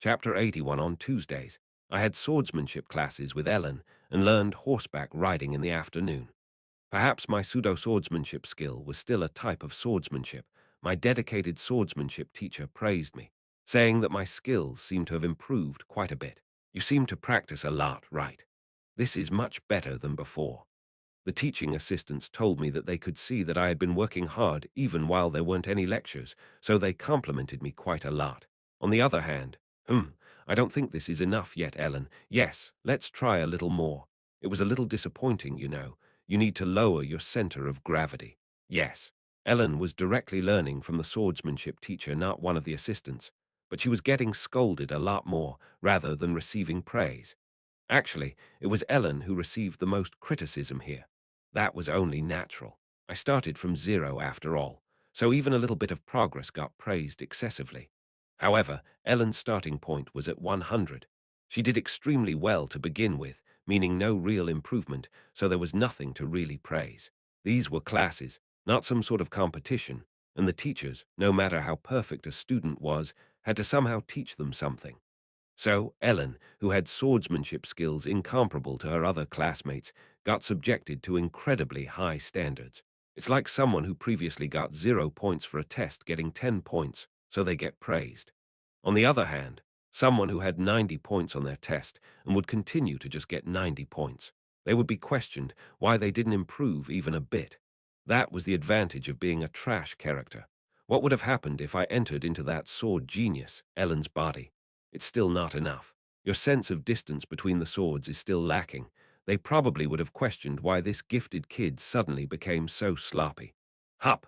Chapter 81 on Tuesdays. I had swordsmanship classes with Ellen and learned horseback riding in the afternoon. Perhaps my pseudo-swordsmanship skill was still a type of swordsmanship. My dedicated swordsmanship teacher praised me, saying that my skills seemed to have improved quite a bit. You seem to practice a lot, right? This is much better than before. The teaching assistants told me that they could see that I had been working hard even while there weren't any lectures, so they complimented me quite a lot. On the other hand, I don't think this is enough yet, Ellen. Yes, let's try a little more. It was a little disappointing, you know. You need to lower your center of gravity. Yes. Ellen was directly learning from the swordsmanship teacher, not one of the assistants, but she was getting scolded a lot more rather than receiving praise. Actually, it was Ellen who received the most criticism here. That was only natural. I started from zero after all, so even a little bit of progress got praised excessively. However, Ellen's starting point was at 100. She did extremely well to begin with, meaning no real improvement, so there was nothing to really praise. These were classes, not some sort of competition, and the teachers, no matter how perfect a student was, had to somehow teach them something. So Ellen, who had swordsmanship skills incomparable to her other classmates, got subjected to incredibly high standards. It's like someone who previously got 0 points for a test getting 10 points, so they get praised. On the other hand, someone who had 90 points on their test and would continue to just get 90 points, they would be questioned why they didn't improve even a bit. That was the advantage of being a trash character. What would have happened if I entered into that sword genius, Ellen's body? It's still not enough. Your sense of distance between the swords is still lacking. They probably would have questioned why this gifted kid suddenly became so sloppy. Hup!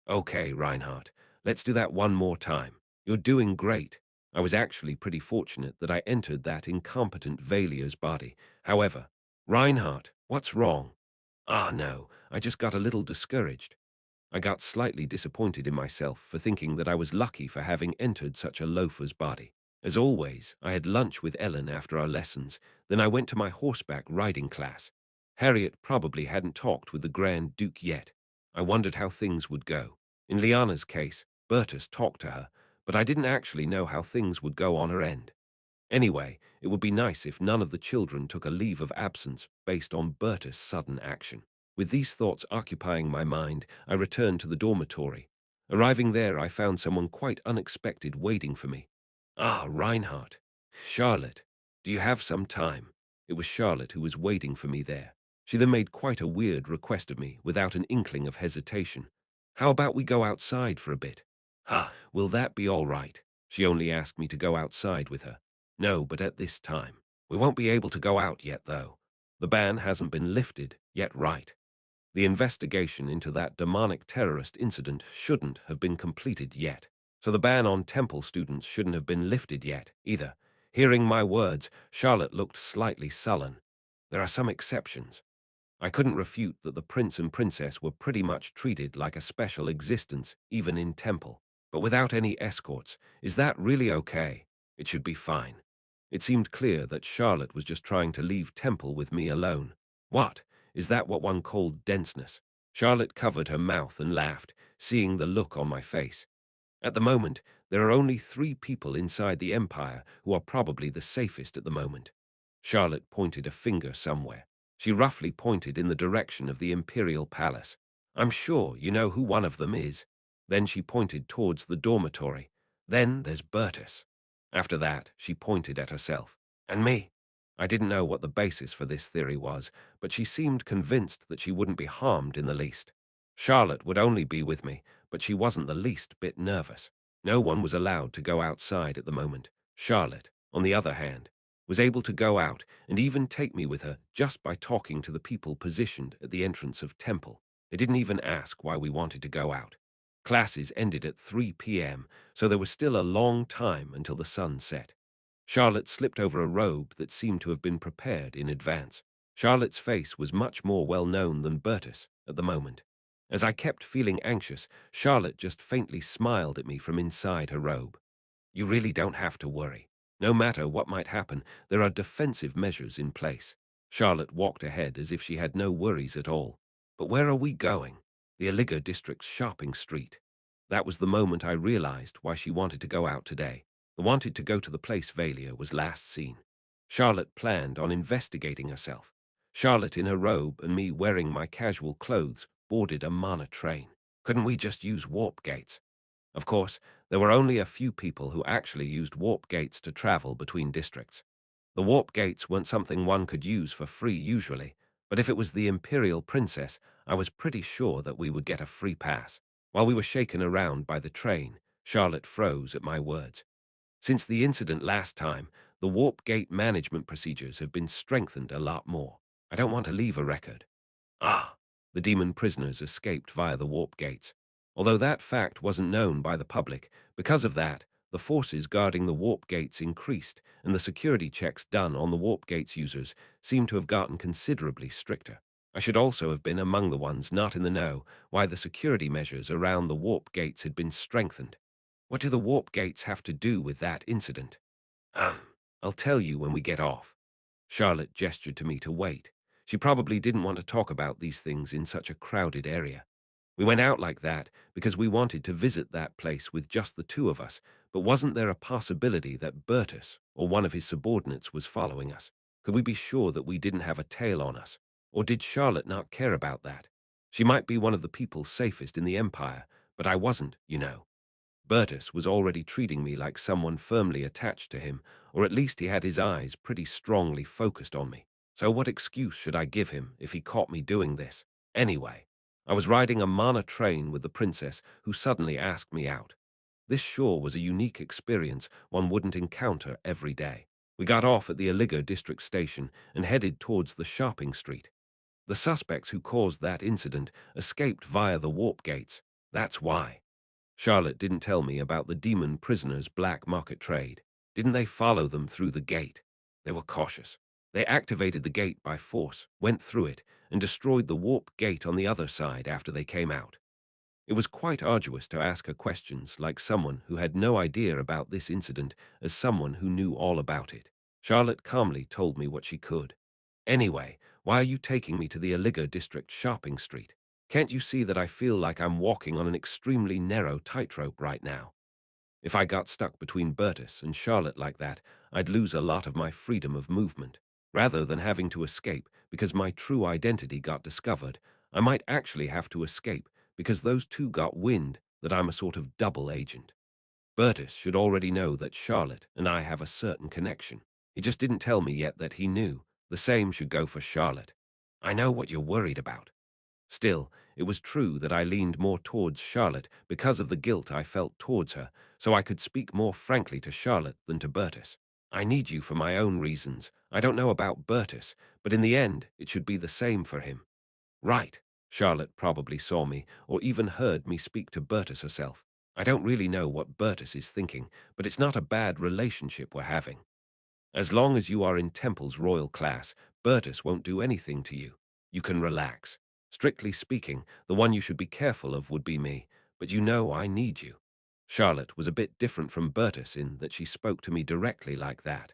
Okay, Reinhardt, let's do that one more time. You're doing great. I was actually pretty fortunate that I entered that incompetent Valier's body. However, Reinhardt, what's wrong? Ah, no, I just got a little discouraged. I got slightly disappointed in myself for thinking that I was lucky for having entered such a loafer's body. As always, I had lunch with Ellen after our lessons, then I went to my horseback riding class. Harriet probably hadn't talked with the Grand Duke yet. I wondered how things would go. In Liana's case, Bertus talked to her, but I didn't actually know how things would go on her end. Anyway, it would be nice if none of the children took a leave of absence based on Bertus' sudden action. With these thoughts occupying my mind, I returned to the dormitory. Arriving there, I found someone quite unexpected waiting for me. Ah, Reinhardt. Charlotte, do you have some time? It was Charlotte who was waiting for me there. She then made quite a weird request of me without an inkling of hesitation. How about we go outside for a bit? Will that be all right? She only asked me to go outside with her. No, but at this time. We won't be able to go out yet, though. The ban hasn't been lifted yet, right? The investigation into that demonic terrorist incident shouldn't have been completed yet, so the ban on temple students shouldn't have been lifted yet, either. Hearing my words, Charlotte looked slightly sullen. There are some exceptions. I couldn't refute that the prince and princess were pretty much treated like a special existence, even in temple. But without any escorts, is that really okay? It should be fine. It seemed clear that Charlotte was just trying to leave temple with me alone. What? Is that what one called denseness? Charlotte covered her mouth and laughed, seeing the look on my face. At the moment, there are only 3 people inside the Empire who are probably the safest at the moment. Charlotte pointed a finger somewhere. She roughly pointed in the direction of the Imperial Palace. I'm sure you know who one of them is. Then she pointed towards the dormitory. Then there's Bertus. After that, she pointed at herself. And me. I didn't know what the basis for this theory was, but she seemed convinced that she wouldn't be harmed in the least. Charlotte would only be with me, but she wasn't the least bit nervous. No one was allowed to go outside at the moment. Charlotte, on the other hand, was able to go out and even take me with her just by talking to the people positioned at the entrance of temple. They didn't even ask why we wanted to go out. Classes ended at 3 p.m., so there was still a long time until the sun set. Charlotte slipped over a robe that seemed to have been prepared in advance. Charlotte's face was much more well-known than Bertus at the moment. As I kept feeling anxious, Charlotte just faintly smiled at me from inside her robe. You really don't have to worry. No matter what might happen, there are defensive measures in place. Charlotte walked ahead as if she had no worries at all. But where are we going? The Iliga district's shopping street. That was the moment I realized why she wanted to go out today. The wanted to go to the place Valia was last seen. Charlotte planned on investigating herself. Charlotte in her robe and me wearing my casual clothes boarded a mana train. Couldn't we just use warp gates? Of course, there were only a few people who actually used warp gates to travel between districts. The warp gates weren't something one could use for free usually, but if it was the Imperial Princess, I was pretty sure that we would get a free pass. While we were shaken around by the train, Charlotte froze at my words. Since the incident last time, the warp gate management procedures have been strengthened a lot more. I don't want to leave a record. Ah, the demon prisoners escaped via the warp gates. Although that fact wasn't known by the public, because of that, the forces guarding the warp gates increased, and the security checks done on the warp gates users seem to have gotten considerably stricter. I should also have been among the ones not in the know why the security measures around the warp gates had been strengthened. What do the warp gates have to do with that incident? Um, I'll tell you when we get off. Charlotte gestured to me to wait. She probably didn't want to talk about these things in such a crowded area. We went out like that because we wanted to visit that place with just the two of us, but wasn't there a possibility that Bertus, or one of his subordinates, was following us? Could we be sure that we didn't have a tail on us? Or did Charlotte not care about that? She might be one of the people safest in the Empire, but I wasn't, you know. Bertus was already treating me like someone firmly attached to him, or at least he had his eyes pretty strongly focused on me. So what excuse should I give him if he caught me doing this? Anyway, I was riding a mana train with the princess who suddenly asked me out. This sure was a unique experience one wouldn't encounter every day. We got off at the Aligo district station and headed towards the shopping street. The suspects who caused that incident escaped via the warp gates. That's why. Charlotte didn't tell me about the demon prisoners' black market trade. Didn't they follow them through the gate? They were cautious. They activated the gate by force, went through it, and destroyed the warp gate on the other side after they came out. It was quite arduous to ask her questions like someone who had no idea about this incident as someone who knew all about it. Charlotte calmly told me what she could. Anyway, why are you taking me to the Aligo district shopping street? Can't you see that I feel like I'm walking on an extremely narrow tightrope right now? If I got stuck between Bertus and Charlotte like that, I'd lose a lot of my freedom of movement. Rather than having to escape because my true identity got discovered, I might actually have to escape because those two got wind that I'm a sort of double agent. Bertus should already know that Charlotte and I have a certain connection. He just didn't tell me yet that he knew. The same should go for Charlotte. I know what you're worried about. Still, it was true that I leaned more towards Charlotte because of the guilt I felt towards her, so I could speak more frankly to Charlotte than to Bertus. I need you for my own reasons. I don't know about Bertus, but in the end, it should be the same for him. Right. Charlotte probably saw me, or even heard me speak to Bertus herself. I don't really know what Bertus is thinking, but it's not a bad relationship we're having. As long as you are in Temple's royal class, Bertus won't do anything to you. You can relax. Strictly speaking, the one you should be careful of would be me, but you know I need you. Charlotte was a bit different from Bertus in that she spoke to me directly like that.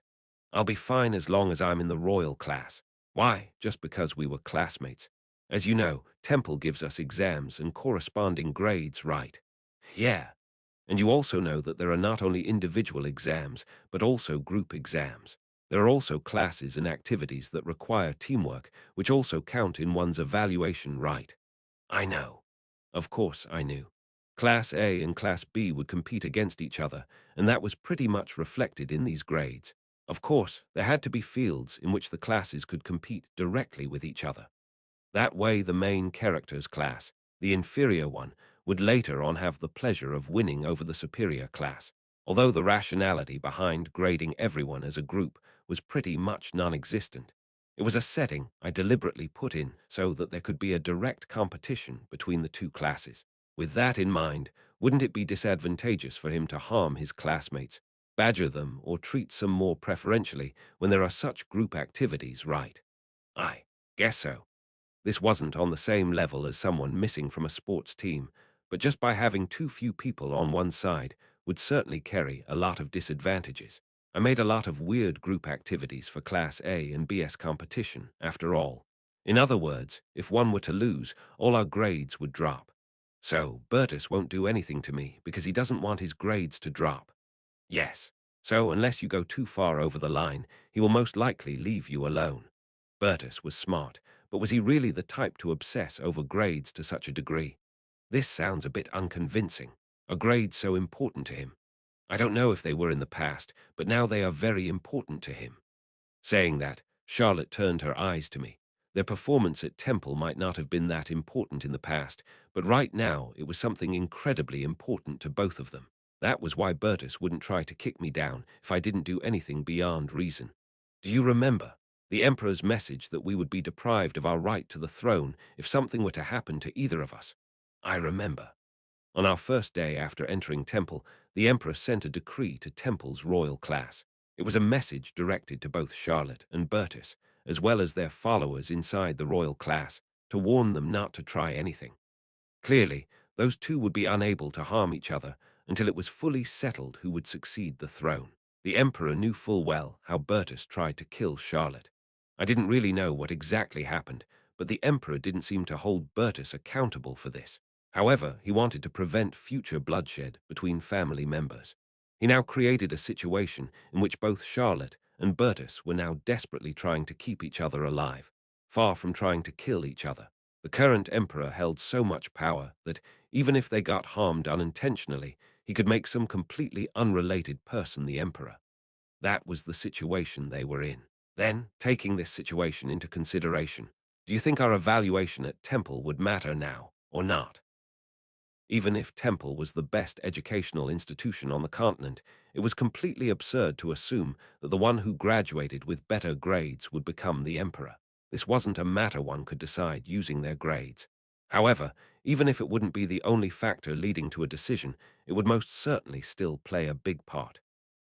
I'll be fine as long as I'm in the royal class. Why? Just because we were classmates. As you know, Temple gives us exams and corresponding grades, right? Yeah, and you also know that there are not only individual exams, but also group exams. There are also classes and activities that require teamwork, which also count in one's evaluation, right? I know. Of course I knew. Class A and Class B would compete against each other, and that was pretty much reflected in these grades. Of course, there had to be fields in which the classes could compete directly with each other. That way the main character's class, the inferior one, would later on have the pleasure of winning over the superior class, although the rationality behind grading everyone as a group was pretty much non-existent. It was a setting I deliberately put in so that there could be a direct competition between the two classes. With that in mind, wouldn't it be disadvantageous for him to harm his classmates, badger them, or treat some more preferentially when there are such group activities, right? I guess so. This wasn't on the same level as someone missing from a sports team, but just by having too few people on one side would certainly carry a lot of disadvantages. I made a lot of weird group activities for Class A and BS competition, after all. In other words, if one were to lose, all our grades would drop. So, Bertus won't do anything to me because he doesn't want his grades to drop. Yes. So unless you go too far over the line, he will most likely leave you alone. Bertus was smart, but was he really the type to obsess over grades to such a degree? This sounds a bit unconvincing. A grade so important to him. I don't know if they were in the past, but now they are very important to him. Saying that, Charlotte turned her eyes to me. Their performance at Temple might not have been that important in the past, but right now it was something incredibly important to both of them. That was why Bertus wouldn't try to kick me down if I didn't do anything beyond reason. Do you remember? The Emperor's message that we would be deprived of our right to the throne if something were to happen to either of us. I remember. On our first day after entering Temple, the Emperor sent a decree to Temple's royal class. It was a message directed to both Charlotte and Bertus, as well as their followers inside the royal class, to warn them not to try anything. Clearly, those two would be unable to harm each other until it was fully settled who would succeed the throne. The Emperor knew full well how Bertus tried to kill Charlotte. I didn't really know what exactly happened, but the Emperor didn't seem to hold Bertus accountable for this. However, he wanted to prevent future bloodshed between family members. He now created a situation in which both Charlotte and Bertus were now desperately trying to keep each other alive, far from trying to kill each other. The current emperor held so much power that, even if they got harmed unintentionally, he could make some completely unrelated person the emperor. That was the situation they were in. Then, taking this situation into consideration, do you think our evaluation at Temple would matter now, or not? Even if Temple was the best educational institution on the continent, it was completely absurd to assume that the one who graduated with better grades would become the emperor. This wasn't a matter one could decide using their grades. However, even if it wouldn't be the only factor leading to a decision, it would most certainly still play a big part.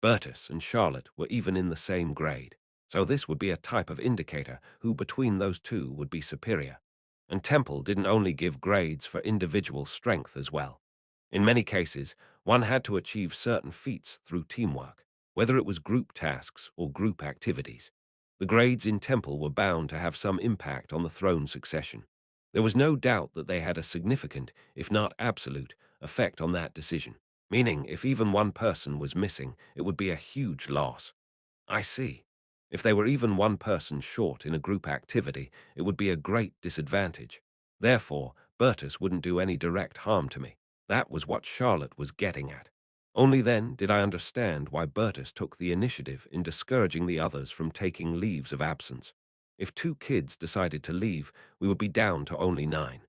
Bertus and Charlotte were even in the same grade, so this would be a type of indicator who between those two would be superior. And Temple didn't only give grades for individual strength as well. In many cases, one had to achieve certain feats through teamwork, whether it was group tasks or group activities. The grades in Temple were bound to have some impact on the throne succession. There was no doubt that they had a significant, if not absolute, effect on that decision, meaning if even one person was missing, it would be a huge loss. I see. If they were even one person short in a group activity, it would be a great disadvantage. Therefore, Bertus wouldn't do any direct harm to me. That was what Charlotte was getting at. Only then did I understand why Bertus took the initiative in discouraging the others from taking leaves of absence. If 2 kids decided to leave, we would be down to only 9,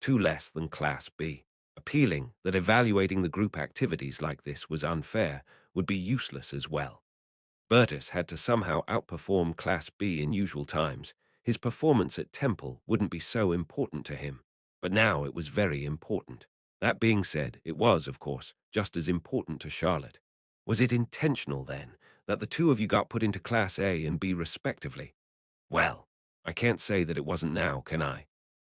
2 less than Class B. Appealing that evaluating the group activities like this was unfair would be useless as well. Bertus had to somehow outperform Class B in usual times. His performance at Temple wouldn't be so important to him, but now it was very important. That being said, it was, of course, just as important to Charlotte. Was it intentional, then, that the two of you got put into Class A and B respectively? Well, I can't say that it wasn't now, can I?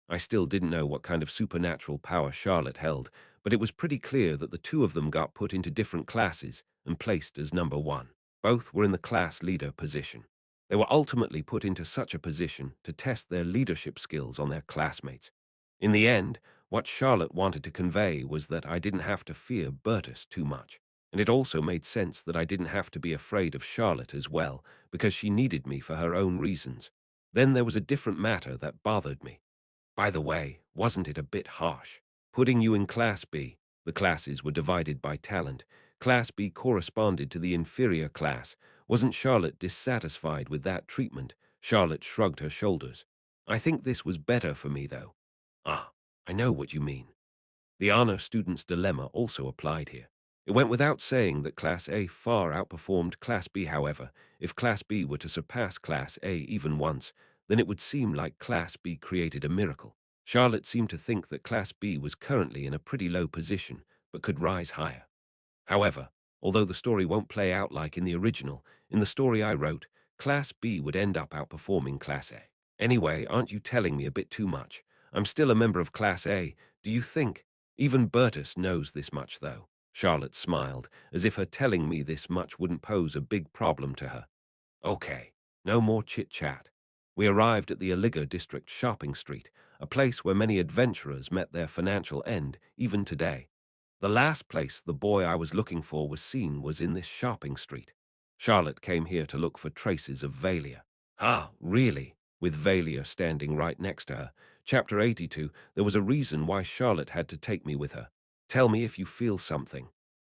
I still didn't know what kind of supernatural power Charlotte held, but it was pretty clear that the two of them got put into different classes and placed as number 1. Both were in the class leader position. They were ultimately put into such a position to test their leadership skills on their classmates. In the end, what Charlotte wanted to convey was that I didn't have to fear Bertus too much, and it also made sense that I didn't have to be afraid of Charlotte as well, because she needed me for her own reasons. Then there was a different matter that bothered me. By the way, wasn't it a bit harsh? Putting you in Class B, the classes were divided by talent. Class B corresponded to the inferior class. Wasn't Charlotte dissatisfied with that treatment? Charlotte shrugged her shoulders. I think this was better for me, though. Ah, I know what you mean. The honor student's dilemma also applied here. It went without saying that Class A far outperformed Class B, however. If Class B were to surpass Class A even once, then it would seem like Class B created a miracle. Charlotte seemed to think that Class B was currently in a pretty low position, but could rise higher. However, although the story won't play out like in the original, in the story I wrote, Class B would end up outperforming Class A. Anyway, aren't you telling me a bit too much? I'm still a member of Class A. Do you think? Even Bertus knows this much, though. Charlotte smiled, as if her telling me this much wouldn't pose a big problem to her. Okay, no more chit-chat. We arrived at the Aliga district shopping street, a place where many adventurers met their financial end, even today. The last place the boy I was looking for was seen was in this shopping street. Charlotte came here to look for traces of Valia. Ah, really? With Valia standing right next to her. Chapter 82, there was a reason why Charlotte had to take me with her. Tell me if you feel something.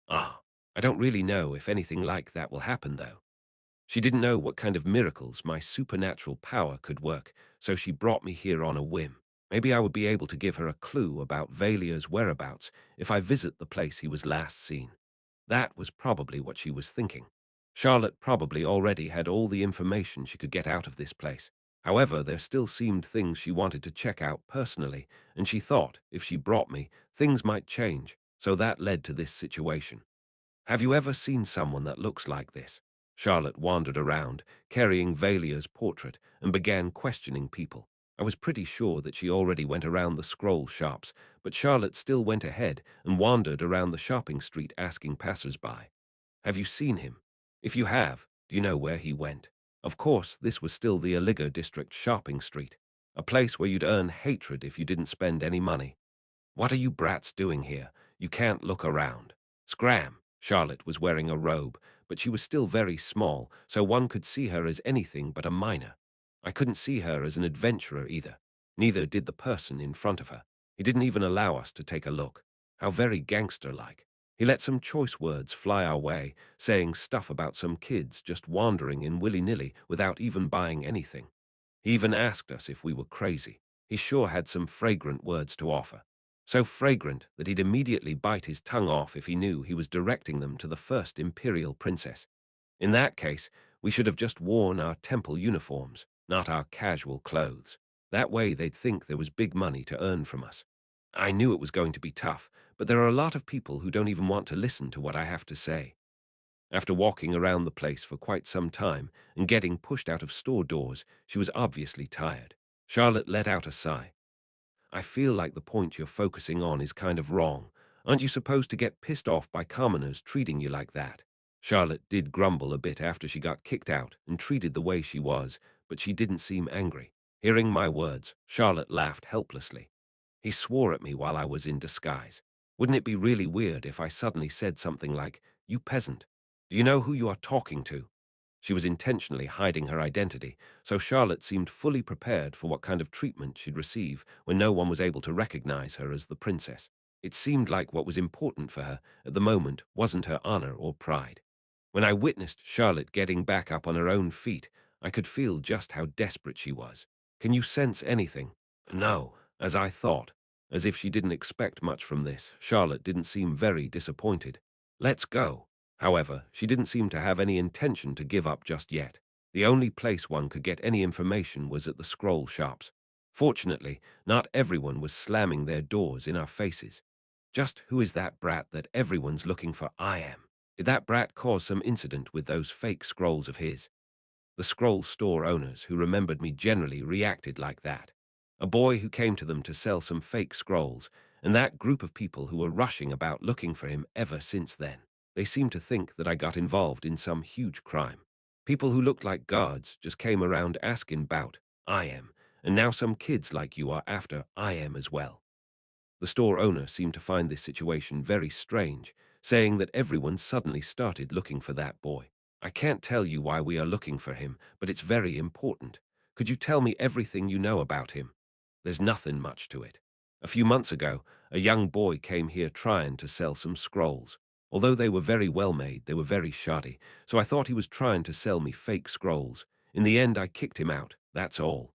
Ah, I don't really know if anything like that will happen, though. She didn't know what kind of miracles my supernatural power could work, so she brought me here on a whim. Maybe I would be able to give her a clue about Valia's whereabouts if I visit the place he was last seen. That was probably what she was thinking. Charlotte probably already had all the information she could get out of this place. However, there still seemed things she wanted to check out personally, and she thought, if she brought me, things might change, so that led to this situation. Have you ever seen someone that looks like this? Charlotte wandered around, carrying Valia's portrait, and began questioning people. I was pretty sure that she already went around the scroll shops, but Charlotte still went ahead and wandered around the shopping street asking passers-by. Have you seen him? If you have, do you know where he went? Of course, this was still the Aligo district shopping street, a place where you'd earn hatred if you didn't spend any money. What are you brats doing here? You can't look around. Scram! Charlotte was wearing a robe, but she was still very small, so one could see her as anything but a minor. I couldn't see her as an adventurer either. Neither did the person in front of her. He didn't even allow us to take a look. How very gangster-like. He let some choice words fly our way, saying stuff about some kids just wandering in willy-nilly without even buying anything. He even asked us if we were crazy. He sure had some fragrant words to offer. So fragrant that he'd immediately bite his tongue off if he knew he was directing them to the first imperial princess. In that case, we should have just worn our temple uniforms, not our casual clothes. That way they'd think there was big money to earn from us. I knew it was going to be tough, but there are a lot of people who don't even want to listen to what I have to say. After walking around the place for quite some time and getting pushed out of store doors, she was obviously tired. Charlotte let out a sigh. I feel like the point you're focusing on is kind of wrong. Aren't you supposed to get pissed off by commoners treating you like that? Charlotte did grumble a bit after she got kicked out and treated the way she was, but she didn't seem angry. Hearing my words, Charlotte laughed helplessly. He swore at me while I was in disguise. Wouldn't it be really weird if I suddenly said something like, "You peasant, do you know who you are talking to?" She was intentionally hiding her identity, so Charlotte seemed fully prepared for what kind of treatment she'd receive when no one was able to recognize her as the princess. It seemed like what was important for her at the moment wasn't her honor or pride. When I witnessed Charlotte getting back up on her own feet, I could feel just how desperate she was. Can you sense anything? No, as I thought. As if she didn't expect much from this, Charlotte didn't seem very disappointed. Let's go. However, she didn't seem to have any intention to give up just yet. The only place one could get any information was at the scroll shops. Fortunately, not everyone was slamming their doors in our faces. Just who is that brat that everyone's looking for? I am. Did that brat cause some incident with those fake scrolls of his? The scroll store owners who remembered me generally reacted like that. A boy who came to them to sell some fake scrolls, and that group of people who were rushing about looking for him ever since then. They seemed to think that I got involved in some huge crime. People who looked like guards just came around asking about I am, and now some kids like you are after I am as well. The store owner seemed to find this situation very strange, saying that everyone suddenly started looking for that boy. I can't tell you why we are looking for him, but it's very important. Could you tell me everything you know about him? There's nothing much to it. A few months ago, a young boy came here trying to sell some scrolls. Although they were very well made, they were very shoddy, so I thought he was trying to sell me fake scrolls. In the end, I kicked him out, that's all.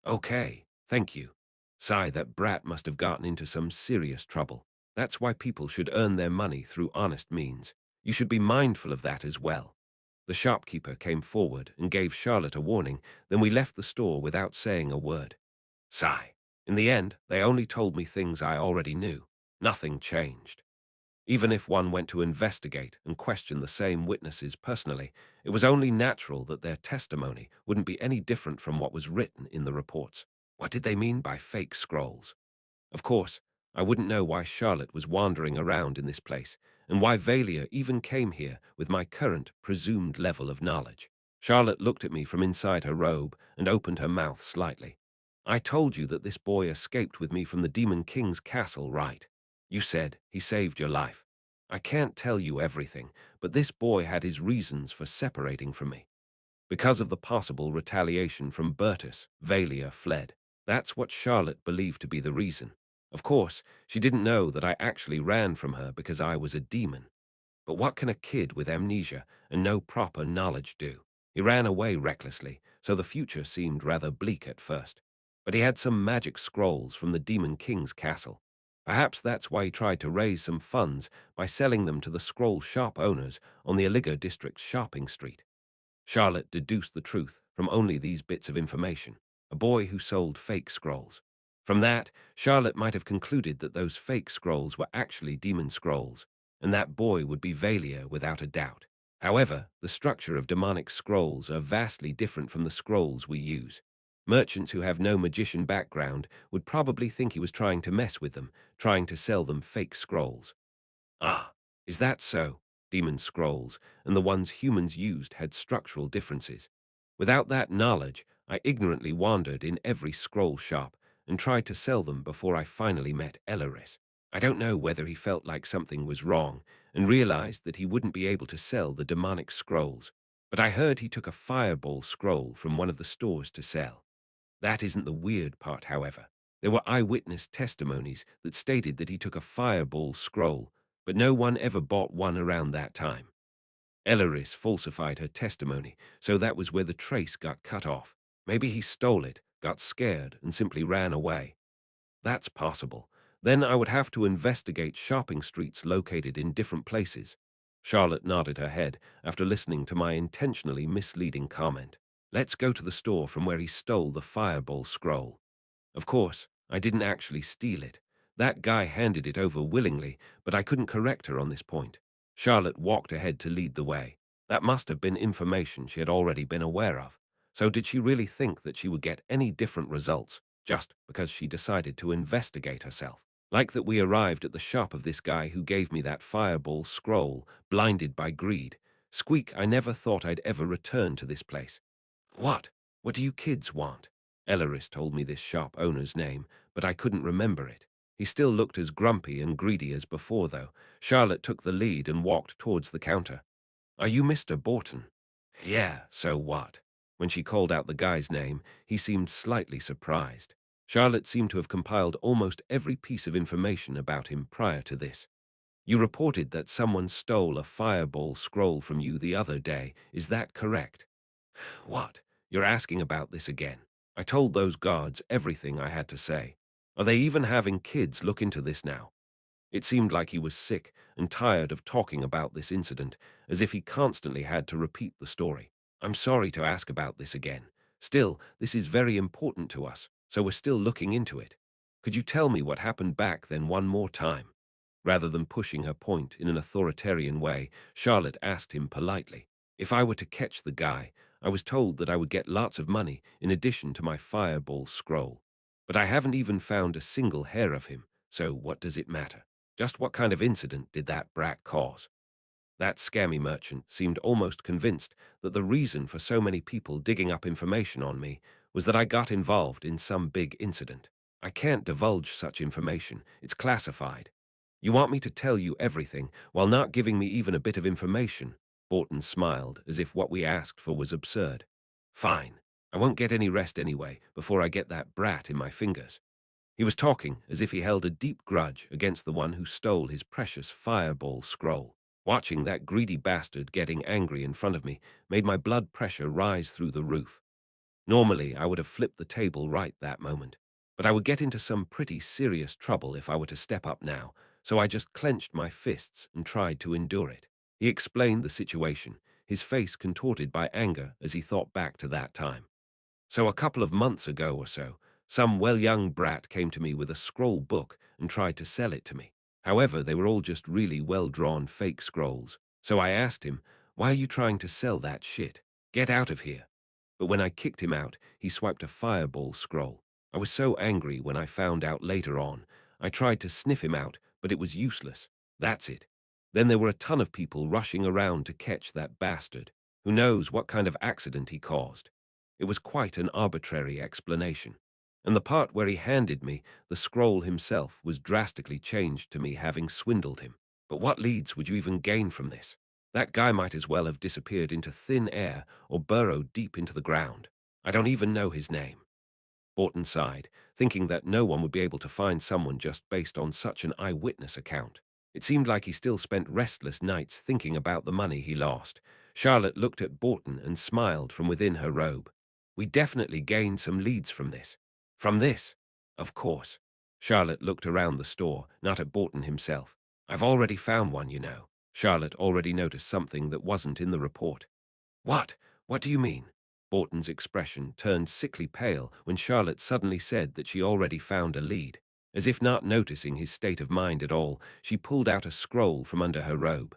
Okay, thank you. Sigh, that brat must have gotten into some serious trouble. That's why people should earn their money through honest means. You should be mindful of that as well. The shopkeeper came forward and gave Charlotte a warning, then we left the store without saying a word. Sigh. In the end, they only told me things I already knew. Nothing changed. Even if one went to investigate and question the same witnesses personally, it was only natural that their testimony wouldn't be any different from what was written in the reports. What did they mean by fake scrolls? Of course, I wouldn't know why Charlotte was wandering around in this place, and why Valia even came here with my current presumed level of knowledge. Charlotte looked at me from inside her robe and opened her mouth slightly. I told you that this boy escaped with me from the Demon King's castle, right? You said he saved your life. I can't tell you everything, but this boy had his reasons for separating from me. Because of the possible retaliation from Bertus, Valia fled. That's what Charlotte believed to be the reason. Of course, she didn't know that I actually ran from her because I was a demon. But what can a kid with amnesia and no proper knowledge do? He ran away recklessly, so the future seemed rather bleak at first. But he had some magic scrolls from the Demon King's castle. Perhaps that's why he tried to raise some funds by selling them to the scroll shop owners on the Aligo district's shopping street. Charlotte deduced the truth from only these bits of information, a boy who sold fake scrolls. From that, Charlotte might have concluded that those fake scrolls were actually demon scrolls, and that boy would be Valia without a doubt. However, the structure of demonic scrolls are vastly different from the scrolls we use. Merchants who have no magician background would probably think he was trying to mess with them, trying to sell them fake scrolls. Ah, is that so? Demon scrolls and the ones humans used had structural differences. Without that knowledge, I ignorantly wandered in every scroll shop and tried to sell them before I finally met Elleris. I don't know whether he felt like something was wrong and realized that he wouldn't be able to sell the demonic scrolls, but I heard he took a fireball scroll from one of the stores to sell. That isn't the weird part, however. There were eyewitness testimonies that stated that he took a fireball scroll, but no one ever bought one around that time. Elleris falsified her testimony, so that was where the trace got cut off. Maybe he stole it, got scared, and simply ran away. That's possible. Then I would have to investigate shopping streets located in different places. Charlotte nodded her head after listening to my intentionally misleading comment. Let's go to the store from where he stole the fireball scroll. Of course, I didn't actually steal it. That guy handed it over willingly, but I couldn't correct her on this point. Charlotte walked ahead to lead the way. That must have been information she had already been aware of. So did she really think that she would get any different results just because she decided to investigate herself? Like that we arrived at the shop of this guy who gave me that fireball scroll, blinded by greed. Squeak, I never thought I'd ever return to this place. What? What do you kids want? Elleris told me this shop owner's name, but I couldn't remember it. He still looked as grumpy and greedy as before, though. Charlotte took the lead and walked towards the counter. Are you Mr. Borton? Yeah, so what? When she called out the guy's name, he seemed slightly surprised. Charlotte seemed to have compiled almost every piece of information about him prior to this. You reported that someone stole a fireball scroll from you the other day. Is that correct? What? You're asking about this again? I told those guards everything I had to say. Are they even having kids look into this now? It seemed like he was sick and tired of talking about this incident, as if he constantly had to repeat the story. I'm sorry to ask about this again. Still, this is very important to us, so we're still looking into it. Could you tell me what happened back then one more time? Rather than pushing her point in an authoritarian way, Charlotte asked him politely. If I were to catch the guy, I was told that I would get lots of money in addition to my fireball scroll. But I haven't even found a single hair of him, so what does it matter? Just what kind of incident did that brat cause? That scammy merchant seemed almost convinced that the reason for so many people digging up information on me was that I got involved in some big incident. I can't divulge such information. It's classified. You want me to tell you everything while not giving me even a bit of information? Borton smiled as if what we asked for was absurd. Fine. I won't get any rest anyway before I get that brat in my fingers. He was talking as if he held a deep grudge against the one who stole his precious fireball scroll. Watching that greedy bastard getting angry in front of me made my blood pressure rise through the roof. Normally, I would have flipped the table right that moment, but I would get into some pretty serious trouble if I were to step up now, so I just clenched my fists and tried to endure it. He explained the situation, his face contorted by anger as he thought back to that time. So a couple of months ago or so, some well-young brat came to me with a scroll book and tried to sell it to me. However, they were all just really well-drawn fake scrolls. So I asked him, "Why are you trying to sell that shit? Get out of here." But when I kicked him out, he swiped a fireball scroll. I was so angry when I found out later on. I tried to sniff him out, but it was useless. That's it. Then there were a ton of people rushing around to catch that bastard. Who knows what kind of accident he caused. It was quite an arbitrary explanation. And the part where he handed me the scroll himself was drastically changed to me having swindled him. But what leads would you even gain from this? That guy might as well have disappeared into thin air or burrowed deep into the ground. I don't even know his name. Borton sighed, thinking that no one would be able to find someone just based on such an eyewitness account. It seemed like he still spent restless nights thinking about the money he lost. Charlotte looked at Borton and smiled from within her robe. We definitely gained some leads from this. From this? Of course. Charlotte looked around the store, not at Borton himself. I've already found one, you know. Charlotte already noticed something that wasn't in the report. What? What do you mean? Borton's expression turned sickly pale when Charlotte suddenly said that she already found a lead. As if not noticing his state of mind at all, she pulled out a scroll from under her robe.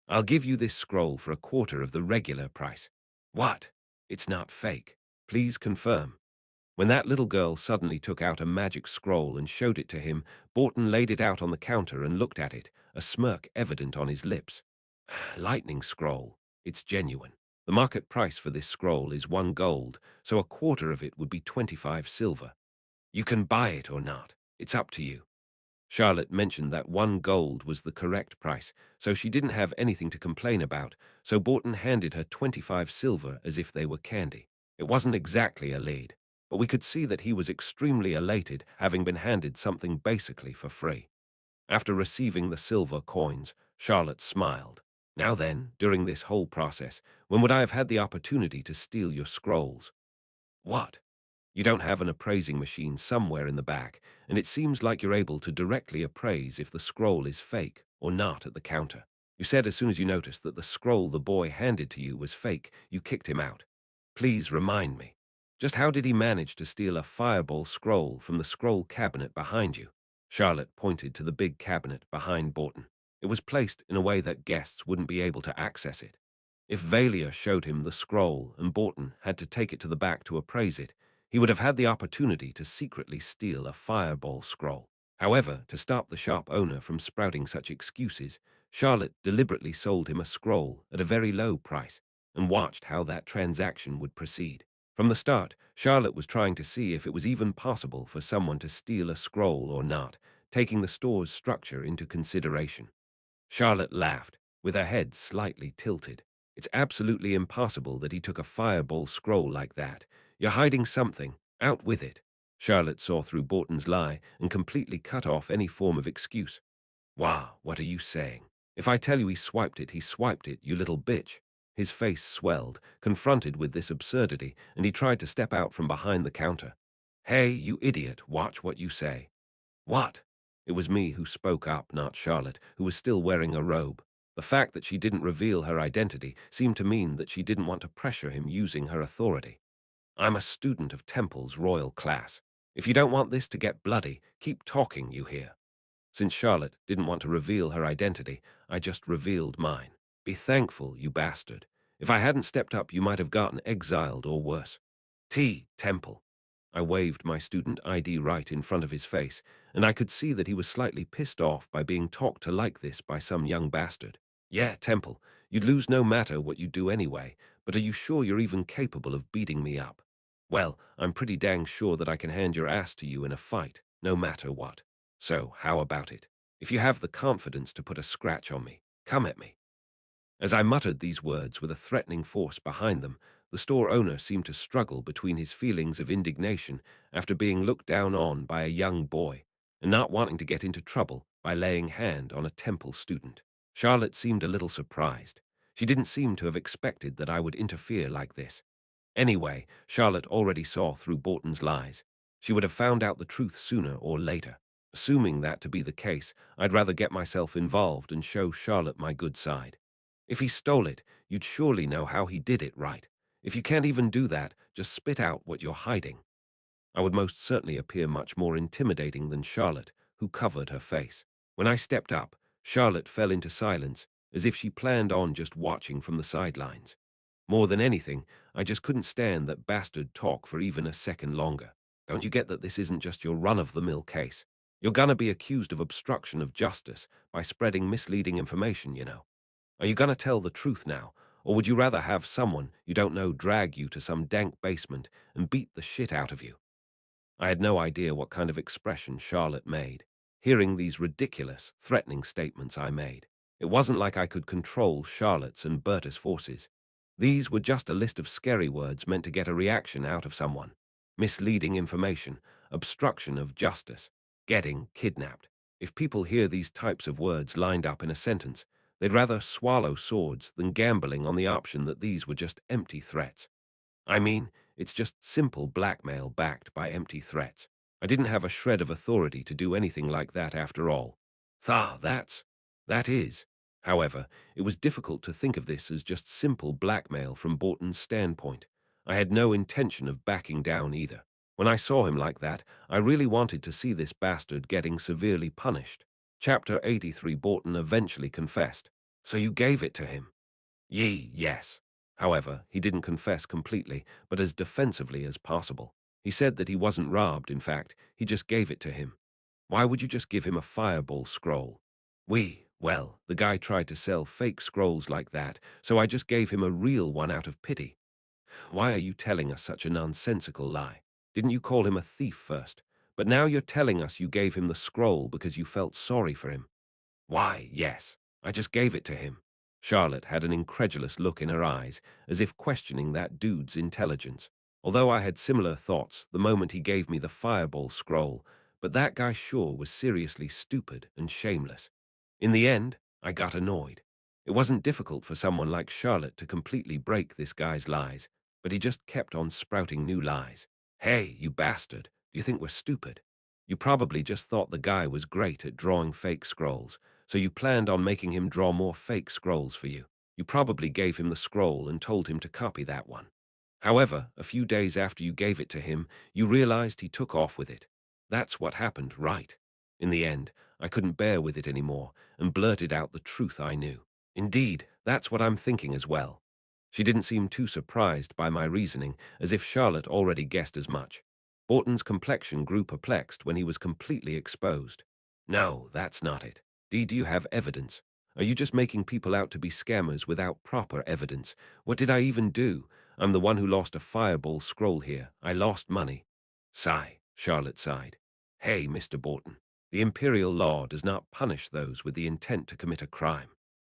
I'll give you this scroll for a quarter of the regular price. What? It's not fake. Please confirm. When that little girl suddenly took out a magic scroll and showed it to him, Borton laid it out on the counter and looked at it, a smirk evident on his lips. Lightning scroll. It's genuine. The market price for this scroll is 1 gold, so a quarter of it would be 25 silver. You can buy it or not. It's up to you. Charlotte mentioned that 1 gold was the correct price, so she didn't have anything to complain about, so Borton handed her 25 silver as if they were candy. It wasn't exactly a lead, but we could see that he was extremely elated, having been handed something basically for free. After receiving the silver coins, Charlotte smiled. Now then, during this whole process, when would I have had the opportunity to steal your scrolls? What? You don't have an appraising machine somewhere in the back, and it seems like you're able to directly appraise if the scroll is fake or not at the counter. You said as soon as you noticed that the scroll the boy handed to you was fake, you kicked him out. Please remind me. Just how did he manage to steal a fireball scroll from the scroll cabinet behind you? Charlotte pointed to the big cabinet behind Borton. It was placed in a way that guests wouldn't be able to access it. If Valia showed him the scroll and Borton had to take it to the back to appraise it, he would have had the opportunity to secretly steal a fireball scroll. However, to stop the shop owner from sprouting such excuses, Charlotte deliberately sold him a scroll at a very low price and watched how that transaction would proceed. From the start, Charlotte was trying to see if it was even possible for someone to steal a scroll or not, taking the store's structure into consideration. Charlotte laughed, with her head slightly tilted. It's absolutely impossible that he took a fireball scroll like that. You're hiding something. Out with it. Charlotte saw through Borton's lie and completely cut off any form of excuse. Wow, what are you saying? If I tell you he swiped it, you little bitch. His face swelled, confronted with this absurdity, and he tried to step out from behind the counter. Hey, you idiot, watch what you say. What? It was me who spoke up, not Charlotte, who was still wearing a robe. The fact that she didn't reveal her identity seemed to mean that she didn't want to pressure him using her authority. I'm a student of Temple's royal class. If you don't want this to get bloody, keep talking, you hear. Since Charlotte didn't want to reveal her identity, I just revealed mine. Be thankful, you bastard. If I hadn't stepped up, you might have gotten exiled or worse. Temple. I waved my student ID right in front of his face, and I could see that he was slightly pissed off by being talked to like this by some young bastard. Yeah, Temple, you'd lose no matter what you do anyway, but are you sure you're even capable of beating me up? Well, I'm pretty dang sure that I can hand your ass to you in a fight, no matter what. So, how about it? If you have the confidence to put a scratch on me, come at me. As I muttered these words with a threatening force behind them, the store owner seemed to struggle between his feelings of indignation after being looked down on by a young boy and not wanting to get into trouble by laying hand on a Temple student. Charlotte seemed a little surprised. She didn't seem to have expected that I would interfere like this. Anyway, Charlotte already saw through Borton's lies. She would have found out the truth sooner or later. Assuming that to be the case, I'd rather get myself involved and show Charlotte my good side. If he stole it, you'd surely know how he did it, right? If you can't even do that, just spit out what you're hiding. I would most certainly appear much more intimidating than Charlotte, who covered her face. When I stepped up, Charlotte fell into silence, as if she planned on just watching from the sidelines. More than anything, I just couldn't stand that bastard talk for even a second longer. Don't you get that this isn't just your run-of-the-mill case? You're gonna be accused of obstruction of justice by spreading misleading information, you know. Are you gonna tell the truth now, or would you rather have someone you don't know drag you to some dank basement and beat the shit out of you? I had no idea what kind of expression Charlotte made. Hearing these ridiculous, threatening statements I made, it wasn't like I could control Charlotte's and Berta's forces. These were just a list of scary words meant to get a reaction out of someone. Misleading information, obstruction of justice, getting kidnapped. If people hear these types of words lined up in a sentence, they'd rather swallow swords than gambling on the option that these were just empty threats. I mean, it's just simple blackmail backed by empty threats. I didn't have a shred of authority to do anything like that after all. That is. However, it was difficult to think of this as just simple blackmail from Borton's standpoint. I had no intention of backing down either. When I saw him like that, I really wanted to see this bastard getting severely punished. Chapter 83. Borton eventually confessed. So you gave it to him? Yes. However, he didn't confess completely, but as defensively as possible. He said that he wasn't robbed, in fact, he just gave it to him. Why would you just give him a fireball scroll? Well, the guy tried to sell fake scrolls like that, so I just gave him a real one out of pity. Why are you telling us such a nonsensical lie? Didn't you call him a thief first? But now you're telling us you gave him the scroll because you felt sorry for him. Why, yes, I just gave it to him. Charlotte had an incredulous look in her eyes, as if questioning that dude's intelligence. Although I had similar thoughts the moment he gave me the fireball scroll, but that guy sure was seriously stupid and shameless. In the end, I got annoyed. It wasn't difficult for someone like Charlotte to completely break this guy's lies, but he just kept on sprouting new lies. Hey, you bastard, do you think we're stupid? You probably just thought the guy was great at drawing fake scrolls, so you planned on making him draw more fake scrolls for you. You probably gave him the scroll and told him to copy that one. However, a few days after you gave it to him, you realized he took off with it. That's what happened, right? In the end, I couldn't bear with it anymore and blurted out the truth I knew. Indeed, that's what I'm thinking as well. She didn't seem too surprised by my reasoning, as if Charlotte already guessed as much. Borton's complexion grew perplexed when he was completely exposed. No, that's not it. Do you have evidence? Are you just making people out to be scammers without proper evidence? What did I even do? I'm the one who lost a fireball scroll here. I lost money. Sigh, Charlotte sighed. Hey, Mr. Borton, the imperial law does not punish those with the intent to commit a crime.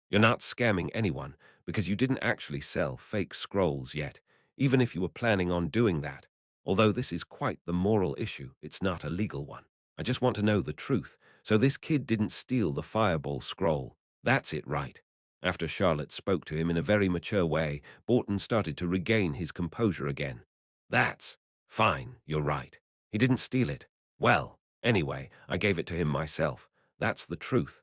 You're not scamming anyone because you didn't actually sell fake scrolls yet, even if you were planning on doing that. Although this is quite the moral issue, it's not a legal one. I just want to know the truth. So this kid didn't steal the fireball scroll. That's it, right? After Charlotte spoke to him in a very mature way, Borton started to regain his composure again. That's fine, you're right. He didn't steal it. Well, anyway, I gave it to him myself. That's the truth.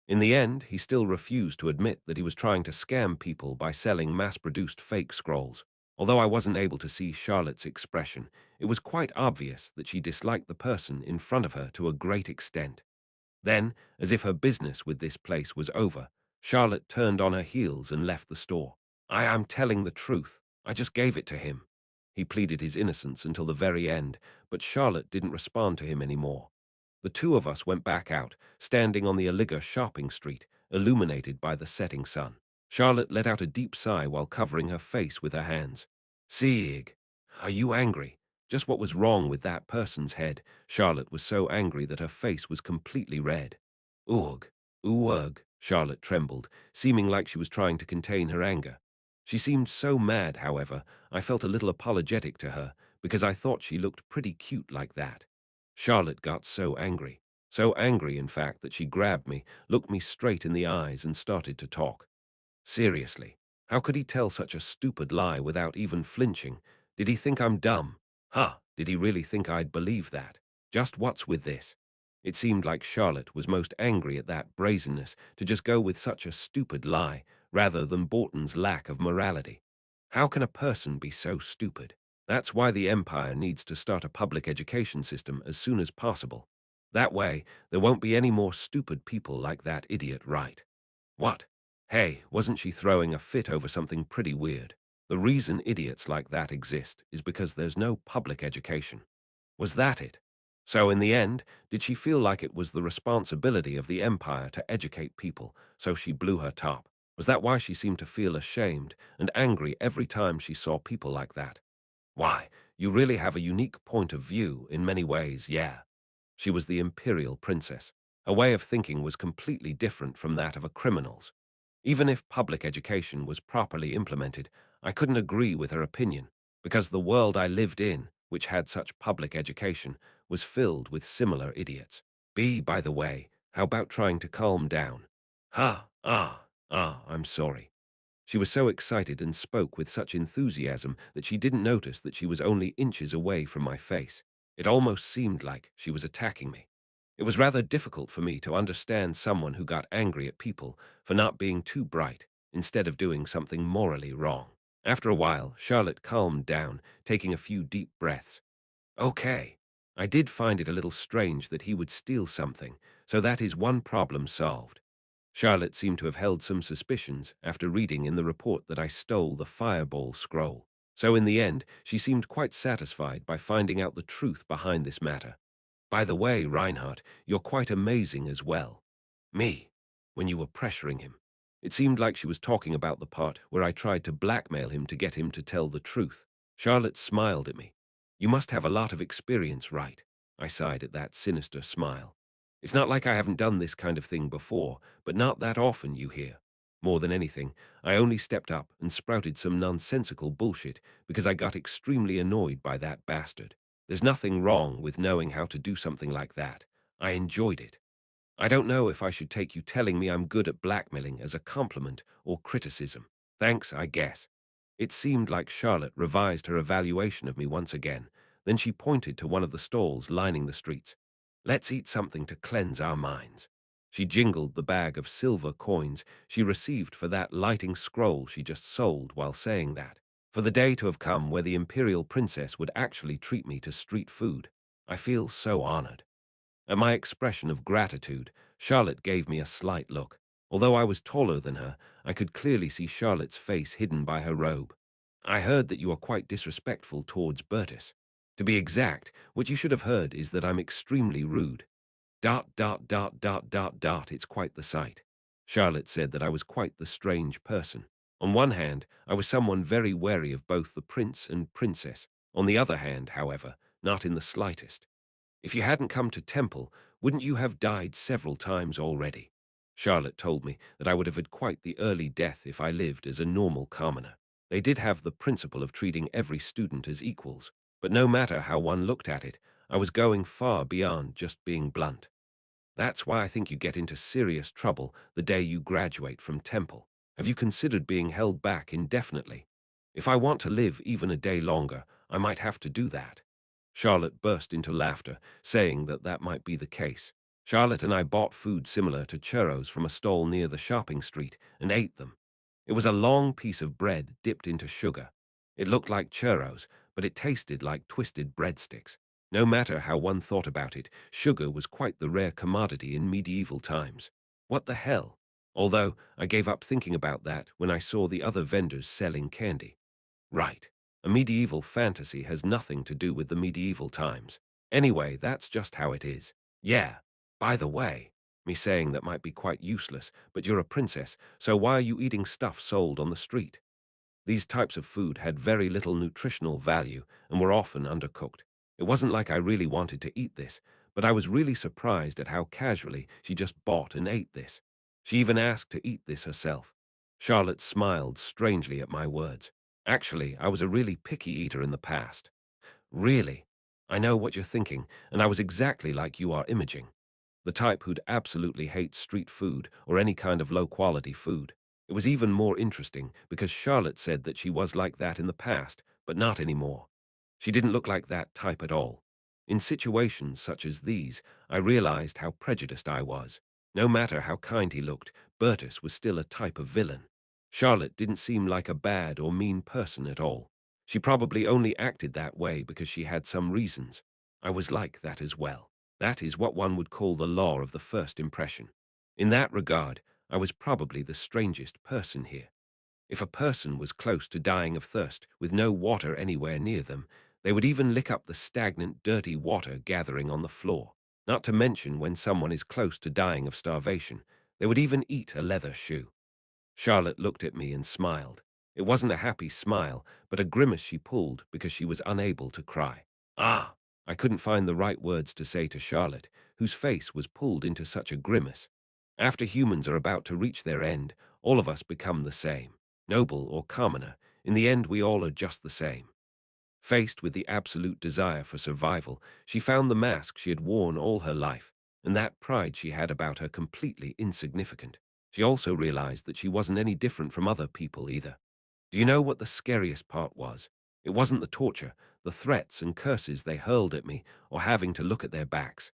In the end, he still refused to admit that he was trying to scam people by selling mass-produced fake scrolls. Although I wasn't able to see Charlotte's expression, it was quite obvious that she disliked the person in front of her to a great extent. Then, as if her business with this place was over, Charlotte turned on her heels and left the store. I am telling the truth. I just gave it to him. He pleaded his innocence until the very end, but Charlotte didn't respond to him anymore. The two of us went back out, standing on the Aliga shopping street, illuminated by the setting sun. Charlotte let out a deep sigh while covering her face with her hands. Sieg, are you angry? Just what was wrong with that person's head? Charlotte was so angry that her face was completely red. Ugh, ugh, Charlotte trembled, seeming like she was trying to contain her anger. She seemed so mad, however, I felt a little apologetic to her, because I thought she looked pretty cute like that. Charlotte got so angry, in fact, that she grabbed me, looked me straight in the eyes, and started to talk. Seriously, how could he tell such a stupid lie without even flinching? Did he think I'm dumb? Did he really think I'd believe that? Just what's with this? It seemed like Charlotte was most angry at that brazenness to just go with such a stupid lie, rather than Borton's lack of morality. How can a person be so stupid? That's why the Empire needs to start a public education system as soon as possible. That way, there won't be any more stupid people like that idiot, right? What? Hey, wasn't she throwing a fit over something pretty weird? The reason idiots like that exist is because there's no public education. Was that it? So in the end, did she feel like it was the responsibility of the Empire to educate people, so she blew her top? Was that why she seemed to feel ashamed and angry every time she saw people like that? Why, you really have a unique point of view in many ways, yeah. She was the imperial princess. Her way of thinking was completely different from that of a criminal's. Even if public education was properly implemented, I couldn't agree with her opinion, because the world I lived in, which had such public education, was filled with similar idiots. By the way, how about trying to calm down? I'm sorry. She was so excited and spoke with such enthusiasm that she didn't notice that she was only inches away from my face. It almost seemed like she was attacking me. It was rather difficult for me to understand someone who got angry at people for not being too bright instead of doing something morally wrong. After a while, Charlotte calmed down, taking a few deep breaths. Okay. I did find it a little strange that he would steal something, so that is one problem solved. Charlotte seemed to have held some suspicions after reading in the report that I stole the fireball scroll. So in the end, she seemed quite satisfied by finding out the truth behind this matter. By the way, Reinhardt, you're quite amazing as well. Me, when you were pressuring him. It seemed like she was talking about the part where I tried to blackmail him to get him to tell the truth. Charlotte smiled at me. You must have a lot of experience, right? I sighed at that sinister smile. It's not like I haven't done this kind of thing before, but not that often, you hear. More than anything, I only stepped up and sprouted some nonsensical bullshit because I got extremely annoyed by that bastard. There's nothing wrong with knowing how to do something like that. I enjoyed it. I don't know if I should take you telling me I'm good at blackmailing as a compliment or criticism. Thanks, I guess. It seemed like Charlotte revised her evaluation of me once again. Then she pointed to one of the stalls lining the streets. Let's eat something to cleanse our minds. She jingled the bag of silver coins she received for that lighting scroll she just sold while saying that. For the day to have come where the imperial princess would actually treat me to street food. I feel so honored. At my expression of gratitude, Charlotte gave me a slight look. Although I was taller than her, I could clearly see Charlotte's face hidden by her robe. I heard that you are quite disrespectful towards Bertus. To be exact, what you should have heard is that I'm extremely rude. It's quite the sight. Charlotte said that I was quite the strange person. On one hand, I was someone very wary of both the prince and princess. On the other hand, however, not in the slightest. If you hadn't come to Temple, wouldn't you have died several times already? Charlotte told me that I would have had quite the early death if I lived as a normal commoner. They did have the principle of treating every student as equals, but no matter how one looked at it, I was going far beyond just being blunt. That's why I think you get into serious trouble the day you graduate from Temple. Have you considered being held back indefinitely? If I want to live even a day longer, I might have to do that. Charlotte burst into laughter, saying that that might be the case. Charlotte and I bought food similar to churros from a stall near the shopping street and ate them. It was a long piece of bread dipped into sugar. It looked like churros, but it tasted like twisted breadsticks. No matter how one thought about it, sugar was quite the rare commodity in medieval times. What the hell? Although I gave up thinking about that when I saw the other vendors selling candy. Right. A medieval fantasy has nothing to do with the medieval times. Anyway, that's just how it is. Yeah. By the way, me saying that might be quite useless, but you're a princess, so why are you eating stuff sold on the street? These types of food had very little nutritional value and were often undercooked. It wasn't like I really wanted to eat this, but I was really surprised at how casually she just bought and ate this. She even asked to eat this herself. Charlotte smiled strangely at my words. Actually, I was a really picky eater in the past. Really? I know what you're thinking, and I was exactly like you are imaging. The type who'd absolutely hate street food or any kind of low-quality food. It was even more interesting because Charlotte said that she was like that in the past, but not anymore. She didn't look like that type at all. In situations such as these, I realized how prejudiced I was. No matter how kind he looked, Bertus was still a type of villain. Charlotte didn't seem like a bad or mean person at all. She probably only acted that way because she had some reasons. I was like that as well. That is what one would call the law of the first impression. In that regard, I was probably the strangest person here. If a person was close to dying of thirst with no water anywhere near them, they would even lick up the stagnant, dirty water gathering on the floor. Not to mention when someone is close to dying of starvation, they would even eat a leather shoe. Charlotte looked at me and smiled. It wasn't a happy smile, but a grimace she pulled because she was unable to cry. Ah! I couldn't find the right words to say to Charlotte, whose face was pulled into such a grimace. After humans are about to reach their end, all of us become the same. Noble or commoner, in the end we all are just the same. Faced with the absolute desire for survival, she found the mask she had worn all her life, and that pride she had about her completely insignificant. She also realized that she wasn't any different from other people either. Do you know what the scariest part was? It wasn't the torture, the threats and curses they hurled at me, or having to look at their backs.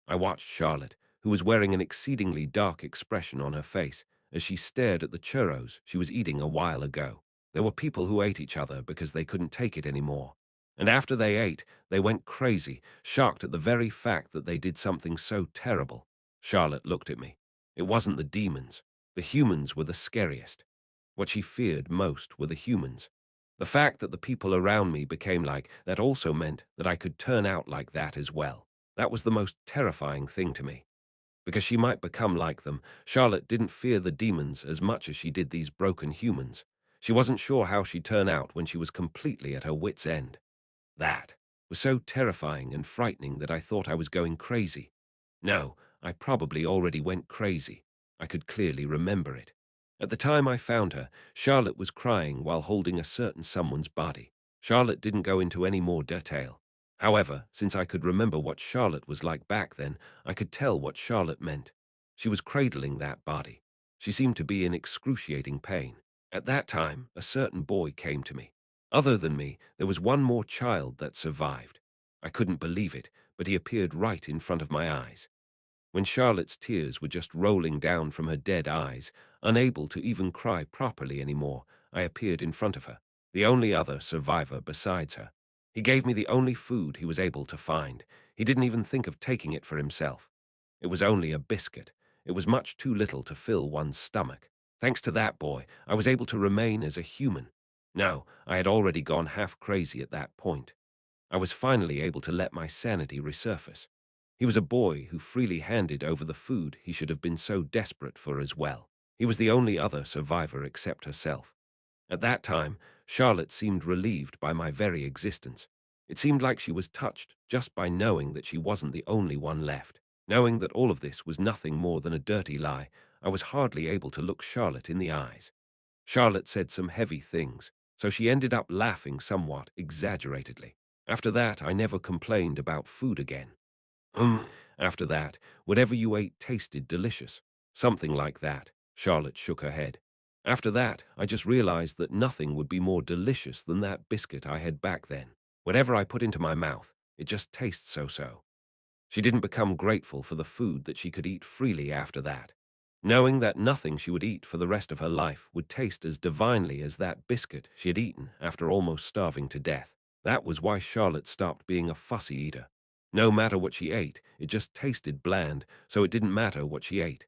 I watched Charlotte, who was wearing an exceedingly dark expression on her face, as she stared at the churros she was eating a while ago. There were people who ate each other because they couldn't take it anymore. And after they ate, they went crazy, shocked at the very fact that they did something so terrible. Charlotte looked at me. It wasn't the demons. The humans were the scariest. What she feared most were the humans. The fact that the people around me became like that also meant that I could turn out like that as well. That was the most terrifying thing to me. Because she might become like them, Charlotte didn't fear the demons as much as she did these broken humans. She wasn't sure how she'd turn out when she was completely at her wit's end. That was so terrifying and frightening that I thought I was going crazy. No, I probably already went crazy. I could clearly remember it. At the time I found her, Charlotte was crying while holding a certain someone's body. Charlotte didn't go into any more detail. However, since I could remember what Charlotte was like back then, I could tell what Charlotte meant. She was cradling that body. She seemed to be in excruciating pain. At that time, a certain boy came to me. Other than me, there was one more child that survived. I couldn't believe it, but he appeared right in front of my eyes. When Charlotte's tears were just rolling down from her dead eyes, unable to even cry properly anymore, I appeared in front of her, the only other survivor besides her. He gave me the only food he was able to find. He didn't even think of taking it for himself. It was only a biscuit. It was much too little to fill one's stomach. Thanks to that boy, I was able to remain as a human. No, I had already gone half crazy at that point. I was finally able to let my sanity resurface. He was a boy who freely handed over the food he should have been so desperate for as well. He was the only other survivor except herself. At that time, Charlotte seemed relieved by my very existence. It seemed like she was touched just by knowing that she wasn't the only one left. Knowing that all of this was nothing more than a dirty lie, I was hardly able to look Charlotte in the eyes. Charlotte said some heavy things, so she ended up laughing somewhat exaggeratedly. After that, I never complained about food again. After that, whatever you ate tasted delicious. Something like that. Charlotte shook her head. After that, I just realized that nothing would be more delicious than that biscuit I had back then. Whatever I put into my mouth, it just tastes so-so. She didn't become grateful for the food that she could eat freely after that, knowing that nothing she would eat for the rest of her life would taste as divinely as that biscuit she had eaten after almost starving to death. That was why Charlotte stopped being a fussy eater. No matter what she ate, it just tasted bland, so it didn't matter what she ate.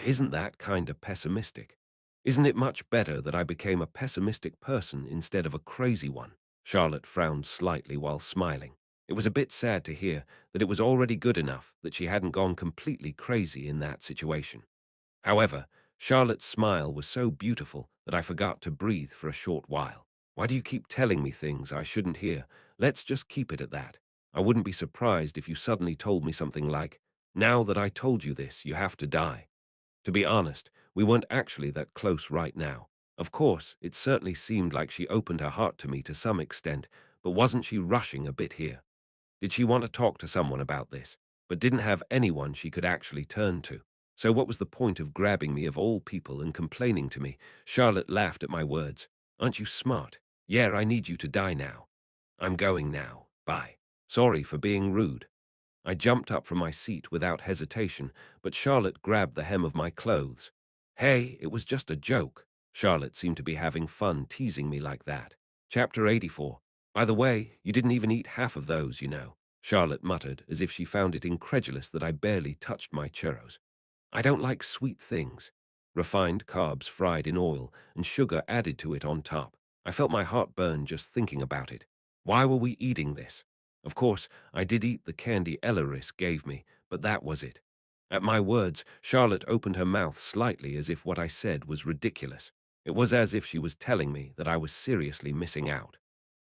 Isn't that kinda pessimistic? Isn't it much better that I became a pessimistic person instead of a crazy one? Charlotte frowned slightly while smiling. It was a bit sad to hear that it was already good enough that she hadn't gone completely crazy in that situation. However, Charlotte's smile was so beautiful that I forgot to breathe for a short while. Why do you keep telling me things I shouldn't hear? Let's just keep it at that. I wouldn't be surprised if you suddenly told me something like, "Now that I told you this, you have to die." To be honest, we weren't actually that close right now. Of course, it certainly seemed like she opened her heart to me to some extent, but wasn't she rushing a bit here? Did she want to talk to someone about this, but didn't have anyone she could actually turn to? So what was the point of grabbing me of all people and complaining to me? Charlotte laughed at my words. Aren't you smart? Yeah, I need you to die now. I'm going now. Bye. Sorry for being rude. I jumped up from my seat without hesitation, but Charlotte grabbed the hem of my clothes. Hey, it was just a joke. Charlotte seemed to be having fun teasing me like that. Chapter 84. By the way, you didn't even eat half of those, you know, Charlotte muttered, as if she found it incredulous that I barely touched my churros. I don't like sweet things. Refined carbs fried in oil and sugar added to it on top. I felt my heart burn just thinking about it. Why were we eating this? Of course, I did eat the candy Elaris gave me, but that was it. At my words, Charlotte opened her mouth slightly as if what I said was ridiculous. It was as if she was telling me that I was seriously missing out.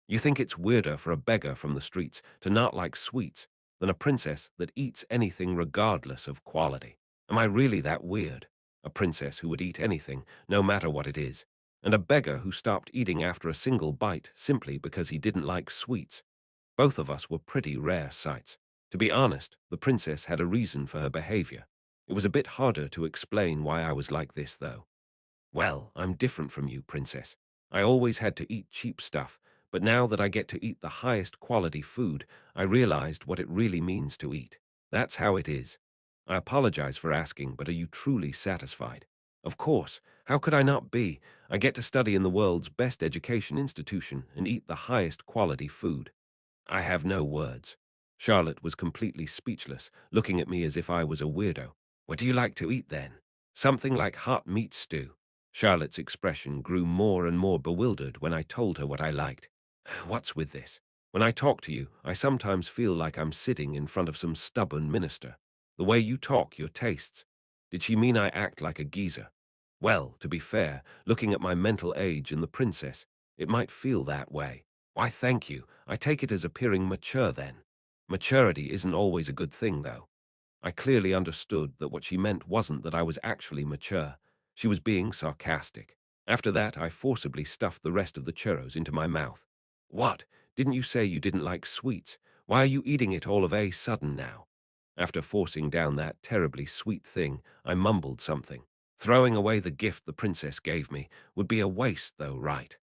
You think it's weirder for a beggar from the streets to not like sweets than a princess that eats anything regardless of quality? Am I really that weird? A princess who would eat anything, no matter what it is, and a beggar who stopped eating after a single bite simply because he didn't like sweets. Both of us were pretty rare sights. To be honest, the princess had a reason for her behavior. It was a bit harder to explain why I was like this, though. Well, I'm different from you, princess. I always had to eat cheap stuff, but now that I get to eat the highest quality food, I realized what it really means to eat. That's how it is. I apologize for asking, but are you truly satisfied? Of course. How could I not be? I get to study in the world's best education institution and eat the highest quality food. I have no words. Charlotte was completely speechless, looking at me as if I was a weirdo. What do you like to eat then? Something like hot meat stew. Charlotte's expression grew more and more bewildered when I told her what I liked. What's with this? When I talk to you, I sometimes feel like I'm sitting in front of some stubborn minister. The way you talk, your tastes. Did she mean I act like a geezer? Well, to be fair, looking at my mental age and the princess, it might feel that way. Why, thank you. I take it as appearing mature then. Maturity isn't always a good thing, though. I clearly understood that what she meant wasn't that I was actually mature. She was being sarcastic. After that, I forcibly stuffed the rest of the churros into my mouth. What? Didn't you say you didn't like sweets? Why are you eating it all of a sudden now? After forcing down that terribly sweet thing, I mumbled something. Throwing away the gift the princess gave me would be a waste, though, right?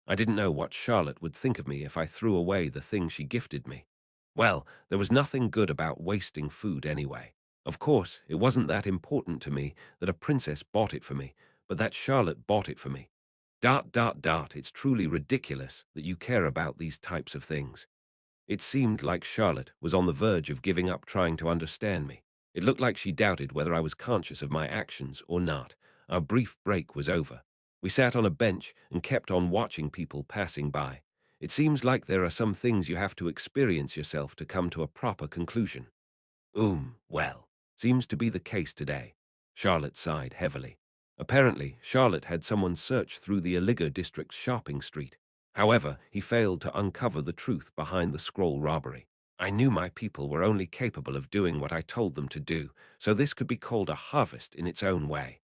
I didn't know what Charlotte would think of me if I threw away the thing she gifted me. Well, there was nothing good about wasting food anyway. Of course, it wasn't that important to me that a princess bought it for me, but that Charlotte bought it for me. It's truly ridiculous that you care about these types of things. It seemed like Charlotte was on the verge of giving up trying to understand me. It looked like she doubted whether I was conscious of my actions or not. Our brief break was over. We sat on a bench and kept on watching people passing by. It seems like there are some things you have to experience yourself to come to a proper conclusion. Well, seems to be the case today. Charlotte sighed heavily. Apparently, Charlotte had someone search through the Iliga district's shopping street. However, he failed to uncover the truth behind the scroll robbery. I knew my people were only capable of doing what I told them to do, so this could be called a harvest in its own way.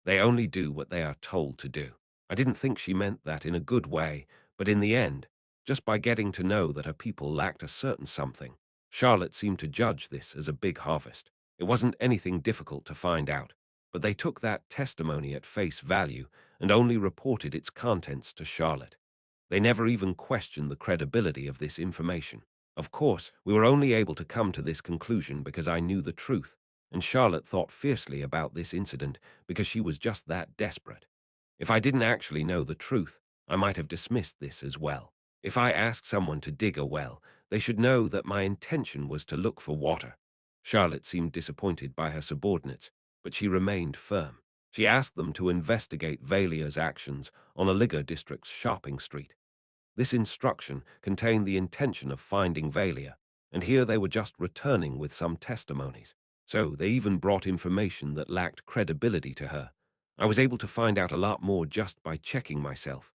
They only do what they are told to do. I didn't think she meant that in a good way, but in the end, just by getting to know that her people lacked a certain something, Charlotte seemed to judge this as a big harvest. It wasn't anything difficult to find out, but they took that testimony at face value and only reported its contents to Charlotte. They never even questioned the credibility of this information. Of course, we were only able to come to this conclusion because I knew the truth, and Charlotte thought fiercely about this incident because she was just that desperate. If I didn't actually know the truth, I might have dismissed this as well. If I asked someone to dig a well, they should know that my intention was to look for water. Charlotte seemed disappointed by her subordinates, but she remained firm. She asked them to investigate Valia's actions on Aliga district's shopping street. This instruction contained the intention of finding Valia, and here they were just returning with some testimonies. So they even brought information that lacked credibility to her. I was able to find out a lot more just by checking myself.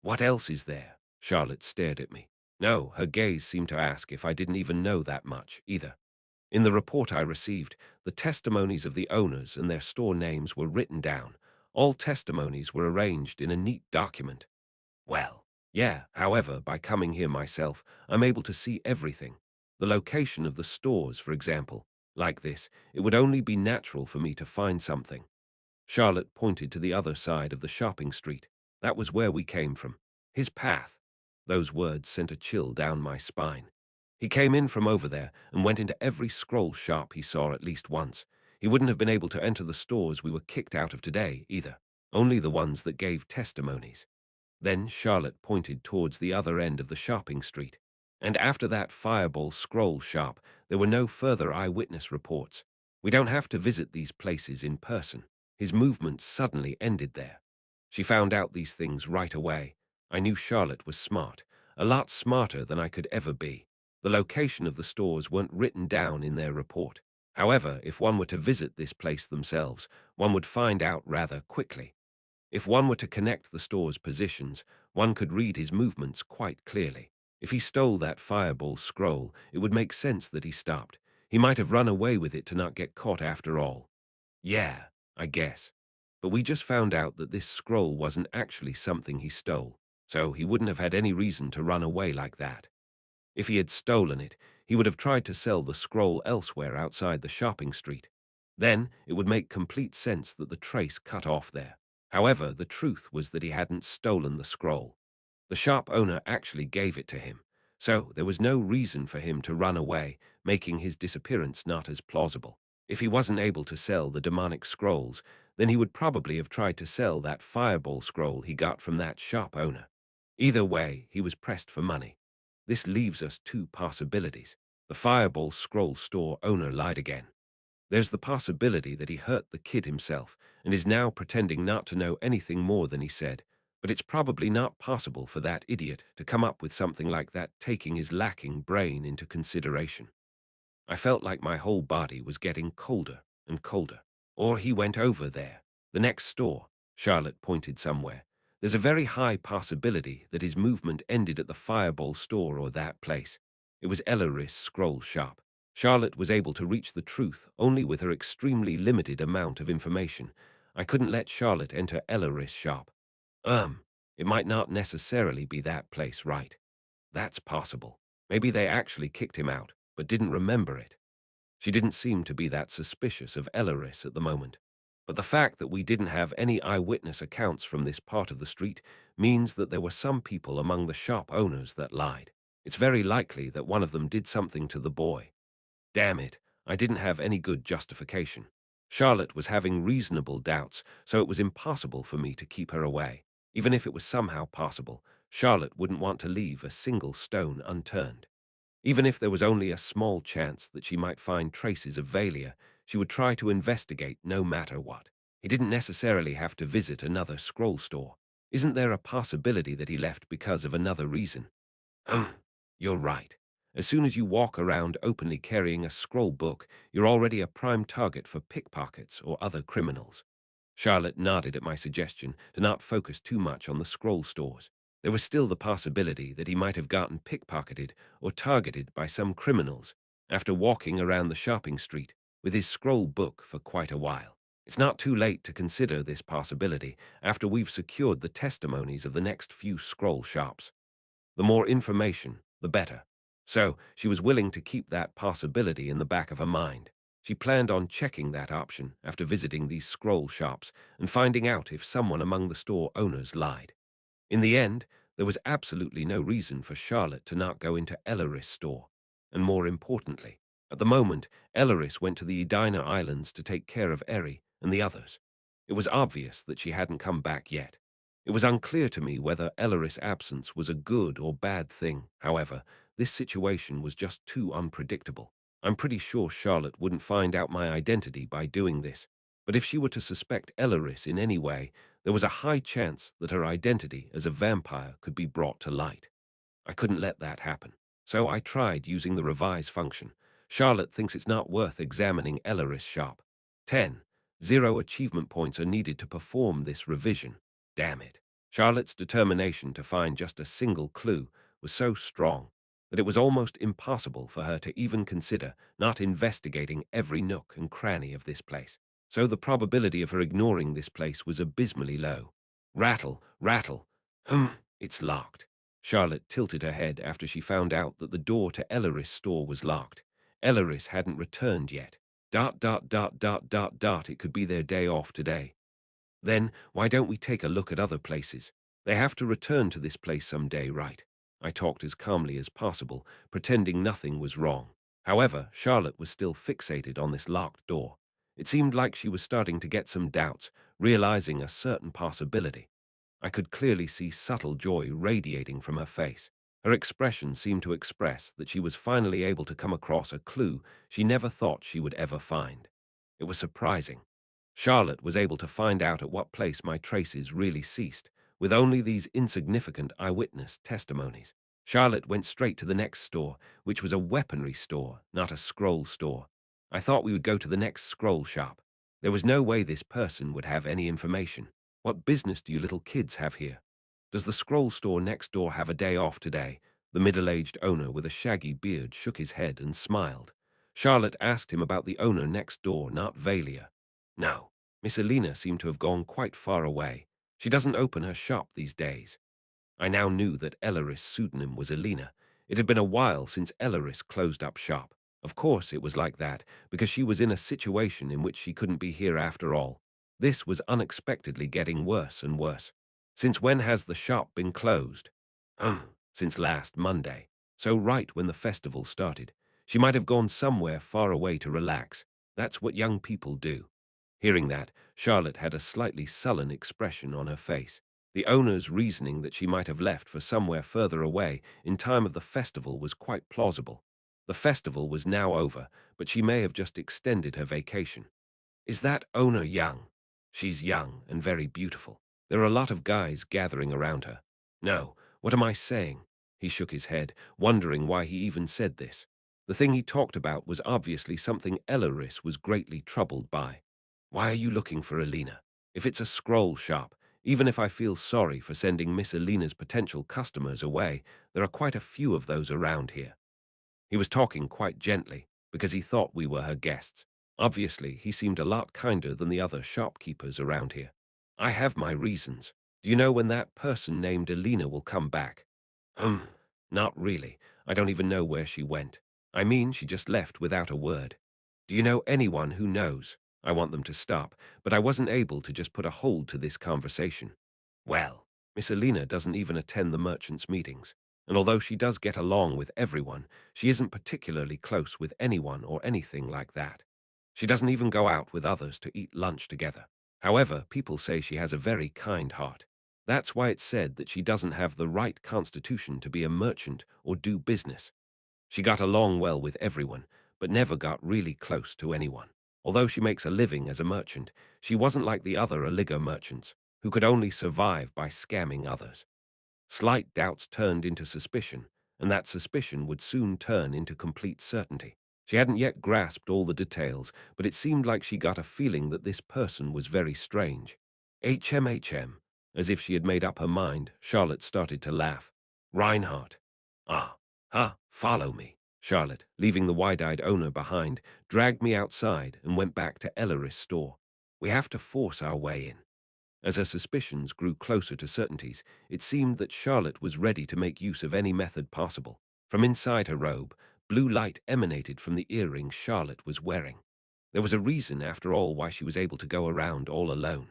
What else is there? Charlotte stared at me. No, her gaze seemed to ask if I didn't even know that much, either. In the report I received, the testimonies of the owners and their store names were written down. All testimonies were arranged in a neat document. Well, yeah, however, by coming here myself, I'm able to see everything. The location of the stores, for example. Like this, it would only be natural for me to find something. Charlotte pointed to the other side of the shopping street. That was where we came from. His path. Those words sent a chill down my spine. He came in from over there and went into every scroll shop he saw at least once. He wouldn't have been able to enter the stores we were kicked out of today, either. Only the ones that gave testimonies. Then Charlotte pointed towards the other end of the shopping street. And after that fireball scroll shop, there were no further eyewitness reports. We don't have to visit these places in person. His movements suddenly ended there. She found out these things right away. I knew Charlotte was smart, a lot smarter than I could ever be. The location of the stores weren't written down in their report. However, if one were to visit this place themselves, one would find out rather quickly. If one were to connect the store's positions, one could read his movements quite clearly. If he stole that fireball scroll, it would make sense that he stopped. He might have run away with it to not get caught after all. Yeah, I guess. But we just found out that this scroll wasn't actually something he stole, so he wouldn't have had any reason to run away like that. If he had stolen it, he would have tried to sell the scroll elsewhere outside the shopping street. Then it would make complete sense that the trace cut off there. However, the truth was that he hadn't stolen the scroll. The shop owner actually gave it to him, so there was no reason for him to run away, making his disappearance not as plausible. If he wasn't able to sell the demonic scrolls, then he would probably have tried to sell that fireball scroll he got from that shop owner. Either way, he was pressed for money. This leaves us two possibilities. The fireball scroll store owner lied again. There's the possibility that he hurt the kid himself and is now pretending not to know anything more than he said, but it's probably not possible for that idiot to come up with something like that, taking his lacking brain into consideration. I felt like my whole body was getting colder and colder. Or he went over there. The next store. Charlotte pointed somewhere. There's a very high possibility that his movement ended at the Fireball store or that place. It was Elleris' scroll shop. Charlotte was able to reach the truth only with her extremely limited amount of information. I couldn't let Charlotte enter Elleris' shop. It might not necessarily be that place, right? That's possible. Maybe they actually kicked him out, but didn't remember it. She didn't seem to be that suspicious of Elleris at the moment. But the fact that we didn't have any eyewitness accounts from this part of the street means that there were some people among the shop owners that lied. It's very likely that one of them did something to the boy. Damn it, I didn't have any good justification. Charlotte was having reasonable doubts, so it was impossible for me to keep her away. Even if it was somehow possible, Charlotte wouldn't want to leave a single stone unturned. Even if there was only a small chance that she might find traces of Valia, she would try to investigate no matter what. He didn't necessarily have to visit another scroll store. Isn't there a possibility that he left because of another reason? You're right. As soon as you walk around openly carrying a scroll book, you're already a prime target for pickpockets or other criminals. Charlotte nodded at my suggestion to not focus too much on the scroll stores. There was still the possibility that he might have gotten pickpocketed or targeted by some criminals after walking around the shopping street with his scroll book for quite a while. It's not too late to consider this possibility after we've secured the testimonies of the next few scroll shops. The more information, the better. So she was willing to keep that possibility in the back of her mind. She planned on checking that option after visiting these scroll shops and finding out if someone among the store owners lied. In the end, there was absolutely no reason for Charlotte to not go into Elleris' store. And more importantly, at the moment, Elleris went to the Edina Islands to take care of Eri and the others. It was obvious that she hadn't come back yet. It was unclear to me whether Elleris' absence was a good or bad thing. However, this situation was just too unpredictable. I'm pretty sure Charlotte wouldn't find out my identity by doing this. But if she were to suspect Elleris in any way, there was a high chance that her identity as a vampire could be brought to light. I couldn't let that happen. So I tried using the revise function. Charlotte thinks it's not worth examining Elleris' shop. 10. 0 achievement points are needed to perform this revision. Damn it. Charlotte's determination to find just a single clue was so strong that it was almost impossible for her to even consider not investigating every nook and cranny of this place. So the probability of her ignoring this place was abysmally low. Rattle, rattle. It's locked. Charlotte tilted her head after she found out that the door to Elleris' store was locked. Elleris hadn't returned yet. It could be their day off today. Then why don't we take a look at other places? They have to return to this place someday, right? I talked as calmly as possible, pretending nothing was wrong. However, Charlotte was still fixated on this locked door. It seemed like she was starting to get some doubts, realizing a certain possibility. I could clearly see subtle joy radiating from her face. Her expression seemed to express that she was finally able to come across a clue she never thought she would ever find. It was surprising. Charlotte was able to find out at what place my traces really ceased, with only these insignificant eyewitness testimonies. Charlotte went straight to the next store, which was a weaponry store, not a scroll store. I thought we would go to the next scroll shop. There was no way this person would have any information. What business do you little kids have here? Does the scroll store next door have a day off today? The middle-aged owner with a shaggy beard shook his head and smiled. Charlotte asked him about the owner next door, not Valia. No, Miss Elena seemed to have gone quite far away. She doesn't open her shop these days. I now knew that Elleris' pseudonym was Elena. It had been a while since Elleris closed up shop. Of course it was like that, because she was in a situation in which she couldn't be here after all. This was unexpectedly getting worse and worse. Since when has the shop been closed? Since last Monday. So right when the festival started. She might have gone somewhere far away to relax. That's what young people do. Hearing that, Charlotte had a slightly sullen expression on her face. The owner's reasoning that she might have left for somewhere further away in time of the festival was quite plausible. The festival was now over, but she may have just extended her vacation. Is that owner young? She's young and very beautiful. There are a lot of guys gathering around her. No, what am I saying? He shook his head, wondering why he even said this. The thing he talked about was obviously something Elleris was greatly troubled by. Why are you looking for Elena? If it's a scroll shop, even if I feel sorry for sending Miss Elena's potential customers away, there are quite a few of those around here. He was talking quite gently, because he thought we were her guests. Obviously, he seemed a lot kinder than the other shopkeepers around here. I have my reasons. Do you know when that person named Elena will come back? Hmm, not really. I don't even know where she went. I mean, she just left without a word. Do you know anyone who knows? I want them to stop, but I wasn't able to just put a hold to this conversation. Well, Miss Elena doesn't even attend the merchants' meetings, and although she does get along with everyone, she isn't particularly close with anyone or anything like that. She doesn't even go out with others to eat lunch together. However, people say she has a very kind heart. That's why it's said that she doesn't have the right constitution to be a merchant or do business. She got along well with everyone, but never got really close to anyone. Although she makes a living as a merchant, she wasn't like the other oligo merchants, who could only survive by scamming others. Slight doubts turned into suspicion, and that suspicion would soon turn into complete certainty. She hadn't yet grasped all the details, but it seemed like she got a feeling that this person was very strange. HM. As if she had made up her mind, Charlotte started to laugh. Reinhardt. Follow me. Charlotte, leaving the wide-eyed owner behind, dragged me outside and went back to Elleris' store. We have to force our way in. As her suspicions grew closer to certainties, it seemed that Charlotte was ready to make use of any method possible. From inside her robe, blue light emanated from the earring Charlotte was wearing. There was a reason, after all, why she was able to go around all alone.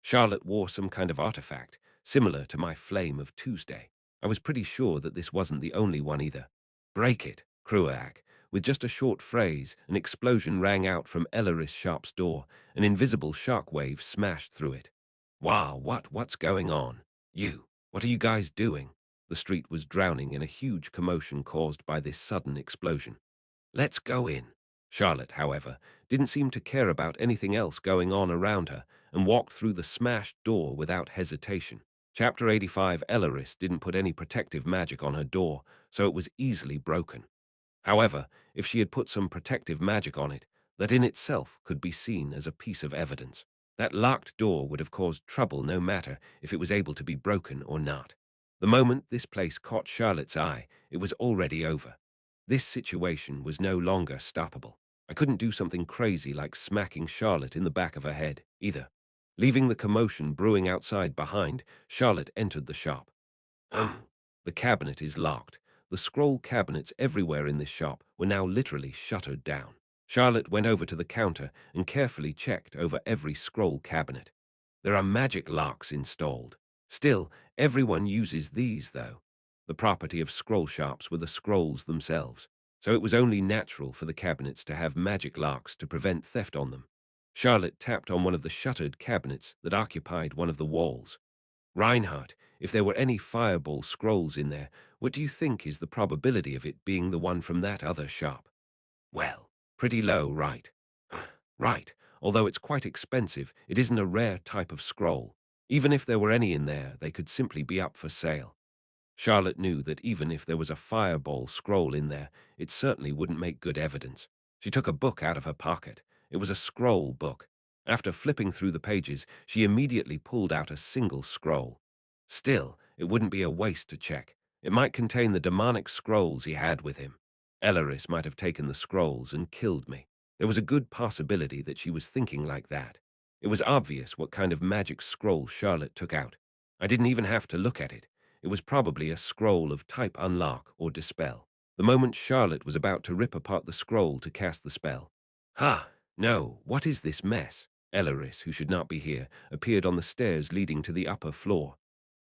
Charlotte wore some kind of artifact, similar to my flame of Tuesday. I was pretty sure that this wasn't the only one either. Break it, Cruac. With just a short phrase, an explosion rang out from Elleris' shop's door. An invisible shockwave smashed through it. Wow, what's going on? What are you guys doing? The street was drowning in a huge commotion caused by this sudden explosion. Let's go in. Charlotte, however, didn't seem to care about anything else going on around her and walked through the smashed door without hesitation. Chapter 85 Elleris didn't put any protective magic on her door, so it was easily broken. However, if she had put some protective magic on it, that in itself could be seen as a piece of evidence. That locked door would have caused trouble no matter if it was able to be broken or not. The moment this place caught Charlotte's eye, it was already over. This situation was no longer stoppable. I couldn't do something crazy like smacking Charlotte in the back of her head, either. Leaving the commotion brewing outside behind, Charlotte entered the shop. The cabinet is locked. The scroll cabinets everywhere in this shop were now literally shuttered down. Charlotte went over to the counter and carefully checked over every scroll cabinet. There are magic locks installed. Still, everyone uses these, though. The property of scroll shops were the scrolls themselves, so it was only natural for the cabinets to have magic locks to prevent theft on them. Charlotte tapped on one of the shuttered cabinets that occupied one of the walls. Reinhardt, if there were any fireball scrolls in there, what do you think is the probability of it being the one from that other shop? Well, pretty low, right? Right. Although it's quite expensive, it isn't a rare type of scroll. Even if there were any in there, they could simply be up for sale. Charlotte knew that even if there was a fireball scroll in there, it certainly wouldn't make good evidence. She took a book out of her pocket. It was a scroll book. After flipping through the pages, she immediately pulled out a single scroll. Still, it wouldn't be a waste to check. It might contain the demonic scrolls he had with him. Elleris might have taken the scrolls and killed me. There was a good possibility that she was thinking like that. It was obvious what kind of magic scroll Charlotte took out. I didn't even have to look at it. It was probably a scroll of type unlock or dispel. The moment Charlotte was about to rip apart the scroll to cast the spell. Ha! No, what is this mess? Elleris, who should not be here, appeared on the stairs leading to the upper floor.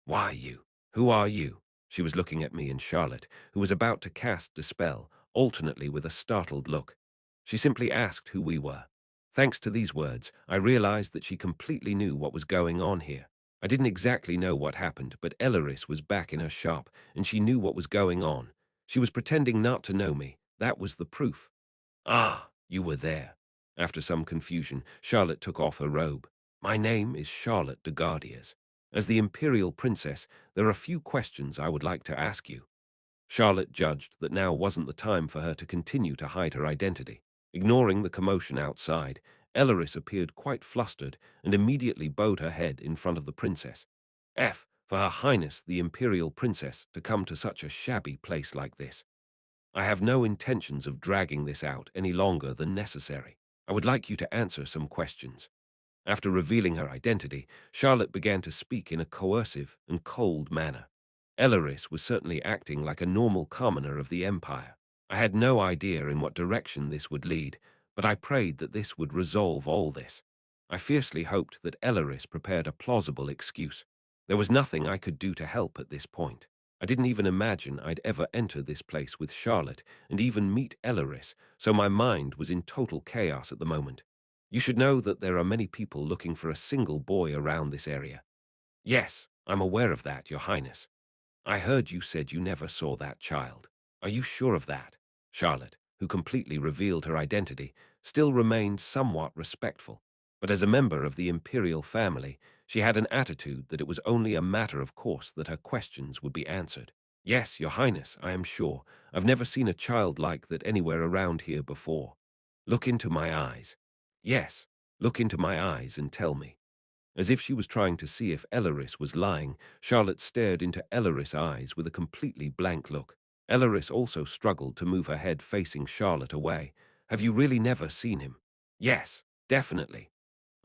Why you? Who are you? She was looking at me and Charlotte, who was about to cast dispel, alternately with a startled look. She simply asked who we were. Thanks to these words, I realized that she completely knew what was going on here. I didn't exactly know what happened, but Elleris was back in her shop, and she knew what was going on. She was pretending not to know me. That was the proof. Ah, you were there. After some confusion, Charlotte took off her robe. My name is Charlotte de Gardiers. As the Imperial Princess, there are a few questions I would like to ask you. Charlotte judged that now wasn't the time for her to continue to hide her identity. Ignoring the commotion outside, Elleris appeared quite flustered and immediately bowed her head in front of the princess. For Her Highness the Imperial Princess to come to such a shabby place like this. I have no intentions of dragging this out any longer than necessary. I would like you to answer some questions. After revealing her identity, Charlotte began to speak in a coercive and cold manner. Elleris was certainly acting like a normal commoner of the Empire. I had no idea in what direction this would lead, but I prayed that this would resolve all this. I fiercely hoped that Elleris prepared a plausible excuse. There was nothing I could do to help at this point. I didn't even imagine I'd ever enter this place with Charlotte and even meet Elleris, so my mind was in total chaos at the moment. You should know that there are many people looking for a single boy around this area. Yes, I'm aware of that, Your Highness. I heard you said you never saw that child. Are you sure of that? Charlotte, who completely revealed her identity, still remained somewhat respectful. But as a member of the imperial family, she had an attitude that it was only a matter of course that her questions would be answered. Yes, Your Highness, I am sure. I've never seen a child like that anywhere around here before. Look into my eyes. Yes, look into my eyes and tell me. As if she was trying to see if Elleris was lying, Charlotte stared into Elleris' eyes with a completely blank look. Elleris also struggled to move her head facing Charlotte away. Have you really never seen him? Yes, definitely.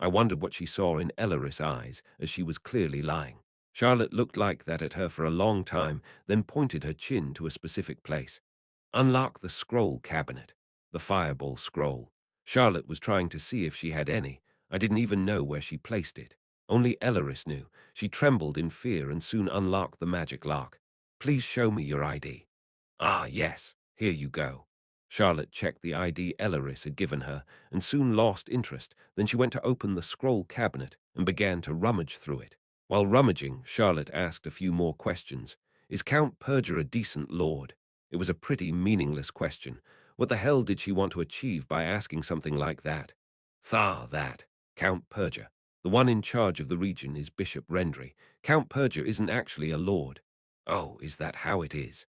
I wondered what she saw in Elleris' eyes, as she was clearly lying. Charlotte looked like that at her for a long time, then pointed her chin to a specific place. Unlock the scroll cabinet. The fireball scroll. Charlotte was trying to see if she had any. I didn't even know where she placed it. Only Elleris knew. She trembled in fear and soon unlocked the magic lock. Please show me your ID. Ah, yes. Here you go. Charlotte checked the ID Elleris had given her and soon lost interest. Then she went to open the scroll cabinet and began to rummage through it. While rummaging, Charlotte asked a few more questions. Is Count Perger a decent lord? It was a pretty meaningless question. What the hell did she want to achieve by asking something like that? That. Count Perger. The one in charge of the region is Bishop Rendry. Count Perger isn't actually a lord. Oh, is that how it is?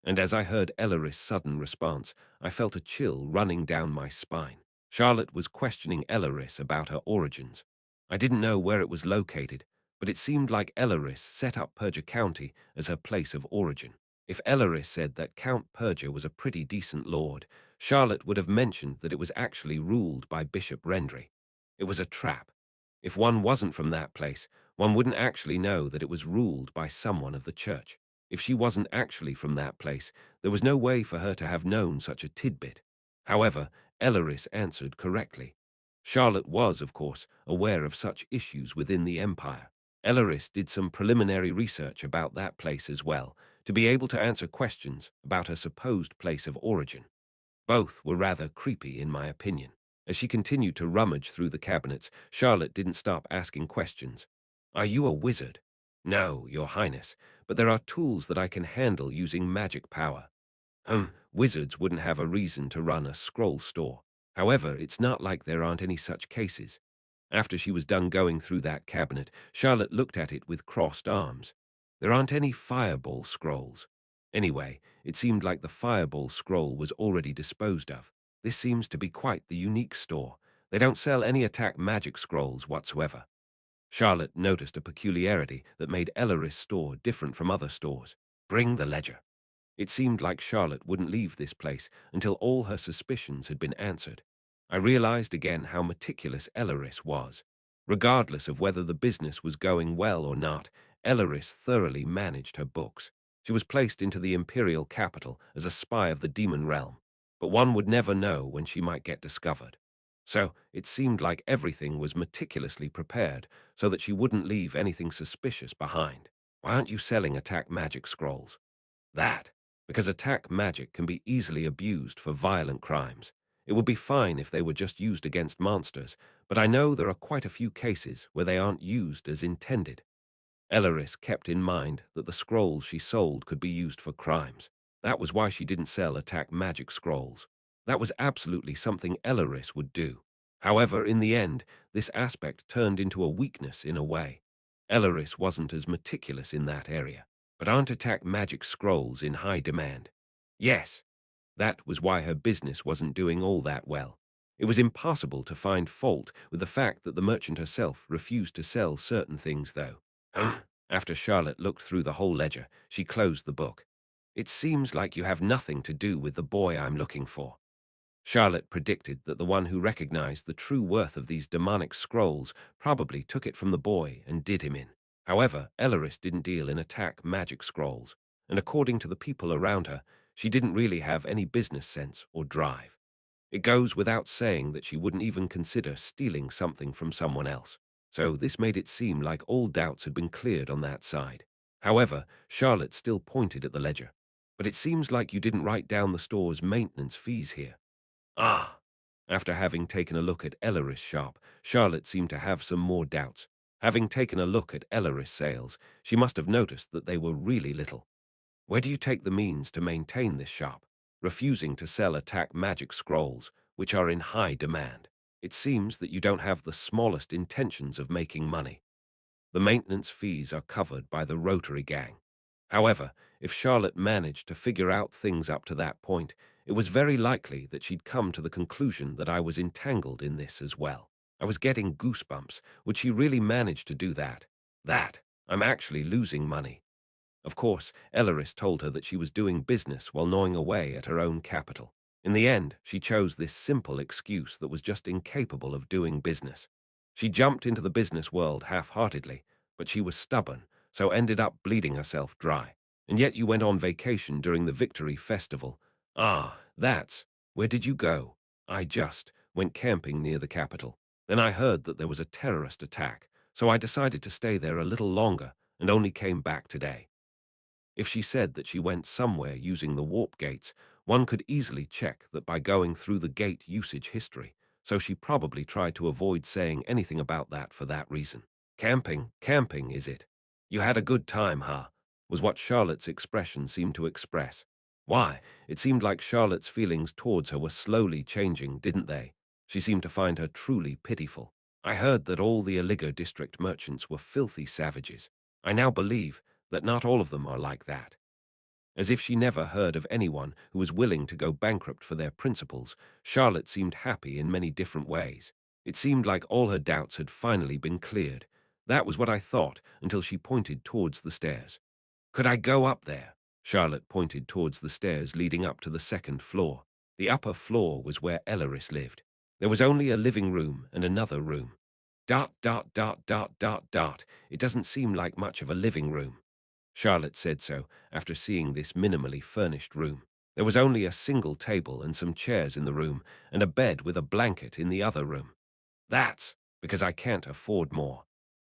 And as I heard Elleris' sudden response, I felt a chill running down my spine. Charlotte was questioning Elleris about her origins. I didn't know where it was located, but it seemed like Elleris set up Perger County as her place of origin. If Elleris said that Count Perger was a pretty decent lord, Charlotte would have mentioned that it was actually ruled by Bishop Rendry. It was a trap. If one wasn't from that place, one wouldn't actually know that it was ruled by someone of the church. If she wasn't actually from that place, there was no way for her to have known such a tidbit. However, Elleris answered correctly. Charlotte was, of course, aware of such issues within the Empire. Elleris did some preliminary research about that place as well, to be able to answer questions about her supposed place of origin. Both were rather creepy, in my opinion. As she continued to rummage through the cabinets, Charlotte didn't stop asking questions. Are you a wizard? No, Your Highness, but there are tools that I can handle using magic power. Wizards wouldn't have a reason to run a scroll store. However, it's not like there aren't any such cases. After she was done going through that cabinet, Charlotte looked at it with crossed arms. There aren't any fireball scrolls. Anyway, it seemed like the fireball scroll was already disposed of. This seems to be quite the unique store. They don't sell any attack magic scrolls whatsoever. Charlotte noticed a peculiarity that made Elleris' store different from other stores. Bring the ledger. It seemed like Charlotte wouldn't leave this place until all her suspicions had been answered. I realized again how meticulous Elleris was. Regardless of whether the business was going well or not, Elleris thoroughly managed her books. She was placed into the imperial capital as a spy of the demon realm, but one would never know when she might get discovered. So it seemed like everything was meticulously prepared so that she wouldn't leave anything suspicious behind. Why aren't you selling attack magic scrolls? That, because attack magic can be easily abused for violent crimes. It would be fine if they were just used against monsters, but I know there are quite a few cases where they aren't used as intended. Elleris kept in mind that the scrolls she sold could be used for crimes. That was why she didn't sell attack magic scrolls. That was absolutely something Elleris would do. However, in the end, this aspect turned into a weakness in a way. Elleris wasn't as meticulous in that area. But aren't attack magic scrolls in high demand? Yes, that was why her business wasn't doing all that well. It was impossible to find fault with the fact that the merchant herself refused to sell certain things, though. After Charlotte looked through the whole ledger, she closed the book. It seems like you have nothing to do with the boy I'm looking for. Charlotte predicted that the one who recognized the true worth of these demonic scrolls probably took it from the boy and did him in. However, Elleris didn't deal in attack magic scrolls, and according to the people around her, she didn't really have any business sense or drive. It goes without saying that she wouldn't even consider stealing something from someone else. So this made it seem like all doubts had been cleared on that side. However, Charlotte still pointed at the ledger. But it seems like you didn't write down the store's maintenance fees here. Ah! After having taken a look at Elleris' shop, Charlotte seemed to have some more doubts. Having taken a look at Elleris' sales, she must have noticed that they were really little. Where do you take the means to maintain this shop, refusing to sell attack magic scrolls, which are in high demand? It seems that you don't have the smallest intentions of making money. The maintenance fees are covered by the Rotary Gang. However, if Charlotte managed to figure out things up to that point, it was very likely that she'd come to the conclusion that I was entangled in this as well. I was getting goosebumps. Would she really manage to do that? I'm actually losing money. Of course, Elleris told her that she was doing business while gnawing away at her own capital. In the end, she chose this simple excuse that was just incapable of doing business. She jumped into the business world half-heartedly, but she was stubborn, so ended up bleeding herself dry. And yet you went on vacation during the Victory Festival. Ah, where did you go? I just went camping near the capital. Then I heard that there was a terrorist attack, so I decided to stay there a little longer and only came back today. If she said that she went somewhere using the warp gates, one could easily check that by going through the gate usage history, so she probably tried to avoid saying anything about that for that reason. Camping, is it? You had a good time, huh? Was what Charlotte's expression seemed to express. Why, it seemed like Charlotte's feelings towards her were slowly changing, didn't they? She seemed to find her truly pitiful. I heard that all the Aligo district merchants were filthy savages. I now believe that not all of them are like that. As if she never heard of anyone who was willing to go bankrupt for their principles, Charlotte seemed happy in many different ways. It seemed like all her doubts had finally been cleared. That was what I thought until she pointed towards the stairs. Could I go up there? Charlotte pointed towards the stairs leading up to the second floor. The upper floor was where Elleris lived. There was only a living room and another room. It doesn't seem like much of a living room. Charlotte said so after seeing this minimally furnished room. There was only a single table and some chairs in the room, and a bed with a blanket in the other room. That's because I can't afford more.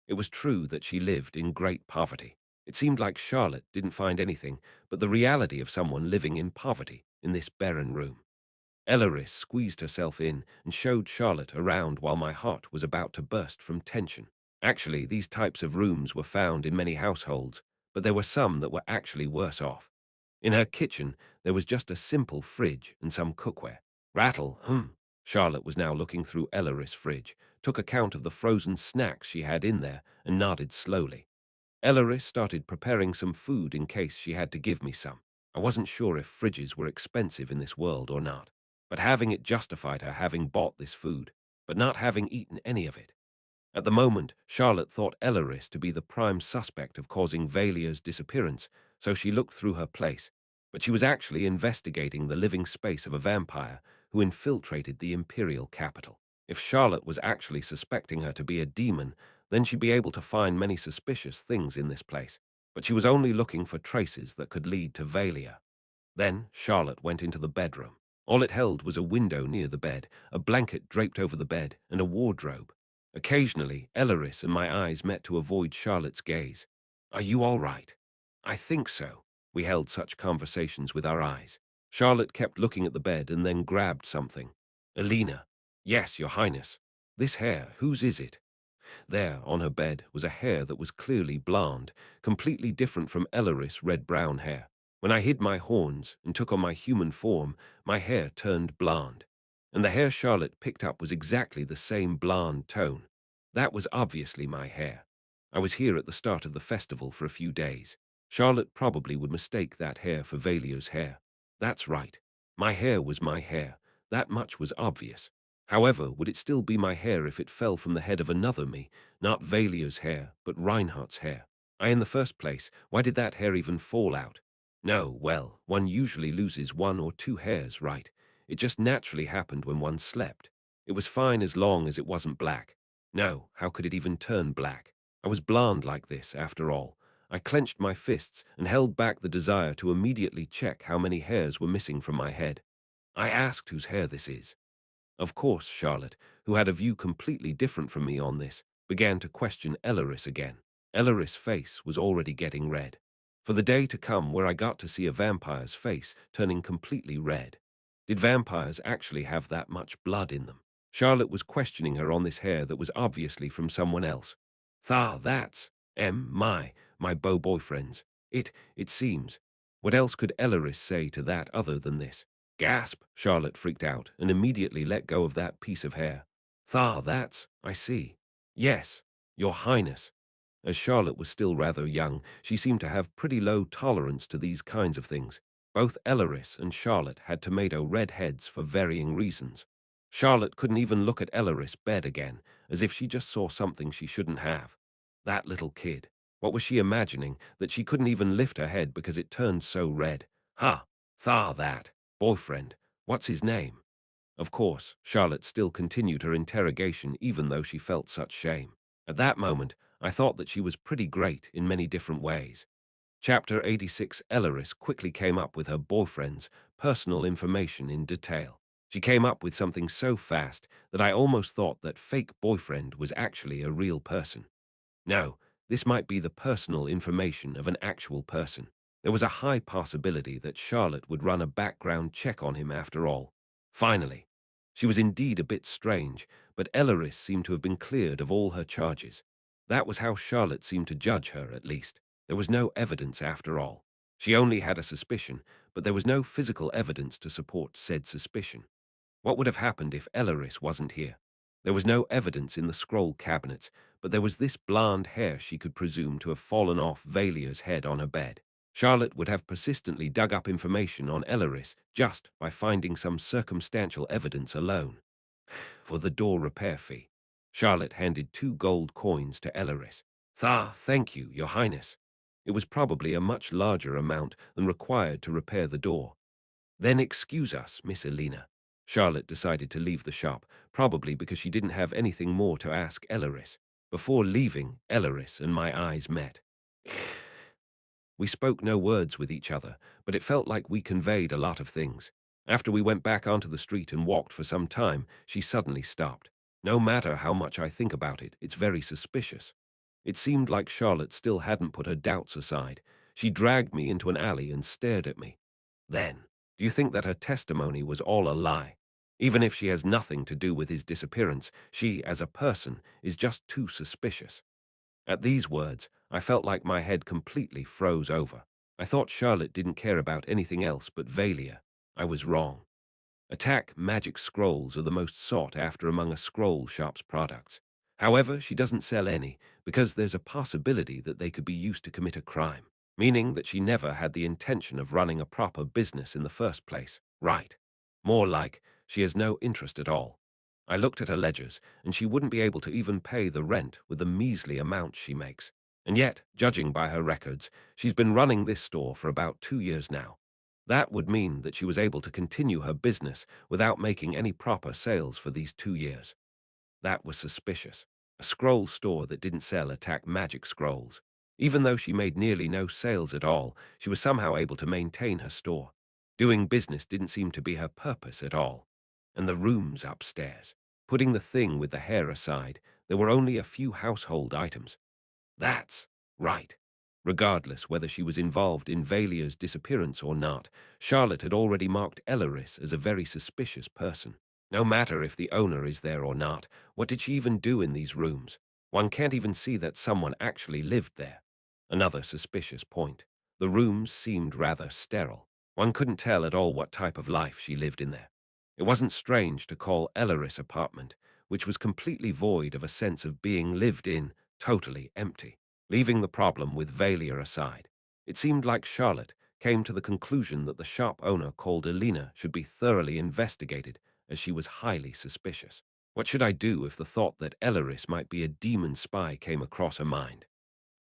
It was true that she lived in great poverty. It seemed like Charlotte didn't find anything but the reality of someone living in poverty in this barren room. Elleris squeezed herself in and showed Charlotte around while my heart was about to burst from tension. Actually, these types of rooms were found in many households, but there were some that were actually worse off. In her kitchen, there was just a simple fridge and some cookware. Charlotte was now looking through Elleris' fridge, took account of the frozen snacks she had in there, and nodded slowly. Elleris started preparing some food in case she had to give me some. I wasn't sure if fridges were expensive in this world or not, but having it justified her having bought this food. but not having eaten any of it. At the moment, Charlotte thought Elleris to be the prime suspect of causing Valia's disappearance, so she looked through her place. But she was actually investigating the living space of a vampire who infiltrated the imperial capital. If Charlotte was actually suspecting her to be a demon, then she'd be able to find many suspicious things in this place. But she was only looking for traces that could lead to Valia. Then Charlotte went into the bedroom. All it held was a window near the bed, a blanket draped over the bed, and a wardrobe. Occasionally, Elleris and my eyes met to avoid Charlotte's gaze. "Are you all right?" "I think so." We held such conversations with our eyes. Charlotte kept looking at the bed and then grabbed something. "Elena." "Yes, Your Highness." "This hair, whose is it?" There, on her bed, was a hair that was clearly blonde, completely different from Elleris' red-brown hair. When I hid my horns and took on my human form, my hair turned blonde. And the hair Charlotte picked up was exactly the same blonde tone. That was obviously my hair. I was here at the start of the festival for a few days. Charlotte probably would mistake that hair for Valia's hair. That's right. My hair was my hair. That much was obvious. However, would it still be my hair if it fell from the head of another me, not Valia's hair, but Reinhardt's hair? In the first place, why did that hair even fall out? No, well, one usually loses 1 or 2 hairs, right? It just naturally happened when one slept. It was fine as long as it wasn't black. No, how could it even turn black? I was blonde like this, after all. I clenched my fists and held back the desire to immediately check how many hairs were missing from my head. I asked whose hair this is. Of course, Charlotte, who had a view completely different from me on this, began to question Elleris again. Elleris' face was already getting red. For the day to come where I got to see a vampire's face turning completely red. Did vampires actually have that much blood in them? Charlotte was questioning her on this hair that was obviously from someone else. That's my boyfriend's. It seems. What else could Elleris say to that other than this? Gasp! Charlotte freaked out and immediately let go of that piece of hair. I see. Yes, Your Highness. As Charlotte was still rather young, she seemed to have pretty low tolerance to these kinds of things. Both Elleris and Charlotte had tomato red heads for varying reasons. Charlotte couldn't even look at Elleris' bed again, as if she just saw something she shouldn't have. That little kid. What was she imagining, that she couldn't even lift her head because it turned so red? That. Boyfriend. What's his name? Of course, Charlotte still continued her interrogation even though she felt such shame. At that moment, I thought that she was pretty great in many different ways. Chapter 86. Elleris quickly came up with her boyfriend's personal information in detail. She came up with something so fast that I almost thought that fake boyfriend was actually a real person. No, this might be the personal information of an actual person. There was a high possibility that Charlotte would run a background check on him after all. Finally, she was indeed a bit strange, but Elleris seemed to have been cleared of all her charges. That was how Charlotte seemed to judge her, at least. There was no evidence after all. She only had a suspicion, but there was no physical evidence to support said suspicion. What would have happened if Elleris wasn't here? There was no evidence in the scroll cabinets, but there was this blonde hair she could presume to have fallen off Valia's head on her bed. Charlotte would have persistently dug up information on Elleris just by finding some circumstantial evidence alone. For the door repair fee, Charlotte handed 2 gold coins to Elleris. Thank you, Your Highness. It was probably a much larger amount than required to repair the door. Then excuse us, Miss Elena. Charlotte decided to leave the shop, probably because she didn't have anything more to ask Elleris. Before leaving, Elleris and my eyes met. We spoke no words with each other, but it felt like we conveyed a lot of things. After we went back onto the street and walked for some time, she suddenly stopped. No matter how much I think about it, it's very suspicious. It seemed like Charlotte still hadn't put her doubts aside. She dragged me into an alley and stared at me. Then, do you think that her testimony was all a lie? Even if she has nothing to do with his disappearance, she, as a person, is just too suspicious. At these words, I felt like my head completely froze over. I thought Charlotte didn't care about anything else but Valia. I was wrong. Attack magic scrolls are the most sought after among a scroll shop's products. However, she doesn't sell any because there's a possibility that they could be used to commit a crime, meaning that she never had the intention of running a proper business in the first place. Right. More like she has no interest at all. I looked at her ledgers, and she wouldn't be able to even pay the rent with the measly amount she makes. And yet, judging by her records, she's been running this store for about 2 years now. That would mean that she was able to continue her business without making any proper sales for these 2 years. That was suspicious. A scroll store that didn't sell attack magic scrolls. Even though she made nearly no sales at all, she was somehow able to maintain her store. Doing business didn't seem to be her purpose at all. And the rooms upstairs. Putting the thing with the hair aside, there were only a few household items. That's right. Regardless whether she was involved in Valia's disappearance or not, Charlotte had already marked Elleris as a very suspicious person. No matter if the owner is there or not, what did she even do in these rooms? One can't even see that someone actually lived there. Another suspicious point. The rooms seemed rather sterile. One couldn't tell at all what type of life she lived in there. It wasn't strange to call Elleris' apartment, which was completely void of a sense of being lived in, totally empty. Leaving the problem with Valia aside, it seemed like Charlotte came to the conclusion that the shop owner called Elena should be thoroughly investigated, as she was highly suspicious. What should I do if the thought that Elleris might be a demon spy came across her mind?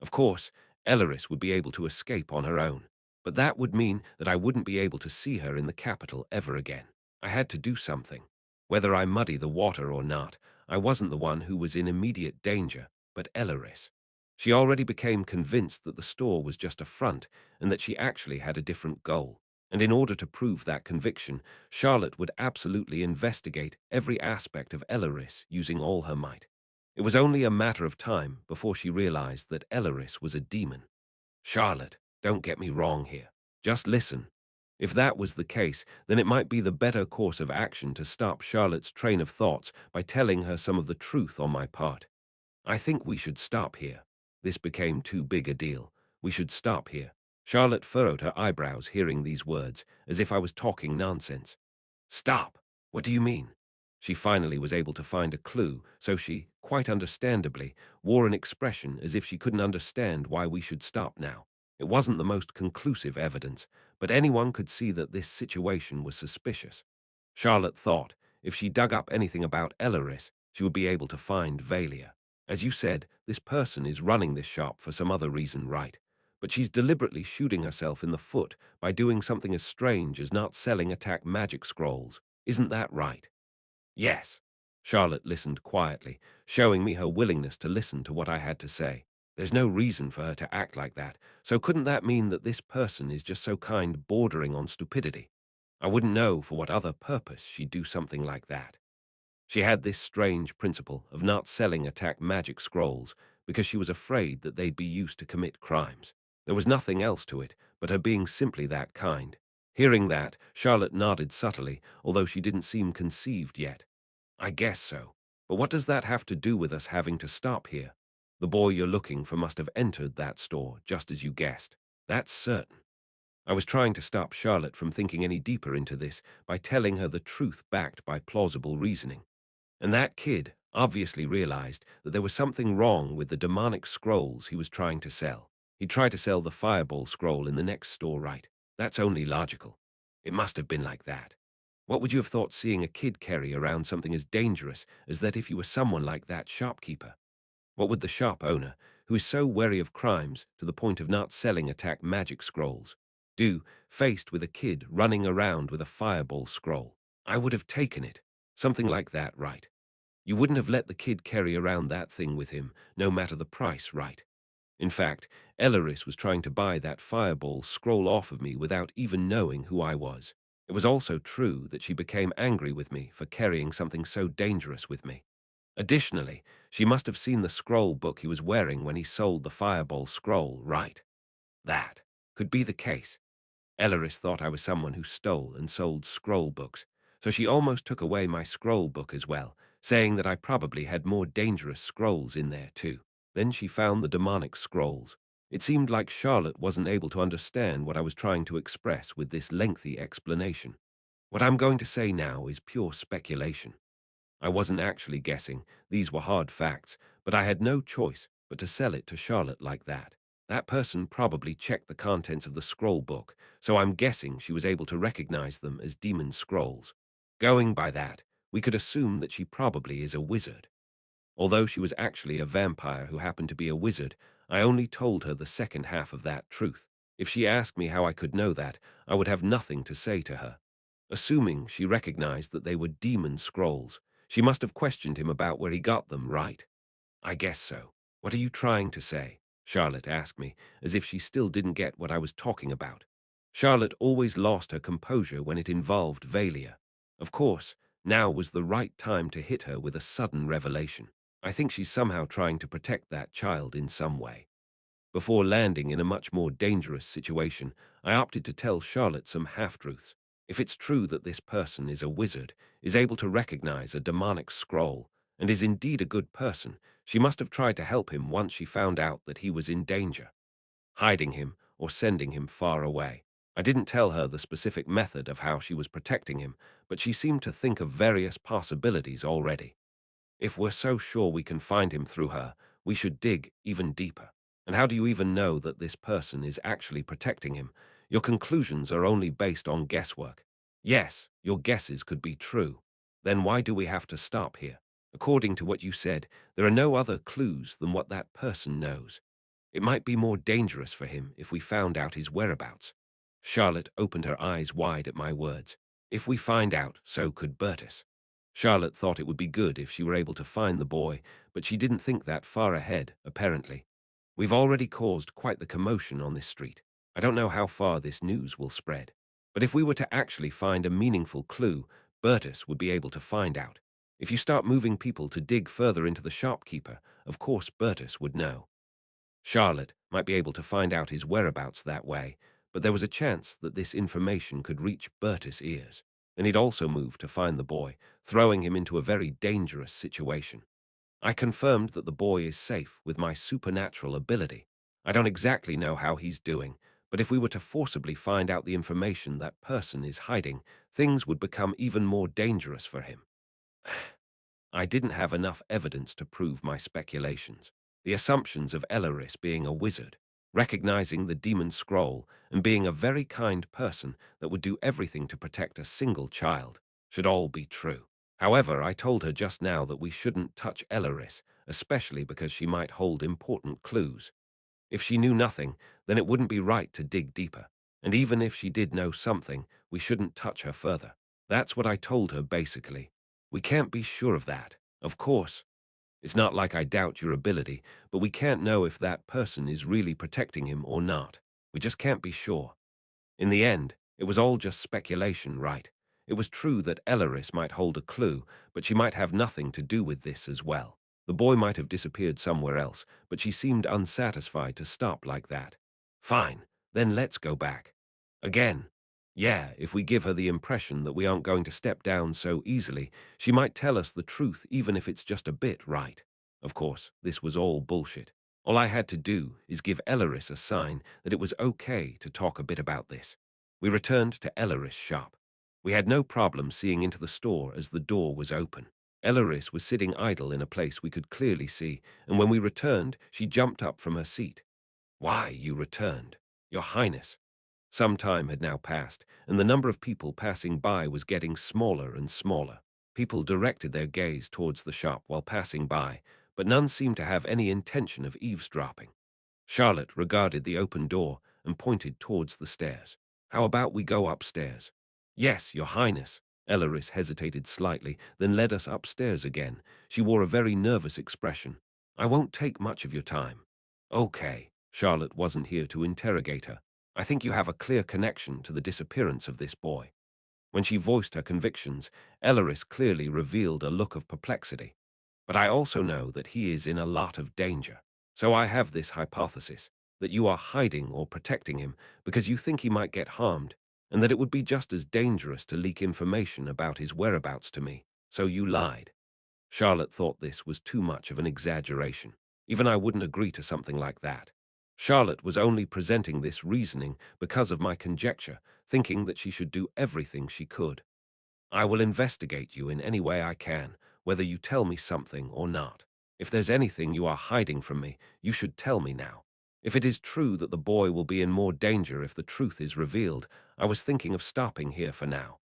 Of course, Elleris would be able to escape on her own, but that would mean that I wouldn't be able to see her in the capital ever again. I had to do something. Whether I muddy the water or not, I wasn't the one who was in immediate danger, but Elleris. She already became convinced that the store was just a front and that she actually had a different goal. And in order to prove that conviction, Charlotte would absolutely investigate every aspect of Elleris using all her might. It was only a matter of time before she realized that Elleris was a demon. Charlotte, don't get me wrong here. Just listen. If that was the case, then it might be the better course of action to stop Charlotte's train of thoughts by telling her some of the truth on my part. I think we should stop here. This became too big a deal. We should stop here. Charlotte furrowed her eyebrows hearing these words, as if I was talking nonsense. Stop! What do you mean? She finally was able to find a clue, so she, quite understandably, wore an expression as if she couldn't understand why we should stop now. It wasn't the most conclusive evidence, but anyone could see that this situation was suspicious. Charlotte thought if she dug up anything about Elleris, she would be able to find Valia. As you said, this person is running this shop for some other reason, right? But she's deliberately shooting herself in the foot by doing something as strange as not selling attack magic scrolls. Isn't that right? Yes. Charlotte listened quietly, showing me her willingness to listen to what I had to say. There's no reason for her to act like that, so couldn't that mean that this person is just so kind bordering on stupidity? I wouldn't know for what other purpose she'd do something like that. She had this strange principle of not selling attack magic scrolls because she was afraid that they'd be used to commit crimes. There was nothing else to it but her being simply that kind. Hearing that, Charlotte nodded subtly, although she didn't seem conceived yet. I guess so. But what does that have to do with us having to stop here? The boy you're looking for must have entered that store, just as you guessed. That's certain. I was trying to stop Charlotte from thinking any deeper into this by telling her the truth backed by plausible reasoning. And that kid obviously realized that there was something wrong with the demonic scrolls he was trying to sell. He tried to sell the fireball scroll in the next store, right? That's only logical. It must have been like that. What would you have thought seeing a kid carry around something as dangerous as that if you were someone like that shopkeeper? What would the shop owner, who is so wary of crimes to the point of not selling attack magic scrolls, do faced with a kid running around with a fireball scroll? I would have taken it. Something like that, right? You wouldn't have let the kid carry around that thing with him, no matter the price, right? In fact, Elleris was trying to buy that fireball scroll off of me without even knowing who I was. It was also true that she became angry with me for carrying something so dangerous with me. Additionally, she must have seen the scroll book he was wearing when he sold the fireball scroll, right? That could be the case. Elleris thought I was someone who stole and sold scroll books, so she almost took away my scroll book as well, saying that I probably had more dangerous scrolls in there too. Then she found the demonic scrolls. It seemed like Charlotte wasn't able to understand what I was trying to express with this lengthy explanation. What I'm going to say now is pure speculation. I wasn't actually guessing, these were hard facts, but I had no choice but to sell it to Charlotte like that. That person probably checked the contents of the scroll book, so I'm guessing she was able to recognize them as demon scrolls. Going by that, we could assume that she probably is a wizard. Although she was actually a vampire who happened to be a wizard, I only told her the second half of that truth. If she asked me how I could know that, I would have nothing to say to her. Assuming she recognized that they were demon scrolls, she must have questioned him about where he got them, right? I guess so. What are you trying to say? Charlotte asked me, as if she still didn't get what I was talking about. Charlotte always lost her composure when it involved Valia. Of course, now was the right time to hit her with a sudden revelation. I think she's somehow trying to protect that child in some way. Before landing in a much more dangerous situation, I opted to tell Charlotte some half-truths. If it's true that this person is a wizard, is able to recognize a demonic scroll, and is indeed a good person, she must have tried to help him once she found out that he was in danger, hiding him or sending him far away. I didn't tell her the specific method of how she was protecting him, but she seemed to think of various possibilities already. If we're so sure we can find him through her, we should dig even deeper. And how do you even know that this person is actually protecting him? Your conclusions are only based on guesswork. Yes, your guesses could be true. Then why do we have to stop here? According to what you said, there are no other clues than what that person knows. It might be more dangerous for him if we found out his whereabouts. Charlotte opened her eyes wide at my words. If we find out, so could Bertus. Charlotte thought it would be good if she were able to find the boy, but she didn't think that far ahead, apparently. We've already caused quite the commotion on this street. I don't know how far this news will spread. But if we were to actually find a meaningful clue, Bertus would be able to find out. If you start moving people to dig further into the shopkeeper, of course Bertus would know. Charlotte might be able to find out his whereabouts that way, but there was a chance that this information could reach Bertus' ears. Then he'd also move to find the boy, throwing him into a very dangerous situation. I confirmed that the boy is safe with my supernatural ability. I don't exactly know how he's doing, but if we were to forcibly find out the information that person is hiding, things would become even more dangerous for him. I didn't have enough evidence to prove my speculations. The assumptions of Elaris being a wizard, recognizing the demon scroll, and being a very kind person that would do everything to protect a single child should all be true. However, I told her just now that we shouldn't touch Elaris, especially because she might hold important clues. If she knew nothing, then it wouldn't be right to dig deeper. And even if she did know something, we shouldn't touch her further. That's what I told her, basically. We can't be sure of that. Of course, it's not like I doubt your ability, but we can't know if that person is really protecting him or not. We just can't be sure. In the end, it was all just speculation, right? It was true that Elaris might hold a clue, but she might have nothing to do with this as well. The boy might have disappeared somewhere else, but she seemed unsatisfied to stop like that. Fine, then let's go back. Again. Yeah, if we give her the impression that we aren't going to step down so easily, she might tell us the truth even if it's just a bit, right? Of course, this was all bullshit. All I had to do is give Elaris a sign that it was okay to talk a bit about this. We returned to Elaris' shop. We had no problem seeing into the store as the door was open. Elaris was sitting idle in a place we could clearly see, and when we returned, she jumped up from her seat. Why, you returned, Your Highness. Some time had now passed, and the number of people passing by was getting smaller and smaller. People directed their gaze towards the shop while passing by, but none seemed to have any intention of eavesdropping. Charlotte regarded the open door and pointed towards the stairs. How about we go upstairs? Yes, Your Highness. Elaris hesitated slightly, then led us upstairs again. She wore a very nervous expression. I won't take much of your time. Okay. Charlotte wasn't here to interrogate her. I think you have a clear connection to the disappearance of this boy. When she voiced her convictions, Elaris clearly revealed a look of perplexity. But I also know that he is in a lot of danger. So I have this hypothesis, that you are hiding or protecting him because you think he might get harmed, and that it would be just as dangerous to leak information about his whereabouts to me. So you lied. Charlotte thought this was too much of an exaggeration. Even I wouldn't agree to something like that. Charlotte was only presenting this reasoning because of my conjecture, thinking that she should do everything she could. I will investigate you in any way I can, whether you tell me something or not. If there's anything you are hiding from me, you should tell me now. If it is true that the boy will be in more danger if the truth is revealed, I was thinking of stopping here for now.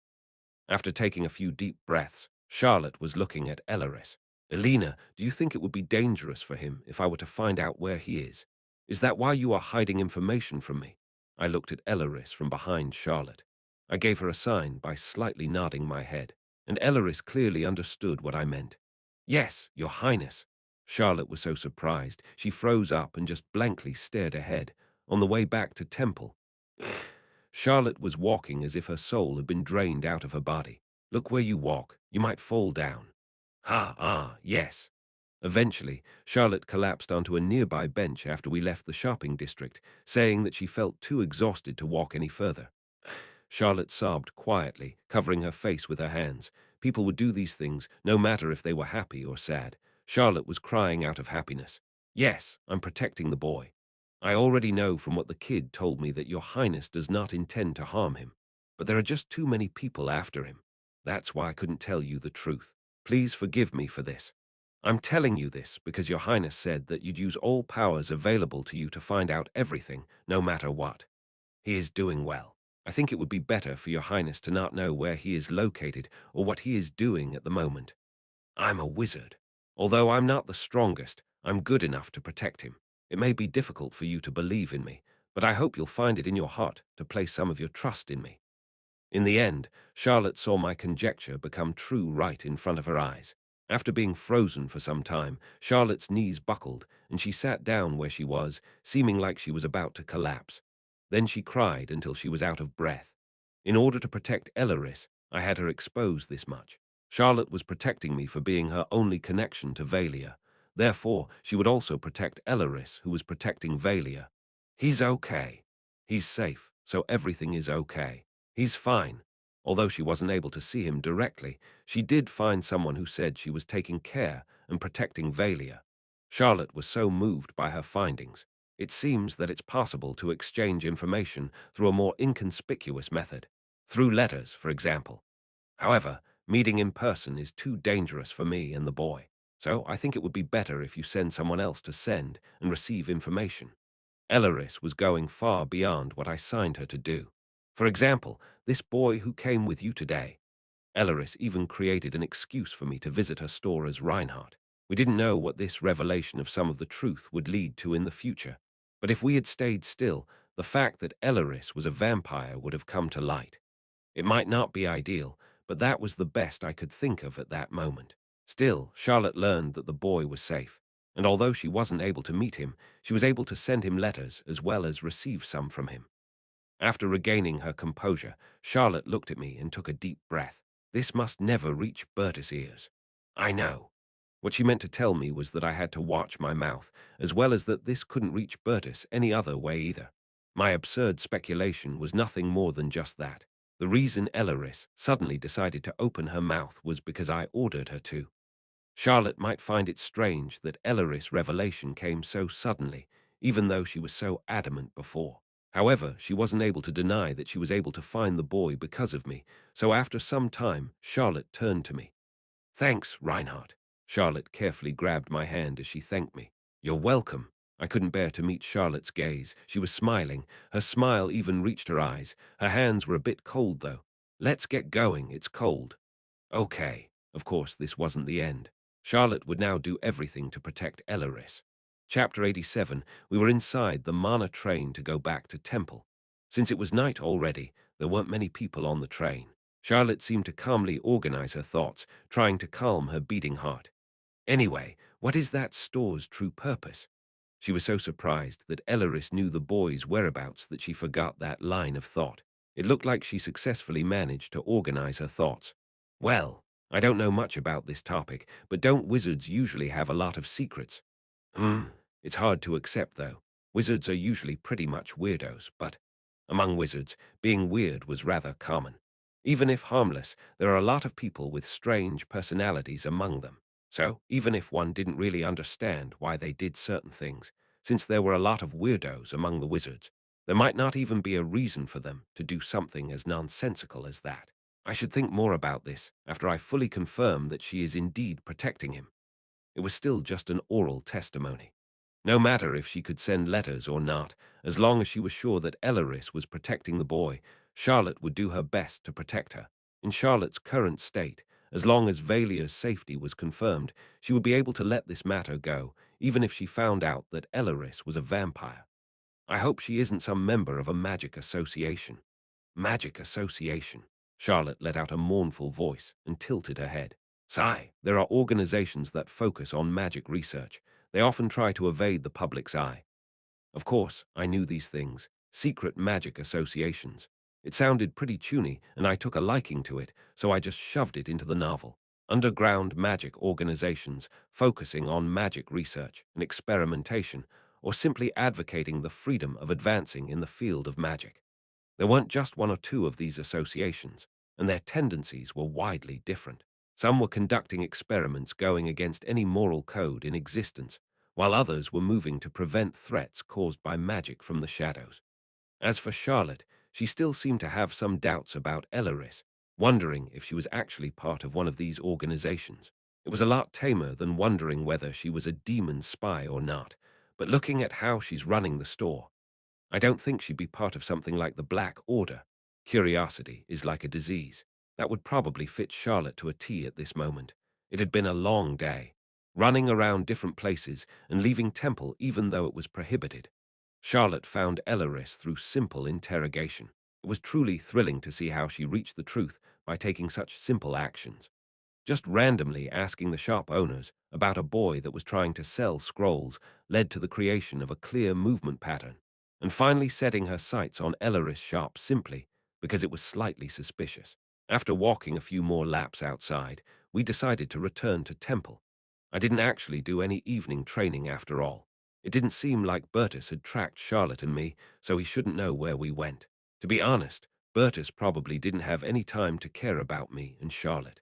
After taking a few deep breaths, Charlotte was looking at Elleris. Elena, do you think it would be dangerous for him if I were to find out where he is? Is that why you are hiding information from me? I looked at Elleris from behind Charlotte. I gave her a sign by slightly nodding my head, and Elleris clearly understood what I meant. Yes, Your Highness. Charlotte was so surprised, she froze up and just blankly stared ahead, on the way back to Temple. Charlotte was walking as if her soul had been drained out of her body. Look where you walk, you might fall down. Yes. Eventually, Charlotte collapsed onto a nearby bench after we left the shopping district, saying that she felt too exhausted to walk any further. Charlotte sobbed quietly, covering her face with her hands. People would do these things, no matter if they were happy or sad. Charlotte was crying out of happiness. Yes, I'm protecting the boy. I already know from what the kid told me that Your Highness does not intend to harm him. But there are just too many people after him. That's why I couldn't tell you the truth. Please forgive me for this. I'm telling you this because Your Highness said that you'd use all powers available to you to find out everything, no matter what. He is doing well. I think it would be better for Your Highness to not know where he is located or what he is doing at the moment. I'm a wizard. Although I'm not the strongest, I'm good enough to protect him. It may be difficult for you to believe in me, but I hope you'll find it in your heart to place some of your trust in me. In the end, Charlotte saw my conjecture become true right in front of her eyes. After being frozen for some time, Charlotte's knees buckled, and she sat down where she was, seeming like she was about to collapse. Then she cried until she was out of breath. In order to protect Elleris, I had her expose this much. Charlotte was protecting me for being her only connection to Valia. Therefore, she would also protect Elleris, who was protecting Valia. He's okay. He's safe, so everything is okay. He's fine. Although she wasn't able to see him directly, she did find someone who said she was taking care and protecting Valia. Charlotte was so moved by her findings. It seems that it's possible to exchange information through a more inconspicuous method, through letters, for example. However, meeting in person is too dangerous for me and the boy, so I think it would be better if you send someone else to send and receive information. Elleris was going far beyond what I signed her to do. For example, this boy who came with you today. Elleris even created an excuse for me to visit her store as Reinhardt. We didn't know what this revelation of some of the truth would lead to in the future. But if we had stayed still, the fact that Elleris was a vampire would have come to light. It might not be ideal, but that was the best I could think of at that moment. Still, Charlotte learned that the boy was safe, and although she wasn't able to meet him, she was able to send him letters as well as receive some from him. After regaining her composure, Charlotte looked at me and took a deep breath. This must never reach Berta's ears. I know. What she meant to tell me was that I had to watch my mouth, as well as that this couldn't reach Bertus any other way either. My absurd speculation was nothing more than just that. The reason Elleris suddenly decided to open her mouth was because I ordered her to. Charlotte might find it strange that Elleris' revelation came so suddenly, even though she was so adamant before. However, she wasn't able to deny that she was able to find the boy because of me, so after some time, Charlotte turned to me. Thanks, Reinhardt. Charlotte carefully grabbed my hand as she thanked me. You're welcome. I couldn't bear to meet Charlotte's gaze. She was smiling. Her smile even reached her eyes. Her hands were a bit cold, though. Let's get going. It's cold. Okay. Of course, this wasn't the end. Charlotte would now do everything to protect Elleris. Chapter 87, we were inside the Mana train to go back to Temple. Since it was night already, there weren't many people on the train. Charlotte seemed to calmly organize her thoughts, trying to calm her beating heart. Anyway, what is that store's true purpose? She was so surprised that Elleris knew the boy's whereabouts that she forgot that line of thought. It looked like she successfully managed to organize her thoughts. Well, I don't know much about this topic, but don't wizards usually have a lot of secrets? It's hard to accept, though. Wizards are usually pretty much weirdos, but among wizards, being weird was rather common. Even if harmless, there are a lot of people with strange personalities among them. So, even if one didn't really understand why they did certain things, since there were a lot of weirdos among the wizards, there might not even be a reason for them to do something as nonsensical as that. I should think more about this after I fully confirm that she is indeed protecting him. It was still just an oral testimony. No matter if she could send letters or not, as long as she was sure that Elleris was protecting the boy, Charlotte would do her best to protect her. In Charlotte's current state, As long as Valia's safety was confirmed, she would be able to let this matter go, even if she found out that Elaris was a vampire. I hope she isn't some member of a magic association. Magic association. Charlotte let out a mournful voice and tilted her head. Sigh, there are organizations that focus on magic research. They often try to evade the public's eye. Of course, I knew these things. Secret magic associations. It sounded pretty tuney, and I took a liking to it, so I just shoved it into the novel. Underground magic organizations focusing on magic research and experimentation, or simply advocating the freedom of advancing in the field of magic. There weren't just one or two of these associations, and their tendencies were widely different. Some were conducting experiments going against any moral code in existence, while others were moving to prevent threats caused by magic from the shadows. As for Charlotte, she still seemed to have some doubts about Elaris, wondering if she was actually part of one of these organizations. It was a lot tamer than wondering whether she was a demon spy or not, but looking at how she's running the store, I don't think she'd be part of something like the Black Order. Curiosity is like a disease. That would probably fit Charlotte to a T at this moment. It had been a long day, running around different places and leaving Temple even though it was prohibited. Charlotte found Elaris through simple interrogation. It was truly thrilling to see how she reached the truth by taking such simple actions. Just randomly asking the shop owners about a boy that was trying to sell scrolls led to the creation of a clear movement pattern, and finally setting her sights on Elaris' shop simply because it was slightly suspicious. After walking a few more laps outside, we decided to return to Temple. I didn't actually do any evening training after all. It didn't seem like Bertus had tracked Charlotte and me, so he shouldn't know where we went. To be honest, Bertus probably didn't have any time to care about me and Charlotte.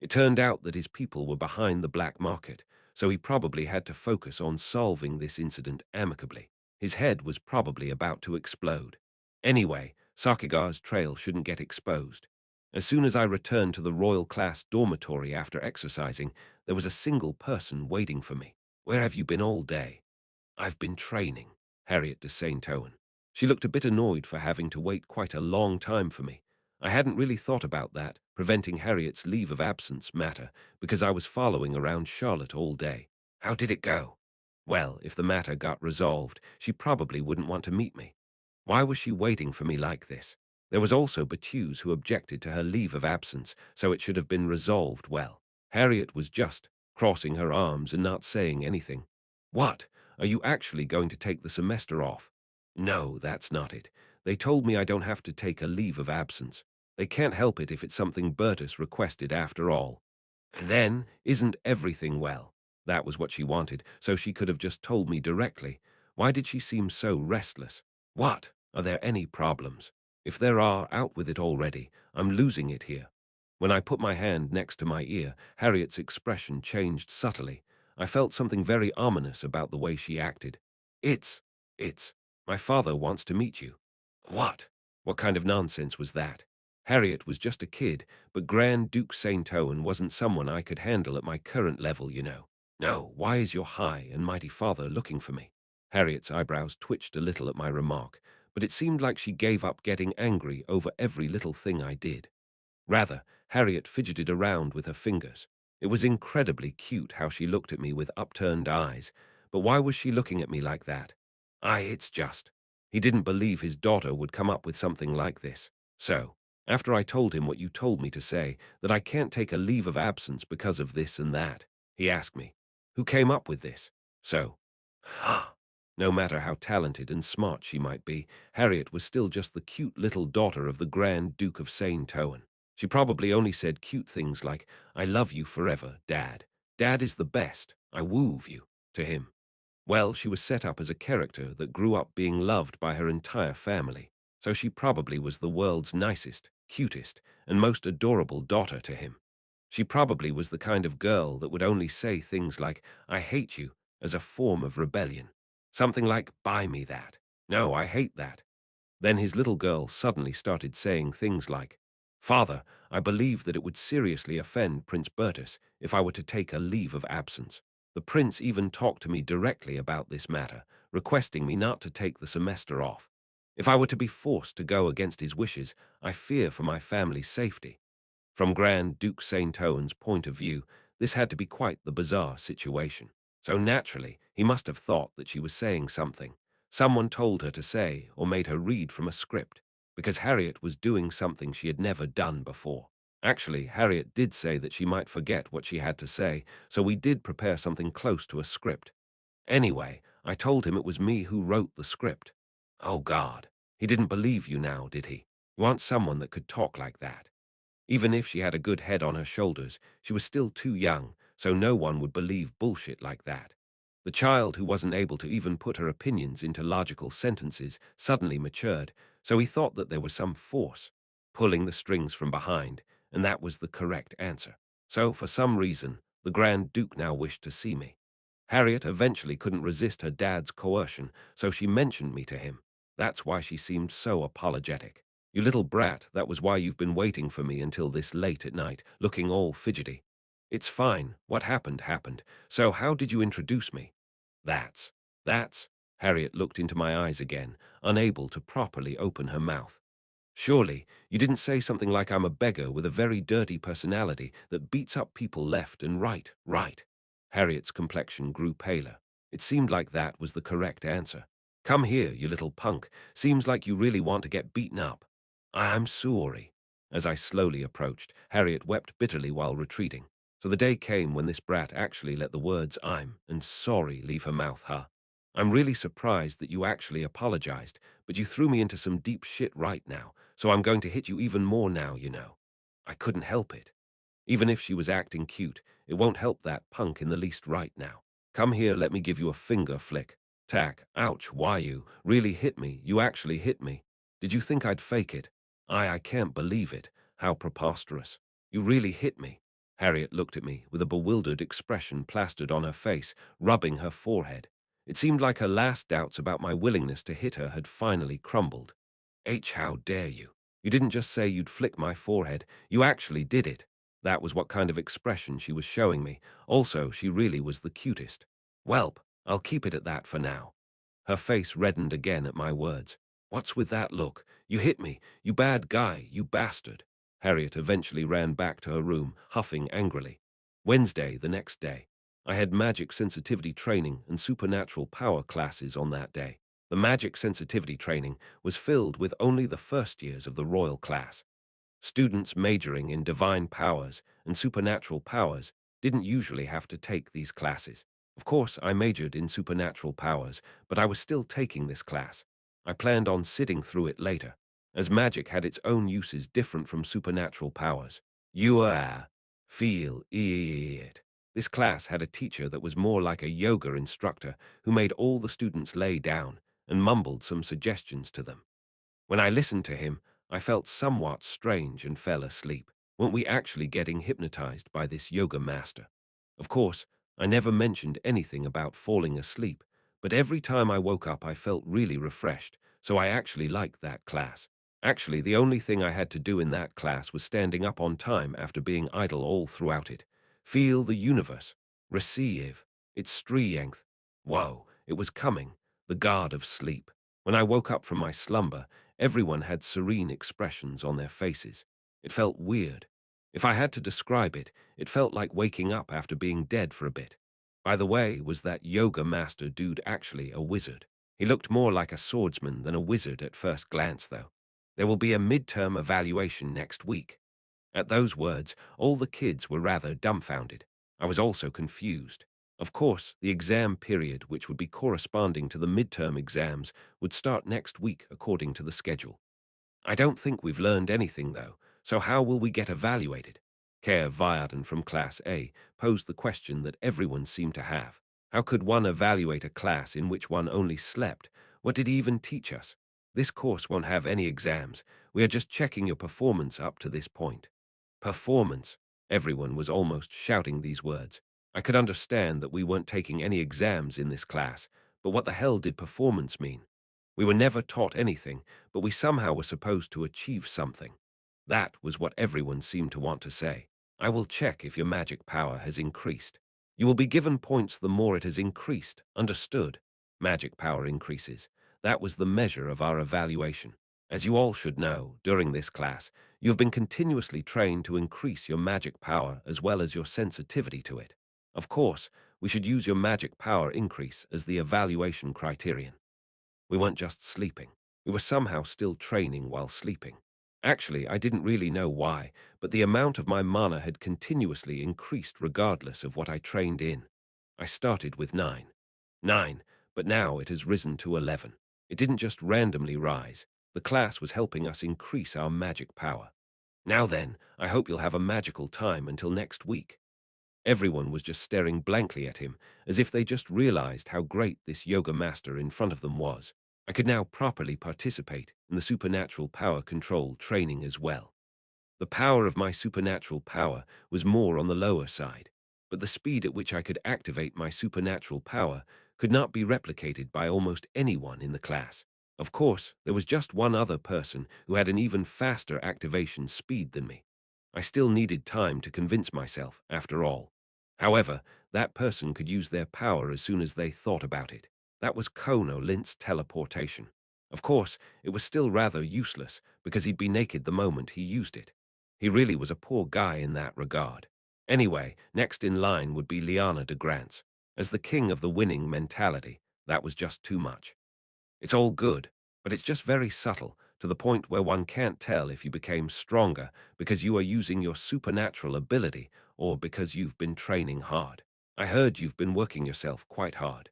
It turned out that his people were behind the black market, so he probably had to focus on solving this incident amicably. His head was probably about to explode. Anyway, Sakigar's trail shouldn't get exposed. As soon as I returned to the royal class dormitory after exercising, there was a single person waiting for me. Where have you been all day? I've been training, Harriet de Saint Owen. She looked a bit annoyed for having to wait quite a long time for me. I hadn't really thought about that, preventing Harriet's leave of absence matter, because I was following around Charlotte all day. How did it go? Well, if the matter got resolved, she probably wouldn't want to meet me. Why was she waiting for me like this? There was also Betuse who objected to her leave of absence, so it should have been resolved well. Harriet was just crossing her arms and not saying anything. What? Are you actually going to take the semester off? No, that's not it. They told me I don't have to take a leave of absence. They can't help it if it's something Bertus requested after all. And then, isn't everything well? That was what she wanted, so she could have just told me directly. Why did she seem so restless? What? Are there any problems? If there are, out with it already. I'm losing it here. When I put my hand next to my ear, Harriet's expression changed subtly. I felt something very ominous about the way she acted. It's, my father wants to meet you. What? What kind of nonsense was that? Harriet was just a kid, but Grand Duke Saint Owen wasn't someone I could handle at my current level, you know. No, why is your high and mighty father looking for me? Harriet's eyebrows twitched a little at my remark, but it seemed like she gave up getting angry over every little thing I did. Rather, Harriet fidgeted around with her fingers. It was incredibly cute how she looked at me with upturned eyes, but why was she looking at me like that? It's just. He didn't believe his daughter would come up with something like this. So, after I told him what you told me to say, that I can't take a leave of absence because of this and that, he asked me, who came up with this? So, no matter how talented and smart she might be, Harriet was still just the cute little daughter of the Grand Duke of Saint Owen. She probably only said cute things like, I love you forever, Dad. Dad is the best. I woo you, to him. Well, she was set up as a character that grew up being loved by her entire family, so she probably was the world's nicest, cutest, and most adorable daughter to him. She probably was the kind of girl that would only say things like, I hate you, as a form of rebellion. Something like, buy me that. No, I hate that. Then his little girl suddenly started saying things like, Father, I believe that it would seriously offend Prince Bertus if I were to take a leave of absence. The prince even talked to me directly about this matter, requesting me not to take the semester off. If I were to be forced to go against his wishes, I fear for my family's safety. From Grand Duke St. Owen's point of view, this had to be quite the bizarre situation. So naturally, he must have thought that she was saying something. Someone told her to say or made her read from a script, because Harriet was doing something she had never done before. Actually, Harriet did say that she might forget what she had to say, so we did prepare something close to a script. Anyway, I told him it was me who wrote the script. Oh God, he didn't believe you now, did he? You want someone that could talk like that. Even if she had a good head on her shoulders, she was still too young, so no one would believe bullshit like that. The child who wasn't able to even put her opinions into logical sentences suddenly matured, so he thought that there was some force pulling the strings from behind, and that was the correct answer. So, for some reason, the Grand Duke now wished to see me. Harriet eventually couldn't resist her dad's coercion, so she mentioned me to him. That's why she seemed so apologetic. You little brat, that was why you've been waiting for me until this late at night, looking all fidgety. It's fine. What happened, happened. So how did you introduce me? That's. Harriet looked into my eyes again, unable to properly open her mouth. Surely, you didn't say something like I'm a beggar with a very dirty personality that beats up people left and right. Harriet's complexion grew paler. It seemed like that was the correct answer. Come here, you little punk. Seems like you really want to get beaten up. I'm sorry. As I slowly approached, Harriet wept bitterly while retreating. So the day came when this brat actually let the words I'm and sorry leave her mouth, huh? I'm really surprised that you actually apologized, but you threw me into some deep shit right now, so I'm going to hit you even more now, you know. I couldn't help it. Even if she was acting cute, it won't help that punk in the least right now. Come here, let me give you a finger flick. Tack, ouch, why you? Really hit me, you actually hit me. Did you think I'd fake it? I can't believe it. How preposterous. You really hit me. Harriet looked at me with a bewildered expression plastered on her face, rubbing her forehead. It seemed like her last doubts about my willingness to hit her had finally crumbled. How dare you? You didn't just say you'd flick my forehead, you actually did it. That was what kind of expression she was showing me. Also, she really was the cutest. Welp, I'll keep it at that for now. Her face reddened again at my words. What's with that look? You hit me, you bad guy, you bastard. Harriet eventually ran back to her room, huffing angrily. Wednesday, the next day. I had magic sensitivity training and supernatural power classes on that day. The magic sensitivity training was filled with only the first years of the royal class. Students majoring in divine powers and supernatural powers didn't usually have to take these classes. Of course, I majored in supernatural powers, but I was still taking this class. I planned on sitting through it later, as magic had its own uses different from supernatural powers. You feel it. This class had a teacher that was more like a yoga instructor who made all the students lay down and mumbled some suggestions to them. When I listened to him, I felt somewhat strange and fell asleep. Weren't we actually getting hypnotized by this yoga master? Of course, I never mentioned anything about falling asleep, but every time I woke up I felt really refreshed, so I actually liked that class. Actually, the only thing I had to do in that class was standing up on time after being idle all throughout it. Feel the universe. Receive. Its strength. Whoa, it was coming. The god of sleep. When I woke up from my slumber, everyone had serene expressions on their faces. It felt weird. If I had to describe it, it felt like waking up after being dead for a bit. By the way, was that yoga master dude actually a wizard? He looked more like a swordsman than a wizard at first glance, though. There will be a midterm evaluation next week. At those words, all the kids were rather dumbfounded. I was also confused. Of course, the exam period, which would be corresponding to the midterm exams, would start next week according to the schedule. I don't think we've learned anything, though, so how will we get evaluated? Kerr Viarden from Class A posed the question that everyone seemed to have. How could one evaluate a class in which one only slept? What did he even teach us? This course won't have any exams. We are just checking your performance up to this point. Performance. Everyone was almost shouting these words. I could understand that we weren't taking any exams in this class, but what the hell did performance mean? We were never taught anything, but we somehow were supposed to achieve something. That was what everyone seemed to want to say. I will check if your magic power has increased. You will be given points the more it has increased. Understood? Magic power increases. That was the measure of our evaluation. As you all should know, during this class, you have been continuously trained to increase your magic power as well as your sensitivity to it. Of course, we should use your magic power increase as the evaluation criterion. We weren't just sleeping. We were somehow still training while sleeping. Actually, I didn't really know why, but the amount of my mana had continuously increased regardless of what I trained in. I started with 9. 9, but now it has risen to 11. It didn't just randomly rise. The class was helping us increase our magic power. Now then, I hope you'll have a magical time until next week. Everyone was just staring blankly at him, as if they just realized how great this yoga master in front of them was. I could now properly participate in the supernatural power control training as well. The power of my supernatural power was more on the lower side, but the speed at which I could activate my supernatural power could not be replicated by almost anyone in the class. Of course, there was just one other person who had an even faster activation speed than me. I still needed time to convince myself, after all. However, that person could use their power as soon as they thought about it. That was Kono Lint's teleportation. Of course, it was still rather useless, because he'd be naked the moment he used it. He really was a poor guy in that regard. Anyway, next in line would be Liana de Grants. As the king of the winning mentality, that was just too much. It's all good, but it's just very subtle, to the point where one can't tell if you became stronger because you are using your supernatural ability or because you've been training hard. I heard you've been working yourself quite hard.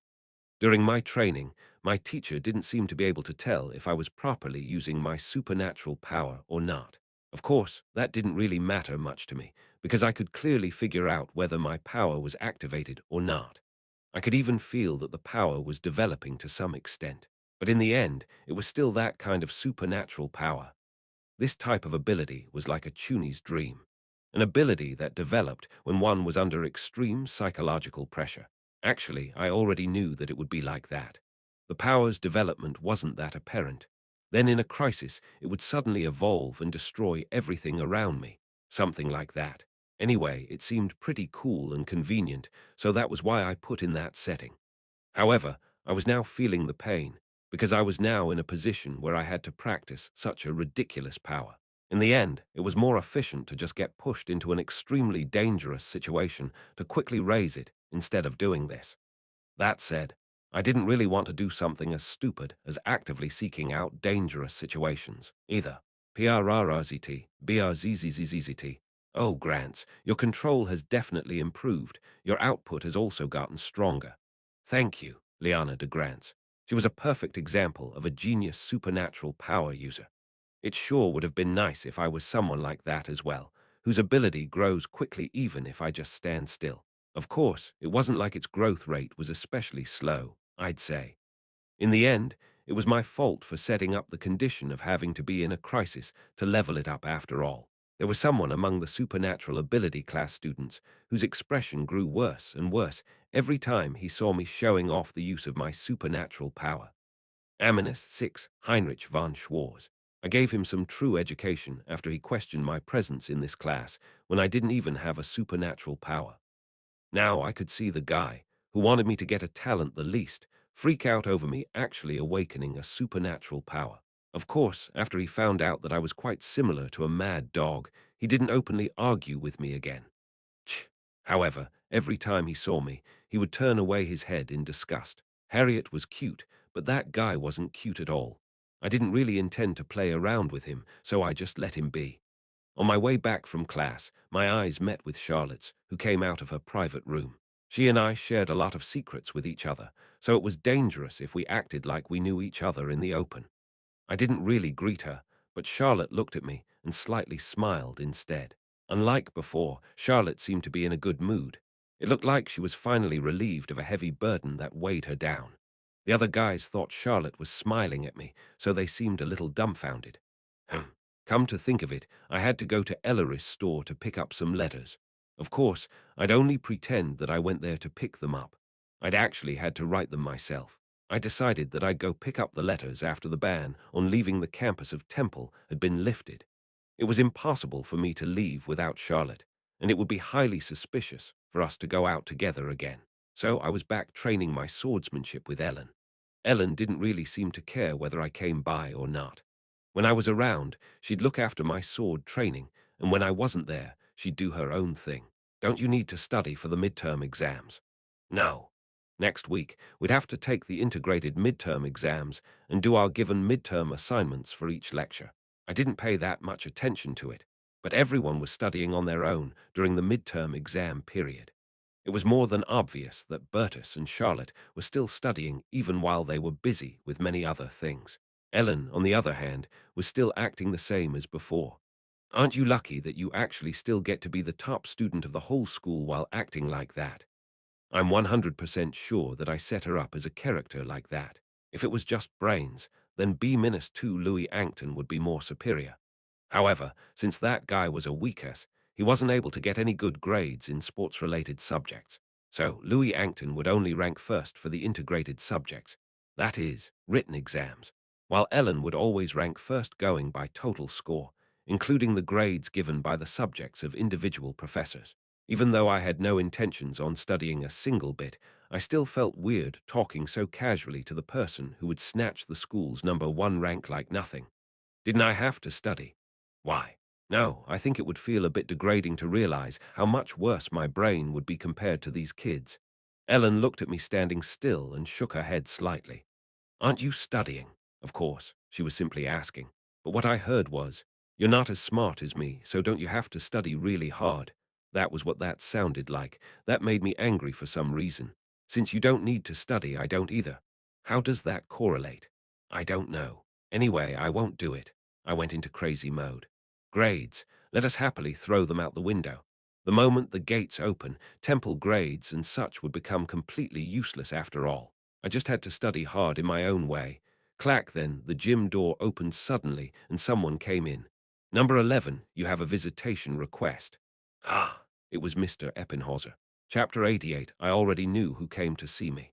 During my training, my teacher didn't seem to be able to tell if I was properly using my supernatural power or not. Of course, that didn't really matter much to me, because I could clearly figure out whether my power was activated or not. I could even feel that the power was developing to some extent. But in the end, it was still that kind of supernatural power. This type of ability was like a Chuni's dream, an ability that developed when one was under extreme psychological pressure. Actually, I already knew that it would be like that. The power's development wasn't that apparent. Then in a crisis, it would suddenly evolve and destroy everything around me. Something like that. Anyway, it seemed pretty cool and convenient, so that was why I put in that setting. However, I was now feeling the pain, because I was now in a position where I had to practice such a ridiculous power. In the end, it was more efficient to just get pushed into an extremely dangerous situation to quickly raise it instead of doing this. That said, I didn't really want to do something as stupid as actively seeking out dangerous situations, either. PRRRZT, BRZZZZT. Oh, Grants, your control has definitely improved. Your output has also gotten stronger. Thank you, Liana de Grants. She was a perfect example of a genius supernatural power user. It sure would have been nice if I was someone like that as well, whose ability grows quickly even if I just stand still. Of course, it wasn't like its growth rate was especially slow, I'd say. In the end, it was my fault for setting up the condition of having to be in a crisis to level it up after all. There was someone among the supernatural ability class students whose expression grew worse and worse every time he saw me showing off the use of my supernatural power. Aminus 6, Heinrich von Schwarz. I gave him some true education after he questioned my presence in this class when I didn't even have a supernatural power. Now I could see the guy, who wanted me to get a talent the least, freak out over me actually awakening a supernatural power. Of course, after he found out that I was quite similar to a mad dog, he didn't openly argue with me again. However, every time he saw me, he would turn away his head in disgust. Harriet was cute, but that guy wasn't cute at all. I didn't really intend to play around with him, so I just let him be. On my way back from class, my eyes met with Charlotte's, who came out of her private room. She and I shared a lot of secrets with each other, so it was dangerous if we acted like we knew each other in the open. I didn't really greet her, but Charlotte looked at me and slightly smiled instead. Unlike before, Charlotte seemed to be in a good mood. It looked like she was finally relieved of a heavy burden that weighed her down. The other guys thought Charlotte was smiling at me, so they seemed a little dumbfounded. Come to think of it, I had to go to Ellery's store to pick up some letters. Of course, I'd only pretend that I went there to pick them up. I'd actually had to write them myself. I decided that I'd go pick up the letters after the ban on leaving the campus of Temple had been lifted. It was impossible for me to leave without Charlotte, and it would be highly suspicious for us to go out together again. So I was back training my swordsmanship with Ellen. Ellen didn't really seem to care whether I came by or not. When I was around, she'd look after my sword training, and when I wasn't there, she'd do her own thing. Don't you need to study for the midterm exams? No. Next week, we'd have to take the integrated midterm exams and do our given midterm assignments for each lecture. I didn't pay that much attention to it, but everyone was studying on their own during the midterm exam period. It was more than obvious that Bertus and Charlotte were still studying even while they were busy with many other things. Ellen, on the other hand, was still acting the same as before. Aren't you lucky that you actually still get to be the top student of the whole school while acting like that? I'm 100% sure that I set her up as a character like that. If it was just brains, then B-2 Louis Ankton would be more superior. However, since that guy was a weak-ass, he wasn't able to get any good grades in sports-related subjects. So Louis Ankton would only rank first for the integrated subjects, that is, written exams, while Ellen would always rank first going by total score, including the grades given by the subjects of individual professors. Even though I had no intentions on studying a single bit, I still felt weird talking so casually to the person who would snatch the school's #1 rank like nothing. Didn't I have to study? Why? No, I think it would feel a bit degrading to realize how much worse my brain would be compared to these kids. Ellen looked at me standing still and shook her head slightly. Aren't you studying? Of course, she was simply asking. But what I heard was, you're not as smart as me, so don't you have to study really hard? That was what that sounded like. That made me angry for some reason. Since you don't need to study, I don't either. How does that correlate? I don't know. Anyway, I won't do it. I went into crazy mode. Grades. Let us happily throw them out the window. The moment the gates open, temple grades and such would become completely useless after all. I just had to study hard in my own way. Clack then, the gym door opened suddenly and someone came in. Number 11, you have a visitation request. Ah, it was Mr. Eppinhauser. Chapter 88, I already knew who came to see me.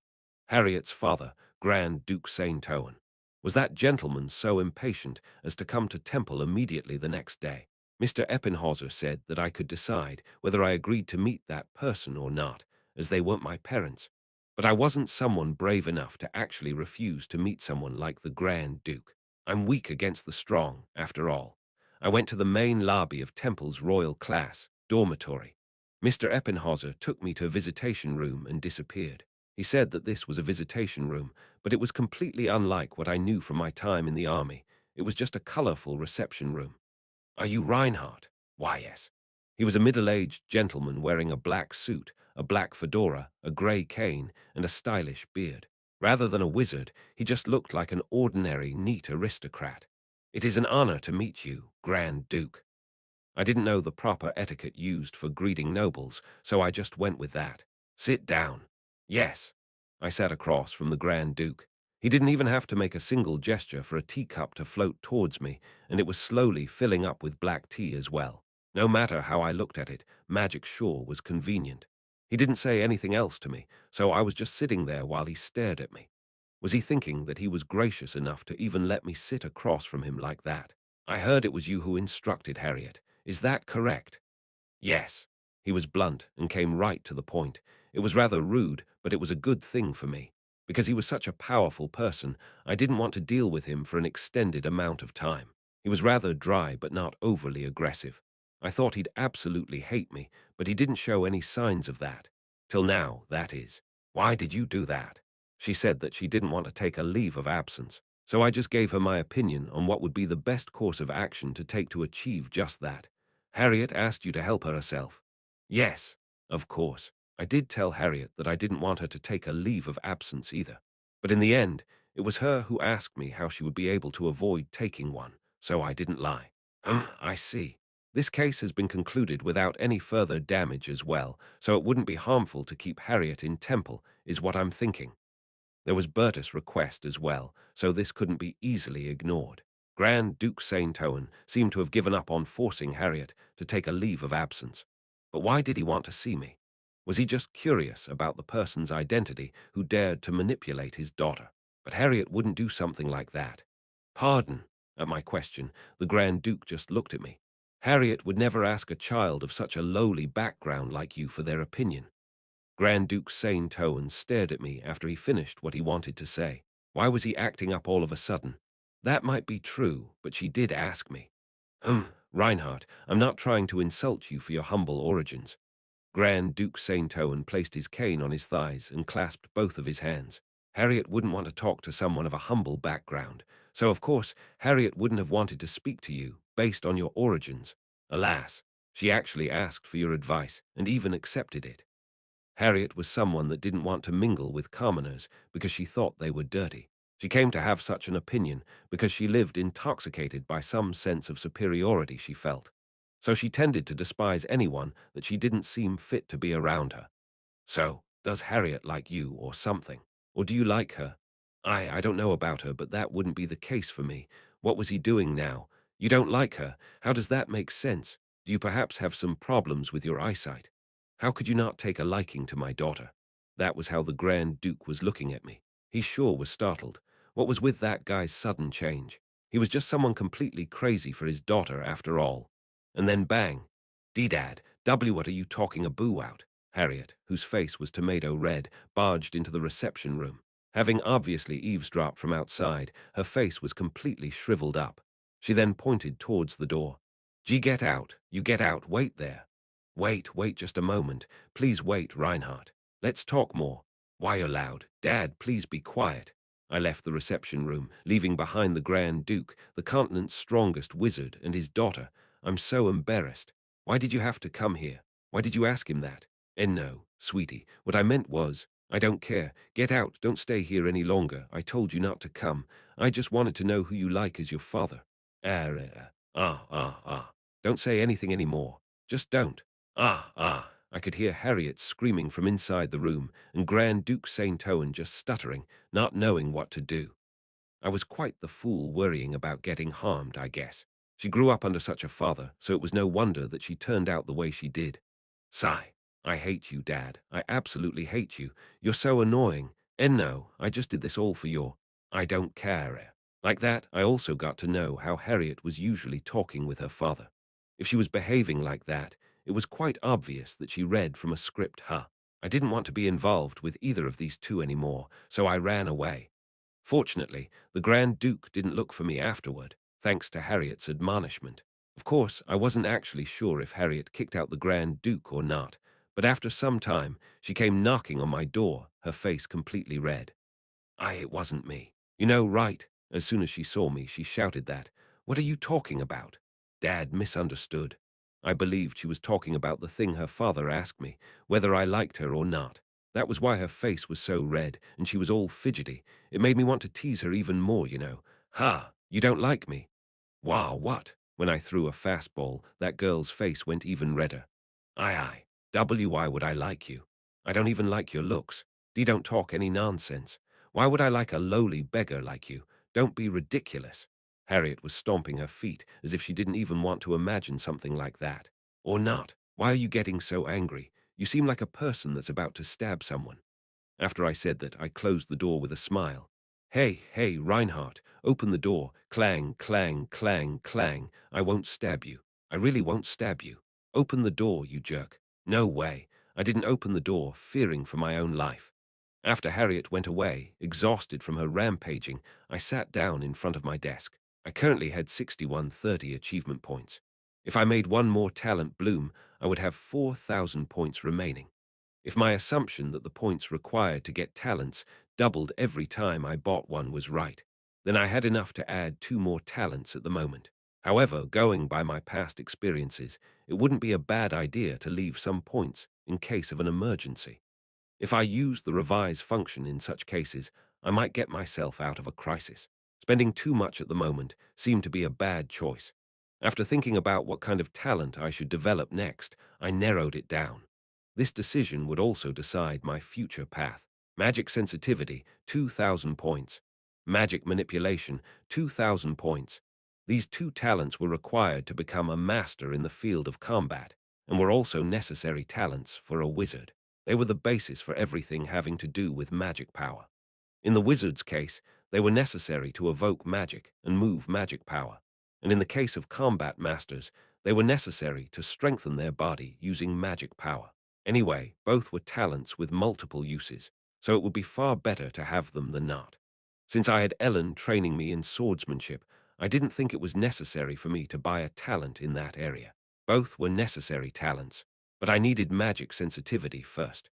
Harriet's father, Grand Duke St. Owen. Was that gentleman so impatient as to come to Temple immediately the next day? Mr. Eppinhauser said that I could decide whether I agreed to meet that person or not, as they weren't my parents. But I wasn't someone brave enough to actually refuse to meet someone like the Grand Duke. I'm weak against the strong, after all. I went to the main lobby of Temple's Royal Class dormitory. Mr. Eppinhauser took me to a visitation room and disappeared. He said that this was a visitation room, but it was completely unlike what I knew from my time in the army. It was just a colorful reception room. Are you Reinhardt? Why, yes. He was a middle-aged gentleman wearing a black suit, a black fedora, a grey cane, and a stylish beard. Rather than a wizard, he just looked like an ordinary, neat aristocrat. It is an honor to meet you, Grand Duke. I didn't know the proper etiquette used for greeting nobles, so I just went with that. Sit down. Yes. I sat across from the Grand Duke. He didn't even have to make a single gesture for a teacup to float towards me, and it was slowly filling up with black tea as well. No matter how I looked at it, Magic Shore was convenient. He didn't say anything else to me, so I was just sitting there while he stared at me. Was he thinking that he was gracious enough to even let me sit across from him like that? I heard it was you who instructed Harriet. Is that correct? Yes. He was blunt and came right to the point. It was rather rude, but it was a good thing for me. Because he was such a powerful person, I didn't want to deal with him for an extended amount of time. He was rather dry but not overly aggressive. I thought he'd absolutely hate me, but he didn't show any signs of that. Till now, that is. Why did you do that? She said that she didn't want to take a leave of absence, so I just gave her my opinion on what would be the best course of action to take to achieve just that. Harriet asked you to help her herself. Yes, of course. I did tell Harriet that I didn't want her to take a leave of absence either. But in the end, it was her who asked me how she would be able to avoid taking one, so I didn't lie. I see. This case has been concluded without any further damage as well, so it wouldn't be harmful to keep Harriet in Temple, is what I'm thinking. There was Bertus' request as well, so this couldn't be easily ignored. Grand Duke St. Owen seemed to have given up on forcing Harriet to take a leave of absence. But why did he want to see me? Was he just curious about the person's identity who dared to manipulate his daughter? But Harriet wouldn't do something like that. Pardon? At my question, the Grand Duke just looked at me. Harriet would never ask a child of such a lowly background like you for their opinion. Grand Duke St. Owen stared at me after he finished what he wanted to say. Why was he acting up all of a sudden? That might be true, but she did ask me. Reinhardt, I'm not trying to insult you for your humble origins. Grand Duke Saint Owen placed his cane on his thighs and clasped both of his hands. Harriet wouldn't want to talk to someone of a humble background, so of course Harriet wouldn't have wanted to speak to you based on your origins. Alas, she actually asked for your advice and even accepted it. Harriet was someone that didn't want to mingle with commoners because she thought they were dirty. She came to have such an opinion because she lived intoxicated by some sense of superiority she felt. So she tended to despise anyone that she didn't seem fit to be around her. So, does Harriet like you or something? Or do you like her? I don't know about her, but that wouldn't be the case for me. What was he doing now? You don't like her. How does that make sense? Do you perhaps have some problems with your eyesight? How could you not take a liking to my daughter? That was how the Grand Duke was looking at me. He sure was startled. What was with that guy's sudden change? He was just someone completely crazy for his daughter after all. And then bang. D-Dad, W, what are you talking a boo out? Harriet, whose face was tomato red, barged into the reception room. Having obviously eavesdropped from outside, her face was completely shriveled up. She then pointed towards the door. Gee, get out. You get out. Wait there. Wait just a moment. Please wait, Reinhardt. Let's talk more. Why you're loud? Dad, please be quiet. I left the reception room, leaving behind the Grand Duke, the continent's strongest wizard, and his daughter. I'm so embarrassed. Why did you have to come here? Why did you ask him that? And no, sweetie, what I meant was, I don't care. Get out. Don't stay here any longer. I told you not to come. I just wanted to know who you like as your father. Don't say anything anymore. Just don't. I could hear Harriet screaming from inside the room and Grand Duke Saint Owen just stuttering, not knowing what to do. I was quite the fool worrying about getting harmed, I guess. She grew up under such a father, so it was no wonder that she turned out the way she did. Sigh. I hate you, Dad. I absolutely hate you. You're so annoying. And no, I just did this all for your... I don't care. Like that, I also got to know how Harriet was usually talking with her father. If she was behaving like that, it was quite obvious that she read from a script, huh? I didn't want to be involved with either of these two anymore, so I ran away. Fortunately, the Grand Duke didn't look for me afterward, thanks to Harriet's admonishment. Of course, I wasn't actually sure if Harriet kicked out the Grand Duke or not, but after some time, she came knocking on my door, her face completely red. It wasn't me. You know, right. As soon as she saw me, she shouted that. What are you talking about? Dad misunderstood. I believed she was talking about the thing her father asked me, whether I liked her or not. That was why her face was so red, and she was all fidgety. It made me want to tease her even more, you know. Ha! You don't like me? Wow, what? When I threw a fastball, that girl's face went even redder. Aye. Why would I like you? I don't even like your looks. D don't talk any nonsense. Why would I like a lowly beggar like you? Don't be ridiculous. Harriet was stomping her feet as if she didn't even want to imagine something like that. Or not. Why are you getting so angry? You seem like a person that's about to stab someone. After I said that, I closed the door with a smile. Hey, Reinhardt, open the door. Clang, clang, clang, clang. I won't stab you. I really won't stab you. Open the door, you jerk. No way. I didn't open the door, fearing for my own life. After Harriet went away, exhausted from her rampaging, I sat down in front of my desk. I currently had 6130 achievement points. If I made one more talent bloom, I would have 4,000 points remaining. If my assumption that the points required to get talents doubled every time I bought one was right, then I had enough to add 2 more talents at the moment. However, going by my past experiences, it wouldn't be a bad idea to leave some points in case of an emergency. If I used the revise function in such cases, I might get myself out of a crisis. Spending too much at the moment seemed to be a bad choice. After thinking about what kind of talent I should develop next, I narrowed it down. This decision would also decide my future path. Magic sensitivity, 2,000 points. Magic manipulation, 2,000 points. These 2 talents were required to become a master in the field of combat, and were also necessary talents for a wizard. They were the basis for everything having to do with magic power. In the wizard's case, they were necessary to evoke magic and move magic power. And in the case of combat masters, they were necessary to strengthen their body using magic power. Anyway, both were talents with multiple uses, so it would be far better to have them than not. Since I had Ellen training me in swordsmanship, I didn't think it was necessary for me to buy a talent in that area. Both were necessary talents, but I needed magic sensitivity first.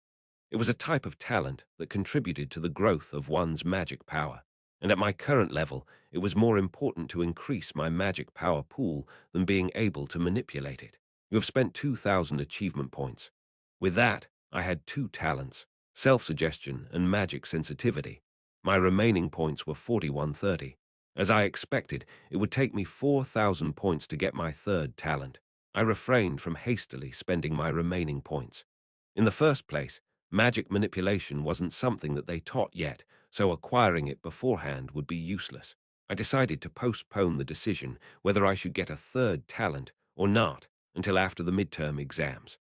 It was a type of talent that contributed to the growth of one's magic power, and at my current level, it was more important to increase my magic power pool than being able to manipulate it. You have spent 2,000 achievement points. With that, I had two talents, self-suggestion and magic sensitivity. My remaining points were 4130. As I expected, it would take me 4,000 points to get my third talent. I refrained from hastily spending my remaining points. In the first place, magic manipulation wasn't something that they taught yet, so acquiring it beforehand would be useless. I decided to postpone the decision whether I should get a third talent or not until after the midterm exams.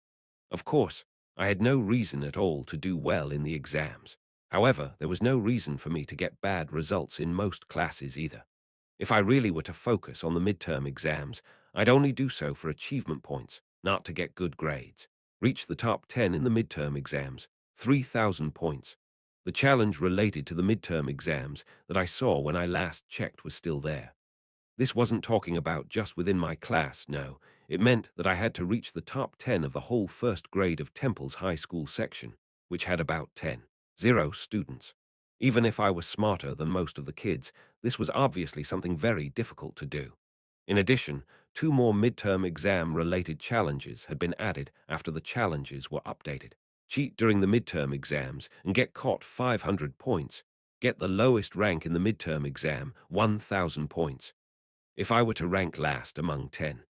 Of course, I had no reason at all to do well in the exams. However, there was no reason for me to get bad results in most classes either. If I really were to focus on the midterm exams, I'd only do so for achievement points, not to get good grades. Reach the top 10 in the midterm exams, 3,000 points. The challenge related to the midterm exams that I saw when I last checked was still there. This wasn't talking about just within my class, no. It meant that I had to reach the top 10 of the whole first grade of Temple's high school section, which had about 10 students. Even if I was smarter than most of the kids, this was obviously something very difficult to do. In addition, two more midterm exam-related challenges had been added after the challenges were updated. Cheat during the midterm exams and get caught 500 points. Get the lowest rank in the midterm exam, 1,000 points. If I were to rank last among 10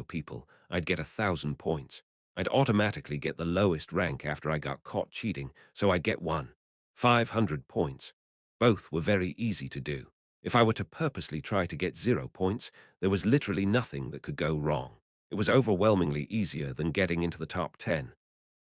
people, I'd get 1,000 points. I'd automatically get the lowest rank after I got caught cheating, so I'd get 500 points. Both were very easy to do. If I were to purposely try to get 0 points, there was literally nothing that could go wrong. It was overwhelmingly easier than getting into the top 10.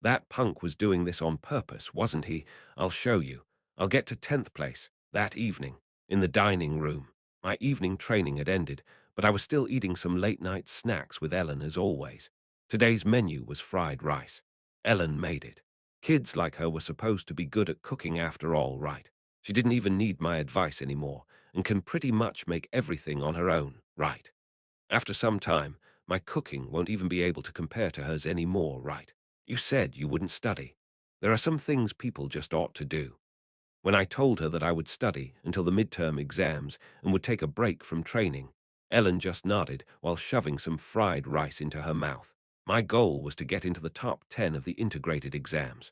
That punk was doing this on purpose, wasn't he? I'll show you. I'll get to 10th place that evening, in the dining room. My evening training had ended, but I was still eating some late-night snacks with Ellen as always. Today's menu was fried rice. Ellen made it. Kids like her were supposed to be good at cooking after all, right? She didn't even need my advice anymore, and can pretty much make everything on her own, right? After some time, my cooking won't even be able to compare to hers anymore, right? You said you wouldn't study. There are some things people just ought to do. When I told her that I would study until the midterm exams and would take a break from training, Ellen just nodded while shoving some fried rice into her mouth. My goal was to get into the top 10 of the integrated exams.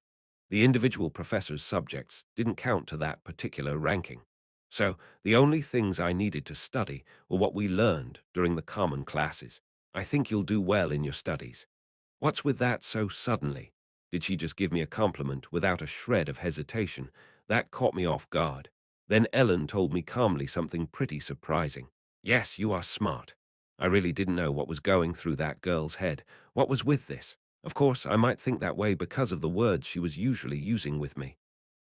The individual professor's subjects didn't count to that particular ranking. So the only things I needed to study were what we learned during the common classes. I think you'll do well in your studies. What's with that so suddenly? Did she just give me a compliment without a shred of hesitation? That caught me off guard. Then Ellen told me calmly something pretty surprising. Yes, you are smart. I really didn't know what was going through that girl's head. What was with this? Of course, I might think that way because of the words she was usually using with me.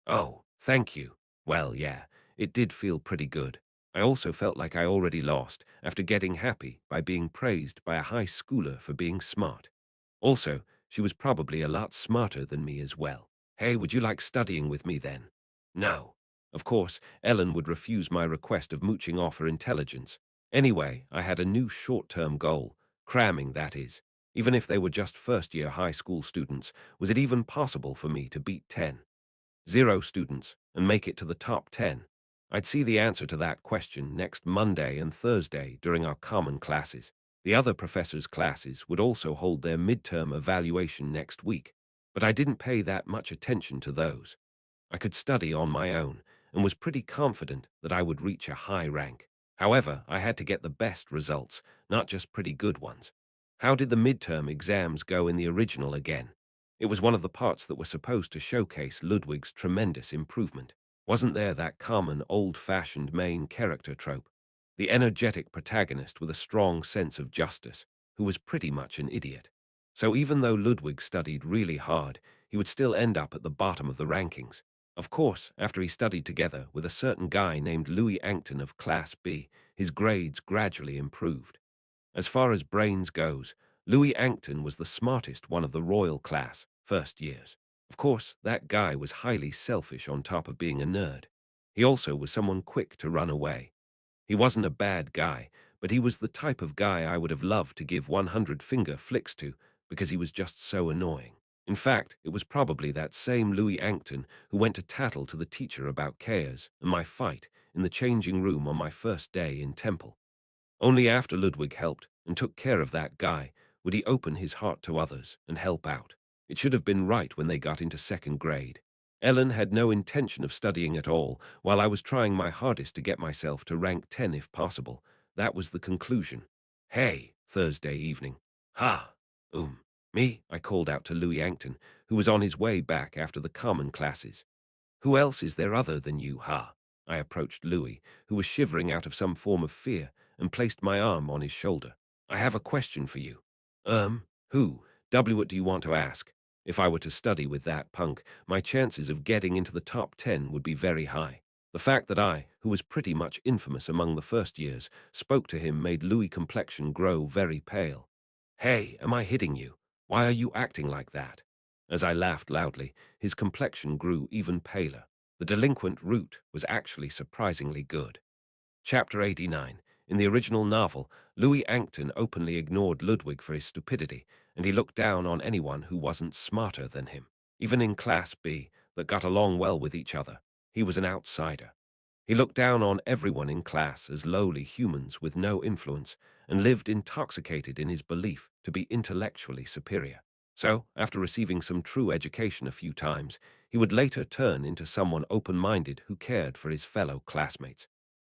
Oh, thank you. Well, yeah, it did feel pretty good. I also felt like I already lost after getting happy by being praised by a high schooler for being smart. Also, she was probably a lot smarter than me as well. Hey, would you like studying with me then? No. Of course, Ellen would refuse my request of mooching off her intelligence. Anyway, I had a new short-term goal, cramming, that is. Even if they were just first-year high school students, was it even possible for me to beat 10 students and make it to the top 10? I'd see the answer to that question next Monday and Thursday during our common classes. The other professors' classes would also hold their midterm evaluation next week, but I didn't pay that much attention to those. I could study on my own and was pretty confident that I would reach a high rank. However, I had to get the best results, not just pretty good ones. How did the midterm exams go in the original again? It was one of the parts that were supposed to showcase Ludwig's tremendous improvement. Wasn't there that common, old-fashioned main character trope? The energetic protagonist with a strong sense of justice, who was pretty much an idiot. So even though Ludwig studied really hard, he would still end up at the bottom of the rankings. Of course, after he studied together with a certain guy named Louis Ankton of Class B, his grades gradually improved. As far as brains goes, Louis Ankton was the smartest one of the royal class, first years. Of course, that guy was highly selfish on top of being a nerd. He also was someone quick to run away. He wasn't a bad guy, but he was the type of guy I would have loved to give 100-finger flicks to because he was just so annoying. In fact, it was probably that same Louis Ankton who went to tattle to the teacher about chaos and my fight in the changing room on my first day in Temple. Only after Ludwig helped and took care of that guy would he open his heart to others and help out. It should have been right when they got into second grade. Ellen had no intention of studying at all, while I was trying my hardest to get myself to rank 10 if possible. That was the conclusion. Hey, Thursday evening. Ha! Me, I called out to Louis Ankton, who was on his way back after the common classes. Who else is there other than you, ha? I approached Louis, who was shivering out of some form of fear, and placed my arm on his shoulder. I have a question for you. Who? What do you want to ask? If I were to study with that punk, my chances of getting into the top 10 would be very high. The fact that I, who was pretty much infamous among the first years, spoke to him made Louis' complexion grow very pale. Hey, am I hitting you? Why are you acting like that? As I laughed loudly, his complexion grew even paler. The delinquent route was actually surprisingly good. Chapter 89. In the original novel, Louis Ankton openly ignored Ludwig for his stupidity, and he looked down on anyone who wasn't smarter than him. Even in Class B, that got along well with each other, he was an outsider. He looked down on everyone in class as lowly humans with no influence, and lived intoxicated in his belief to be intellectually superior. So, after receiving some true education a few times, he would later turn into someone open-minded who cared for his fellow classmates.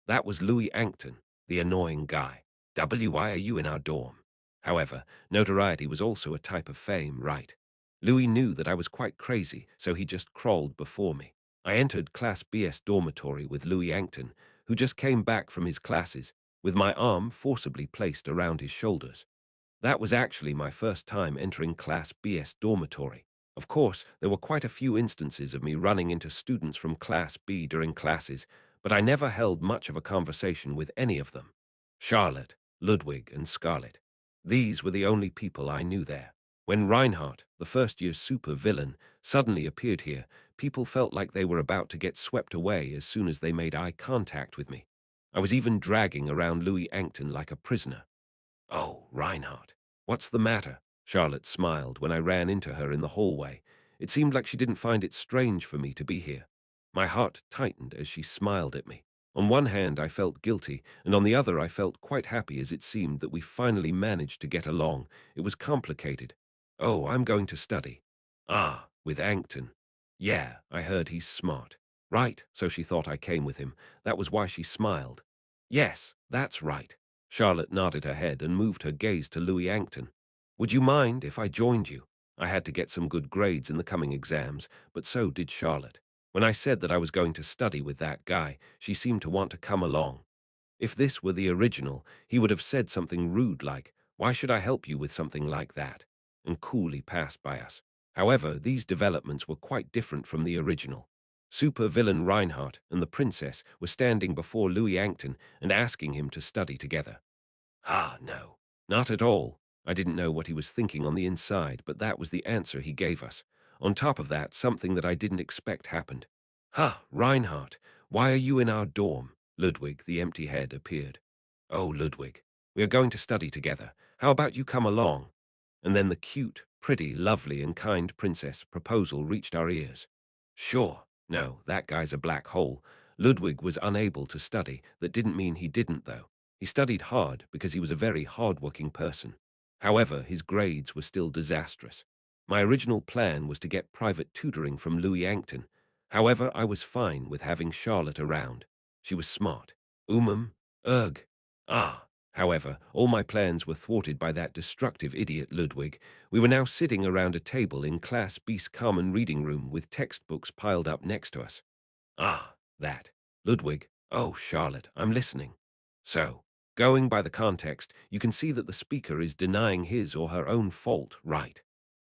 That was Louis Ankton, the annoying guy. Why are you in our dorm? However, notoriety was also a type of fame, right? Louis knew that I was quite crazy, so he just crawled before me. I entered Class BS dormitory with Louis Ankton, who just came back from his classes, with my arm forcibly placed around his shoulders. That was actually my first time entering Class BS dormitory. Of course, there were quite a few instances of me running into students from Class B during classes, but I never held much of a conversation with any of them. Charlotte, Ludwig, and Scarlett. These were the only people I knew there. When Reinhardt, the first-year super-villain, suddenly appeared here, people felt like they were about to get swept away as soon as they made eye contact with me. I was even dragging around Louis Ankton like a prisoner. Oh, Reinhardt, what's the matter? Charlotte smiled when I ran into her in the hallway. It seemed like she didn't find it strange for me to be here. My heart tightened as she smiled at me. On one hand, I felt guilty, and on the other, I felt quite happy as it seemed that we finally managed to get along. It was complicated. Oh, I'm going to study. Ah, with Ankton. Yeah, I heard he's smart. Right, so she thought I came with him. That was why she smiled. Yes, that's right. Charlotte nodded her head and moved her gaze to Louis Ankton. Would you mind if I joined you? I had to get some good grades in the coming exams, but so did Charlotte. When I said that I was going to study with that guy, she seemed to want to come along. If this were the original, he would have said something rude like, "Why should I help you with something like that?" and coolly passed by us. However, these developments were quite different from the original. Super-villain Reinhardt and the princess were standing before Louis Ankton and asking him to study together. Ah, no, not at all. I didn't know what he was thinking on the inside, but that was the answer he gave us. On top of that, something that I didn't expect happened. Ha, Reinhardt, why are you in our dorm? Ludwig, the empty head, appeared. Oh, Ludwig, we are going to study together. How about you come along? And then the cute, pretty, lovely, and kind princess proposal reached our ears. Sure. No, that guy's a black hole. Ludwig was unable to study. That didn't mean he didn't, though. He studied hard because he was a very hard-working person. However, his grades were still disastrous. My original plan was to get private tutoring from Louis Ankton. However, I was fine with having Charlotte around. She was smart. Ugh. Ah. However, all my plans were thwarted by that destructive idiot Ludwig. We were now sitting around a table in Class B's common reading room with textbooks piled up next to us. Ah, that. Ludwig. Oh, Charlotte, I'm listening. So, going by the context, you can see that the speaker is denying his or her own fault, right?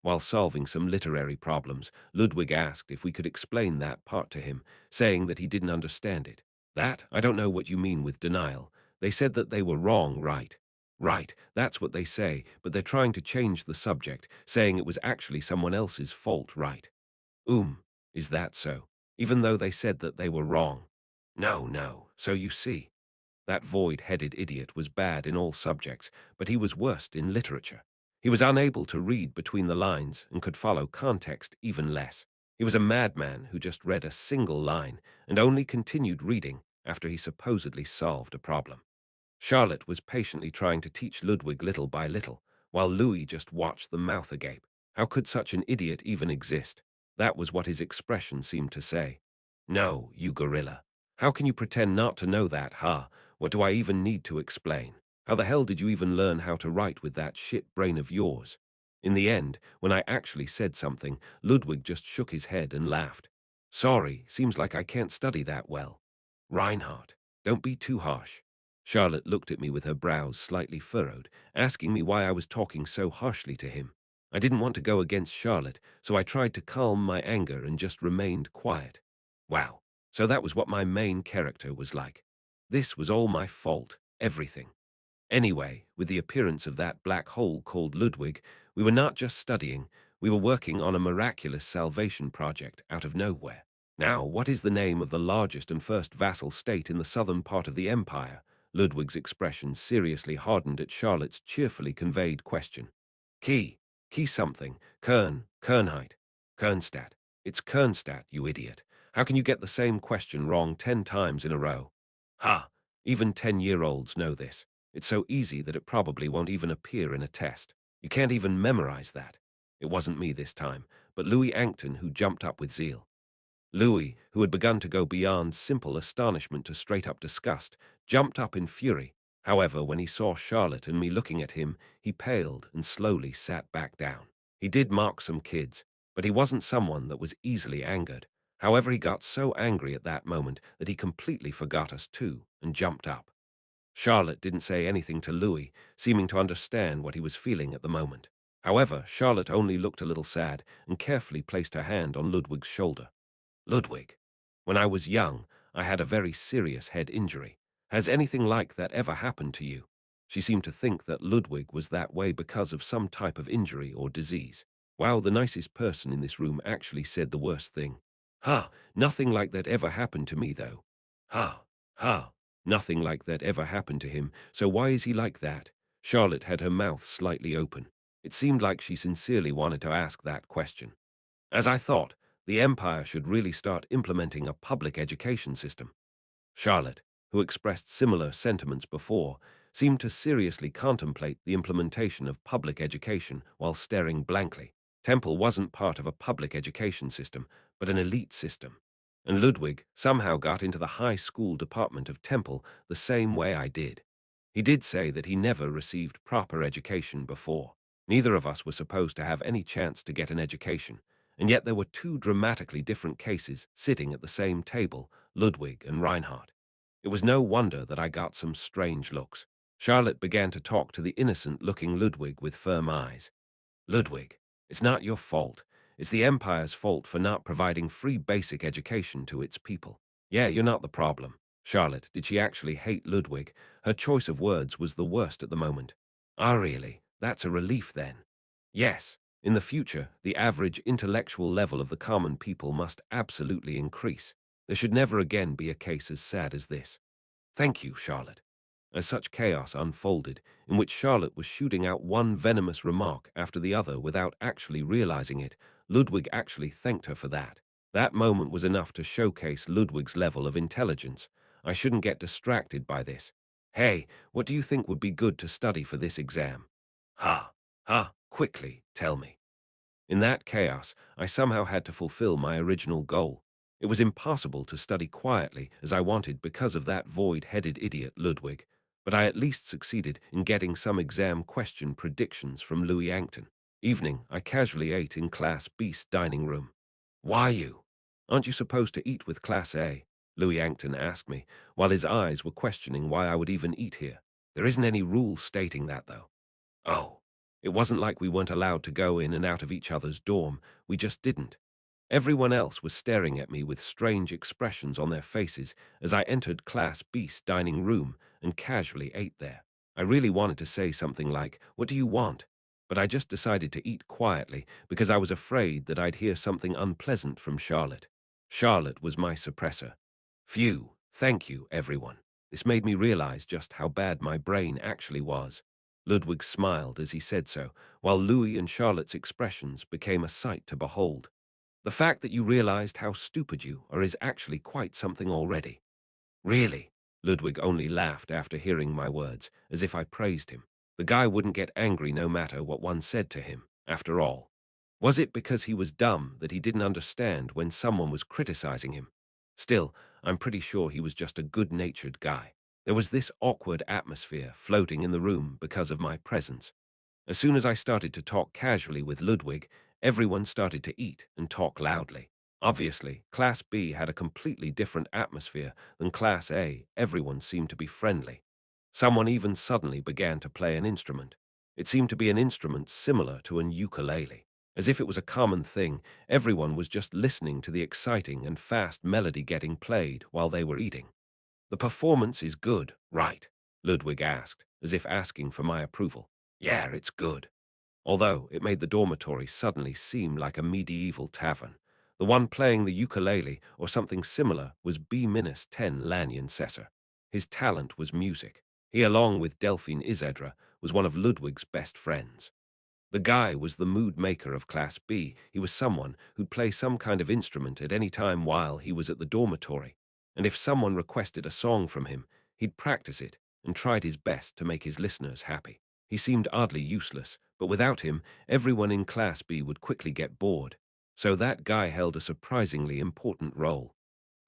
While solving some literary problems, Ludwig asked if we could explain that part to him, saying that he didn't understand it. That? I don't know what you mean with denial. They said that they were wrong, right? Right, that's what they say, but they're trying to change the subject, saying it was actually someone else's fault, right? Is that so? Even though they said that they were wrong. No, no. So you see, that void-headed idiot was bad in all subjects, but he was worst in literature. He was unable to read between the lines and could follow context even less. He was a madman who just read a single line and only continued reading after he supposedly solved a problem. Charlotte was patiently trying to teach Ludwig little by little, while Louis just watched the mouth agape. How could such an idiot even exist? That was what his expression seemed to say. No, you gorilla. How can you pretend not to know that, huh? What do I even need to explain? How the hell did you even learn how to write with that shit brain of yours? In the end, when I actually said something, Ludwig just shook his head and laughed. Sorry, seems like I can't study that well. Reinhardt, don't be too harsh. Charlotte looked at me with her brows slightly furrowed, asking me why I was talking so harshly to him. I didn't want to go against Charlotte, so I tried to calm my anger and just remained quiet. Wow, so that was what my main character was like. This was all my fault, everything. Anyway, with the appearance of that black hole called Ludwig, we were not just studying, we were working on a miraculous salvation project out of nowhere. Now, what is the name of the largest and first vassal state in the southern part of the empire? Ludwig's expression seriously hardened at Charlotte's cheerfully conveyed question. Key. Key something. Kernheit. Kernstadt. It's Kernstadt, you idiot. How can you get the same question wrong 10 times in a row? Ha! Even 10-year-olds know this. It's so easy that it probably won't even appear in a test. You can't even memorize that. It wasn't me this time, but Louis Ankton who jumped up with zeal. Louis, who had begun to go beyond simple astonishment to straight-up disgust, jumped up in fury. However, when he saw Charlotte and me looking at him, he paled and slowly sat back down. He did mock some kids, but he wasn't someone that was easily angered. However, he got so angry at that moment that he completely forgot us too and jumped up. Charlotte didn't say anything to Louis, seeming to understand what he was feeling at the moment. However, Charlotte only looked a little sad and carefully placed her hand on Ludwig's shoulder. Ludwig, when I was young, I had a very serious head injury. Has anything like that ever happened to you? She seemed to think that Ludwig was that way because of some type of injury or disease. Wow, the nicest person in this room actually said the worst thing. Ha, nothing like that ever happened to me though. Ha, ha, nothing like that ever happened to him, so why is he like that? Charlotte had her mouth slightly open. It seemed like she sincerely wanted to ask that question. As I thought, the Empire should really start implementing a public education system. Charlotte, who expressed similar sentiments before, seemed to seriously contemplate the implementation of public education while staring blankly. Temple wasn't part of a public education system, but an elite system. And Ludwig somehow got into the high school department of Temple the same way I did. He did say that he never received proper education before. Neither of us were supposed to have any chance to get an education, and yet there were two dramatically different cases sitting at the same table, Ludwig and Reinhardt. It was no wonder that I got some strange looks. Charlotte began to talk to the innocent-looking Ludwig with firm eyes. Ludwig, it's not your fault. It's the Empire's fault for not providing free basic education to its people. Yeah, you're not the problem. Charlotte, did she actually hate Ludwig? Her choice of words was the worst at the moment. Ah, really? That's a relief then. Yes, in the future, the average intellectual level of the common people must absolutely increase. There should never again be a case as sad as this. Thank you, Charlotte. As such chaos unfolded, in which Charlotte was shooting out one venomous remark after the other without actually realizing it, Ludwig actually thanked her for that. That moment was enough to showcase Ludwig's level of intelligence. I shouldn't get distracted by this. Hey, what do you think would be good to study for this exam? Ha, ha, quickly, tell me. In that chaos, I somehow had to fulfill my original goal. It was impossible to study quietly as I wanted because of that void-headed idiot Ludwig, but I at least succeeded in getting some exam question predictions from Louis Ankton. Evening, I casually ate in Class B's dining room. Why you? Aren't you supposed to eat with Class A? Louis Ankton asked me, while his eyes were questioning why I would even eat here. There isn't any rule stating that, though. Oh, it wasn't like we weren't allowed to go in and out of each other's dorm, we just didn't. Everyone else was staring at me with strange expressions on their faces as I entered Class B's dining room and casually ate there. I really wanted to say something like, "What do you want?" But I just decided to eat quietly because I was afraid that I'd hear something unpleasant from Charlotte. Charlotte was my suppressor. Phew, Thank you, everyone. This made me realize just how bad my brain actually was. Ludwig smiled as he said so, while Louis and Charlotte's expressions became a sight to behold. The fact that you realized how stupid you are is actually quite something already. Really? Ludwig only laughed after hearing my words, as if I praised him. The guy wouldn't get angry no matter what one said to him, after all. Was it because he was dumb that he didn't understand when someone was criticizing him? Still, I'm pretty sure he was just a good-natured guy. There was this awkward atmosphere floating in the room because of my presence. As soon as I started to talk casually with Ludwig, everyone started to eat and talk loudly. Obviously, Class B had a completely different atmosphere than Class A. Everyone seemed to be friendly. Someone even suddenly began to play an instrument. It seemed to be an instrument similar to an ukulele. As if it was a common thing, everyone was just listening to the exciting and fast melody getting played while they were eating. The performance is good, right? Ludwig asked, as if asking for my approval. Yeah, it's good. Although it made the dormitory suddenly seem like a medieval tavern. The one playing the ukulele or something similar was B-10 Lanyon Sesser. His talent was music. He, along with Delphine Isedra, was one of Ludwig's best friends. The guy was the mood maker of Class B. He was someone who'd play some kind of instrument at any time while he was at the dormitory. And if someone requested a song from him, he'd practice it and tried his best to make his listeners happy. He seemed oddly useless, but without him, everyone in Class B would quickly get bored. So that guy held a surprisingly important role.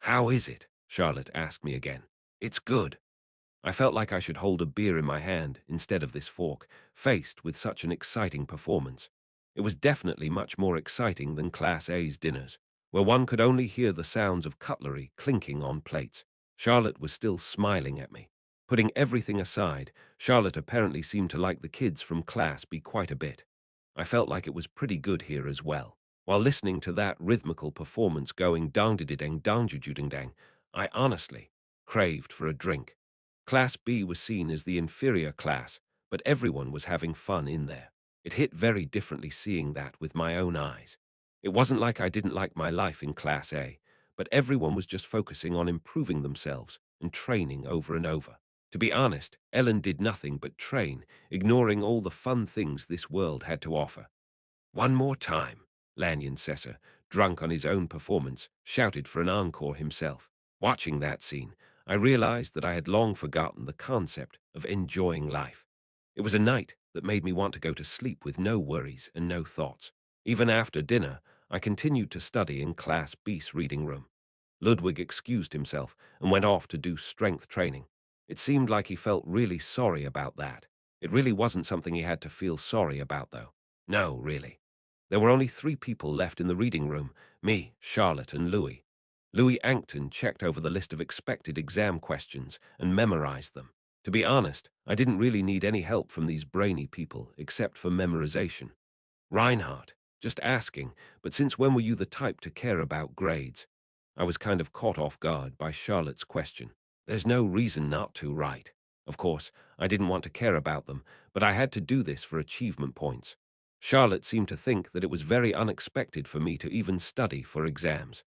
How is it? Charlotte asked me again. It's good. I felt like I should hold a beer in my hand instead of this fork, faced with such an exciting performance. It was definitely much more exciting than Class A's dinners, where one could only hear the sounds of cutlery clinking on plates. Charlotte was still smiling at me. Putting everything aside, Charlotte apparently seemed to like the kids from Class B quite a bit. I felt like it was pretty good here as well. While listening to that rhythmical performance going dang dang dang, I honestly craved for a drink. Class B was seen as the inferior class, but everyone was having fun in there. It hit very differently seeing that with my own eyes. It wasn't like I didn't like my life in Class A, but everyone was just focusing on improving themselves and training over and over. To be honest, Ellen did nothing but train, ignoring all the fun things this world had to offer. One more time, Lanyon Sesser, drunk on his own performance, shouted for an encore himself. Watching that scene, I realized that I had long forgotten the concept of enjoying life. It was a night that made me want to go to sleep with no worries and no thoughts. Even after dinner, I continued to study in Class B's reading room. Ludwig excused himself and went off to do strength training. It seemed like he felt really sorry about that. It really wasn't something he had to feel sorry about, though. No, really. There were only 3 people left in the reading room, me, Charlotte, and Louis. Louis Ankton checked over the list of expected exam questions and memorized them. To be honest, I didn't really need any help from these brainy people except for memorization. Reinhardt, just asking, but since when were you the type to care about grades? I was kind of caught off guard by Charlotte's question. There's no reason not to, right? Of course, I didn't want to care about them, but I had to do this for achievement points. Charlotte seemed to think that it was very unexpected for me to even study for exams.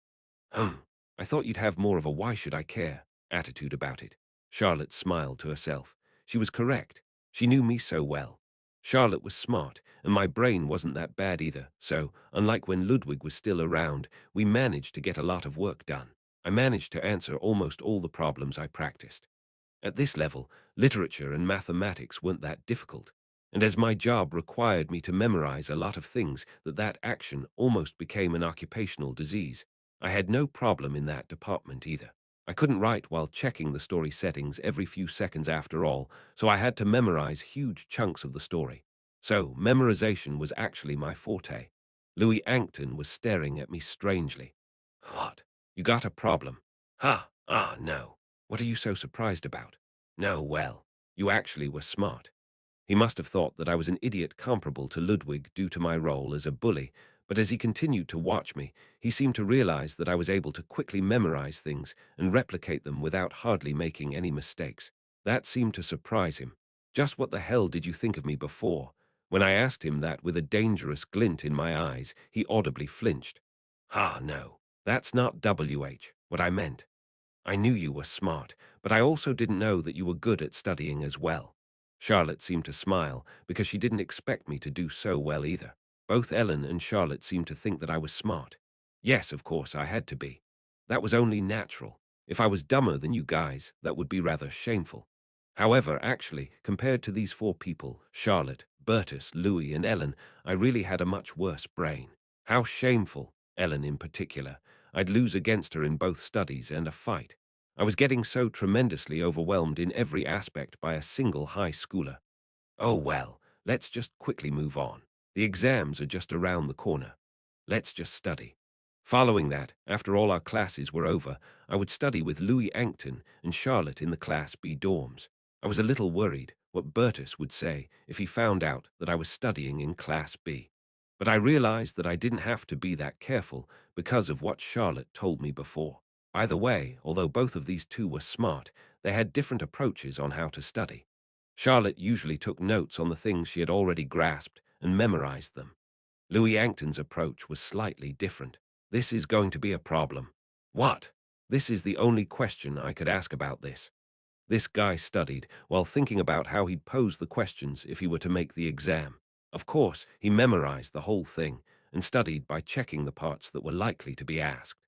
I thought you'd have more of a why should I care attitude about it. Charlotte smiled to herself. She was correct. She knew me so well. Charlotte was smart, and my brain wasn't that bad either, so, unlike when Ludwig was still around, we managed to get a lot of work done. I managed to answer almost all the problems I practiced. At this level, literature and mathematics weren't that difficult, and as my job required me to memorize a lot of things, that action almost became an occupational disease. I had no problem in that department either. I couldn't write while checking the story settings every few seconds after all, so I had to memorize huge chunks of the story. So, memorization was actually my forte. Louis Ankton was staring at me strangely. What? You got a problem? Ha! Ah, no. What are you so surprised about? No, well, you actually were smart. He must have thought that I was an idiot comparable to Ludwig due to my role as a bully, but as he continued to watch me, he seemed to realize that I was able to quickly memorize things and replicate them without hardly making any mistakes. That seemed to surprise him. Just what the hell did you think of me before? When I asked him that with a dangerous glint in my eyes, he audibly flinched. Ah, no, that's not what I meant. I knew you were smart, but I also didn't know that you were good at studying as well. Charlotte seemed to smile because she didn't expect me to do so well either. Both Ellen and Charlotte seemed to think that I was smart. Yes, of course, I had to be. That was only natural. If I was dumber than you guys, that would be rather shameful. However, actually, compared to these four people, Charlotte, Bertus, Louis, and Ellen, I really had a much worse brain. How shameful, Ellen in particular. I'd lose against her in both studies and a fight. I was getting so tremendously overwhelmed in every aspect by a single high schooler. Oh well, let's just quickly move on. The exams are just around the corner. Let's just study. Following that, after all our classes were over, I would study with Louis Ankton and Charlotte in the Class B dorms. I was a little worried what Bertus would say if he found out that I was studying in Class B. But I realized that I didn't have to be that careful because of what Charlotte told me before. By the way, although both of these two were smart, they had different approaches on how to study. Charlotte usually took notes on the things she had already grasped and memorized them. Louis Ankton's approach was slightly different. This is going to be a problem. What? This is the only question I could ask about this. This guy studied while thinking about how he'd pose the questions if he were to make the exam. Of course, he memorized the whole thing and studied by checking the parts that were likely to be asked.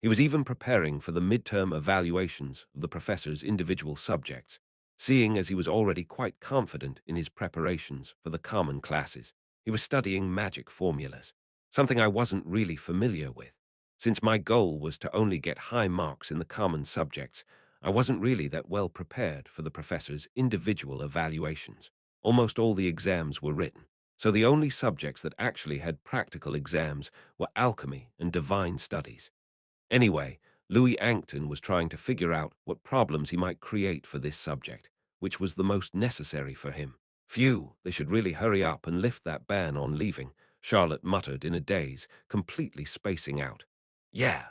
He was even preparing for the midterm evaluations of the professor's individual subjects, seeing as he was already quite confident in his preparations for the common classes. He was studying magic formulas, something I wasn't really familiar with. Since my goal was to only get high marks in the common subjects, I wasn't really that well prepared for the professor's individual evaluations. Almost all the exams were written, so the only subjects that actually had practical exams were alchemy and divine studies. Anyway, Louis Ankton was trying to figure out what problems he might create for this subject, which was the most necessary for him. Phew, they should really hurry up and lift that ban on leaving, Charlotte muttered in a daze, completely spacing out. Yeah,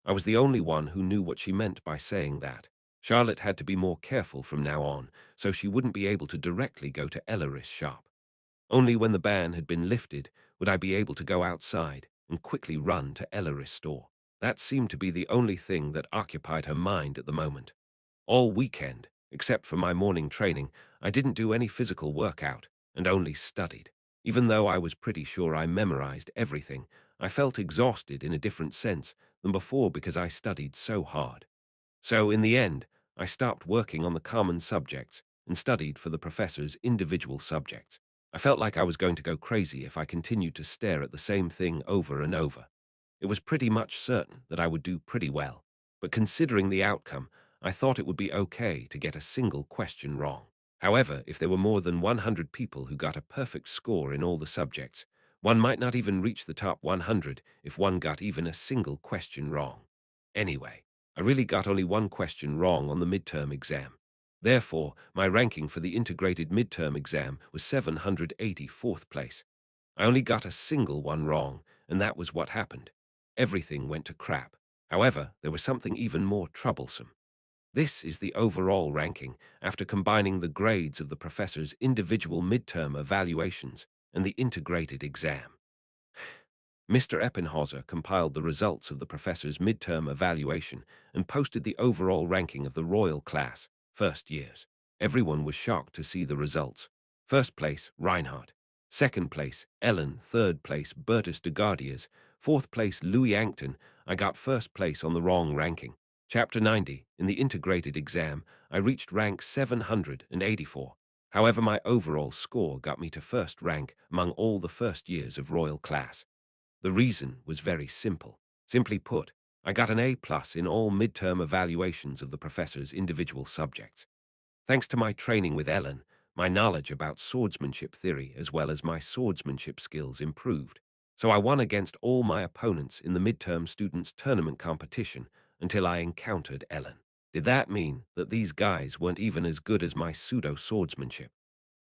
I was the only one who knew what she meant by saying that. Charlotte had to be more careful from now on, so she wouldn't be able to directly go to Ellery's shop. Only when the ban had been lifted would I be able to go outside and quickly run to Ellery's store. That seemed to be the only thing that occupied her mind at the moment. All weekend, except for my morning training, I didn't do any physical workout and only studied. Even though I was pretty sure I memorized everything, I felt exhausted in a different sense than before because I studied so hard. So in the end, I stopped working on the common subjects and studied for the professor's individual subjects. I felt like I was going to go crazy if I continued to stare at the same thing over and over. It was pretty much certain that I would do pretty well, but considering the outcome, I thought it would be okay to get a single question wrong. However, if there were more than 100 people who got a perfect score in all the subjects, one might not even reach the top 100 if one got even a single question wrong. Anyway, I really got only one question wrong on the midterm exam. Therefore, my ranking for the integrated midterm exam was 784th place. I only got a single one wrong, and that was what happened. Everything went to crap. However, there was something even more troublesome. This is the overall ranking after combining the grades of the professor's individual midterm evaluations and the integrated exam. Mr. Eppenhauser compiled the results of the professor's midterm evaluation and posted the overall ranking of the Royal Class, first years. Everyone was shocked to see the results. First place, Reinhardt. Second place, Ellen. Third place, Bertus de Gardiers. Fourth place, Louis Ankton. I got first place on the wrong ranking. Chapter 90, in the integrated exam, I reached rank 784. However, my overall score got me to first rank among all the first years of Royal Class. The reason was very simple. Simply put, I got an A+ in all midterm evaluations of the professor's individual subjects. Thanks to my training with Ellen, my knowledge about swordsmanship theory as well as my swordsmanship skills improved. So I won against all my opponents in the midterm students tournament competition until I encountered Ellen. Did that mean that these guys weren't even as good as my pseudo-swordsmanship?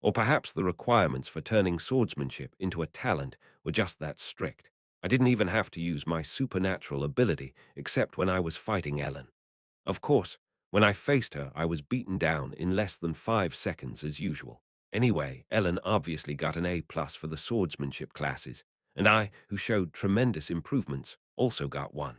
Or perhaps the requirements for turning swordsmanship into a talent were just that strict? I didn't even have to use my supernatural ability except when I was fighting Ellen. Of course, when I faced her, I was beaten down in less than 5 seconds as usual. Anyway, Ellen obviously got an A+ for the swordsmanship classes, and I, who showed tremendous improvements, also got one.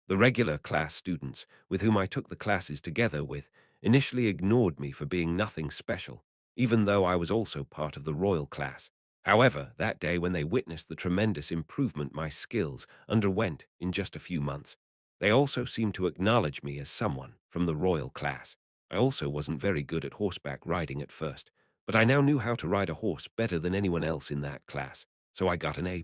The regular class students, with whom I took the classes together with, initially ignored me for being nothing special, even though I was also part of the royal class. However, that day when they witnessed the tremendous improvement my skills underwent in just a few months, they also seemed to acknowledge me as someone from the royal class. I also wasn't very good at horseback riding at first, but I now knew how to ride a horse better than anyone else in that class, so I got an A+.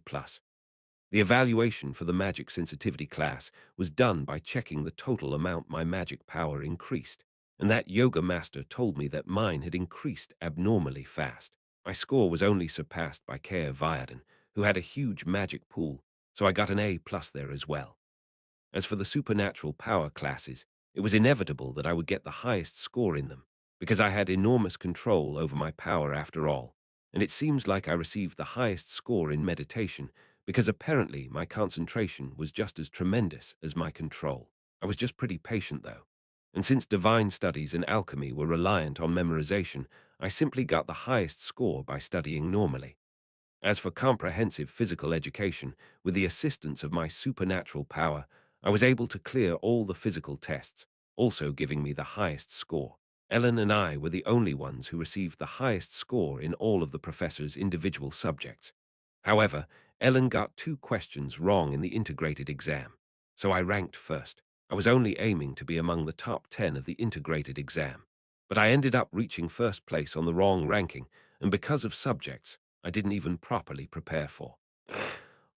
The evaluation for the magic sensitivity class was done by checking the total amount my magic power increased, and that yoga master told me that mine had increased abnormally fast. My score was only surpassed by Kea Viaden, who had a huge magic pool, so I got an A+ there as well. As for the supernatural power classes, it was inevitable that I would get the highest score in them, because I had enormous control over my power after all, and it seems like I received the highest score in meditation, because apparently my concentration was just as tremendous as my control. I was just pretty patient though, and since divine studies and alchemy were reliant on memorization, I simply got the highest score by studying normally. As for comprehensive physical education, with the assistance of my supernatural power, I was able to clear all the physical tests, also giving me the highest score. Ellen and I were the only ones who received the highest score in all of the professor's individual subjects. However, Ellen got 2 questions wrong in the integrated exam, so I ranked first. I was only aiming to be among the top 10 of the integrated exam, but I ended up reaching first place on the wrong ranking, and because of subjects I didn't even properly prepare for.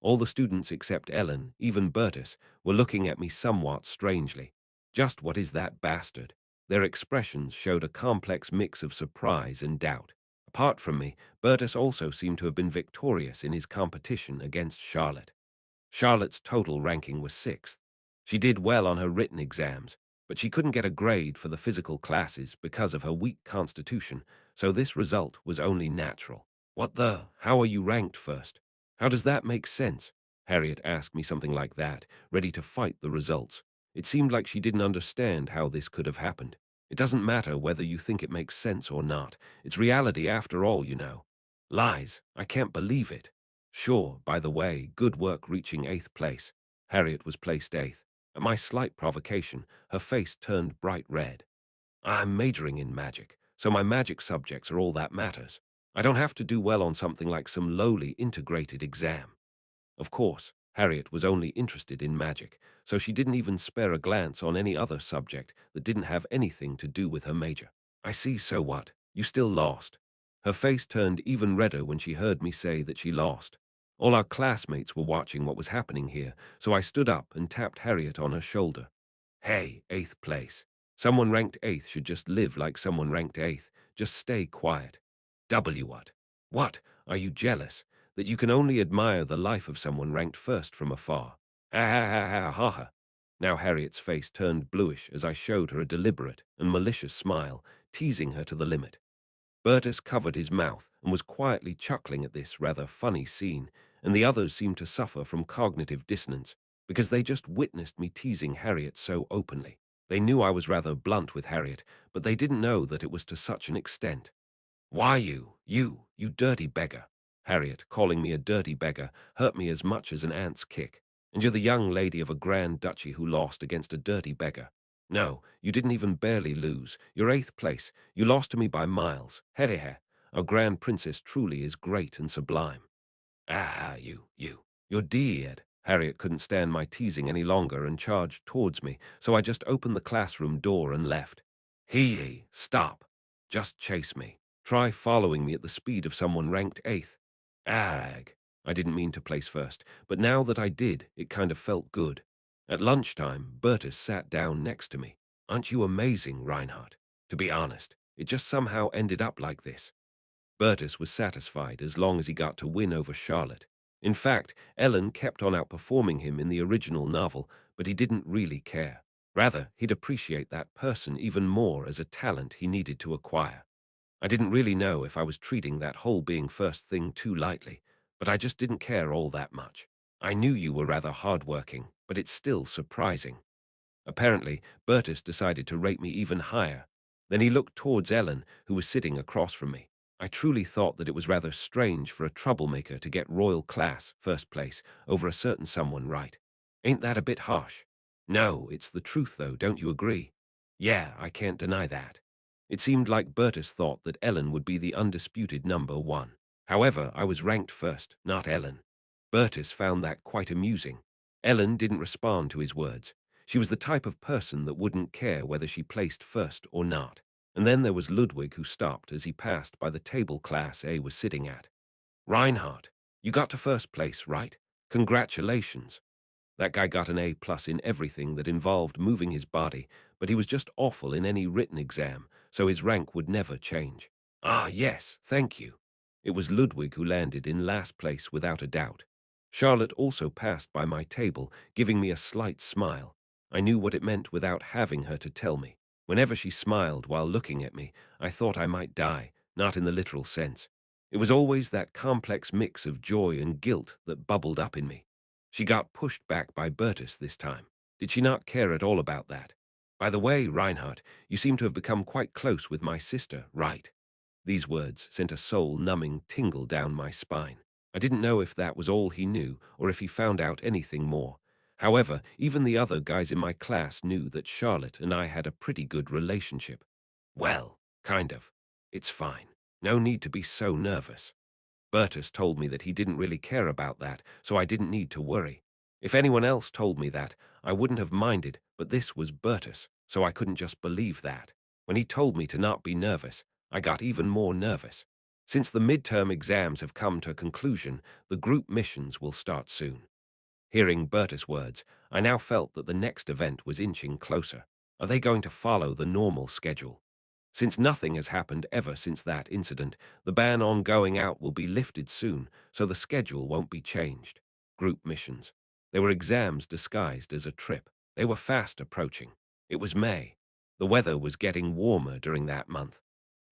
All the students except Ellen, even Bertus, were looking at me somewhat strangely. Just what is that bastard? Their expressions showed a complex mix of surprise and doubt. Apart from me, Bertus also seemed to have been victorious in his competition against Charlotte. Charlotte's total ranking was 6th. She did well on her written exams, but she couldn't get a grade for the physical classes because of her weak constitution, so this result was only natural. What the? How are you ranked first? How does that make sense? Harriet asked me something like that, ready to fight the results. It seemed like she didn't understand how this could have happened. It doesn't matter whether you think it makes sense or not. It's reality after all, you know. Lies. I can't believe it. Sure, by the way, good work reaching 8th place. Harriet was placed 8th. At my slight provocation, her face turned bright red. I'm majoring in magic, so my magic subjects are all that matters. I don't have to do well on something like some lowly integrated exam. Of course, Harriet was only interested in magic, so she didn't even spare a glance on any other subject that didn't have anything to do with her major. I see, so what? You still lost. Her face turned even redder when she heard me say that she lost. All our classmates were watching what was happening here, so I stood up and tapped Harriet on her shoulder. Hey, 8th place. Someone ranked 8th should just live like someone ranked 8th. Just stay quiet. W what? What? Are you jealous? That you can only admire the life of someone ranked first from afar? Ha ha ha ha ha ha. Now Harriet's face turned bluish as I showed her a deliberate and malicious smile, teasing her to the limit. Bertus covered his mouth and was quietly chuckling at this rather funny scene, and the others seemed to suffer from cognitive dissonance, because they just witnessed me teasing Harriet so openly. They knew I was rather blunt with Harriet, but they didn't know that it was to such an extent. Why you dirty beggar. Harriet, calling me a dirty beggar, hurt me as much as an ant's kick. And you're the young lady of a grand duchy who lost against a dirty beggar. No, you didn't even barely lose. You're 8th place. You lost to me by miles. He he he. Our grand princess truly is great and sublime. Ah, you're dead. Harriet couldn't stand my teasing any longer and charged towards me, so I just opened the classroom door and left. Stop. Just chase me. Try following me at the speed of someone ranked 8th. Ag. I didn't mean to place first, but now that I did, it kind of felt good. At lunchtime, Bertus sat down next to me. Aren't you amazing, Reinhardt? To be honest, it just somehow ended up like this. Bertus was satisfied as long as he got to win over Charlotte. In fact, Ellen kept on outperforming him in the original novel, but he didn't really care. Rather, he'd appreciate that person even more as a talent he needed to acquire. I didn't really know if I was treating that whole being first thing too lightly, but I just didn't care all that much. I knew you were rather hardworking, but it's still surprising. Apparently, Bertus decided to rate me even higher. Then he looked towards Ellen, who was sitting across from me. I truly thought that it was rather strange for a troublemaker to get royal class, first place, over a certain someone, right? Ain't that a bit harsh? No, it's the truth, though, don't you agree? Yeah, I can't deny that. It seemed like Bertus thought that Ellen would be the undisputed number one. However, I was ranked first, not Ellen. Bertus found that quite amusing. Ellen didn't respond to his words. She was the type of person that wouldn't care whether she placed first or not. And then there was Ludwig, who stopped as he passed by the table Class A was sitting at. Reinhardt, you got to first place, right? Congratulations. That guy got an A+ in everything that involved moving his body, but he was just awful in any written exam, so his rank would never change. Ah, yes, thank you. It was Ludwig who landed in last place without a doubt. Charlotte also passed by my table, giving me a slight smile. I knew what it meant without having her to tell me. Whenever she smiled while looking at me, I thought I might die, not in the literal sense. It was always that complex mix of joy and guilt that bubbled up in me. She got pushed back by Bertus this time. Did she not care at all about that? By the way, Reinhardt, you seem to have become quite close with my sister, right? These words sent a soul-numbing tingle down my spine. I didn't know if that was all he knew or if he found out anything more. However, even the other guys in my class knew that Charlotte and I had a pretty good relationship. Well, kind of. It's fine. No need to be so nervous. Bertus told me that he didn't really care about that, so I didn't need to worry. If anyone else told me that, I wouldn't have minded, but this was Bertus, so I couldn't just believe that. When he told me to not be nervous, I got even more nervous. Since the midterm exams have come to a conclusion, the group missions will start soon. Hearing Bertus' words, I now felt that the next event was inching closer. Are they going to follow the normal schedule? Since nothing has happened ever since that incident, the ban on going out will be lifted soon, so the schedule won't be changed. Group missions. They were exams disguised as a trip. They were fast approaching. It was May. The weather was getting warmer during that month.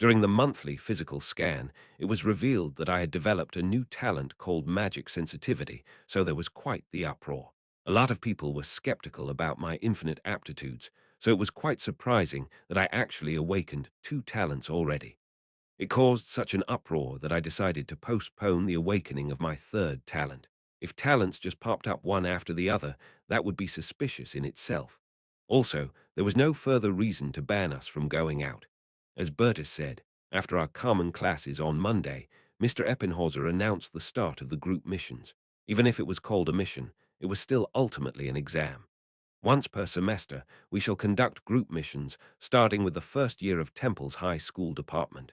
During the monthly physical scan, it was revealed that I had developed a new talent called magic sensitivity, so there was quite the uproar. A lot of people were skeptical about my infinite aptitudes, so it was quite surprising that I actually awakened 2 talents already. It caused such an uproar that I decided to postpone the awakening of my 3rd talent. If talents just popped up one after the other, that would be suspicious in itself. Also, there was no further reason to ban us from going out. As Bertus said, after our common classes on Monday, Mr. Eppinhauser announced the start of the group missions. Even if it was called a mission, it was still ultimately an exam. Once per semester, we shall conduct group missions, starting with the first year of Temple's high school department.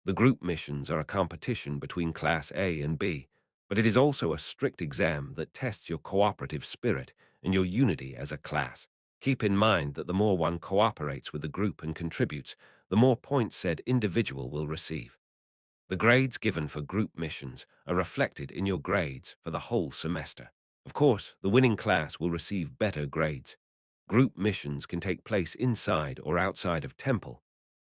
The group missions are a competition between Class A and B, but it is also a strict exam that tests your cooperative spirit and your unity as a class. Keep in mind that the more one cooperates with the group and contributes, the more points said individual will receive. The grades given for group missions are reflected in your grades for the whole semester. Of course, the winning class will receive better grades. Group missions can take place inside or outside of Temple.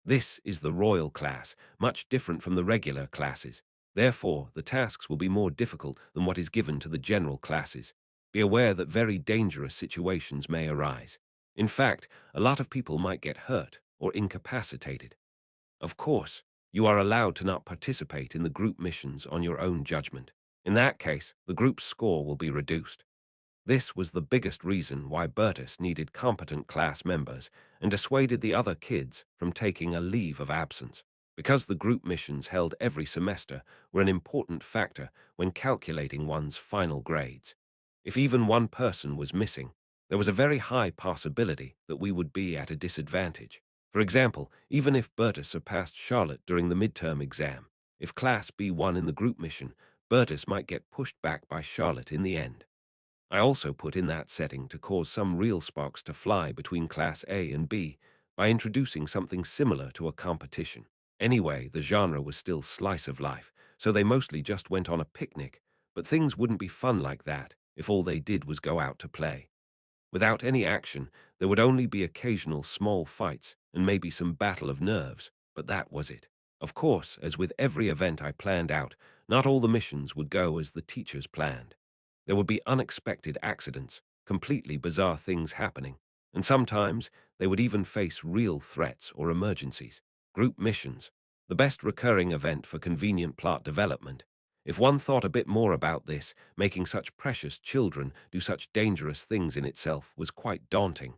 This is the royal class, much different from the regular classes. Therefore, the tasks will be more difficult than what is given to the general classes. Be aware that very dangerous situations may arise. In fact, a lot of people might get hurt or incapacitated. Of course, you are allowed to not participate in the group missions on your own judgment. In that case, the group's score will be reduced. This was the biggest reason why Bertus needed competent class members and dissuaded the other kids from taking a leave of absence, because the group missions held every semester were an important factor when calculating one's final grades. If even one person was missing, there was a very high possibility that we would be at a disadvantage. For example, even if Bertus surpassed Charlotte during the midterm exam, if Class B won in the group mission, Bertus might get pushed back by Charlotte in the end. I also put in that setting to cause some real sparks to fly between Class A and B by introducing something similar to a competition. Anyway, the genre was still slice of life, so they mostly just went on a picnic, but things wouldn't be fun like that if all they did was go out to play. Without any action, there would only be occasional small fights and maybe some battle of nerves, but that was it. Of course, as with every event I planned out, not all the missions would go as the teachers planned. There would be unexpected accidents, completely bizarre things happening, and sometimes they would even face real threats or emergencies. Group missions, the best recurring event for convenient plot development. If one thought a bit more about this, making such precious children do such dangerous things in itself was quite daunting.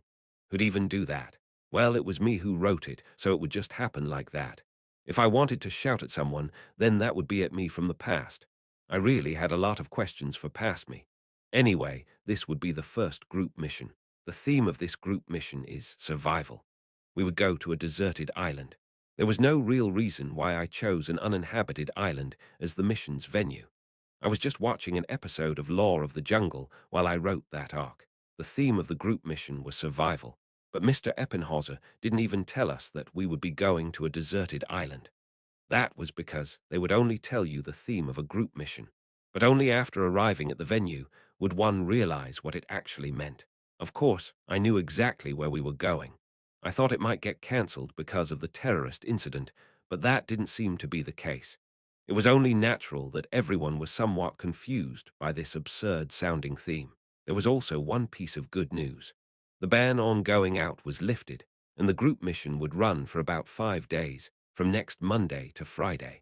Who'd even do that? Well, it was me who wrote it, so it would just happen like that. If I wanted to shout at someone, then that would be at me from the past. I really had a lot of questions for past me. Anyway, this would be the first group mission. The theme of this group mission is survival. We would go to a deserted island. There was no real reason why I chose an uninhabited island as the mission's venue. I was just watching an episode of Law of the Jungle while I wrote that arc. The theme of the group mission was survival, but Mr. Eppenhauser didn't even tell us that we would be going to a deserted island. That was because they would only tell you the theme of a group mission, but only after arriving at the venue would one realize what it actually meant. Of course, I knew exactly where we were going. I thought it might get cancelled because of the terrorist incident, but that didn't seem to be the case. It was only natural that everyone was somewhat confused by this absurd-sounding theme. There was also one piece of good news. The ban on going out was lifted, and the group mission would run for about 5 days, from next Monday to Friday.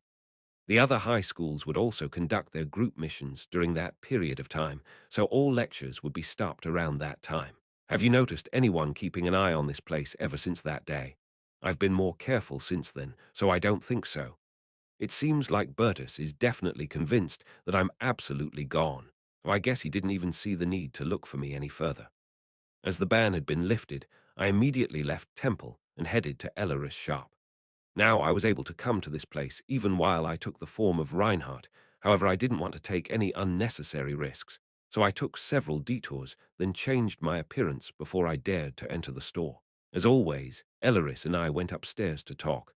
The other high schools would also conduct their group missions during that period of time, so all lectures would be stopped around that time. Have you noticed anyone keeping an eye on this place ever since that day? I've been more careful since then, so I don't think so. It seems like Bertus is definitely convinced that I'm absolutely gone, so I guess he didn't even see the need to look for me any further. As the ban had been lifted, I immediately left Temple and headed to Elleris' shop. Now I was able to come to this place even while I took the form of Reinhardt. However, I didn't want to take any unnecessary risks, so I took several detours, then changed my appearance before I dared to enter the store. As always, Elleris and I went upstairs to talk.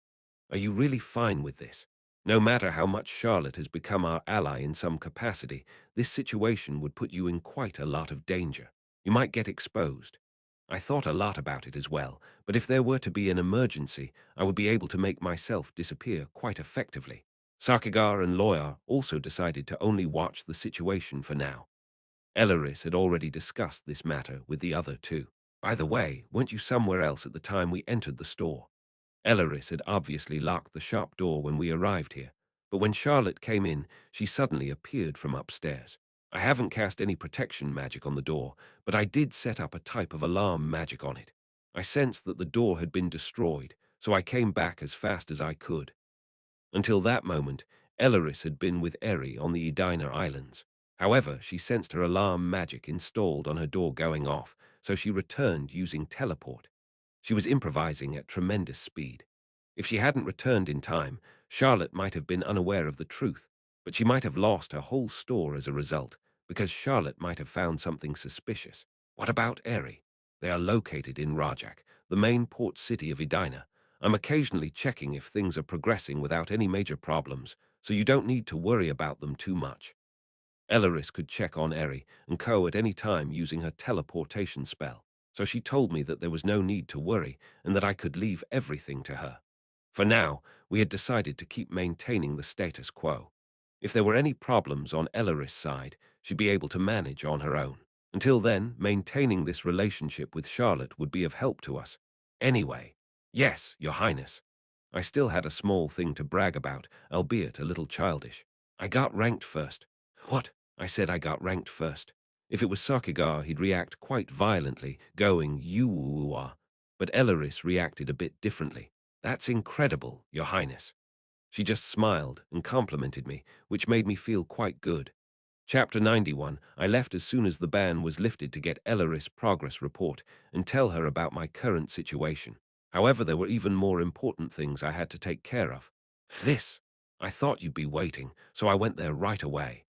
Are you really fine with this? No matter how much Charlotte has become our ally in some capacity, this situation would put you in quite a lot of danger. You might get exposed. I thought a lot about it as well, but if there were to be an emergency, I would be able to make myself disappear quite effectively. Sakigar and Loya also decided to only watch the situation for now. Elleris had already discussed this matter with the other two. By the way, weren't you somewhere else at the time we entered the store? Elleris had obviously locked the shop door when we arrived here, but when Charlotte came in, she suddenly appeared from upstairs. I haven't cast any protection magic on the door, but I did set up a type of alarm magic on it. I sensed that the door had been destroyed, so I came back as fast as I could. Until that moment, Elleris had been with Eri on the Edina Islands. However, she sensed her alarm magic installed on her door going off, so she returned using teleport. She was improvising at tremendous speed. If she hadn't returned in time, Charlotte might have been unaware of the truth, but she might have lost her whole store as a result, because Charlotte might have found something suspicious. What about Eri? They are located in Rajak, the main port city of Edina. I'm occasionally checking if things are progressing without any major problems, so you don't need to worry about them too much. Elleris could check on Eri and Co at any time using her teleportation spell, so she told me that there was no need to worry and that I could leave everything to her. For now, we had decided to keep maintaining the status quo. If there were any problems on Elleris' side, she'd be able to manage on her own. Until then, maintaining this relationship with Charlotte would be of help to us. Anyway, yes, Your Highness. I still had a small thing to brag about, albeit a little childish. I got ranked first. What? I said I got ranked first. If it was Sakigar, he'd react quite violently, going, "You-woo-ah." But Elleris reacted a bit differently. That's incredible, Your Highness. She just smiled and complimented me, which made me feel quite good. Chapter 91, I left as soon as the ban was lifted to get Elleris' progress report and tell her about my current situation. However, there were even more important things I had to take care of. This. I thought you'd be waiting, so I went there right away.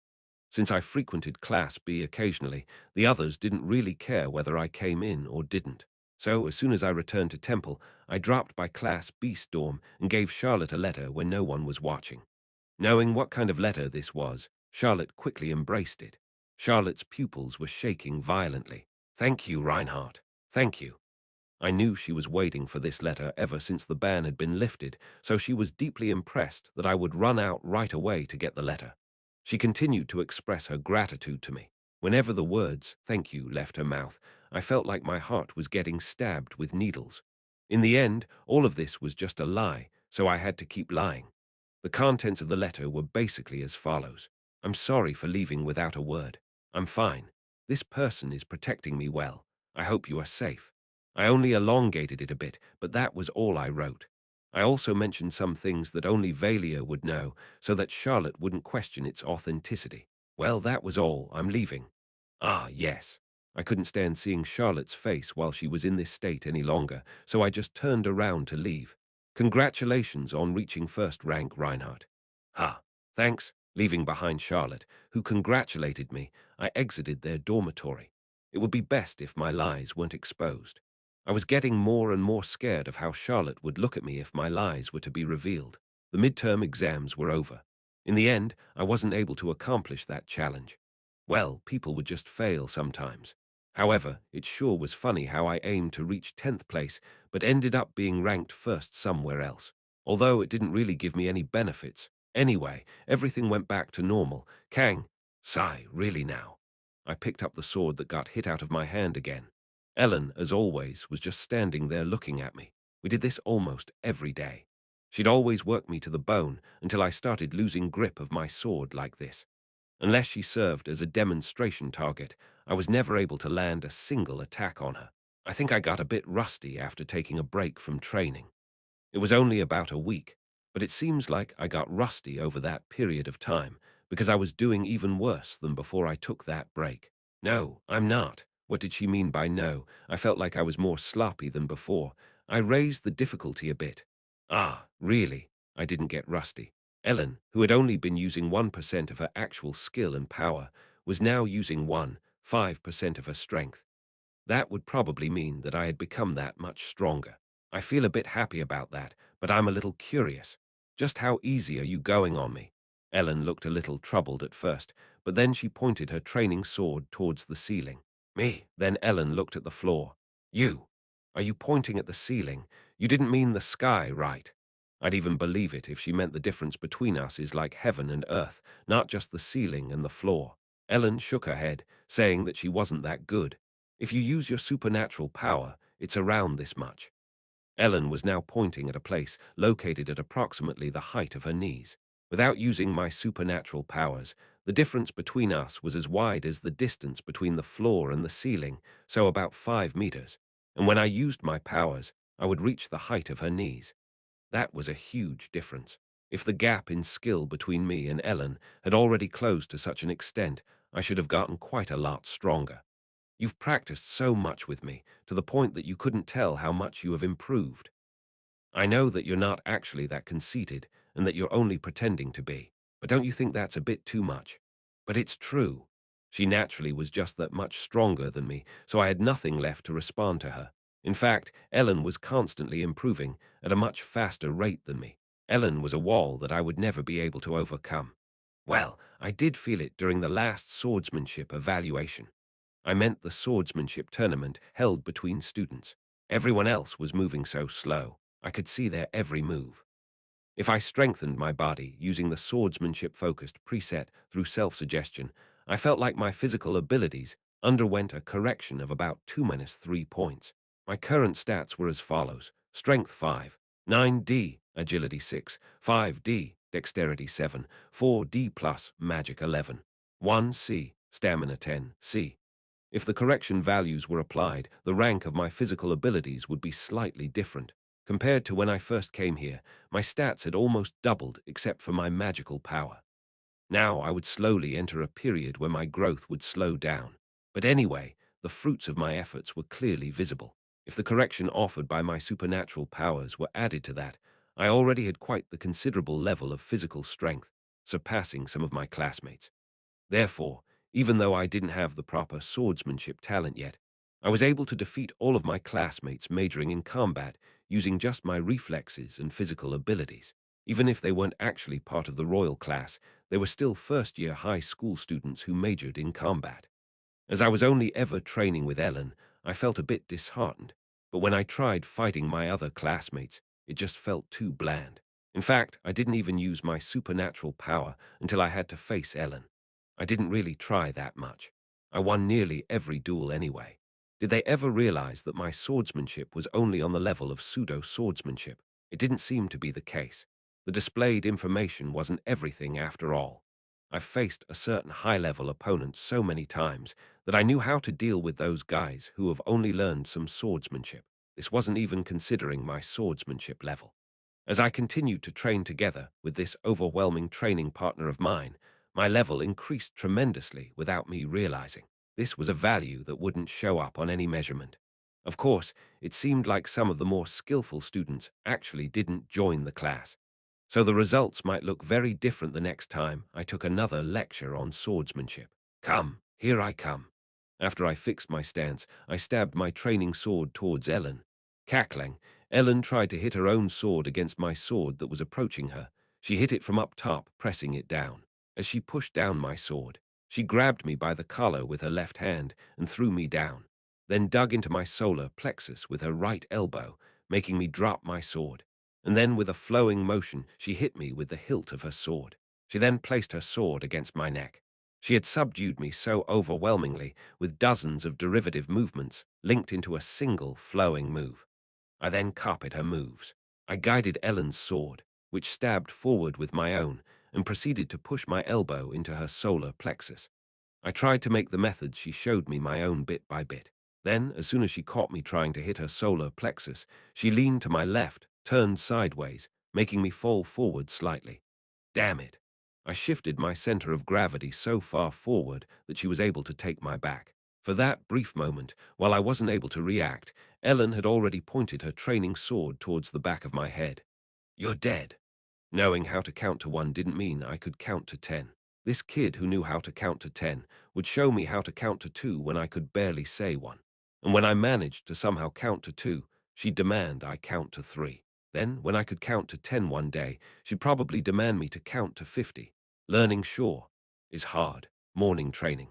Since I frequented Class B occasionally, the others didn't really care whether I came in or didn't. So, as soon as I returned to Temple, I dropped by Class B's dorm and gave Charlotte a letter when no one was watching. Knowing what kind of letter this was, Charlotte quickly embraced it. Charlotte's pupils were shaking violently. Thank you, Reinhardt. Thank you. I knew she was waiting for this letter ever since the ban had been lifted, so she was deeply impressed that I would run out right away to get the letter. She continued to express her gratitude to me. Whenever the words "thank you" left her mouth, I felt like my heart was getting stabbed with needles. In the end, all of this was just a lie, so I had to keep lying. The contents of the letter were basically as follows. I'm sorry for leaving without a word. I'm fine. This person is protecting me well. I hope you are safe. I only elongated it a bit, but that was all I wrote. I also mentioned some things that only Valia would know, so that Charlotte wouldn't question its authenticity. Well, that was all. I'm leaving. Ah, yes. I couldn't stand seeing Charlotte's face while she was in this state any longer, so I just turned around to leave. Congratulations on reaching first rank, Reinhardt. Ha, thanks. Leaving behind Charlotte, who congratulated me, I exited their dormitory. It would be best if my lies weren't exposed. I was getting more and more scared of how Charlotte would look at me if my lies were to be revealed. The midterm exams were over. In the end, I wasn't able to accomplish that challenge. Well, people would just fail sometimes. However, it sure was funny how I aimed to reach 10th place, but ended up being ranked first somewhere else. Although it didn't really give me any benefits. Anyway, everything went back to normal. Kang, sigh, really now. I picked up the sword that got hit out of my hand again. Ellen, as always, was just standing there looking at me. We did this almost every day. She'd always work me to the bone until I started losing grip of my sword like this. Unless she served as a demonstration target, I was never able to land a single attack on her. I think I got a bit rusty after taking a break from training. It was only about a week, but it seems like I got rusty over that period of time because I was doing even worse than before I took that break. No, I'm not. What did she mean by no? I felt like I was more sloppy than before. I raised the difficulty a bit. Ah, really? I didn't get rusty. Ellen, who had only been using 1% of her actual skill and power, was now using 5% of her strength. That would probably mean that I had become that much stronger. I feel a bit happy about that, but I'm a little curious. Just how easy are you going on me? Ellen looked a little troubled at first, but then she pointed her training sword towards the ceiling. Me? Then Ellen looked at the floor. You? Are you pointing at the ceiling? You didn't mean the sky, right? I'd even believe it if she meant the difference between us is like heaven and earth, not just the ceiling and the floor. Ellen shook her head, saying that she wasn't that good. If you use your supernatural power, it's around this much. Ellen was now pointing at a place located at approximately the height of her knees. Without using my supernatural powers, the difference between us was as wide as the distance between the floor and the ceiling, so about 5 meters. And when I used my powers, I would reach the height of her knees. That was a huge difference. If the gap in skill between me and Ellen had already closed to such an extent, I should have gotten quite a lot stronger. You've practiced so much with me, to the point that you couldn't tell how much you have improved. I know that you're not actually that conceited, and that you're only pretending to be, but don't you think that's a bit too much? But it's true. She naturally was just that much stronger than me, so I had nothing left to respond to her. In fact, Ellen was constantly improving, at a much faster rate than me. Ellen was a wall that I would never be able to overcome. Well, I did feel it during the last swordsmanship evaluation. I meant the swordsmanship tournament held between students. Everyone else was moving so slow. I could see their every move. If I strengthened my body using the swordsmanship-focused preset through self-suggestion, I felt like my physical abilities underwent a correction of about 2-3 points. My current stats were as follows: Strength 5, 9D, Agility 6, 5D, Dexterity 7, 4D plus, Magic 11, 1C, Stamina 10, C. If the correction values were applied, the rank of my physical abilities would be slightly different. Compared to when I first came here, my stats had almost doubled except for my magical power. Now I would slowly enter a period where my growth would slow down. But anyway, the fruits of my efforts were clearly visible. If the correction offered by my supernatural powers were added to that, I already had quite the considerable level of physical strength, surpassing some of my classmates. Therefore, even though I didn't have the proper swordsmanship talent yet, I was able to defeat all of my classmates majoring in combat using just my reflexes and physical abilities. Even if they weren't actually part of the royal class, they were still first-year high school students who majored in combat. As I was only ever training with Ellen, I felt a bit disheartened, but when I tried fighting my other classmates, it just felt too bland. In fact, I didn't even use my supernatural power until I had to face Ellen. I didn't really try that much. I won nearly every duel anyway. Did they ever realize that my swordsmanship was only on the level of pseudo-swordsmanship? It didn't seem to be the case. The displayed information wasn't everything after all. I've faced a certain high-level opponent so many times that I knew how to deal with those guys who have only learned some swordsmanship. This wasn't even considering my swordsmanship level. As I continued to train together with this overwhelming training partner of mine, my level increased tremendously without me realizing. This was a value that wouldn't show up on any measurement. Of course, it seemed like some of the more skillful students actually didn't join the class, so the results might look very different the next time I took another lecture on swordsmanship. Come, here I come. After I fixed my stance, I stabbed my training sword towards Ellen. Cackling, Ellen tried to hit her own sword against my sword that was approaching her. She hit it from up top, pressing it down. As she pushed down my sword, she grabbed me by the collar with her left hand and threw me down, then dug into my solar plexus with her right elbow, making me drop my sword. And then with a flowing motion, she hit me with the hilt of her sword. She then placed her sword against my neck. She had subdued me so overwhelmingly with dozens of derivative movements linked into a single flowing move. I then copied her moves. I guided Ellen's sword, which stabbed forward with my own, and proceeded to push my elbow into her solar plexus. I tried to make the methods she showed me my own bit by bit. Then, as soon as she caught me trying to hit her solar plexus, she leaned to my left, turned sideways, making me fall forward slightly. Damn it! I shifted my center of gravity so far forward that she was able to take my back. For that brief moment, while I wasn't able to react, Ellen had already pointed her training sword towards the back of my head. You're dead. Knowing how to count to 1 didn't mean I could count to 10. This kid who knew how to count to 10 would show me how to count to 2 when I could barely say one. And when I managed to somehow count to 2, she'd demand I count to 3. Then, when I could count to 10 one day, she'd probably demand me to count to 50. Learning, sure, is hard. Morning training.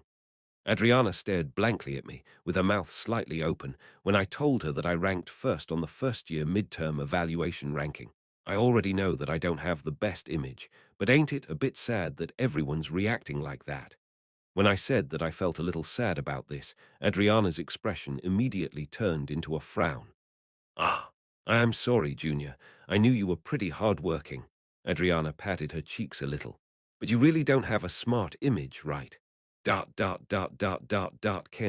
Adriana stared blankly at me, with her mouth slightly open, when I told her that I ranked first on the first-year midterm evaluation ranking. I already know that I don't have the best image, but ain't it a bit sad that everyone's reacting like that? When I said that I felt a little sad about this, Adriana's expression immediately turned into a frown. Ah, I am sorry, Junior. I knew you were pretty hard-working. Adriana patted her cheeks a little. But you really don't have a smart image, right? Can't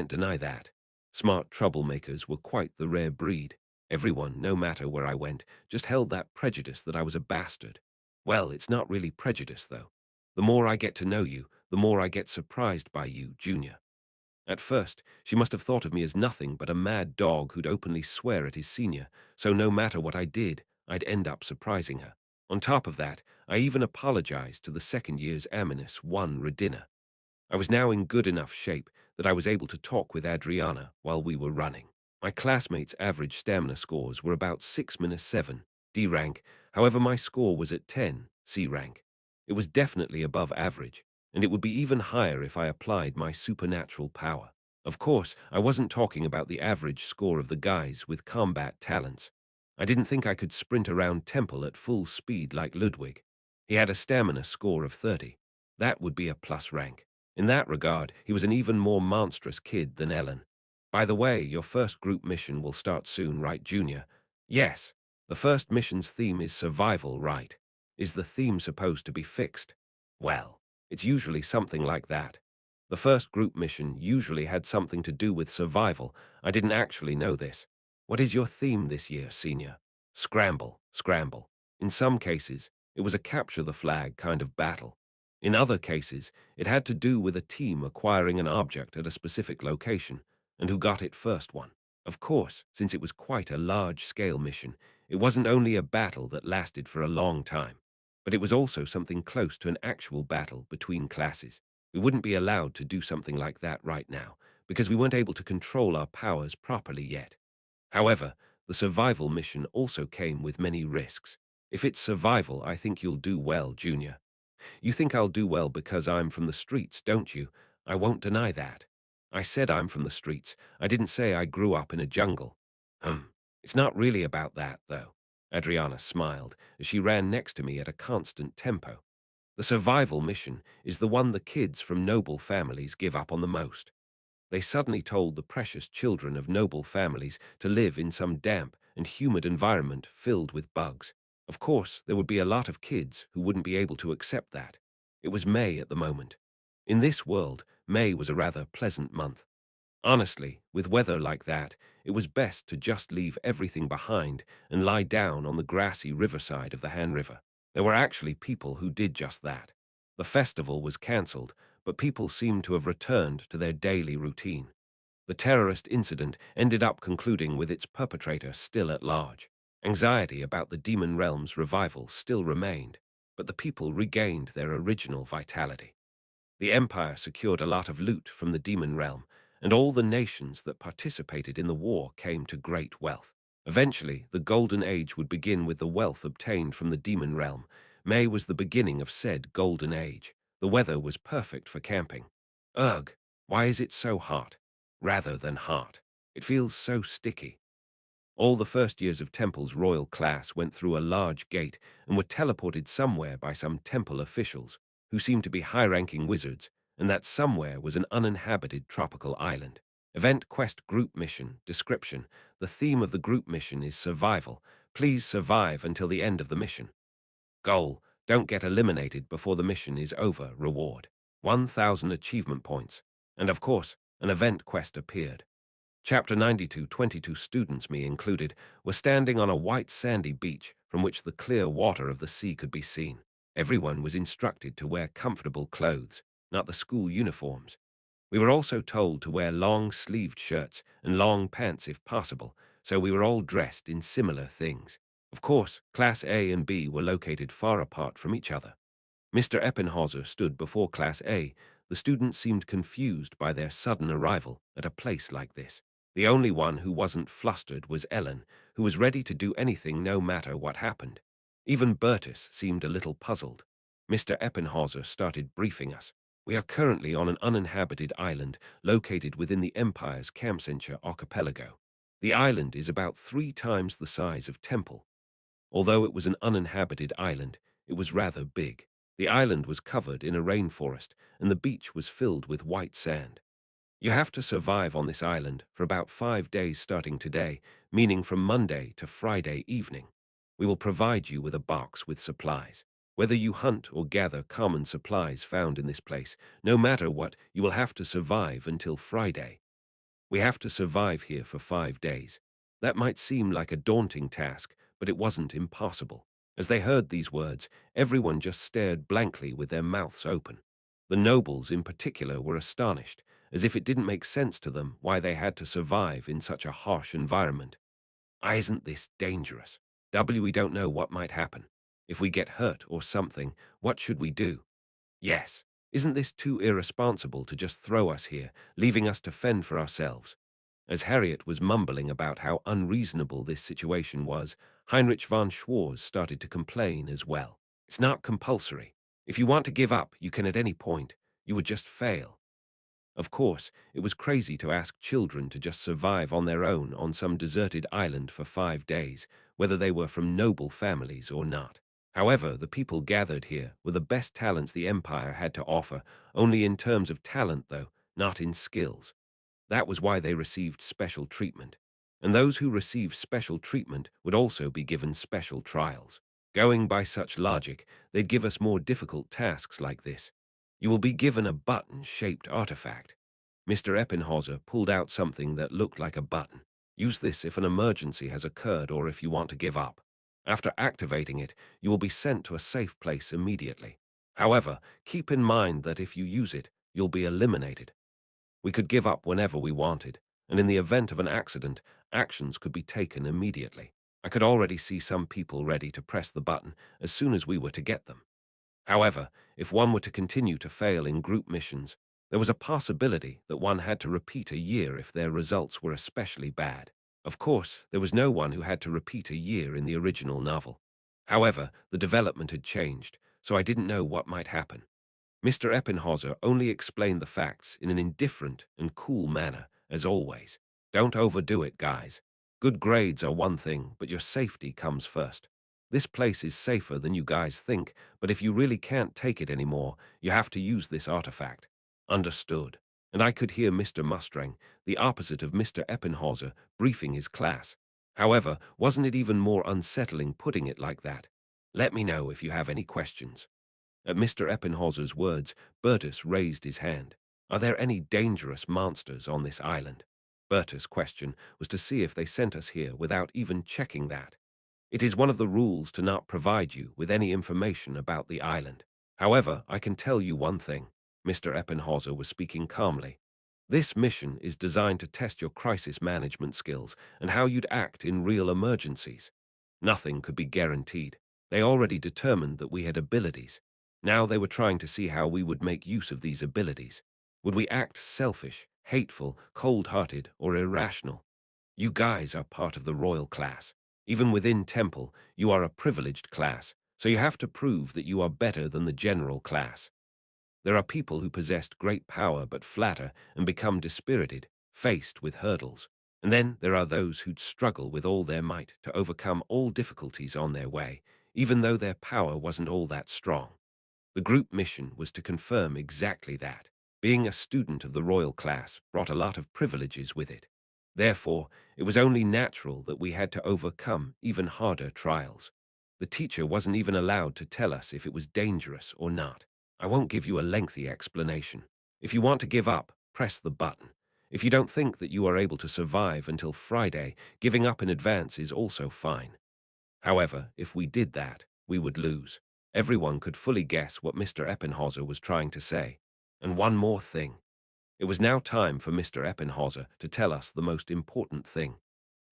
deny that. Smart troublemakers were quite the rare breed. Everyone, no matter where I went, just held that prejudice that I was a bastard. Well, it's not really prejudice, though. The more I get to know you, the more I get surprised by you, Junior. At first, she must have thought of me as nothing but a mad dog who'd openly swear at his senior, so no matter what I did, I'd end up surprising her. On top of that, I even apologized to the second year's Aminus 1 Redinner. I was now in good enough shape that I was able to talk with Adriana while we were running. My classmates' average stamina scores were about 6-7, D rank, however my score was at 10, C rank. It was definitely above average, and it would be even higher if I applied my supernatural power. Of course, I wasn't talking about the average score of the guys with combat talents. I didn't think I could sprint around Temple at full speed like Ludwig. He had a stamina score of 30. That would be a plus rank. In that regard, he was an even more monstrous kid than Ellen. By the way, your first group mission will start soon, right, Junior? Yes. The first mission's theme is survival, right? Is the theme supposed to be fixed? Well, it's usually something like that. The first group mission usually had something to do with survival. I didn't actually know this. What is your theme this year, Senior? Scramble, scramble. In some cases, it was a capture the flag kind of battle. In other cases, it had to do with a team acquiring an object at a specific location, and who got it first one. Of course, since it was quite a large-scale mission, it wasn't only a battle that lasted for a long time, but it was also something close to an actual battle between classes. We wouldn't be allowed to do something like that right now, because we weren't able to control our powers properly yet. However, the survival mission also came with many risks. If it's survival, I think you'll do well, Junior. You think I'll do well because I'm from the streets, don't you? I won't deny that. I said I'm from the streets. I didn't say I grew up in a jungle. It's not really about that, though. Adriana smiled as she ran next to me at a constant tempo. The survival mission is the one the kids from noble families give up on the most. They suddenly told the precious children of noble families to live in some damp and humid environment filled with bugs. Of course, there would be a lot of kids who wouldn't be able to accept that. It was May at the moment. In this world, May was a rather pleasant month. Honestly, with weather like that, it was best to just leave everything behind and lie down on the grassy riverside of the Han River. There were actually people who did just that. The festival was cancelled, but people seemed to have returned to their daily routine. The terrorist incident ended up concluding with its perpetrator still at large. Anxiety about the demon realm's revival still remained, but the people regained their original vitality. The Empire secured a lot of loot from the demon realm, and all the nations that participated in the war came to great wealth. Eventually, the Golden Age would begin with the wealth obtained from the demon realm. May was the beginning of said Golden Age. The weather was perfect for camping. Ugh, why is it so hot? Rather than hot. It feels so sticky. All the first years of Temple's royal class went through a large gate and were teleported somewhere by some temple officials, who seemed to be high-ranking wizards, and that somewhere was an uninhabited tropical island. Event Quest Group Mission Description. The theme of the group mission is survival. Please survive until the end of the mission. Goal: don't get eliminated before the mission is over. Reward: 1,000 achievement points. And of course, an event quest appeared. Chapter 92, 22 students, me included, were standing on a white sandy beach from which the clear water of the sea could be seen. Everyone was instructed to wear comfortable clothes, not the school uniforms. We were also told to wear long-sleeved shirts and long pants if possible, so we were all dressed in similar things. Of course, Class A and B were located far apart from each other. Mr. Eppenhauser stood before Class A. The students seemed confused by their sudden arrival at a place like this. The only one who wasn't flustered was Ellen, who was ready to do anything no matter what happened. Even Bertus seemed a little puzzled. Mr. Eppenhauser started briefing us. We are currently on an uninhabited island located within the Empire's Kamsencha archipelago. The island is about 3 times the size of Temple. Although it was an uninhabited island, it was rather big. The island was covered in a rainforest, and the beach was filled with white sand. You have to survive on this island for about 5 days starting today, meaning from Monday to Friday evening. We will provide you with a box with supplies. Whether you hunt or gather common supplies found in this place, no matter what, you will have to survive until Friday. We have to survive here for 5 days. That might seem like a daunting task, but it wasn't impossible. As they heard these words, everyone just stared blankly with their mouths open. The nobles in particular were astonished, as if it didn't make sense to them why they had to survive in such a harsh environment. Isn't this dangerous? We don't know what might happen. If we get hurt or something, what should we do? Yes. Isn't this too irresponsible to just throw us here, leaving us to fend for ourselves? As Harriet was mumbling about how unreasonable this situation was, Heinrich von Schwarz started to complain as well. It's not compulsory. If you want to give up, you can at any point. You would just fail. Of course, it was crazy to ask children to just survive on their own on some deserted island for 5 days, whether they were from noble families or not. However, the people gathered here were the best talents the Empire had to offer, only in terms of talent though, not in skills. That was why they received special treatment. And those who received special treatment would also be given special trials. Going by such logic, they'd give us more difficult tasks like this. You will be given a button-shaped artifact. Mr. Eppenhauser pulled out something that looked like a button. Use this if an emergency has occurred or if you want to give up. After activating it, you will be sent to a safe place immediately. However, keep in mind that if you use it, you'll be eliminated. We could give up whenever we wanted, and in the event of an accident, actions could be taken immediately. I could already see some people ready to press the button as soon as we were to get them. However, if one were to continue to fail in group missions, there was a possibility that one had to repeat a year if their results were especially bad. Of course, there was no one who had to repeat a year in the original novel. However, the development had changed, so I didn't know what might happen. Mr. Eppenhauser only explained the facts in an indifferent and cool manner, as always. Don't overdo it, guys. Good grades are one thing, but your safety comes first. This place is safer than you guys think, but if you really can't take it anymore, you have to use this artifact. Understood. And I could hear Mr. Mustang, the opposite of Mr. Eppenhauser, briefing his class. However, wasn't it even more unsettling putting it like that? Let me know if you have any questions. At Mr. Eppinhauser's words, Bertus raised his hand. Are there any dangerous monsters on this island? Bertus' question was to see if they sent us here without even checking that. It is one of the rules to not provide you with any information about the island. However, I can tell you one thing. Mr. Eppinhauser was speaking calmly. This mission is designed to test your crisis management skills and how you'd act in real emergencies. Nothing could be guaranteed. They already determined that we had abilities. Now they were trying to see how we would make use of these abilities. Would we act selfish, hateful, cold-hearted, or irrational? You guys are part of the royal class. Even within Temple, you are a privileged class, so you have to prove that you are better than the general class. There are people who possessed great power but flatter and become dispirited, faced with hurdles. And then there are those who'd struggle with all their might to overcome all difficulties on their way, even though their power wasn't all that strong. The group mission was to confirm exactly that. Being a student of the royal class brought a lot of privileges with it. Therefore, it was only natural that we had to overcome even harder trials. The teacher wasn't even allowed to tell us if it was dangerous or not. I won't give you a lengthy explanation. If you want to give up, press the button. If you don't think that you are able to survive until Friday, giving up in advance is also fine. However, if we did that, we would lose. Everyone could fully guess what Mr. Eppinhauser was trying to say. And one more thing. It was now time for Mr. Eppinhauser to tell us the most important thing.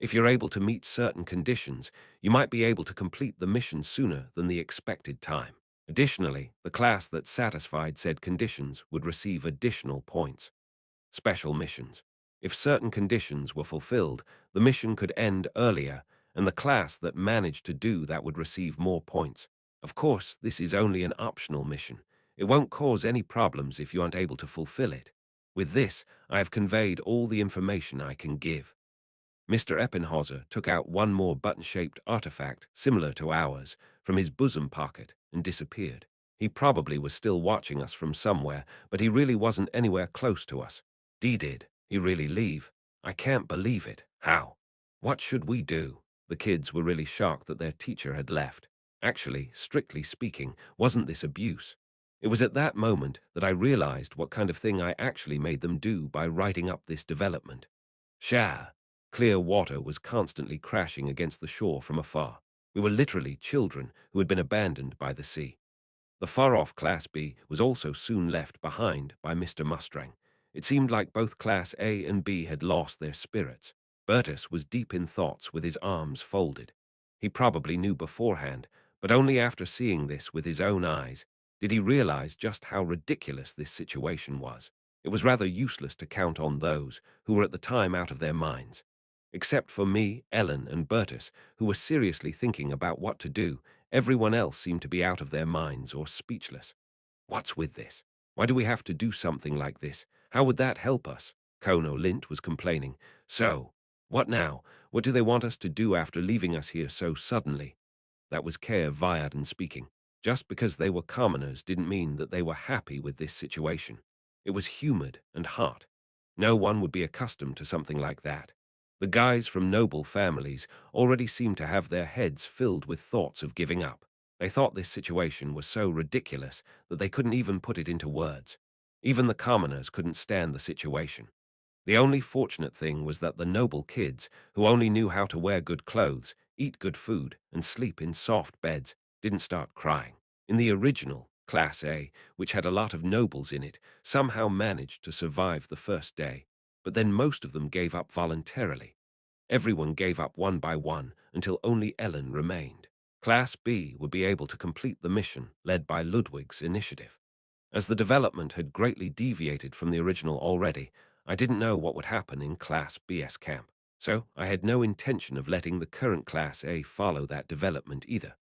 If you're able to meet certain conditions, you might be able to complete the mission sooner than the expected time. Additionally, the class that satisfied said conditions would receive additional points. Special missions. If certain conditions were fulfilled, the mission could end earlier, and the class that managed to do that would receive more points. Of course, this is only an optional mission. It won't cause any problems if you aren't able to fulfill it. With this, I have conveyed all the information I can give. Mr. Eppinhauser took out one more button-shaped artifact, similar to ours, from his bosom pocket and disappeared. He probably was still watching us from somewhere, but he really wasn't anywhere close to us. Did he really leave? I can't believe it. How? What should we do? The kids were really shocked that their teacher had left. Actually, strictly speaking, wasn't this abuse? It was at that moment that I realized what kind of thing I actually made them do by writing up this development. Shah. Clear water was constantly crashing against the shore from afar. We were literally children who had been abandoned by the sea. The far-off Class B was also soon left behind by Mr. Mustang. It seemed like both Class A and B had lost their spirits. Bertus was deep in thoughts with his arms folded. He probably knew beforehand, but only after seeing this with his own eyes did he realize just how ridiculous this situation was. It was rather useless to count on those who were at the time out of their minds. Except for me, Ellen, and Bertus, who were seriously thinking about what to do, everyone else seemed to be out of their minds or speechless. What's with this? Why do we have to do something like this? How would that help us? Kono Lint was complaining. So, what now? What do they want us to do after leaving us here so suddenly? That was Keir Viarden speaking. Just because they were commoners didn't mean that they were happy with this situation. It was humid and hot. No one would be accustomed to something like that. The guys from noble families already seemed to have their heads filled with thoughts of giving up. They thought this situation was so ridiculous that they couldn't even put it into words. Even the commoners couldn't stand the situation. The only fortunate thing was that the noble kids, who only knew how to wear good clothes, eat good food, and sleep in soft beds, didn't start crying. In the original, Class A, which had a lot of nobles in it, somehow managed to survive the first day, but then most of them gave up voluntarily. Everyone gave up one by one until only Ellen remained. Class B would be able to complete the mission led by Ludwig's initiative. As the development had greatly deviated from the original already, I didn't know what would happen in Class B's camp, so I had no intention of letting the current Class A follow that development either.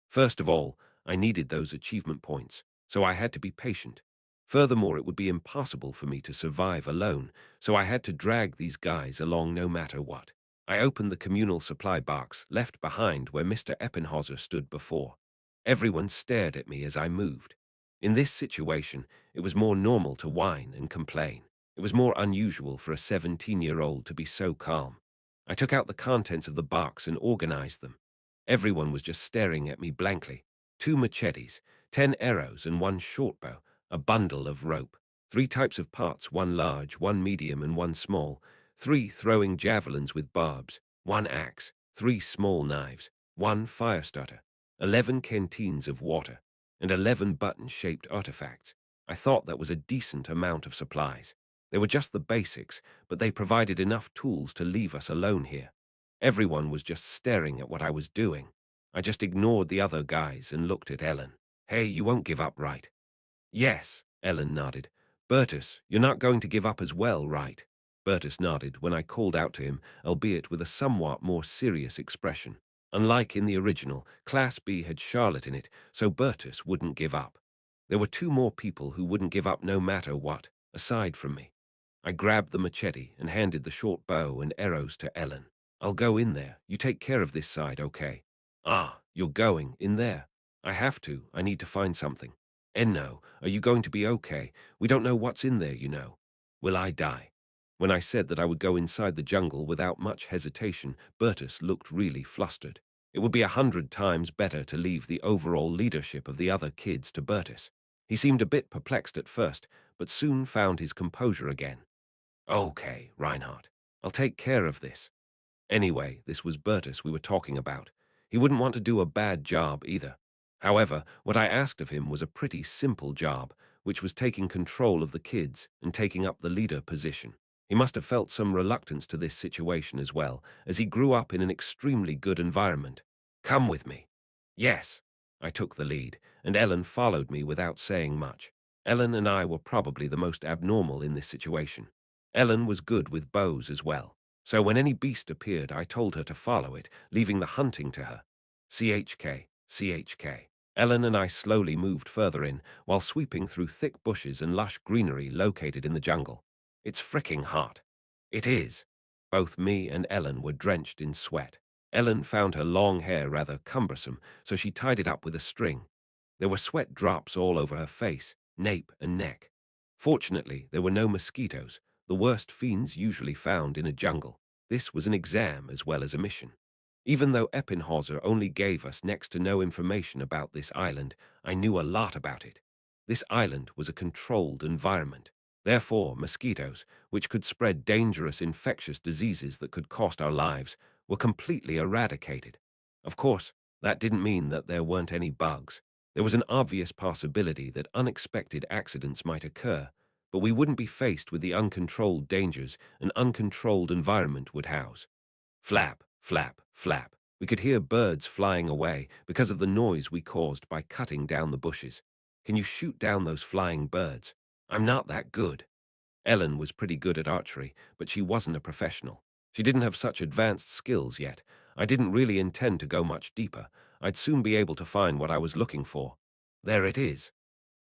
First of all, I needed those achievement points, so I had to be patient. Furthermore, it would be impossible for me to survive alone, so I had to drag these guys along no matter what. I opened the communal supply box left behind where Mr. Eppinhauser stood before. Everyone stared at me as I moved. In this situation, it was more normal to whine and complain. It was more unusual for a 17-year-old to be so calm. I took out the contents of the box and organized them. Everyone was just staring at me blankly. 2 machetes, 10 arrows and 1 short bow, a bundle of rope, 3 types of pots, 1 large, 1 medium, and 1 small, 3 throwing javelins with barbs, 1 axe, 3 small knives, 1 fire starter, 11 canteens of water, and 11 button-shaped artifacts. I thought that was a decent amount of supplies. They were just the basics, but they provided enough tools to leave us alone here. Everyone was just staring at what I was doing. I just ignored the other guys and looked at Ellen. Hey, you won't give up, right? Yes, Ellen nodded. Bertus, you're not going to give up as well, right? Bertus nodded when I called out to him, albeit with a somewhat more serious expression. Unlike in the original, Class B had Charlotte in it, so Bertus wouldn't give up. There were 2 more people who wouldn't give up no matter what, aside from me. I grabbed the machete and handed the short bow and arrows to Ellen. I'll go in there. You take care of this side, okay? Ah, you're going in there. I have to. I need to find something. Enno, are you going to be okay? We don't know what's in there, you know. Will I die? When I said that I would go inside the jungle without much hesitation, Bertus looked really flustered. It would be 100 times better to leave the overall leadership of the other kids to Bertus. He seemed a bit perplexed at first, but soon found his composure again. Okay, Reinhardt, I'll take care of this. Anyway, this was Bertus we were talking about. He wouldn't want to do a bad job either. However, what I asked of him was a pretty simple job, which was taking control of the kids and taking up the leader position. He must have felt some reluctance to this situation as well, as he grew up in an extremely good environment. Come with me. Yes. I took the lead, and Ellen followed me without saying much. Ellen and I were probably the most abnormal in this situation. Ellen was good with bows as well. So when any beast appeared, I told her to follow it, leaving the hunting to her. CHK, CHK. Ellen and I slowly moved further in, while sweeping through thick bushes and lush greenery located in the jungle. It's fricking hot. It is. Both me and Ellen were drenched in sweat. Ellen found her long hair rather cumbersome, so she tied it up with a string. There were sweat drops all over her face, nape, and neck. Fortunately, there were no mosquitoes, the worst fiends usually found in a jungle. This was an exam as well as a mission. Even though Eppinhauser only gave us next to no information about this island, I knew a lot about it. This island was a controlled environment. Therefore, mosquitoes, which could spread dangerous infectious diseases that could cost our lives, were completely eradicated. Of course, that didn't mean that there weren't any bugs. There was an obvious possibility that unexpected accidents might occur, but we wouldn't be faced with the uncontrolled dangers an uncontrolled environment would house. Flap, flap, flap. We could hear birds flying away because of the noise we caused by cutting down the bushes. Can you shoot down those flying birds? I'm not that good. Ellen was pretty good at archery, but she wasn't a professional. She didn't have such advanced skills yet. I didn't really intend to go much deeper. I'd soon be able to find what I was looking for. There it is.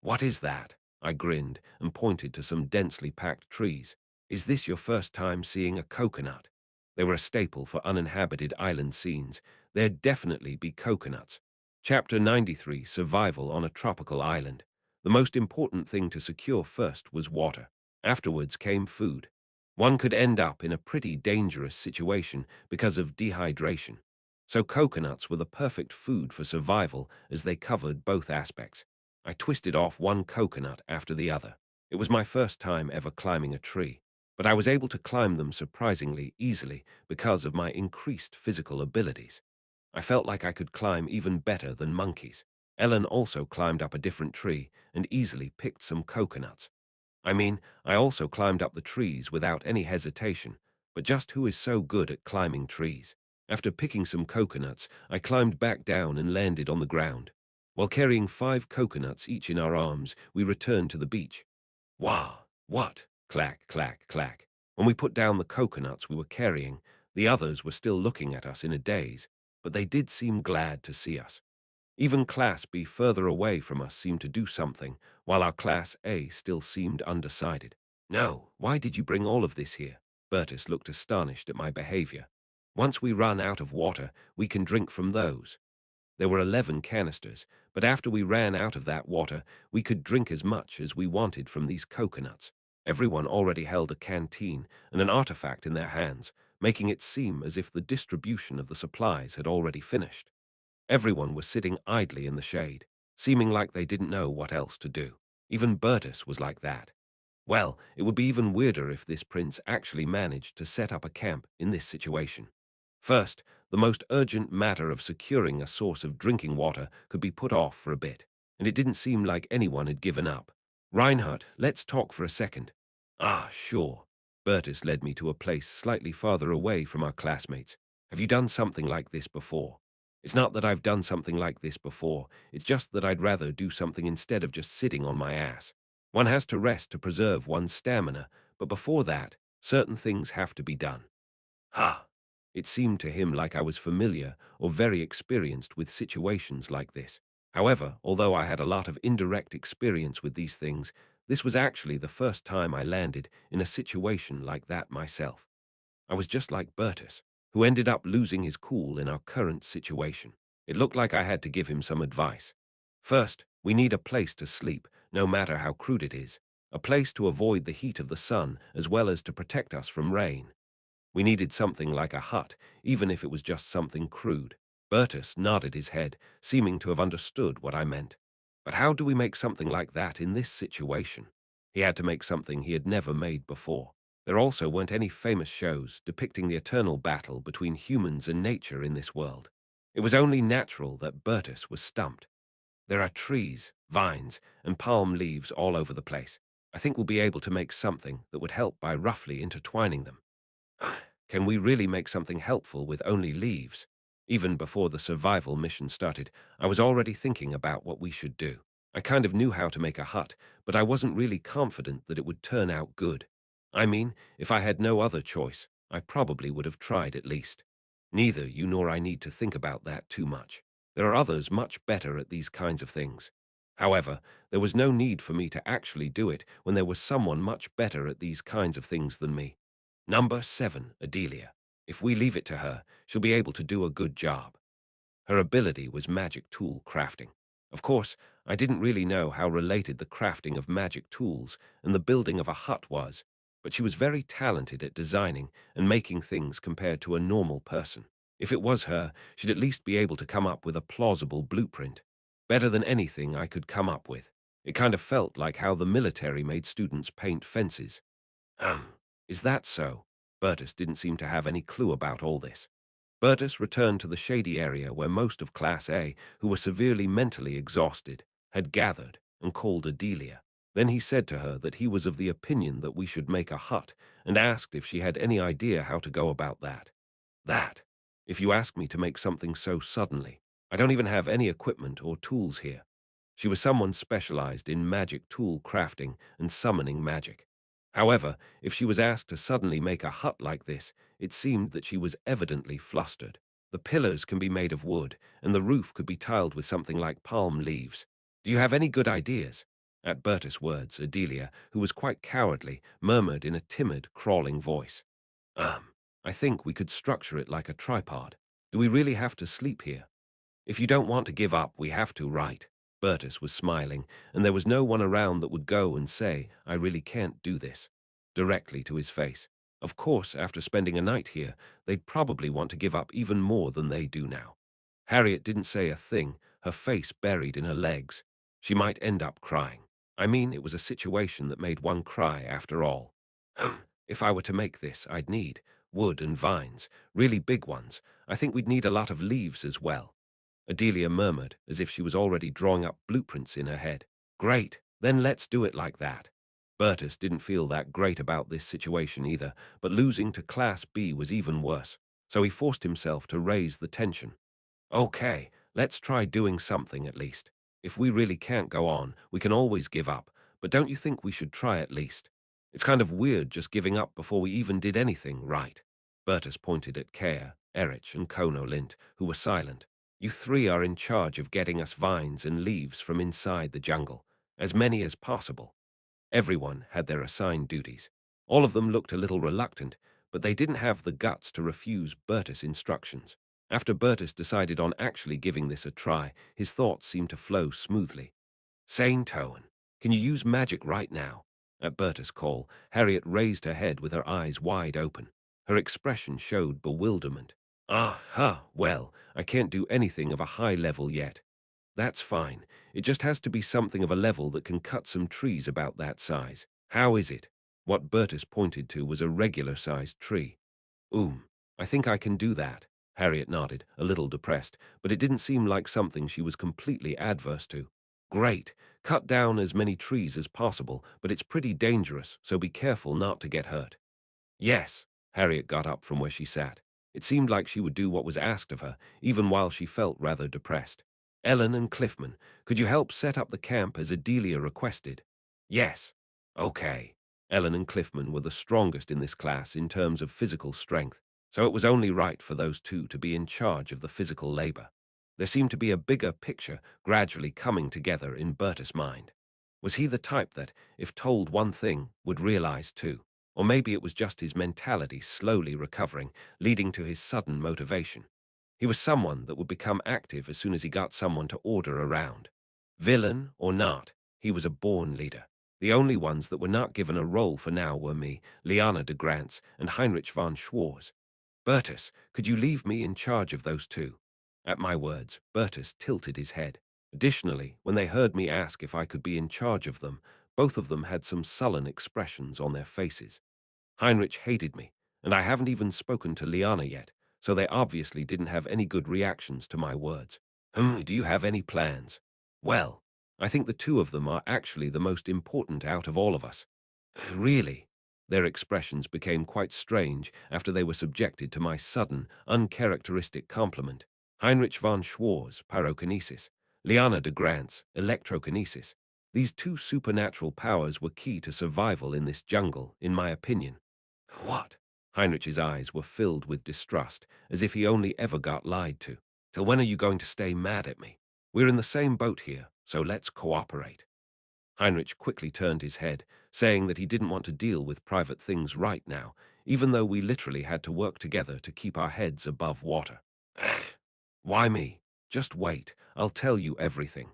What is that? I grinned and pointed to some densely packed trees. Is this your first time seeing a coconut? They were a staple for uninhabited island scenes. There'd definitely be coconuts. Chapter 93, Survival on a Tropical Island. The most important thing to secure first was water. Afterwards came food. One could end up in a pretty dangerous situation because of dehydration. So coconuts were the perfect food for survival as they covered both aspects. I twisted off one coconut after the other. It was my first time ever climbing a tree, but I was able to climb them surprisingly easily because of my increased physical abilities. I felt like I could climb even better than monkeys. Ellen also climbed up a different tree and easily picked some coconuts. I mean, I also climbed up the trees without any hesitation, but just who is so good at climbing trees? After picking some coconuts, I climbed back down and landed on the ground. While carrying 5 coconuts each in our arms, we returned to the beach. Wah! What? Clack, clack, clack. When we put down the coconuts we were carrying, the others were still looking at us in a daze, but they did seem glad to see us. Even Class B further away from us seemed to do something, while our Class A still seemed undecided. No, why did you bring all of this here? Bertus looked astonished at my behavior. Once we run out of water, we can drink from those. There were 11 canisters, but after we ran out of that water, we could drink as much as we wanted from these coconuts. Everyone already held a canteen and an artifact in their hands, making it seem as if the distribution of the supplies had already finished. Everyone was sitting idly in the shade. seeming like they didn't know what else to do. Even Bertus was like that. Well, it would be even weirder if this prince actually managed to set up a camp in this situation. First, the most urgent matter of securing a source of drinking water could be put off for a bit, and it didn't seem like anyone had given up. Reinhardt, let's talk for a second. Ah, sure. Bertus led me to a place slightly farther away from our classmates. Have you done something like this before? It's not that I've done something like this before, it's just that I'd rather do something instead of just sitting on my ass. One has to rest to preserve one's stamina, but before that, certain things have to be done. Ha! It seemed to him like I was familiar or very experienced with situations like this. However, although I had a lot of indirect experience with these things, this was actually the first time I landed in a situation like that myself. I was just like Bertus, who ended up losing his cool in our current situation. It looked like I had to give him some advice. First, we need a place to sleep, no matter how crude it is. A place to avoid the heat of the sun, as well as to protect us from rain. We needed something like a hut, even if it was just something crude. Bertus nodded his head, seeming to have understood what I meant. But how do we make something like that in this situation? He had to make something he had never made before. There also weren't any famous shows depicting the eternal battle between humans and nature in this world. It was only natural that Bertus was stumped. There are trees, vines, and palm leaves all over the place. I think we'll be able to make something that would help by roughly intertwining them. Can we really make something helpful with only leaves? Even before the survival mission started, I was already thinking about what we should do. I kind of knew how to make a hut, but I wasn't really confident that it would turn out good. I mean, if I had no other choice, I probably would have tried at least. Neither you nor I need to think about that too much. There are others much better at these kinds of things. However, there was no need for me to actually do it when there was someone much better at these kinds of things than me. Number 7, Adelia. If we leave it to her, she'll be able to do a good job. Her ability was magic tool crafting. Of course, I didn't really know how related the crafting of magic tools and the building of a hut was, but she was very talented at designing and making things compared to a normal person. If it was her, she'd at least be able to come up with a plausible blueprint. Better than anything I could come up with. It kind of felt like how the military made students paint fences. Is that so? Bertus didn't seem to have any clue about all this. Bertus returned to the shady area where most of Class A, who were severely mentally exhausted, had gathered and called Adelia. Then he said to her that he was of the opinion that we should make a hut and asked if she had any idea how to go about that. That. If you ask me to make something so suddenly, I don't even have any equipment or tools here. She was someone specialized in magic tool crafting and summoning magic. However, if she was asked to suddenly make a hut like this, it seemed that she was evidently flustered. The pillars can be made of wood, and the roof could be tiled with something like palm leaves. Do you have any good ideas? At Bertus' words, Adelia, who was quite cowardly, murmured in a timid, crawling voice. I think we could structure it like a tripod. Do we really have to sleep here? If you don't want to give up, we have to, right? Bertus was smiling, and there was no one around that would go and say, I really can't do this, directly to his face. Of course, after spending a night here, they'd probably want to give up even more than they do now. Harriet didn't say a thing, her face buried in her legs. She might end up crying. I mean, it was a situation that made one cry after all. If I were to make this, I'd need wood and vines, really big ones. I think we'd need a lot of leaves as well. Adelia murmured, as if she was already drawing up blueprints in her head. Great, then let's do it like that. Bertus didn't feel that great about this situation either, but losing to Class B was even worse, so he forced himself to raise the tension. Okay, let's try doing something at least. If we really can't go on, we can always give up, but don't you think we should try at least? It's kind of weird just giving up before we even did anything, right? Bertus pointed at Kea, Erich, and Kono Lint, who were silent. You three are in charge of getting us vines and leaves from inside the jungle, as many as possible. Everyone had their assigned duties. All of them looked a little reluctant, but they didn't have the guts to refuse Bertus' instructions. After Bertus decided on actually giving this a try, his thoughts seemed to flow smoothly. Sane Toan, can you use magic right now? At Bertus' call, Harriet raised her head with her eyes wide open. Her expression showed bewilderment. Well, I can't do anything of a high level yet. That's fine. It just has to be something of a level that can cut some trees about that size. How is it? What Bertus pointed to was a regular-sized tree. I think I can do that. Harriet nodded, a little depressed, but it didn't seem like something she was completely adverse to. Great. Cut down as many trees as possible, but it's pretty dangerous, so be careful not to get hurt. Yes. Harriet got up from where she sat. It seemed like she would do what was asked of her, even while she felt rather depressed. Ellen and Cliffman, could you help set up the camp as Adelia requested? Yes. Okay. Ellen and Cliffman were the strongest in this class in terms of physical strength, so it was only right for those two to be in charge of the physical labor. There seemed to be a bigger picture gradually coming together in Bertus' mind. Was he the type that, if told one thing, would realize two? Or maybe it was just his mentality slowly recovering, leading to his sudden motivation. He was someone that would become active as soon as he got someone to order around. Villain or not, he was a born leader. The only ones that were not given a role for now were me, Liana de Grants, and Heinrich von Schwarz. Bertus, could you leave me in charge of those two? At my words, Bertus tilted his head. Additionally, when they heard me ask if I could be in charge of them, both of them had some sullen expressions on their faces. Heinrich hated me, and I haven't even spoken to Liana yet, so they obviously didn't have any good reactions to my words. Do you have any plans? Well, I think the two of them are actually the most important out of all of us. Really? Their expressions became quite strange after they were subjected to my sudden, uncharacteristic compliment. Heinrich von Schwarz, pyrokinesis. Liana de Grants, electrokinesis. These two supernatural powers were key to survival in this jungle, in my opinion. What? Heinrich's eyes were filled with distrust, as if he only ever got lied to. Till when are you going to stay mad at me? We're in the same boat here, so let's cooperate. Heinrich quickly turned his head, saying that he didn't want to deal with private things right now, even though we literally had to work together to keep our heads above water. Why me? Just wait, I'll tell you everything.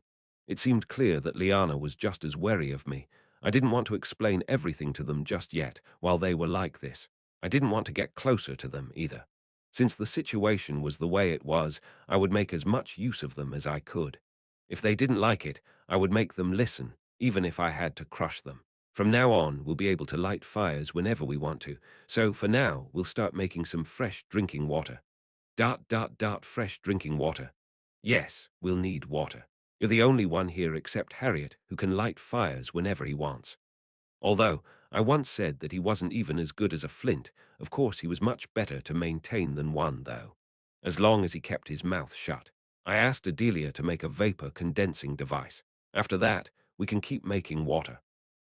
It seemed clear that Liana was just as wary of me. I didn't want to explain everything to them just yet, while they were like this. I didn't want to get closer to them either. Since the situation was the way it was, I would make as much use of them as I could. If they didn't like it, I would make them listen, even if I had to crush them. From now on, we'll be able to light fires whenever we want to, so for now, we'll start making some fresh drinking water. Fresh drinking water. Yes, we'll need water. You're the only one here except Harriet who can light fires whenever he wants. Although, I once said that he wasn't even as good as a flint, of course he was much better to maintain than one, though. As long as he kept his mouth shut. I asked Adelia to make a vapor condensing device. After that, we can keep making water.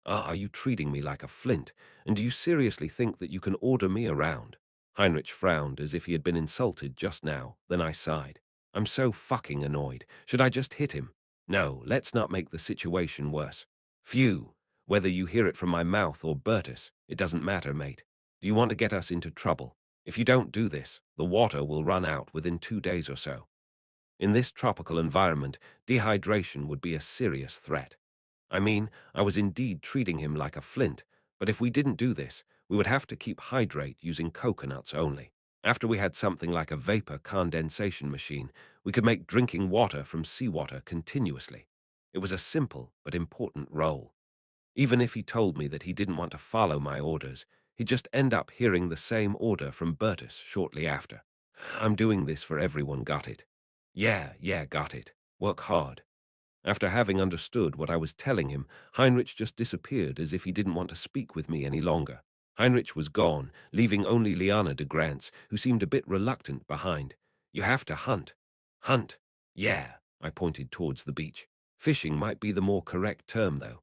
Are you treating me like a flint? And do you seriously think that you can order me around? Heinrich frowned as if he had been insulted just now, then I sighed. I'm so fucking annoyed. Should I just hit him? No, let's not make the situation worse. Phew. Whether you hear it from my mouth or Bertus, it doesn't matter, mate. Do you want to get us into trouble? If you don't do this, the water will run out within 2 days or so. In this tropical environment, dehydration would be a serious threat. I mean, I was indeed treating him like a flint, but if we didn't do this, we would have to keep hydrate using coconuts only. After we had something like a vapor condensation machine, we could make drinking water from seawater continuously. It was a simple but important role. Even if he told me that he didn't want to follow my orders, he'd just end up hearing the same order from Bertus shortly after. I'm doing this for everyone, got it? Yeah, got it. Work hard. After having understood what I was telling him, Heinrich just disappeared as if he didn't want to speak with me any longer. Heinrich was gone, leaving only Liana de Grants, who seemed a bit reluctant behind. You have to hunt. Hunt? Yeah, I pointed towards the beach. Fishing might be the more correct term, though.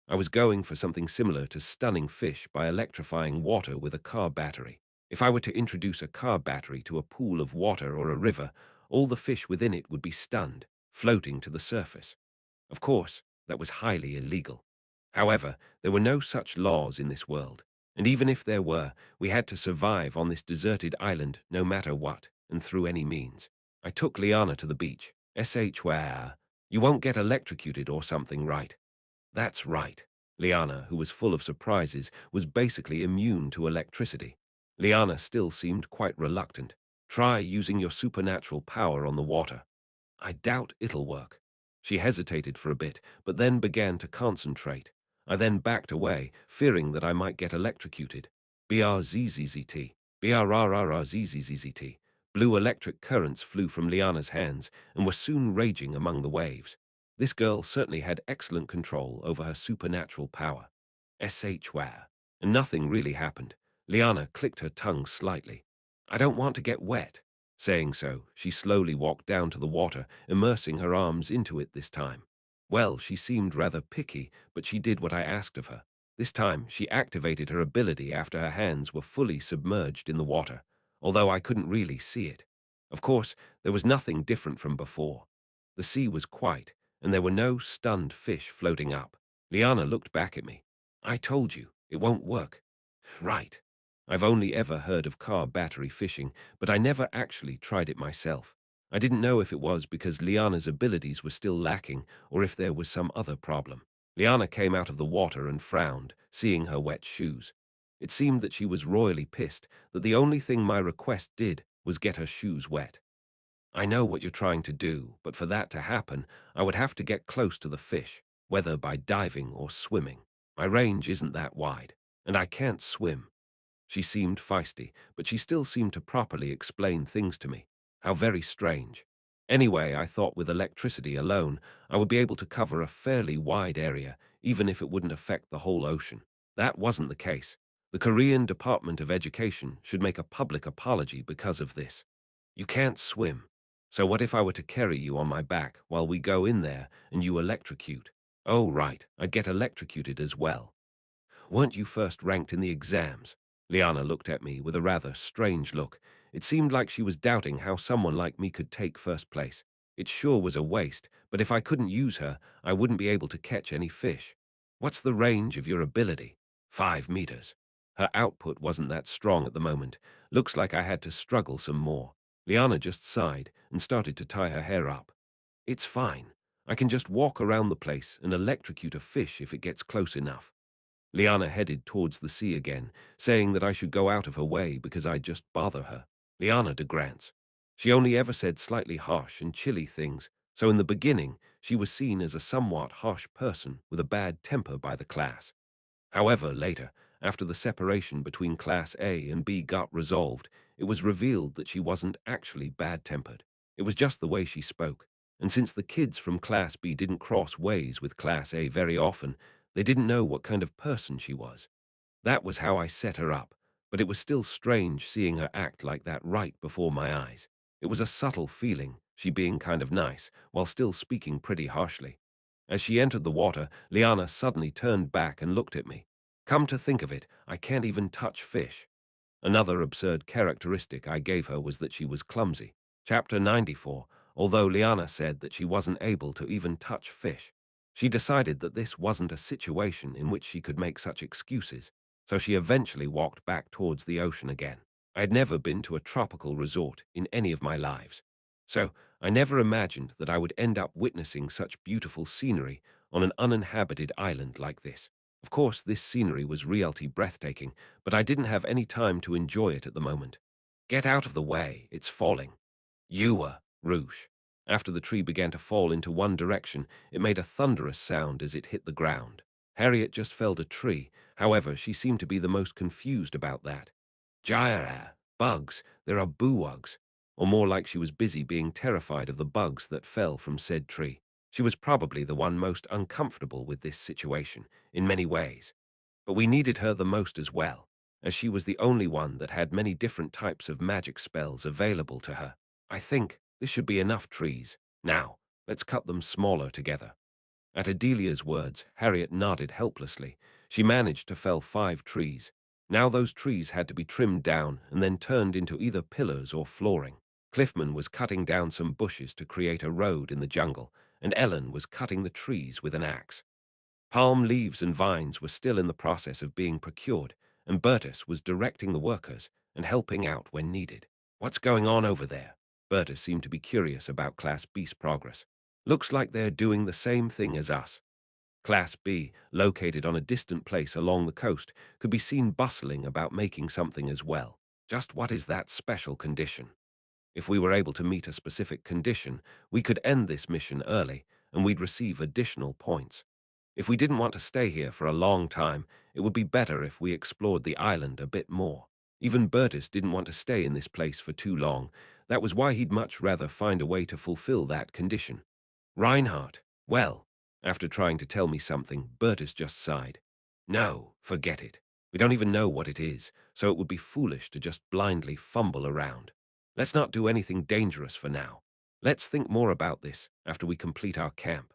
I was going for something similar to stunning fish by electrifying water with a car battery. If I were to introduce a car battery to a pool of water or a river, all the fish within it would be stunned, floating to the surface. Of course, that was highly illegal. However, there were no such laws in this world, and even if there were, we had to survive on this deserted island no matter what, and through any means. I took Liana to the beach. Where you won't get electrocuted or something, right? That's right. Liana, who was full of surprises, was basically immune to electricity. Liana still seemed quite reluctant. Try using your supernatural power on the water. I doubt it'll work. She hesitated for a bit, but then began to concentrate. I then backed away, fearing that I might get electrocuted. BRZZZT, BRRRRZZZT. Blue electric currents flew from Liana's hands and were soon raging among the waves. This girl certainly had excellent control over her supernatural power. SHWAR. And nothing really happened. Liana clicked her tongue slightly. I don't want to get wet. Saying so, she slowly walked down to the water, immersing her arms into it this time. Well, she seemed rather picky, but she did what I asked of her. This time, she activated her ability after her hands were fully submerged in the water, although I couldn't really see it. Of course, there was nothing different from before. The sea was quiet, and there were no stunned fish floating up. Liana looked back at me. I told you, it won't work. Right. I've only ever heard of car battery fishing, but I never actually tried it myself. I didn't know if it was because Liana's abilities were still lacking or if there was some other problem. Liana came out of the water and frowned, seeing her wet shoes. It seemed that she was royally pissed that the only thing my request did was get her shoes wet. I know what you're trying to do, but for that to happen, I would have to get close to the fish, whether by diving or swimming. My range isn't that wide, and I can't swim. She seemed feisty, but she still seemed to properly explain things to me. How very strange. Anyway, I thought with electricity alone, I would be able to cover a fairly wide area, even if it wouldn't affect the whole ocean. That wasn't the case. The Korean Department of Education should make a public apology because of this. You can't swim. So what if I were to carry you on my back while we go in there and you electrocute? Oh, right, I'd get electrocuted as well. Weren't you first ranked in the exams? Liana looked at me with a rather strange look. It seemed like she was doubting how someone like me could take first place. It sure was a waste, but if I couldn't use her, I wouldn't be able to catch any fish. What's the range of your ability? 5 meters. Her output wasn't that strong at the moment. Looks like I had to struggle some more. Liana just sighed and started to tie her hair up. It's fine. I can just walk around the place and electrocute a fish if it gets close enough. Liana headed towards the sea again, saying that I should go out of her way because I'd just bother her. Liana de Grants. She only ever said slightly harsh and chilly things, so in the beginning she was seen as a somewhat harsh person with a bad temper by the class. However, later, after the separation between Class A and B got resolved, it was revealed that she wasn't actually bad-tempered. It was just the way she spoke. And since the kids from Class B didn't cross ways with Class A very often, they didn't know what kind of person she was. That was how I set her up, but it was still strange seeing her act like that right before my eyes. It was a subtle feeling, she being kind of nice, while still speaking pretty harshly. As she entered the water, Liana suddenly turned back and looked at me. Come to think of it, I can't even touch fish. Another absurd characteristic I gave her was that she was clumsy. Chapter 94. Although Liana said that she wasn't able to even touch fish, she decided that this wasn't a situation in which she could make such excuses, so she eventually walked back towards the ocean again. I had never been to a tropical resort in any of my lives, so I never imagined that I would end up witnessing such beautiful scenery on an uninhabited island like this. Of course, this scenery was reality breathtaking, but I didn't have any time to enjoy it at the moment. Get out of the way, it's falling. Ewa, Roosh. After the tree began to fall into one direction, it made a thunderous sound as it hit the ground. Harriet just felled a tree. However, she seemed to be the most confused about that. Gyra, bugs, there are buwags. Or more like she was busy being terrified of the bugs that fell from said tree. She was probably the one most uncomfortable with this situation, in many ways. But we needed her the most as well, as she was the only one that had many different types of magic spells available to her. I think this should be enough trees. Now, let's cut them smaller together. At Adelia's words, Harriet nodded helplessly. She managed to fell 5 trees. Now those trees had to be trimmed down and then turned into either pillars or flooring. Cliffman was cutting down some bushes to create a road in the jungle, and Ellen was cutting the trees with an axe. Palm leaves and vines were still in the process of being procured, and Bertus was directing the workers and helping out when needed. What's going on over there? Bertus seemed to be curious about Class B's progress. Looks like they're doing the same thing as us. Class B, located on a distant place along the coast, could be seen bustling about making something as well. Just what is that special condition? If we were able to meet a specific condition, we could end this mission early, and we'd receive additional points. If we didn't want to stay here for a long time, it would be better if we explored the island a bit more. Even Bertus didn't want to stay in this place for too long. That was why he'd much rather find a way to fulfill that condition. Reinhardt, well, after trying to tell me something, Bertus just sighed. No, forget it. We don't even know what it is, so it would be foolish to just blindly fumble around. Let's not do anything dangerous for now. Let's think more about this after we complete our camp.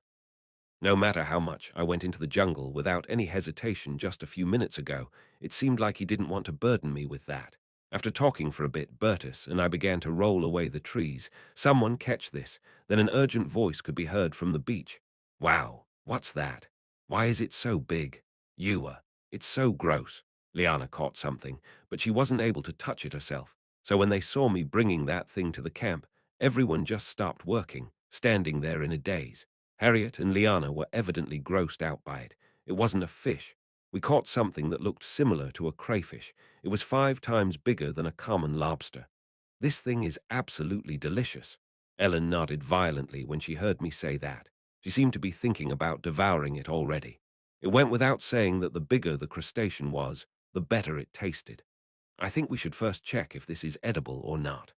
No matter how much I went into the jungle without any hesitation just a few minutes ago, it seemed like he didn't want to burden me with that. After talking for a bit, Bertus and I began to roll away the trees. Someone catch this. Then an urgent voice could be heard from the beach. Wow, what's that? Why is it so big? Ewer, it's so gross. Liana caught something, but she wasn't able to touch it herself. So when they saw me bringing that thing to the camp, everyone just stopped working, standing there in a daze. Harriet and Liana were evidently grossed out by it. It wasn't a fish. We caught something that looked similar to a crayfish. It was 5 times bigger than a common lobster. This thing is absolutely delicious. Ellen nodded violently when she heard me say that. She seemed to be thinking about devouring it already. It went without saying that the bigger the crustacean was, the better it tasted. I think we should first check if this is edible or not.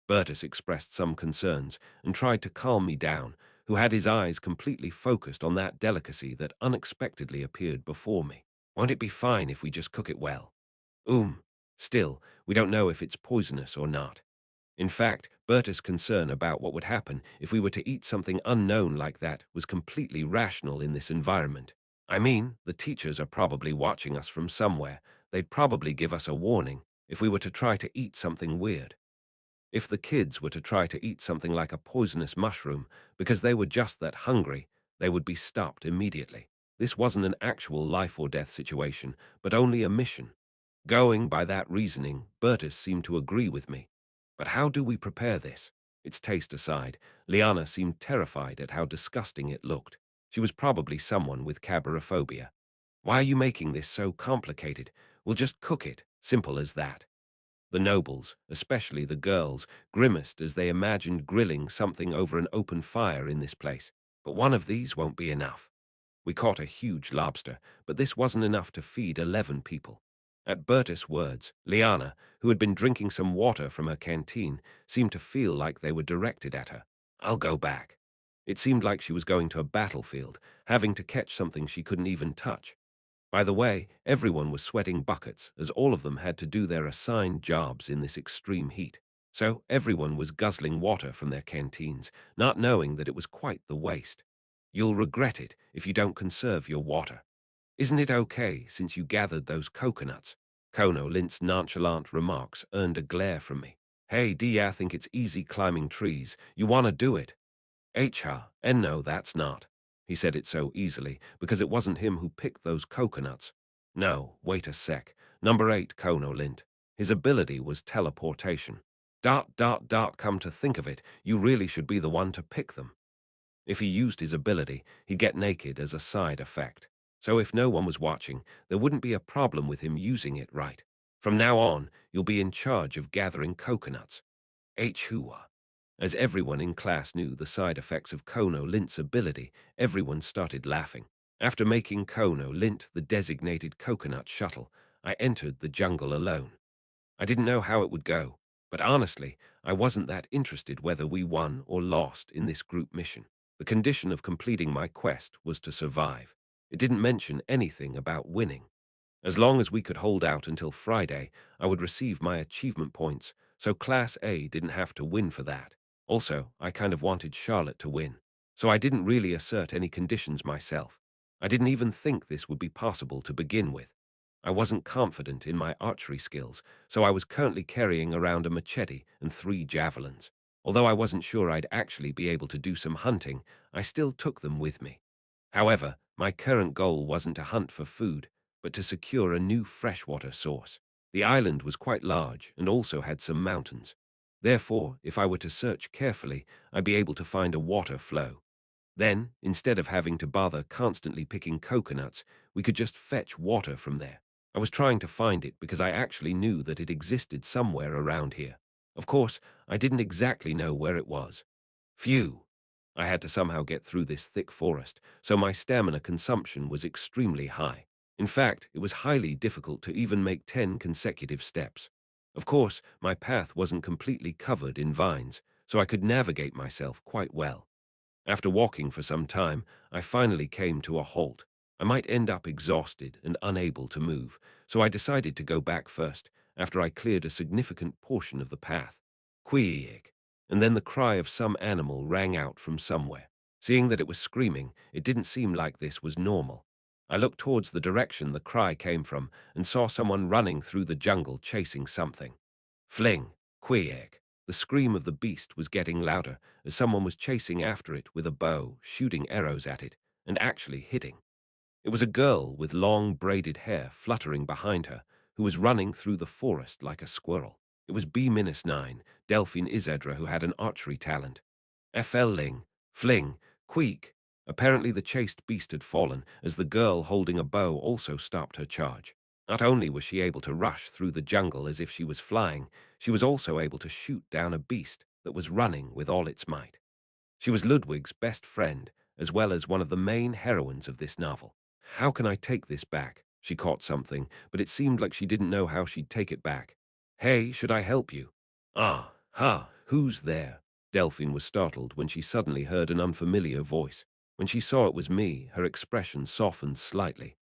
Bertus expressed some concerns and tried to calm me down, who had his eyes completely focused on that delicacy that unexpectedly appeared before me. Won't it be fine if we just cook it well? Still, we don't know if it's poisonous or not. In fact, Bertus' concern about what would happen if we were to eat something unknown like that was completely rational in this environment. I mean, the teachers are probably watching us from somewhere. They'd probably give us a warning if we were to try to eat something weird. If the kids were to try to eat something like a poisonous mushroom because they were just that hungry, they would be stopped immediately. This wasn't an actual life or death situation, but only a mission. Going by that reasoning, Bertus seemed to agree with me. But how do we prepare this? Its taste aside, Liana seemed terrified at how disgusting it looked. She was probably someone with cabarophobia. Why are you making this so complicated? We'll just cook it, simple as that. The nobles, especially the girls, grimaced as they imagined grilling something over an open fire in this place. But one of these won't be enough. We caught a huge lobster, but this wasn't enough to feed 11 people. At Bertus' words, Liana, who had been drinking some water from her canteen, seemed to feel like they were directed at her. I'll go back. It seemed like she was going to a battlefield, having to catch something she couldn't even touch. By the way, everyone was sweating buckets, as all of them had to do their assigned jobs in this extreme heat. So everyone was guzzling water from their canteens, not knowing that it was quite the waste. You'll regret it if you don't conserve your water. Isn't it okay since you gathered those coconuts? Kono Lint's nonchalant remarks earned a glare from me. Hey, do ya think it's easy climbing trees? You wanna do it? And no, that's not. He said it so easily because it wasn't him who picked those coconuts. No, wait a sec. Number 8, Kono Lint. His ability was teleportation. Come to think of it, you really should be the one to pick them. If he used his ability, he'd get naked as a side effect. So if no one was watching, there wouldn't be a problem with him using it right. From now on, you'll be in charge of gathering coconuts. Hua. As everyone in class knew the side effects of Kono Lint's ability, everyone started laughing. After making Kono Lint the designated coconut shuttle, I entered the jungle alone. I didn't know how it would go, but honestly, I wasn't that interested whether we won or lost in this group mission. The condition of completing my quest was to survive. It didn't mention anything about winning. As long as we could hold out until Friday, I would receive my achievement points, so Class A didn't have to win for that. Also, I kind of wanted Charlotte to win, so I didn't really assert any conditions myself. I didn't even think this would be possible to begin with. I wasn't confident in my archery skills, so I was currently carrying around a machete and 3 javelins. Although I wasn't sure I'd actually be able to do some hunting, I still took them with me. However, my current goal wasn't to hunt for food, but to secure a new freshwater source. The island was quite large and also had some mountains. Therefore, if I were to search carefully, I'd be able to find a water flow. Then, instead of having to bother constantly picking coconuts, we could just fetch water from there. I was trying to find it because I actually knew that it existed somewhere around here. Of course, I didn't exactly know where it was. Phew! I had to somehow get through this thick forest, so my stamina consumption was extremely high. In fact, it was highly difficult to even make 10 consecutive steps. Of course, my path wasn't completely covered in vines, so I could navigate myself quite well. After walking for some time, I finally came to a halt. I might end up exhausted and unable to move, so I decided to go back first, after I cleared a significant portion of the path. Queeg! And then the cry of some animal rang out from somewhere. Seeing that it was screaming, it didn't seem like this was normal. I looked towards the direction the cry came from and saw someone running through the jungle chasing something. Fling! Queeg! The scream of the beast was getting louder as someone was chasing after it with a bow, shooting arrows at it, and actually hitting. It was a girl with long braided hair fluttering behind her, who was running through the forest like a squirrel. It was B-9, Delphine Isedra, who had an archery talent. FL Ling, Fling, Queek. Apparently the chased beast had fallen, as the girl holding a bow also stopped her charge. Not only was she able to rush through the jungle as if she was flying, she was also able to shoot down a beast that was running with all its might. She was Ludwig's best friend, as well as one of the main heroines of this novel. How can I take this back? She caught something, but it seemed like she didn't know how she'd take it back. Hey, should I help you? Ah, ha, who's there? Delphine was startled when she suddenly heard an unfamiliar voice. When she saw it was me, her expression softened slightly.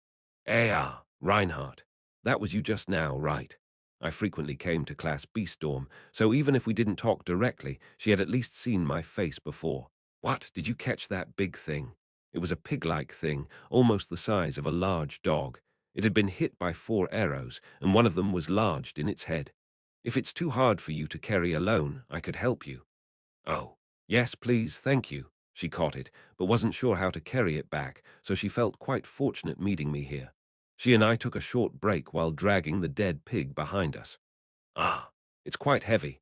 Reinhardt. That was you just now, right? I frequently came to Class B Storm, so even if we didn't talk directly, she had at least seen my face before. What, did you catch that big thing? It was a pig-like thing, almost the size of a large dog. It had been hit by 4 arrows, and one of them was lodged in its head. If it's too hard for you to carry alone, I could help you. Oh, yes, please, thank you. She caught it, but wasn't sure how to carry it back, so she felt quite fortunate meeting me here. She and I took a short break while dragging the dead pig behind us. Ah, it's quite heavy.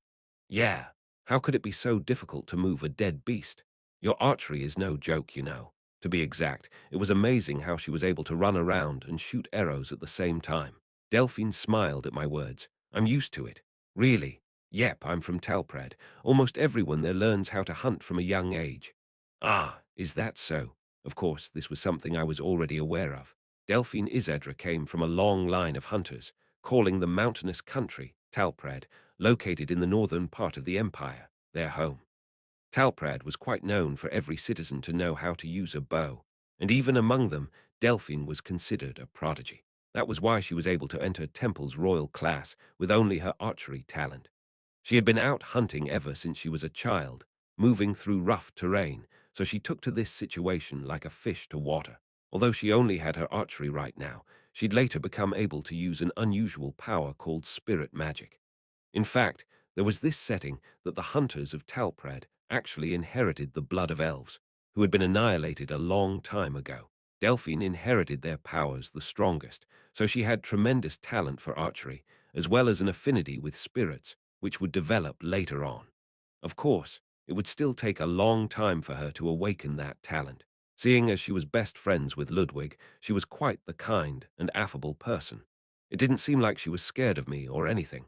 Yeah, how could it be so difficult to move a dead beast? Your archery is no joke, you know. To be exact, it was amazing how she was able to run around and shoot arrows at the same time. Delphine smiled at my words. I'm used to it. Really? Yep, I'm from Talprad. Almost everyone there learns how to hunt from a young age. Ah, is that so? Of course, this was something I was already aware of. Delphine Isedra came from a long line of hunters, calling the mountainous country, Talprad, located in the northern part of the empire, their home. Talprad was quite known for every citizen to know how to use a bow, and even among them, Delphine was considered a prodigy. That was why she was able to enter Temple's royal class with only her archery talent. She had been out hunting ever since she was a child, moving through rough terrain, so she took to this situation like a fish to water. Although she only had her archery right now, she'd later become able to use an unusual power called spirit magic. In fact, there was this setting that the hunters of Talprad actually inherited the blood of elves, who had been annihilated a long time ago. Delphine inherited their powers the strongest, so she had tremendous talent for archery, as well as an affinity with spirits, which would develop later on. Of course, it would still take a long time for her to awaken that talent. Seeing as she was best friends with Ludwig, she was quite the kind and affable person. It didn't seem like she was scared of me or anything.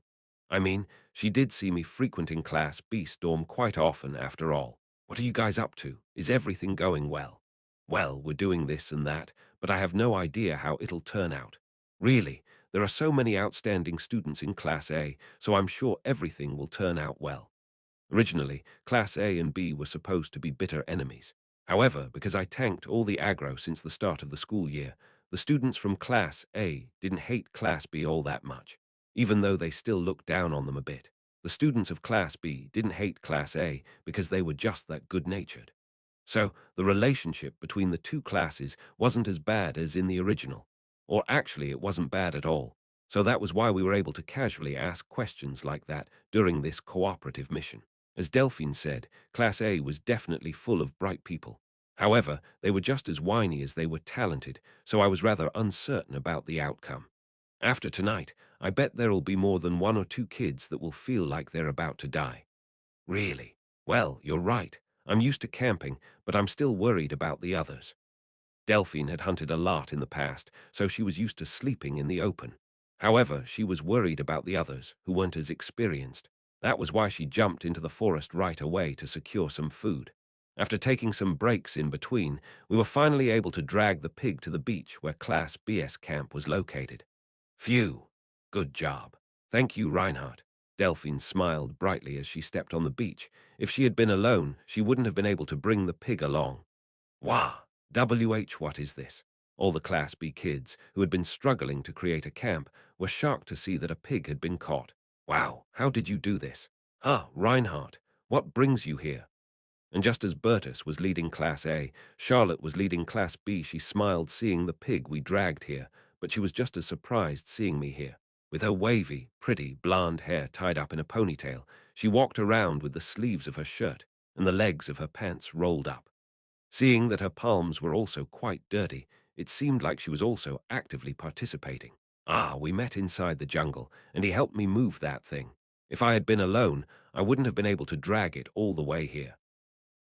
I mean, she did see me frequenting Class B Storm quite often after all. What are you guys up to? Is everything going well? Well, we're doing this and that, but I have no idea how it'll turn out. Really, there are so many outstanding students in Class A, so I'm sure everything will turn out well. Originally, Class A and B were supposed to be bitter enemies. However, because I tanked all the aggro since the start of the school year, the students from Class A didn't hate Class B all that much, even though they still looked down on them a bit. The students of Class B didn't hate Class A because they were just that good-natured. So, the relationship between the two classes wasn't as bad as in the original. Or actually, it wasn't bad at all. So that was why we were able to casually ask questions like that during this cooperative mission. As Delphine said, Class A was definitely full of bright people. However, they were just as whiny as they were talented, so I was rather uncertain about the outcome. After tonight, I bet there'll be more than 1 or 2 kids that will feel like they're about to die. Really? Well, you're right. I'm used to camping, but I'm still worried about the others. Delphine had hunted a lot in the past, so she was used to sleeping in the open. However, she was worried about the others, who weren't as experienced. That was why she jumped into the forest right away to secure some food. After taking some breaks in between, we were finally able to drag the pig to the beach where Class BS camp was located. Phew! Good job. Thank you, Reinhardt. Delphine smiled brightly as she stepped on the beach. If she had been alone, she wouldn't have been able to bring the pig along. Wah! what is this? All the Class B kids, who had been struggling to create a camp, were shocked to see that a pig had been caught. Wow, how did you do this? Reinhardt, what brings you here? And just as Bertus was leading Class A, Charlotte was leading Class B. She smiled seeing the pig we dragged here, but she was just as surprised seeing me here. With her wavy, pretty, blonde hair tied up in a ponytail, she walked around with the sleeves of her shirt and the legs of her pants rolled up. Seeing that her palms were also quite dirty, it seemed like she was also actively participating. We met inside the jungle, and he helped me move that thing. If I had been alone, I wouldn't have been able to drag it all the way here.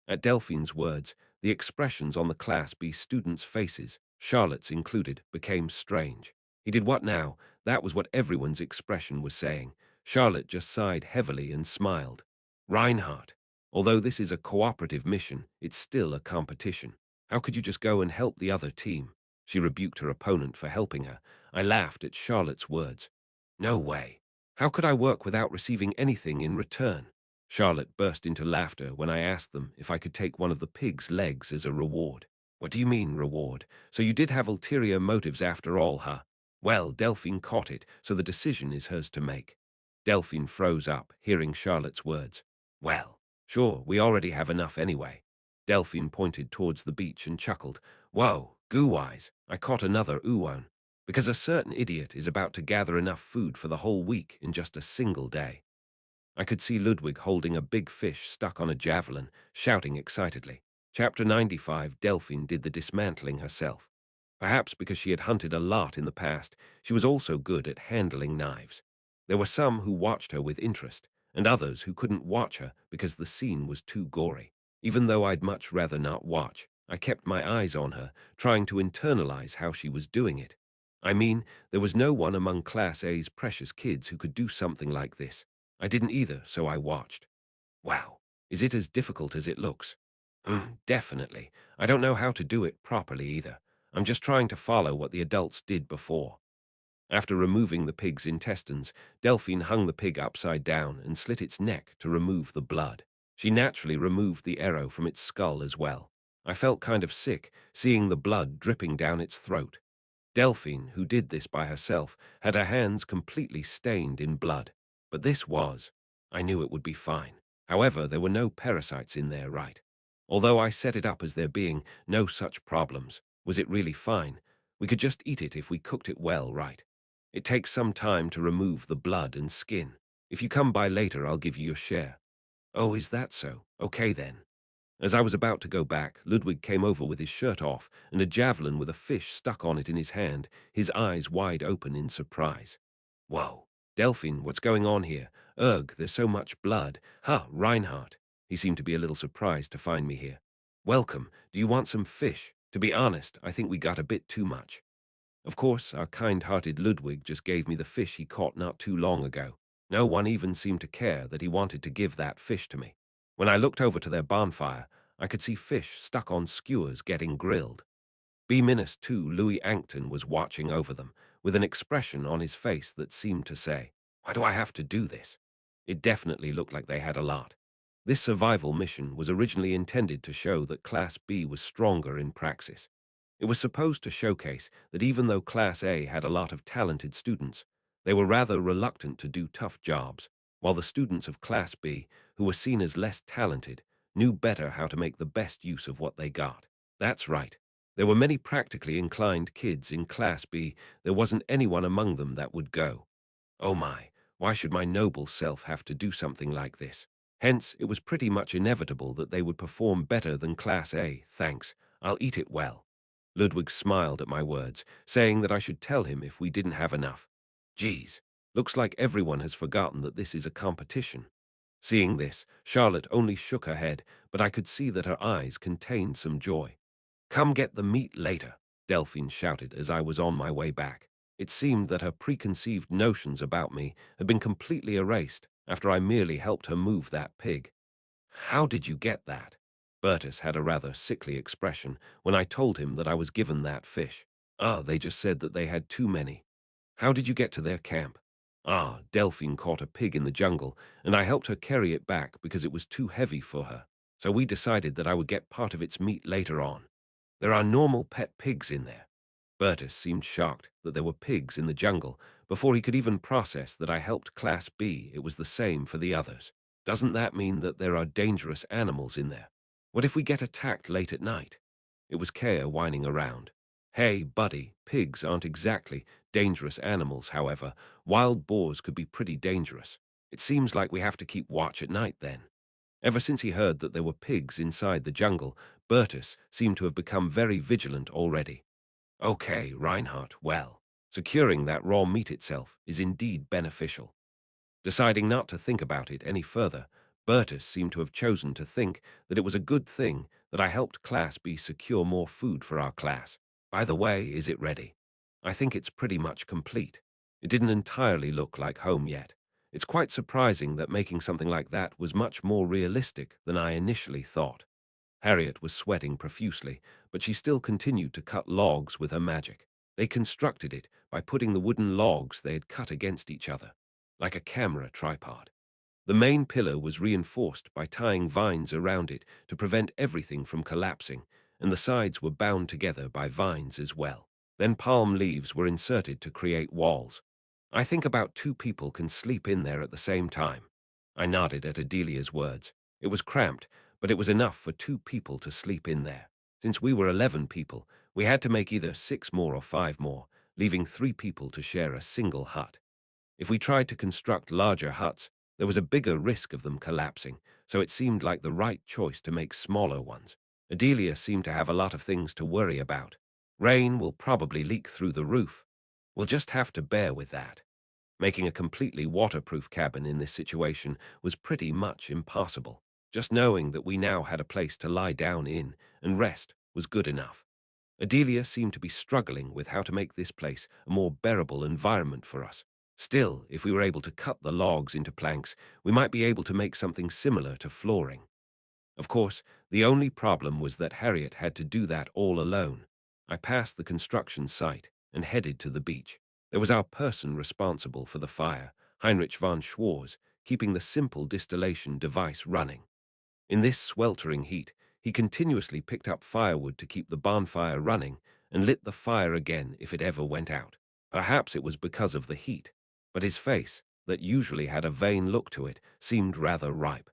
At Delphine's words, the expressions on the Class B students' faces, Charlotte's included, became strange. He did what now? That was what everyone's expression was saying. Charlotte just sighed heavily and smiled. Reinhardt, although this is a cooperative mission, it's still a competition. How could you just go and help the other team? She rebuked her opponent for helping her. I laughed at Charlotte's words. No way. How could I work without receiving anything in return? Charlotte burst into laughter when I asked them if I could take one of the pig's legs as a reward. What do you mean, reward? So you did have ulterior motives after all, huh? Well, Delphine caught it, so the decision is hers to make. Delphine froze up, hearing Charlotte's words. Well, sure, we already have enough anyway. Delphine pointed towards the beach and chuckled. Whoa, goo-wise, I caught another oowan. Because a certain idiot is about to gather enough food for the whole week in just a single day. I could see Ludwig holding a big fish stuck on a javelin, shouting excitedly. Chapter 95, Delphine did the dismantling herself. Perhaps because she had hunted a lot in the past, she was also good at handling knives. There were some who watched her with interest, and others who couldn't watch her because the scene was too gory. Even though I'd much rather not watch, I kept my eyes on her, trying to internalize how she was doing it. I mean, there was no one among Class A's precious kids who could do something like this. I didn't either, so I watched. Wow, is it as difficult as it looks? Definitely. I don't know how to do it properly either. I'm just trying to follow what the adults did before. After removing the pig's intestines, Delphine hung the pig upside down and slit its neck to remove the blood. She naturally removed the arrow from its skull as well. I felt kind of sick, seeing the blood dripping down its throat. Delphine, who did this by herself, had her hands completely stained in blood. But this was. I knew it would be fine. However, there were no parasites in there, right? Although I set it up as there being no such problems, was it really fine? We could just eat it if we cooked it well, right? It takes some time to remove the blood and skin. If you come by later, I'll give you your share. Oh, is that so? Okay then. As I was about to go back, Ludwig came over with his shirt off and a javelin with a fish stuck on it in his hand, his eyes wide open in surprise. Whoa, Delphine, what's going on here? Ugh, there's so much blood. Reinhardt. He seemed to be a little surprised to find me here. Welcome. Do you want some fish? To be honest, I think we got a bit too much. Of course, our kind-hearted Ludwig just gave me the fish he caught not too long ago. No one even seemed to care that he wanted to give that fish to me. When I looked over to their bonfire, I could see fish stuck on skewers getting grilled. B-2 Louis Ankton was watching over them, with an expression on his face that seemed to say, why do I have to do this? It definitely looked like they had a lot. This survival mission was originally intended to show that Class B was stronger in praxis. It was supposed to showcase that even though Class A had a lot of talented students, they were rather reluctant to do tough jobs, while the students of Class B, who were seen as less talented, knew better how to make the best use of what they got. That's right. There were many practically inclined kids in Class B. There wasn't anyone among them that would go. Oh my, why should my noble self have to do something like this? Hence, it was pretty much inevitable that they would perform better than Class A, thanks. I'll eat it well. Ludwig smiled at my words, saying that I should tell him if we didn't have enough. Geez, looks like everyone has forgotten that this is a competition. Seeing this, Charlotte only shook her head, but I could see that her eyes contained some joy. Come get the meat later, Delphine shouted as I was on my way back. It seemed that her preconceived notions about me had been completely erased after I merely helped her move that pig. How did you get that? Bertus had a rather sickly expression when I told him that I was given that fish. Ah, they just said that they had too many. How did you get to their camp? Ah, Delphine caught a pig in the jungle, and I helped her carry it back because it was too heavy for her. So we decided that I would get part of its meat later on. There are normal pet pigs in there. Bertus seemed shocked that there were pigs in the jungle before he could even process that I helped Class B. It was the same for the others. Doesn't that mean that there are dangerous animals in there? What if we get attacked late at night? It was Kea whining around. Hey, buddy, pigs aren't exactly dangerous animals, however. Wild boars could be pretty dangerous. It seems like we have to keep watch at night then. Ever since he heard that there were pigs inside the jungle, Bertus seemed to have become very vigilant already. Okay, Reinhardt, well, securing that raw meat itself is indeed beneficial. Deciding not to think about it any further, Bertus seemed to have chosen to think that it was a good thing that I helped Class B secure more food for our class. By the way, is it ready? I think it's pretty much complete. It didn't entirely look like home yet. It's quite surprising that making something like that was much more realistic than I initially thought. Harriet was sweating profusely, but she still continued to cut logs with her magic. They constructed it by putting the wooden logs they had cut against each other, like a camera tripod. The main pillar was reinforced by tying vines around it to prevent everything from collapsing, and the sides were bound together by vines as well. Then palm leaves were inserted to create walls. I think about 2 people can sleep in there at the same time. I nodded at Adelia's words. It was cramped, but it was enough for 2 people to sleep in there. Since we were 11 people, we had to make either 6 more or 5 more, leaving 3 people to share a single hut. If we tried to construct larger huts, there was a bigger risk of them collapsing, so it seemed like the right choice to make smaller ones. Adelia seemed to have a lot of things to worry about. Rain will probably leak through the roof. We'll just have to bear with that. Making a completely waterproof cabin in this situation was pretty much impossible. Just knowing that we now had a place to lie down in and rest was good enough. Adelia seemed to be struggling with how to make this place a more bearable environment for us. Still, if we were able to cut the logs into planks, we might be able to make something similar to flooring. Of course, the only problem was that Harriet had to do that all alone. I passed the construction site and headed to the beach. There was our person responsible for the fire, Heinrich von Schwarz, keeping the simple distillation device running. In this sweltering heat, he continuously picked up firewood to keep the bonfire running and lit the fire again if it ever went out. Perhaps it was because of the heat, but his face, that usually had a vain look to it, seemed rather ripe.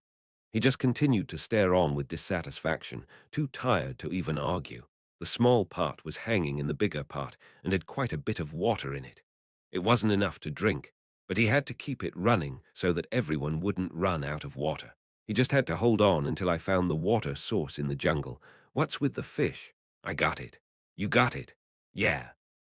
He just continued to stare on with dissatisfaction, too tired to even argue. The small pot was hanging in the bigger pot and had quite a bit of water in it. It wasn't enough to drink, but he had to keep it running so that everyone wouldn't run out of water. He just had to hold on until I found the water source in the jungle. What's with the fish? I got it. You got it? Yeah.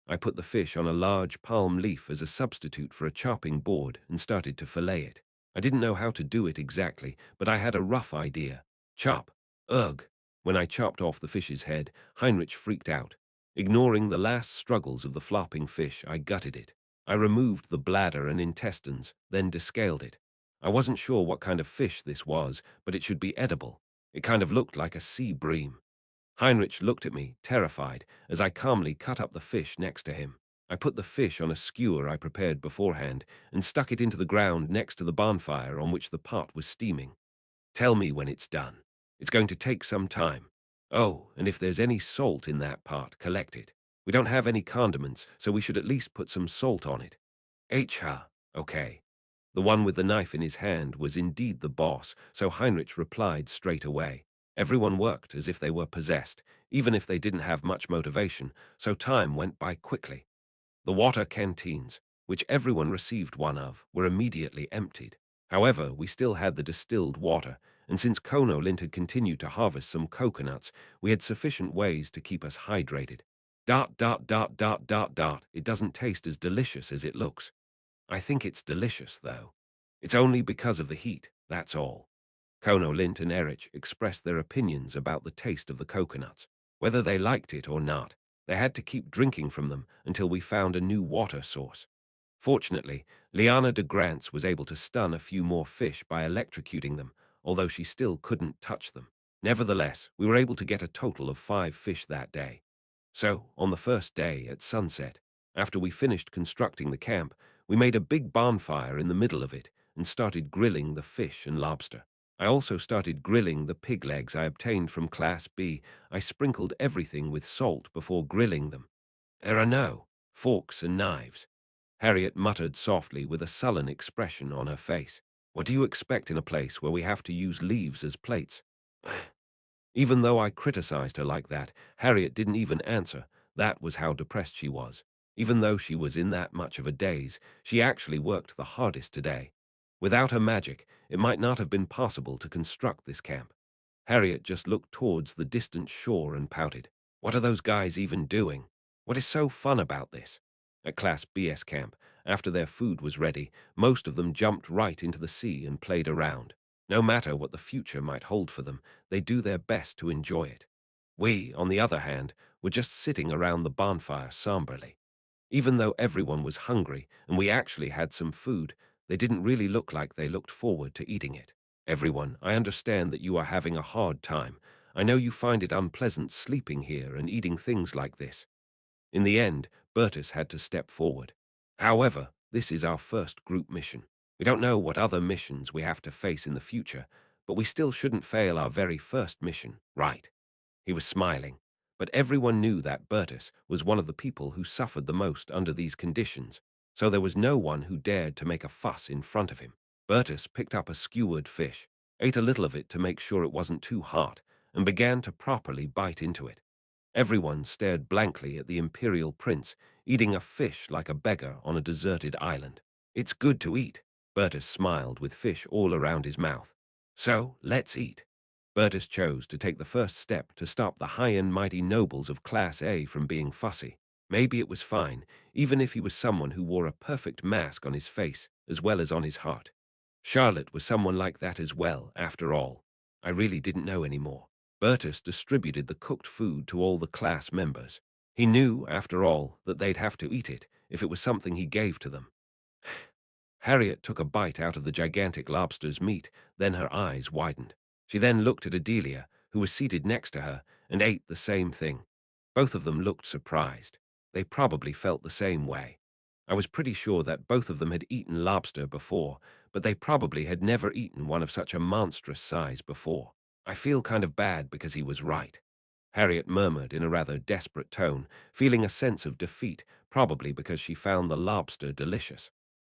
I put the fish on a large palm leaf as a substitute for a chopping board and started to fillet it. I didn't know how to do it exactly, but I had a rough idea. Chop. Ugh. When I chopped off the fish's head, Heinrich freaked out. Ignoring the last struggles of the flopping fish, I gutted it. I removed the bladder and intestines, then descaled it. I wasn't sure what kind of fish this was, but it should be edible. It kind of looked like a sea bream. Heinrich looked at me, terrified, as I calmly cut up the fish next to him. I put the fish on a skewer I prepared beforehand and stuck it into the ground next to the bonfire on which the pot was steaming. Tell me when it's done. It's going to take some time. Oh, and if there's any salt in that pot, collect it. We don't have any condiments, so we should at least put some salt on it. H-ha, okay. The one with the knife in his hand was indeed the boss, so Heinrich replied straight away. Everyone worked as if they were possessed, even if they didn't have much motivation, so time went by quickly. The water canteens, which everyone received one of, were immediately emptied. However, we still had the distilled water, and since Kono Lint had continued to harvest some coconuts, we had sufficient ways to keep us hydrated. It doesn't taste as delicious as it looks. I think it's delicious, though. It's only because of the heat, that's all. Kono Lint and Erich expressed their opinions about the taste of the coconuts. Whether they liked it or not, they had to keep drinking from them until we found a new water source. Fortunately, Liana de Grants was able to stun a few more fish by electrocuting them, although she still couldn't touch them. Nevertheless, we were able to get a total of 5 fish that day. So, on the first day at sunset, after we finished constructing the camp, we made a big bonfire in the middle of it and started grilling the fish and lobster. I also started grilling the pig legs I obtained from Class B. I sprinkled everything with salt before grilling them. There are no forks and knives. Harriet muttered softly with a sullen expression on her face. What do you expect in a place where we have to use leaves as plates? Even though I criticized her like that, Harriet didn't even answer. That was how depressed she was. Even though she was in that much of a daze, she actually worked the hardest today. Without her magic, it might not have been possible to construct this camp. Harriet just looked towards the distant shore and pouted. What are those guys even doing? What is so fun about this? At Class BS camp, after their food was ready, most of them jumped right into the sea and played around. No matter what the future might hold for them, they do their best to enjoy it. We, on the other hand, were just sitting around the bonfire somberly. Even though everyone was hungry and we actually had some food, they didn't really look like they looked forward to eating it. Everyone, I understand that you are having a hard time. I know you find it unpleasant sleeping here and eating things like this. In the end, Bertus had to step forward. However, this is our first group mission. We don't know what other missions we have to face in the future, but we still shouldn't fail our very first mission, right? He was smiling, but everyone knew that Bertus was one of the people who suffered the most under these conditions, so there was no one who dared to make a fuss in front of him. Bertus picked up a skewered fish, ate a little of it to make sure it wasn't too hot, and began to properly bite into it. Everyone stared blankly at the imperial prince, eating a fish like a beggar on a deserted island. It's good to eat. Bertus smiled with fish all around his mouth. So, let's eat. Bertus chose to take the first step to stop the high and mighty nobles of Class A from being fussy. Maybe it was fine, even if he was someone who wore a perfect mask on his face as well as on his heart. Charlotte was someone like that as well, after all. I really didn't know anymore. Bertus distributed the cooked food to all the class members. He knew, after all, that they'd have to eat it if it was something he gave to them. Harriet took a bite out of the gigantic lobster's meat, then her eyes widened. She then looked at Adelia, who was seated next to her, and ate the same thing. Both of them looked surprised. They probably felt the same way. I was pretty sure that both of them had eaten lobster before, but they probably had never eaten one of such a monstrous size before. I feel kind of bad because he was right, Harriet murmured in a rather desperate tone, feeling a sense of defeat, probably because she found the lobster delicious.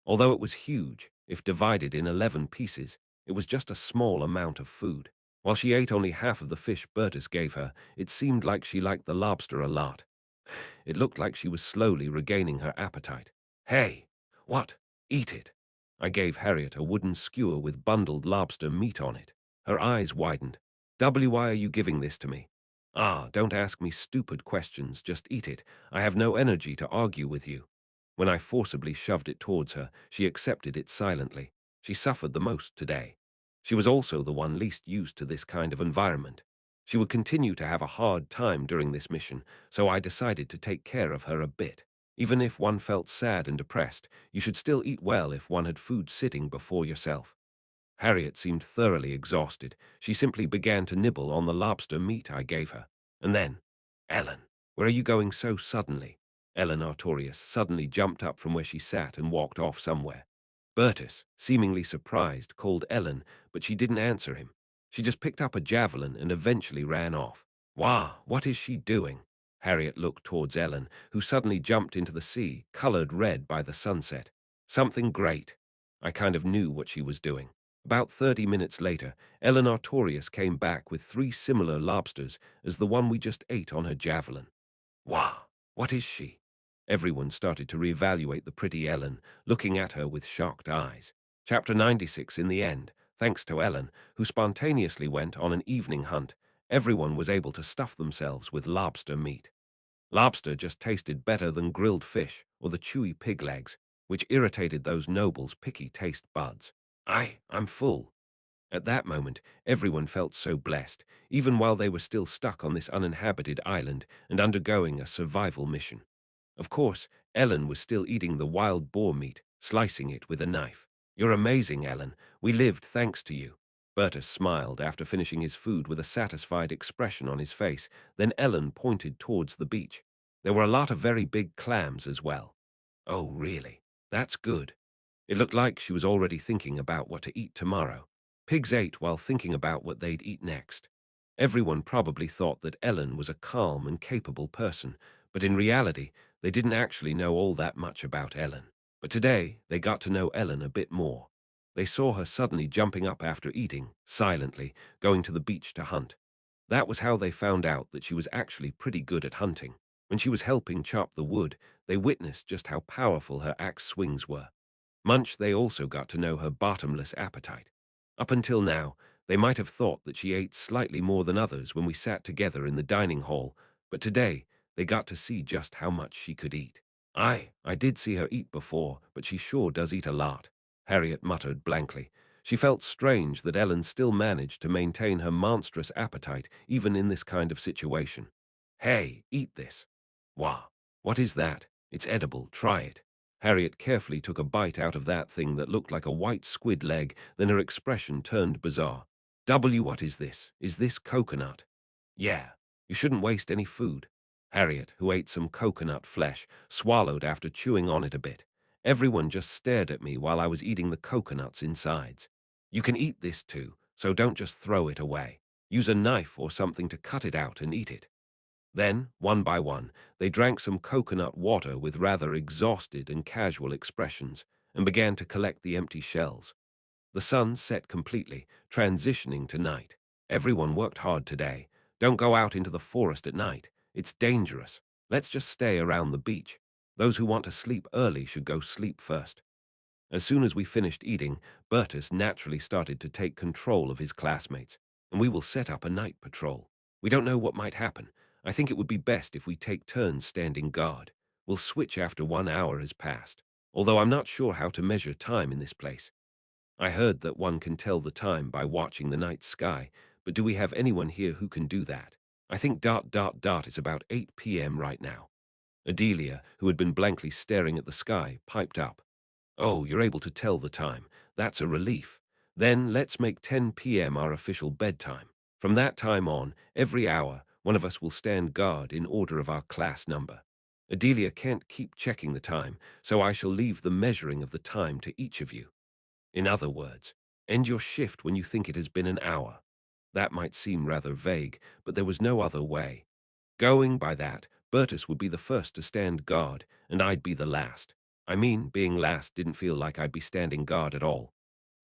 Although it was huge, if divided in 11 pieces, it was just a small amount of food. While she ate only half of the fish Bertus gave her, it seemed like she liked the lobster a lot. It looked like she was slowly regaining her appetite. Hey, what? Eat it. I gave Harriet a wooden skewer with bundled lobster meat on it. Her eyes widened. Why are you giving this to me? Ah, don't ask me stupid questions, just eat it. I have no energy to argue with you. When I forcibly shoved it towards her, she accepted it silently. She suffered the most today. She was also the one least used to this kind of environment. She would continue to have a hard time during this mission, so I decided to take care of her a bit. Even if one felt sad and depressed, you should still eat well if one had food sitting before yourself. Harriet seemed thoroughly exhausted. She simply began to nibble on the lobster meat I gave her. And then, Ellen, where are you going so suddenly? Ellen Artorius suddenly jumped up from where she sat and walked off somewhere. Bertus, seemingly surprised, called Ellen, but she didn't answer him. She just picked up a javelin and eventually ran off. Wah, what is she doing? Harriet looked towards Ellen, who suddenly jumped into the sea, colored red by the sunset. Something great. I kind of knew what she was doing. About 30 minutes later, Ellen Artorius came back with 3 similar lobsters as the one we just ate on her javelin. Wow, what is she? Everyone started to reevaluate the pretty Ellen, looking at her with shocked eyes. Chapter 96 in the end, thanks to Ellen, who spontaneously went on an evening hunt, everyone was able to stuff themselves with lobster meat. Lobster just tasted better than grilled fish or the chewy pig legs, which irritated those nobles' picky taste buds. I'm full. At that moment, everyone felt so blessed, even while they were still stuck on this uninhabited island and undergoing a survival mission. Of course, Ellen was still eating the wild boar meat, slicing it with a knife. You're amazing, Ellen. We lived thanks to you. Bertus smiled after finishing his food with a satisfied expression on his face. Then Ellen pointed towards the beach. There were a lot of very big clams as well. Oh, really? That's good. It looked like she was already thinking about what to eat tomorrow. Pigs ate while thinking about what they'd eat next. Everyone probably thought that Ellen was a calm and capable person, but in reality, they didn't actually know all that much about Ellen. But today, they got to know Ellen a bit more. They saw her suddenly jumping up after eating, silently, going to the beach to hunt. That was how they found out that she was actually pretty good at hunting. When she was helping chop the wood, they witnessed just how powerful her axe swings were. They also got to know her bottomless appetite. Up until now, they might have thought that she ate slightly more than others when we sat together in the dining hall, but today they got to see just how much she could eat. I did see her eat before, but she sure does eat a lot, Harriet muttered blankly. She felt strange that Ellen still managed to maintain her monstrous appetite even in this kind of situation. Hey, eat this. Wah, what is that? It's edible, try it. Harriet carefully took a bite out of that thing that looked like a white squid leg, then her expression turned bizarre. What is this? Is this coconut? Yeah, you shouldn't waste any food. Harriet, who ate some coconut flesh, swallowed after chewing on it a bit. Everyone just stared at me while I was eating the coconut's insides. You can eat this too, so don't just throw it away. Use a knife or something to cut it out and eat it. Then, one by one, they drank some coconut water with rather exhausted and casual expressions and began to collect the empty shells. The sun set completely, transitioning to night. Everyone worked hard today. Don't go out into the forest at night. It's dangerous. Let's just stay around the beach. Those who want to sleep early should go sleep first. As soon as we finished eating, Bertus naturally started to take control of his classmates, and we will set up a night patrol. We don't know what might happen. I think it would be best if we take turns standing guard. We'll switch after 1 hour has passed, although I'm not sure how to measure time in this place. I heard that one can tell the time by watching the night sky, but do we have anyone here who can do that? I think ... it's about 8 p.m. right now. Adelia, who had been blankly staring at the sky, piped up. Oh, you're able to tell the time. That's a relief. Then let's make 10 p.m. our official bedtime. From that time on, every hour, one of us will stand guard in order of our class number. Adelia can't keep checking the time, so I shall leave the measuring of the time to each of you. In other words, end your shift when you think it has been an hour. That might seem rather vague, but there was no other way. Going by that, Bertus would be the first to stand guard, and I'd be the last. I mean, being last didn't feel like I'd be standing guard at all.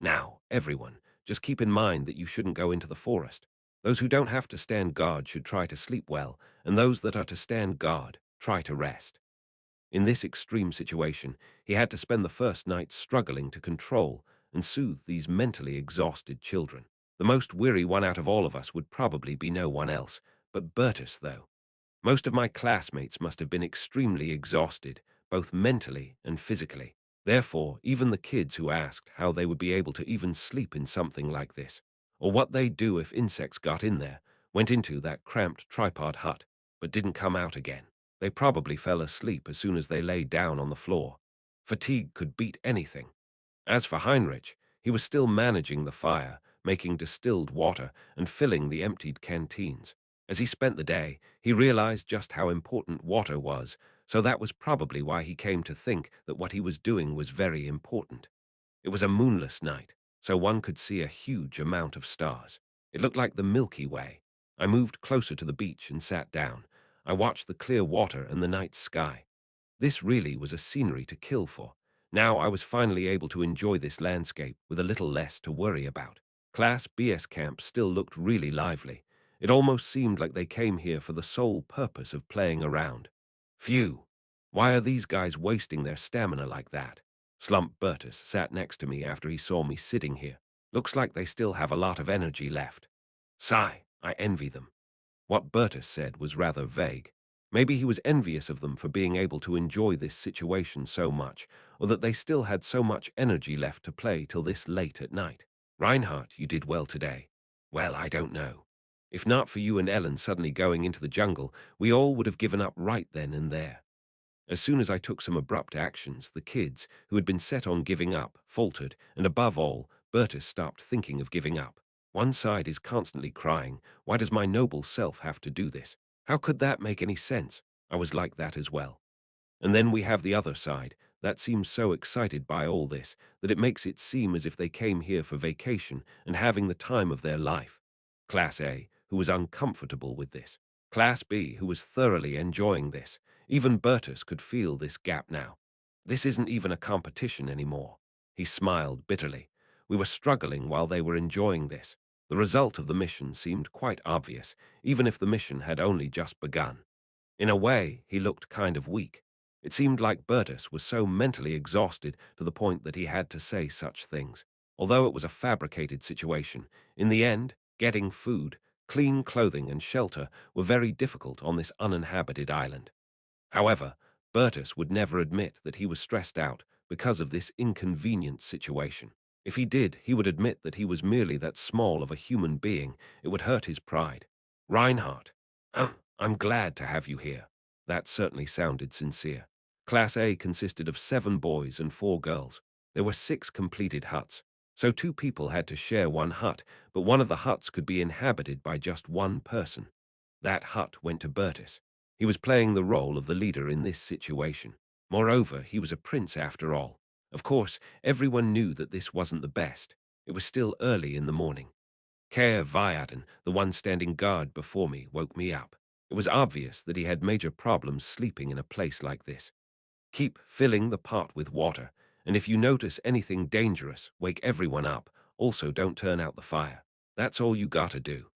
Now, everyone, just keep in mind that you shouldn't go into the forest. Those who don't have to stand guard should try to sleep well, and those that are to stand guard, try to rest. In this extreme situation, he had to spend the first night struggling to control and soothe these mentally exhausted children. The most weary one out of all of us would probably be no one else, but Bertus, though. Most of my classmates must have been extremely exhausted, both mentally and physically. Therefore, even the kids who asked how they would be able to even sleep in something like this, or what they'd do if insects got in there, went into that cramped tripod hut, but didn't come out again. They probably fell asleep as soon as they lay down on the floor. Fatigue could beat anything. As for Heinrich, he was still managing the fire, making distilled water, and filling the emptied canteens. As he spent the day, he realized just how important water was, so that was probably why he came to think that what he was doing was very important. It was a moonless night, so one could see a huge amount of stars. It looked like the Milky Way. I moved closer to the beach and sat down. I watched the clear water and the night sky. This really was a scenery to kill for. Now I was finally able to enjoy this landscape with a little less to worry about. Class BS camp still looked really lively. It almost seemed like they came here for the sole purpose of playing around. Phew! Why are these guys wasting their stamina like that? Slump Bertus sat next to me after he saw me sitting here. Looks like they still have a lot of energy left. Sigh, I envy them. What Bertus said was rather vague. Maybe he was envious of them for being able to enjoy this situation so much, or that they still had so much energy left to play till this late at night. Reinhardt, you did well today. Well, I don't know. If not for you and Ellen suddenly going into the jungle, we all would have given up right then and there. As soon as I took some abrupt actions, the kids, who had been set on giving up, faltered, and above all, Bertus stopped thinking of giving up. One side is constantly crying, "Why does my noble self have to do this? How could that make any sense?" I was like that as well. And then we have the other side, that seems so excited by all this, that it makes it seem as if they came here for vacation and having the time of their life. Class A, who was uncomfortable with this. Class B, who was thoroughly enjoying this. Even Bertus could feel this gap now. This isn't even a competition anymore. He smiled bitterly. We were struggling while they were enjoying this. The result of the mission seemed quite obvious, even if the mission had only just begun. In a way, he looked kind of weak. It seemed like Bertus was so mentally exhausted to the point that he had to say such things. Although it was a fabricated situation, in the end, getting food, clean clothing, and shelter were very difficult on this uninhabited island. However, Bertus would never admit that he was stressed out because of this inconvenient situation. If he did, he would admit that he was merely that small of a human being. It would hurt his pride. Reinhardt, I'm glad to have you here. That certainly sounded sincere. Class A consisted of 7 boys and 4 girls. There were 6 completed huts. So 2 people had to share one hut, but one of the huts could be inhabited by just one person. That hut went to Bertus. He was playing the role of the leader in this situation. Moreover, he was a prince after all. Of course, everyone knew that this wasn't the best. It was still early in the morning. Care Viaden, the one standing guard before me, woke me up. It was obvious that he had major problems sleeping in a place like this. Keep filling the pot with water, and if you notice anything dangerous, wake everyone up. Also, don't turn out the fire. That's all you gotta do.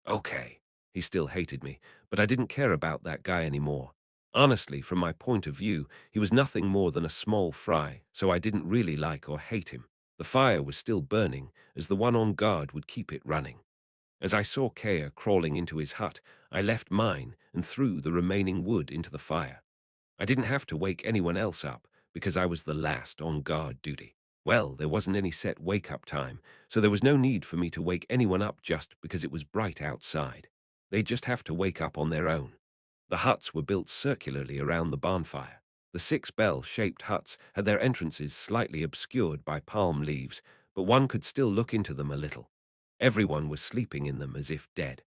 Okay. He still hated me, but I didn't care about that guy anymore. Honestly, from my point of view, he was nothing more than a small fry, so I didn't really like or hate him. The fire was still burning, as the one on guard would keep it running. As I saw Kea crawling into his hut, I left mine and threw the remaining wood into the fire. I didn't have to wake anyone else up, because I was the last on guard duty. Well, there wasn't any set wake-up time, so there was no need for me to wake anyone up just because it was bright outside. They'd just have to wake up on their own. The huts were built circularly around the bonfire. The 6 bell-shaped huts had their entrances slightly obscured by palm leaves, but one could still look into them a little. Everyone was sleeping in them as if dead.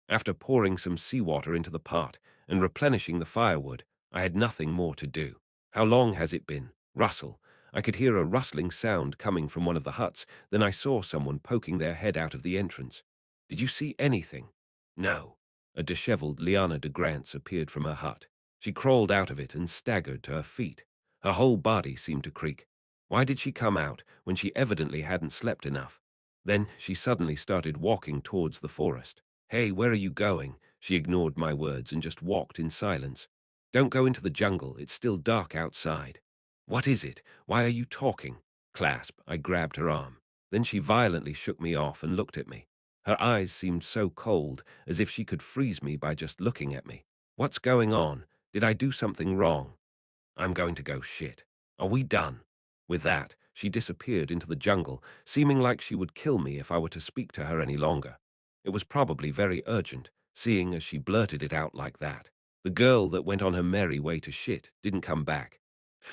After pouring some seawater into the pot and replenishing the firewood, I had nothing more to do. How long has it been? Rustle. I could hear a rustling sound coming from one of the huts, then I saw someone poking their head out of the entrance. Did you see anything? No. A disheveled Liana de Grants appeared from her hut. She crawled out of it and staggered to her feet. Her whole body seemed to creak. Why did she come out when she evidently hadn't slept enough? Then she suddenly started walking towards the forest. Hey, where are you going? She ignored my words and just walked in silence. Don't go into the jungle, it's still dark outside. What is it? Why are you talking? Clasp, I grabbed her arm. Then she violently shook me off and looked at me. Her eyes seemed so cold, as if she could freeze me by just looking at me. What's going on? Did I do something wrong? I'm going to go shit. Are we done? With that, she disappeared into the jungle, seeming like she would kill me if I were to speak to her any longer. It was probably very urgent, seeing as she blurted it out like that. The girl that went on her merry way to shit didn't come back.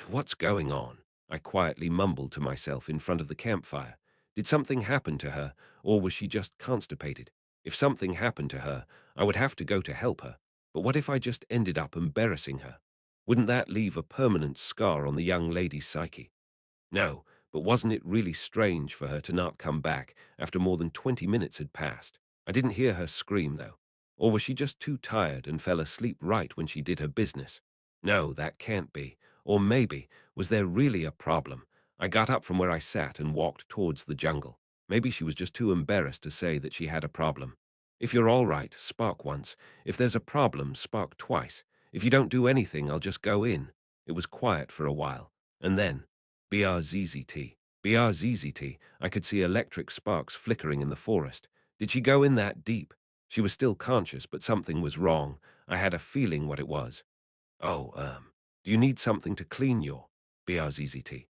What's going on? I quietly mumbled to myself in front of the campfire. Did something happen to her, or was she just constipated? If something happened to her, I would have to go to help her. But what if I just ended up embarrassing her? Wouldn't that leave a permanent scar on the young lady's psyche? No, but wasn't it really strange for her to not come back after more than 20 minutes had passed? I didn't hear her scream, though. Or was she just too tired and fell asleep right when she did her business? No, that can't be. Or maybe, was there really a problem? I got up from where I sat and walked towards the jungle. Maybe she was just too embarrassed to say that she had a problem. If you're all right, spark once. If there's a problem, spark twice. If you don't do anything, I'll just go in. It was quiet for a while. And then, BRZZT. BRZZT. I could see electric sparks flickering in the forest. Did she go in that deep? She was still conscious, but something was wrong. I had a feeling what it was. Oh, do you need something to clean your BRZZT?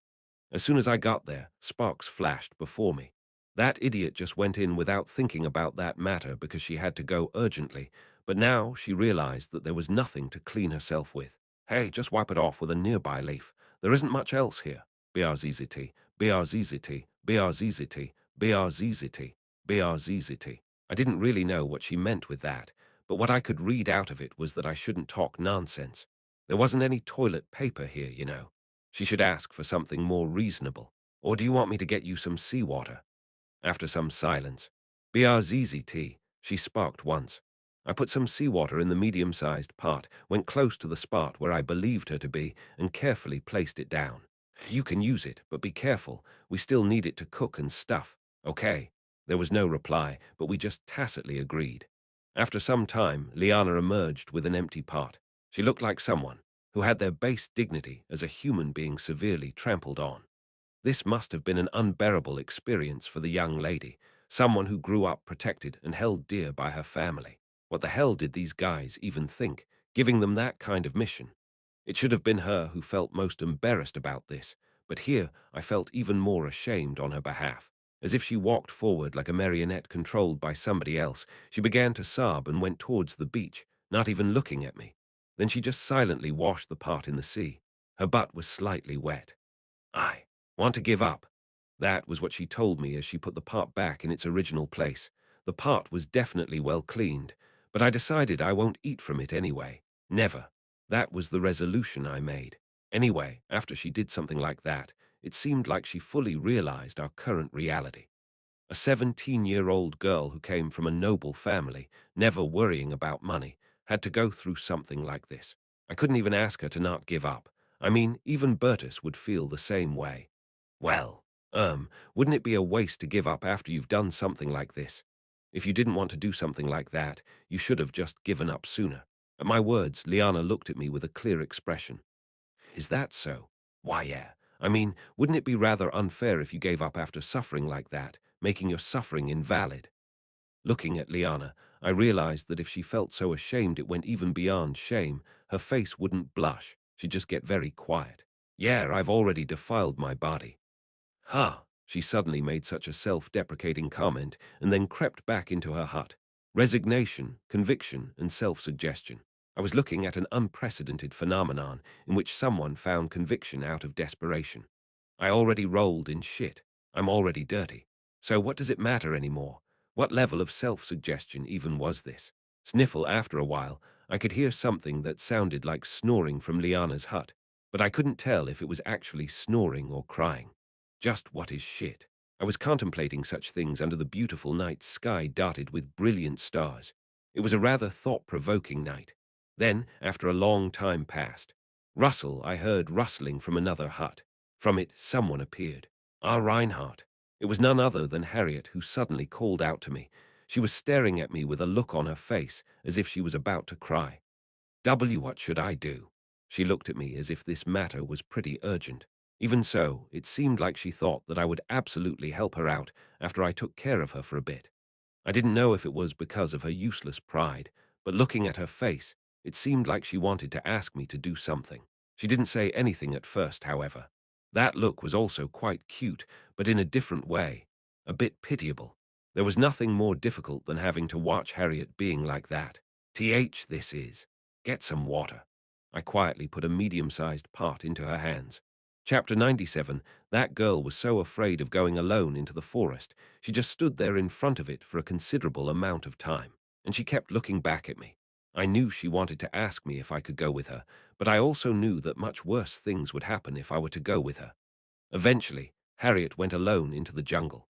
As soon as I got there, sparks flashed before me. That idiot just went in without thinking about that matter because she had to go urgently, but now she realized that there was nothing to clean herself with. Hey, just wipe it off with a nearby leaf. There isn't much else here. BRZZT, BRZZT, BRZZT, BRZZT. BRZZT. I didn't really know what she meant with that, but what I could read out of it was that I shouldn't talk nonsense. There wasn't any toilet paper here, you know. She should ask for something more reasonable. Or do you want me to get you some seawater? After some silence, BRZZT, she sparked once. I put some seawater in the medium-sized pot, went close to the spot where I believed her to be, and carefully placed it down. You can use it, but be careful. We still need it to cook and stuff. Okay. There was no reply, but we just tacitly agreed. After some time, Liana emerged with an empty pot. She looked like someone who had their base dignity as a human being severely trampled on. This must have been an unbearable experience for the young lady, someone who grew up protected and held dear by her family. What the hell did these guys even think, giving them that kind of mission? It should have been her who felt most embarrassed about this, but here I felt even more ashamed on her behalf. As if she walked forward like a marionette controlled by somebody else, she began to sob and went towards the beach, not even looking at me. Then she just silently washed the pot in the sea. Her butt was slightly wet. I want to give up. That was what she told me as she put the pot back in its original place. The pot was definitely well cleaned, but I decided I won't eat from it anyway. Never. That was the resolution I made. Anyway, after she did something like that, it seemed like she fully realized our current reality. A 17-year-old girl who came from a noble family, never worrying about money, had to go through something like this. I couldn't even ask her to not give up. I mean, even Bertus would feel the same way. Well, wouldn't it be a waste to give up after you've done something like this? If you didn't want to do something like that, you should have just given up sooner. At my words, Liana looked at me with a clear expression. Is that so? Why, yeah. I mean, wouldn't it be rather unfair if you gave up after suffering like that, making your suffering invalid? Looking at Liana, I realized that if she felt so ashamed it went even beyond shame, her face wouldn't blush. She'd just get very quiet. Yeah, I've already defiled my body. Huh, she suddenly made such a self-deprecating comment and then crept back into her hut. Resignation, conviction, and self-suggestion. I was looking at an unprecedented phenomenon in which someone found conviction out of desperation. I already rolled in shit. I'm already dirty. So what does it matter anymore? What level of self-suggestion even was this? Sniffle after a while, I could hear something that sounded like snoring from Liana's hut, but I couldn't tell if it was actually snoring or crying. Just what is shit? I was contemplating such things under the beautiful night sky dotted with brilliant stars. It was a rather thought-provoking night. Then, after a long time passed, I heard rustling from another hut. From it, someone appeared. Our Reinhardt. It was none other than Harriet, who suddenly called out to me. She was staring at me with a look on her face, as if she was about to cry. What should I do? She looked at me as if this matter was pretty urgent. Even so, it seemed like she thought that I would absolutely help her out after I took care of her for a bit. I didn't know if it was because of her useless pride, but looking at her face, it seemed like she wanted to ask me to do something. She didn't say anything at first, however. That look was also quite cute, but in a different way. A bit pitiable. There was nothing more difficult than having to watch Harriet being like that. This is. Get some water. I quietly put a medium-sized pot into her hands. Chapter 97. That girl was so afraid of going alone into the forest, she just stood there in front of it for a considerable amount of time, and she kept looking back at me. I knew she wanted to ask me if I could go with her, but I also knew that much worse things would happen if I were to go with her. Eventually, Harriet went alone into the jungle.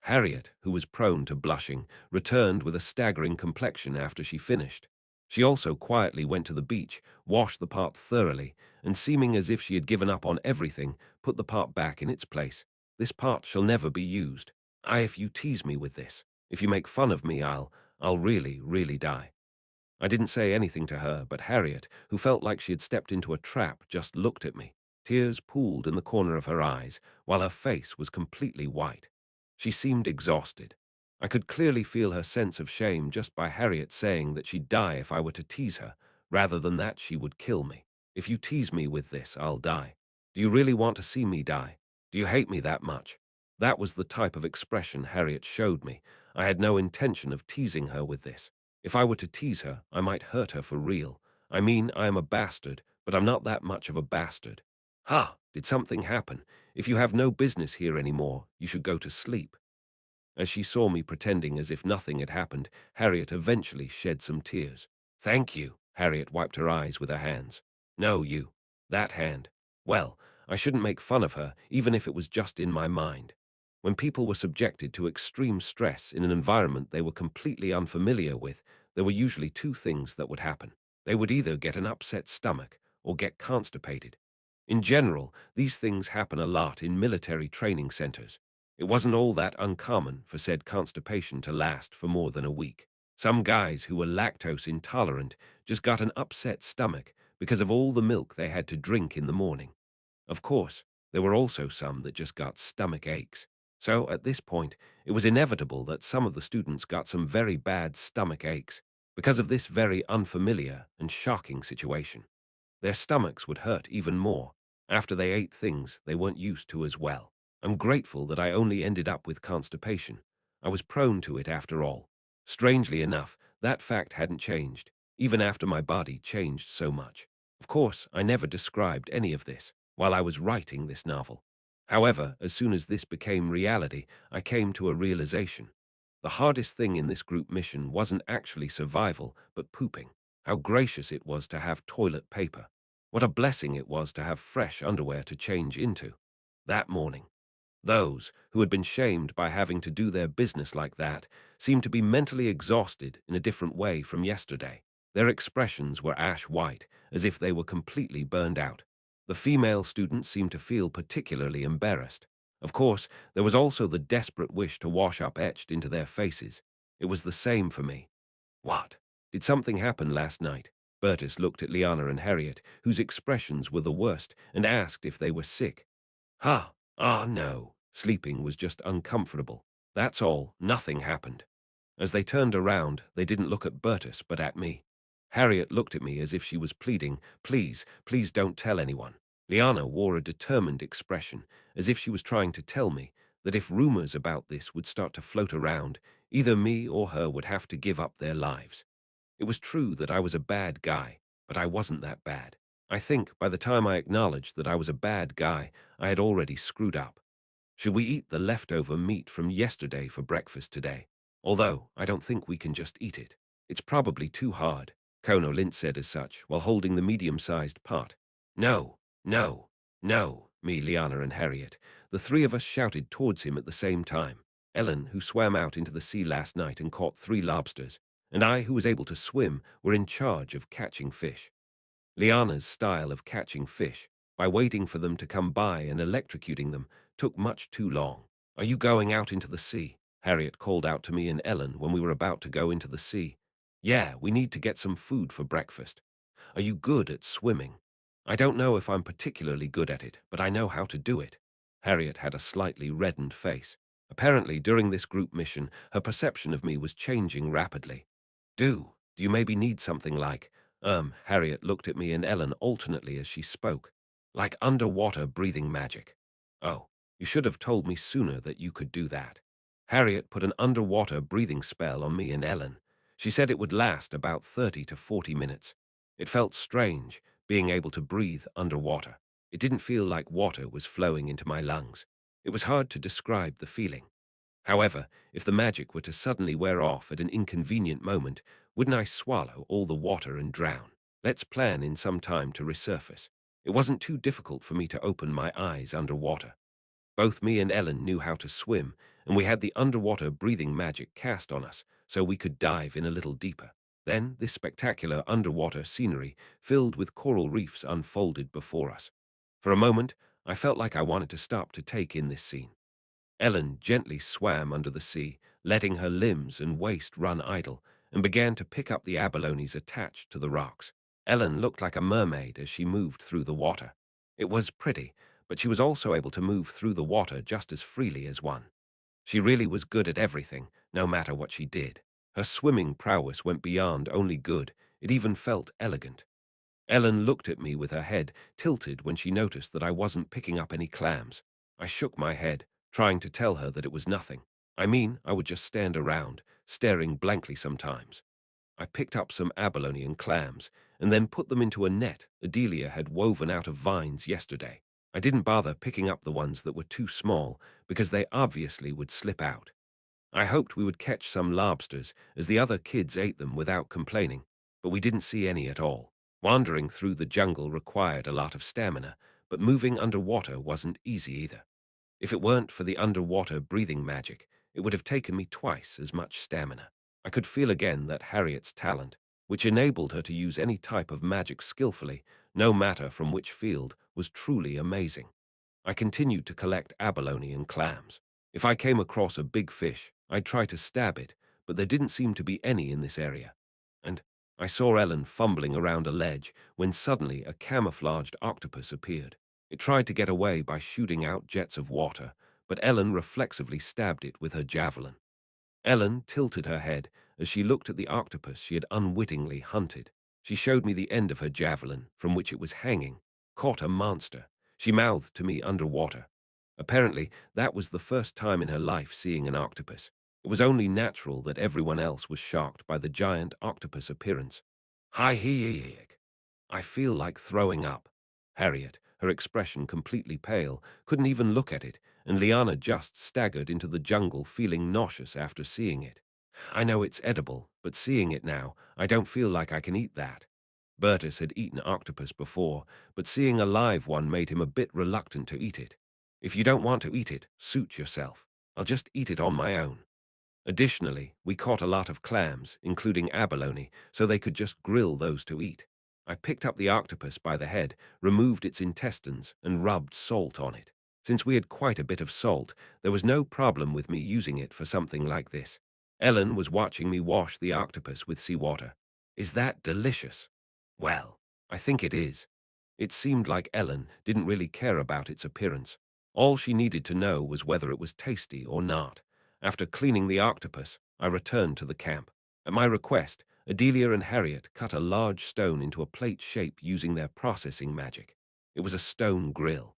Harriet, who was prone to blushing, returned with a staggering complexion after she finished. She also quietly went to the beach, washed the pot thoroughly, and seeming as if she had given up on everything, put the pot back in its place. This pot shall never be used. If you tease me with this, if you make fun of me, I'll really, really die. I didn't say anything to her, but Harriet, who felt like she had stepped into a trap, just looked at me. Tears pooled in the corner of her eyes, while her face was completely white. She seemed exhausted. I could clearly feel her sense of shame just by Harriet saying that she'd die if I were to tease her, rather than that she would kill me. If you tease me with this, I'll die. Do you really want to see me die? Do you hate me that much? That was the type of expression Harriet showed me. I had no intention of teasing her with this. If I were to tease her, I might hurt her for real. I mean, I am a bastard, but I'm not that much of a bastard. Ha! Did something happen? If you have no business here anymore, you should go to sleep. As she saw me pretending as if nothing had happened, Harriet eventually shed some tears. Thank you. Harriet wiped her eyes with her hands. No, you. That hand. Well, I shouldn't make fun of her, even if it was just in my mind. When people were subjected to extreme stress in an environment they were completely unfamiliar with, there were usually two things that would happen. They would either get an upset stomach or get constipated. In general, these things happen a lot in military training centers. It wasn't all that uncommon for said constipation to last for more than a week. Some guys who were lactose intolerant just got an upset stomach because of all the milk they had to drink in the morning. Of course, there were also some that just got stomach aches. So at this point, it was inevitable that some of the students got some very bad stomach aches because of this very unfamiliar and shocking situation. Their stomachs would hurt even more after they ate things they weren't used to as well. I'm grateful that I only ended up with constipation. I was prone to it after all. Strangely enough, that fact hadn't changed, even after my body changed so much. Of course, I never described any of this while I was writing this novel. However, as soon as this became reality, I came to a realization. The hardest thing in this group mission wasn't actually survival, but pooping. How gracious it was to have toilet paper. What a blessing it was to have fresh underwear to change into. That morning, those who had been shamed by having to do their business like that seemed to be mentally exhausted in a different way from yesterday. Their expressions were ash white, as if they were completely burned out. The female students seemed to feel particularly embarrassed. Of course, there was also the desperate wish to wash up etched into their faces. It was the same for me. What? Did something happen last night? Bertus looked at Liana and Harriet, whose expressions were the worst, and asked if they were sick. Ha! Ah, no. Sleeping was just uncomfortable. That's all. Nothing happened. As they turned around, they didn't look at Bertus, but at me. Harriet looked at me as if she was pleading, please, please don't tell anyone. Liana wore a determined expression, as if she was trying to tell me that if rumors about this would start to float around, either me or her would have to give up their lives. It was true that I was a bad guy, but I wasn't that bad. I think by the time I acknowledged that I was a bad guy, I had already screwed up. Should we eat the leftover meat from yesterday for breakfast today? Although I don't think we can just eat it. It's probably too hard, Kono Lint said as such, while holding the medium-sized pot. No, no, no, me, Liana, and Harriet. The three of us shouted towards him at the same time. Ellen, who swam out into the sea last night and caught 3 lobsters, and I, who was able to swim, were in charge of catching fish. Liana's style of catching fish, by waiting for them to come by and electrocuting them, took much too long. Are you going out into the sea? Harriet called out to me and Ellen when we were about to go into the sea. Yeah, we need to get some food for breakfast. Are you good at swimming? I don't know if I'm particularly good at it, but I know how to do it. Harriet had a slightly reddened face. Apparently, during this group mission, her perception of me was changing rapidly. Do you maybe need something like, Harriet looked at me and Ellen alternately as she spoke, like underwater breathing magic. Oh, you should have told me sooner that you could do that. Harriet put an underwater breathing spell on me and Ellen. She said it would last about 30 to 40 minutes. It felt strange, being able to breathe underwater. It didn't feel like water was flowing into my lungs. It was hard to describe the feeling. However, if the magic were to suddenly wear off at an inconvenient moment, wouldn't I swallow all the water and drown? Let's plan in some time to resurface. It wasn't too difficult for me to open my eyes underwater. Both me and Ellen knew how to swim, and we had the underwater breathing magic cast on us, so we could dive in a little deeper. Then this spectacular underwater scenery, filled with coral reefs, unfolded before us. For a moment, I felt like I wanted to stop to take in this scene. Ellen gently swam under the sea, letting her limbs and waist run idle, and began to pick up the abalones attached to the rocks. Ellen looked like a mermaid as she moved through the water. It was pretty, but she was also able to move through the water just as freely as one. She really was good at everything, no matter what she did. Her swimming prowess went beyond only good, it even felt elegant. Ellen looked at me with her head tilted when she noticed that I wasn't picking up any clams. I shook my head, trying to tell her that it was nothing. I mean, I would just stand around, staring blankly sometimes. I picked up some abalone and clams, and then put them into a net Adelia had woven out of vines yesterday. I didn't bother picking up the ones that were too small because they obviously would slip out. I hoped we would catch some lobsters, as the other kids ate them without complaining, but we didn't see any at all. Wandering through the jungle required a lot of stamina, but moving underwater wasn't easy either. If it weren't for the underwater breathing magic, it would have taken me twice as much stamina. I could feel again that Harriet's talent, which enabled her to use any type of magic skillfully, no matter from which field, was truly amazing. I continued to collect abalone and clams. If I came across a big fish, I'd try to stab it, but there didn't seem to be any in this area. And I saw Ellen fumbling around a ledge when suddenly a camouflaged octopus appeared. It tried to get away by shooting out jets of water, but Ellen reflexively stabbed it with her javelin. Ellen tilted her head as she looked at the octopus she had unwittingly hunted. She showed me the end of her javelin, from which it was hanging. Caught a monster, she mouthed to me underwater. Apparently, that was the first time in her life seeing an octopus. It was only natural that everyone else was shocked by the giant octopus appearance. Hi hee. I feel like throwing up. Harriet, her expression completely pale, couldn't even look at it, and Liana just staggered into the jungle feeling nauseous after seeing it. I know it's edible, but seeing it now, I don't feel like I can eat that. Bertus had eaten octopus before, but seeing a live one made him a bit reluctant to eat it. If you don't want to eat it, suit yourself. I'll just eat it on my own. Additionally, we caught a lot of clams, including abalone, so they could just grill those to eat. I picked up the octopus by the head, removed its intestines, and rubbed salt on it. Since we had quite a bit of salt, there was no problem with me using it for something like this. Ellen was watching me wash the octopus with seawater. Is that delicious? Well, I think it is. It seemed like Ellen didn't really care about its appearance. All she needed to know was whether it was tasty or not. After cleaning the octopus, I returned to the camp. At my request, Adelia and Harriet cut a large stone into a plate shape using their processing magic. It was a stone grill.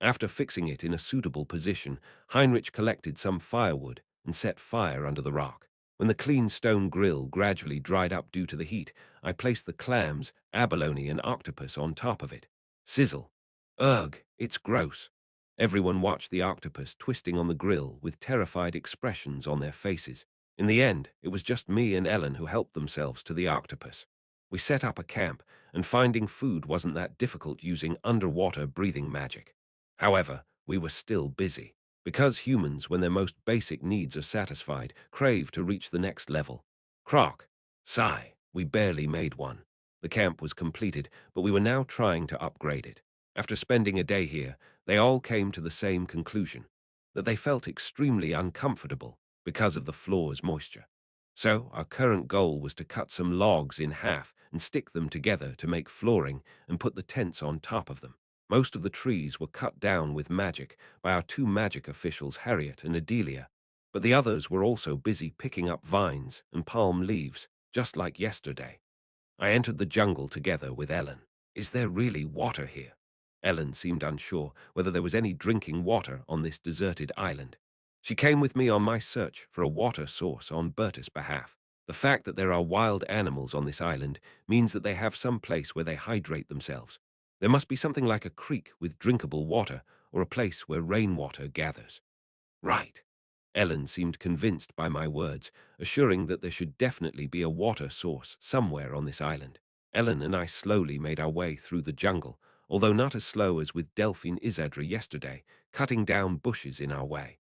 After fixing it in a suitable position, Heinrich collected some firewood and set fire under the rock. When the clean stone grill gradually dried up due to the heat, I placed the clams, abalone, and octopus on top of it. Sizzle. Ugh, it's gross. Everyone watched the octopus twisting on the grill with terrified expressions on their faces. In the end, it was just me and Ellen who helped themselves to the octopus. We set up a camp, and finding food wasn't that difficult using underwater breathing magic. However, we were still busy, because humans, when their most basic needs are satisfied, crave to reach the next level. Croc. Sigh. We barely made one. The camp was completed, but we were now trying to upgrade it. After spending a day here, they all came to the same conclusion, that they felt extremely uncomfortable because of the floor's moisture. So, our current goal was to cut some logs in half and stick them together to make flooring and put the tents on top of them. Most of the trees were cut down with magic by our two magic officials, Harriet and Adelia, but the others were also busy picking up vines and palm leaves, just like yesterday. I entered the jungle together with Ellen. Is there really water here? Ellen seemed unsure whether there was any drinking water on this deserted island. She came with me on my search for a water source on Bertus' behalf. The fact that there are wild animals on this island means that they have some place where they hydrate themselves. There must be something like a creek with drinkable water or a place where rainwater gathers. Right. Ellen seemed convinced by my words, assuring that there should definitely be a water source somewhere on this island. Ellen and I slowly made our way through the jungle, although not as slow as with Delphine Isadra yesterday, cutting down bushes in our way.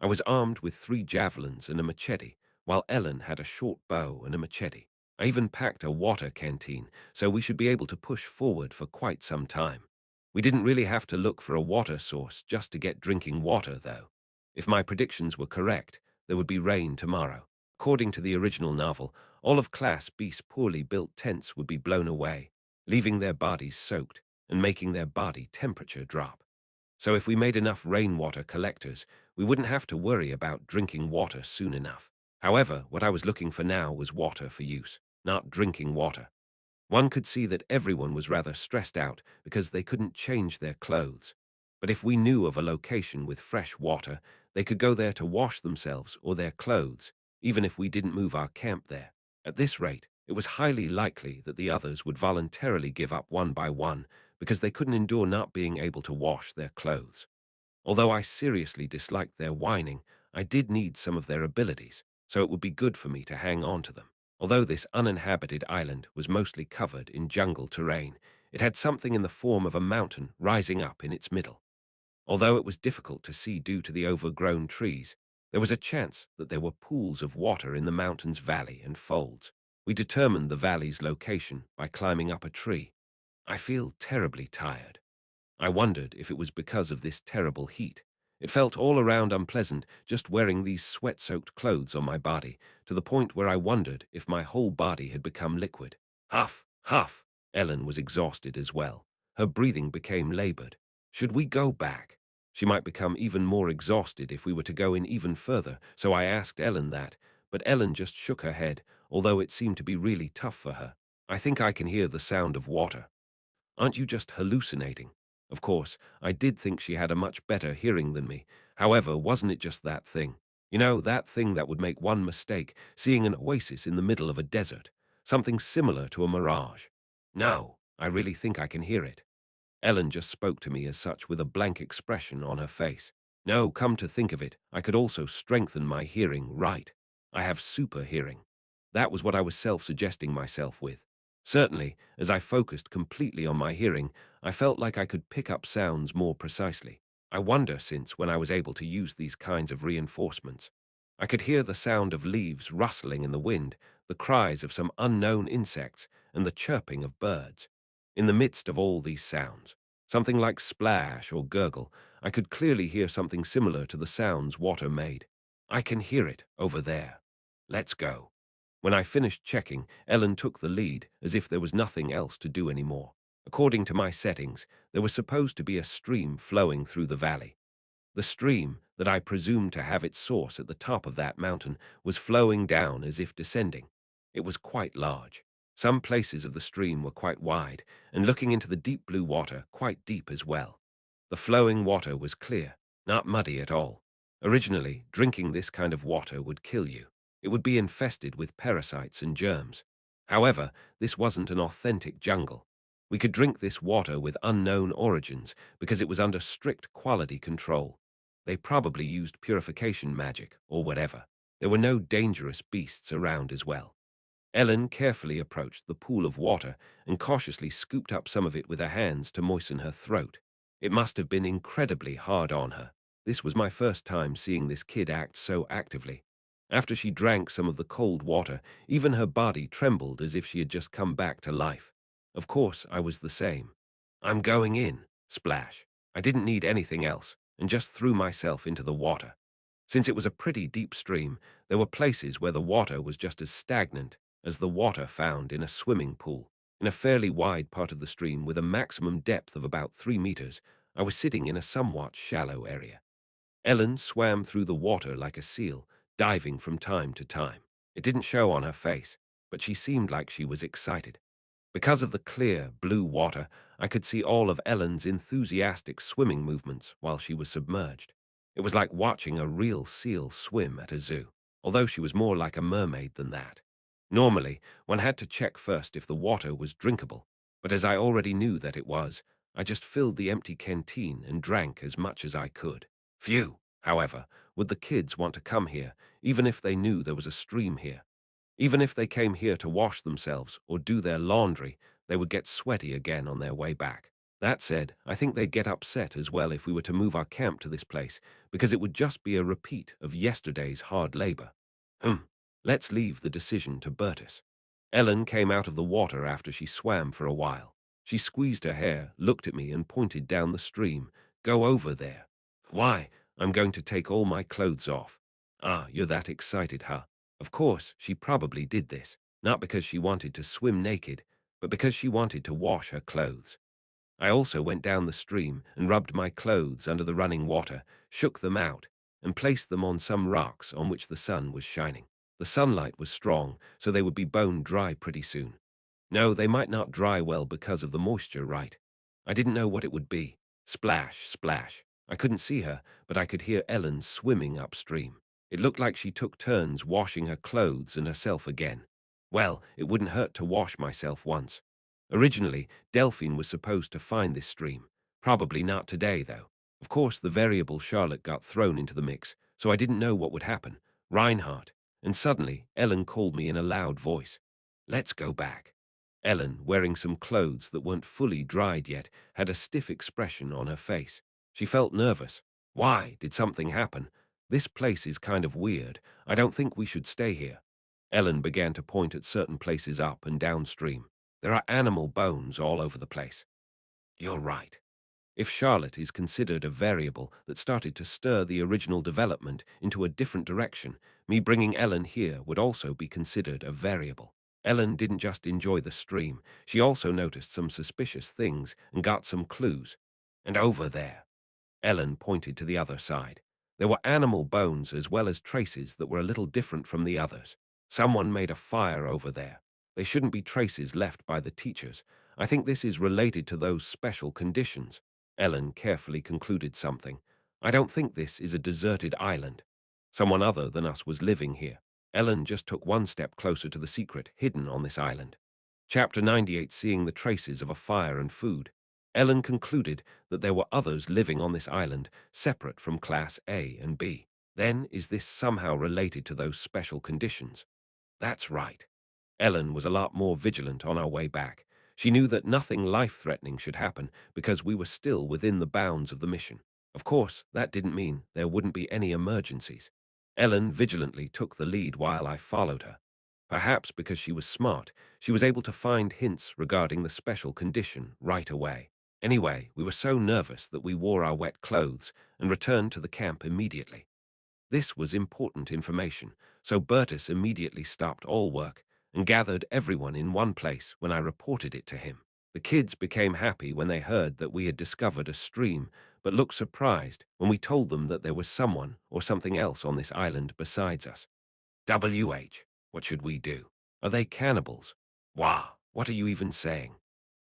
I was armed with 3 javelins and a machete, while Ellen had a short bow and a machete. I even packed a water canteen, so we should be able to push forward for quite some time. We didn't really have to look for a water source just to get drinking water, though. If my predictions were correct, there would be rain tomorrow. According to the original novel, all of Class B's poorly built tents would be blown away, leaving their bodies soaked and making their body temperature drop. So if we made enough rainwater collectors, we wouldn't have to worry about drinking water soon enough. However, what I was looking for now was water for use, not drinking water. One could see that everyone was rather stressed out because they couldn't change their clothes. But if we knew of a location with fresh water, they could go there to wash themselves or their clothes, even if we didn't move our camp there. At this rate, it was highly likely that the others would voluntarily give up one by one, because they couldn't endure not being able to wash their clothes. Although I seriously disliked their whining, I did need some of their abilities, so it would be good for me to hang on to them. Although this uninhabited island was mostly covered in jungle terrain, it had something in the form of a mountain rising up in its middle. Although it was difficult to see due to the overgrown trees, there was a chance that there were pools of water in the mountain's valley and folds. We determined the valley's location by climbing up a tree. I feel terribly tired. I wondered if it was because of this terrible heat. It felt all around unpleasant just wearing these sweat-soaked clothes on my body, to the point where I wondered if my whole body had become liquid. Huff, huff. Ellen was exhausted as well. Her breathing became labored. Should we go back? She might become even more exhausted if we were to go in even further, so I asked Ellen that, but Ellen just shook her head, although it seemed to be really tough for her. I think I can hear the sound of water. Aren't you just hallucinating? Of course, I did think she had a much better hearing than me. However, wasn't it just that thing? You know, that thing that would make one mistake, seeing an oasis in the middle of a desert. Something similar to a mirage. No, I really think I can hear it. Ellen just spoke to me as such with a blank expression on her face. No, come to think of it, I could also strengthen my hearing, right? I have super hearing. That was what I was self-suggesting myself with. Certainly, as I focused completely on my hearing, I felt like I could pick up sounds more precisely. I wonder since when I was able to use these kinds of reinforcements. I could hear the sound of leaves rustling in the wind, the cries of some unknown insects, and the chirping of birds. In the midst of all these sounds, something like splash or gurgle, I could clearly hear something similar to the sounds water made. I can hear it over there. Let's go. When I finished checking, Ellen took the lead, as if there was nothing else to do anymore. According to my settings, there was supposed to be a stream flowing through the valley. The stream, that I presumed to have its source at the top of that mountain, was flowing down as if descending. It was quite large. Some places of the stream were quite wide, and looking into the deep blue water, quite deep as well. The flowing water was clear, not muddy at all. Originally, drinking this kind of water would kill you. It would be infested with parasites and germs. However, this wasn't an authentic jungle. We could drink this water with unknown origins because it was under strict quality control. They probably used purification magic or whatever. There were no dangerous beasts around as well. Ellen carefully approached the pool of water and cautiously scooped up some of it with her hands to moisten her throat. It must have been incredibly hard on her. This was my first time seeing this kid act so actively. After she drank some of the cold water, even her body trembled as if she had just come back to life. Of course, I was the same. I'm going in, splash. I didn't need anything else, and just threw myself into the water. Since it was a pretty deep stream, there were places where the water was just as stagnant as the water found in a swimming pool. In a fairly wide part of the stream with a maximum depth of about 3 meters, I was sitting in a somewhat shallow area. Ellen swam through the water like a seal, diving from time to time. It didn't show on her face, but she seemed like she was excited. Because of the clear, blue water, I could see all of Ellen's enthusiastic swimming movements while she was submerged. It was like watching a real seal swim at a zoo, although she was more like a mermaid than that. Normally, one had to check first if the water was drinkable, but as I already knew that it was, I just filled the empty canteen and drank as much as I could. Few, however, would the kids want to come here, even if they knew there was a stream here. Even if they came here to wash themselves or do their laundry, they would get sweaty again on their way back. That said, I think they'd get upset as well if we were to move our camp to this place, because it would just be a repeat of yesterday's hard labor. Let's leave the decision to Bertus. Ellen came out of the water after she swam for a while. She squeezed her hair, looked at me, and pointed down the stream. Go over there. Why? I'm going to take all my clothes off. Ah, you're that excited, huh? Of course, she probably did this, not because she wanted to swim naked, but because she wanted to wash her clothes. I also went down the stream and rubbed my clothes under the running water, shook them out, and placed them on some rocks on which the sun was shining. The sunlight was strong, so they would be bone dry pretty soon. No, they might not dry well because of the moisture, right? I didn't know what it would be. Splash, splash. I couldn't see her, but I could hear Ellen swimming upstream. It looked like she took turns washing her clothes and herself again. Well, it wouldn't hurt to wash myself once. Originally, Delphine was supposed to find this stream. Probably not today, though. Of course, the variable Charlotte got thrown into the mix, so I didn't know what would happen. Reinhardt. And suddenly, Ellen called me in a loud voice. Let's go back. Ellen, wearing some clothes that weren't fully dried yet, had a stiff expression on her face. She felt nervous. Why? Did something happen? This place is kind of weird. I don't think we should stay here. Ellen began to point at certain places up and downstream. There are animal bones all over the place. You're right. If Charlotte is considered a variable that started to stir the original development into a different direction, me bringing Ellen here would also be considered a variable. Ellen didn't just enjoy the stream, she also noticed some suspicious things and got some clues. And over there, Ellen pointed to the other side. There were animal bones as well as traces that were a little different from the others. Someone made a fire over there. They shouldn't be traces left by the teachers. I think this is related to those special conditions. Ellen carefully concluded something. I don't think this is a deserted island. Someone other than us was living here. Ellen just took one step closer to the secret hidden on this island. Chapter 98, seeing the traces of a fire and food. Ellen concluded that there were others living on this island, separate from Class A and B. Then, is this somehow related to those special conditions? That's right. Ellen was a lot more vigilant on our way back. She knew that nothing life-threatening should happen because we were still within the bounds of the mission. Of course, that didn't mean there wouldn't be any emergencies. Ellen vigilantly took the lead while I followed her. Perhaps because she was smart, she was able to find hints regarding the special condition right away. Anyway, we were so nervous that we wore our wet clothes and returned to the camp immediately. This was important information, so Bertus immediately stopped all work and gathered everyone in one place when I reported it to him. The kids became happy when they heard that we had discovered a stream, but looked surprised when we told them that there was someone or something else on this island besides us. What should we do? Are they cannibals? Wah, what are you even saying?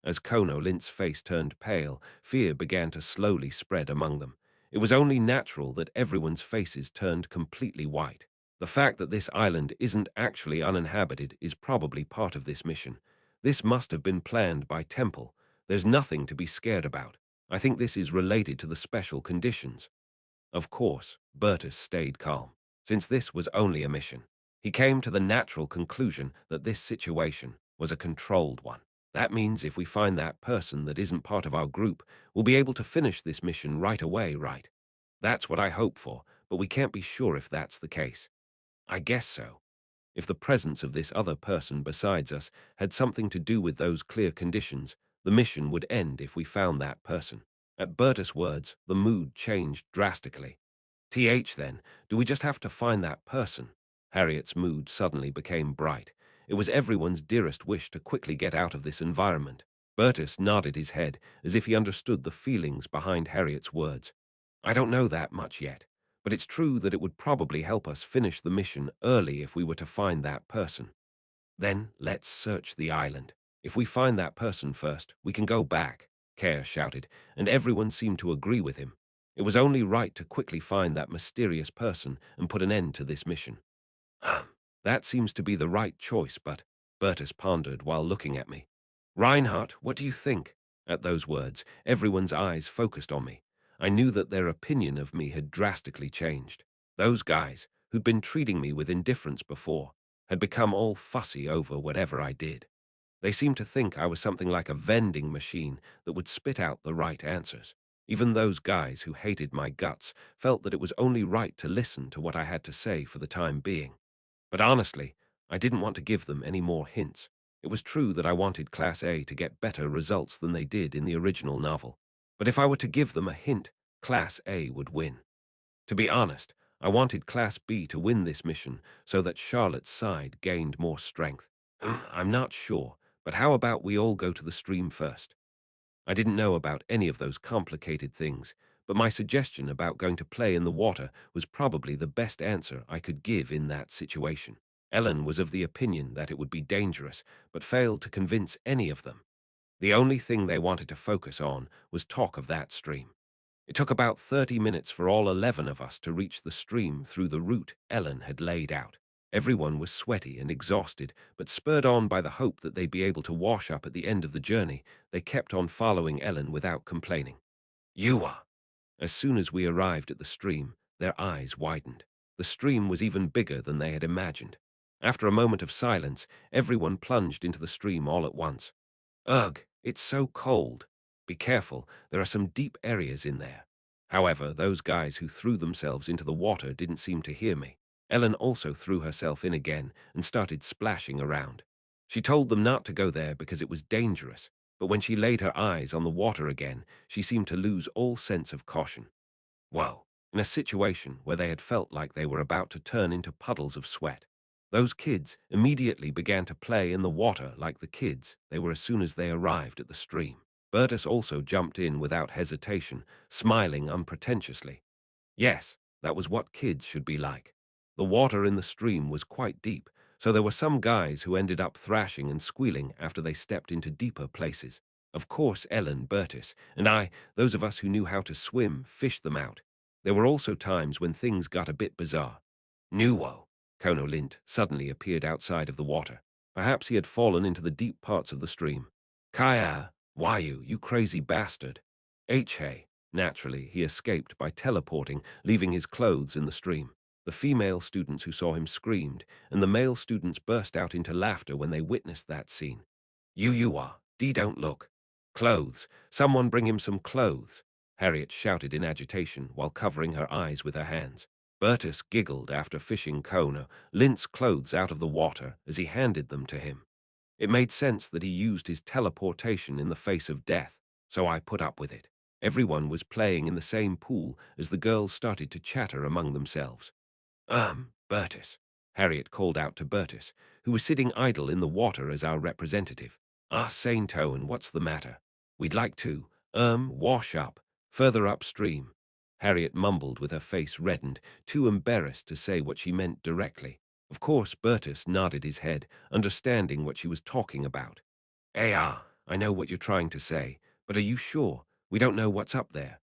As Kono Lint's face turned pale, fear began to slowly spread among them. It was only natural that everyone's faces turned completely white. The fact that this island isn't actually uninhabited is probably part of this mission. This must have been planned by Temple. There's nothing to be scared about. I think this is related to the special conditions. Of course, Bertus stayed calm, since this was only a mission. He came to the natural conclusion that this situation was a controlled one. That means if we find that person that isn't part of our group, we'll be able to finish this mission right away, right? That's what I hope for, but we can't be sure if that's the case. I guess so. If the presence of this other person besides us had something to do with those clear conditions, the mission would end if we found that person. At Bertus' words, the mood changed drastically. Then, do we just have to find that person? Harriet's mood suddenly became bright. It was everyone's dearest wish to quickly get out of this environment. Bertus nodded his head as if he understood the feelings behind Harriet's words. I don't know that much yet, but it's true that it would probably help us finish the mission early if we were to find that person. Then let's search the island. If we find that person first, we can go back, Kerr shouted, and everyone seemed to agree with him. It was only right to quickly find that mysterious person and put an end to this mission. That seems to be the right choice, but Bertus pondered while looking at me. Reinhardt, what do you think? At those words, everyone's eyes focused on me. I knew that their opinion of me had drastically changed. Those guys, who'd been treating me with indifference before, had become all fussy over whatever I did. They seemed to think I was something like a vending machine that would spit out the right answers. Even those guys who hated my guts felt that it was only right to listen to what I had to say for the time being. But honestly, I didn't want to give them any more hints. It was true that I wanted Class A to get better results than they did in the original novel. But if I were to give them a hint, Class A would win. To be honest, I wanted Class B to win this mission so that Charlotte's side gained more strength. I'm not sure, but how about we all go to the stream first? I didn't know about any of those complicated things, but my suggestion about going to play in the water was probably the best answer I could give in that situation. Ellen was of the opinion that it would be dangerous, but failed to convince any of them. The only thing they wanted to focus on was talk of that stream. It took about 30 minutes for all 11 of us to reach the stream through the route Ellen had laid out. Everyone was sweaty and exhausted, but spurred on by the hope that they'd be able to wash up at the end of the journey, they kept on following Ellen without complaining. You are. As soon as we arrived at the stream, their eyes widened. The stream was even bigger than they had imagined. After a moment of silence, everyone plunged into the stream all at once. Ugh, it's so cold. Be careful, there are some deep areas in there. However, those guys who threw themselves into the water didn't seem to hear me. Ellen also threw herself in again and started splashing around. She told them not to go there because it was dangerous, but when she laid her eyes on the water again, she seemed to lose all sense of caution. Whoa. In a situation where they had felt like they were about to turn into puddles of sweat. Those kids immediately began to play in the water like the kids they were as soon as they arrived at the stream. Bertus also jumped in without hesitation, smiling unpretentiously. Yes, that was what kids should be like. The water in the stream was quite deep, so there were some guys who ended up thrashing and squealing after they stepped into deeper places. Of course, Ellen, Bertus, and I, those of us who knew how to swim, fished them out. There were also times when things got a bit bizarre. Nuo, Kono Lint suddenly appeared outside of the water. Perhaps he had fallen into the deep parts of the stream. Kaya, why you crazy bastard? Hey. Naturally, he escaped by teleporting, leaving his clothes in the stream. The female students who saw him screamed, and the male students burst out into laughter when they witnessed that scene. You are. Don't look. Clothes. Someone bring him some clothes. Harriet shouted in agitation while covering her eyes with her hands. Bertus giggled after fishing Kono Lint's clothes out of the water as he handed them to him. It made sense that he used his teleportation in the face of death, so I put up with it. Everyone was playing in the same pool as the girls started to chatter among themselves. Bertus, Harriet called out to Bertus, who was sitting idle in the water as our representative. Saint Owen, what's the matter? We'd like to, wash up, further upstream. Harriet mumbled with her face reddened, too embarrassed to say what she meant directly. Of course, Bertus nodded his head, understanding what she was talking about. I know what you're trying to say, but are you sure? We don't know what's up there.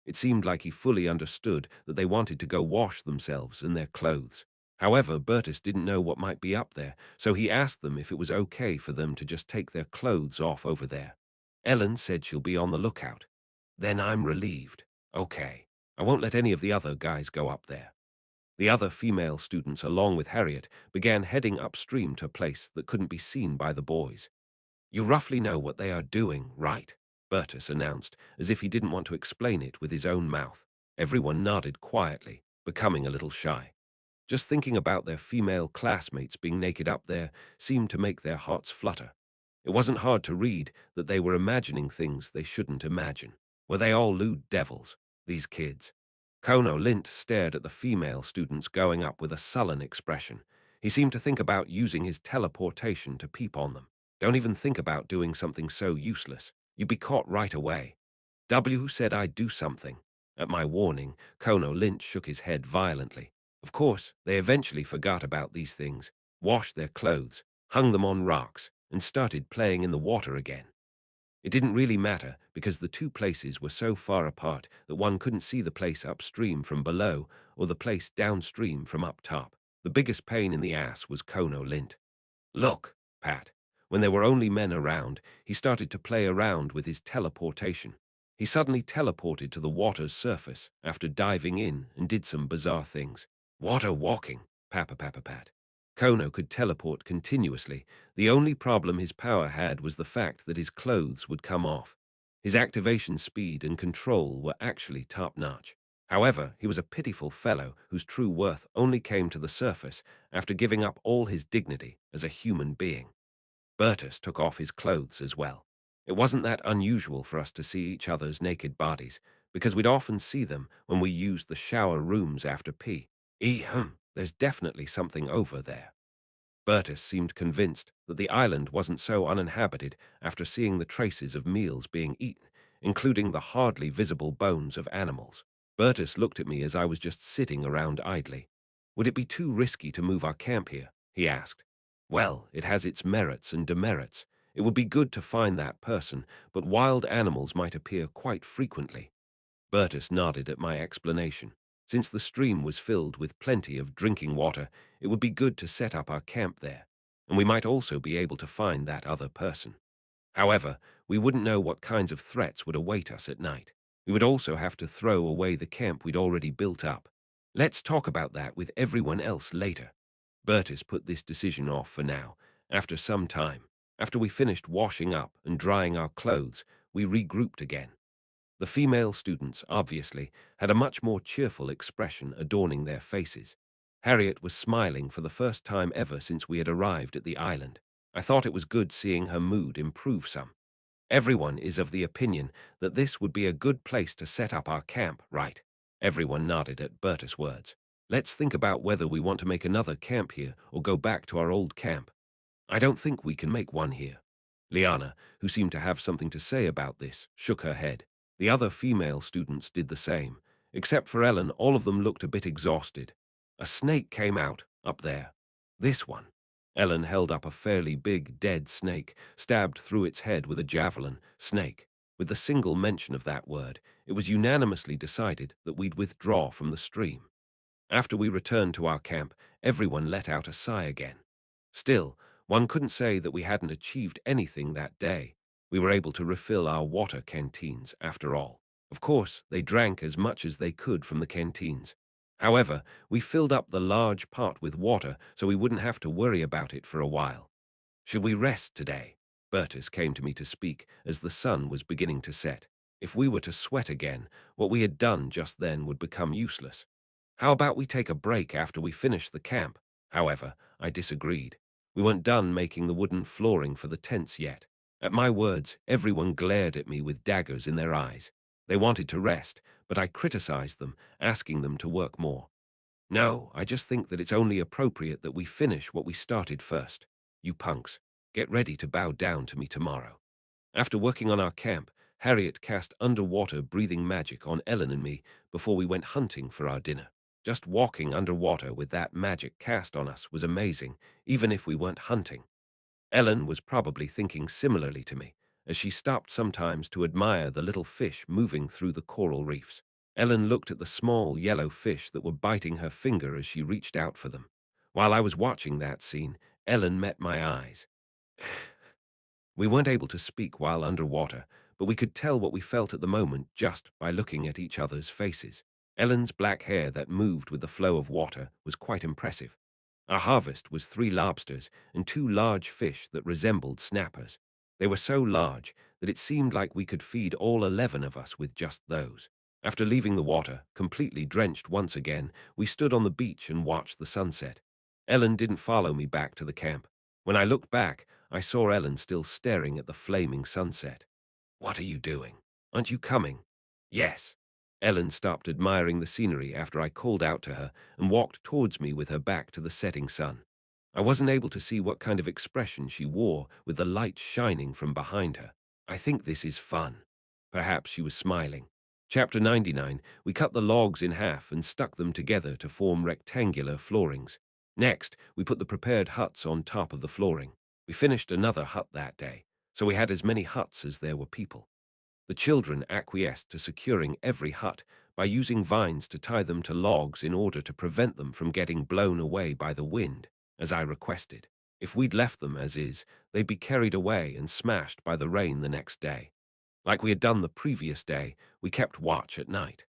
It seemed like he fully understood that they wanted to go wash themselves and their clothes. However, Bertus didn't know what might be up there, so he asked them if it was okay for them to just take their clothes off over there. Ellen said she'll be on the lookout. Then I'm relieved. Okay, I won't let any of the other guys go up there. The other female students, along with Harriet, began heading upstream to a place that couldn't be seen by the boys. You roughly know what they are doing, right? Bertus announced, as if he didn't want to explain it with his own mouth. Everyone nodded quietly, becoming a little shy. Just thinking about their female classmates being naked up there seemed to make their hearts flutter. It wasn't hard to read that they were imagining things they shouldn't imagine. Were they all lewd devils, these kids? Kono Lint stared at the female students going up with a sullen expression. He seemed to think about using his teleportation to peep on them. Don't even think about doing something so useless. You'd be caught right away. W said I'd do something. At my warning, Kono Lint shook his head violently. Of course, they eventually forgot about these things, washed their clothes, hung them on rocks, and started playing in the water again. It didn't really matter because the two places were so far apart that one couldn't see the place upstream from below or the place downstream from up top. The biggest pain in the ass was Kono Lint. Look, Pat. When there were only men around, he started to play around with his teleportation. He suddenly teleported to the water's surface after diving in and did some bizarre things. Water walking, Pat. Kono could teleport continuously. The only problem his power had was the fact that his clothes would come off. His activation speed and control were actually top-notch. However, he was a pitiful fellow whose true worth only came to the surface after giving up all his dignity as a human being. Bertus took off his clothes as well. It wasn't that unusual for us to see each other's naked bodies, because we'd often see them when we used the shower rooms after pee. There's definitely something over there. Bertus seemed convinced that the island wasn't so uninhabited after seeing the traces of meals being eaten, including the hardly visible bones of animals. Bertus looked at me as I was just sitting around idly. Would it be too risky to move our camp here? He asked. Well, it has its merits and demerits. It would be good to find that person, but wild animals might appear quite frequently. Bertus nodded at my explanation. Since the stream was filled with plenty of drinking water, it would be good to set up our camp there, and we might also be able to find that other person. However, we wouldn't know what kinds of threats would await us at night. We would also have to throw away the camp we'd already built up. Let's talk about that with everyone else later. Bertus put this decision off for now. After some time, after we finished washing up and drying our clothes, we regrouped again. The female students, obviously, had a much more cheerful expression adorning their faces. Harriet was smiling for the first time ever since we had arrived at the island. I thought it was good seeing her mood improve some. Everyone is of the opinion that this would be a good place to set up our camp, right? Everyone nodded at Bertus' words. Let's think about whether we want to make another camp here or go back to our old camp. I don't think we can make one here. Liana, who seemed to have something to say about this, shook her head. The other female students did the same. Except for Ellen, all of them looked a bit exhausted. A snake came out, up there. This one. Ellen held up a fairly big, dead snake, stabbed through its head with a javelin. Snake. With the single mention of that word, it was unanimously decided that we'd withdraw from the stream. After we returned to our camp, everyone let out a sigh again. Still, one couldn't say that we hadn't achieved anything that day. We were able to refill our water canteens, after all. Of course, they drank as much as they could from the canteens. However, we filled up the large pot with water so we wouldn't have to worry about it for a while. Should we rest today? Bertus came to me to speak as the sun was beginning to set. If we were to sweat again, what we had done just then would become useless. How about we take a break after we finish the camp? However, I disagreed. We weren't done making the wooden flooring for the tents yet. At my words, everyone glared at me with daggers in their eyes. They wanted to rest, but I criticized them, asking them to work more. No, I just think that it's only appropriate that we finish what we started first. You punks, get ready to bow down to me tomorrow. After working on our camp, Harriet cast underwater breathing magic on Ellen and me before we went hunting for our dinner. Just walking underwater with that magic cast on us was amazing, even if we weren't hunting. Ellen was probably thinking similarly to me, as she stopped sometimes to admire the little fish moving through the coral reefs. Ellen looked at the small yellow fish that were biting her finger as she reached out for them. While I was watching that scene, Ellen met my eyes. We weren't able to speak while underwater, but we could tell what we felt at the moment just by looking at each other's faces. Ellen's black hair that moved with the flow of water was quite impressive. Our harvest was 3 lobsters and 2 large fish that resembled snappers. They were so large that it seemed like we could feed all 11 of us with just those. After leaving the water, completely drenched once again, we stood on the beach and watched the sunset. Ellen didn't follow me back to the camp. When I looked back, I saw Ellen still staring at the flaming sunset. What are you doing? Aren't you coming? Yes. Ellen stopped admiring the scenery after I called out to her and walked towards me with her back to the setting sun. I wasn't able to see what kind of expression she wore with the light shining from behind her. I think this is fun. Perhaps she was smiling. Chapter 99, we cut the logs in half and stuck them together to form rectangular floorings. Next, we put the prepared huts on top of the flooring. We finished another hut that day, so we had as many huts as there were people. The children acquiesced to securing every hut by using vines to tie them to logs in order to prevent them from getting blown away by the wind, as I requested. If we'd left them as is, they'd be carried away and smashed by the rain the next day. Like we had done the previous day, we kept watch at night.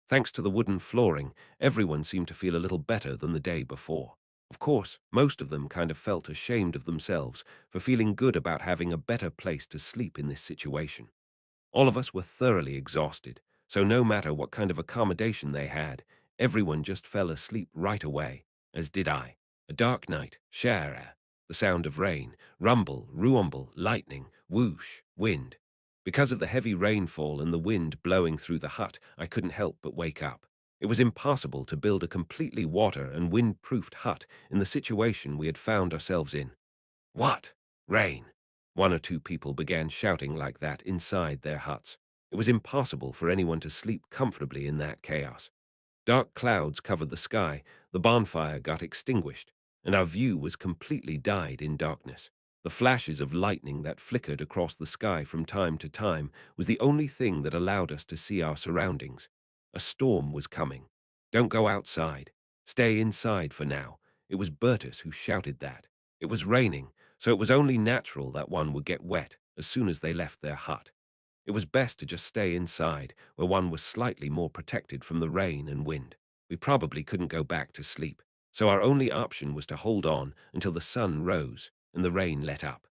Thanks to the wooden flooring, everyone seemed to feel a little better than the day before. Of course, most of them kind of felt ashamed of themselves for feeling good about having a better place to sleep in this situation. All of us were thoroughly exhausted, so no matter what kind of accommodation they had, everyone just fell asleep right away, as did I. A dark night, shara, the sound of rain, rumble, rumble, lightning, whoosh, wind. Because of the heavy rainfall and the wind blowing through the hut, I couldn't help but wake up. It was impossible to build a completely water and wind-proofed hut in the situation we had found ourselves in. What? Rain? One or two people began shouting like that inside their huts. It was impossible for anyone to sleep comfortably in that chaos. Dark clouds covered the sky, the bonfire got extinguished, and our view was completely dyed in darkness. The flashes of lightning that flickered across the sky from time to time was the only thing that allowed us to see our surroundings. A storm was coming. Don't go outside. Stay inside for now. It was Bertus who shouted that. It was raining, so it was only natural that one would get wet as soon as they left their hut. It was best to just stay inside, where one was slightly more protected from the rain and wind. We probably couldn't go back to sleep, so our only option was to hold on until the sun rose and the rain let up.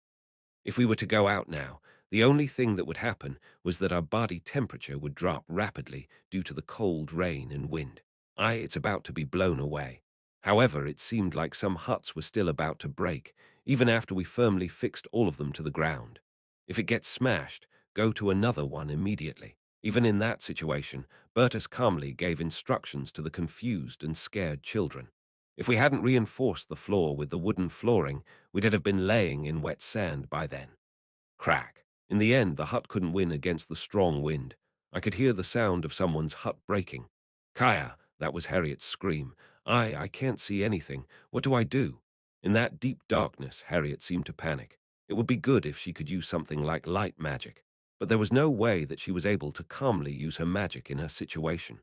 If we were to go out now, the only thing that would happen was that our body temperature would drop rapidly due to the cold rain and wind. It's about to be blown away. However, it seemed like some huts were still about to break, even after we firmly fixed all of them to the ground. If it gets smashed, go to another one immediately. Even in that situation, Bertus calmly gave instructions to the confused and scared children. If we hadn't reinforced the floor with the wooden flooring, we'd have been laying in wet sand by then. Crack. In the end, the hut couldn't win against the strong wind. I could hear the sound of someone's hut breaking. Kaya, that was Harriet's scream. I can't see anything. What do I do? In that deep darkness, Harriet seemed to panic. It would be good if she could use something like light magic, but there was no way that she was able to calmly use her magic in her situation.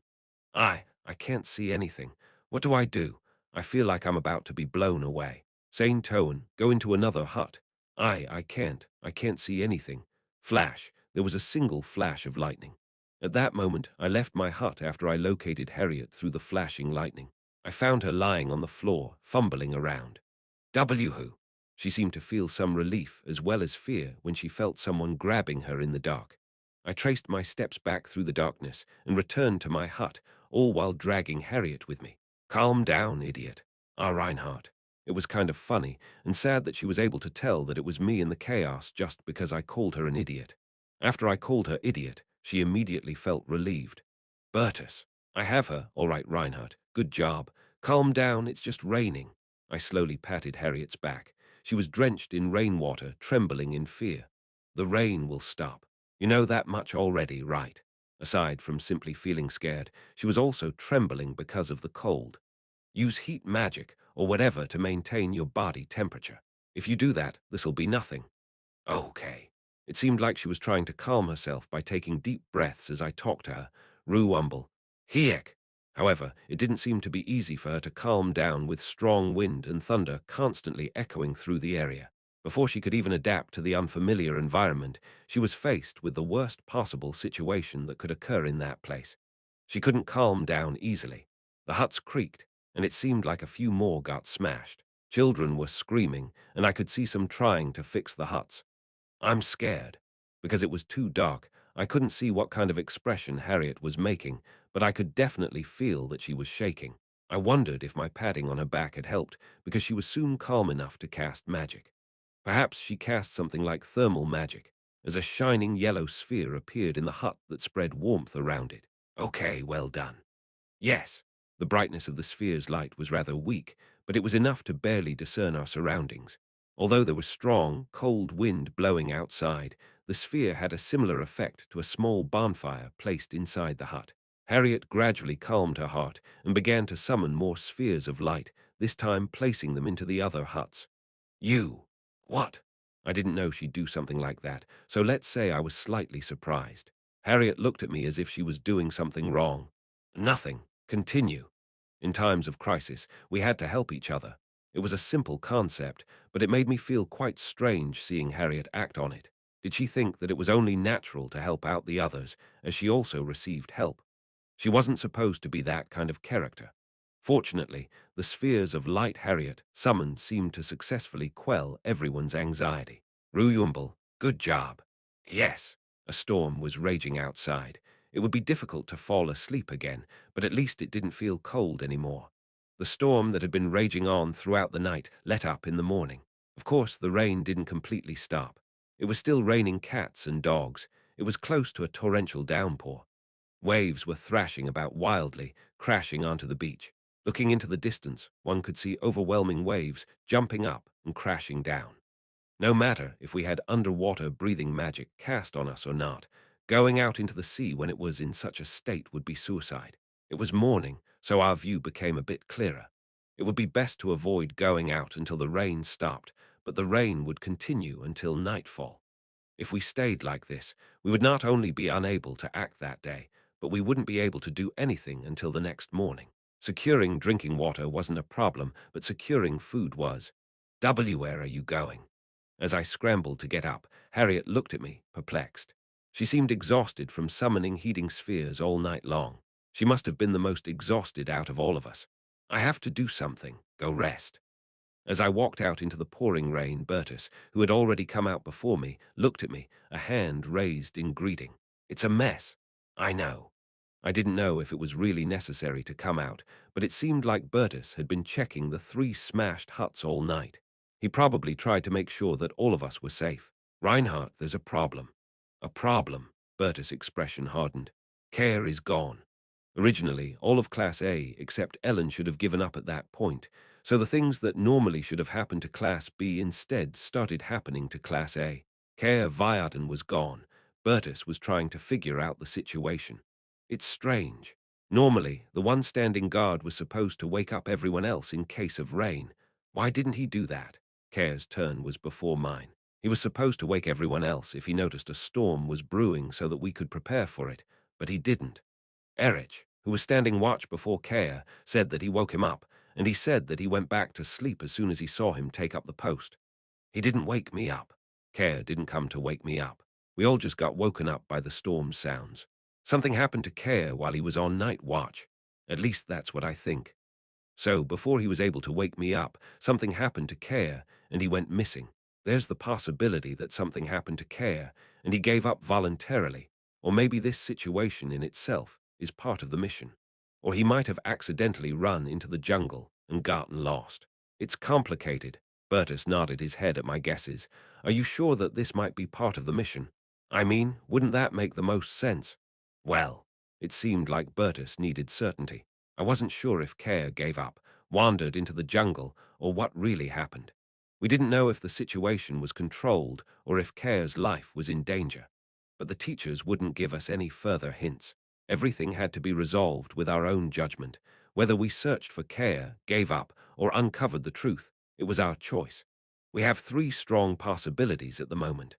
I can't see anything. What do I do? I feel like I'm about to be blown away. Saint Toan, go into another hut. I can't. I can't see anything. Flash. There was a single flash of lightning. At that moment, I left my hut after I located Harriet through the flashing lightning. I found her lying on the floor, fumbling around. Who? She seemed to feel some relief as well as fear when she felt someone grabbing her in the dark. I traced my steps back through the darkness and returned to my hut, all while dragging Harriet with me. Calm down, idiot. Reinhardt. It was kind of funny and sad that she was able to tell that it was me in the chaos just because I called her an idiot. After I called her idiot, she immediately felt relieved. Bertus. I have her, all right, Reinhardt. Good job. Calm down, it's just raining. I slowly patted Harriet's back. She was drenched in rainwater, trembling in fear. The rain will stop. You know that much already, right? Aside from simply feeling scared, she was also trembling because of the cold. Use heat magic or whatever to maintain your body temperature. If you do that, this'll be nothing. Okay. It seemed like she was trying to calm herself by taking deep breaths as I talked to her. Ruumble. Hiek. However, it didn't seem to be easy for her to calm down with strong wind and thunder constantly echoing through the area. Before she could even adapt to the unfamiliar environment, she was faced with the worst possible situation that could occur in that place. She couldn't calm down easily. The huts creaked, and it seemed like a few more got smashed. Children were screaming, and I could see some trying to fix the huts. I'm scared. Because it was too dark, I couldn't see what kind of expression Harriet was making, but I could definitely feel that she was shaking. I wondered if my patting on her back had helped, because she was soon calm enough to cast magic. Perhaps she cast something like thermal magic, as a shining yellow sphere appeared in the hut that spread warmth around it. Okay, well done. Yes, the brightness of the sphere's light was rather weak, but it was enough to barely discern our surroundings. Although there was strong, cold wind blowing outside, the sphere had a similar effect to a small bonfire placed inside the hut. Harriet gradually calmed her heart and began to summon more spheres of light, this time placing them into the other huts. You. What? I didn't know she'd do something like that, so let's say I was slightly surprised. Harriet looked at me as if she was doing something wrong. Nothing. Continue. In times of crisis, we had to help each other. It was a simple concept, but it made me feel quite strange seeing Harriet act on it. Did she think that it was only natural to help out the others, as she also received help? She wasn't supposed to be that kind of character. Fortunately, the spheres of light Harriet summoned seemed to successfully quell everyone's anxiety. Ruyumble, good job. Yes, a storm was raging outside. It would be difficult to fall asleep again, but at least it didn't feel cold anymore. The storm that had been raging on throughout the night let up in the morning. Of course, the rain didn't completely stop. It was still raining cats and dogs. It was close to a torrential downpour. Waves were thrashing about wildly, crashing onto the beach. Looking into the distance, one could see overwhelming waves jumping up and crashing down. No matter if we had underwater breathing magic cast on us or not, going out into the sea when it was in such a state would be suicide. It was morning, so our view became a bit clearer. It would be best to avoid going out until the rain stopped, but the rain would continue until nightfall. If we stayed like this, we would not only be unable to act that day, but we wouldn't be able to do anything until the next morning. Securing drinking water wasn't a problem, but securing food was. Where are you going? As I scrambled to get up, Harriet looked at me, perplexed. She seemed exhausted from summoning heating spheres all night long. She must have been the most exhausted out of all of us. I have to do something. Go rest. As I walked out into the pouring rain, Bertus, who had already come out before me, looked at me, a hand raised in greeting. It's a mess. I know. I didn't know if it was really necessary to come out, but it seemed like Bertus had been checking the 3 smashed huts all night. He probably tried to make sure that all of us were safe. Reinhardt, there's a problem. A problem? Bertus' expression hardened. Care is gone. Originally, all of Class A except Ellen should have given up at that point, so the things that normally should have happened to Class B instead started happening to Class A. Care Viaden was gone. Bertus was trying to figure out the situation. It's strange. Normally, the one standing guard was supposed to wake up everyone else in case of rain. Why didn't he do that? Care's turn was before mine. He was supposed to wake everyone else if he noticed a storm was brewing so that we could prepare for it, but he didn't. Erich, who was standing watch before Care, said that he woke him up, and he said that he went back to sleep as soon as he saw him take up the post. He didn't wake me up. Care didn't come to wake me up. We all just got woken up by the storm's sounds. Something happened to Care while he was on night watch. At least that's what I think. So, before he was able to wake me up, something happened to Care, and he went missing. There's the possibility that something happened to Care, and he gave up voluntarily, or maybe this situation in itself is part of the mission. Or he might have accidentally run into the jungle and gotten lost. It's complicated. Bertus nodded his head at my guesses. Are you sure that this might be part of the mission? I mean, wouldn't that make the most sense? Well, it seemed like Bertus needed certainty. I wasn't sure if Care gave up, wandered into the jungle, or what really happened. We didn't know if the situation was controlled or if Care's life was in danger. But the teachers wouldn't give us any further hints. Everything had to be resolved with our own judgment. Whether we searched for Care, gave up, or uncovered the truth, it was our choice. We have 3 strong possibilities at the moment.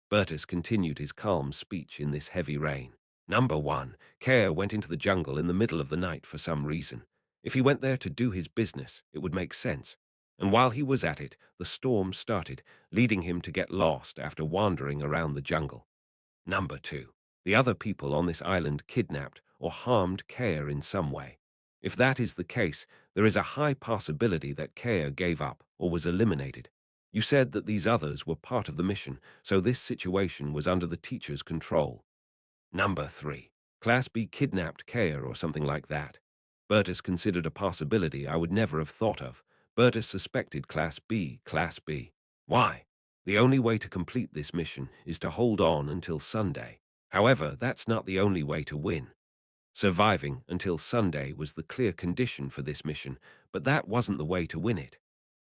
Bertus continued his calm speech in this heavy rain. Number 1, Care went into the jungle in the middle of the night for some reason. If he went there to do his business, it would make sense. And while he was at it, the storm started, leading him to get lost after wandering around the jungle. Number 2, the other people on this island kidnapped or harmed Care in some way. If that is the case, there is a high possibility that Care gave up or was eliminated. You said that these others were part of the mission, so this situation was under the teacher's control. Number 3, Class B kidnapped Care or something like that. Bertus considered a possibility I would never have thought of. Bertus suspected Class B, Class B. Why? The only way to complete this mission is to hold on until Sunday. However, that's not the only way to win. Surviving until Sunday was the clear condition for this mission, but that wasn't the way to win it.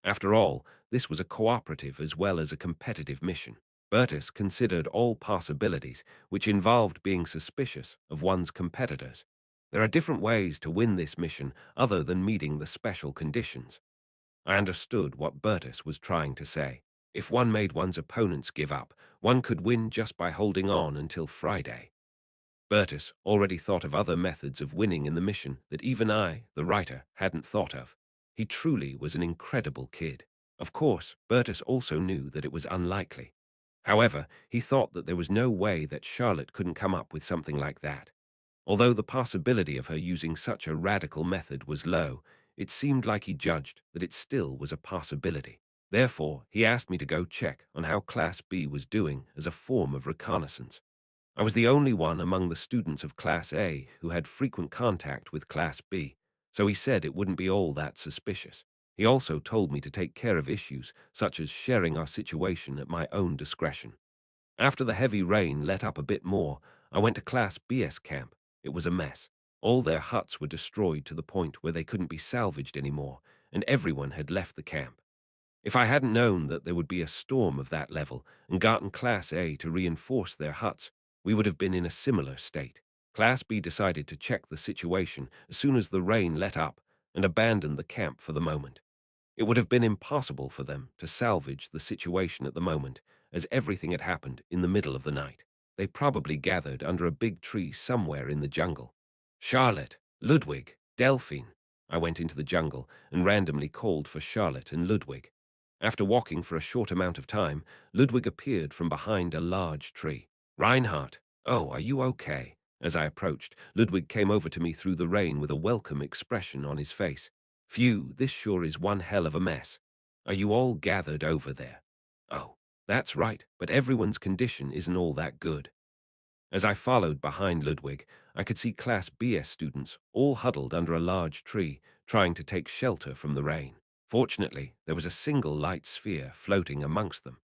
After all, this was a cooperative as well as a competitive mission. Bertus considered all possibilities, which involved being suspicious of one's competitors. There are different ways to win this mission other than meeting the special conditions. I understood what Bertus was trying to say. If one made one's opponents give up, one could win just by holding on until Friday. Bertus already thought of other methods of winning in the mission that even I, the writer, hadn't thought of. He truly was an incredible kid. Of course, Bertus also knew that it was unlikely. However, he thought that there was no way that Charlotte couldn't come up with something like that. Although the possibility of her using such a radical method was low, it seemed like he judged that it still was a possibility. Therefore, he asked me to go check on how Class B was doing as a form of reconnaissance. I was the only one among the students of Class A who had frequent contact with Class B, so he said it wouldn't be all that suspicious. He also told me to take care of issues such as sharing our situation at my own discretion. After the heavy rain let up a bit more, I went to Class B's camp. It was a mess. All their huts were destroyed to the point where they couldn't be salvaged anymore, and everyone had left the camp. If I hadn't known that there would be a storm of that level and gotten Class A to reinforce their huts, we would have been in a similar state. Class B decided to check the situation as soon as the rain let up and abandoned the camp for the moment. It would have been impossible for them to salvage the situation at the moment, as everything had happened in the middle of the night. They probably gathered under a big tree somewhere in the jungle. Charlotte, Ludwig, Delphine. I went into the jungle and randomly called for Charlotte and Ludwig. After walking for a short amount of time, Ludwig appeared from behind a large tree. Reinhardt, oh, are you okay? As I approached, Ludwig came over to me through the rain with a welcome expression on his face. Phew, this sure is one hell of a mess. Are you all gathered over there? Oh, that's right, but everyone's condition isn't all that good. As I followed behind Ludwig, I could see Class BS students all huddled under a large tree, trying to take shelter from the rain. Fortunately, there was a single light sphere floating amongst them.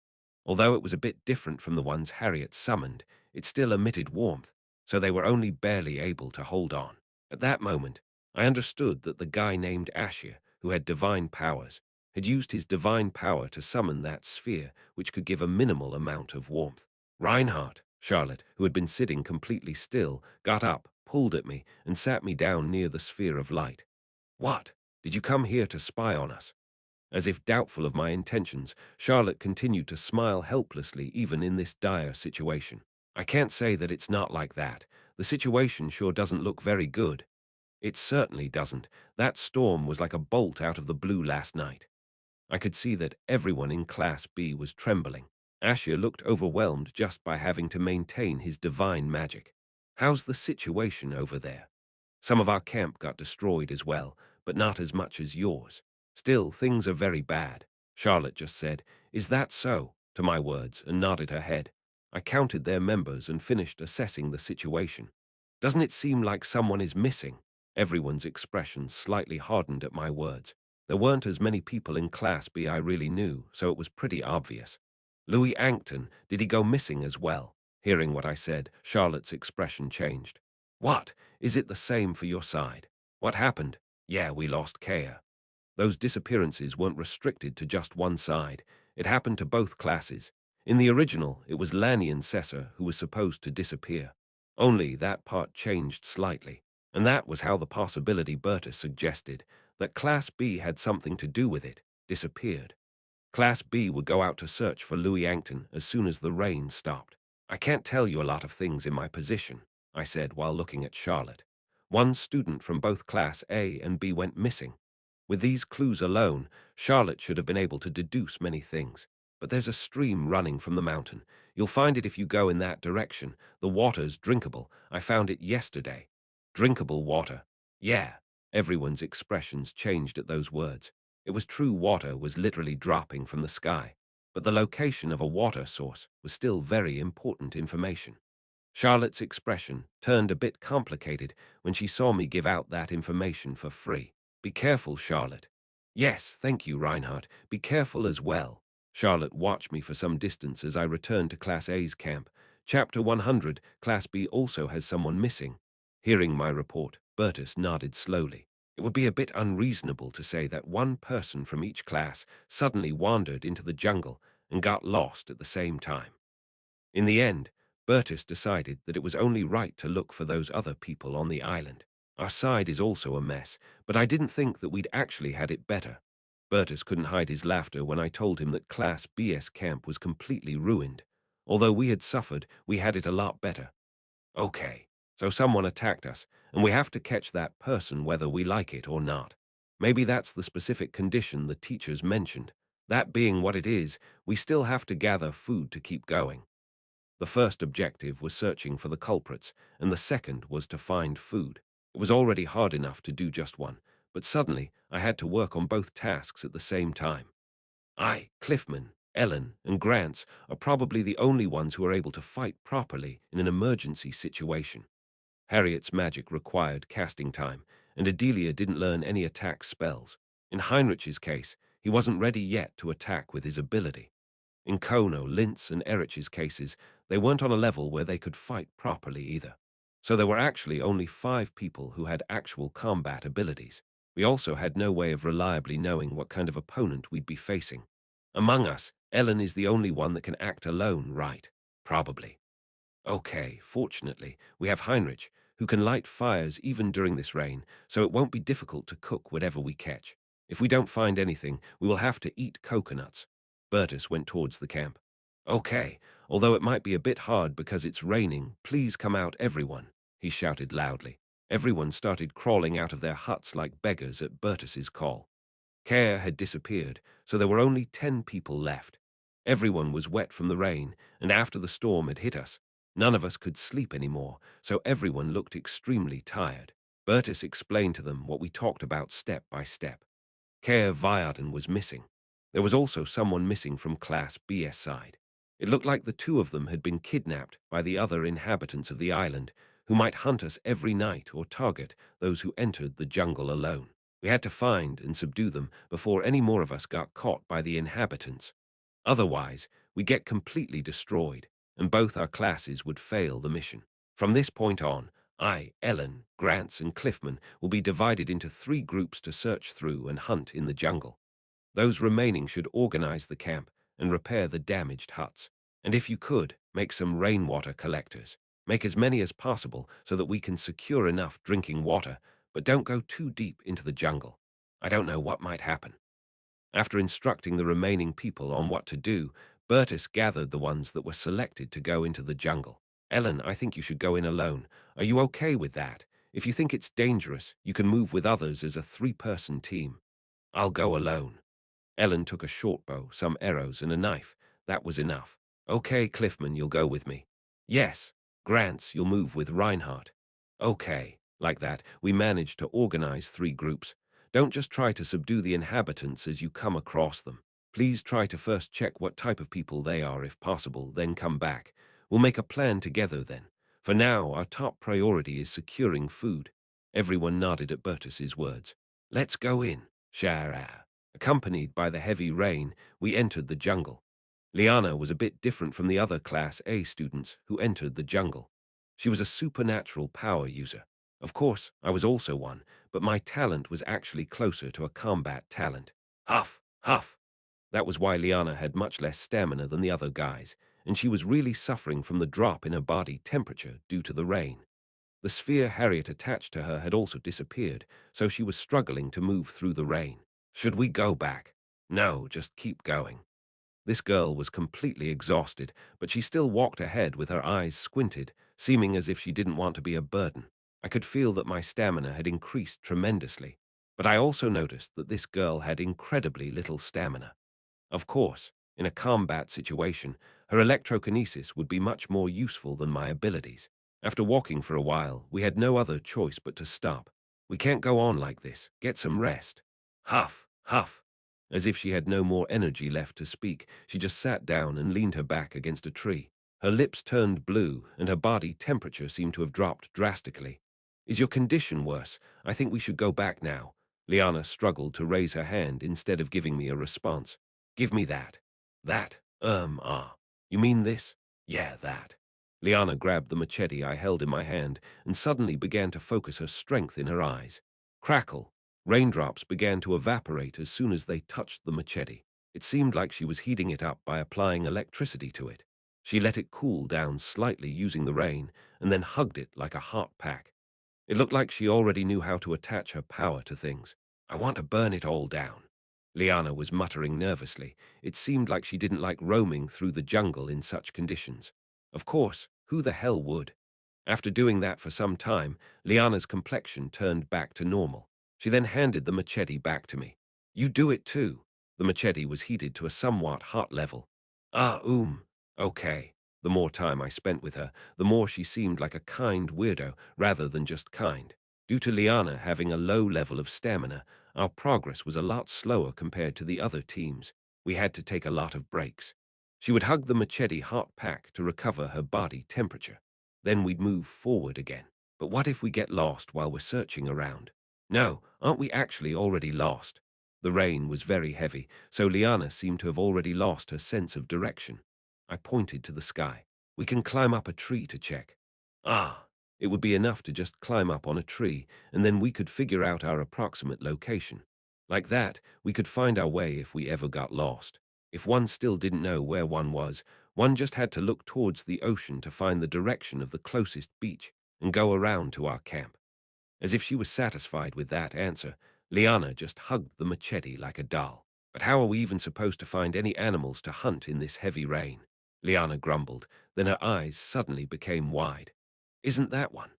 Although it was a bit different from the ones Harriet summoned, it still emitted warmth, so they were only barely able to hold on. At that moment, I understood that the guy named Ashir, who had divine powers, had used his divine power to summon that sphere, which could give a minimal amount of warmth. Reinhardt, Charlotte, who had been sitting completely still, got up, pulled at me, and sat me down near the sphere of light. What? Did you come here to spy on us? As if doubtful of my intentions, Charlotte continued to smile helplessly even in this dire situation. I can't say that it's not like that. The situation sure doesn't look very good. It certainly doesn't. That storm was like a bolt out of the blue last night. I could see that everyone in Class B was trembling. Ashir looked overwhelmed just by having to maintain his divine magic. How's the situation over there? Some of our camp got destroyed as well, but not as much as yours. Still, things are very bad. Charlotte just said, "Is that so?" to my words and nodded her head. I counted their members and finished assessing the situation. Doesn't it seem like someone is missing? Everyone's expressions slightly hardened at my words. There weren't as many people in Class B I really knew, so it was pretty obvious. Louis Ankton, did he go missing as well? Hearing what I said, Charlotte's expression changed. What? Is it the same for your side? What happened? Yeah, we lost Kea. Those disappearances weren't restricted to just one side. It happened to both classes. In the original, it was Lannian Cessor who was supposed to disappear. Only that part changed slightly. And that was how the possibility Berta suggested, that Class B had something to do with it, disappeared. Class B would go out to search for Louis Ankton as soon as the rain stopped. I can't tell you a lot of things in my position, I said while looking at Charlotte. One student from both Class A and B went missing. With these clues alone, Charlotte should have been able to deduce many things. But there's a stream running from the mountain. You'll find it if you go in that direction. The water's drinkable. I found it yesterday. Drinkable water. Yeah. Everyone's expressions changed at those words. It was true water was literally dropping from the sky. But the location of a water source was still very important information. Charlotte's expression turned a bit complicated when she saw me give out that information for free. Be careful, Charlotte. Yes, thank you, Reinhardt. Be careful as well. Charlotte watched me for some distance as I returned to Class A's camp. Chapter 100, Class B also has someone missing. Hearing my report, Bertus nodded slowly. It would be a bit unreasonable to say that one person from each class suddenly wandered into the jungle and got lost at the same time. In the end, Bertus decided that it was only right to look for those other people on the island. Our side is also a mess, but I didn't think that we'd actually had it better. Bertus couldn't hide his laughter when I told him that Class BS camp was completely ruined. Although we had suffered, we had it a lot better. Okay, so someone attacked us, and we have to catch that person whether we like it or not. Maybe that's the specific condition the teachers mentioned. That being what it is, we still have to gather food to keep going. The first objective was searching for the culprits, and the second was to find food. It was already hard enough to do just one, but suddenly I had to work on both tasks at the same time. Cliffman, Ellen, and Grants are probably the only ones who are able to fight properly in an emergency situation. Harriet's magic required casting time, and Adelia didn't learn any attack spells. In Heinrich's case, he wasn't ready yet to attack with his ability. In Kono, Lintz, and Erich's cases, they weren't on a level where they could fight properly either. So there were actually only 5 people who had actual combat abilities. We also had no way of reliably knowing what kind of opponent we'd be facing. Among us, Ellen is the only one that can act alone, right? Probably. Okay, fortunately, we have Heinrich, who can light fires even during this rain, so it won't be difficult to cook whatever we catch. If we don't find anything, we will have to eat coconuts. Bertus went towards the camp. Okay, although it might be a bit hard because it's raining, please come out everyone, he shouted loudly. Everyone started crawling out of their huts like beggars at Bertus's call. Care had disappeared, so there were only 10 people left. Everyone was wet from the rain, and after the storm had hit us, none of us could sleep anymore, so everyone looked extremely tired. Bertus explained to them what we talked about step by step. Care Viarden was missing. There was also someone missing from Class B's side. It looked like the two of them had been kidnapped by the other inhabitants of the island, who might hunt us every night or target those who entered the jungle alone. We had to find and subdue them before any more of us got caught by the inhabitants. Otherwise, we get completely destroyed, and both our classes would fail the mission. From this point on, I, Ellen, Grants, and Cliffman will be divided into 3 groups to search through and hunt in the jungle. Those remaining should organize the camp and repair the damaged huts. And if you could, make some rainwater collectors. Make as many as possible so that we can secure enough drinking water, but don't go too deep into the jungle. I don't know what might happen. After instructing the remaining people on what to do, Bertus gathered the ones that were selected to go into the jungle. Ellen, I think you should go in alone. Are you okay with that? If you think it's dangerous, you can move with others as a 3-person team. I'll go alone. Ellen took a short bow, some arrows, and a knife. That was enough. Okay, Cliffman, you'll go with me. Yes. Grants, you'll move with Reinhardt. Okay. Like that, we managed to organize 3 groups. Don't just try to subdue the inhabitants as you come across them. Please try to first check what type of people they are if possible, then come back. We'll make a plan together then. For now, our top priority is securing food. Everyone nodded at Bertus's words. Let's go in, Shara. Accompanied by the heavy rain, we entered the jungle. Liana was a bit different from the other Class A students who entered the jungle. She was a supernatural power user. Of course, I was also one, but my talent was actually closer to a combat talent. Huff, huff. That was why Liana had much less stamina than the other guys, and she was really suffering from the drop in her body temperature due to the rain. The sphere Harriet attached to her had also disappeared, so she was struggling to move through the rain. Should we go back? No, just keep going. This girl was completely exhausted, but she still walked ahead with her eyes squinted, seeming as if she didn't want to be a burden. I could feel that my stamina had increased tremendously, but I also noticed that this girl had incredibly little stamina. Of course, in a combat situation, her electrokinesis would be much more useful than my abilities. After walking for a while, we had no other choice but to stop. We can't go on like this. Get some rest. Huff, huff. As if she had no more energy left to speak, she just sat down and leaned her back against a tree. Her lips turned blue, and her body temperature seemed to have dropped drastically. Is your condition worse? I think we should go back now. Liana struggled to raise her hand instead of giving me a response. Give me that. That? You mean this? Yeah, that. Liana grabbed the machete I held in my hand and suddenly began to focus her strength in her eyes. Crackle. Raindrops began to evaporate as soon as they touched the machete. It seemed like she was heating it up by applying electricity to it. She let it cool down slightly using the rain and then hugged it like a hot pack. It looked like she already knew how to attach her power to things. I want to burn it all down. Liana was muttering nervously. It seemed like she didn't like roaming through the jungle in such conditions. Of course, who the hell would? After doing that for some time, Liana's complexion turned back to normal. She then handed the machete back to me. You do it too. The machete was heated to a somewhat hot level. Okay. The more time I spent with her, the more she seemed like a kind weirdo rather than just kind. Due to Liana having a low level of stamina, our progress was a lot slower compared to the other teams. We had to take a lot of breaks. She would hug the machete hot pack to recover her body temperature. Then we'd move forward again. But what if we get lost while we're searching around? No, aren't we actually already lost? The rain was very heavy, so Liana seemed to have already lost her sense of direction. I pointed to the sky. We can climb up a tree to check. Ah, it would be enough to just climb up on a tree, and then we could figure out our approximate location. Like that, we could find our way if we ever got lost. If one still didn't know where one was, one just had to look towards the ocean to find the direction of the closest beach and go around to our camp. As if she was satisfied with that answer, Liana just hugged the machete like a doll. But how are we even supposed to find any animals to hunt in this heavy rain? Liana grumbled, then her eyes suddenly became wide. Isn't that one?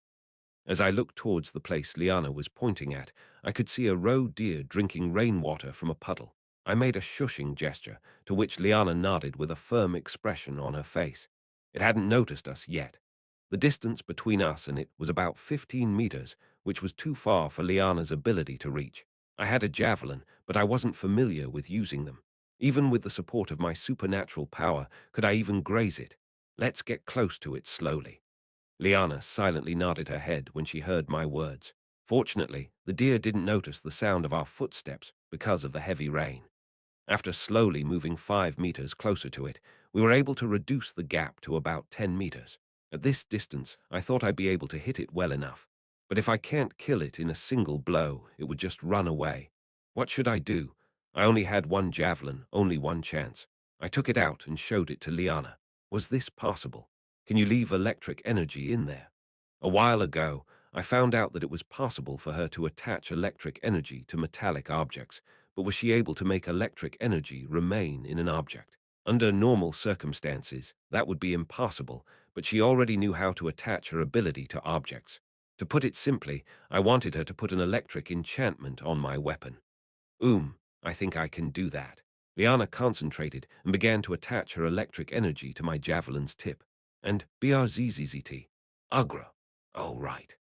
As I looked towards the place Liana was pointing at, I could see a roe deer drinking rainwater from a puddle. I made a shushing gesture, to which Liana nodded with a firm expression on her face. It hadn't noticed us yet. The distance between us and it was about 15 meters, which was too far for Liana's ability to reach. I had a javelin, but I wasn't familiar with using them. Even with the support of my supernatural power, could I even graze it? Let's get close to it slowly. Liana silently nodded her head when she heard my words. Fortunately, the deer didn't notice the sound of our footsteps because of the heavy rain. After slowly moving 5 meters closer to it, we were able to reduce the gap to about 10 meters. At this distance, I thought I'd be able to hit it well enough. But if I can't kill it in a single blow, it would just run away. What should I do? I only had one javelin, only one chance. I took it out and showed it to Liana. Was this possible? Can you leave electric energy in there? A while ago, I found out that it was possible for her to attach electric energy to metallic objects, but was she able to make electric energy remain in an object? Under normal circumstances, that would be impossible, but she already knew how to attach her ability to objects. To put it simply, I wanted her to put an electric enchantment on my weapon. I think I can do that. Liana concentrated and began to attach her electric energy to my javelin's tip. And BRZZZT. Agra. Oh, right.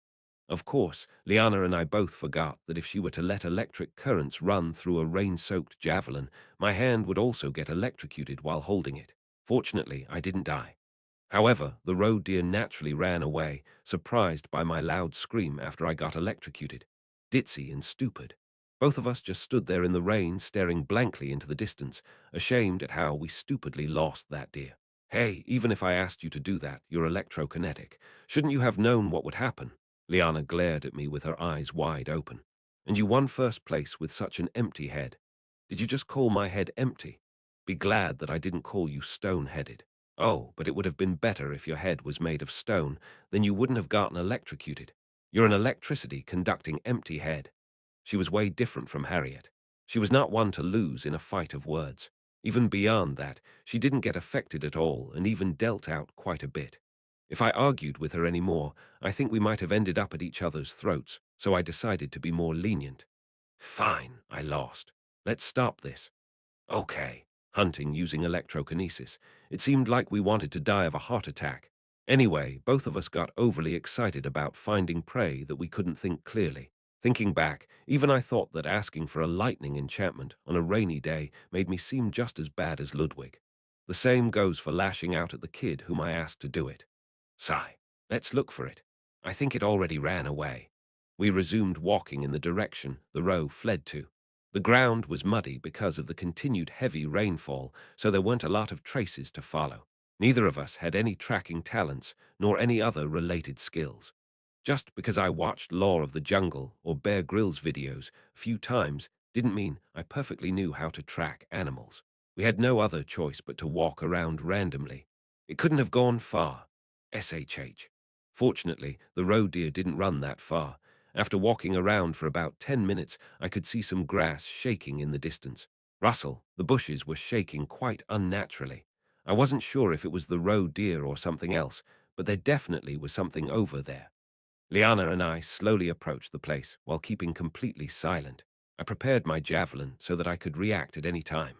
Of course, Liana and I both forgot that if she were to let electric currents run through a rain-soaked javelin, my hand would also get electrocuted while holding it. Fortunately, I didn't die. However, the roe deer naturally ran away, surprised by my loud scream after I got electrocuted. Ditzy and stupid. Both of us just stood there in the rain, staring blankly into the distance, ashamed at how we stupidly lost that deer. Hey, even if I asked you to do that, you're electrokinetic. Shouldn't you have known what would happen? Liana glared at me with her eyes wide open. And you won first place with such an empty head. Did you just call my head empty? Be glad that I didn't call you stone-headed. Oh, but it would have been better if your head was made of stone, then you wouldn't have gotten electrocuted. You're an electricity conducting empty head. She was way different from Harriet. She was not one to lose in a fight of words. Even beyond that, she didn't get affected at all and even dealt out quite a bit. If I argued with her any more, I think we might have ended up at each other's throats, so I decided to be more lenient. Fine, I lost. Let's stop this. Okay. Hunting using electrokinesis. It seemed like we wanted to die of a heart attack. Anyway, both of us got overly excited about finding prey that we couldn't think clearly. Thinking back, even I thought that asking for a lightning enchantment on a rainy day made me seem just as bad as Ludwig. The same goes for lashing out at the kid whom I asked to do it. Sigh. Let's look for it. I think it already ran away. We resumed walking in the direction the roe fled to. The ground was muddy because of the continued heavy rainfall, so there weren't a lot of traces to follow. Neither of us had any tracking talents, nor any other related skills. Just because I watched Law of the Jungle or Bear Grylls videos a few times didn't mean I perfectly knew how to track animals. We had no other choice but to walk around randomly. It couldn't have gone far. SHH. Fortunately, the roe deer didn't run that far. After walking around for about 10 minutes, I could see some grass shaking in the distance. Russell, the bushes were shaking quite unnaturally. I wasn't sure if it was the roe deer or something else, but there definitely was something over there. Liana and I slowly approached the place while keeping completely silent. I prepared my javelin so that I could react at any time.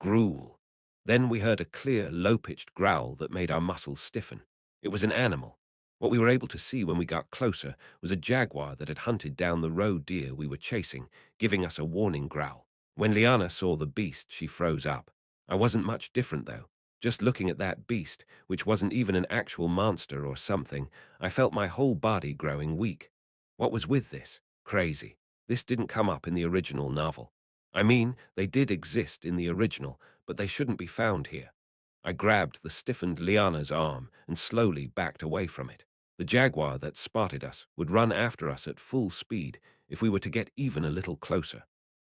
Gruel. Then we heard a clear, low-pitched growl that made our muscles stiffen. It was an animal. What we were able to see when we got closer was a jaguar that had hunted down the roe deer we were chasing, giving us a warning growl. When Liana saw the beast, she froze up. I wasn't much different, though. Just looking at that beast, which wasn't even an actual monster or something, I felt my whole body growing weak. What was with this? Crazy. This didn't come up in the original novel. I mean, they did exist in the original, but they shouldn't be found here. I grabbed the stiffened Liana's arm and slowly backed away from it. The jaguar that spotted us would run after us at full speed if we were to get even a little closer.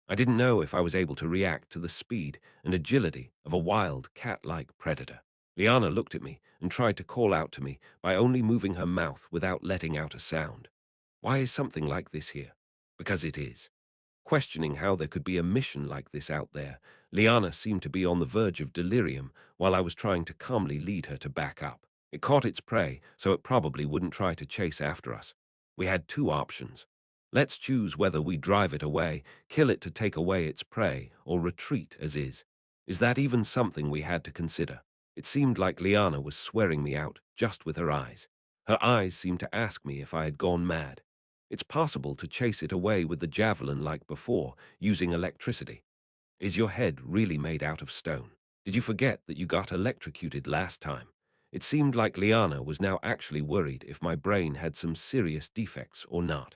I didn't know if I was able to react to the speed and agility of a wild, cat-like predator. Liana looked at me and tried to call out to me by only moving her mouth without letting out a sound. Why is something like this here? Because it is. Questioning how there could be a mission like this out there, Liana seemed to be on the verge of delirium while I was trying to calmly lead her to back up. It caught its prey, so it probably wouldn't try to chase after us. We had two options. Let's choose whether we drive it away, kill it to take away its prey, or retreat as is. Is that even something we had to consider? It seemed like Liana was swearing me out just with her eyes. Her eyes seemed to ask me if I had gone mad. It's possible to chase it away with the javelin like before, using electricity. Is your head really made out of stone? Did you forget that you got electrocuted last time? It seemed like Liana was now actually worried if my brain had some serious defects or not.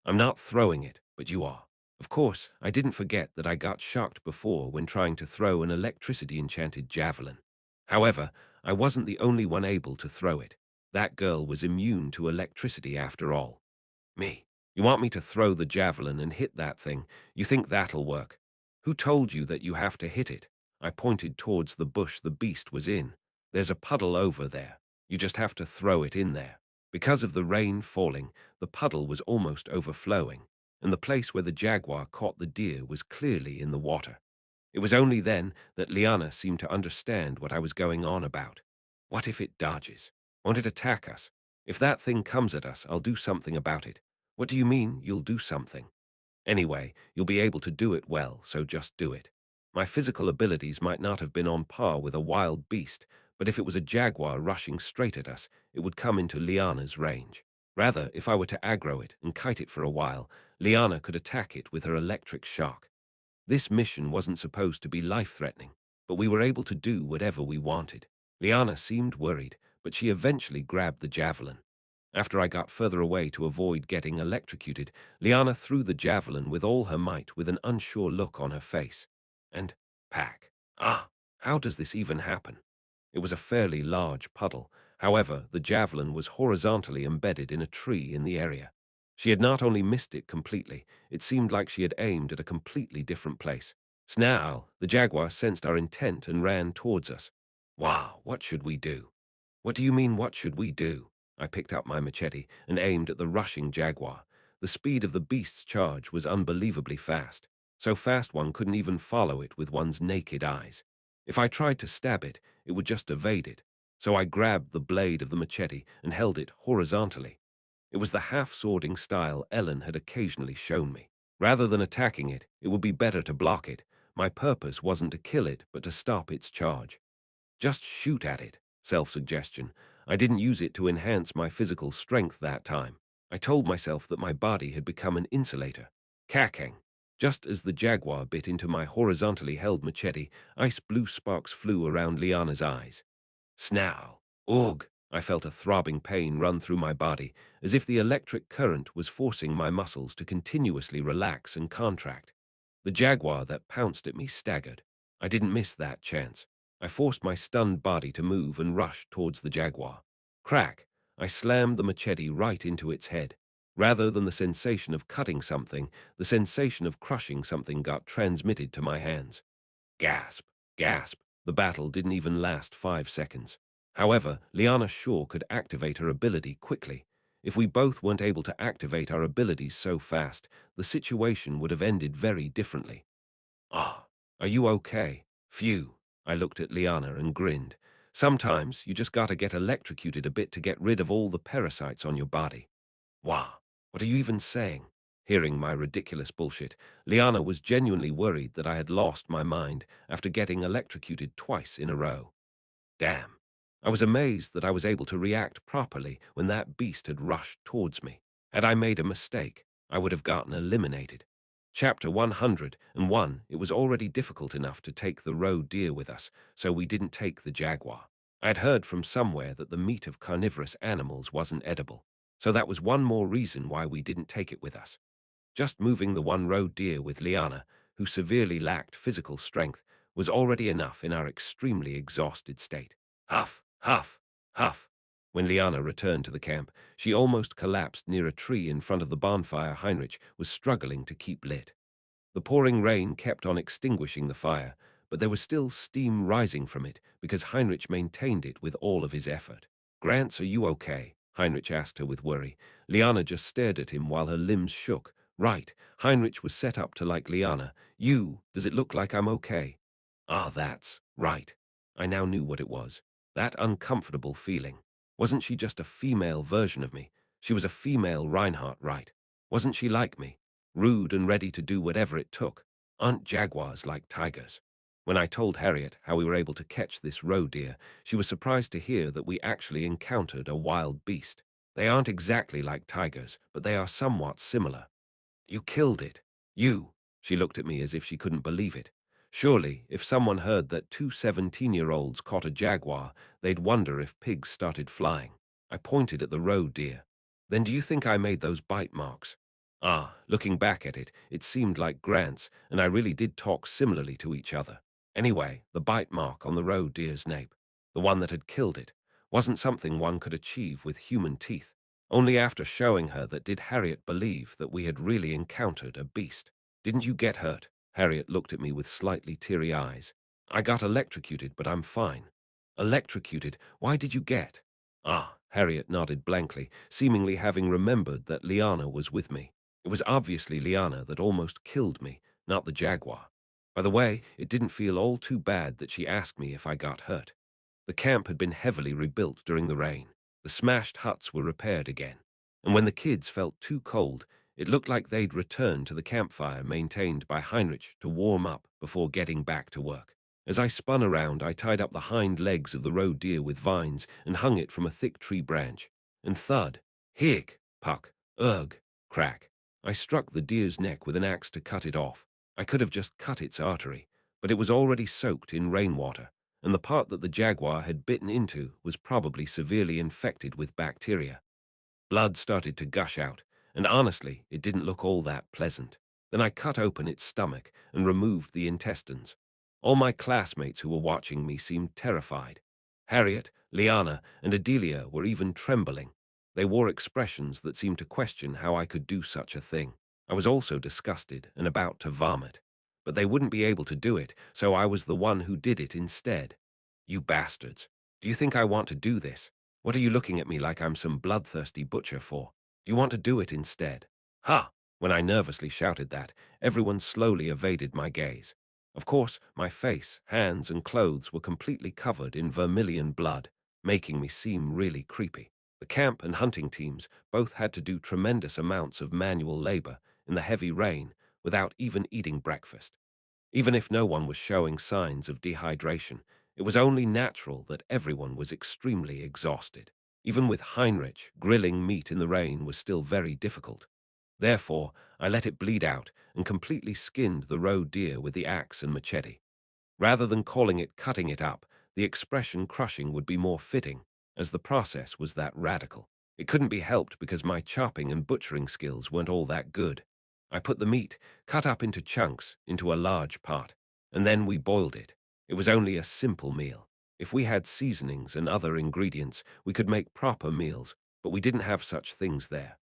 I'm not throwing it, but you are. Of course, I didn't forget that I got shocked before when trying to throw an electricity-enchanted javelin. However, I wasn't the only one able to throw it. That girl was immune to electricity after all. Me. You want me to throw the javelin and hit that thing? You think that'll work? Who told you that you have to hit it? I pointed towards the bush the beast was in. There's a puddle over there. You just have to throw it in there. Because of the rain falling, the puddle was almost overflowing, and the place where the jaguar caught the deer was clearly in the water. It was only then that Liana seemed to understand what I was going on about. What if it dodges? Won't it attack us? If that thing comes at us, I'll do something about it. What do you mean, you'll do something? Anyway, you'll be able to do it well, so just do it. My physical abilities might not have been on par with a wild beast, but if it was a jaguar rushing straight at us, it would come into Liana's range. Rather, if I were to aggro it and kite it for a while, Liana could attack it with her electric shock. This mission wasn't supposed to be life-threatening, but we were able to do whatever we wanted. Liana seemed worried, but she eventually grabbed the javelin. After I got further away to avoid getting electrocuted, Liana threw the javelin with all her might with an unsure look on her face. And, pack. Ah, how does this even happen? It was a fairly large puddle. However, the javelin was horizontally embedded in a tree in the area. She had not only missed it completely, it seemed like she had aimed at a completely different place. Snarl, the jaguar sensed our intent and ran towards us. Wow, what should we do? What do you mean, what should we do? I picked up my machete and aimed at the rushing jaguar. The speed of the beast's charge was unbelievably fast, so fast one couldn't even follow it with one's naked eyes. If I tried to stab it, it would just evade it, so I grabbed the blade of the machete and held it horizontally. It was the half-swording style Ellen had occasionally shown me. Rather than attacking it, it would be better to block it. My purpose wasn't to kill it, but to stop its charge. Just shoot at it. Self-suggestion. I didn't use it to enhance my physical strength that time. I told myself that my body had become an insulator. Cacking. Just as the jaguar bit into my horizontally held machete, ice blue sparks flew around Liana's eyes. Snarl. Ugh. I felt a throbbing pain run through my body, as if the electric current was forcing my muscles to continuously relax and contract. The jaguar that pounced at me staggered. I didn't miss that chance. I forced my stunned body to move and rush towards the jaguar. Crack! I slammed the machete right into its head. Rather than the sensation of cutting something, the sensation of crushing something got transmitted to my hands. Gasp! Gasp! The battle didn't even last 5 seconds. However, Liana Shaw could activate her ability quickly. If we both weren't able to activate our abilities so fast, the situation would have ended very differently. Ah, are you okay? Phew. I looked at Liana and grinned. Sometimes you just gotta get electrocuted a bit to get rid of all the parasites on your body. Wah, what are you even saying? Hearing my ridiculous bullshit, Liana was genuinely worried that I had lost my mind after getting electrocuted twice in a row. Damn. I was amazed that I was able to react properly when that beast had rushed towards me. Had I made a mistake, I would have gotten eliminated. Chapter 101. It was already difficult enough to take the roe deer with us, so we didn't take the jaguar. I had heard from somewhere that the meat of carnivorous animals wasn't edible, so that was one more reason why we didn't take it with us. Just moving the one roe deer with Liana, who severely lacked physical strength, was already enough in our extremely exhausted state. Huff, huff, huff. When Liana returned to the camp, she almost collapsed near a tree in front of the bonfire Heinrich was struggling to keep lit. The pouring rain kept on extinguishing the fire, but there was still steam rising from it because Heinrich maintained it with all of his effort. Grants, are you okay? Heinrich asked her with worry. Liana just stared at him while her limbs shook. Right, Heinrich was set up to like Liana. Does it look like I'm okay? Ah, that's right. I now knew what it was. That uncomfortable feeling. Wasn't she just a female version of me? She was a female Reinhardt, right? Wasn't she like me? Rude and ready to do whatever it took. Aren't jaguars like tigers? When I told Harriet how we were able to catch this roe deer, she was surprised to hear that we actually encountered a wild beast. They aren't exactly like tigers, but they are somewhat similar. You killed it. You. She looked at me as if she couldn't believe it. Surely, if someone heard that two 17-year-olds caught a jaguar, they'd wonder if pigs started flying. I pointed at the roe deer. Then do you think I made those bite marks? Ah, looking back at it, it seemed like Grant's, and I really did talk similarly to each other. Anyway, the bite mark on the roe deer's nape, the one that had killed it, wasn't something one could achieve with human teeth. Only after showing her that did Harriet believe that we had really encountered a beast. Didn't you get hurt? Harriet looked at me with slightly teary eyes. I got electrocuted, but I'm fine. Electrocuted? Why did you get? Ah, Harriet nodded blankly, seemingly having remembered that Liana was with me. It was obviously Liana that almost killed me, not the jaguar. By the way, it didn't feel all too bad that she asked me if I got hurt. The camp had been heavily rebuilt during the rain. The smashed huts were repaired again. And when the kids felt too cold, it looked like they'd returned to the campfire maintained by Heinrich to warm up before getting back to work. As I spun around, I tied up the hind legs of the roe deer with vines and hung it from a thick tree branch. And thud, hig, puck, ugh, crack. I struck the deer's neck with an axe to cut it off. I could have just cut its artery, but it was already soaked in rainwater, and the part that the jaguar had bitten into was probably severely infected with bacteria. Blood started to gush out, and honestly, it didn't look all that pleasant. Then I cut open its stomach and removed the intestines. All my classmates who were watching me seemed terrified. Harriet, Liana, and Adelia were even trembling. They wore expressions that seemed to question how I could do such a thing. I was also disgusted and about to vomit. But they wouldn't be able to do it, so I was the one who did it instead. You bastards. Do you think I want to do this? What are you looking at me like I'm some bloodthirsty butcher for? Do you want to do it instead? Ha! When I nervously shouted that, everyone slowly evaded my gaze. Of course, my face, hands, and clothes were completely covered in vermilion blood, making me seem really creepy. The camp and hunting teams both had to do tremendous amounts of manual labor in the heavy rain without even eating breakfast. Even if no one was showing signs of dehydration, it was only natural that everyone was extremely exhausted. Even with Heinrich, grilling meat in the rain was still very difficult. Therefore, I let it bleed out and completely skinned the roe deer with the axe and machete. Rather than calling it cutting it up, the expression crushing would be more fitting, as the process was that radical. It couldn't be helped because my chopping and butchering skills weren't all that good. I put the meat, cut up into chunks, into a large pot, and then we boiled it. It was only a simple meal. If we had seasonings and other ingredients, we could make proper meals, but we didn't have such things there.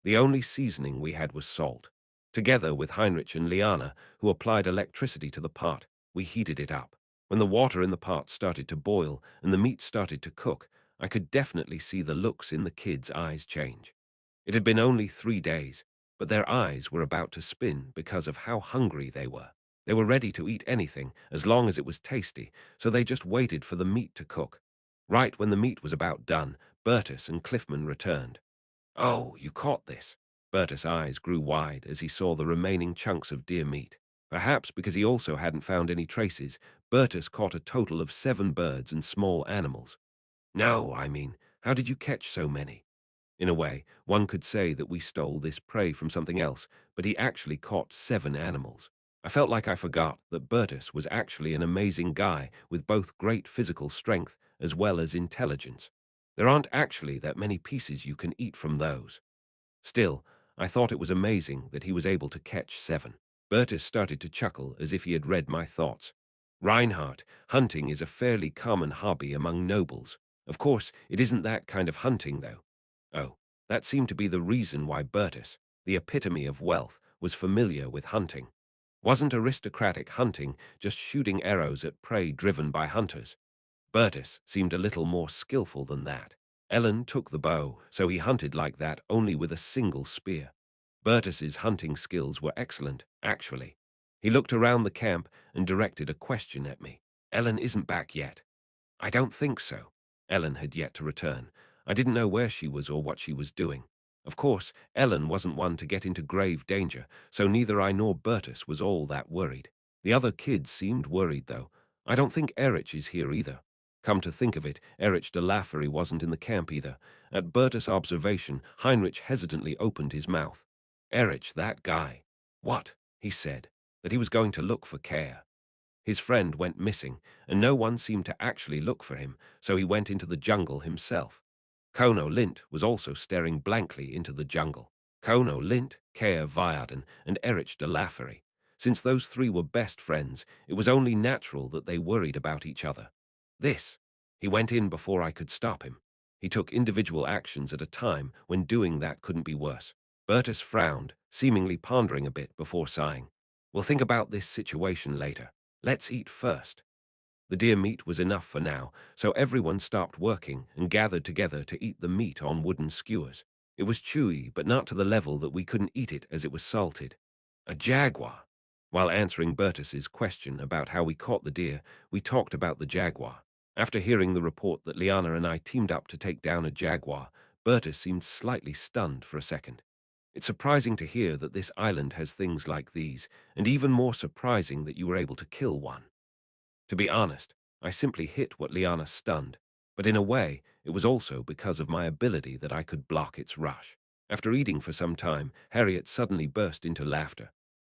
The only seasoning we had was salt. Together with Heinrich and Liana, who applied electricity to the pot, we heated it up. When the water in the pot started to boil and the meat started to cook, I could definitely see the looks in the kids' eyes change. It had been only 3 days, but their eyes were about to spin because of how hungry they were. They were ready to eat anything as long as it was tasty, so they just waited for the meat to cook. Right when the meat was about done, Bertus and Cliffman returned. Oh, you caught this. Bertus' eyes grew wide as he saw the remaining chunks of deer meat. Perhaps because he also hadn't found any traces, Bertus caught a total of 7 birds and small animals. No, I mean, how did you catch so many? In a way, one could say that we stole this prey from something else, but he actually caught 7 animals. I felt like I forgot that Bertus was actually an amazing guy with both great physical strength as well as intelligence. There aren't actually that many pieces you can eat from those. Still, I thought it was amazing that he was able to catch 7. Bertus started to chuckle as if he had read my thoughts. Reinhardt, hunting is a fairly common hobby among nobles. Of course, it isn't that kind of hunting, though. Oh, that seemed to be the reason why Bertus, the epitome of wealth, was familiar with hunting. Wasn't aristocratic hunting just shooting arrows at prey driven by hunters? Bertus seemed a little more skillful than that. Ellen took the bow, so he hunted like that only with a single spear. Bertus's hunting skills were excellent, actually. He looked around the camp and directed a question at me. Ellen isn't back yet. I don't think so. Ellen had yet to return. I didn't know where she was or what she was doing. Of course, Ellen wasn't one to get into grave danger, so neither I nor Bertus was all that worried. The other kids seemed worried, though. I don't think Erich is here either. Come to think of it, Erich de Laffery wasn't in the camp either. At Bertus' observation, Heinrich hesitantly opened his mouth. Erich, that guy. What? He said. That he was going to look for Care. His friend went missing, and no one seemed to actually look for him, so he went into the jungle himself. Kono Lint was also staring blankly into the jungle. Kono Lint, Kea Viarden, and Erich de Laffery. Since those three were best friends, it was only natural that they worried about each other. This. He went in before I could stop him. He took individual actions at a time when doing that couldn't be worse. Bertus frowned, seemingly pondering a bit before sighing. We'll think about this situation later. Let's eat first. The deer meat was enough for now, so everyone stopped working and gathered together to eat the meat on wooden skewers. It was chewy, but not to the level that we couldn't eat it as it was salted. A jaguar. While answering Bertus's question about how we caught the deer, we talked about the jaguar. After hearing the report that Liana and I teamed up to take down a jaguar, Bertus seemed slightly stunned for a second. It's surprising to hear that this island has things like these, and even more surprising that you were able to kill one. To be honest, I simply hit what Liana stunned, but in a way, it was also because of my ability that I could block its rush. After eating for some time, Harriet suddenly burst into laughter.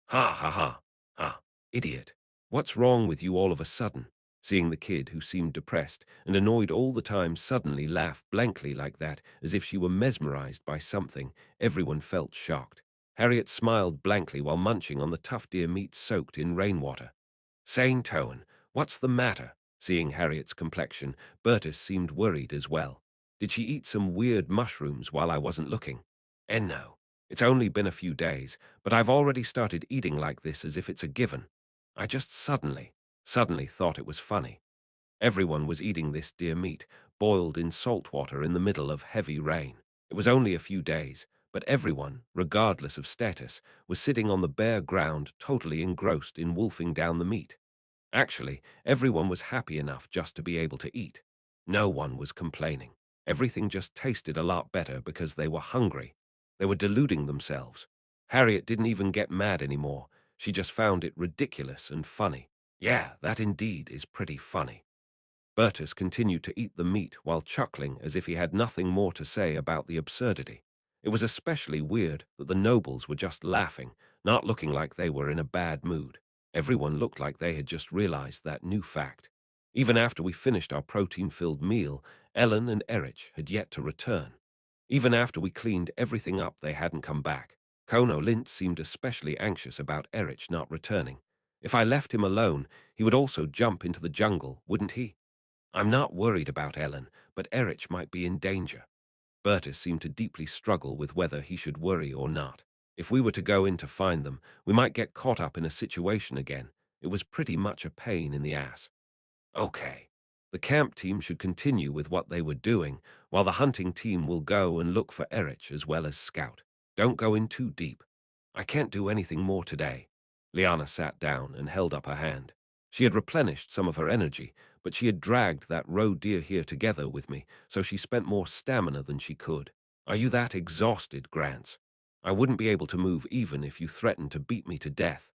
Ha ha ha, ha, idiot. What's wrong with you all of a sudden? Seeing the kid, who seemed depressed and annoyed all the time, suddenly laugh blankly like that, as if she were mesmerized by something, everyone felt shocked. Harriet smiled blankly while munching on the tough deer meat soaked in rainwater. Sane tone. What's the matter? Seeing Harriet's complexion, Bertus seemed worried as well. Did she eat some weird mushrooms while I wasn't looking? No. It's only been a few days, but I've already started eating like this as if it's a given. I just suddenly thought it was funny. Everyone was eating this deer meat, boiled in salt water in the middle of heavy rain. It was only a few days, but everyone, regardless of status, was sitting on the bare ground totally engrossed in wolfing down the meat. Actually, everyone was happy enough just to be able to eat. No one was complaining. Everything just tasted a lot better because they were hungry. They were deluding themselves. Harriet didn't even get mad anymore. She just found it ridiculous and funny. Yeah, that indeed is pretty funny. Bertus continued to eat the meat while chuckling as if he had nothing more to say about the absurdity. It was especially weird that the nobles were just laughing, not looking like they were in a bad mood. Everyone looked like they had just realized that new fact. Even after we finished our protein-filled meal, Ellen and Erich had yet to return. Even after we cleaned everything up, they hadn't come back. Kono Lint seemed especially anxious about Erich not returning. If I left him alone, he would also jump into the jungle, wouldn't he? I'm not worried about Ellen, but Erich might be in danger. Bertus seemed to deeply struggle with whether he should worry or not. If we were to go in to find them, we might get caught up in a situation again. It was pretty much a pain in the ass. Okay. The camp team should continue with what they were doing, while the hunting team will go and look for Erich as well as scout. Don't go in too deep. I can't do anything more today. Liana sat down and held up her hand. She had replenished some of her energy, but she had dragged that roe deer here together with me, so she spent more stamina than she could. Are you that exhausted, Grants? I wouldn't be able to move even if you threatened to beat me to death.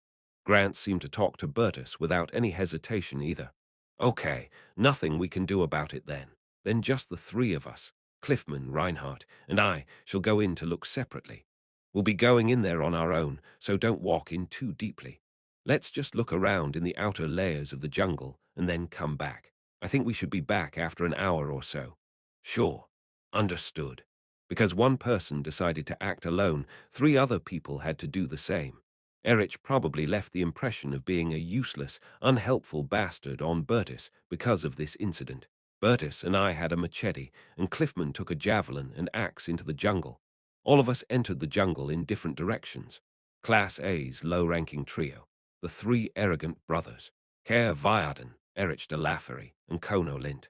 Grant seemed to talk to Bertus without any hesitation either. Okay, nothing we can do about it then. Then just the three of us, Cliffman, Reinhardt, and I, shall go in to look separately. We'll be going in there on our own, so don't walk in too deeply. Let's just look around in the outer layers of the jungle and then come back. I think we should be back after an hour or so. Sure. Understood. Because one person decided to act alone, three other people had to do the same. Erich probably left the impression of being a useless, unhelpful bastard on Bertus because of this incident. Bertus and I had a machete, and Cliffman took a javelin and axe into the jungle. All of us entered the jungle in different directions. Class A's low-ranking trio, the three arrogant brothers, Kerr Viarden, Erich de Laffery, and Kono Lint.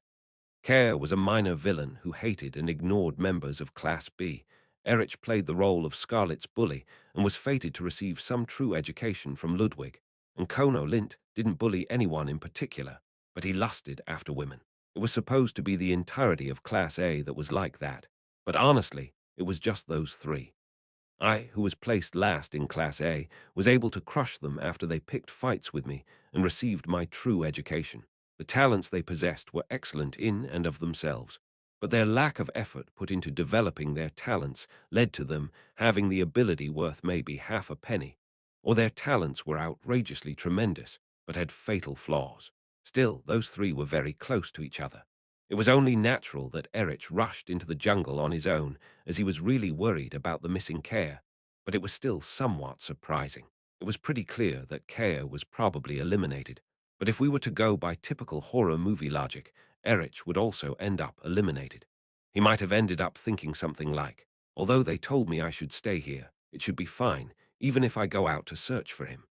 Kerr was a minor villain who hated and ignored members of Class B. Erich played the role of Scarlet's bully and was fated to receive some true education from Ludwig. And Kono Lint didn't bully anyone in particular, but he lusted after women. It was supposed to be the entirety of Class A that was like that. But honestly, It was just those three. I, who was placed last in Class A, was able to crush them after they picked fights with me and received my true education. The talents they possessed were excellent in and of themselves, but their lack of effort put into developing their talents led to them having the ability worth maybe half a penny, or their talents were outrageously tremendous, but had fatal flaws. Still, those three were very close to each other. It was only natural that Erich rushed into the jungle on his own, as he was really worried about the missing Kea, but it was still somewhat surprising. It was pretty clear that Kea was probably eliminated, but if we were to go by typical horror movie logic, Erich would also end up eliminated. He might have ended up thinking something like, although they told me I should stay here, it should be fine, even if I go out to search for him.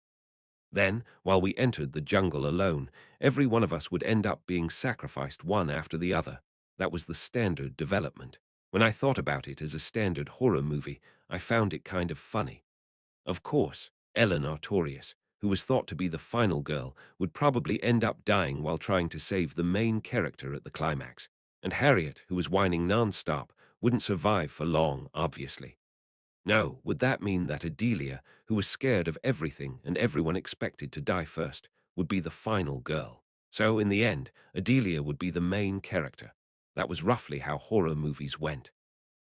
Then, while we entered the jungle alone, every one of us would end up being sacrificed one after the other. That was the standard development. When I thought about it as a standard horror movie, I found it kind of funny. Of course, Ellen Artorias, who was thought to be the final girl, would probably end up dying while trying to save the main character at the climax. And Harriet, who was whining non-stop, wouldn't survive for long, obviously. No, would that mean that Adelia, who was scared of everything and everyone expected to die first, would be the final girl? So, in the end, Adelia would be the main character. That was roughly how horror movies went.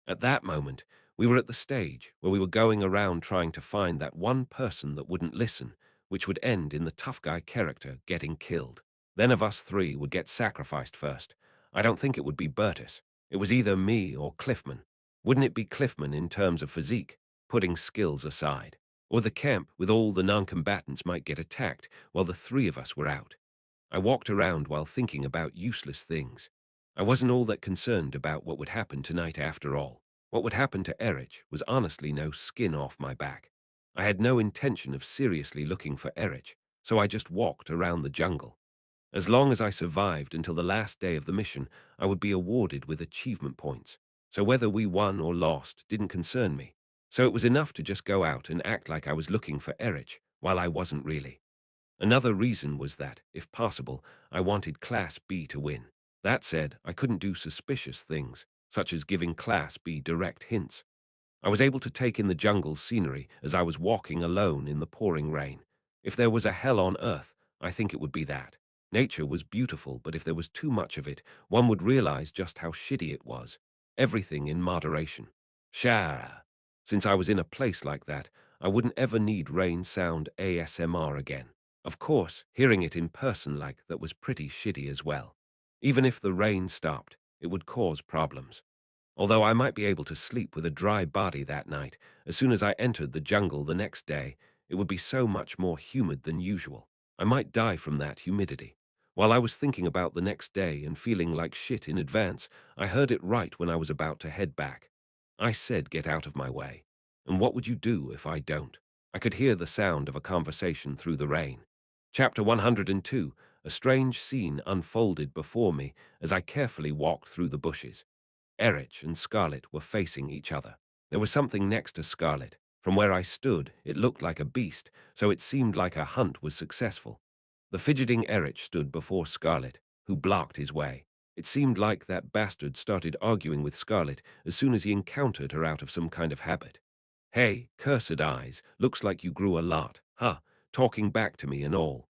At that moment, we were at the stage where we were going around trying to find that one person that wouldn't listen, which would end in the tough guy character getting killed. Then of us three would get sacrificed first. I don't think it would be Bertus. It was either me or Cliffman. Wouldn't it be Cliffman in terms of physique, putting skills aside? Or the camp with all the non-combatants might get attacked while the three of us were out. I walked around while thinking about useless things. I wasn't all that concerned about what would happen tonight after all. What would happen to Erich was honestly no skin off my back. I had no intention of seriously looking for Erich, so I just walked around the jungle. As long as I survived until the last day of the mission, I would be awarded with achievement points. So whether we won or lost didn't concern me. So it was enough to just go out and act like I was looking for Erich, while I wasn't really. Another reason was that, if possible, I wanted Class B to win. That said, I couldn't do suspicious things, such as giving Class B direct hints. I was able to take in the jungle's scenery as I was walking alone in the pouring rain. If there was a hell on earth, I think it would be that. Nature was beautiful, but if there was too much of it, one would realize just how shitty it was. Everything in moderation. Shara. Since I was in a place like that, I wouldn't ever need rain sound ASMR again. Of course, hearing it in person like that was pretty shitty as well. Even if the rain stopped, it would cause problems. Although I might be able to sleep with a dry body that night, as soon as I entered the jungle the next day, it would be so much more humid than usual. I might die from that humidity. While I was thinking about the next day and feeling like shit in advance, I heard it right when I was about to head back. I said, "Get out of my way." And what would you do if I don't? I could hear the sound of a conversation through the rain. Chapter 102, a strange scene unfolded before me as I carefully walked through the bushes. Erich and Scarlet were facing each other. There was something next to Scarlet. From where I stood, it looked like a beast, so it seemed like her hunt was successful. The fidgeting Erich stood before Scarlet, who blocked his way. It seemed like that bastard started arguing with Scarlet as soon as he encountered her out of some kind of habit. "Hey, cursed eyes, looks like you grew a lot, huh? Talking back to me and all.